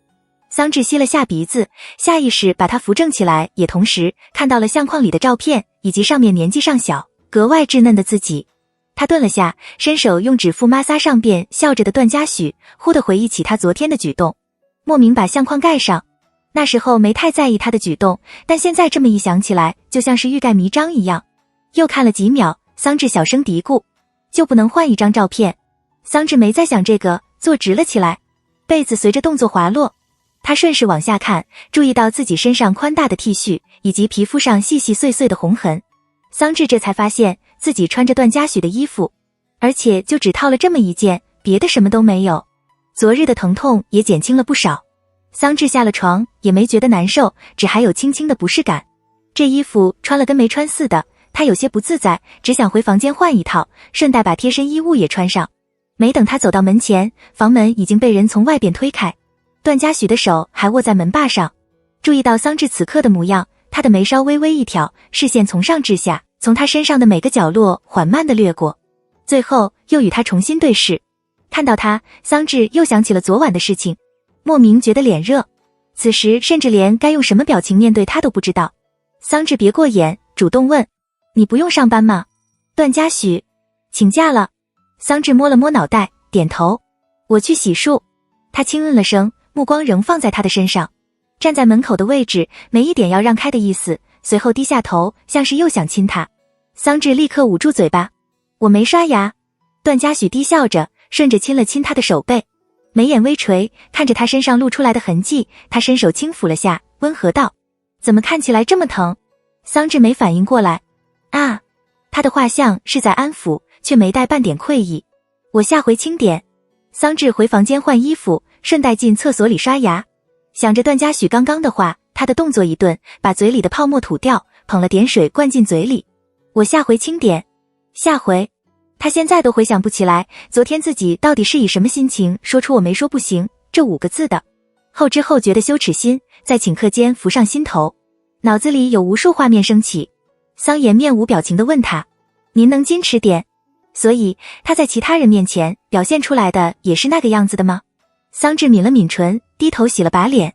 桑稚吸了下鼻子，下意识把他扶正起来，也同时看到了相框里的照片，以及上面年纪尚小、格外稚嫩的自己。他顿了下，伸手用指腹摩挲上边笑着的段嘉许，忽地回忆起他昨天的举动，莫名把相框盖上。那时候没太在意他的举动，但现在这么一想起来，就像是欲盖弥彰一样。又看了几秒，桑稚小声嘀咕，就不能换一张照片？桑稚没再想这个，坐直了起来，被子随着动作滑落。他顺势往下看，注意到自己身上宽大的 T 恤以及皮肤上细细碎碎的红痕。桑稚这才发现自己穿着段嘉许的衣服，而且就只套了这么一件，别的什么都没有。昨日的疼痛也减轻了不少。桑稚下了床也没觉得难受，只还有轻轻的不适感。这衣服穿了跟没穿似的，他有些不自在，只想回房间换一套，顺带把贴身衣物也穿上。没等他走到门前，房门已经被人从外边推开，段嘉许的手还握在门把上。注意到桑稚此刻的模样，他的眉梢微微一挑，视线从上至下，从他身上的每个角落缓慢地掠过，最后又与他重新对视。看到他，桑稚又想起了昨晚的事情，莫名觉得脸热，此时甚至连该用什么表情面对他都不知道。桑稚别过眼，主动问，你不用上班吗？段嘉许请假了。桑稚摸了摸脑袋，点头，我去洗漱。他轻嗯了声，目光仍放在他的身上，站在门口的位置，没一点要让开的意思，随后低下头，像是又想亲他。桑稚立刻捂住嘴巴，我没刷牙。段嘉许低笑着，顺着亲了亲他的手背，眉眼微垂，看着他身上露出来的痕迹，他伸手轻抚了下，温和道，怎么看起来这么疼？桑稚没反应过来，啊，他的话像是在安抚，却没带半点愧意。我下回轻点。桑稚回房间换衣服，顺带进厕所里刷牙。想着段嘉许刚刚的话，他的动作一顿，把嘴里的泡沫吐掉，捧了点水灌进嘴里。我下回轻点。下回？他现在都回想不起来，昨天自己到底是以什么心情说出我没说不行这5个字的。后知后觉的羞耻心在顷刻间浮上心头，脑子里有无数画面升起。桑颜面无表情地问他，您能矜持点？所以他在其他人面前表现出来的也是那个样子的吗？桑稚抿了抿唇，低头洗了把脸，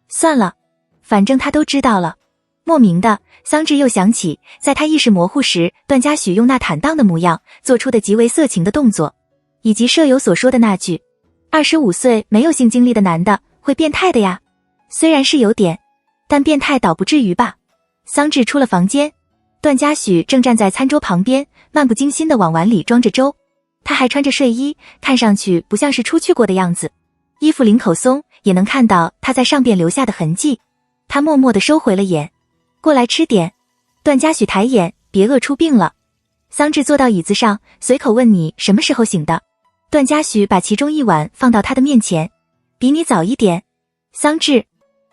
算了，反正他都知道了。莫名的，桑稚又想起在他意识模糊时，段嘉许用那坦荡的模样做出的极为色情的动作，以及舍友所说的那句25岁没有性经历的男的会变态的呀。虽然是有点，但变态倒不至于吧。桑稚出了房间，段嘉许正站在餐桌旁边，漫不经心地往碗里装着粥。他还穿着睡衣，看上去不像是出去过的样子。衣服领口松，也能看到他在上边留下的痕迹。他默默地收回了眼，过来吃点。段嘉许抬眼，别饿出病了。桑稚坐到椅子上，随口问你什么时候醒的。段嘉许把其中一碗放到他的面前，比你早一点。桑稚，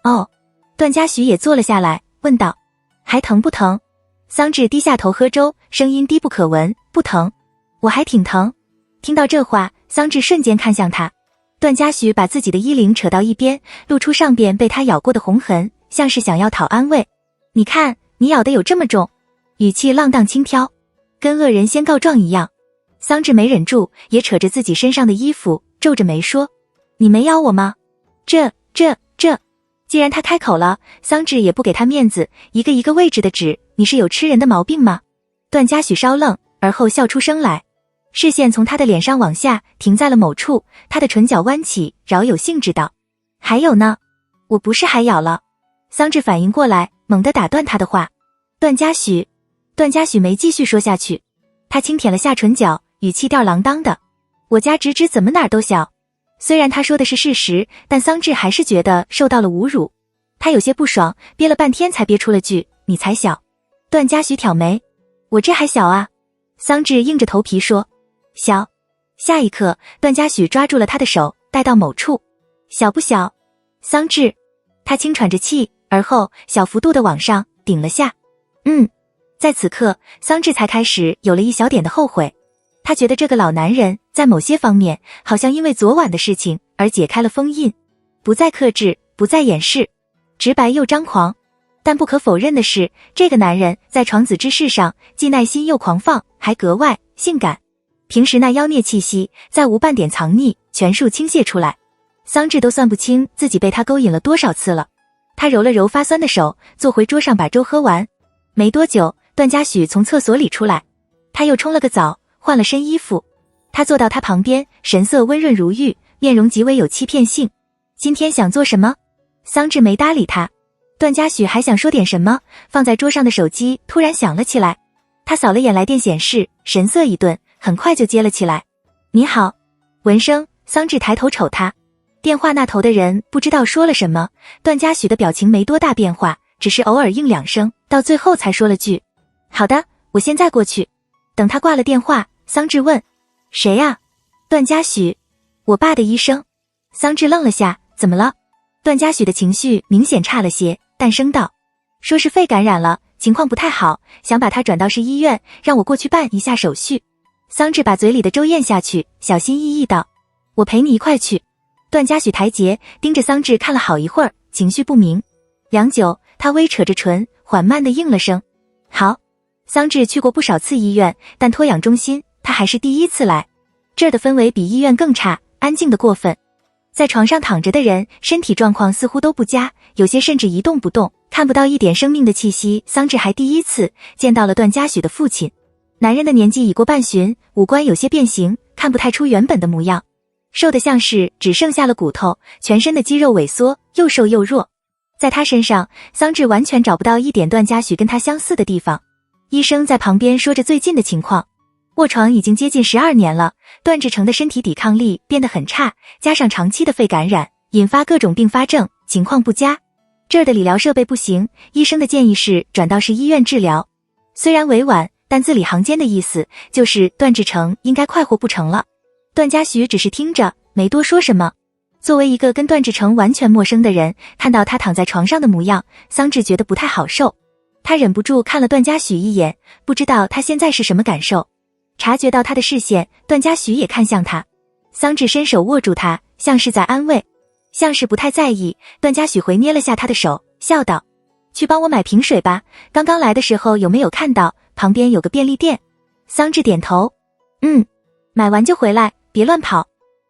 哦。段嘉许也坐了下来，问道，还疼不疼？桑稚低下头喝粥，声音低不可闻，不疼，我还挺疼。听到这话，桑稚瞬间看向他。段嘉许把自己的衣领扯到一边，露出上边被他咬过的红痕，像是想要讨安慰。你看，你咬的有这么重，语气浪荡轻佻，跟恶人先告状一样。桑稚没忍住，也扯着自己身上的衣服，皱着眉说，你没咬我吗？这既然他开口了，桑稚也不给他面子，一个一个位置的指，你是有吃人的毛病吗？段嘉许稍愣，而后笑出声来，视线从他的脸上往下停在了某处，他的唇角弯起，饶有兴致道，还有呢？我不是还咬了。桑稚反应过来，猛地打断他的话。段嘉许没继续说下去，他轻舔了下唇角，语气吊郎当的，我家直直怎么哪儿都小。虽然他说的是事实，但桑稚还是觉得受到了侮辱。他有些不爽，憋了半天才憋出了句，你才小。段嘉许挑眉，我这还小啊？桑稚硬着头皮说，小。下一刻，段嘉许抓住了他的手，带到某处，小不小？桑稚，他轻喘着气，而后小幅度地往上顶了下。在此刻，桑稚才开始有了一小点的后悔。他觉得这个老男人在某些方面好像因为昨晚的事情而解开了封印，不再克制，不再掩饰，直白又张狂。但不可否认的是，这个男人在床子之事上既耐心又狂放，还格外性感。平时那妖孽气息再无半点藏匿，全数倾泻出来。桑稚都算不清自己被他勾引了多少次了。他揉了揉发酸的手，坐回桌上把粥喝完。没多久，段嘉许从厕所里出来，他又冲了个澡，换了身衣服。他坐到他旁边，神色温润如玉，面容极为有欺骗性。今天想做什么？桑稚没搭理他。段嘉许还想说点什么，放在桌上的手机突然响了起来。他扫了眼来电显示，神色一顿，很快就接了起来。你好。闻声，桑稚抬头瞅他。电话那头的人不知道说了什么，段嘉许的表情没多大变化，只是偶尔应两声，到最后才说了句好的，我现在过去。等他挂了电话，桑稚问谁呀？段嘉许，我爸的医生。桑稚愣了下，怎么了？段嘉许的情绪明显差了些，淡声道说是肺感染了，情况不太好，想把他转到市医院，让我过去办一下手续。桑稚把嘴里的粥咽下去，小心翼翼道我陪你一块去。段嘉许抬睫盯着桑稚看了好一会儿，情绪不明。良久，他微扯着唇，缓慢地应了声好。桑稚去过不少次医院，但托养中心他还是第一次来。这儿的氛围比医院更差，安静得过分。在床上躺着的人身体状况似乎都不佳，有些甚至一动不动，看不到一点生命的气息。桑稚还第一次见到了段嘉许的父亲。男人的年纪已过半旬，五官有些变形，看不太出原本的模样，瘦得像是只剩下了骨头，全身的肌肉萎缩，又瘦又弱。在他身上，桑稚完全找不到一点段嘉许跟他相似的地方。医生在旁边说着最近的情况，卧床已经接近12年了，段志成的身体抵抗力变得很差，加上长期的肺感染，引发各种并发症，情况不佳。这儿的理疗设备不行，医生的建议是转到市医院治疗。虽然委婉，但字里行间的意思就是段志成应该快活不成了。段嘉许只是听着，没多说什么。作为一个跟段志成完全陌生的人，看到他躺在床上的模样，桑稚觉得不太好受。他忍不住看了段嘉许一眼，不知道他现在是什么感受。察觉到他的视线，段嘉许也看向他。桑稚伸手握住他，像是在安慰，像是不太在意。段嘉许回捏了下他的手，笑道去帮我买瓶水吧，刚刚来的时候有没有看到旁边有个便利店？桑稚点头买完就回来，别乱跑。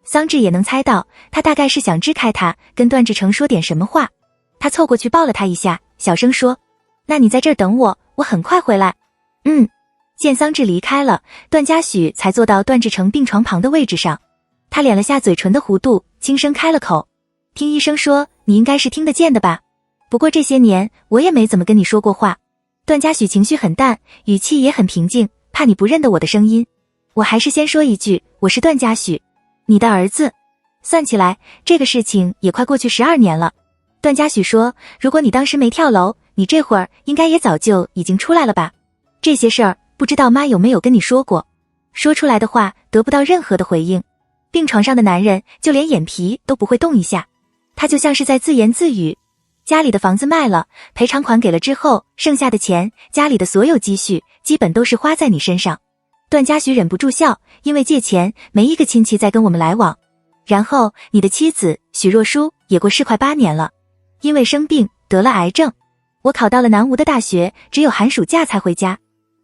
桑稚也能猜到他大概是想支开他，跟段志成说点什么话。他凑过去抱了他一下，小声说那你在这儿等我，我很快回来。见桑稚离开了，段嘉许才坐到段志成病床旁的位置上。他敛了下嘴唇的弧度，轻声开了口听医生说你应该是听得见的吧，不过这些年我也没怎么跟你说过话。段嘉许情绪很淡，语气也很平静，怕你不认得我的声音。我还是先说一句，我是段嘉许，你的儿子。算起来这个事情也快过去12年了。段嘉许说如果你当时没跳楼，你这会儿应该也早就已经出来了吧。这些事儿不知道妈有没有跟你说过。说出来的话得不到任何的回应。病床上的男人就连眼皮都不会动一下，他就像是在自言自语。家里的房子卖了，赔偿款给了之后，剩下的钱，家里的所有积蓄基本都是花在你身上。段嘉许忍不住笑，因为借钱没一个亲戚在跟我们来往。然后你的妻子许若书也过世快8年了，因为生病得了癌症。我考到了南吴的大学，只有寒暑假才回家。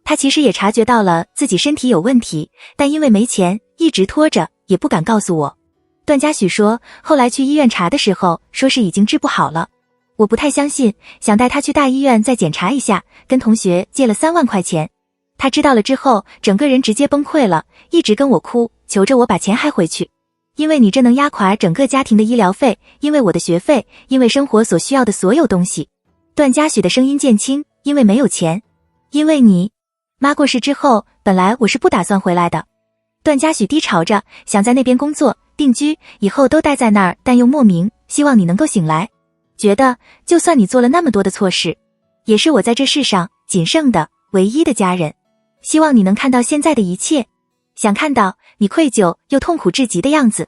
他其实也察觉到了自己身体有问题，但因为没钱一直拖着，也不敢告诉我。段嘉许说后来去医院查的时候说是已经治不好了。我不太相信，想带他去大医院再检查一下，跟同学借了3万块钱。他知道了之后整个人直接崩溃了，一直跟我哭，求着我把钱还回去。因为你这能压垮整个家庭的医疗费，因为我的学费，因为生活所需要的所有东西。段嘉许的声音渐轻，因为没有钱，因为你妈过世之后，本来我是不打算回来的。段嘉许低潮着，想在那边工作定居，以后都待在那儿，但又莫名希望你能够醒来，觉得就算你做了那么多的错事，也是我在这世上仅剩的唯一的家人。希望你能看到现在的一切，想看到你愧疚又痛苦至极的样子，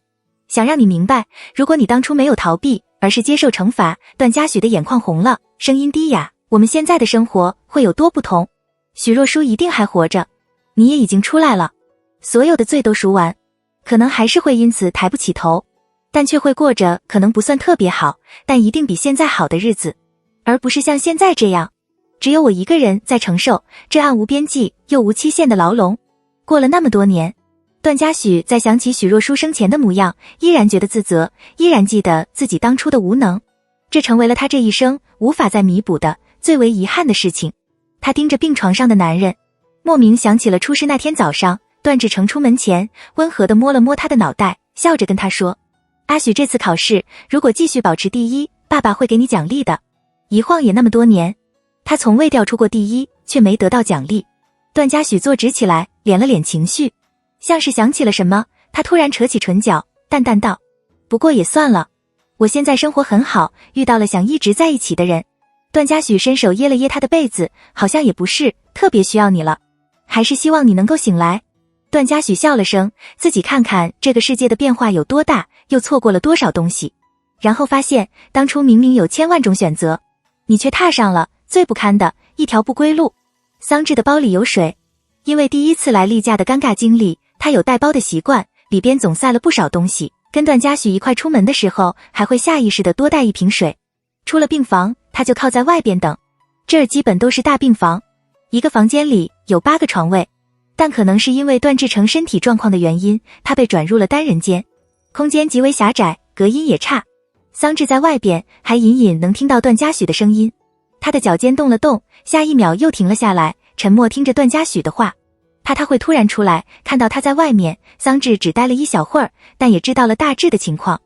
想让你明白，如果你当初没有逃避，而是接受惩罚。段嘉许的眼眶红了，声音低哑，我们现在的生活会有多不同？许若书一定还活着，你也已经出来了，所有的罪都赎完，可能还是会因此抬不起头，但却会过着可能不算特别好，但一定比现在好的日子，而不是像现在这样，只有我一个人在承受这暗无边际又无期限的牢笼。过了那么多年，段嘉许在想起许若书生前的模样，依然觉得自责，依然记得自己当初的无能，这成为了他这一生无法再弥补的最为遗憾的事情。他盯着病床上的男人，莫名想起了出事那天早上，段志成出门前温和地摸了摸他的脑袋，笑着跟他说，阿许这次考试如果继续保持第一，爸爸会给你奖励的。一晃也那么多年，他从未调出过第一，却没得到奖励。段嘉许坐直起来，敛了敛情绪，像是想起了什么，他突然扯起唇角，淡淡道：不过也算了，我现在生活很好，遇到了想一直在一起的人。段嘉许伸手掖了掖他的被子，好像也不是特别需要你了，还是希望你能够醒来。段嘉许笑了声，自己看看这个世界的变化有多大，又错过了多少东西，然后发现当初明明有千万种选择，你却踏上了最不堪的一条不归路。桑稚的包里有水，因为第一次来例假的尴尬经历，他有带包的习惯，里边总塞了不少东西，跟段嘉许一块出门的时候还会下意识地多带一瓶水。出了病房，他就靠在外边等，这儿基本都是大病房，一个房间里有8个床位，但可能是因为段志成身体状况的原因，他被转入了单人间，空间极为狭窄，隔音也差。桑稚在外边还隐隐能听到段嘉许的声音，他的脚尖动了动，下一秒又停了下来，沉默听着段嘉许的话。怕他会突然出来，看到他在外面，桑稚只待了一小会儿，但也知道了大致的情况。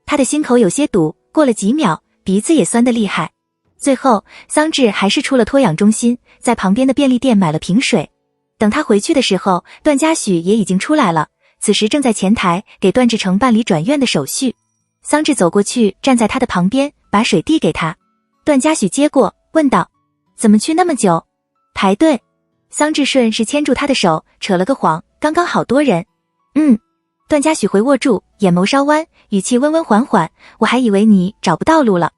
他的心口有些堵，过了几秒，鼻子也酸得厉害。最后，桑稚还是出了托养中心，在旁边的便利店买了瓶水。等他回去的时候，段嘉许也已经出来了，此时正在前台给段志成办理转院的手续。桑稚走过去，站在他的旁边，把水递给他。段嘉许接过，问道：怎么去那么久？排队。桑稚顺势牵住他的手，扯了个谎，刚刚好多人。段嘉许回握住，眼眸稍弯，语气温温缓缓，我还以为你找不到路了，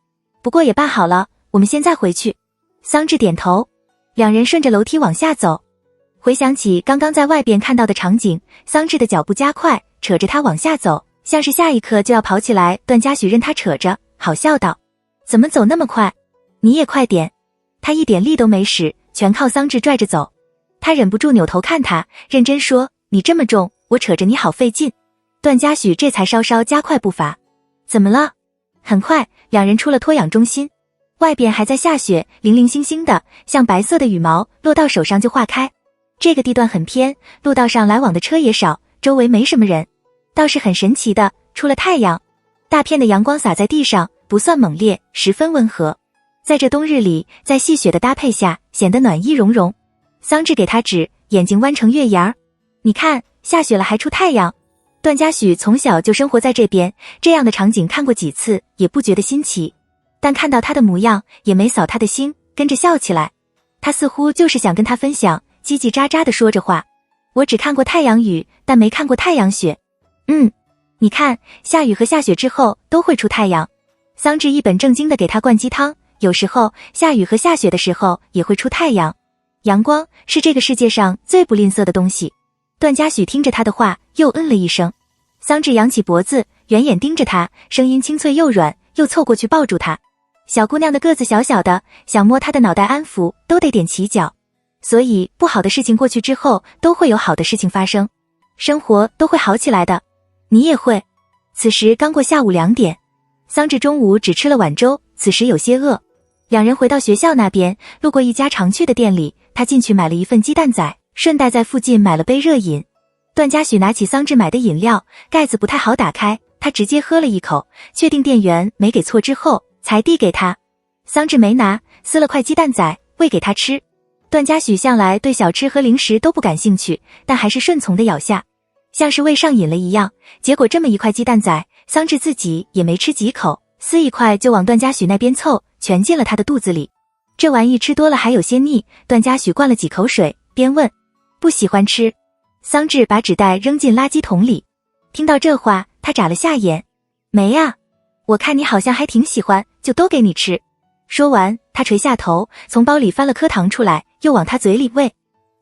不过也罢好了，我们现在回去。桑稚点头，两人顺着楼梯往下走。回想起刚刚在外边看到的场景，桑稚的脚步加快，扯着他往下走，像是下一刻就要跑起来。段嘉许任他扯着，好笑道：怎么走那么快？你也快点。他一点力都没使，全靠桑稚拽着走。他忍不住扭头看他，认真说：你这么重，我扯着你好费劲。段嘉许这才稍稍加快步伐。怎么了？很快，两人出了托养中心，外边还在下雪，零零星星的，像白色的羽毛，落到手上就化开。这个地段很偏，路道上来往的车也少，周围没什么人。倒是很神奇的，出了太阳，大片的阳光洒在地上，不算猛烈，十分温和。在这冬日里，在细雪的搭配下，显得暖意融融。桑稚给他指，眼睛弯成月牙儿。你看，下雪了还出太阳。段嘉许从小就生活在这边，这样的场景看过几次，也不觉得新奇。但看到他的模样，也没扫他的心，跟着笑起来。他似乎就是想跟他分享，叽叽喳喳地说着话。我只看过太阳雨，但没看过太阳雪。你看，下雨和下雪之后都会出太阳。桑稚一本正经地给他灌鸡汤，有时候下雨和下雪的时候也会出太阳。阳光是这个世界上最不吝啬的东西。段嘉许听着他的话，又了一声。桑稚扬起脖子，圆眼盯着他，声音清脆又软，又凑过去抱住他。小姑娘的个子小小的，想摸她的脑袋安抚，都得踮起脚。所以不好的事情过去之后，都会有好的事情发生，生活都会好起来的。你也会。此时刚过下午2点，桑稚中午只吃了碗粥，此时有些饿。两人回到学校那边，路过一家常去的店里，他进去买了一份鸡蛋仔，顺带在附近买了杯热饮。段嘉许拿起桑稚买的饮料，盖子不太好打开，他直接喝了一口，确定店员没给错之后，才递给他。桑稚没拿，撕了块鸡蛋仔喂给他吃。段嘉许向来对小吃和零食都不感兴趣，但还是顺从的咬下，像是喂上瘾了一样。结果这么一块鸡蛋仔，桑稚自己也没吃几口，撕一块就往段嘉许那边凑，全进了他的肚子里。这玩意吃多了还有些腻，段嘉许灌了几口水，边问：不喜欢吃？桑稚把纸袋扔进垃圾桶里。听到这话，他眨了下眼：没啊，我看你好像还挺喜欢，就都给你吃。说完，他垂下头，从包里翻了颗糖出来，又往他嘴里喂。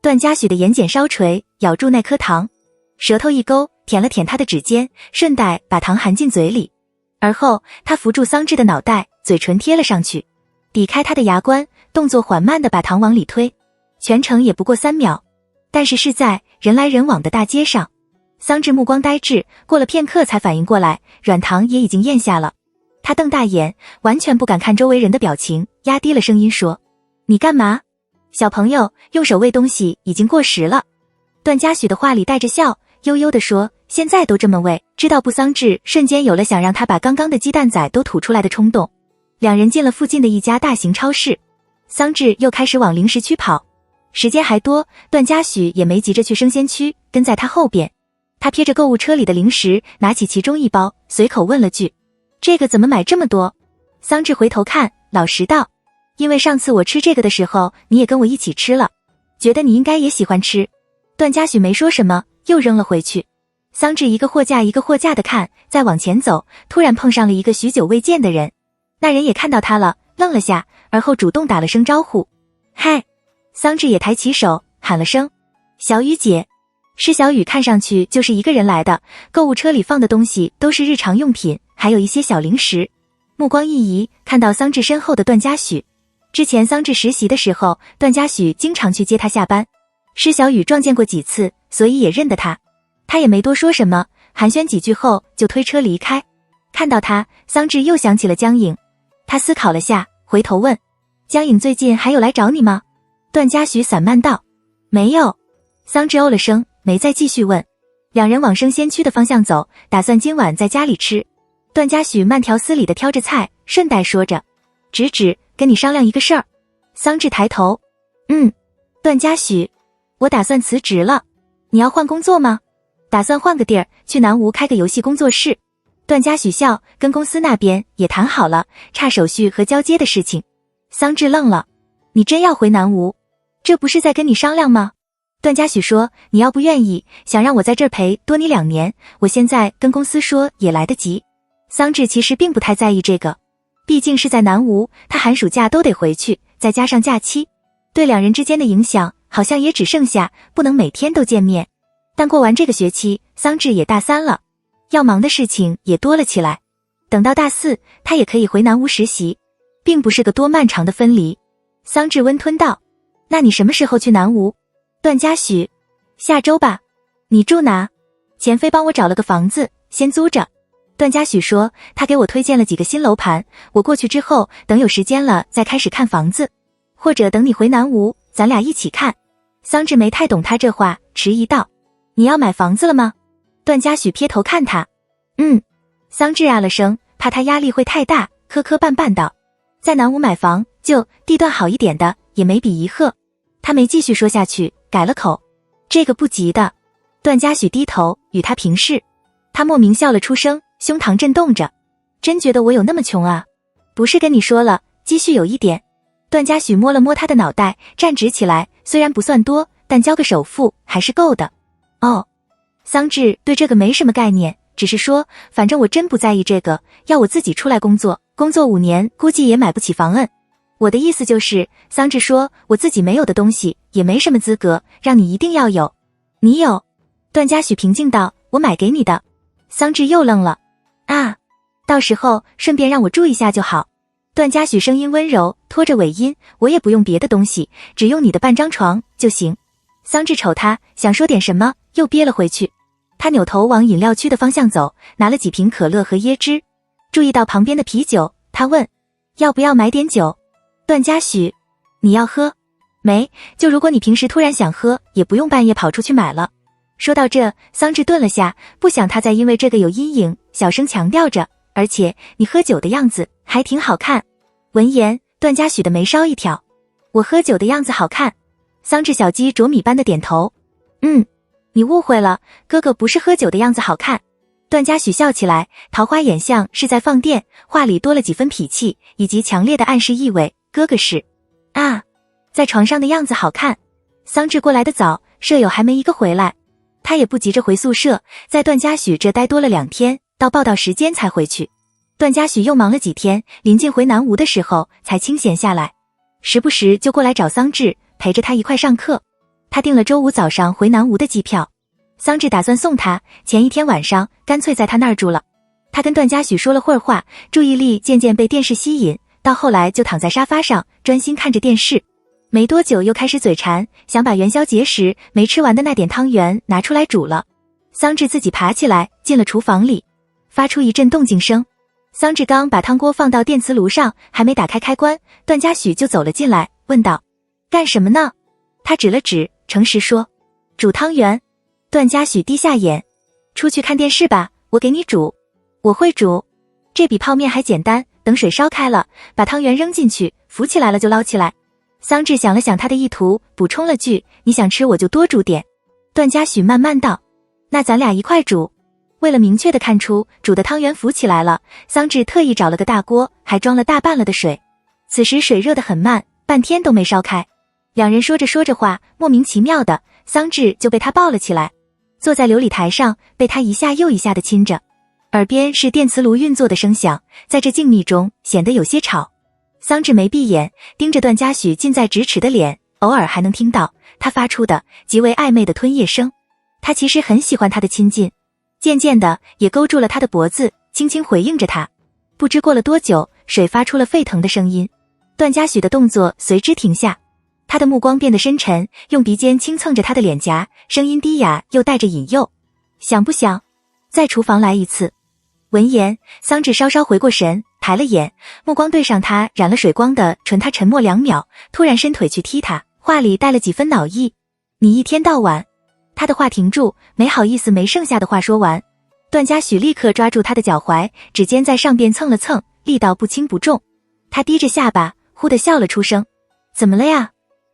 段嘉许的眼睑稍垂，咬住那颗糖，舌头一勾，舔了舔他的指尖，顺带把糖含进嘴里。而后他扶住桑稚的脑袋，嘴唇贴了上去，抵开他的牙关，动作缓慢地把糖往里推，全程也不过3秒。但是是在人来人往的大街上，桑稚目光呆滞，过了片刻才反应过来，软糖也已经咽下了。他瞪大眼，完全不敢看周围人的表情，压低了声音说：你干嘛？小朋友用手喂东西已经过时了。段嘉许的话里带着笑，悠悠地说：现在都这么喂，知道不？桑稚瞬间有了想让他把刚刚的鸡蛋仔都吐出来的冲动。两人进了附近的一家大型超市，桑稚又开始往零食区跑。时间还多，段嘉许也没急着去生鲜区，跟在他后边。他瞥着购物车里的零食，拿起其中一包，随口问了句：“这个怎么买这么多？”桑稚回头看，老实道：“因为上次我吃这个的时候，你也跟我一起吃了，觉得你应该也喜欢吃。”段嘉许没说什么，又扔了回去。桑稚一个货架一个货架的看，再往前走，突然碰上了一个许久未见的人。那人也看到他了，愣了下，而后主动打了声招呼：“嗨！”桑稚也抬起手喊了声：“小雨姐。”施小雨看上去就是一个人来的，购物车里放的东西都是日常用品，还有一些小零食。目光一移，看到桑稚身后的段嘉许。之前桑稚实习的时候，段嘉许经常去接他下班，施小雨撞见过几次，所以也认得他。他也没多说什么，寒暄几句后就推车离开。看到他，桑稚又想起了江颖。他思考了下，回头问：“江颖最近还有来找你吗？”段嘉许散漫道：“没有。”桑稚哦了声，没再继续问。两人往生鲜区的方向走，打算今晚在家里吃。段嘉许慢条斯理地挑着菜，顺带说着：“直跟你商量一个事儿。”桑稚抬头：“段嘉许，我打算辞职了。你要换工作吗？”“打算换个地儿，去南吴开个游戏工作室。”段嘉许笑，跟公司那边也谈好了，差手续和交接的事情。桑稚愣了：“你真要回南吴？这不是在跟你商量吗？”段嘉许说：“你要不愿意，想让我在这儿陪多你2年，我现在跟公司说也来得及。”桑稚其实并不太在意这个，毕竟是在南吴，他寒暑假都得回去，再加上假期，对两人之间的影响好像也只剩下不能每天都见面。但过完这个学期，桑稚也大3了，要忙的事情也多了起来。等到大4，他也可以回南吴实习，并不是个多漫长的分离。桑稚温吞道：“那你什么时候去南吴？”段嘉许：“下周吧。”“你住哪？”“钱飞帮我找了个房子，先租着。”段嘉许说：“他给我推荐了几个新楼盘，我过去之后，等有时间了再开始看房子，或者等你回南吴，咱俩一起看。”桑稚没太懂他这话，迟疑道：“你要买房子了吗？”段嘉许撇头看他：“桑稚啊了声，怕他压力会太大，磕磕绊绊道：“在南吴买房，就地段好一点的，也没比一鹤。”他没继续说下去，改了口：“这个不急的。”段嘉许低头与他平视，他莫名笑了出声，胸膛震动着：“真觉得我有那么穷啊？不是跟你说了，积蓄有一点。”段嘉许摸了摸他的脑袋，站直起来，虽然不算多，但交个首付还是够的。哦，桑稚对这个没什么概念，只是说：“反正我真不在意这个，要我自己出来工作5年，估计也买不起房摁。”我的意思就是，桑稚说我自己没有的东西，也没什么资格让你一定要有。你有？段嘉许平静道：“我买给你的。”桑稚又愣了：“啊，到时候顺便让我住一下就好。”段嘉许声音温柔，拖着尾音：“我也不用别的东西，只用你的半张床就行。”桑稚瞅他，想说点什么，又憋了回去。他扭头往饮料区的方向走，拿了几瓶可乐和椰汁，注意到旁边的啤酒，他问：“要不要买点酒？”段嘉许：“你要喝？”“没，就如果你平时突然想喝，也不用半夜跑出去买了。”说到这，桑稚顿了下，不想他再因为这个有阴影，小声强调着：“而且你喝酒的样子还挺好看。”闻言，段嘉许的眉梢一挑：“我喝酒的样子好看？”桑稚小鸡啄米般的点头：“你误会了，哥哥不是喝酒的样子好看。”段嘉许笑起来，桃花眼像是在放电，话里多了几分痞气，以及强烈的暗示意味。哥哥是啊，在床上的样子好看。桑稚过来的早，舍友还没一个回来，他也不急着回宿舍，在段嘉许这待多了2天，到报到时间才回去。段嘉许又忙了几天，临近回南吴的时候才清闲下来，时不时就过来找桑稚，陪着他一块上课。他订了周5早上回南吴的机票，桑稚打算送他，前一天晚上干脆在他那儿住了。他跟段嘉许说了会儿话，注意力渐渐被电视吸引，到后来就躺在沙发上专心看着电视。没多久又开始嘴馋，想把元宵节时没吃完的那点汤圆拿出来煮了。桑稚自己爬起来进了厨房里，发出一阵动静声。桑稚刚把汤锅放到电磁炉上，还没打开开关，段嘉许就走了进来，问道：“干什么呢？”他指了指，诚实说：“煮汤圆。”段嘉许低下眼：“出去看电视吧，我给你煮。”“我会煮，这比泡面还简单，等水烧开了，把汤圆扔进去，浮起来了就捞起来。”桑稚想了想他的意图，补充了句：你想吃我就多煮点。段嘉许慢慢道：那咱俩一块煮。为了明确地看出煮的汤圆浮起来了，桑稚特意找了个大锅，还装了大半了的水。此时水热得很慢，半天都没烧开。两人说着说着话，莫名其妙的，桑稚就被他抱了起来，坐在琉璃台上，被他一下又一下地亲着。耳边是电磁炉运作的声响，在这静谧中显得有些吵。桑稚没闭眼，盯着段嘉许近在咫尺的脸，偶尔还能听到他发出的极为暧昧的吞咽声。他其实很喜欢他的亲近，渐渐的也勾住了他的脖子，轻轻回应着他。不知过了多久，水发出了沸腾的声音，段嘉许的动作随之停下，他的目光变得深沉，用鼻尖轻蹭着他的脸颊，声音低哑又带着引诱。想不想在厨房来一次？闻言，桑稚稍稍回过神，抬了眼，目光对上他染了水光的唇，他沉默2秒，突然伸腿去踢他，话里带了几分恼意。你一天到晚……他的话停住，没好意思没剩下的话说完。段嘉许立刻抓住他的脚踝，指尖在上边蹭了蹭，力道不轻不重。他低着下巴，忽地笑了出声。怎么了呀？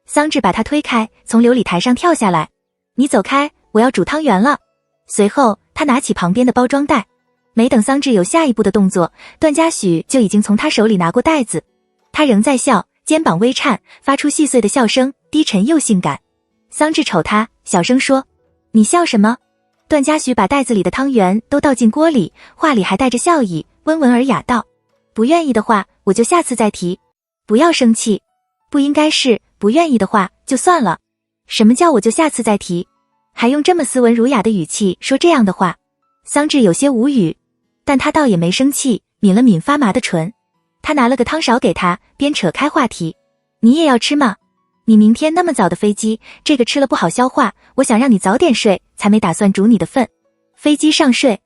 桑稚把他推开，从琉璃台上跳下来。你走开，我要煮汤圆了。随后他拿起旁边的包装袋，没等桑稚有下一步的动作，段嘉许就已经从他手里拿过袋子。他仍在笑，肩膀微颤，发出细碎的笑声，低沉又性感。桑稚瞅他，小声说：你笑什么？段嘉许把袋子里的汤圆都倒进锅里，话里还带着笑意，温文尔雅道：不愿意的话，我就下次再提。不要生气，不应该是不愿意的话就算了。什么叫我就下次再提？还用这么斯文儒雅的语气说这样的话？桑稚有些无语，但他倒也没生气，抿了抿发麻的唇。他拿了个汤勺给他，边扯开话题：你也要吃吗？你明天那么早的飞机，这个吃了不好消化，我想让你早点睡，才没打算煮你的份。飞机上睡。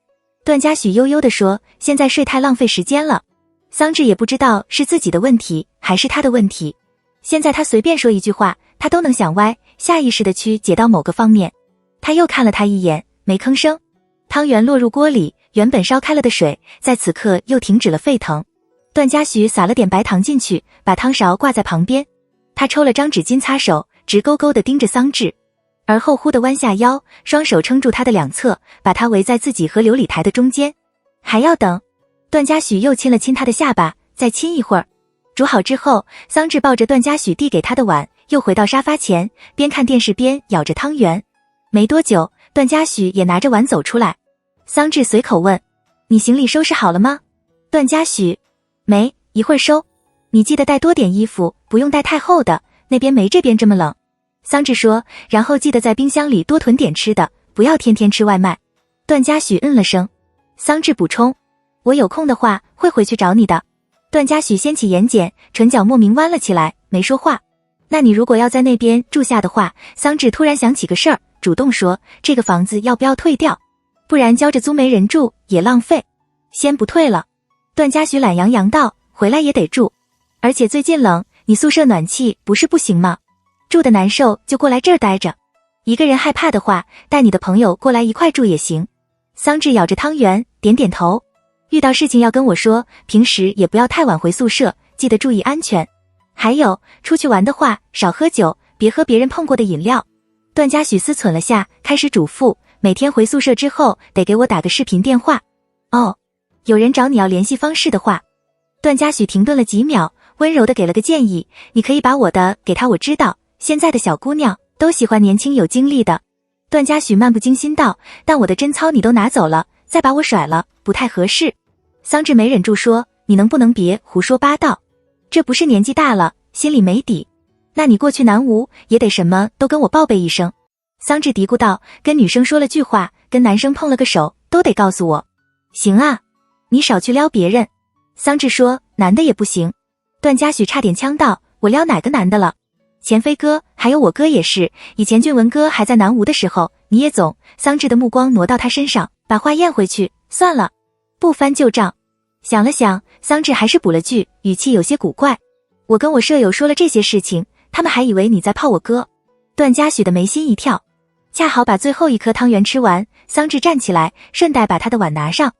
段嘉许悠悠地说，现在睡太浪费时间了。桑稚也不知道是自己的问题还是他的问题，现在他随便说一句话，他都能想歪，下意识地去解到某个方面。他又看了他一眼，没吭声。汤圆落入锅里，原本烧开了的水在此刻又停止了沸腾。段嘉许撒了点白糖进去，把汤勺挂在旁边。他抽了张纸巾擦手，直勾勾地盯着桑稚，而后忽地弯下腰，双手撑住他的两侧，把他围在自己和琉璃台的中间。还要等？段嘉许又亲了亲他的下巴，再亲一会儿。煮好之后，桑稚抱着段嘉许递给他的碗，又回到沙发前，边看电视边咬着汤圆。没多久，段嘉许也拿着碗走出来。桑稚随口问：你行李收拾好了吗？段嘉许：没，一会儿收。你记得带多点衣服，不用带太厚的，那边没这边这么冷。桑稚说，然后记得在冰箱里多囤点吃的，不要天天吃外卖。段嘉许嗯了声。桑稚补充：我有空的话会回去找你的。段嘉许掀起眼睑，唇角莫名弯了起来，没说话。那你如果要在那边住下的话，桑稚突然想起个事儿，主动说，这个房子要不要退掉？不然交着租没人住也浪费。先不退了。段嘉许懒洋洋道，回来也得住。而且最近冷，你宿舍暖气不是不行吗？住的难受就过来这儿待着。一个人害怕的话，带你的朋友过来一块住也行。桑稚咬着汤圆，点点头。遇到事情要跟我说，平时也不要太晚回宿舍，记得注意安全。还有，出去玩的话，少喝酒，别喝别人碰过的饮料。段嘉许思忖了下，开始嘱咐，每天回宿舍之后，得给我打个视频电话。哦，有人找你要联系方式的话。段嘉许停顿了几秒，温柔地给了个建议，你可以把我的给他，我知道，现在的小姑娘都喜欢年轻有精力的。段嘉许漫不经心道，但我的贞操你都拿走了，再把我甩了，不太合适。桑稚没忍住说，你能不能别胡说八道？这不是年纪大了，心里没底。那你过去南吴也得什么都跟我报备一声。桑稚嘀咕道，跟女生说了句话，跟男生碰了个手，都得告诉我。行啊，你少去撩别人。桑稚说，男的也不行。段嘉许差点呛道，我撩哪个男的了？钱飞哥还有我哥也是，以前俊文哥还在南吴的时候，你也总。桑稚的目光挪到他身上，把话咽回去，算了，不翻旧账。想了想，桑稚还是补了句，语气有些古怪，我跟我舍友说了这些事情，他们还以为你在泡我哥。段嘉许的眉心一跳，恰好把最后一颗汤圆吃完，桑稚站起来，顺带把他的碗拿上。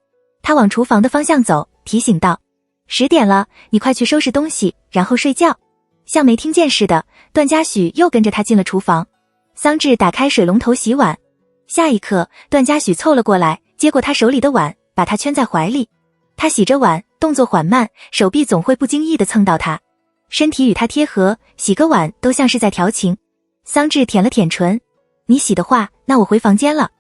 他往厨房的方向走，提醒道，10点了，你快去收拾东西，然后睡觉。像没听见似的，段嘉许又跟着他进了厨房。桑稚打开水龙头洗碗，下一刻，段嘉许凑了过来，接过他手里的碗，把他圈在怀里。他洗着碗，动作缓慢，手臂总会不经意地蹭到他，身体与他贴合，洗个碗都像是在调情。桑稚舔了舔唇，你洗的话，那我回房间了。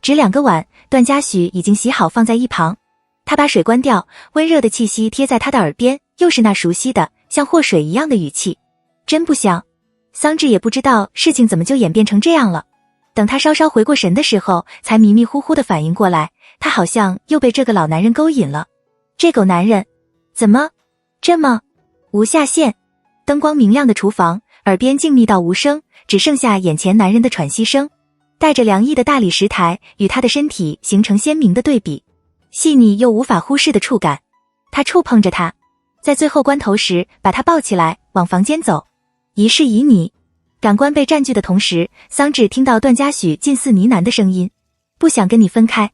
只2个碗，段嘉许已经洗好放在一旁。他把水关掉，温热的气息贴在他的耳边，又是那熟悉的像祸水一样的语气。真不香。桑稚也不知道事情怎么就演变成这样了。等他稍稍回过神的时候，才迷迷糊糊地反应过来，他好像又被这个老男人勾引了。这狗男人怎么这么无下限？灯光明亮的厨房，耳边静谧到无声，只剩下眼前男人的喘息声。带着凉意的大理石台与他的身体形成鲜明的对比，细腻又无法忽视的触感。他触碰着他，在最后关头时把他抱起来往房间走。一世旖旎，感官被占据的同时，桑稚听到段嘉许近似呢喃的声音，不想跟你分开。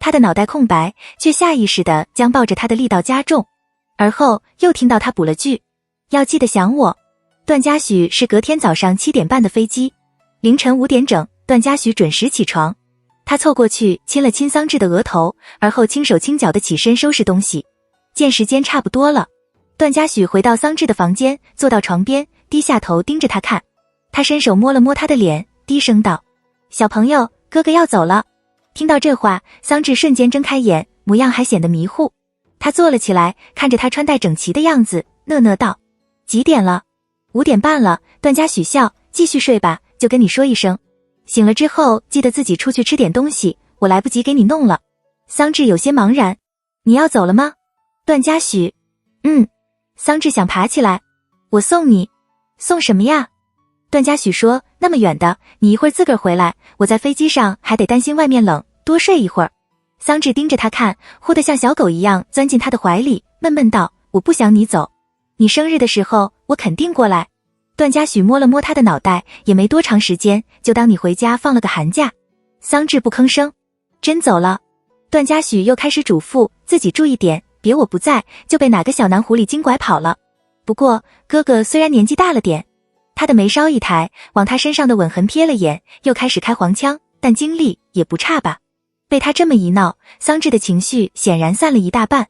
他的脑袋空白，却下意识地将抱着他的力道加重，而后又听到他补了句，要记得想我。段嘉许是隔天早上7点半的飞机，凌晨5点整，段嘉许准时起床。他凑过去亲了亲桑稚的额头，而后轻手轻脚地起身收拾东西。见时间差不多了，段嘉许回到桑稚的房间，坐到床边，低下头盯着他看。他伸手摸了摸他的脸，低声道，小朋友，哥哥要走了。听到这话，桑稚瞬间睁开眼，模样还显得迷糊。他坐了起来，看着他穿戴整齐的样子，讷讷道，几点了？5点半了。段嘉许笑，继续睡吧，就跟你说一声，醒了之后记得自己出去吃点东西，我来不及给你弄了。桑稚有些茫然，你要走了吗？段嘉许，桑稚想爬起来，我送你。送什么呀？段嘉许说，那么远的，你一会儿自个儿回来，我在飞机上还得担心外面冷，多睡一会儿。桑稚盯着他看，忽地像小狗一样钻进他的怀里，闷闷道，我不想你走，你生日的时候我肯定过来。段嘉许摸了摸他的脑袋，也没多长时间，就当你回家放了个寒假。桑稚不吭声。真走了？段嘉许又开始嘱咐，自己注意点，别我不在就被哪个小男狐狸精拐跑了。不过哥哥虽然年纪大了点，他的眉梢一抬，往他身上的吻痕瞥了眼，又开始开黄腔，但精力也不差吧。被他这么一闹，桑稚的情绪显然散了一大半，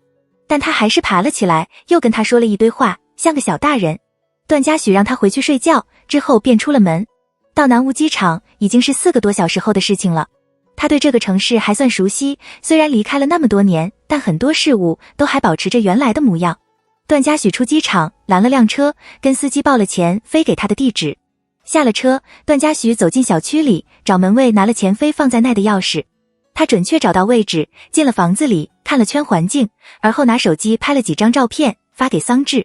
但他还是爬了起来，又跟他说了一堆话，像个小大人。段嘉许让他回去睡觉，之后便出了门。到南吴机场已经是4个多小时后的事情了。他对这个城市还算熟悉，虽然离开了那么多年，但很多事物都还保持着原来的模样。段嘉许出机场，拦了辆车，跟司机报了钱飞给他的地址。下了车，段嘉许走进小区里，找门卫拿了钱飞放在那的钥匙。他准确找到位置，进了房子里，看了圈环境，而后拿手机拍了几张照片发给桑稚。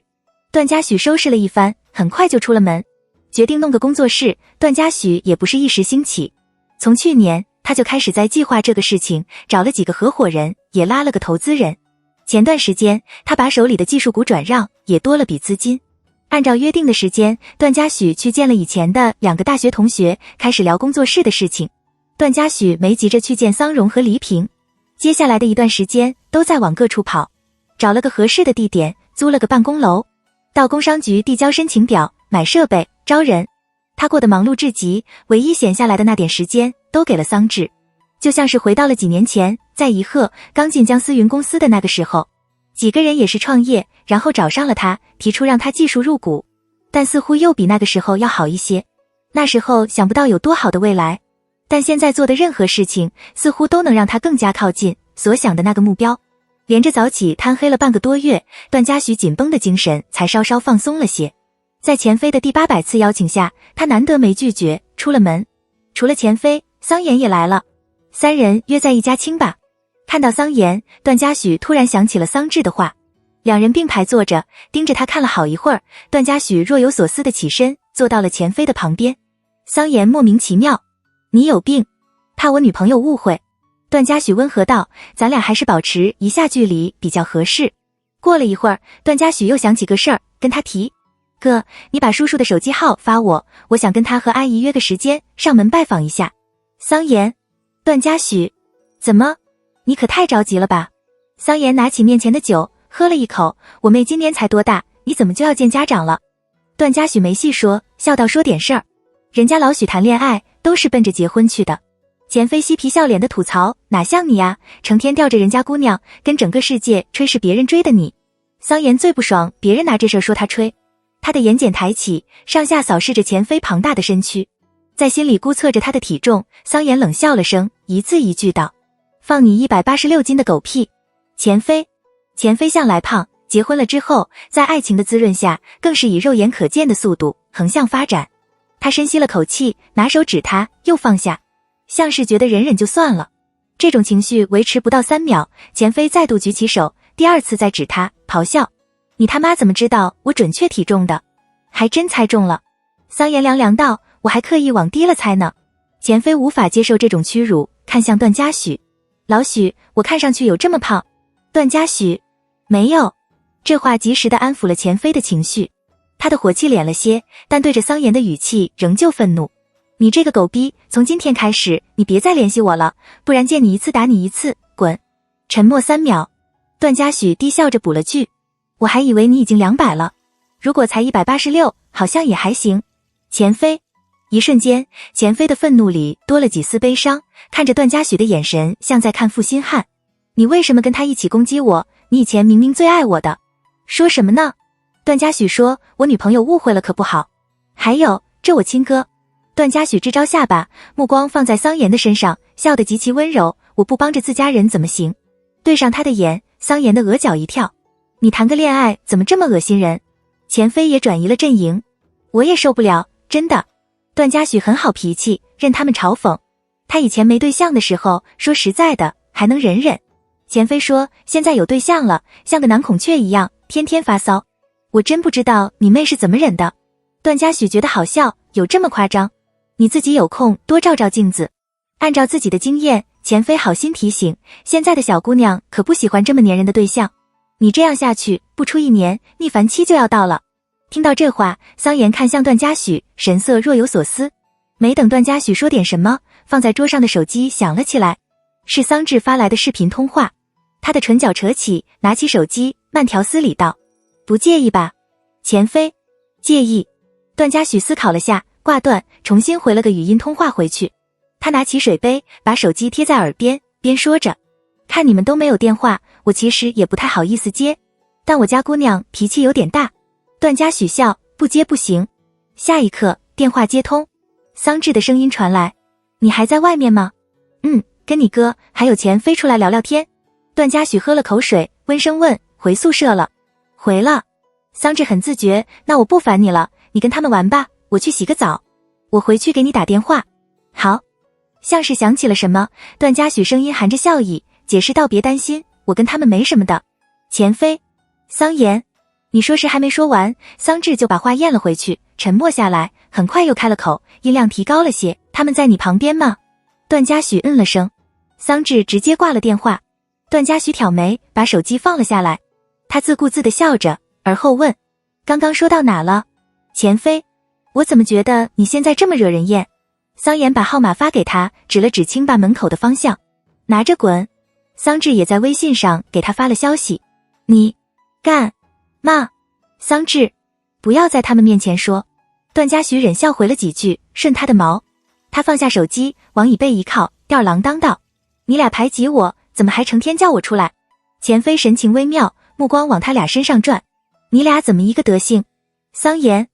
段嘉许收拾了一番，很快就出了门，决定弄个工作室。段嘉许也不是一时兴起，从去年他就开始在计划这个事情，找了几个合伙人，也拉了个投资人。前段时间他把手里的技术股转让，也多了笔资金。按照约定的时间，段嘉许去见了以前的2个大学同学，开始聊工作室的事情。段嘉许没急着去见桑荣和黎平，接下来的一段时间都在往各处跑，找了个合适的地点，租了个办公楼，到工商局递交申请表，买设备，招人。他过得忙碌至极，唯一闲下来的那点时间都给了桑稚，就像是回到了几年前，在怡鹤刚进江思云公司的那个时候。几个人也是创业，然后找上了他，提出让他技术入股，但似乎又比那个时候要好一些。那时候想不到有多好的未来，但现在做的任何事情似乎都能让他更加靠近所想的那个目标。连着早起贪黑了半个多月，段嘉许紧绷的精神才稍稍放松了些。在钱飞的第800次邀请下，他难得没拒绝，出了门。除了钱飞，桑延也来了，3人约在一家清吧。看到桑延，段嘉许突然想起了桑稚的话。2人并排坐着，盯着他看了好一会儿。段嘉许若有所思地起身，坐到了钱飞的旁边。桑延莫名其妙，你有病，怕我女朋友误会。段嘉许温和道，咱俩还是保持一下距离比较合适。过了一会儿，段嘉许又想起个事儿，跟他提，哥，你把叔叔的手机号发我，我想跟他和阿姨约个时间上门拜访一下。桑延，段嘉许，怎么？你可太着急了吧？桑延拿起面前的酒，喝了一口，我妹今年才多大，你怎么就要见家长了？段嘉许没细说，笑道说点事儿。人家老许谈恋爱都是奔着结婚去的。钱飞嬉皮笑脸的吐槽，哪像你呀，成天吊着人家姑娘，跟整个世界吹是别人追的你。桑延最不爽别人拿这事说他吹，他的眼睑抬起，上下扫视着钱飞庞大的身躯，在心里估测着他的体重。桑延冷笑了声，一字一句道：放你186斤的狗屁。钱飞向来胖，结婚了之后，在爱情的滋润下，更是以肉眼可见的速度横向发展。他深吸了口气，拿手指他，又放下，像是觉得忍忍就算了。这种情绪维持不到3秒，钱飞再度举起手，第二次再指他，咆哮：你他妈怎么知道我准确体重的？还真猜中了。桑延凉凉道：我还刻意往低了猜呢。钱飞无法接受这种屈辱，看向段嘉许：老许，我看上去有这么胖？段嘉许：没有。这话及时地安抚了钱飞的情绪，他的火气敛了些，但对着桑延的语气仍旧愤怒：你这个狗逼，从今天开始你别再联系我了，不然见你一次打你一次，滚。沉默3秒，段嘉许低笑着补了句：我还以为你已经200了，如果才186好像也还行。钱飞一瞬间，钱飞的愤怒里多了几丝悲伤，看着段嘉许的眼神像在看负心汉。你为什么跟他一起攻击我？你以前明明最爱我的。说什么呢？段嘉许说：我女朋友误会了可不好。还有，这我亲哥。段嘉许支招下巴，目光放在桑延的身上，笑得极其温柔。我不帮着自家人怎么行？对上他的眼，桑延的额角一跳。你谈个恋爱怎么这么恶心人？钱飞也转移了阵营。我也受不了，真的。段嘉许很好脾气，任他们嘲讽。他以前没对象的时候，说实在的，还能忍忍。钱飞说现在有对象了，像个男孔雀一样，天天发骚。我真不知道你妹是怎么忍的。段嘉许觉得好笑，有这么夸张？你自己有空多照照镜子。按照自己的经验，钱飞好心提醒，现在的小姑娘可不喜欢这么粘人的对象。你这样下去，不出1年，逆反期就要到了。听到这话，桑延看向段嘉许，神色若有所思。没等段嘉许说点什么，放在桌上的手机响了起来，是桑稚发来的视频通话。他的唇角扯起，拿起手机，慢条斯理道：不介意吧？钱飞：介意。段嘉许思考了下，挂断，重新回了个语音通话回去。他拿起水杯，把手机贴在耳边，边说着：看你们都没有电话，我其实也不太好意思接，但我家姑娘脾气有点大。段嘉许笑：不接不行。下一刻，电话接通，桑稚的声音传来：你还在外面吗？跟你哥还有钱飞出来聊聊天。段嘉许喝了口水，温声问：回宿舍了？回了。桑稚很自觉：那我不烦你了，你跟他们玩吧，我去洗个澡，我回去给你打电话。好。像是想起了什么，段嘉许声音含着笑意，解释道：别担心，我跟他们没什么的。钱飞。桑延。你说时还没说完，桑稚就把话咽了回去，沉默下来，很快又开了口，音量提高了些：他们在你旁边吗？段嘉许了声。桑稚直接挂了电话。段嘉许挑眉，把手机放了下来，他自顾自地笑着，而后问：刚刚说到哪了？钱飞。我怎么觉得你现在这么惹人厌？桑延把号码发给他，指了指清吧门口的方向：拿着滚。桑稚也在微信上给他发了消息：你干嘛？桑稚，不要在他们面前说。段嘉许忍笑回了几句，顺他的毛。他放下手机，往椅背一靠，吊儿郎当道：你俩排挤我，怎么还成天叫我出来？钱飞神情微妙，目光往他俩身上转：你俩怎么一个德行？桑延，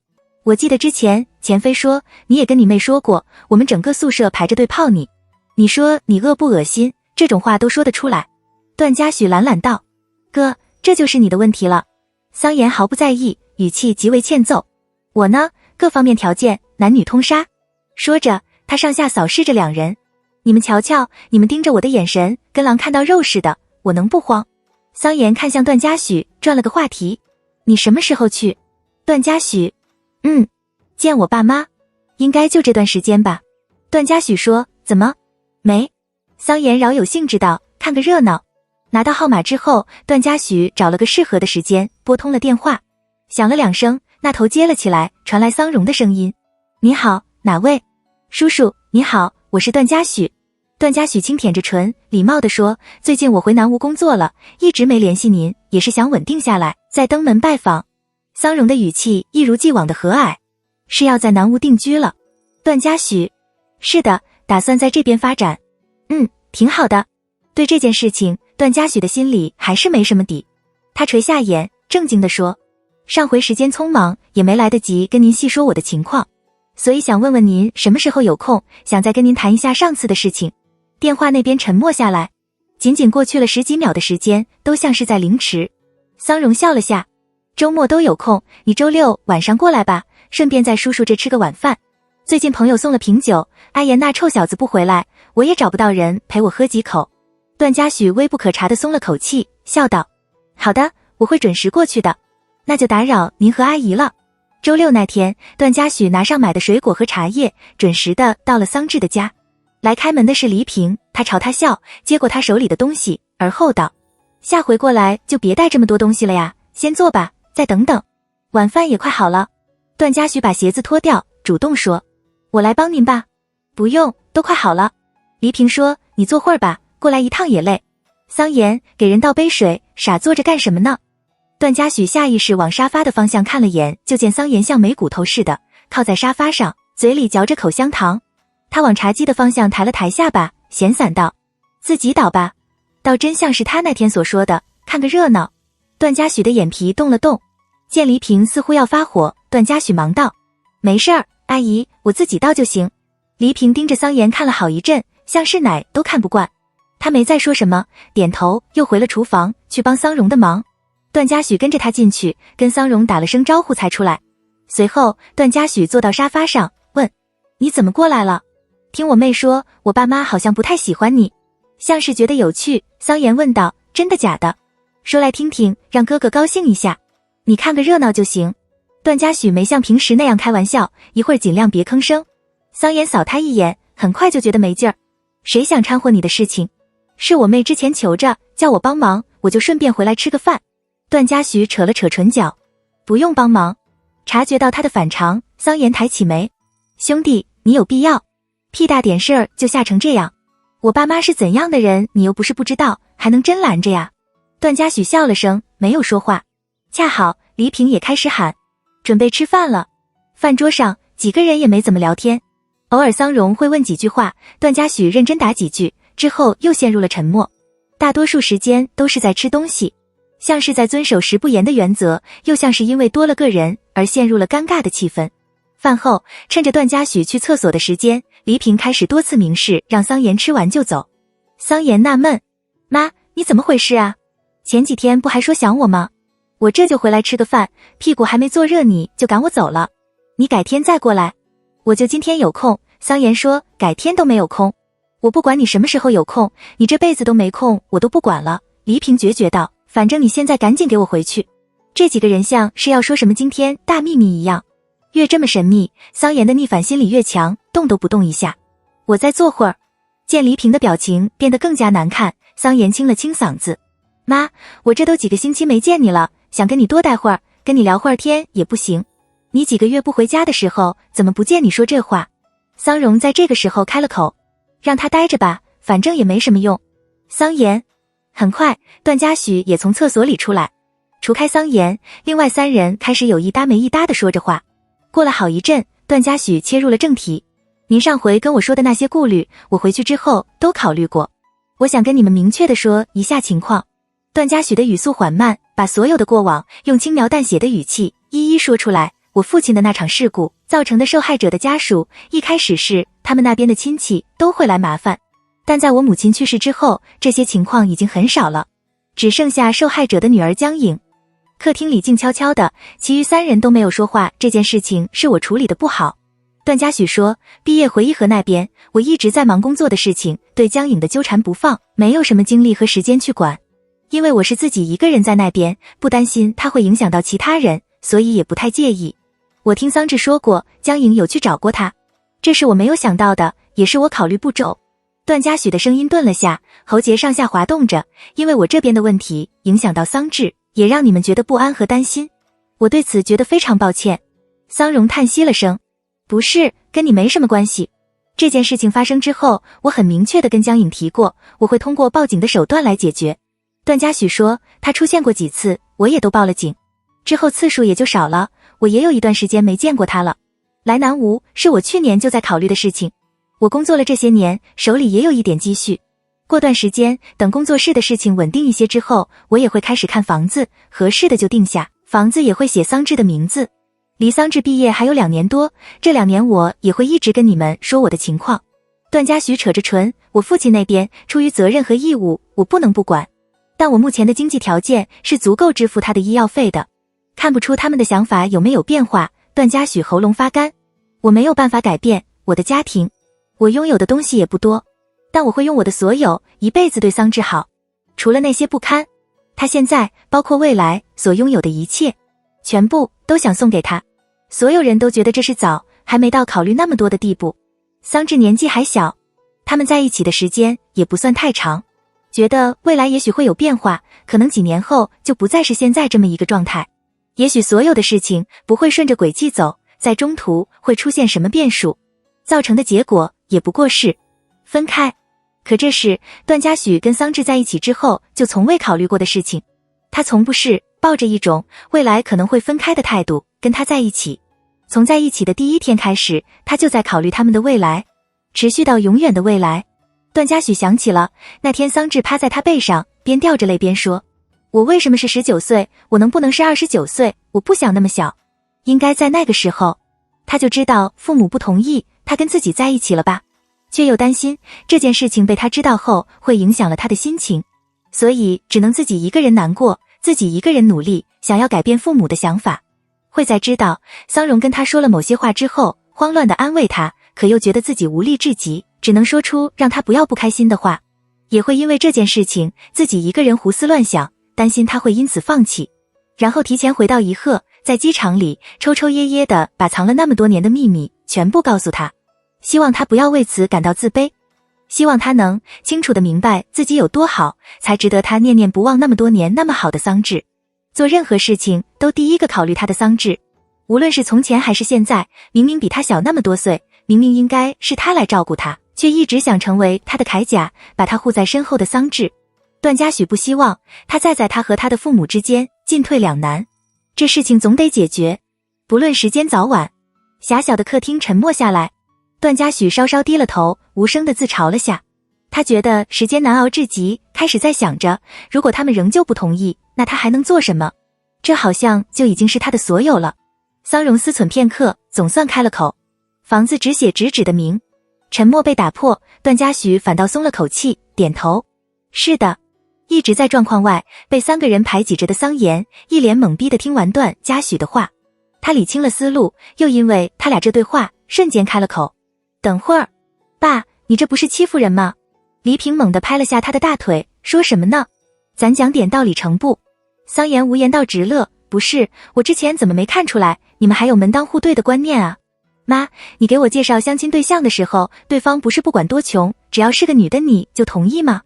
我记得之前钱飞说你也跟你妹说过，我们整个宿舍排着队泡你，你说你恶不恶心？这种话都说得出来。段嘉许懒懒道：哥，这就是你的问题了。桑延毫不在意，语气极为欠揍：我呢，各方面条件男女通杀。说着，他上下扫视着两人：你们瞧瞧，你们盯着我的眼神跟狼看到肉似的，我能不慌？桑延看向段嘉许，转了个话题：你什么时候去？段嘉许：见我爸妈，应该就这段时间吧。段嘉许说：怎么没？桑延饶有兴致道：看个热闹。拿到号码之后，段嘉许找了个适合的时间拨通了电话，响了2声，那头接了起来，传来桑荣的声音：你好，哪位？叔叔你好，我是段嘉许。段嘉许轻舔着唇，礼貌地说：最近我回南吴工作了，一直没联系您，也是想稳定下来，再登门拜访。桑荣的语气一如既往的和蔼。是要在南吴定居了？段嘉许，是的，打算在这边发展。挺好的。对这件事情，段嘉许的心里还是没什么底。他垂下眼，正经地说，上回时间匆忙，也没来得及跟您细说我的情况，所以想问问您什么时候有空，想再跟您谈一下上次的事情。电话那边沉默下来，仅仅过去了10几秒的时间，都像是在凌迟。桑荣笑了下，周末都有空，你周六晚上过来吧，顺便在叔叔这吃个晚饭。最近朋友送了瓶酒，阿言那臭小子不回来，我也找不到人陪我喝几口。段嘉许微不可察地松了口气，笑道，好的，我会准时过去的。那就打扰您和阿姨了。周六那天，段嘉许拿上买的水果和茶叶，准时地到了桑稚的家。来开门的是黎平，他朝他笑，接过他手里的东西，而后道，下回过来就别带这么多东西了呀，先坐吧，再等等。晚饭也快好了。段嘉许把鞋子脱掉，主动说，我来帮您吧。不用，都快好了。黎平说，你坐会儿吧，过来一趟也累。桑言，给人倒杯水，傻坐着干什么呢？段嘉许下意识往沙发的方向看了眼，就见桑言像没骨头似的靠在沙发上，嘴里嚼着口香糖。他往茶几的方向抬了抬下巴，闲散道，自己倒吧。倒真像是他那天所说的，看个热闹。段嘉许的眼皮动了动，见黎平似乎要发火，段嘉许忙道，没事儿，阿姨，我自己倒就行。黎平盯着桑言看了好一阵，像是奶都看不惯。他没再说什么，点头又回了厨房去帮桑荣的忙。段嘉许跟着他进去，跟桑荣打了声招呼才出来。随后段嘉许坐到沙发上，问，你怎么过来了？听我妹说，我爸妈好像不太喜欢你。像是觉得有趣，桑言问道，真的假的？说来听听，让哥哥高兴一下。你看个热闹就行。段嘉许没像平时那样开玩笑，一会儿尽量别吭声。桑言扫他一眼，很快就觉得没劲儿。谁想掺和你的事情？是我妹之前求着叫我帮忙，我就顺便回来吃个饭。段嘉许扯了扯唇角，不用帮忙。察觉到他的反常，桑言抬起眉，兄弟，你有必要？屁大点事儿就吓成这样。我爸妈是怎样的人，你又不是不知道，还能真拦着呀？段嘉许笑了声，没有说话。恰好黎平也开始喊，准备吃饭了。饭桌上几个人也没怎么聊天，偶尔桑荣会问几句话，段嘉许认真答几句，之后又陷入了沉默。大多数时间都是在吃东西，像是在遵守食不言的原则，又像是因为多了个人而陷入了尴尬的气氛。饭后，趁着段嘉许去厕所的时间，黎平开始多次明示让桑言吃完就走。桑言纳闷，妈，你怎么回事啊？前几天不还说想我吗？我这就回来吃个饭，屁股还没坐热你就赶我走了。你改天再过来。我就今天有空。桑言说改天都没有空。我不管你什么时候有空，你这辈子都没空，我都不管了。黎平决绝道，反正你现在赶紧给我回去。这几个人像是要说什么惊天大秘密一样，越这么神秘，桑言的逆反心理越强，动都不动一下。我再坐会儿。见黎平的表情变得更加难看，桑言清了清嗓子，妈，我这都几个星期没见你了，想跟你多待会儿，跟你聊会儿天也不行。你几个月不回家的时候，怎么不见你说这话？桑荣在这个时候开了口，让他待着吧，反正也没什么用。桑言。很快，段嘉许也从厕所里出来，除开桑言，另外3人开始有一搭没一搭的说着话。过了好一阵，段嘉许切入了正题，您上回跟我说的那些顾虑，我回去之后都考虑过，我想跟你们明确的说一下情况。段嘉许的语速缓慢，把所有的过往用轻描淡写的语气一一说出来。我父亲的那场事故造成的受害者的家属，一开始是他们那边的亲戚都会来麻烦，但在我母亲去世之后，这些情况已经很少了，只剩下受害者的女儿江颖。客厅里静悄悄的，其余3人都没有说话。这件事情是我处理的不好。段嘉许说，毕业回伊河那边，我一直在忙工作的事情，对江颖的纠缠不放，没有什么精力和时间去管。因为我是自己一个人在那边，不担心他会影响到其他人，所以也不太介意。我听桑稚说过，江颖有去找过他，这是我没有想到的，也是我考虑不周。段嘉许的声音顿了下，喉结上下滑动着，因为我这边的问题影响到桑稚，也让你们觉得不安和担心，我对此觉得非常抱歉。桑荣叹息了声，不是，跟你没什么关系。这件事情发生之后，我很明确地跟江颖提过，我会通过报警的手段来解决。段嘉许说，他出现过几次，我也都报了警。之后次数也就少了，我也有一段时间没见过他了。来南吴是我去年就在考虑的事情。我工作了这些年，手里也有一点积蓄。过段时间，等工作室的事情稳定一些之后，我也会开始看房子，合适的就定下，房子也会写桑稚的名字。离桑稚毕业还有2年多，这2年我也会一直跟你们说我的情况。段嘉许扯着唇，我父亲那边出于责任和义务，我不能不管。但我目前的经济条件是足够支付他的医药费的。看不出他们的想法有没有变化，段嘉许喉咙发干。我没有办法改变我的家庭，我拥有的东西也不多，但我会用我的所有，一辈子对桑稚好。除了那些不堪，他现在包括未来所拥有的一切，全部都想送给他。所有人都觉得这是早，还没到考虑那么多的地步。桑稚年纪还小，他们在一起的时间也不算太长，觉得未来也许会有变化，可能几年后就不再是现在这么一个状态。也许所有的事情不会顺着轨迹走，在中途会出现什么变数，造成的结果也不过是分开。可这是段嘉许跟桑稚在一起之后就从未考虑过的事情。他从不是抱着一种未来可能会分开的态度跟他在一起。从在一起的第一天开始，他就在考虑他们的未来，持续到永远的未来。段嘉许想起了那天桑稚趴在他背上，边掉着泪边说，我为什么是19岁，我能不能是29岁，我不想那么小。应该在那个时候，他就知道父母不同意他跟自己在一起了吧，却又担心这件事情被他知道后会影响了他的心情，所以只能自己一个人难过，自己一个人努力，想要改变父母的想法。会在知道桑荣跟他说了某些话之后，慌乱地安慰他，可又觉得自己无力至极，只能说出让他不要不开心的话。也会因为这件事情自己一个人胡思乱想，担心他会因此放弃，然后提前回到宜贺，在机场里抽抽噎噎地把藏了那么多年的秘密全部告诉他，希望他不要为此感到自卑，希望他能清楚地明白自己有多好，才值得他念念不忘那么多年那么好的桑稚。做任何事情都第一个考虑他的桑稚，无论是从前还是现在，明明比他小那么多岁，明明应该是他来照顾他，却一直想成为他的铠甲，把他护在身后的桑稚。段嘉许不希望他再在他和他的父母之间进退两难，这事情总得解决，不论时间早晚。狭小的客厅沉默下来，段嘉许稍稍低了头，无声地自嘲了下。他觉得时间难熬至极，开始在想着，如果他们仍旧不同意，那他还能做什么？这好像就已经是他的所有了。桑荣思忖片刻，总算开了口，房子只写直指的名。沉默被打破，段嘉许反倒松了口气，点头。是的。一直在状况外被3个人排挤着的桑延一脸懵逼地听完段嘉许的话，他理清了思路，又因为他俩这对话瞬间开了口。等会儿，爸，你这不是欺负人吗？黎平猛地拍了下他的大腿，说什么呢？咱讲点道理成不？桑延无言到直乐，不是，我之前怎么没看出来，你们还有门当户对的观念啊？妈，你给我介绍相亲对象的时候，对方不是不管多穷，只要是个女的你就同意吗？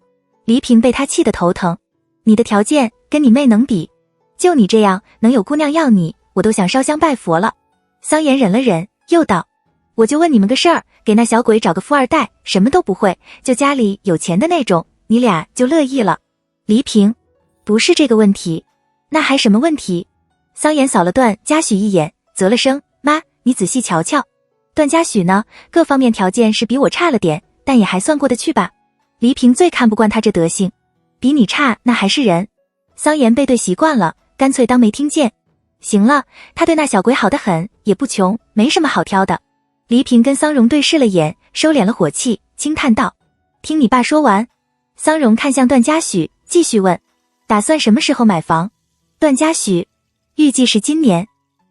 黎平被他气得头疼，你的条件跟你妹能比？就你这样能有姑娘要你，我都想烧香拜佛了。桑延忍了忍，又道，我就问你们个事儿，给那小鬼找个富二代，什么都不会，就家里有钱的那种，你俩就乐意了。黎平，不是这个问题。那还什么问题？桑延扫了段嘉许一眼，啧了声，妈，你仔细瞧瞧。段嘉许呢，各方面条件是比我差了点，但也还算过得去吧。黎平最看不惯他这德行，比你差那还是人。桑延背对习惯了，干脆当没听见。行了，他对那小鬼好得很，也不穷，没什么好挑的。黎平跟桑荣对视了眼，收敛了火气，轻叹道，听你爸说完。桑荣看向段嘉许，继续问，打算什么时候买房？段嘉许，预计是今年。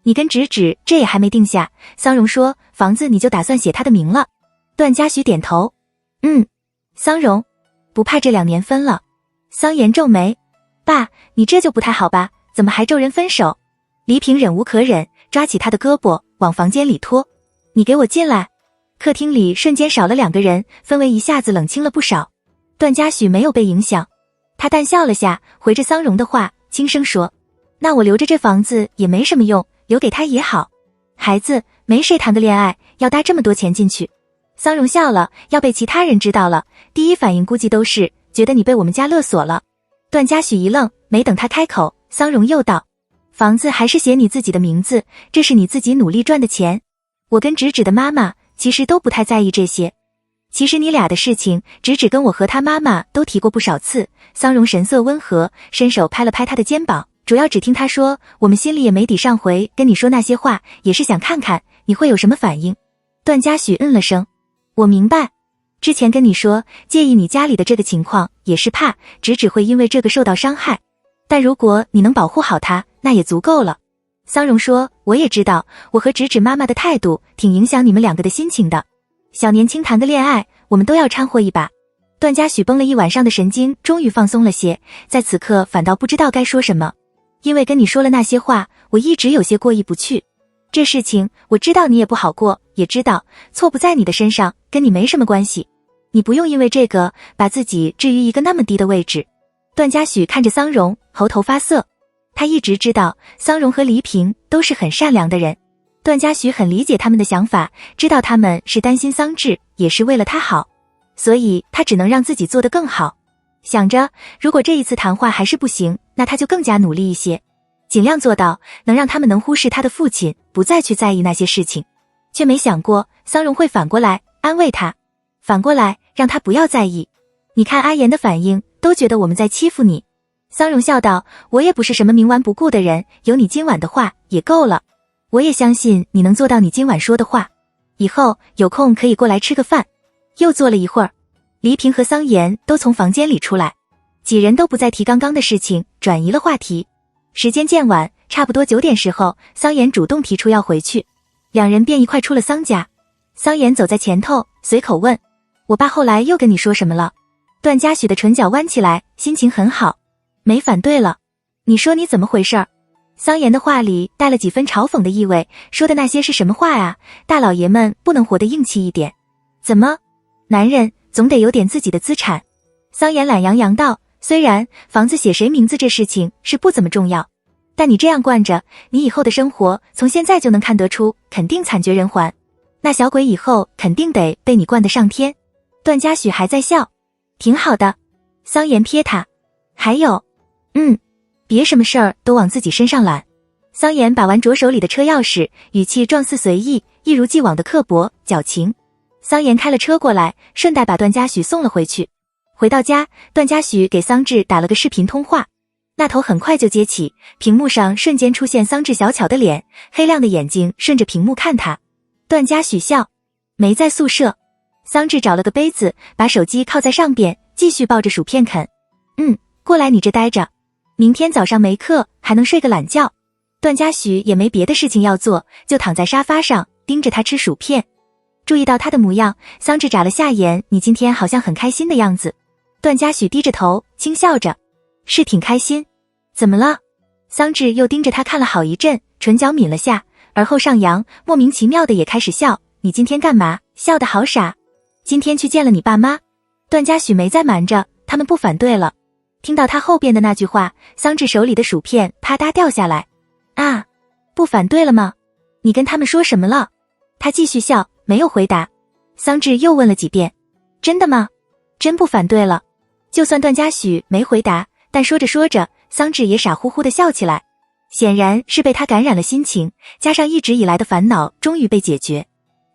你跟直指这也还没定下。桑荣说，房子你就打算写他的名了。段嘉许点头，桑荣，不怕这2年分了？桑延皱眉，爸，你这就不太好吧，怎么还咒人分手？黎平忍无可忍，抓起他的胳膊往房间里拖，你给我进来。客厅里瞬间少了2个人，氛围一下子冷清了不少。段嘉许没有被影响，他淡笑了下，回着桑荣的话轻声说，那我留着这房子也没什么用，留给他也好，孩子没谁谈个恋爱要搭这么多钱进去。桑荣笑了，要被其他人知道了，第一反应估计都是觉得你被我们家勒索了。段嘉许一愣，没等他开口，桑荣又道，房子还是写你自己的名字，这是你自己努力赚的钱。我跟芷芷的妈妈其实都不太在意这些。其实你俩的事情，芷芷跟我和她妈妈都提过不少次。桑荣神色温和，伸手拍了拍她的肩膀，主要只听她说，我们心里也没底，上回跟你说那些话，也是想看看你会有什么反应。段嘉许嗯了声，我明白。之前跟你说，介意你家里的这个情况，也是怕芷芷会因为这个受到伤害。但如果你能保护好她，那也足够了。桑荣说，我也知道，我和芷芷妈妈的态度挺影响你们两个的心情的。小年轻谈个恋爱，我们都要掺和一把。段嘉许绷了一晚上的神经终于放松了些，在此刻反倒不知道该说什么。因为跟你说了那些话，我一直有些过意不去。这事情我知道你也不好过，也知道错不在你的身上，跟你没什么关系。你不用因为这个把自己置于一个那么低的位置。段嘉许看着桑荣，喉头发涩。他一直知道桑荣和黎平都是很善良的人，段嘉许很理解他们的想法，知道他们是担心桑稚，也是为了他好，所以他只能让自己做得更好。想着如果这一次谈话还是不行，那他就更加努力一些，尽量做到能让他们能忽视他的父亲，不再去在意那些事情。却没想过桑荣会反过来安慰他，反过来让他不要在意。你看阿言的反应，都觉得我们在欺负你。桑荣笑道，我也不是什么冥顽不顾的人，有你今晚的话也够了。我也相信你能做到你今晚说的话，以后有空可以过来吃个饭。又坐了一会儿，黎平和桑言都从房间里出来，几人都不再提刚刚的事情，转移了话题。时间渐晚，差不多9点时候，桑言主动提出要回去，两人便一块出了桑家。桑言走在前头，随口问，我爸后来又跟你说什么了？段嘉许的唇角弯起来，心情很好，没反对了。你说你怎么回事？桑言的话里带了几分嘲讽的意味，说的那些是什么话啊？大老爷们不能活得硬气一点？怎么？男人总得有点自己的资产。桑言懒洋洋道，虽然房子写谁名字这事情是不怎么重要，但你这样惯着，你以后的生活从现在就能看得出，肯定惨绝人寰。那小鬼以后肯定得被你惯得上天。段嘉许还在笑，挺好的。桑言瞥他，还有，别什么事儿都往自己身上揽。桑言把玩着手里的车钥匙，语气状似随意，一如既往的刻薄矫情。桑言开了车过来，顺带把段嘉许送了回去。回到家，段嘉许给桑稚打了个视频通话，那头很快就接起，屏幕上瞬间出现桑稚小巧的脸，黑亮的眼睛顺着屏幕看他。段嘉许笑，没在宿舍。桑稚找了个杯子，把手机靠在上边，继续抱着薯片啃。过来你这待着，明天早上没课，还能睡个懒觉。段嘉许也没别的事情要做，就躺在沙发上盯着他吃薯片。注意到他的模样，桑稚眨了下眼，你今天好像很开心的样子。段嘉许低着头轻笑着，是挺开心。怎么了？桑稚又盯着他看了好一阵，唇角抿了下，而后上扬，莫名其妙的也开始笑。你今天干嘛？笑得好傻。今天去见了你爸妈。段嘉许没再瞒着，他们不反对了。听到他后边的那句话，桑稚手里的薯片啪嗒掉下来。啊，不反对了吗？你跟他们说什么了？他继续笑，没有回答。桑稚又问了几遍，真的吗？真不反对了。就算段嘉许没回答，但说着说着，桑稚也傻乎乎的笑起来，显然是被他感染了心情，加上一直以来的烦恼终于被解决。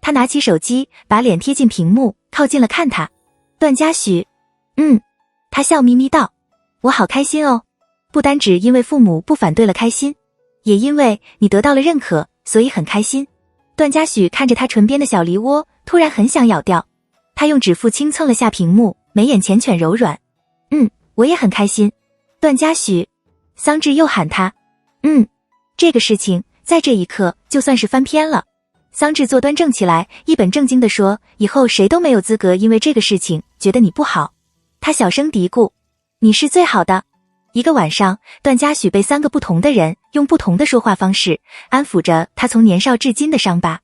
他拿起手机，把脸贴近屏幕，靠近了看他。段嘉许，他笑眯眯道，我好开心哦，不单只因为父母不反对了开心，也因为你得到了认可，所以很开心。段嘉许看着他唇边的小梨窝，突然很想咬掉。他用指腹轻蹭了下屏幕，眉眼缱绻柔软。我也很开心。段嘉许，桑稚又喊他。这个事情在这一刻就算是翻篇了。桑稚坐端正起来，一本正经地说，以后谁都没有资格因为这个事情觉得你不好。他小声嘀咕，你是最好的。一个晚上，段嘉许被3个不同的人用不同的说话方式安抚着他从年少至今的伤疤，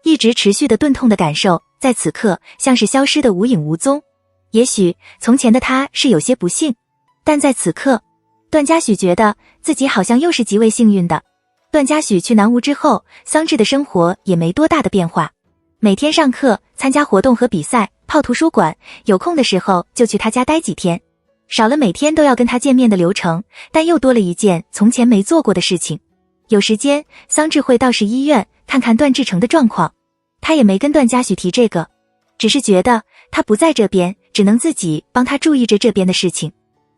一直持续的钝痛的感受在此刻像是消失的无影无踪。也许从前的他是有些不幸，但在此刻，段嘉许觉得自己好像又是极为幸运的。段嘉许去南吴之后，桑稚的生活也没多大的变化，每天上课、参加活动和比赛、泡图书馆，有空的时候就去他家待几天，少了每天都要跟他见面的流程，但又多了一件从前没做过的事情。有时间，桑稚会到市医院看看段志成的状况。他也没跟段嘉许提这个，只是觉得他不在这边，只能自己帮他注意着这边的事情。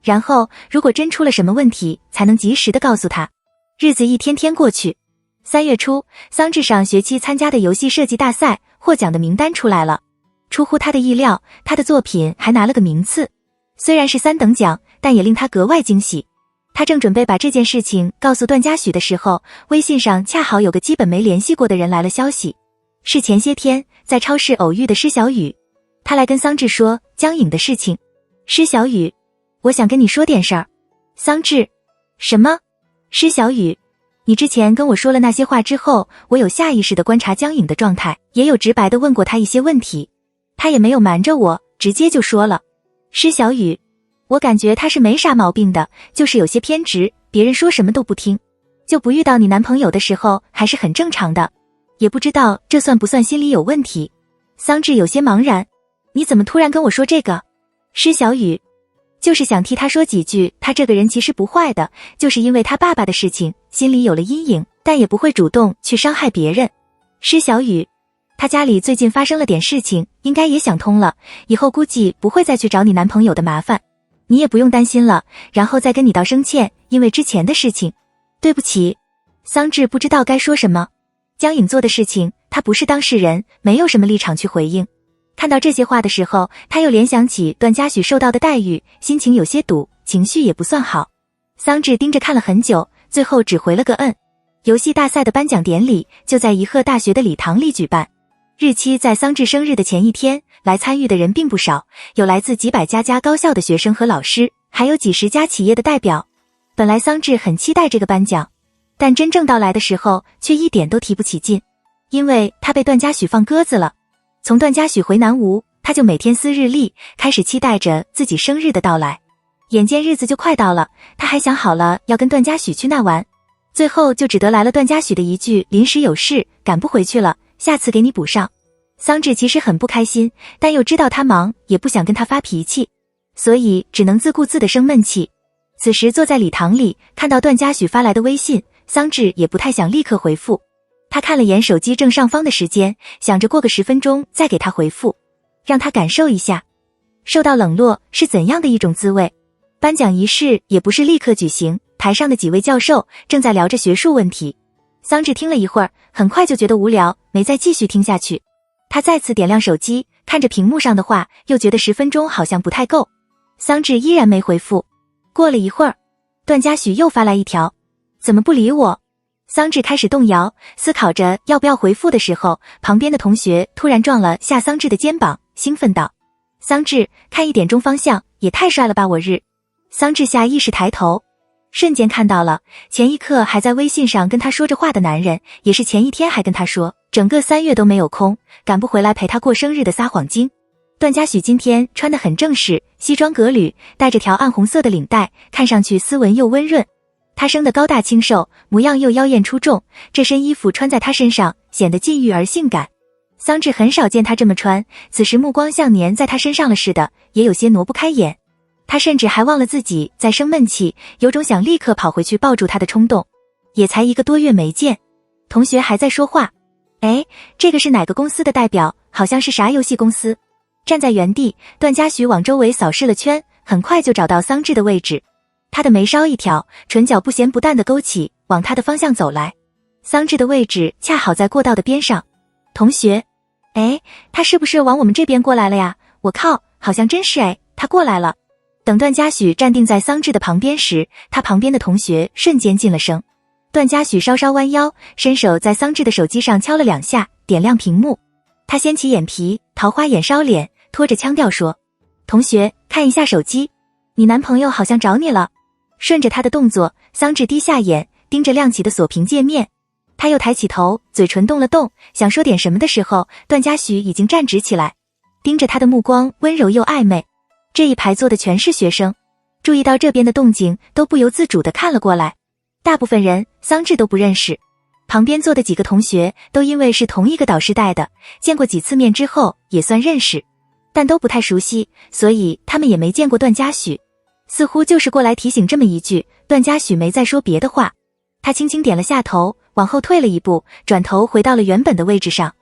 然后如果真出了什么问题，才能及时的告诉他。日子一天天过去，3月初，桑稚上学期参加的游戏设计大赛获奖的名单出来了。出乎他的意料，他的作品还拿了个名次。虽然是3等奖，但也令他格外惊喜。他正准备把这件事情告诉段嘉许的时候，微信上恰好有个基本没联系过的人来了消息，是前些天在超市偶遇的施小雨。他来跟桑稚说江颖的事情。施小雨，我想跟你说点事儿。桑稚，什么？施小雨，你之前跟我说了那些话之后，我有下意识地观察江颖的状态，也有直白地问过他一些问题，他也没有瞒着我，直接就说了。施小雨，我感觉他是没啥毛病的，就是有些偏执，别人说什么都不听，就不遇到你男朋友的时候还是很正常的，也不知道这算不算心理有问题。桑稚有些茫然，你怎么突然跟我说这个？施小雨，就是想替他说几句，他这个人其实不坏的，就是因为他爸爸的事情，心里有了阴影，但也不会主动去伤害别人。施小雨，他家里最近发生了点事情，应该也想通了，以后估计不会再去找你男朋友的麻烦，你也不用担心了，然后再跟你道声歉，因为之前的事情。对不起。桑稚不知道该说什么。江颖做的事情，他不是当事人，没有什么立场去回应。看到这些话的时候，他又联想起段嘉许受到的待遇，心情有些堵，情绪也不算好。桑稚盯着看了很久，最后只回了个嗯。游戏大赛的颁奖典礼就在怡鹤大学的礼堂里举办，日期在桑稚生日的前一天，来参与的人并不少，有来自几百家高校的学生和老师，还有几十家企业的代表。本来桑稚很期待这个颁奖，但真正到来的时候却一点都提不起劲，因为他被段嘉许放鸽子了。从段嘉许回南吴，他就每天撕日历，开始期待着自己生日的到来。眼见日子就快到了，他还想好了要跟段嘉许去那玩，最后就只得来了段嘉许的一句临时有事赶不回去了，下次给你补上。桑稚其实很不开心，但又知道他忙，也不想跟他发脾气，所以只能自顾自的生闷气。此时坐在礼堂里，看到段嘉许发来的微信，桑稚也不太想立刻回复。他看了眼手机正上方的时间，想着过个10分钟再给他回复，让他感受一下受到冷落是怎样的一种滋味。颁奖仪式也不是立刻举行，台上的几位教授正在聊着学术问题。桑稚听了一会儿，很快就觉得无聊，没再继续听下去。他再次点亮手机，看着屏幕上的话，又觉得10分钟好像不太够。桑稚依然没回复。过了一会儿，段嘉许又发来一条，怎么不理我？桑稚开始动摇，思考着要不要回复的时候，旁边的同学突然撞了下桑稚的肩膀，兴奋道：桑稚，看1点钟方向，也太帅了吧我日。桑稚下意识抬头，瞬间看到了前一刻还在微信上跟他说着话的男人，也是前一天还跟他说整个3月都没有空，赶不回来陪他过生日的撒谎精。段嘉许今天穿得很正式，西装革履，带着条暗红色的领带，看上去斯文又温润。他生得高大清瘦，模样又妖艳出众，这身衣服穿在他身上显得禁欲而性感。桑稚很少见他这么穿，此时目光像粘在他身上了似的，也有些挪不开眼。他甚至还忘了自己在生闷气，有种想立刻跑回去抱住他的冲动。也才1个多月没见，同学还在说话。哎，这个是哪个公司的代表？好像是啥游戏公司。站在原地，段嘉许往周围扫视了圈，很快就找到桑稚的位置。他的眉梢一挑，唇角不咸不淡的勾起，往他的方向走来。桑稚的位置恰好在过道的边上。同学，哎，他是不是往我们这边过来了呀？我靠，好像真是哎，他过来了。等段嘉许站定在桑稚的旁边时，他旁边的同学瞬间噤了声。段嘉许稍稍弯腰，伸手在桑稚的手机上敲了2下，点亮屏幕。他掀起眼皮，桃花眼烧脸，拖着腔调说：同学，看一下手机，你男朋友好像找你了。顺着他的动作，桑稚低下眼，盯着亮起的锁屏界面。他又抬起头，嘴唇动了动，想说点什么的时候，段嘉许已经站直起来，盯着他的目光温柔又暧昧。这一排坐的全是学生，注意到这边的动静，都不由自主地看了过来。大部分人桑稚都不认识，旁边坐的几个同学都因为是同一个导师带的，见过几次面之后也算认识，但都不太熟悉，所以他们也没见过段嘉许，似乎就是过来提醒这么一句。段嘉许没再说别的话。他轻轻点了下头，往后退了一步，转头回到了原本的位置上。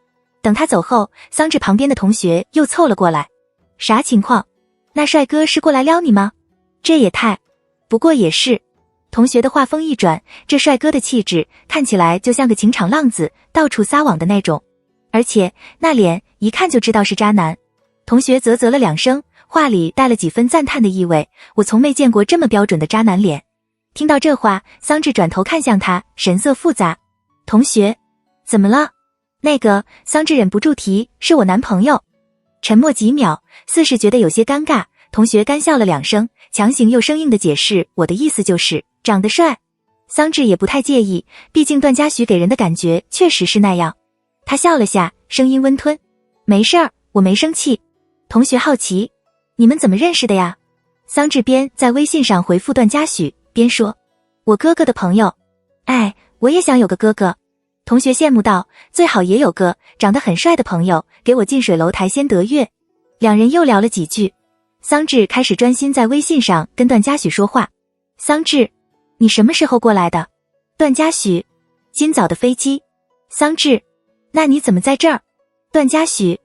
等他走后，桑稚旁边的同学又凑了过来。啥情况？那帅哥是过来撩你吗？这也太……不过也是。同学的话锋一转，这帅哥的气质看起来就像个情场浪子，到处撒网的那种。而且那脸一看就知道是渣男。同学啧啧了2声，话里带了几分赞叹的意味，我从没见过这么标准的渣男脸。听到这话，桑稚转头看向他，神色复杂。同学，怎么了？那个，桑稚忍不住提，是我男朋友。沉默几秒，似是觉得有些尴尬，同学干笑了2声，强行又生硬的解释，我的意思就是长得帅。桑稚也不太介意，毕竟段嘉许给人的感觉确实是那样。他笑了下，声音温吞，没事儿，我没生气。同学好奇，你们怎么认识的呀？桑稚边在微信上回复段嘉许，边说，我哥哥的朋友。哎，我也想有个哥哥。同学羡慕道，最好也有个长得很帅的朋友，给我近水楼台先得月。2人又聊了几句，桑稚开始专心在微信上跟段嘉许说话。桑稚，你什么时候过来的？段嘉许，今早的飞机。桑稚，那你怎么在这儿？段嘉许，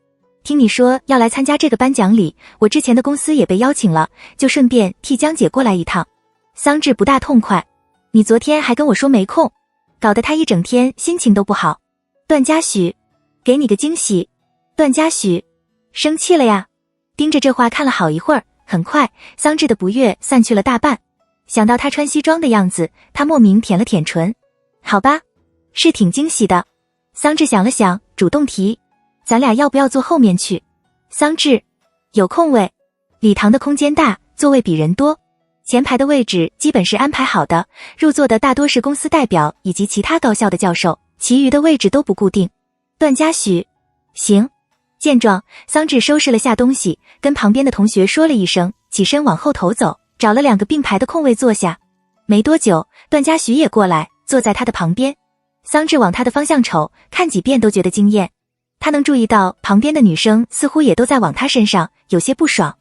听你说要来参加这个颁奖礼，我之前的公司也被邀请了，就顺便替江姐过来一趟。桑稚不大痛快，你昨天还跟我说没空，搞得他一整天心情都不好。段嘉许，给你个惊喜。段嘉许，生气了呀？盯着这话看了好一会儿，很快桑稚的不悦散去了大半。想到他穿西装的样子，他莫名舔了舔唇。好吧，是挺惊喜的。桑稚想了想，主动提，咱俩要不要坐后面去？桑稚，有空位。礼堂的空间大，座位比人多，前排的位置基本是安排好的，入座的大多是公司代表以及其他高校的教授，其余的位置都不固定。段嘉许，行。见状，桑稚收拾了下东西，跟旁边的同学说了一声，起身往后头走，找了2个并排的空位坐下。没多久，段嘉许也过来，坐在他的旁边。桑稚往他的方向瞅，看几遍都觉得惊艳。他能注意到旁边的女生似乎也都在往他身上，有些不爽。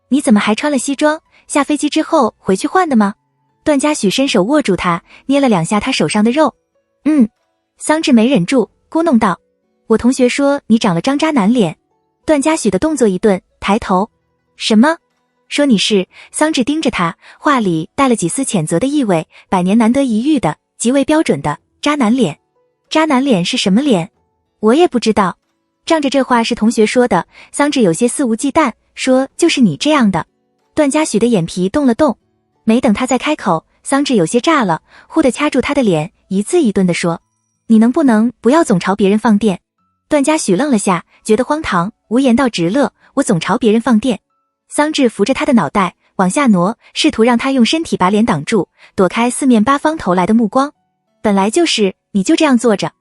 你怎么还穿了西装？下飞机之后回去换的吗？段嘉许伸手握住他，捏了2下他手上的肉。桑稚没忍住，咕哝道，我同学说你长了张渣男脸。段嘉许的动作一顿，抬头。什么？说你是？桑稚盯着他，话里带了几丝谴责的意味，百年难得一遇的，极为标准的渣男脸。渣男脸是什么脸？我也不知道。仗着这话是同学说的，桑稚有些肆无忌惮，说就是你这样的。段嘉许的眼皮动了动，没等他再开口，桑稚有些炸了，忽地掐住他的脸，一字一顿地说，你能不能不要总朝别人放电？段嘉许愣了下，觉得荒唐，无言到直乐，我总朝别人放电。桑稚扶着他的脑袋往下挪，试图让他用身体把脸挡住，躲开四面八方投来的目光。本来就是，你就这样坐着。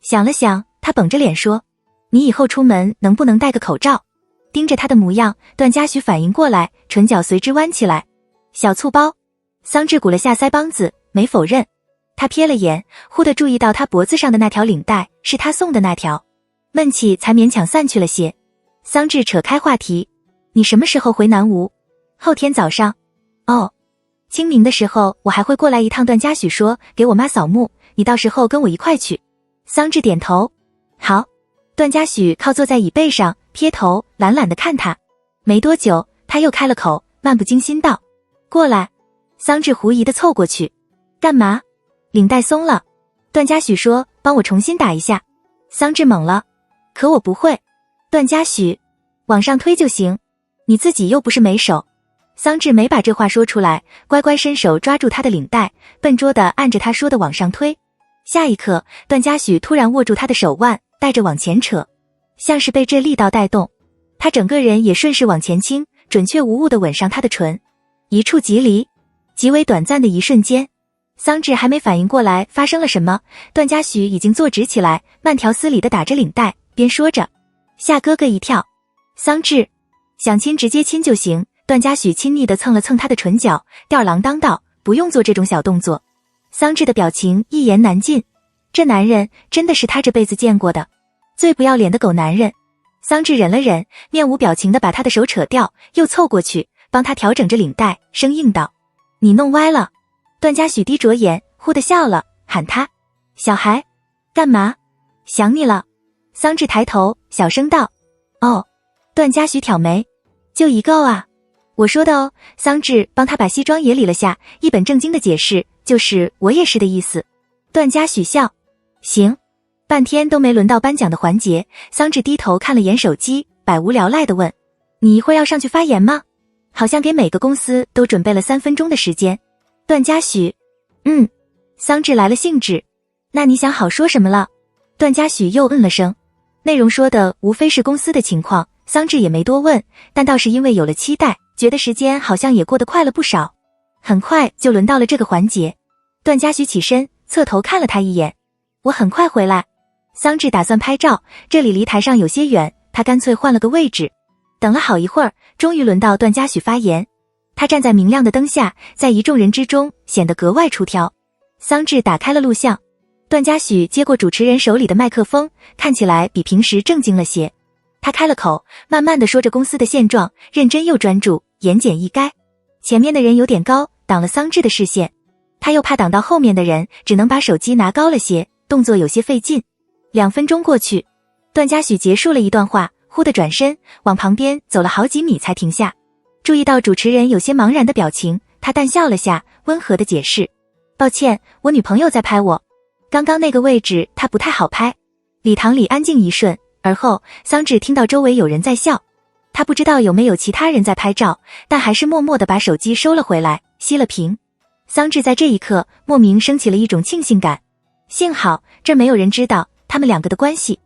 想了想，他绷着脸说，你以后出门能不能戴个口罩？盯着他的模样，段嘉许反应过来，唇角随之弯起来。小醋包。桑稚鼓了下腮帮子，没否认。他瞥了眼，忽地注意到他脖子上的那条领带是他送的那条，闷气才勉强散去了些。桑稚扯开话题，你什么时候回南吴？后天早上。哦，清明的时候我还会过来一趟。段嘉许说给我妈扫墓，你到时候跟我一块去。桑稚点头，好。段嘉许靠坐在椅背上，撇头懒懒地看他。没多久，他又开了口，漫不经心道，过来。桑稚狐疑地凑过去，干嘛？领带松了。段嘉许说，帮我重新打一下。桑稚懵了，可我不会。段嘉许，往上推就行，你自己又不是没手。桑稚没把这话说出来，乖乖伸手抓住他的领带，笨拙地按着他说的往上推。下一刻，段嘉许突然握住他的手腕，带着往前扯，像是被这力道带动，他整个人也顺势往前倾，准确无误地吻上他的唇，一触即离。极为短暂的一瞬间，桑稚还没反应过来发生了什么，段嘉许已经坐直起来，慢条斯理地打着领带，边说着，吓哥哥一跳。桑稚，想亲直接亲就行。段嘉许亲昵地蹭了蹭他的唇角，吊儿郎当道，不用做这种小动作。桑稚的表情一言难尽，这男人真的是他这辈子见过的最不要脸的狗男人。桑稚忍了忍，面无表情地把他的手扯掉，又凑过去帮他调整着领带，生硬道，你弄歪了。段嘉许低着眼，忽地笑了，喊他：“小孩，干嘛？想你了。”桑稚抬头小声道：“哦。”段嘉许挑眉：“就一个啊。”我说的哦。桑稚帮他把西装也理了下，一本正经的解释：“就是我也是的意思。”段嘉许笑：“行。”半天都没轮到颁奖的环节，桑稚低头看了眼手机，百无聊赖地问：“你一会儿要上去发言吗？好像给每个公司都准备了3分钟的时间。”段嘉许：“桑稚来了兴致：“那你想好说什么了？”段嘉许又嗯了声，内容说的无非是公司的情况，桑稚也没多问，但倒是因为有了期待，觉得时间好像也过得快了不少。很快就轮到了这个环节，段嘉许起身侧头看了他一眼：“我很快回来。”桑稚打算拍照，这里离台上有些远，他干脆换了个位置。等了好一会儿，终于轮到段嘉许发言。他站在明亮的灯下，在一众人之中显得格外出挑。桑稚打开了录像，段嘉许接过主持人手里的麦克风，看起来比平时正经了些。他开了口，慢慢地说着公司的现状，认真又专注，言简意赅。前面的人有点高，挡了桑稚的视线，他又怕挡到后面的人，只能把手机拿高了些，动作有些费劲。2分钟过去，段嘉许结束了一段话，忽地转身往旁边走了好几米才停下。注意到主持人有些茫然的表情，他淡笑了下，温和地解释：“抱歉，我女朋友在拍我，刚刚那个位置她不太好拍。”礼堂里安静一瞬，而后桑稚听到周围有人在笑。他不知道有没有其他人在拍照，但还是默默地把手机收了回来，熄了屏。桑稚在这一刻莫名升起了一种庆幸感，幸好这没有人知道他们两个的关系。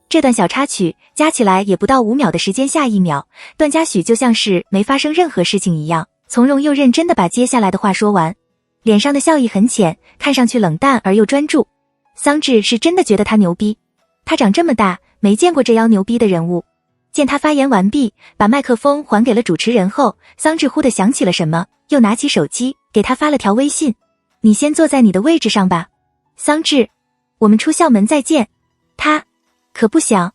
这段小插曲加起来也不到5秒的时间，下一秒，段嘉许就像是没发生任何事情一样，从容又认真地把接下来的话说完，脸上的笑意很浅，看上去冷淡而又专注。桑稚是真的觉得他牛逼，他长这么大没见过这样牛逼的人物。见他发言完毕，把麦克风还给了主持人后，桑稚忽地想起了什么，又拿起手机给他发了条微信：“你先坐在你的位置上吧，桑稚，我们出校门再见。”他可不想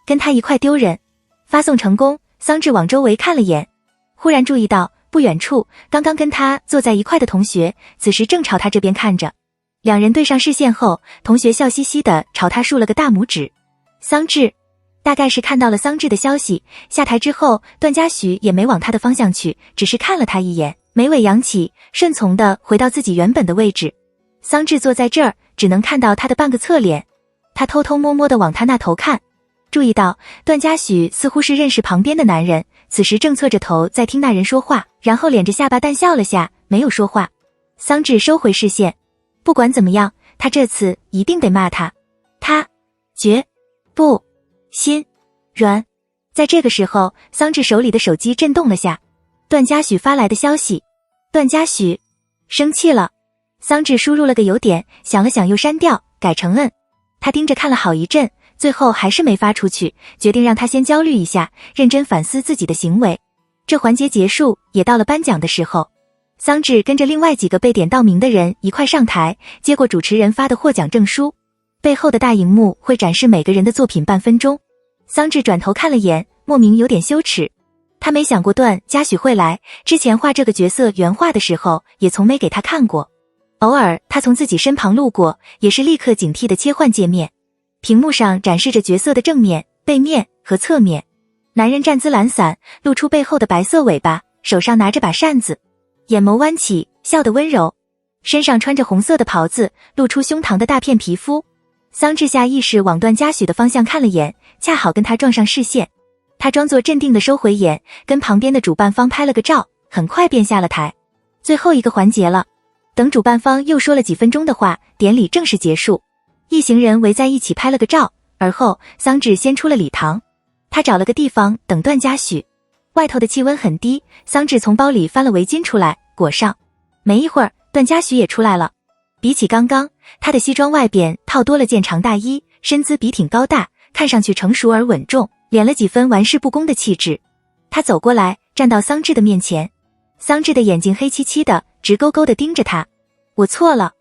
跟他一块丢人。发送成功，桑稚往周围看了眼，忽然注意到不远处刚刚跟他坐在一块的同学，此时正朝他这边看着。两人对上视线后，同学笑嘻嘻地朝他竖了个大拇指。桑稚大概是看到了桑稚的消息，下台之后，段嘉许也没往他的方向去，只是看了他一眼，眉尾扬起，顺从地回到自己原本的位置。桑稚坐在这儿，只能看到他的半个侧脸。他偷偷摸摸地往他那头看，注意到段嘉许似乎是认识旁边的男人，此时正侧着头在听那人说话，然后敛着下巴淡笑了下，没有说话。桑稚收回视线，不管怎么样，他这次一定得骂他。他绝不心软。在这个时候，桑稚手里的手机震动了下，段嘉许发来的消息。段嘉许生气了。桑稚输入了个有点，想了想又删掉，改成摁。他盯着看了好一阵，最后还是没发出去，决定让他先焦虑一下，认真反思自己的行为。这环节结束，也到了颁奖的时候。桑稚跟着另外几个被点到名的人一块上台，接过主持人发的获奖证书。背后的大荧幕会展示每个人的作品半分钟。桑稚转头看了眼，莫名有点羞耻。他没想过段嘉许会来，之前画这个角色原画的时候也从没给他看过。偶尔他从自己身旁路过，也是立刻警惕地切换界面。屏幕上展示着角色的正面、背面和侧面。男人站姿懒散，露出背后的白色尾巴，手上拿着把扇子，眼眸弯起，笑得温柔。身上穿着红色的袍子，露出胸膛的大片皮肤。桑稚下意识往段嘉许的方向看了眼，恰好跟他撞上视线。他装作镇定地收回眼，跟旁边的主办方拍了个照，很快便下了台。最后一个环节了。等主办方又说了几分钟的话，典礼正式结束。一行人围在一起拍了个照，而后桑稚先出了礼堂。他找了个地方等段嘉许。外头的气温很低，桑稚从包里翻了围巾出来裹上。没一会儿，段嘉许也出来了。比起刚刚，他的西装外边套多了件长大衣，身姿笔挺高大，看上去成熟而稳重，敛了几分玩世不恭的气质。他走过来，站到桑稚的面前。桑稚的眼睛黑漆漆的，直勾勾地盯着他。我错了。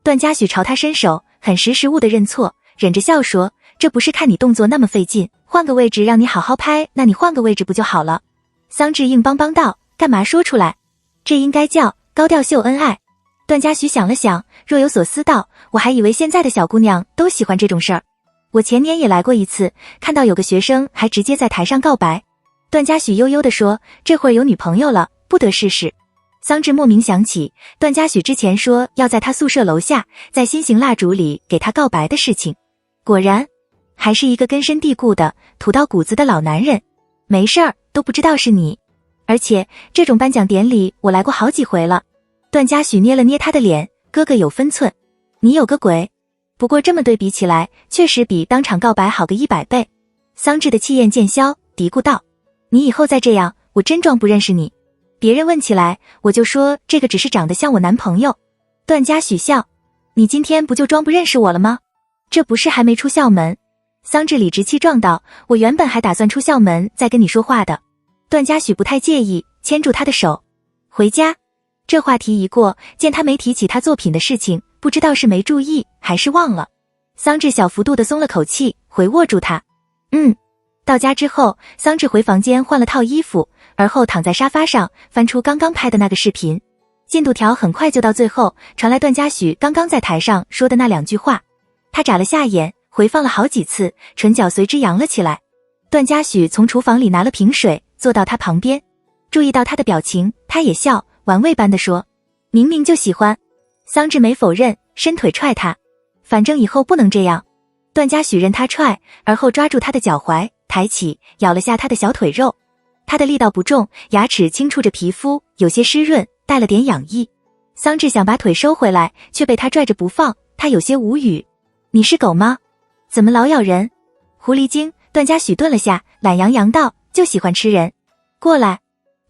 段嘉许朝他伸手，很识时务地认错，忍着笑说，这不是看你动作那么费劲，换个位置让你好好拍，那你换个位置不就好了？桑稚硬邦邦道，干嘛说出来？这应该叫高调秀恩爱。段嘉许想了想，若有所思道，我还以为现在的小姑娘都喜欢这种事儿。我前年也来过一次，看到有个学生还直接在台上告白。段嘉许悠悠地说，这会儿有女朋友了，不得试试。桑稚莫名想起段嘉许之前说要在他宿舍楼下，在心形蜡烛里给他告白的事情。果然，还是一个根深蒂固的、土到骨子的老男人。没事儿，都不知道是你。而且这种颁奖典礼我来过好几回了。段嘉许捏了捏他的脸，哥哥有分寸，你有个鬼。不过这么对比起来，确实比当场告白好个100倍。桑稚的气焰渐消，嘀咕道，你以后再这样，我真装不认识你。别人问起来，我就说这个只是长得像我男朋友。段嘉许笑，你今天不就装不认识我了吗？这不是还没出校门。桑稚理直气壮道，我原本还打算出校门再跟你说话的。段嘉许不太介意，牵住他的手，回家。这话题一过，见他没提起他作品的事情，不知道是没注意还是忘了。桑稚小幅度地松了口气，回握住他。到家之后，桑稚回房间换了套衣服，而后躺在沙发上翻出刚刚拍的那个视频。进度条很快就到最后，传来段嘉许刚刚在台上说的那2句话。他眨了下眼，回放了好几次，唇角随之扬了起来。段嘉许从厨房里拿了瓶水，坐到他旁边，注意到他的表情，他也笑，玩味般地说，明明就喜欢。桑稚没否认，伸腿踹他，反正以后不能这样。段嘉许任他踹，而后抓住他的脚踝，抬起，咬了下他的小腿肉。他的力道不重，牙齿轻触着皮肤，有些湿润，带了点痒意。桑稚想把腿收回来，却被他拽着不放，他有些无语。你是狗吗？怎么老咬人？狐狸精。段嘉许顿了下，懒洋洋道，就喜欢吃人。过来。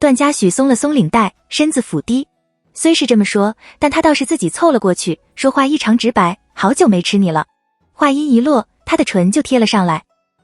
段嘉许松了松领带，身子俯低。虽是这么说，但他倒是自己凑了过去，说话异常直白，好久没吃你了。话音一落，他的唇就贴了上来。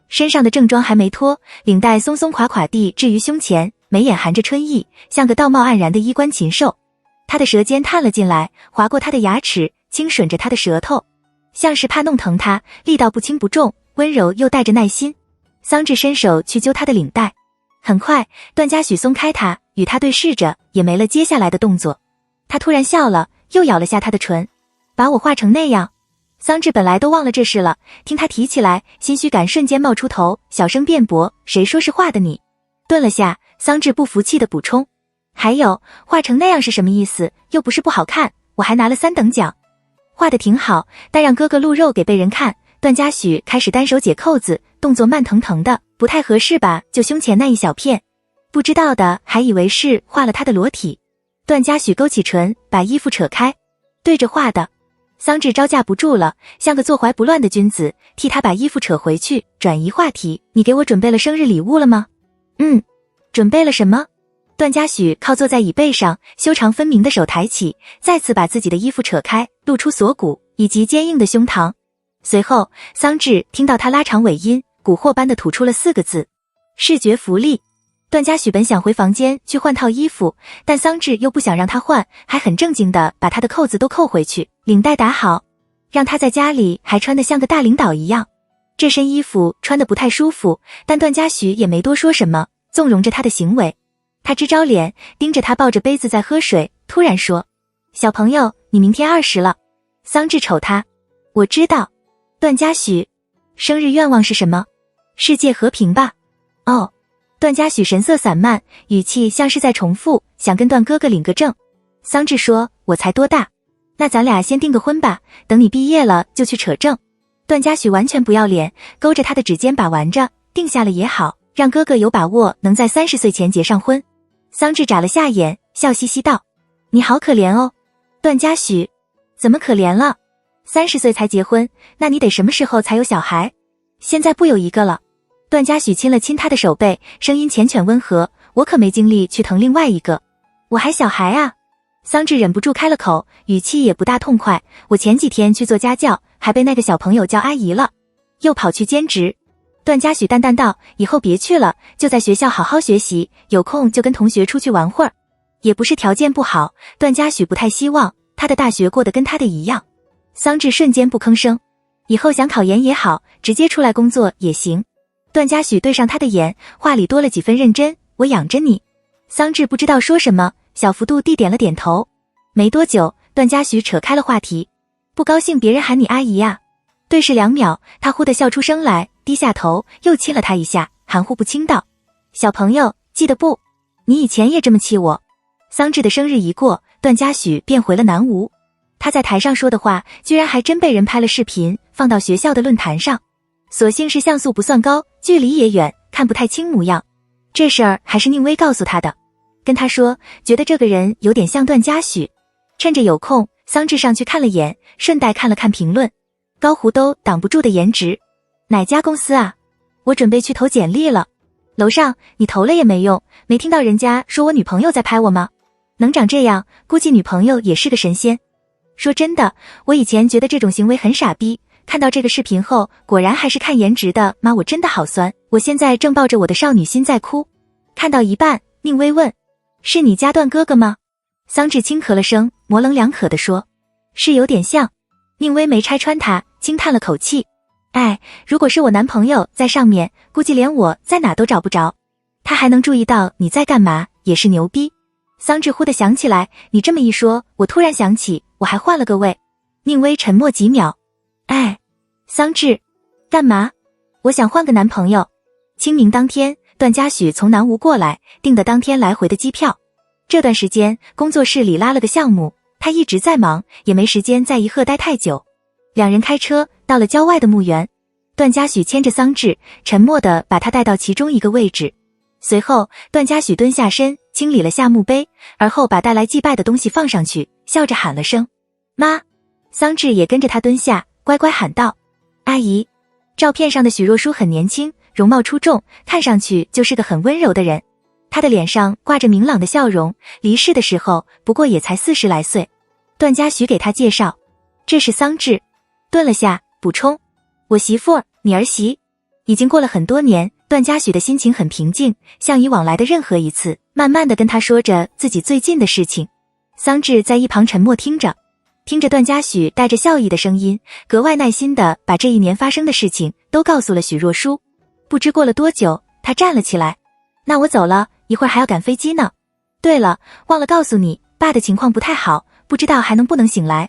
身上的正装还没脱，领带松松垮垮地置于胸前，眉眼含着春意，像个道貌岸然的衣冠禽兽。他的舌尖探了进来，划过他的牙齿，轻吮着他的舌头，像是怕弄疼他，力道不轻不重，温柔又带着耐心。桑稚伸手去揪他的领带，很快段嘉许松开他，与他对视着，也没了接下来的动作。他突然笑了，又咬了下他的唇，把我画成那样。桑稚本来都忘了这事了，听他提起来，心虚感瞬间冒出头，小声辩驳，谁说是画的你？顿了下，桑稚不服气地补充，还有，画成那样是什么意思？又不是不好看，我还拿了3等奖。画得挺好，但让哥哥露肉给被人看。段嘉许开始单手解扣子，动作慢腾腾的，不太合适吧，就胸前那一小片。不知道的还以为是画了他的裸体。段嘉许勾起唇，把衣服扯开，对着画的。桑稚招架不住了，像个坐怀不乱的君子，替他把衣服扯回去，转移话题。你给我准备了生日礼物了吗？准备了什么？段嘉许靠坐在椅背上，修长分明的手抬起，再次把自己的衣服扯开，露出锁骨以及坚硬的胸膛。随后，桑稚听到他拉长尾音，蛊惑般的吐出了4个字：视觉福利。段嘉许本想回房间去换套衣服，但桑稚又不想让他换，还很正经的把他的扣子都扣回去，领带打好，让他在家里还穿得像个大领导一样。这身衣服穿得不太舒服，但段嘉许也没多说什么，纵容着他的行为。他支招脸，盯着他抱着杯子在喝水，突然说：小朋友，你明天20了。桑稚瞅他，我知道。段嘉许，生日愿望是什么？世界和平吧。哦。段嘉许神色散漫，语气像是在重复，想跟段哥哥领个证。桑稚说，我才多大？那咱俩先订个婚吧，等你毕业了就去扯证。段嘉许完全不要脸，勾着他的指尖把玩着，定下了也好，让哥哥有把握能在30岁前结上婚。桑稚眨了下眼，笑嘻嘻道，你好可怜哦。段嘉许，怎么可怜了？30岁才结婚，那你得什么时候才有小孩？现在不有一个了。段嘉许亲了亲他的手背，声音缱绻温和，我可没精力去疼另外一个，我还小孩啊。桑稚忍不住开了口，语气也不大痛快，我前几天去做家教，还被那个小朋友叫阿姨了，又跑去兼职。段嘉许淡淡道，以后别去了，就在学校好好学习，有空就跟同学出去玩会儿。也不是条件不好，段嘉许不太希望他的大学过得跟他的一样。桑稚瞬间不吭声，以后想考研也好，直接出来工作也行。段嘉许对上他的眼，话里多了几分认真，我养着你。桑稚不知道说什么，小幅度地点了点头。没多久，段嘉许扯开了话题。不高兴别人喊你阿姨呀？对视2秒，他忽地笑出声来，低下头又亲了他一下，含糊不清道：小朋友，记得不？你以前也这么气我。桑稚的生日一过，段嘉许便回了南吴。他在台上说的话，居然还真被人拍了视频，放到学校的论坛上。所幸是像素不算高，距离也远，看不太清模样。这事儿还是宁薇告诉他的，跟他说觉得这个人有点像段嘉许。趁着有空，桑稚上去看了眼，顺带看了看评论，高糊都挡不住的颜值。哪家公司啊？我准备去投简历了。楼上，你投了也没用，没听到人家说我女朋友在拍我吗？能长这样，估计女朋友也是个神仙。说真的，我以前觉得这种行为很傻逼，看到这个视频后，果然还是看颜值的，妈我真的好酸，我现在正抱着我的少女心在哭。看到一半，宁薇问：是你家段哥哥吗？桑稚轻咳了声，模棱两可地说：是有点像。宁薇没拆穿他，轻叹了口气：哎，如果是我男朋友在上面，估计连我在哪都找不着。他还能注意到你在干嘛，也是牛逼。桑稚忽地想起来，你这么一说，我突然想起我还换了个位。宁薇沉默几秒：哎，桑稚，干嘛？我想换个男朋友。清明当天，段嘉许从南吴过来，订的当天来回的机票。这段时间工作室里拉了个项目，他一直在忙，也没时间在一鹤待太久。两人开车到了郊外的墓园，段嘉许牵着桑稚，沉默地把他带到其中一个位置。随后段嘉许蹲下身清理了下墓碑，而后把带来祭拜的东西放上去，笑着喊了声妈。桑稚也跟着他蹲下，乖乖喊道阿姨。照片上的许若书很年轻，容貌出众，看上去就是个很温柔的人。他的脸上挂着明朗的笑容，离世的时候不过也才40来岁。段嘉许给他介绍，这是桑稚。顿了下，补充，我媳妇儿，你儿媳。已经过了很多年，段嘉许的心情很平静，像以往来的任何一次，慢慢地跟他说着自己最近的事情。桑稚在一旁沉默听着，听着段嘉许带着笑意的声音，格外耐心地把这一年发生的事情都告诉了许若书。不知过了多久，他站了起来，那我走了，一会儿还要赶飞机呢。对了，忘了告诉你，爸的情况不太好，不知道还能不能醒来。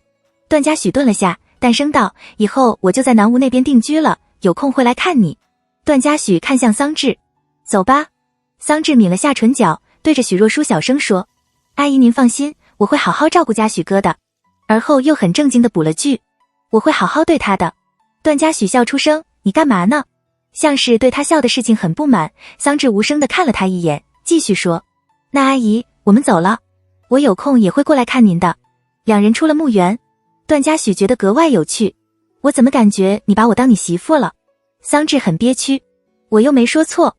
段嘉许顿了下，淡声道，以后我就在南吴那边定居了，有空会来看你。段嘉许看向桑稚，走吧。桑稚抿了下唇角，对着许若书小声说，阿姨您放心，我会好好照顾嘉许哥的。而后又很正经地补了句，我会好好对他的。段嘉许笑出声，你干嘛呢？像是对他笑的事情很不满。桑稚无声地看了他一眼，继续说，那阿姨，我们走了，我有空也会过来看您的。两人出了墓园，段嘉许觉得格外有趣，我怎么感觉你把我当你媳妇了？桑稚很憋屈，我又没说错。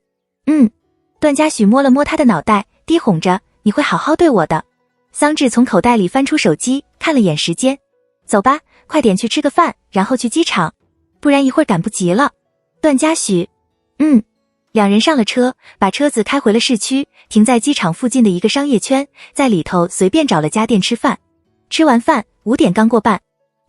段嘉许摸了摸他的脑袋，低哄着，你会好好对我的。桑稚从口袋里翻出手机，看了眼时间，走吧，快点去吃个饭，然后去机场，不然一会儿赶不及了。段嘉许，两人上了车，把车子开回了市区，停在机场附近的一个商业圈，在里头随便找了家店吃饭。吃完饭，5点刚过半，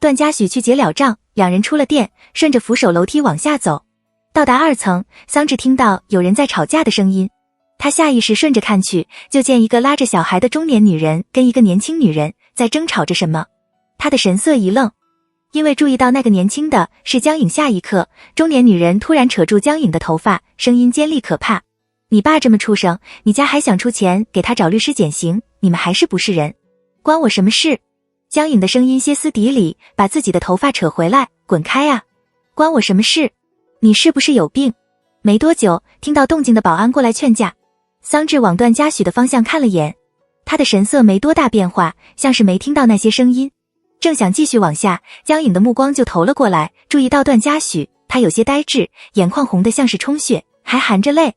段嘉许去结了账，两人出了店，顺着扶手楼梯往下走。到达2层，桑稚听到有人在吵架的声音，他下意识顺着看去，就见一个拉着小孩的中年女人跟一个年轻女人在争吵着什么。他的神色一愣，因为注意到那个年轻的是江颖。下一刻，中年女人突然扯住江颖的头发，声音尖利可怕，你爸这么畜生，你家还想出钱给他找律师减刑，你们还是不是人？关我什么事？江颖的声音歇斯底里，把自己的头发扯回来，滚开啊！关我什么事？你是不是有病？没多久，听到动静的保安过来劝架。桑稚往段嘉许的方向看了眼，他的神色没多大变化，像是没听到那些声音。正想继续往下，江颖的目光就投了过来，注意到段嘉许，他有些呆滞，眼眶红得像是充血，还含着泪。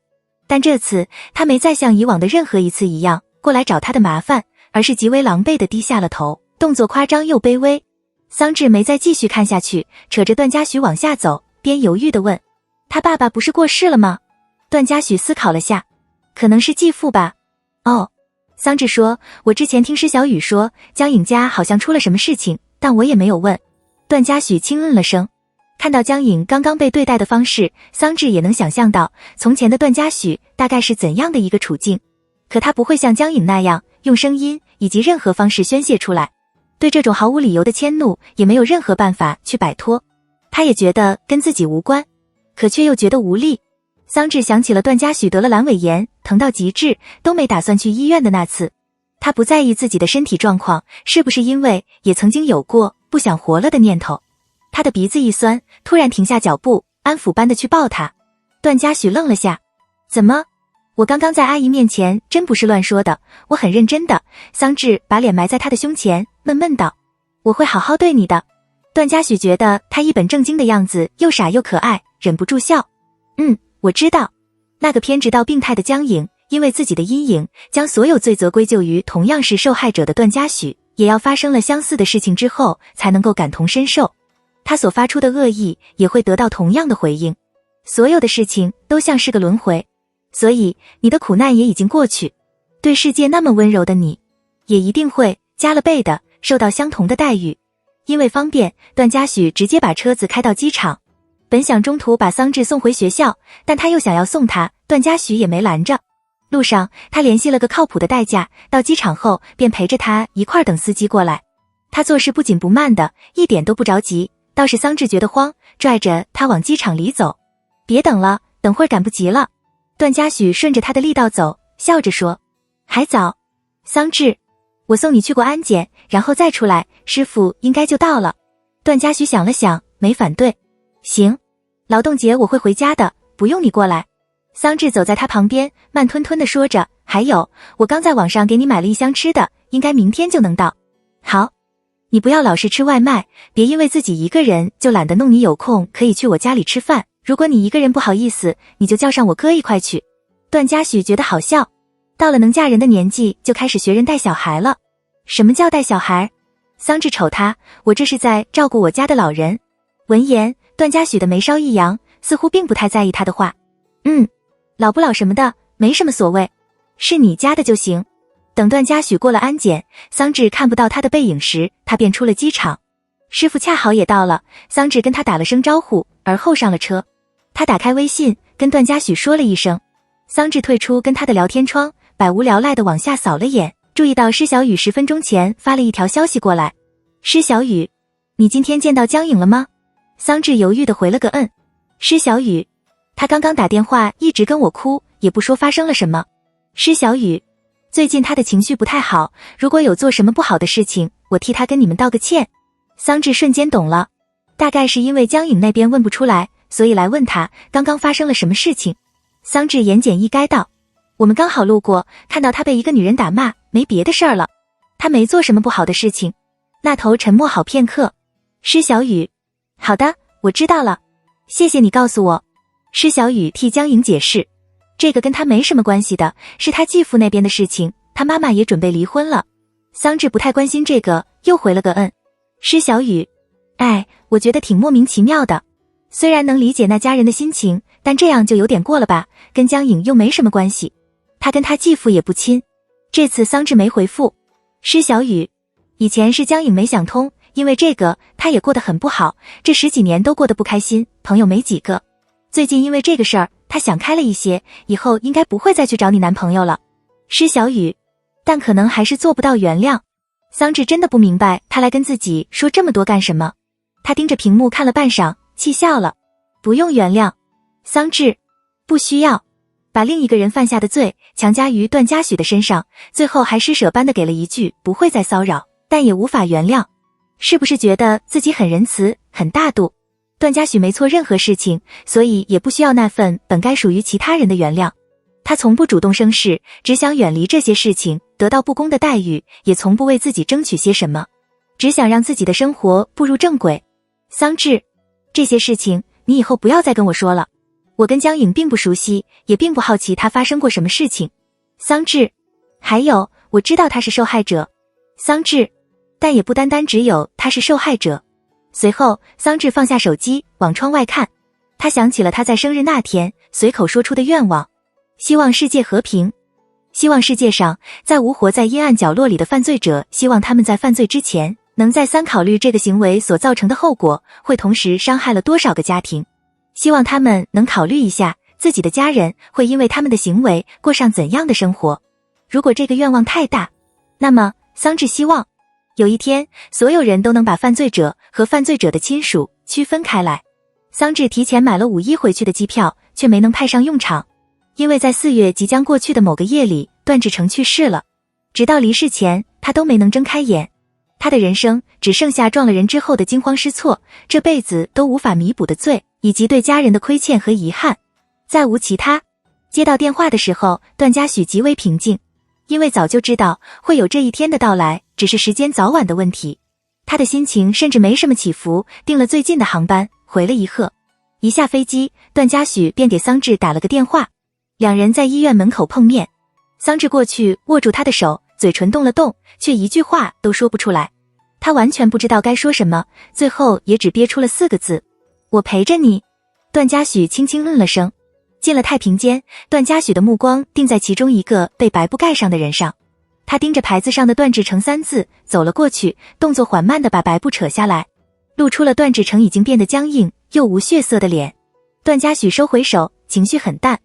但这次他没再像以往的任何一次一样过来找他的麻烦，而是极为狼狈地低下了头，动作夸张又卑微。桑稚没再继续看下去，扯着段嘉许往下走，边犹豫地问，他爸爸不是过世了吗？段嘉许思考了下，可能是继父吧。哦，桑稚说，我之前听施小雨说江颖家好像出了什么事情，但我也没有问。段嘉许轻嗯了声，看到江颖刚刚被对待的方式，桑稚也能想象到从前的段嘉许大概是怎样的一个处境，可他不会像江颖那样用声音以及任何方式宣泄出来。对这种毫无理由的迁怒也没有任何办法去摆脱。他也觉得跟自己无关，可却又觉得无力。桑稚想起了段嘉许得了阑尾炎，疼到极致，都没打算去医院的那次。他不在意自己的身体状况，是不是因为也曾经有过不想活了的念头？他的鼻子一酸，突然停下脚步，安抚般的去抱他。段嘉许愣了下，怎么？我刚刚在阿姨面前真不是乱说的，我很认真的。桑稚把脸埋在他的胸前，闷闷道，我会好好对你的。段嘉许觉得他一本正经的样子又傻又可爱，忍不住笑。我知道。那个偏执到病态的江颖，因为自己的阴影，将所有罪责归咎于同样是受害者的段嘉许，也要发生了相似的事情之后，才能够感同身受。他所发出的恶意，也会得到同样的回应。所有的事情都像是个轮回，所以你的苦难也已经过去，对世界那么温柔的你，也一定会加了倍的受到相同的待遇。因为方便，段嘉许直接把车子开到机场。本想中途把桑稚送回学校，但他又想要送他，段嘉许也没拦着。路上他联系了个靠谱的代驾，到机场后便陪着他一块等司机过来。他做事不紧不慢的，一点都不着急，倒是桑稚觉得慌，拽着他往机场里走。别等了，等会儿赶不及了。段嘉许顺着他的力道走，笑着说，还早。桑稚，我送你去过安检，然后再出来，师傅应该就到了。段嘉许想了想，没反对。行，劳动节我会回家的，不用你过来。桑稚走在他旁边，慢吞吞地说着，还有，我刚在网上给你买了一箱吃的，应该明天就能到。好，你不要老是吃外卖，别因为自己一个人就懒得弄你有空可以去我家里吃饭，如果你一个人不好意思，你就叫上我哥一块去。段嘉许觉得好笑，到了能嫁人的年纪就开始学人带小孩了。什么叫带小孩？桑稚瞅他，我这是在照顾我家的老人。闻言，段嘉许的眉梢一扬，似乎并不太在意他的话。老不老什么的，没什么所谓，是你家的就行。等段嘉许过了安检，桑稚看不到他的背影时，他便出了机场。师傅恰好也到了，桑稚跟他打了声招呼，而后上了车。他打开微信，跟段嘉许说了一声。桑稚退出跟他的聊天窗，百无聊赖地往下扫了眼，注意到施小雨10分钟前发了一条消息过来。施小雨，你今天见到江颖了吗？桑稚犹豫地回了个施小雨，他刚刚打电话一直跟我哭，也不说发生了什么。施小雨，最近他的情绪不太好，如果有做什么不好的事情，我替他跟你们道个歉。桑稚瞬间懂了，大概是因为江颖那边问不出来，所以来问他刚刚发生了什么事情。桑稚言简意赅道，我们刚好路过，看到他被一个女人打骂，没别的事儿了。他没做什么不好的事情。那头沉默好片刻。施小雨，好的，我知道了，谢谢你告诉我。施小雨替江颖解释，这个跟他没什么关系的，是他继父那边的事情，他妈妈也准备离婚了。桑稚不太关心这个，又回了个施小雨，我觉得挺莫名其妙的，虽然能理解那家人的心情，但这样就有点过了吧，跟江颖又没什么关系，他跟他继父也不亲。这次桑稚没回复。施小雨，以前是江颖没想通，因为这个他也过得很不好，这10几年都过得不开心，朋友没几个。最近因为这个事儿，他想开了一些，以后应该不会再去找你男朋友了。施小雨，但可能还是做不到原谅。桑稚真的不明白他来跟自己说这么多干什么，他盯着屏幕看了半晌，气笑了。不用原谅。桑稚，不需要。把另一个人犯下的罪强加于段嘉许的身上，最后还施舍般的给了一句不会再骚扰，但也无法原谅。是不是觉得自己很仁慈，很大度？段嘉许没错任何事情，所以也不需要那份本该属于其他人的原谅。他从不主动生事，只想远离这些事情，得到不公的待遇，也从不为自己争取些什么，只想让自己的生活步入正轨。桑稚，这些事情你以后不要再跟我说了，我跟江颖并不熟悉，也并不好奇他发生过什么事情。桑稚，还有，我知道他是受害者。桑稚，但也不单单只有他是受害者。随后，桑稚放下手机，往窗外看。他想起了他在生日那天随口说出的愿望，希望世界和平，希望世界上再无活在阴暗角落里的犯罪者，希望他们在犯罪之前能再三考虑这个行为所造成的后果会同时伤害了多少个家庭，希望他们能考虑一下自己的家人会因为他们的行为过上怎样的生活。如果这个愿望太大，那么桑稚希望有一天，所有人都能把犯罪者和犯罪者的亲属区分开来。桑稚提前买了5·1回去的机票，却没能派上用场，因为在4月即将过去的某个夜里，段志成去世了。直到离世前，他都没能睁开眼。他的人生只剩下撞了人之后的惊慌失措，这辈子都无法弥补的罪，以及对家人的亏欠和遗憾，再无其他。接到电话的时候，段嘉许极为平静，因为早就知道会有这一天的到来，只是时间早晚的问题。他的心情甚至没什么起伏，订了最近的航班，回了一贺。一下飞机，段嘉许便给桑稚打了个电话，两人在医院门口碰面。桑稚过去握住他的手，嘴唇动了动，却一句话都说不出来。他完全不知道该说什么，最后也只憋出了4个字：我陪着你。段嘉许轻轻嗯了声。进了太平间，段嘉许的目光定在其中一个被白布盖上的人上。他盯着牌子上的段志成3字，走了过去，动作缓慢地把白布扯下来，露出了段志成已经变得僵硬又无血色的脸。段嘉许收回手，情绪很淡。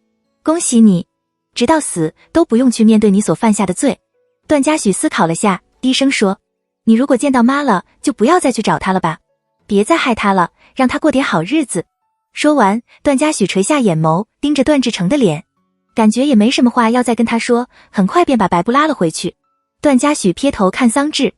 恭喜你，直到死都不用去面对你所犯下的罪。段嘉许思考了下，低声说，你如果见到妈了，就不要再去找她了吧，别再害她了，让她过点好日子。说完，段嘉许垂下眼眸，盯着段志成的脸，感觉也没什么话要再跟他说，很快便把白布拉了回去。段嘉许撇头看桑稚，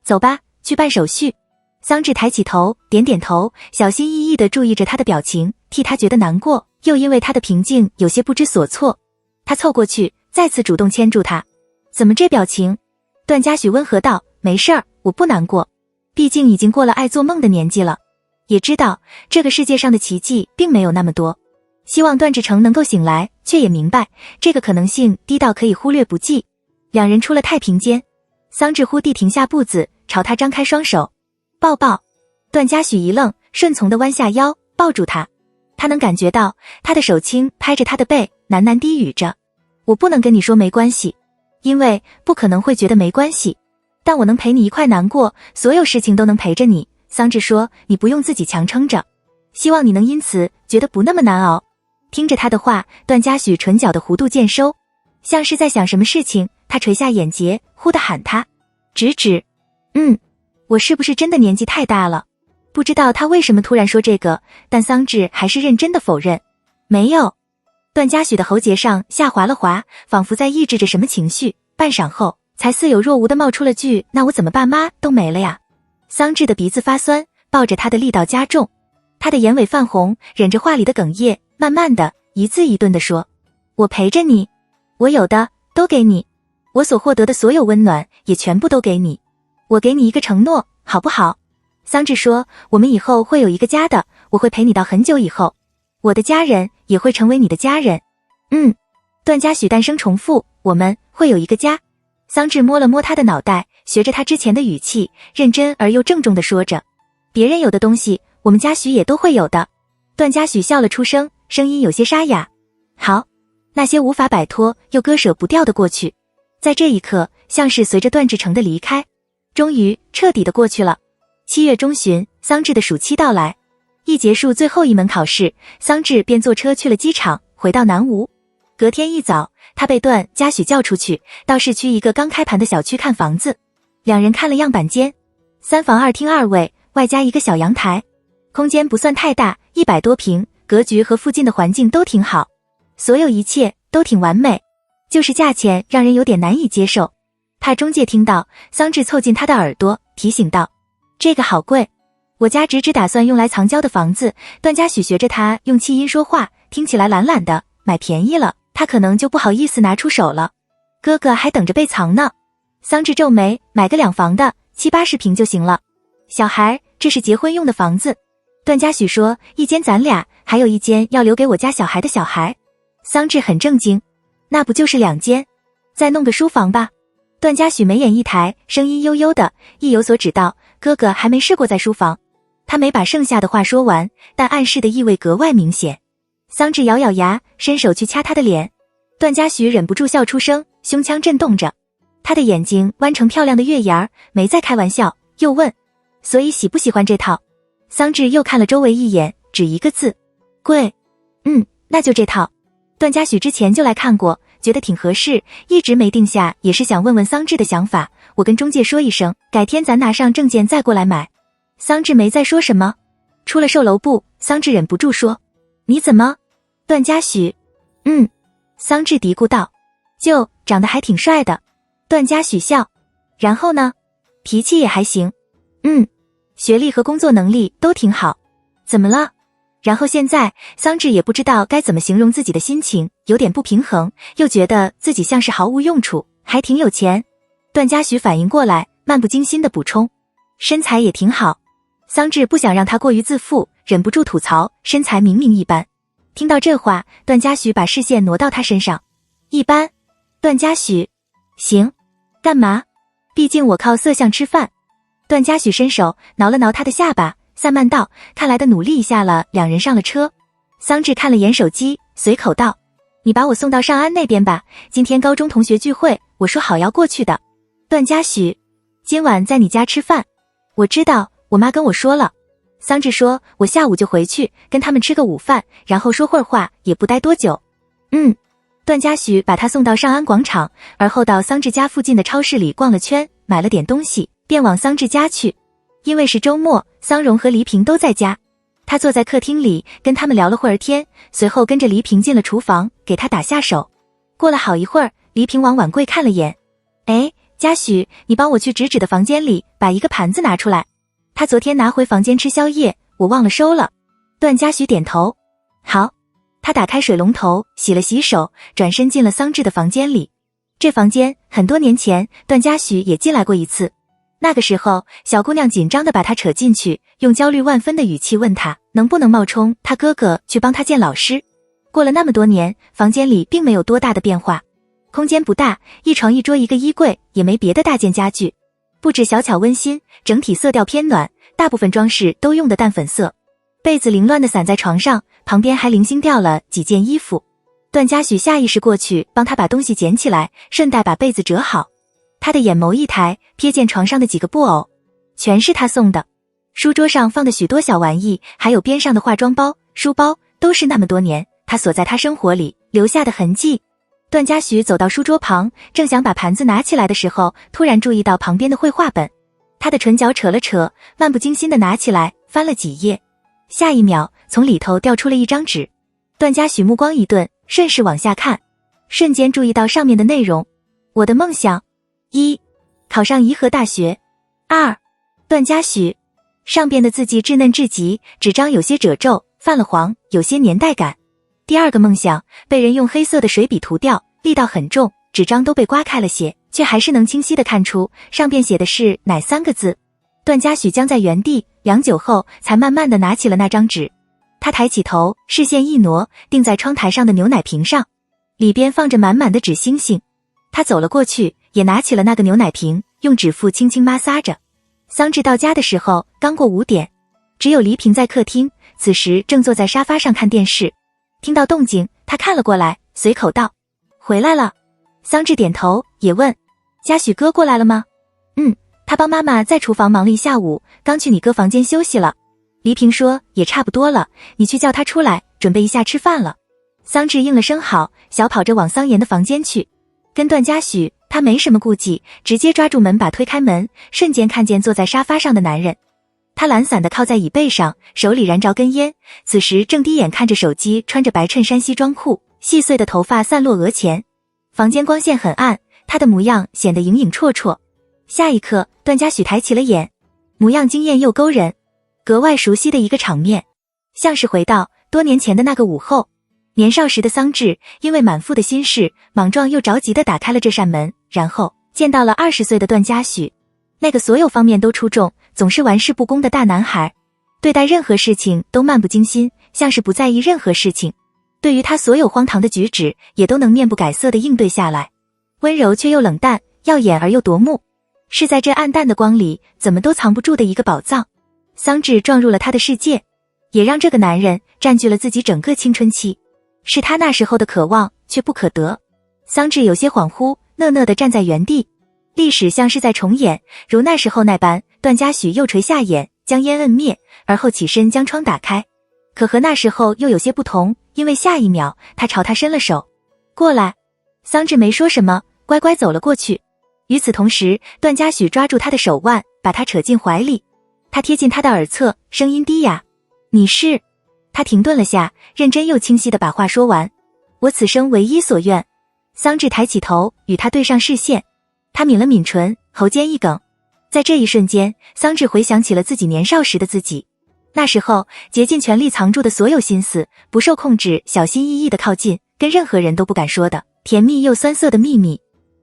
走吧，去办手续。桑稚抬起头，点点头，小心翼翼地注意着他的表情，替他觉得难过，又因为他的平静有些不知所措。他凑过去，再次主动牵住他。怎么这表情？段嘉许温和道，没事儿，我不难过，毕竟已经过了爱做梦的年纪了，也知道这个世界上的奇迹并没有那么多，希望段志成能够醒来，却也明白这个可能性低到可以忽略不计。两人出了太平间，桑稚忽地停下步子，朝他张开双手，抱抱。段嘉许一愣，顺从地弯下腰抱住他。他能感觉到他的手轻拍着他的背，喃喃低语着，我不能跟你说没关系，因为不可能会觉得没关系，但我能陪你一块难过，所有事情都能陪着你。桑稚说，你不用自己强撑着，希望你能因此觉得不那么难熬。听着他的话，段嘉许唇角的弧度渐收，像是在想什么事情。他垂下眼睫，忽地喊他，直指，我是不是真的年纪太大了？不知道他为什么突然说这个，但桑稚还是认真的否认，没有。段嘉许的喉结上下滑了滑，仿佛在抑制着什么情绪，半晌后才似有若无地冒出了句，那我怎么爸妈都没了呀？桑稚的鼻子发酸，抱着他的力道加重，他的眼尾泛红，忍着话里的哽咽，慢慢的一字一顿地说，我陪着你，我有的都给你，我所获得的所有温暖也全部都给你，我给你一个承诺，好不好？桑稚说，我们以后会有一个家的，我会陪你到很久以后，我的家人也会成为你的家人。段嘉许淡声重复，我们会有一个家。桑稚摸了摸他的脑袋，学着他之前的语气，认真而又郑重地说着，别人有的东西，我们嘉许也都会有的。段嘉许笑了出声，声音有些沙哑，好。那些无法摆脱又割舍不掉的过去，在这一刻像是随着段志成的离开，终于彻底的过去了。7月中旬，桑稚的暑期到来，一结束最后一门考试，桑稚便坐车去了机场，回到南吴。隔天一早，他被段嘉许叫出去，到市区一个刚开盘的小区看房子。两人看了样板间，3房2厅2卫，外加一个小阳台，空间不算太大，100多平，格局和附近的环境都挺好，所有一切都挺完美，就是价钱让人有点难以接受。怕中介听到，桑稚凑近他的耳朵提醒道，这个好贵，我家只打算用来藏娇的房子。段嘉许学着他用气音说话，听起来懒懒的，买便宜了他可能就不好意思拿出手了，哥哥还等着被藏呢。桑稚皱眉，买个2房的7、80平就行了。小孩，这是结婚用的房子。段嘉许说，一间咱俩，还有一间要留给我家小孩的小孩。桑稚很震惊，那不就是2间？再弄个书房吧。段嘉许眉眼一抬，声音悠悠的，意有所指道，哥哥还没试过在书房。他没把剩下的话说完，但暗示的意味格外明显。桑稚咬咬牙，伸手去掐他的脸。段嘉许忍不住笑出声，胸腔震动着，他的眼睛弯成漂亮的月牙儿，没再开玩笑，又问，所以喜不喜欢这套？桑稚又看了周围一眼，只一个字，贵。那就这套。段嘉许之前就来看过，觉得挺合适，一直没定下，也是想问问桑稚的想法。我跟中介说一声，改天咱拿上证件再过来买。桑稚没再说什么。出了售楼部，桑稚忍不住说：“你怎么？”段嘉许：“桑稚嘀咕道：“就长得还挺帅的。”段嘉许笑：“然后呢？脾气也还行。学历和工作能力都挺好。怎么了？”然后现在，桑稚也不知道该怎么形容自己的心情，有点不平衡，又觉得自己像是毫无用处，还挺有钱。段嘉许反应过来，漫不经心地补充：“身材也挺好。”桑稚不想让他过于自负，忍不住吐槽：“身材明明一般。”听到这话，段嘉许把视线挪到他身上：“一般？”段嘉许：“行。干嘛？毕竟我靠色相吃饭。”段嘉许伸手挠了挠他的下巴，散漫道：“看来的努力一下了。”两人上了车。桑稚看了眼手机，随口道：“你把我送到上安那边吧，今天高中同学聚会，我说好要过去的。”段嘉许：“今晚在你家吃饭。”我知道，我妈跟我说了。桑稚说：“我下午就回去，跟他们吃个午饭，然后说会儿话，也不待多久。”段嘉许把他送到上安广场，而后到桑稚家附近的超市里逛了圈，买了点东西，便往桑稚家去。因为是周末，桑荣和黎平都在家。他坐在客厅里跟他们聊了会儿天，随后跟着黎平进了厨房，给他打下手。过了好一会儿，黎平往碗柜看了眼：“哎，嘉许，你帮我去直指的房间里把一个盘子拿出来。他昨天拿回房间吃宵夜，我忘了收了。”段嘉许点头：“好。”他打开水龙头，洗了洗手，转身进了桑稚的房间里。这房间很多年前段嘉许也进来过一次，那个时候小姑娘紧张地把他扯进去，用焦虑万分的语气问他能不能冒充他哥哥去帮他见老师。过了那么多年，房间里并没有多大的变化，空间不大，一床一桌一个衣柜，也没别的大件家具，布置小巧温馨，整体色调偏暖，大部分装饰都用的淡粉色，被子凌乱地散在床上，旁边还零星掉了几件衣服。段嘉许下意识过去帮他把东西捡起来，顺带把被子折好。他的眼眸一抬，瞥见床上的几个布偶，全是他送的。书桌上放的许多小玩意，还有边上的化妆包、书包，都是那么多年他锁在他生活里留下的痕迹。段嘉许走到书桌旁，正想把盘子拿起来的时候，突然注意到旁边的绘画本。他的唇角扯了扯，漫不经心地拿起来，翻了几页。下一秒，从里头掉出了一张纸。段嘉许目光一顿，顺势往下看，瞬间注意到上面的内容：我的梦想：1. 考上颐和大学。2. 段嘉许。上边的字迹稚嫩至极，纸张有些褶皱，泛了黄，有些年代感。第二个梦想被人用黑色的水笔涂掉，力道很重，纸张都被刮开了些，却还是能清晰地看出上边写的是哪3个字。段嘉许僵在原地，良久后才慢慢地拿起了那张纸。他抬起头，视线一挪，定在窗台上的牛奶瓶上，里边放着满满的纸星星。他走了过去，也拿起了那个牛奶瓶，用指腹轻轻摩挲着。桑稚到家的时候刚过5点，只有黎平在客厅，此时正坐在沙发上看电视。听到动静，他看了过来，随口道：“回来了。”桑稚点头，也问：“嘉许哥过来了吗？”“他帮妈妈在厨房忙了一下午，刚去你哥房间休息了。”黎平说：“也差不多了，你去叫他出来，准备一下吃饭了。”桑稚应了声好，小跑着往桑岩的房间去。跟段嘉许，他没什么顾忌，直接抓住门把推开门，瞬间看见坐在沙发上的男人。他懒散地靠在椅背上，手里燃着根烟，此时正低眼看着手机，穿着白衬衫西装裤，细碎的头发散落额前。房间光线很暗，他的模样显得影影绰绰。下一刻，段嘉许抬起了眼，模样惊艳又勾人，格外熟悉的一个场面，像是回到多年前的那个午后。年少时的桑稚因为满腹的心事，莽撞又着急地打开了这扇门，然后见到了20岁的段嘉许，那个所有方面都出众，总是玩世不恭的大男孩，对待任何事情都漫不经心，像是不在意任何事情，对于他所有荒唐的举止也都能面不改色地应对下来，温柔却又冷淡，耀眼而又夺目，是在这暗淡的光里怎么都藏不住的一个宝藏。桑稚撞入了他的世界，也让这个男人占据了自己整个青春期，是他那时候的渴望却不可得。桑稚有些恍惚，讷讷地站在原地，历史像是在重演，如那时候那般。段嘉许又垂下眼，将烟摁灭，而后起身将窗打开。可和那时候又有些不同，因为下一秒他朝他伸了手。过来。桑稚没说什么，乖乖走了过去。与此同时，段嘉许抓住他的手腕，把他扯进怀里。他贴近他的耳侧，声音低哑：你是？他停顿了下，认真又清晰地把话说完：我此生唯一所愿。桑稚抬起头，与他对上视线。他抿了抿唇，喉间一哽。在这一瞬间，桑稚回想起了自己年少时的自己。那时候，竭尽全力藏住的所有心思，不受控制，小心翼翼地靠近，跟任何人都不敢说的甜蜜又酸涩的秘密。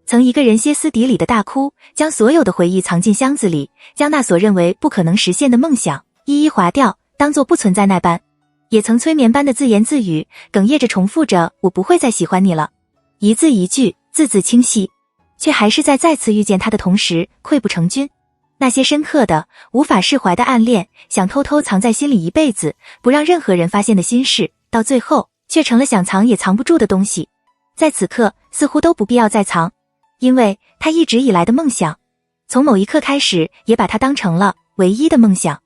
曾一个人歇斯底里的大哭，将所有的回忆藏进箱子里，将那所认为不可能实现的梦想一一划掉，当作不存在那般。也曾催眠般的自言自语，哽咽着重复着我不会再喜欢你了，一字一句，字字清晰，却还是在再次遇见他的同时溃不成军。那些深刻的无法释怀的暗恋，想偷偷藏在心里一辈子，不让任何人发现的心事，到最后却成了想藏也藏不住的东西。在此刻似乎都不必要再藏，因为他一直以来的梦想，从某一刻开始也把它当成了唯一的梦想。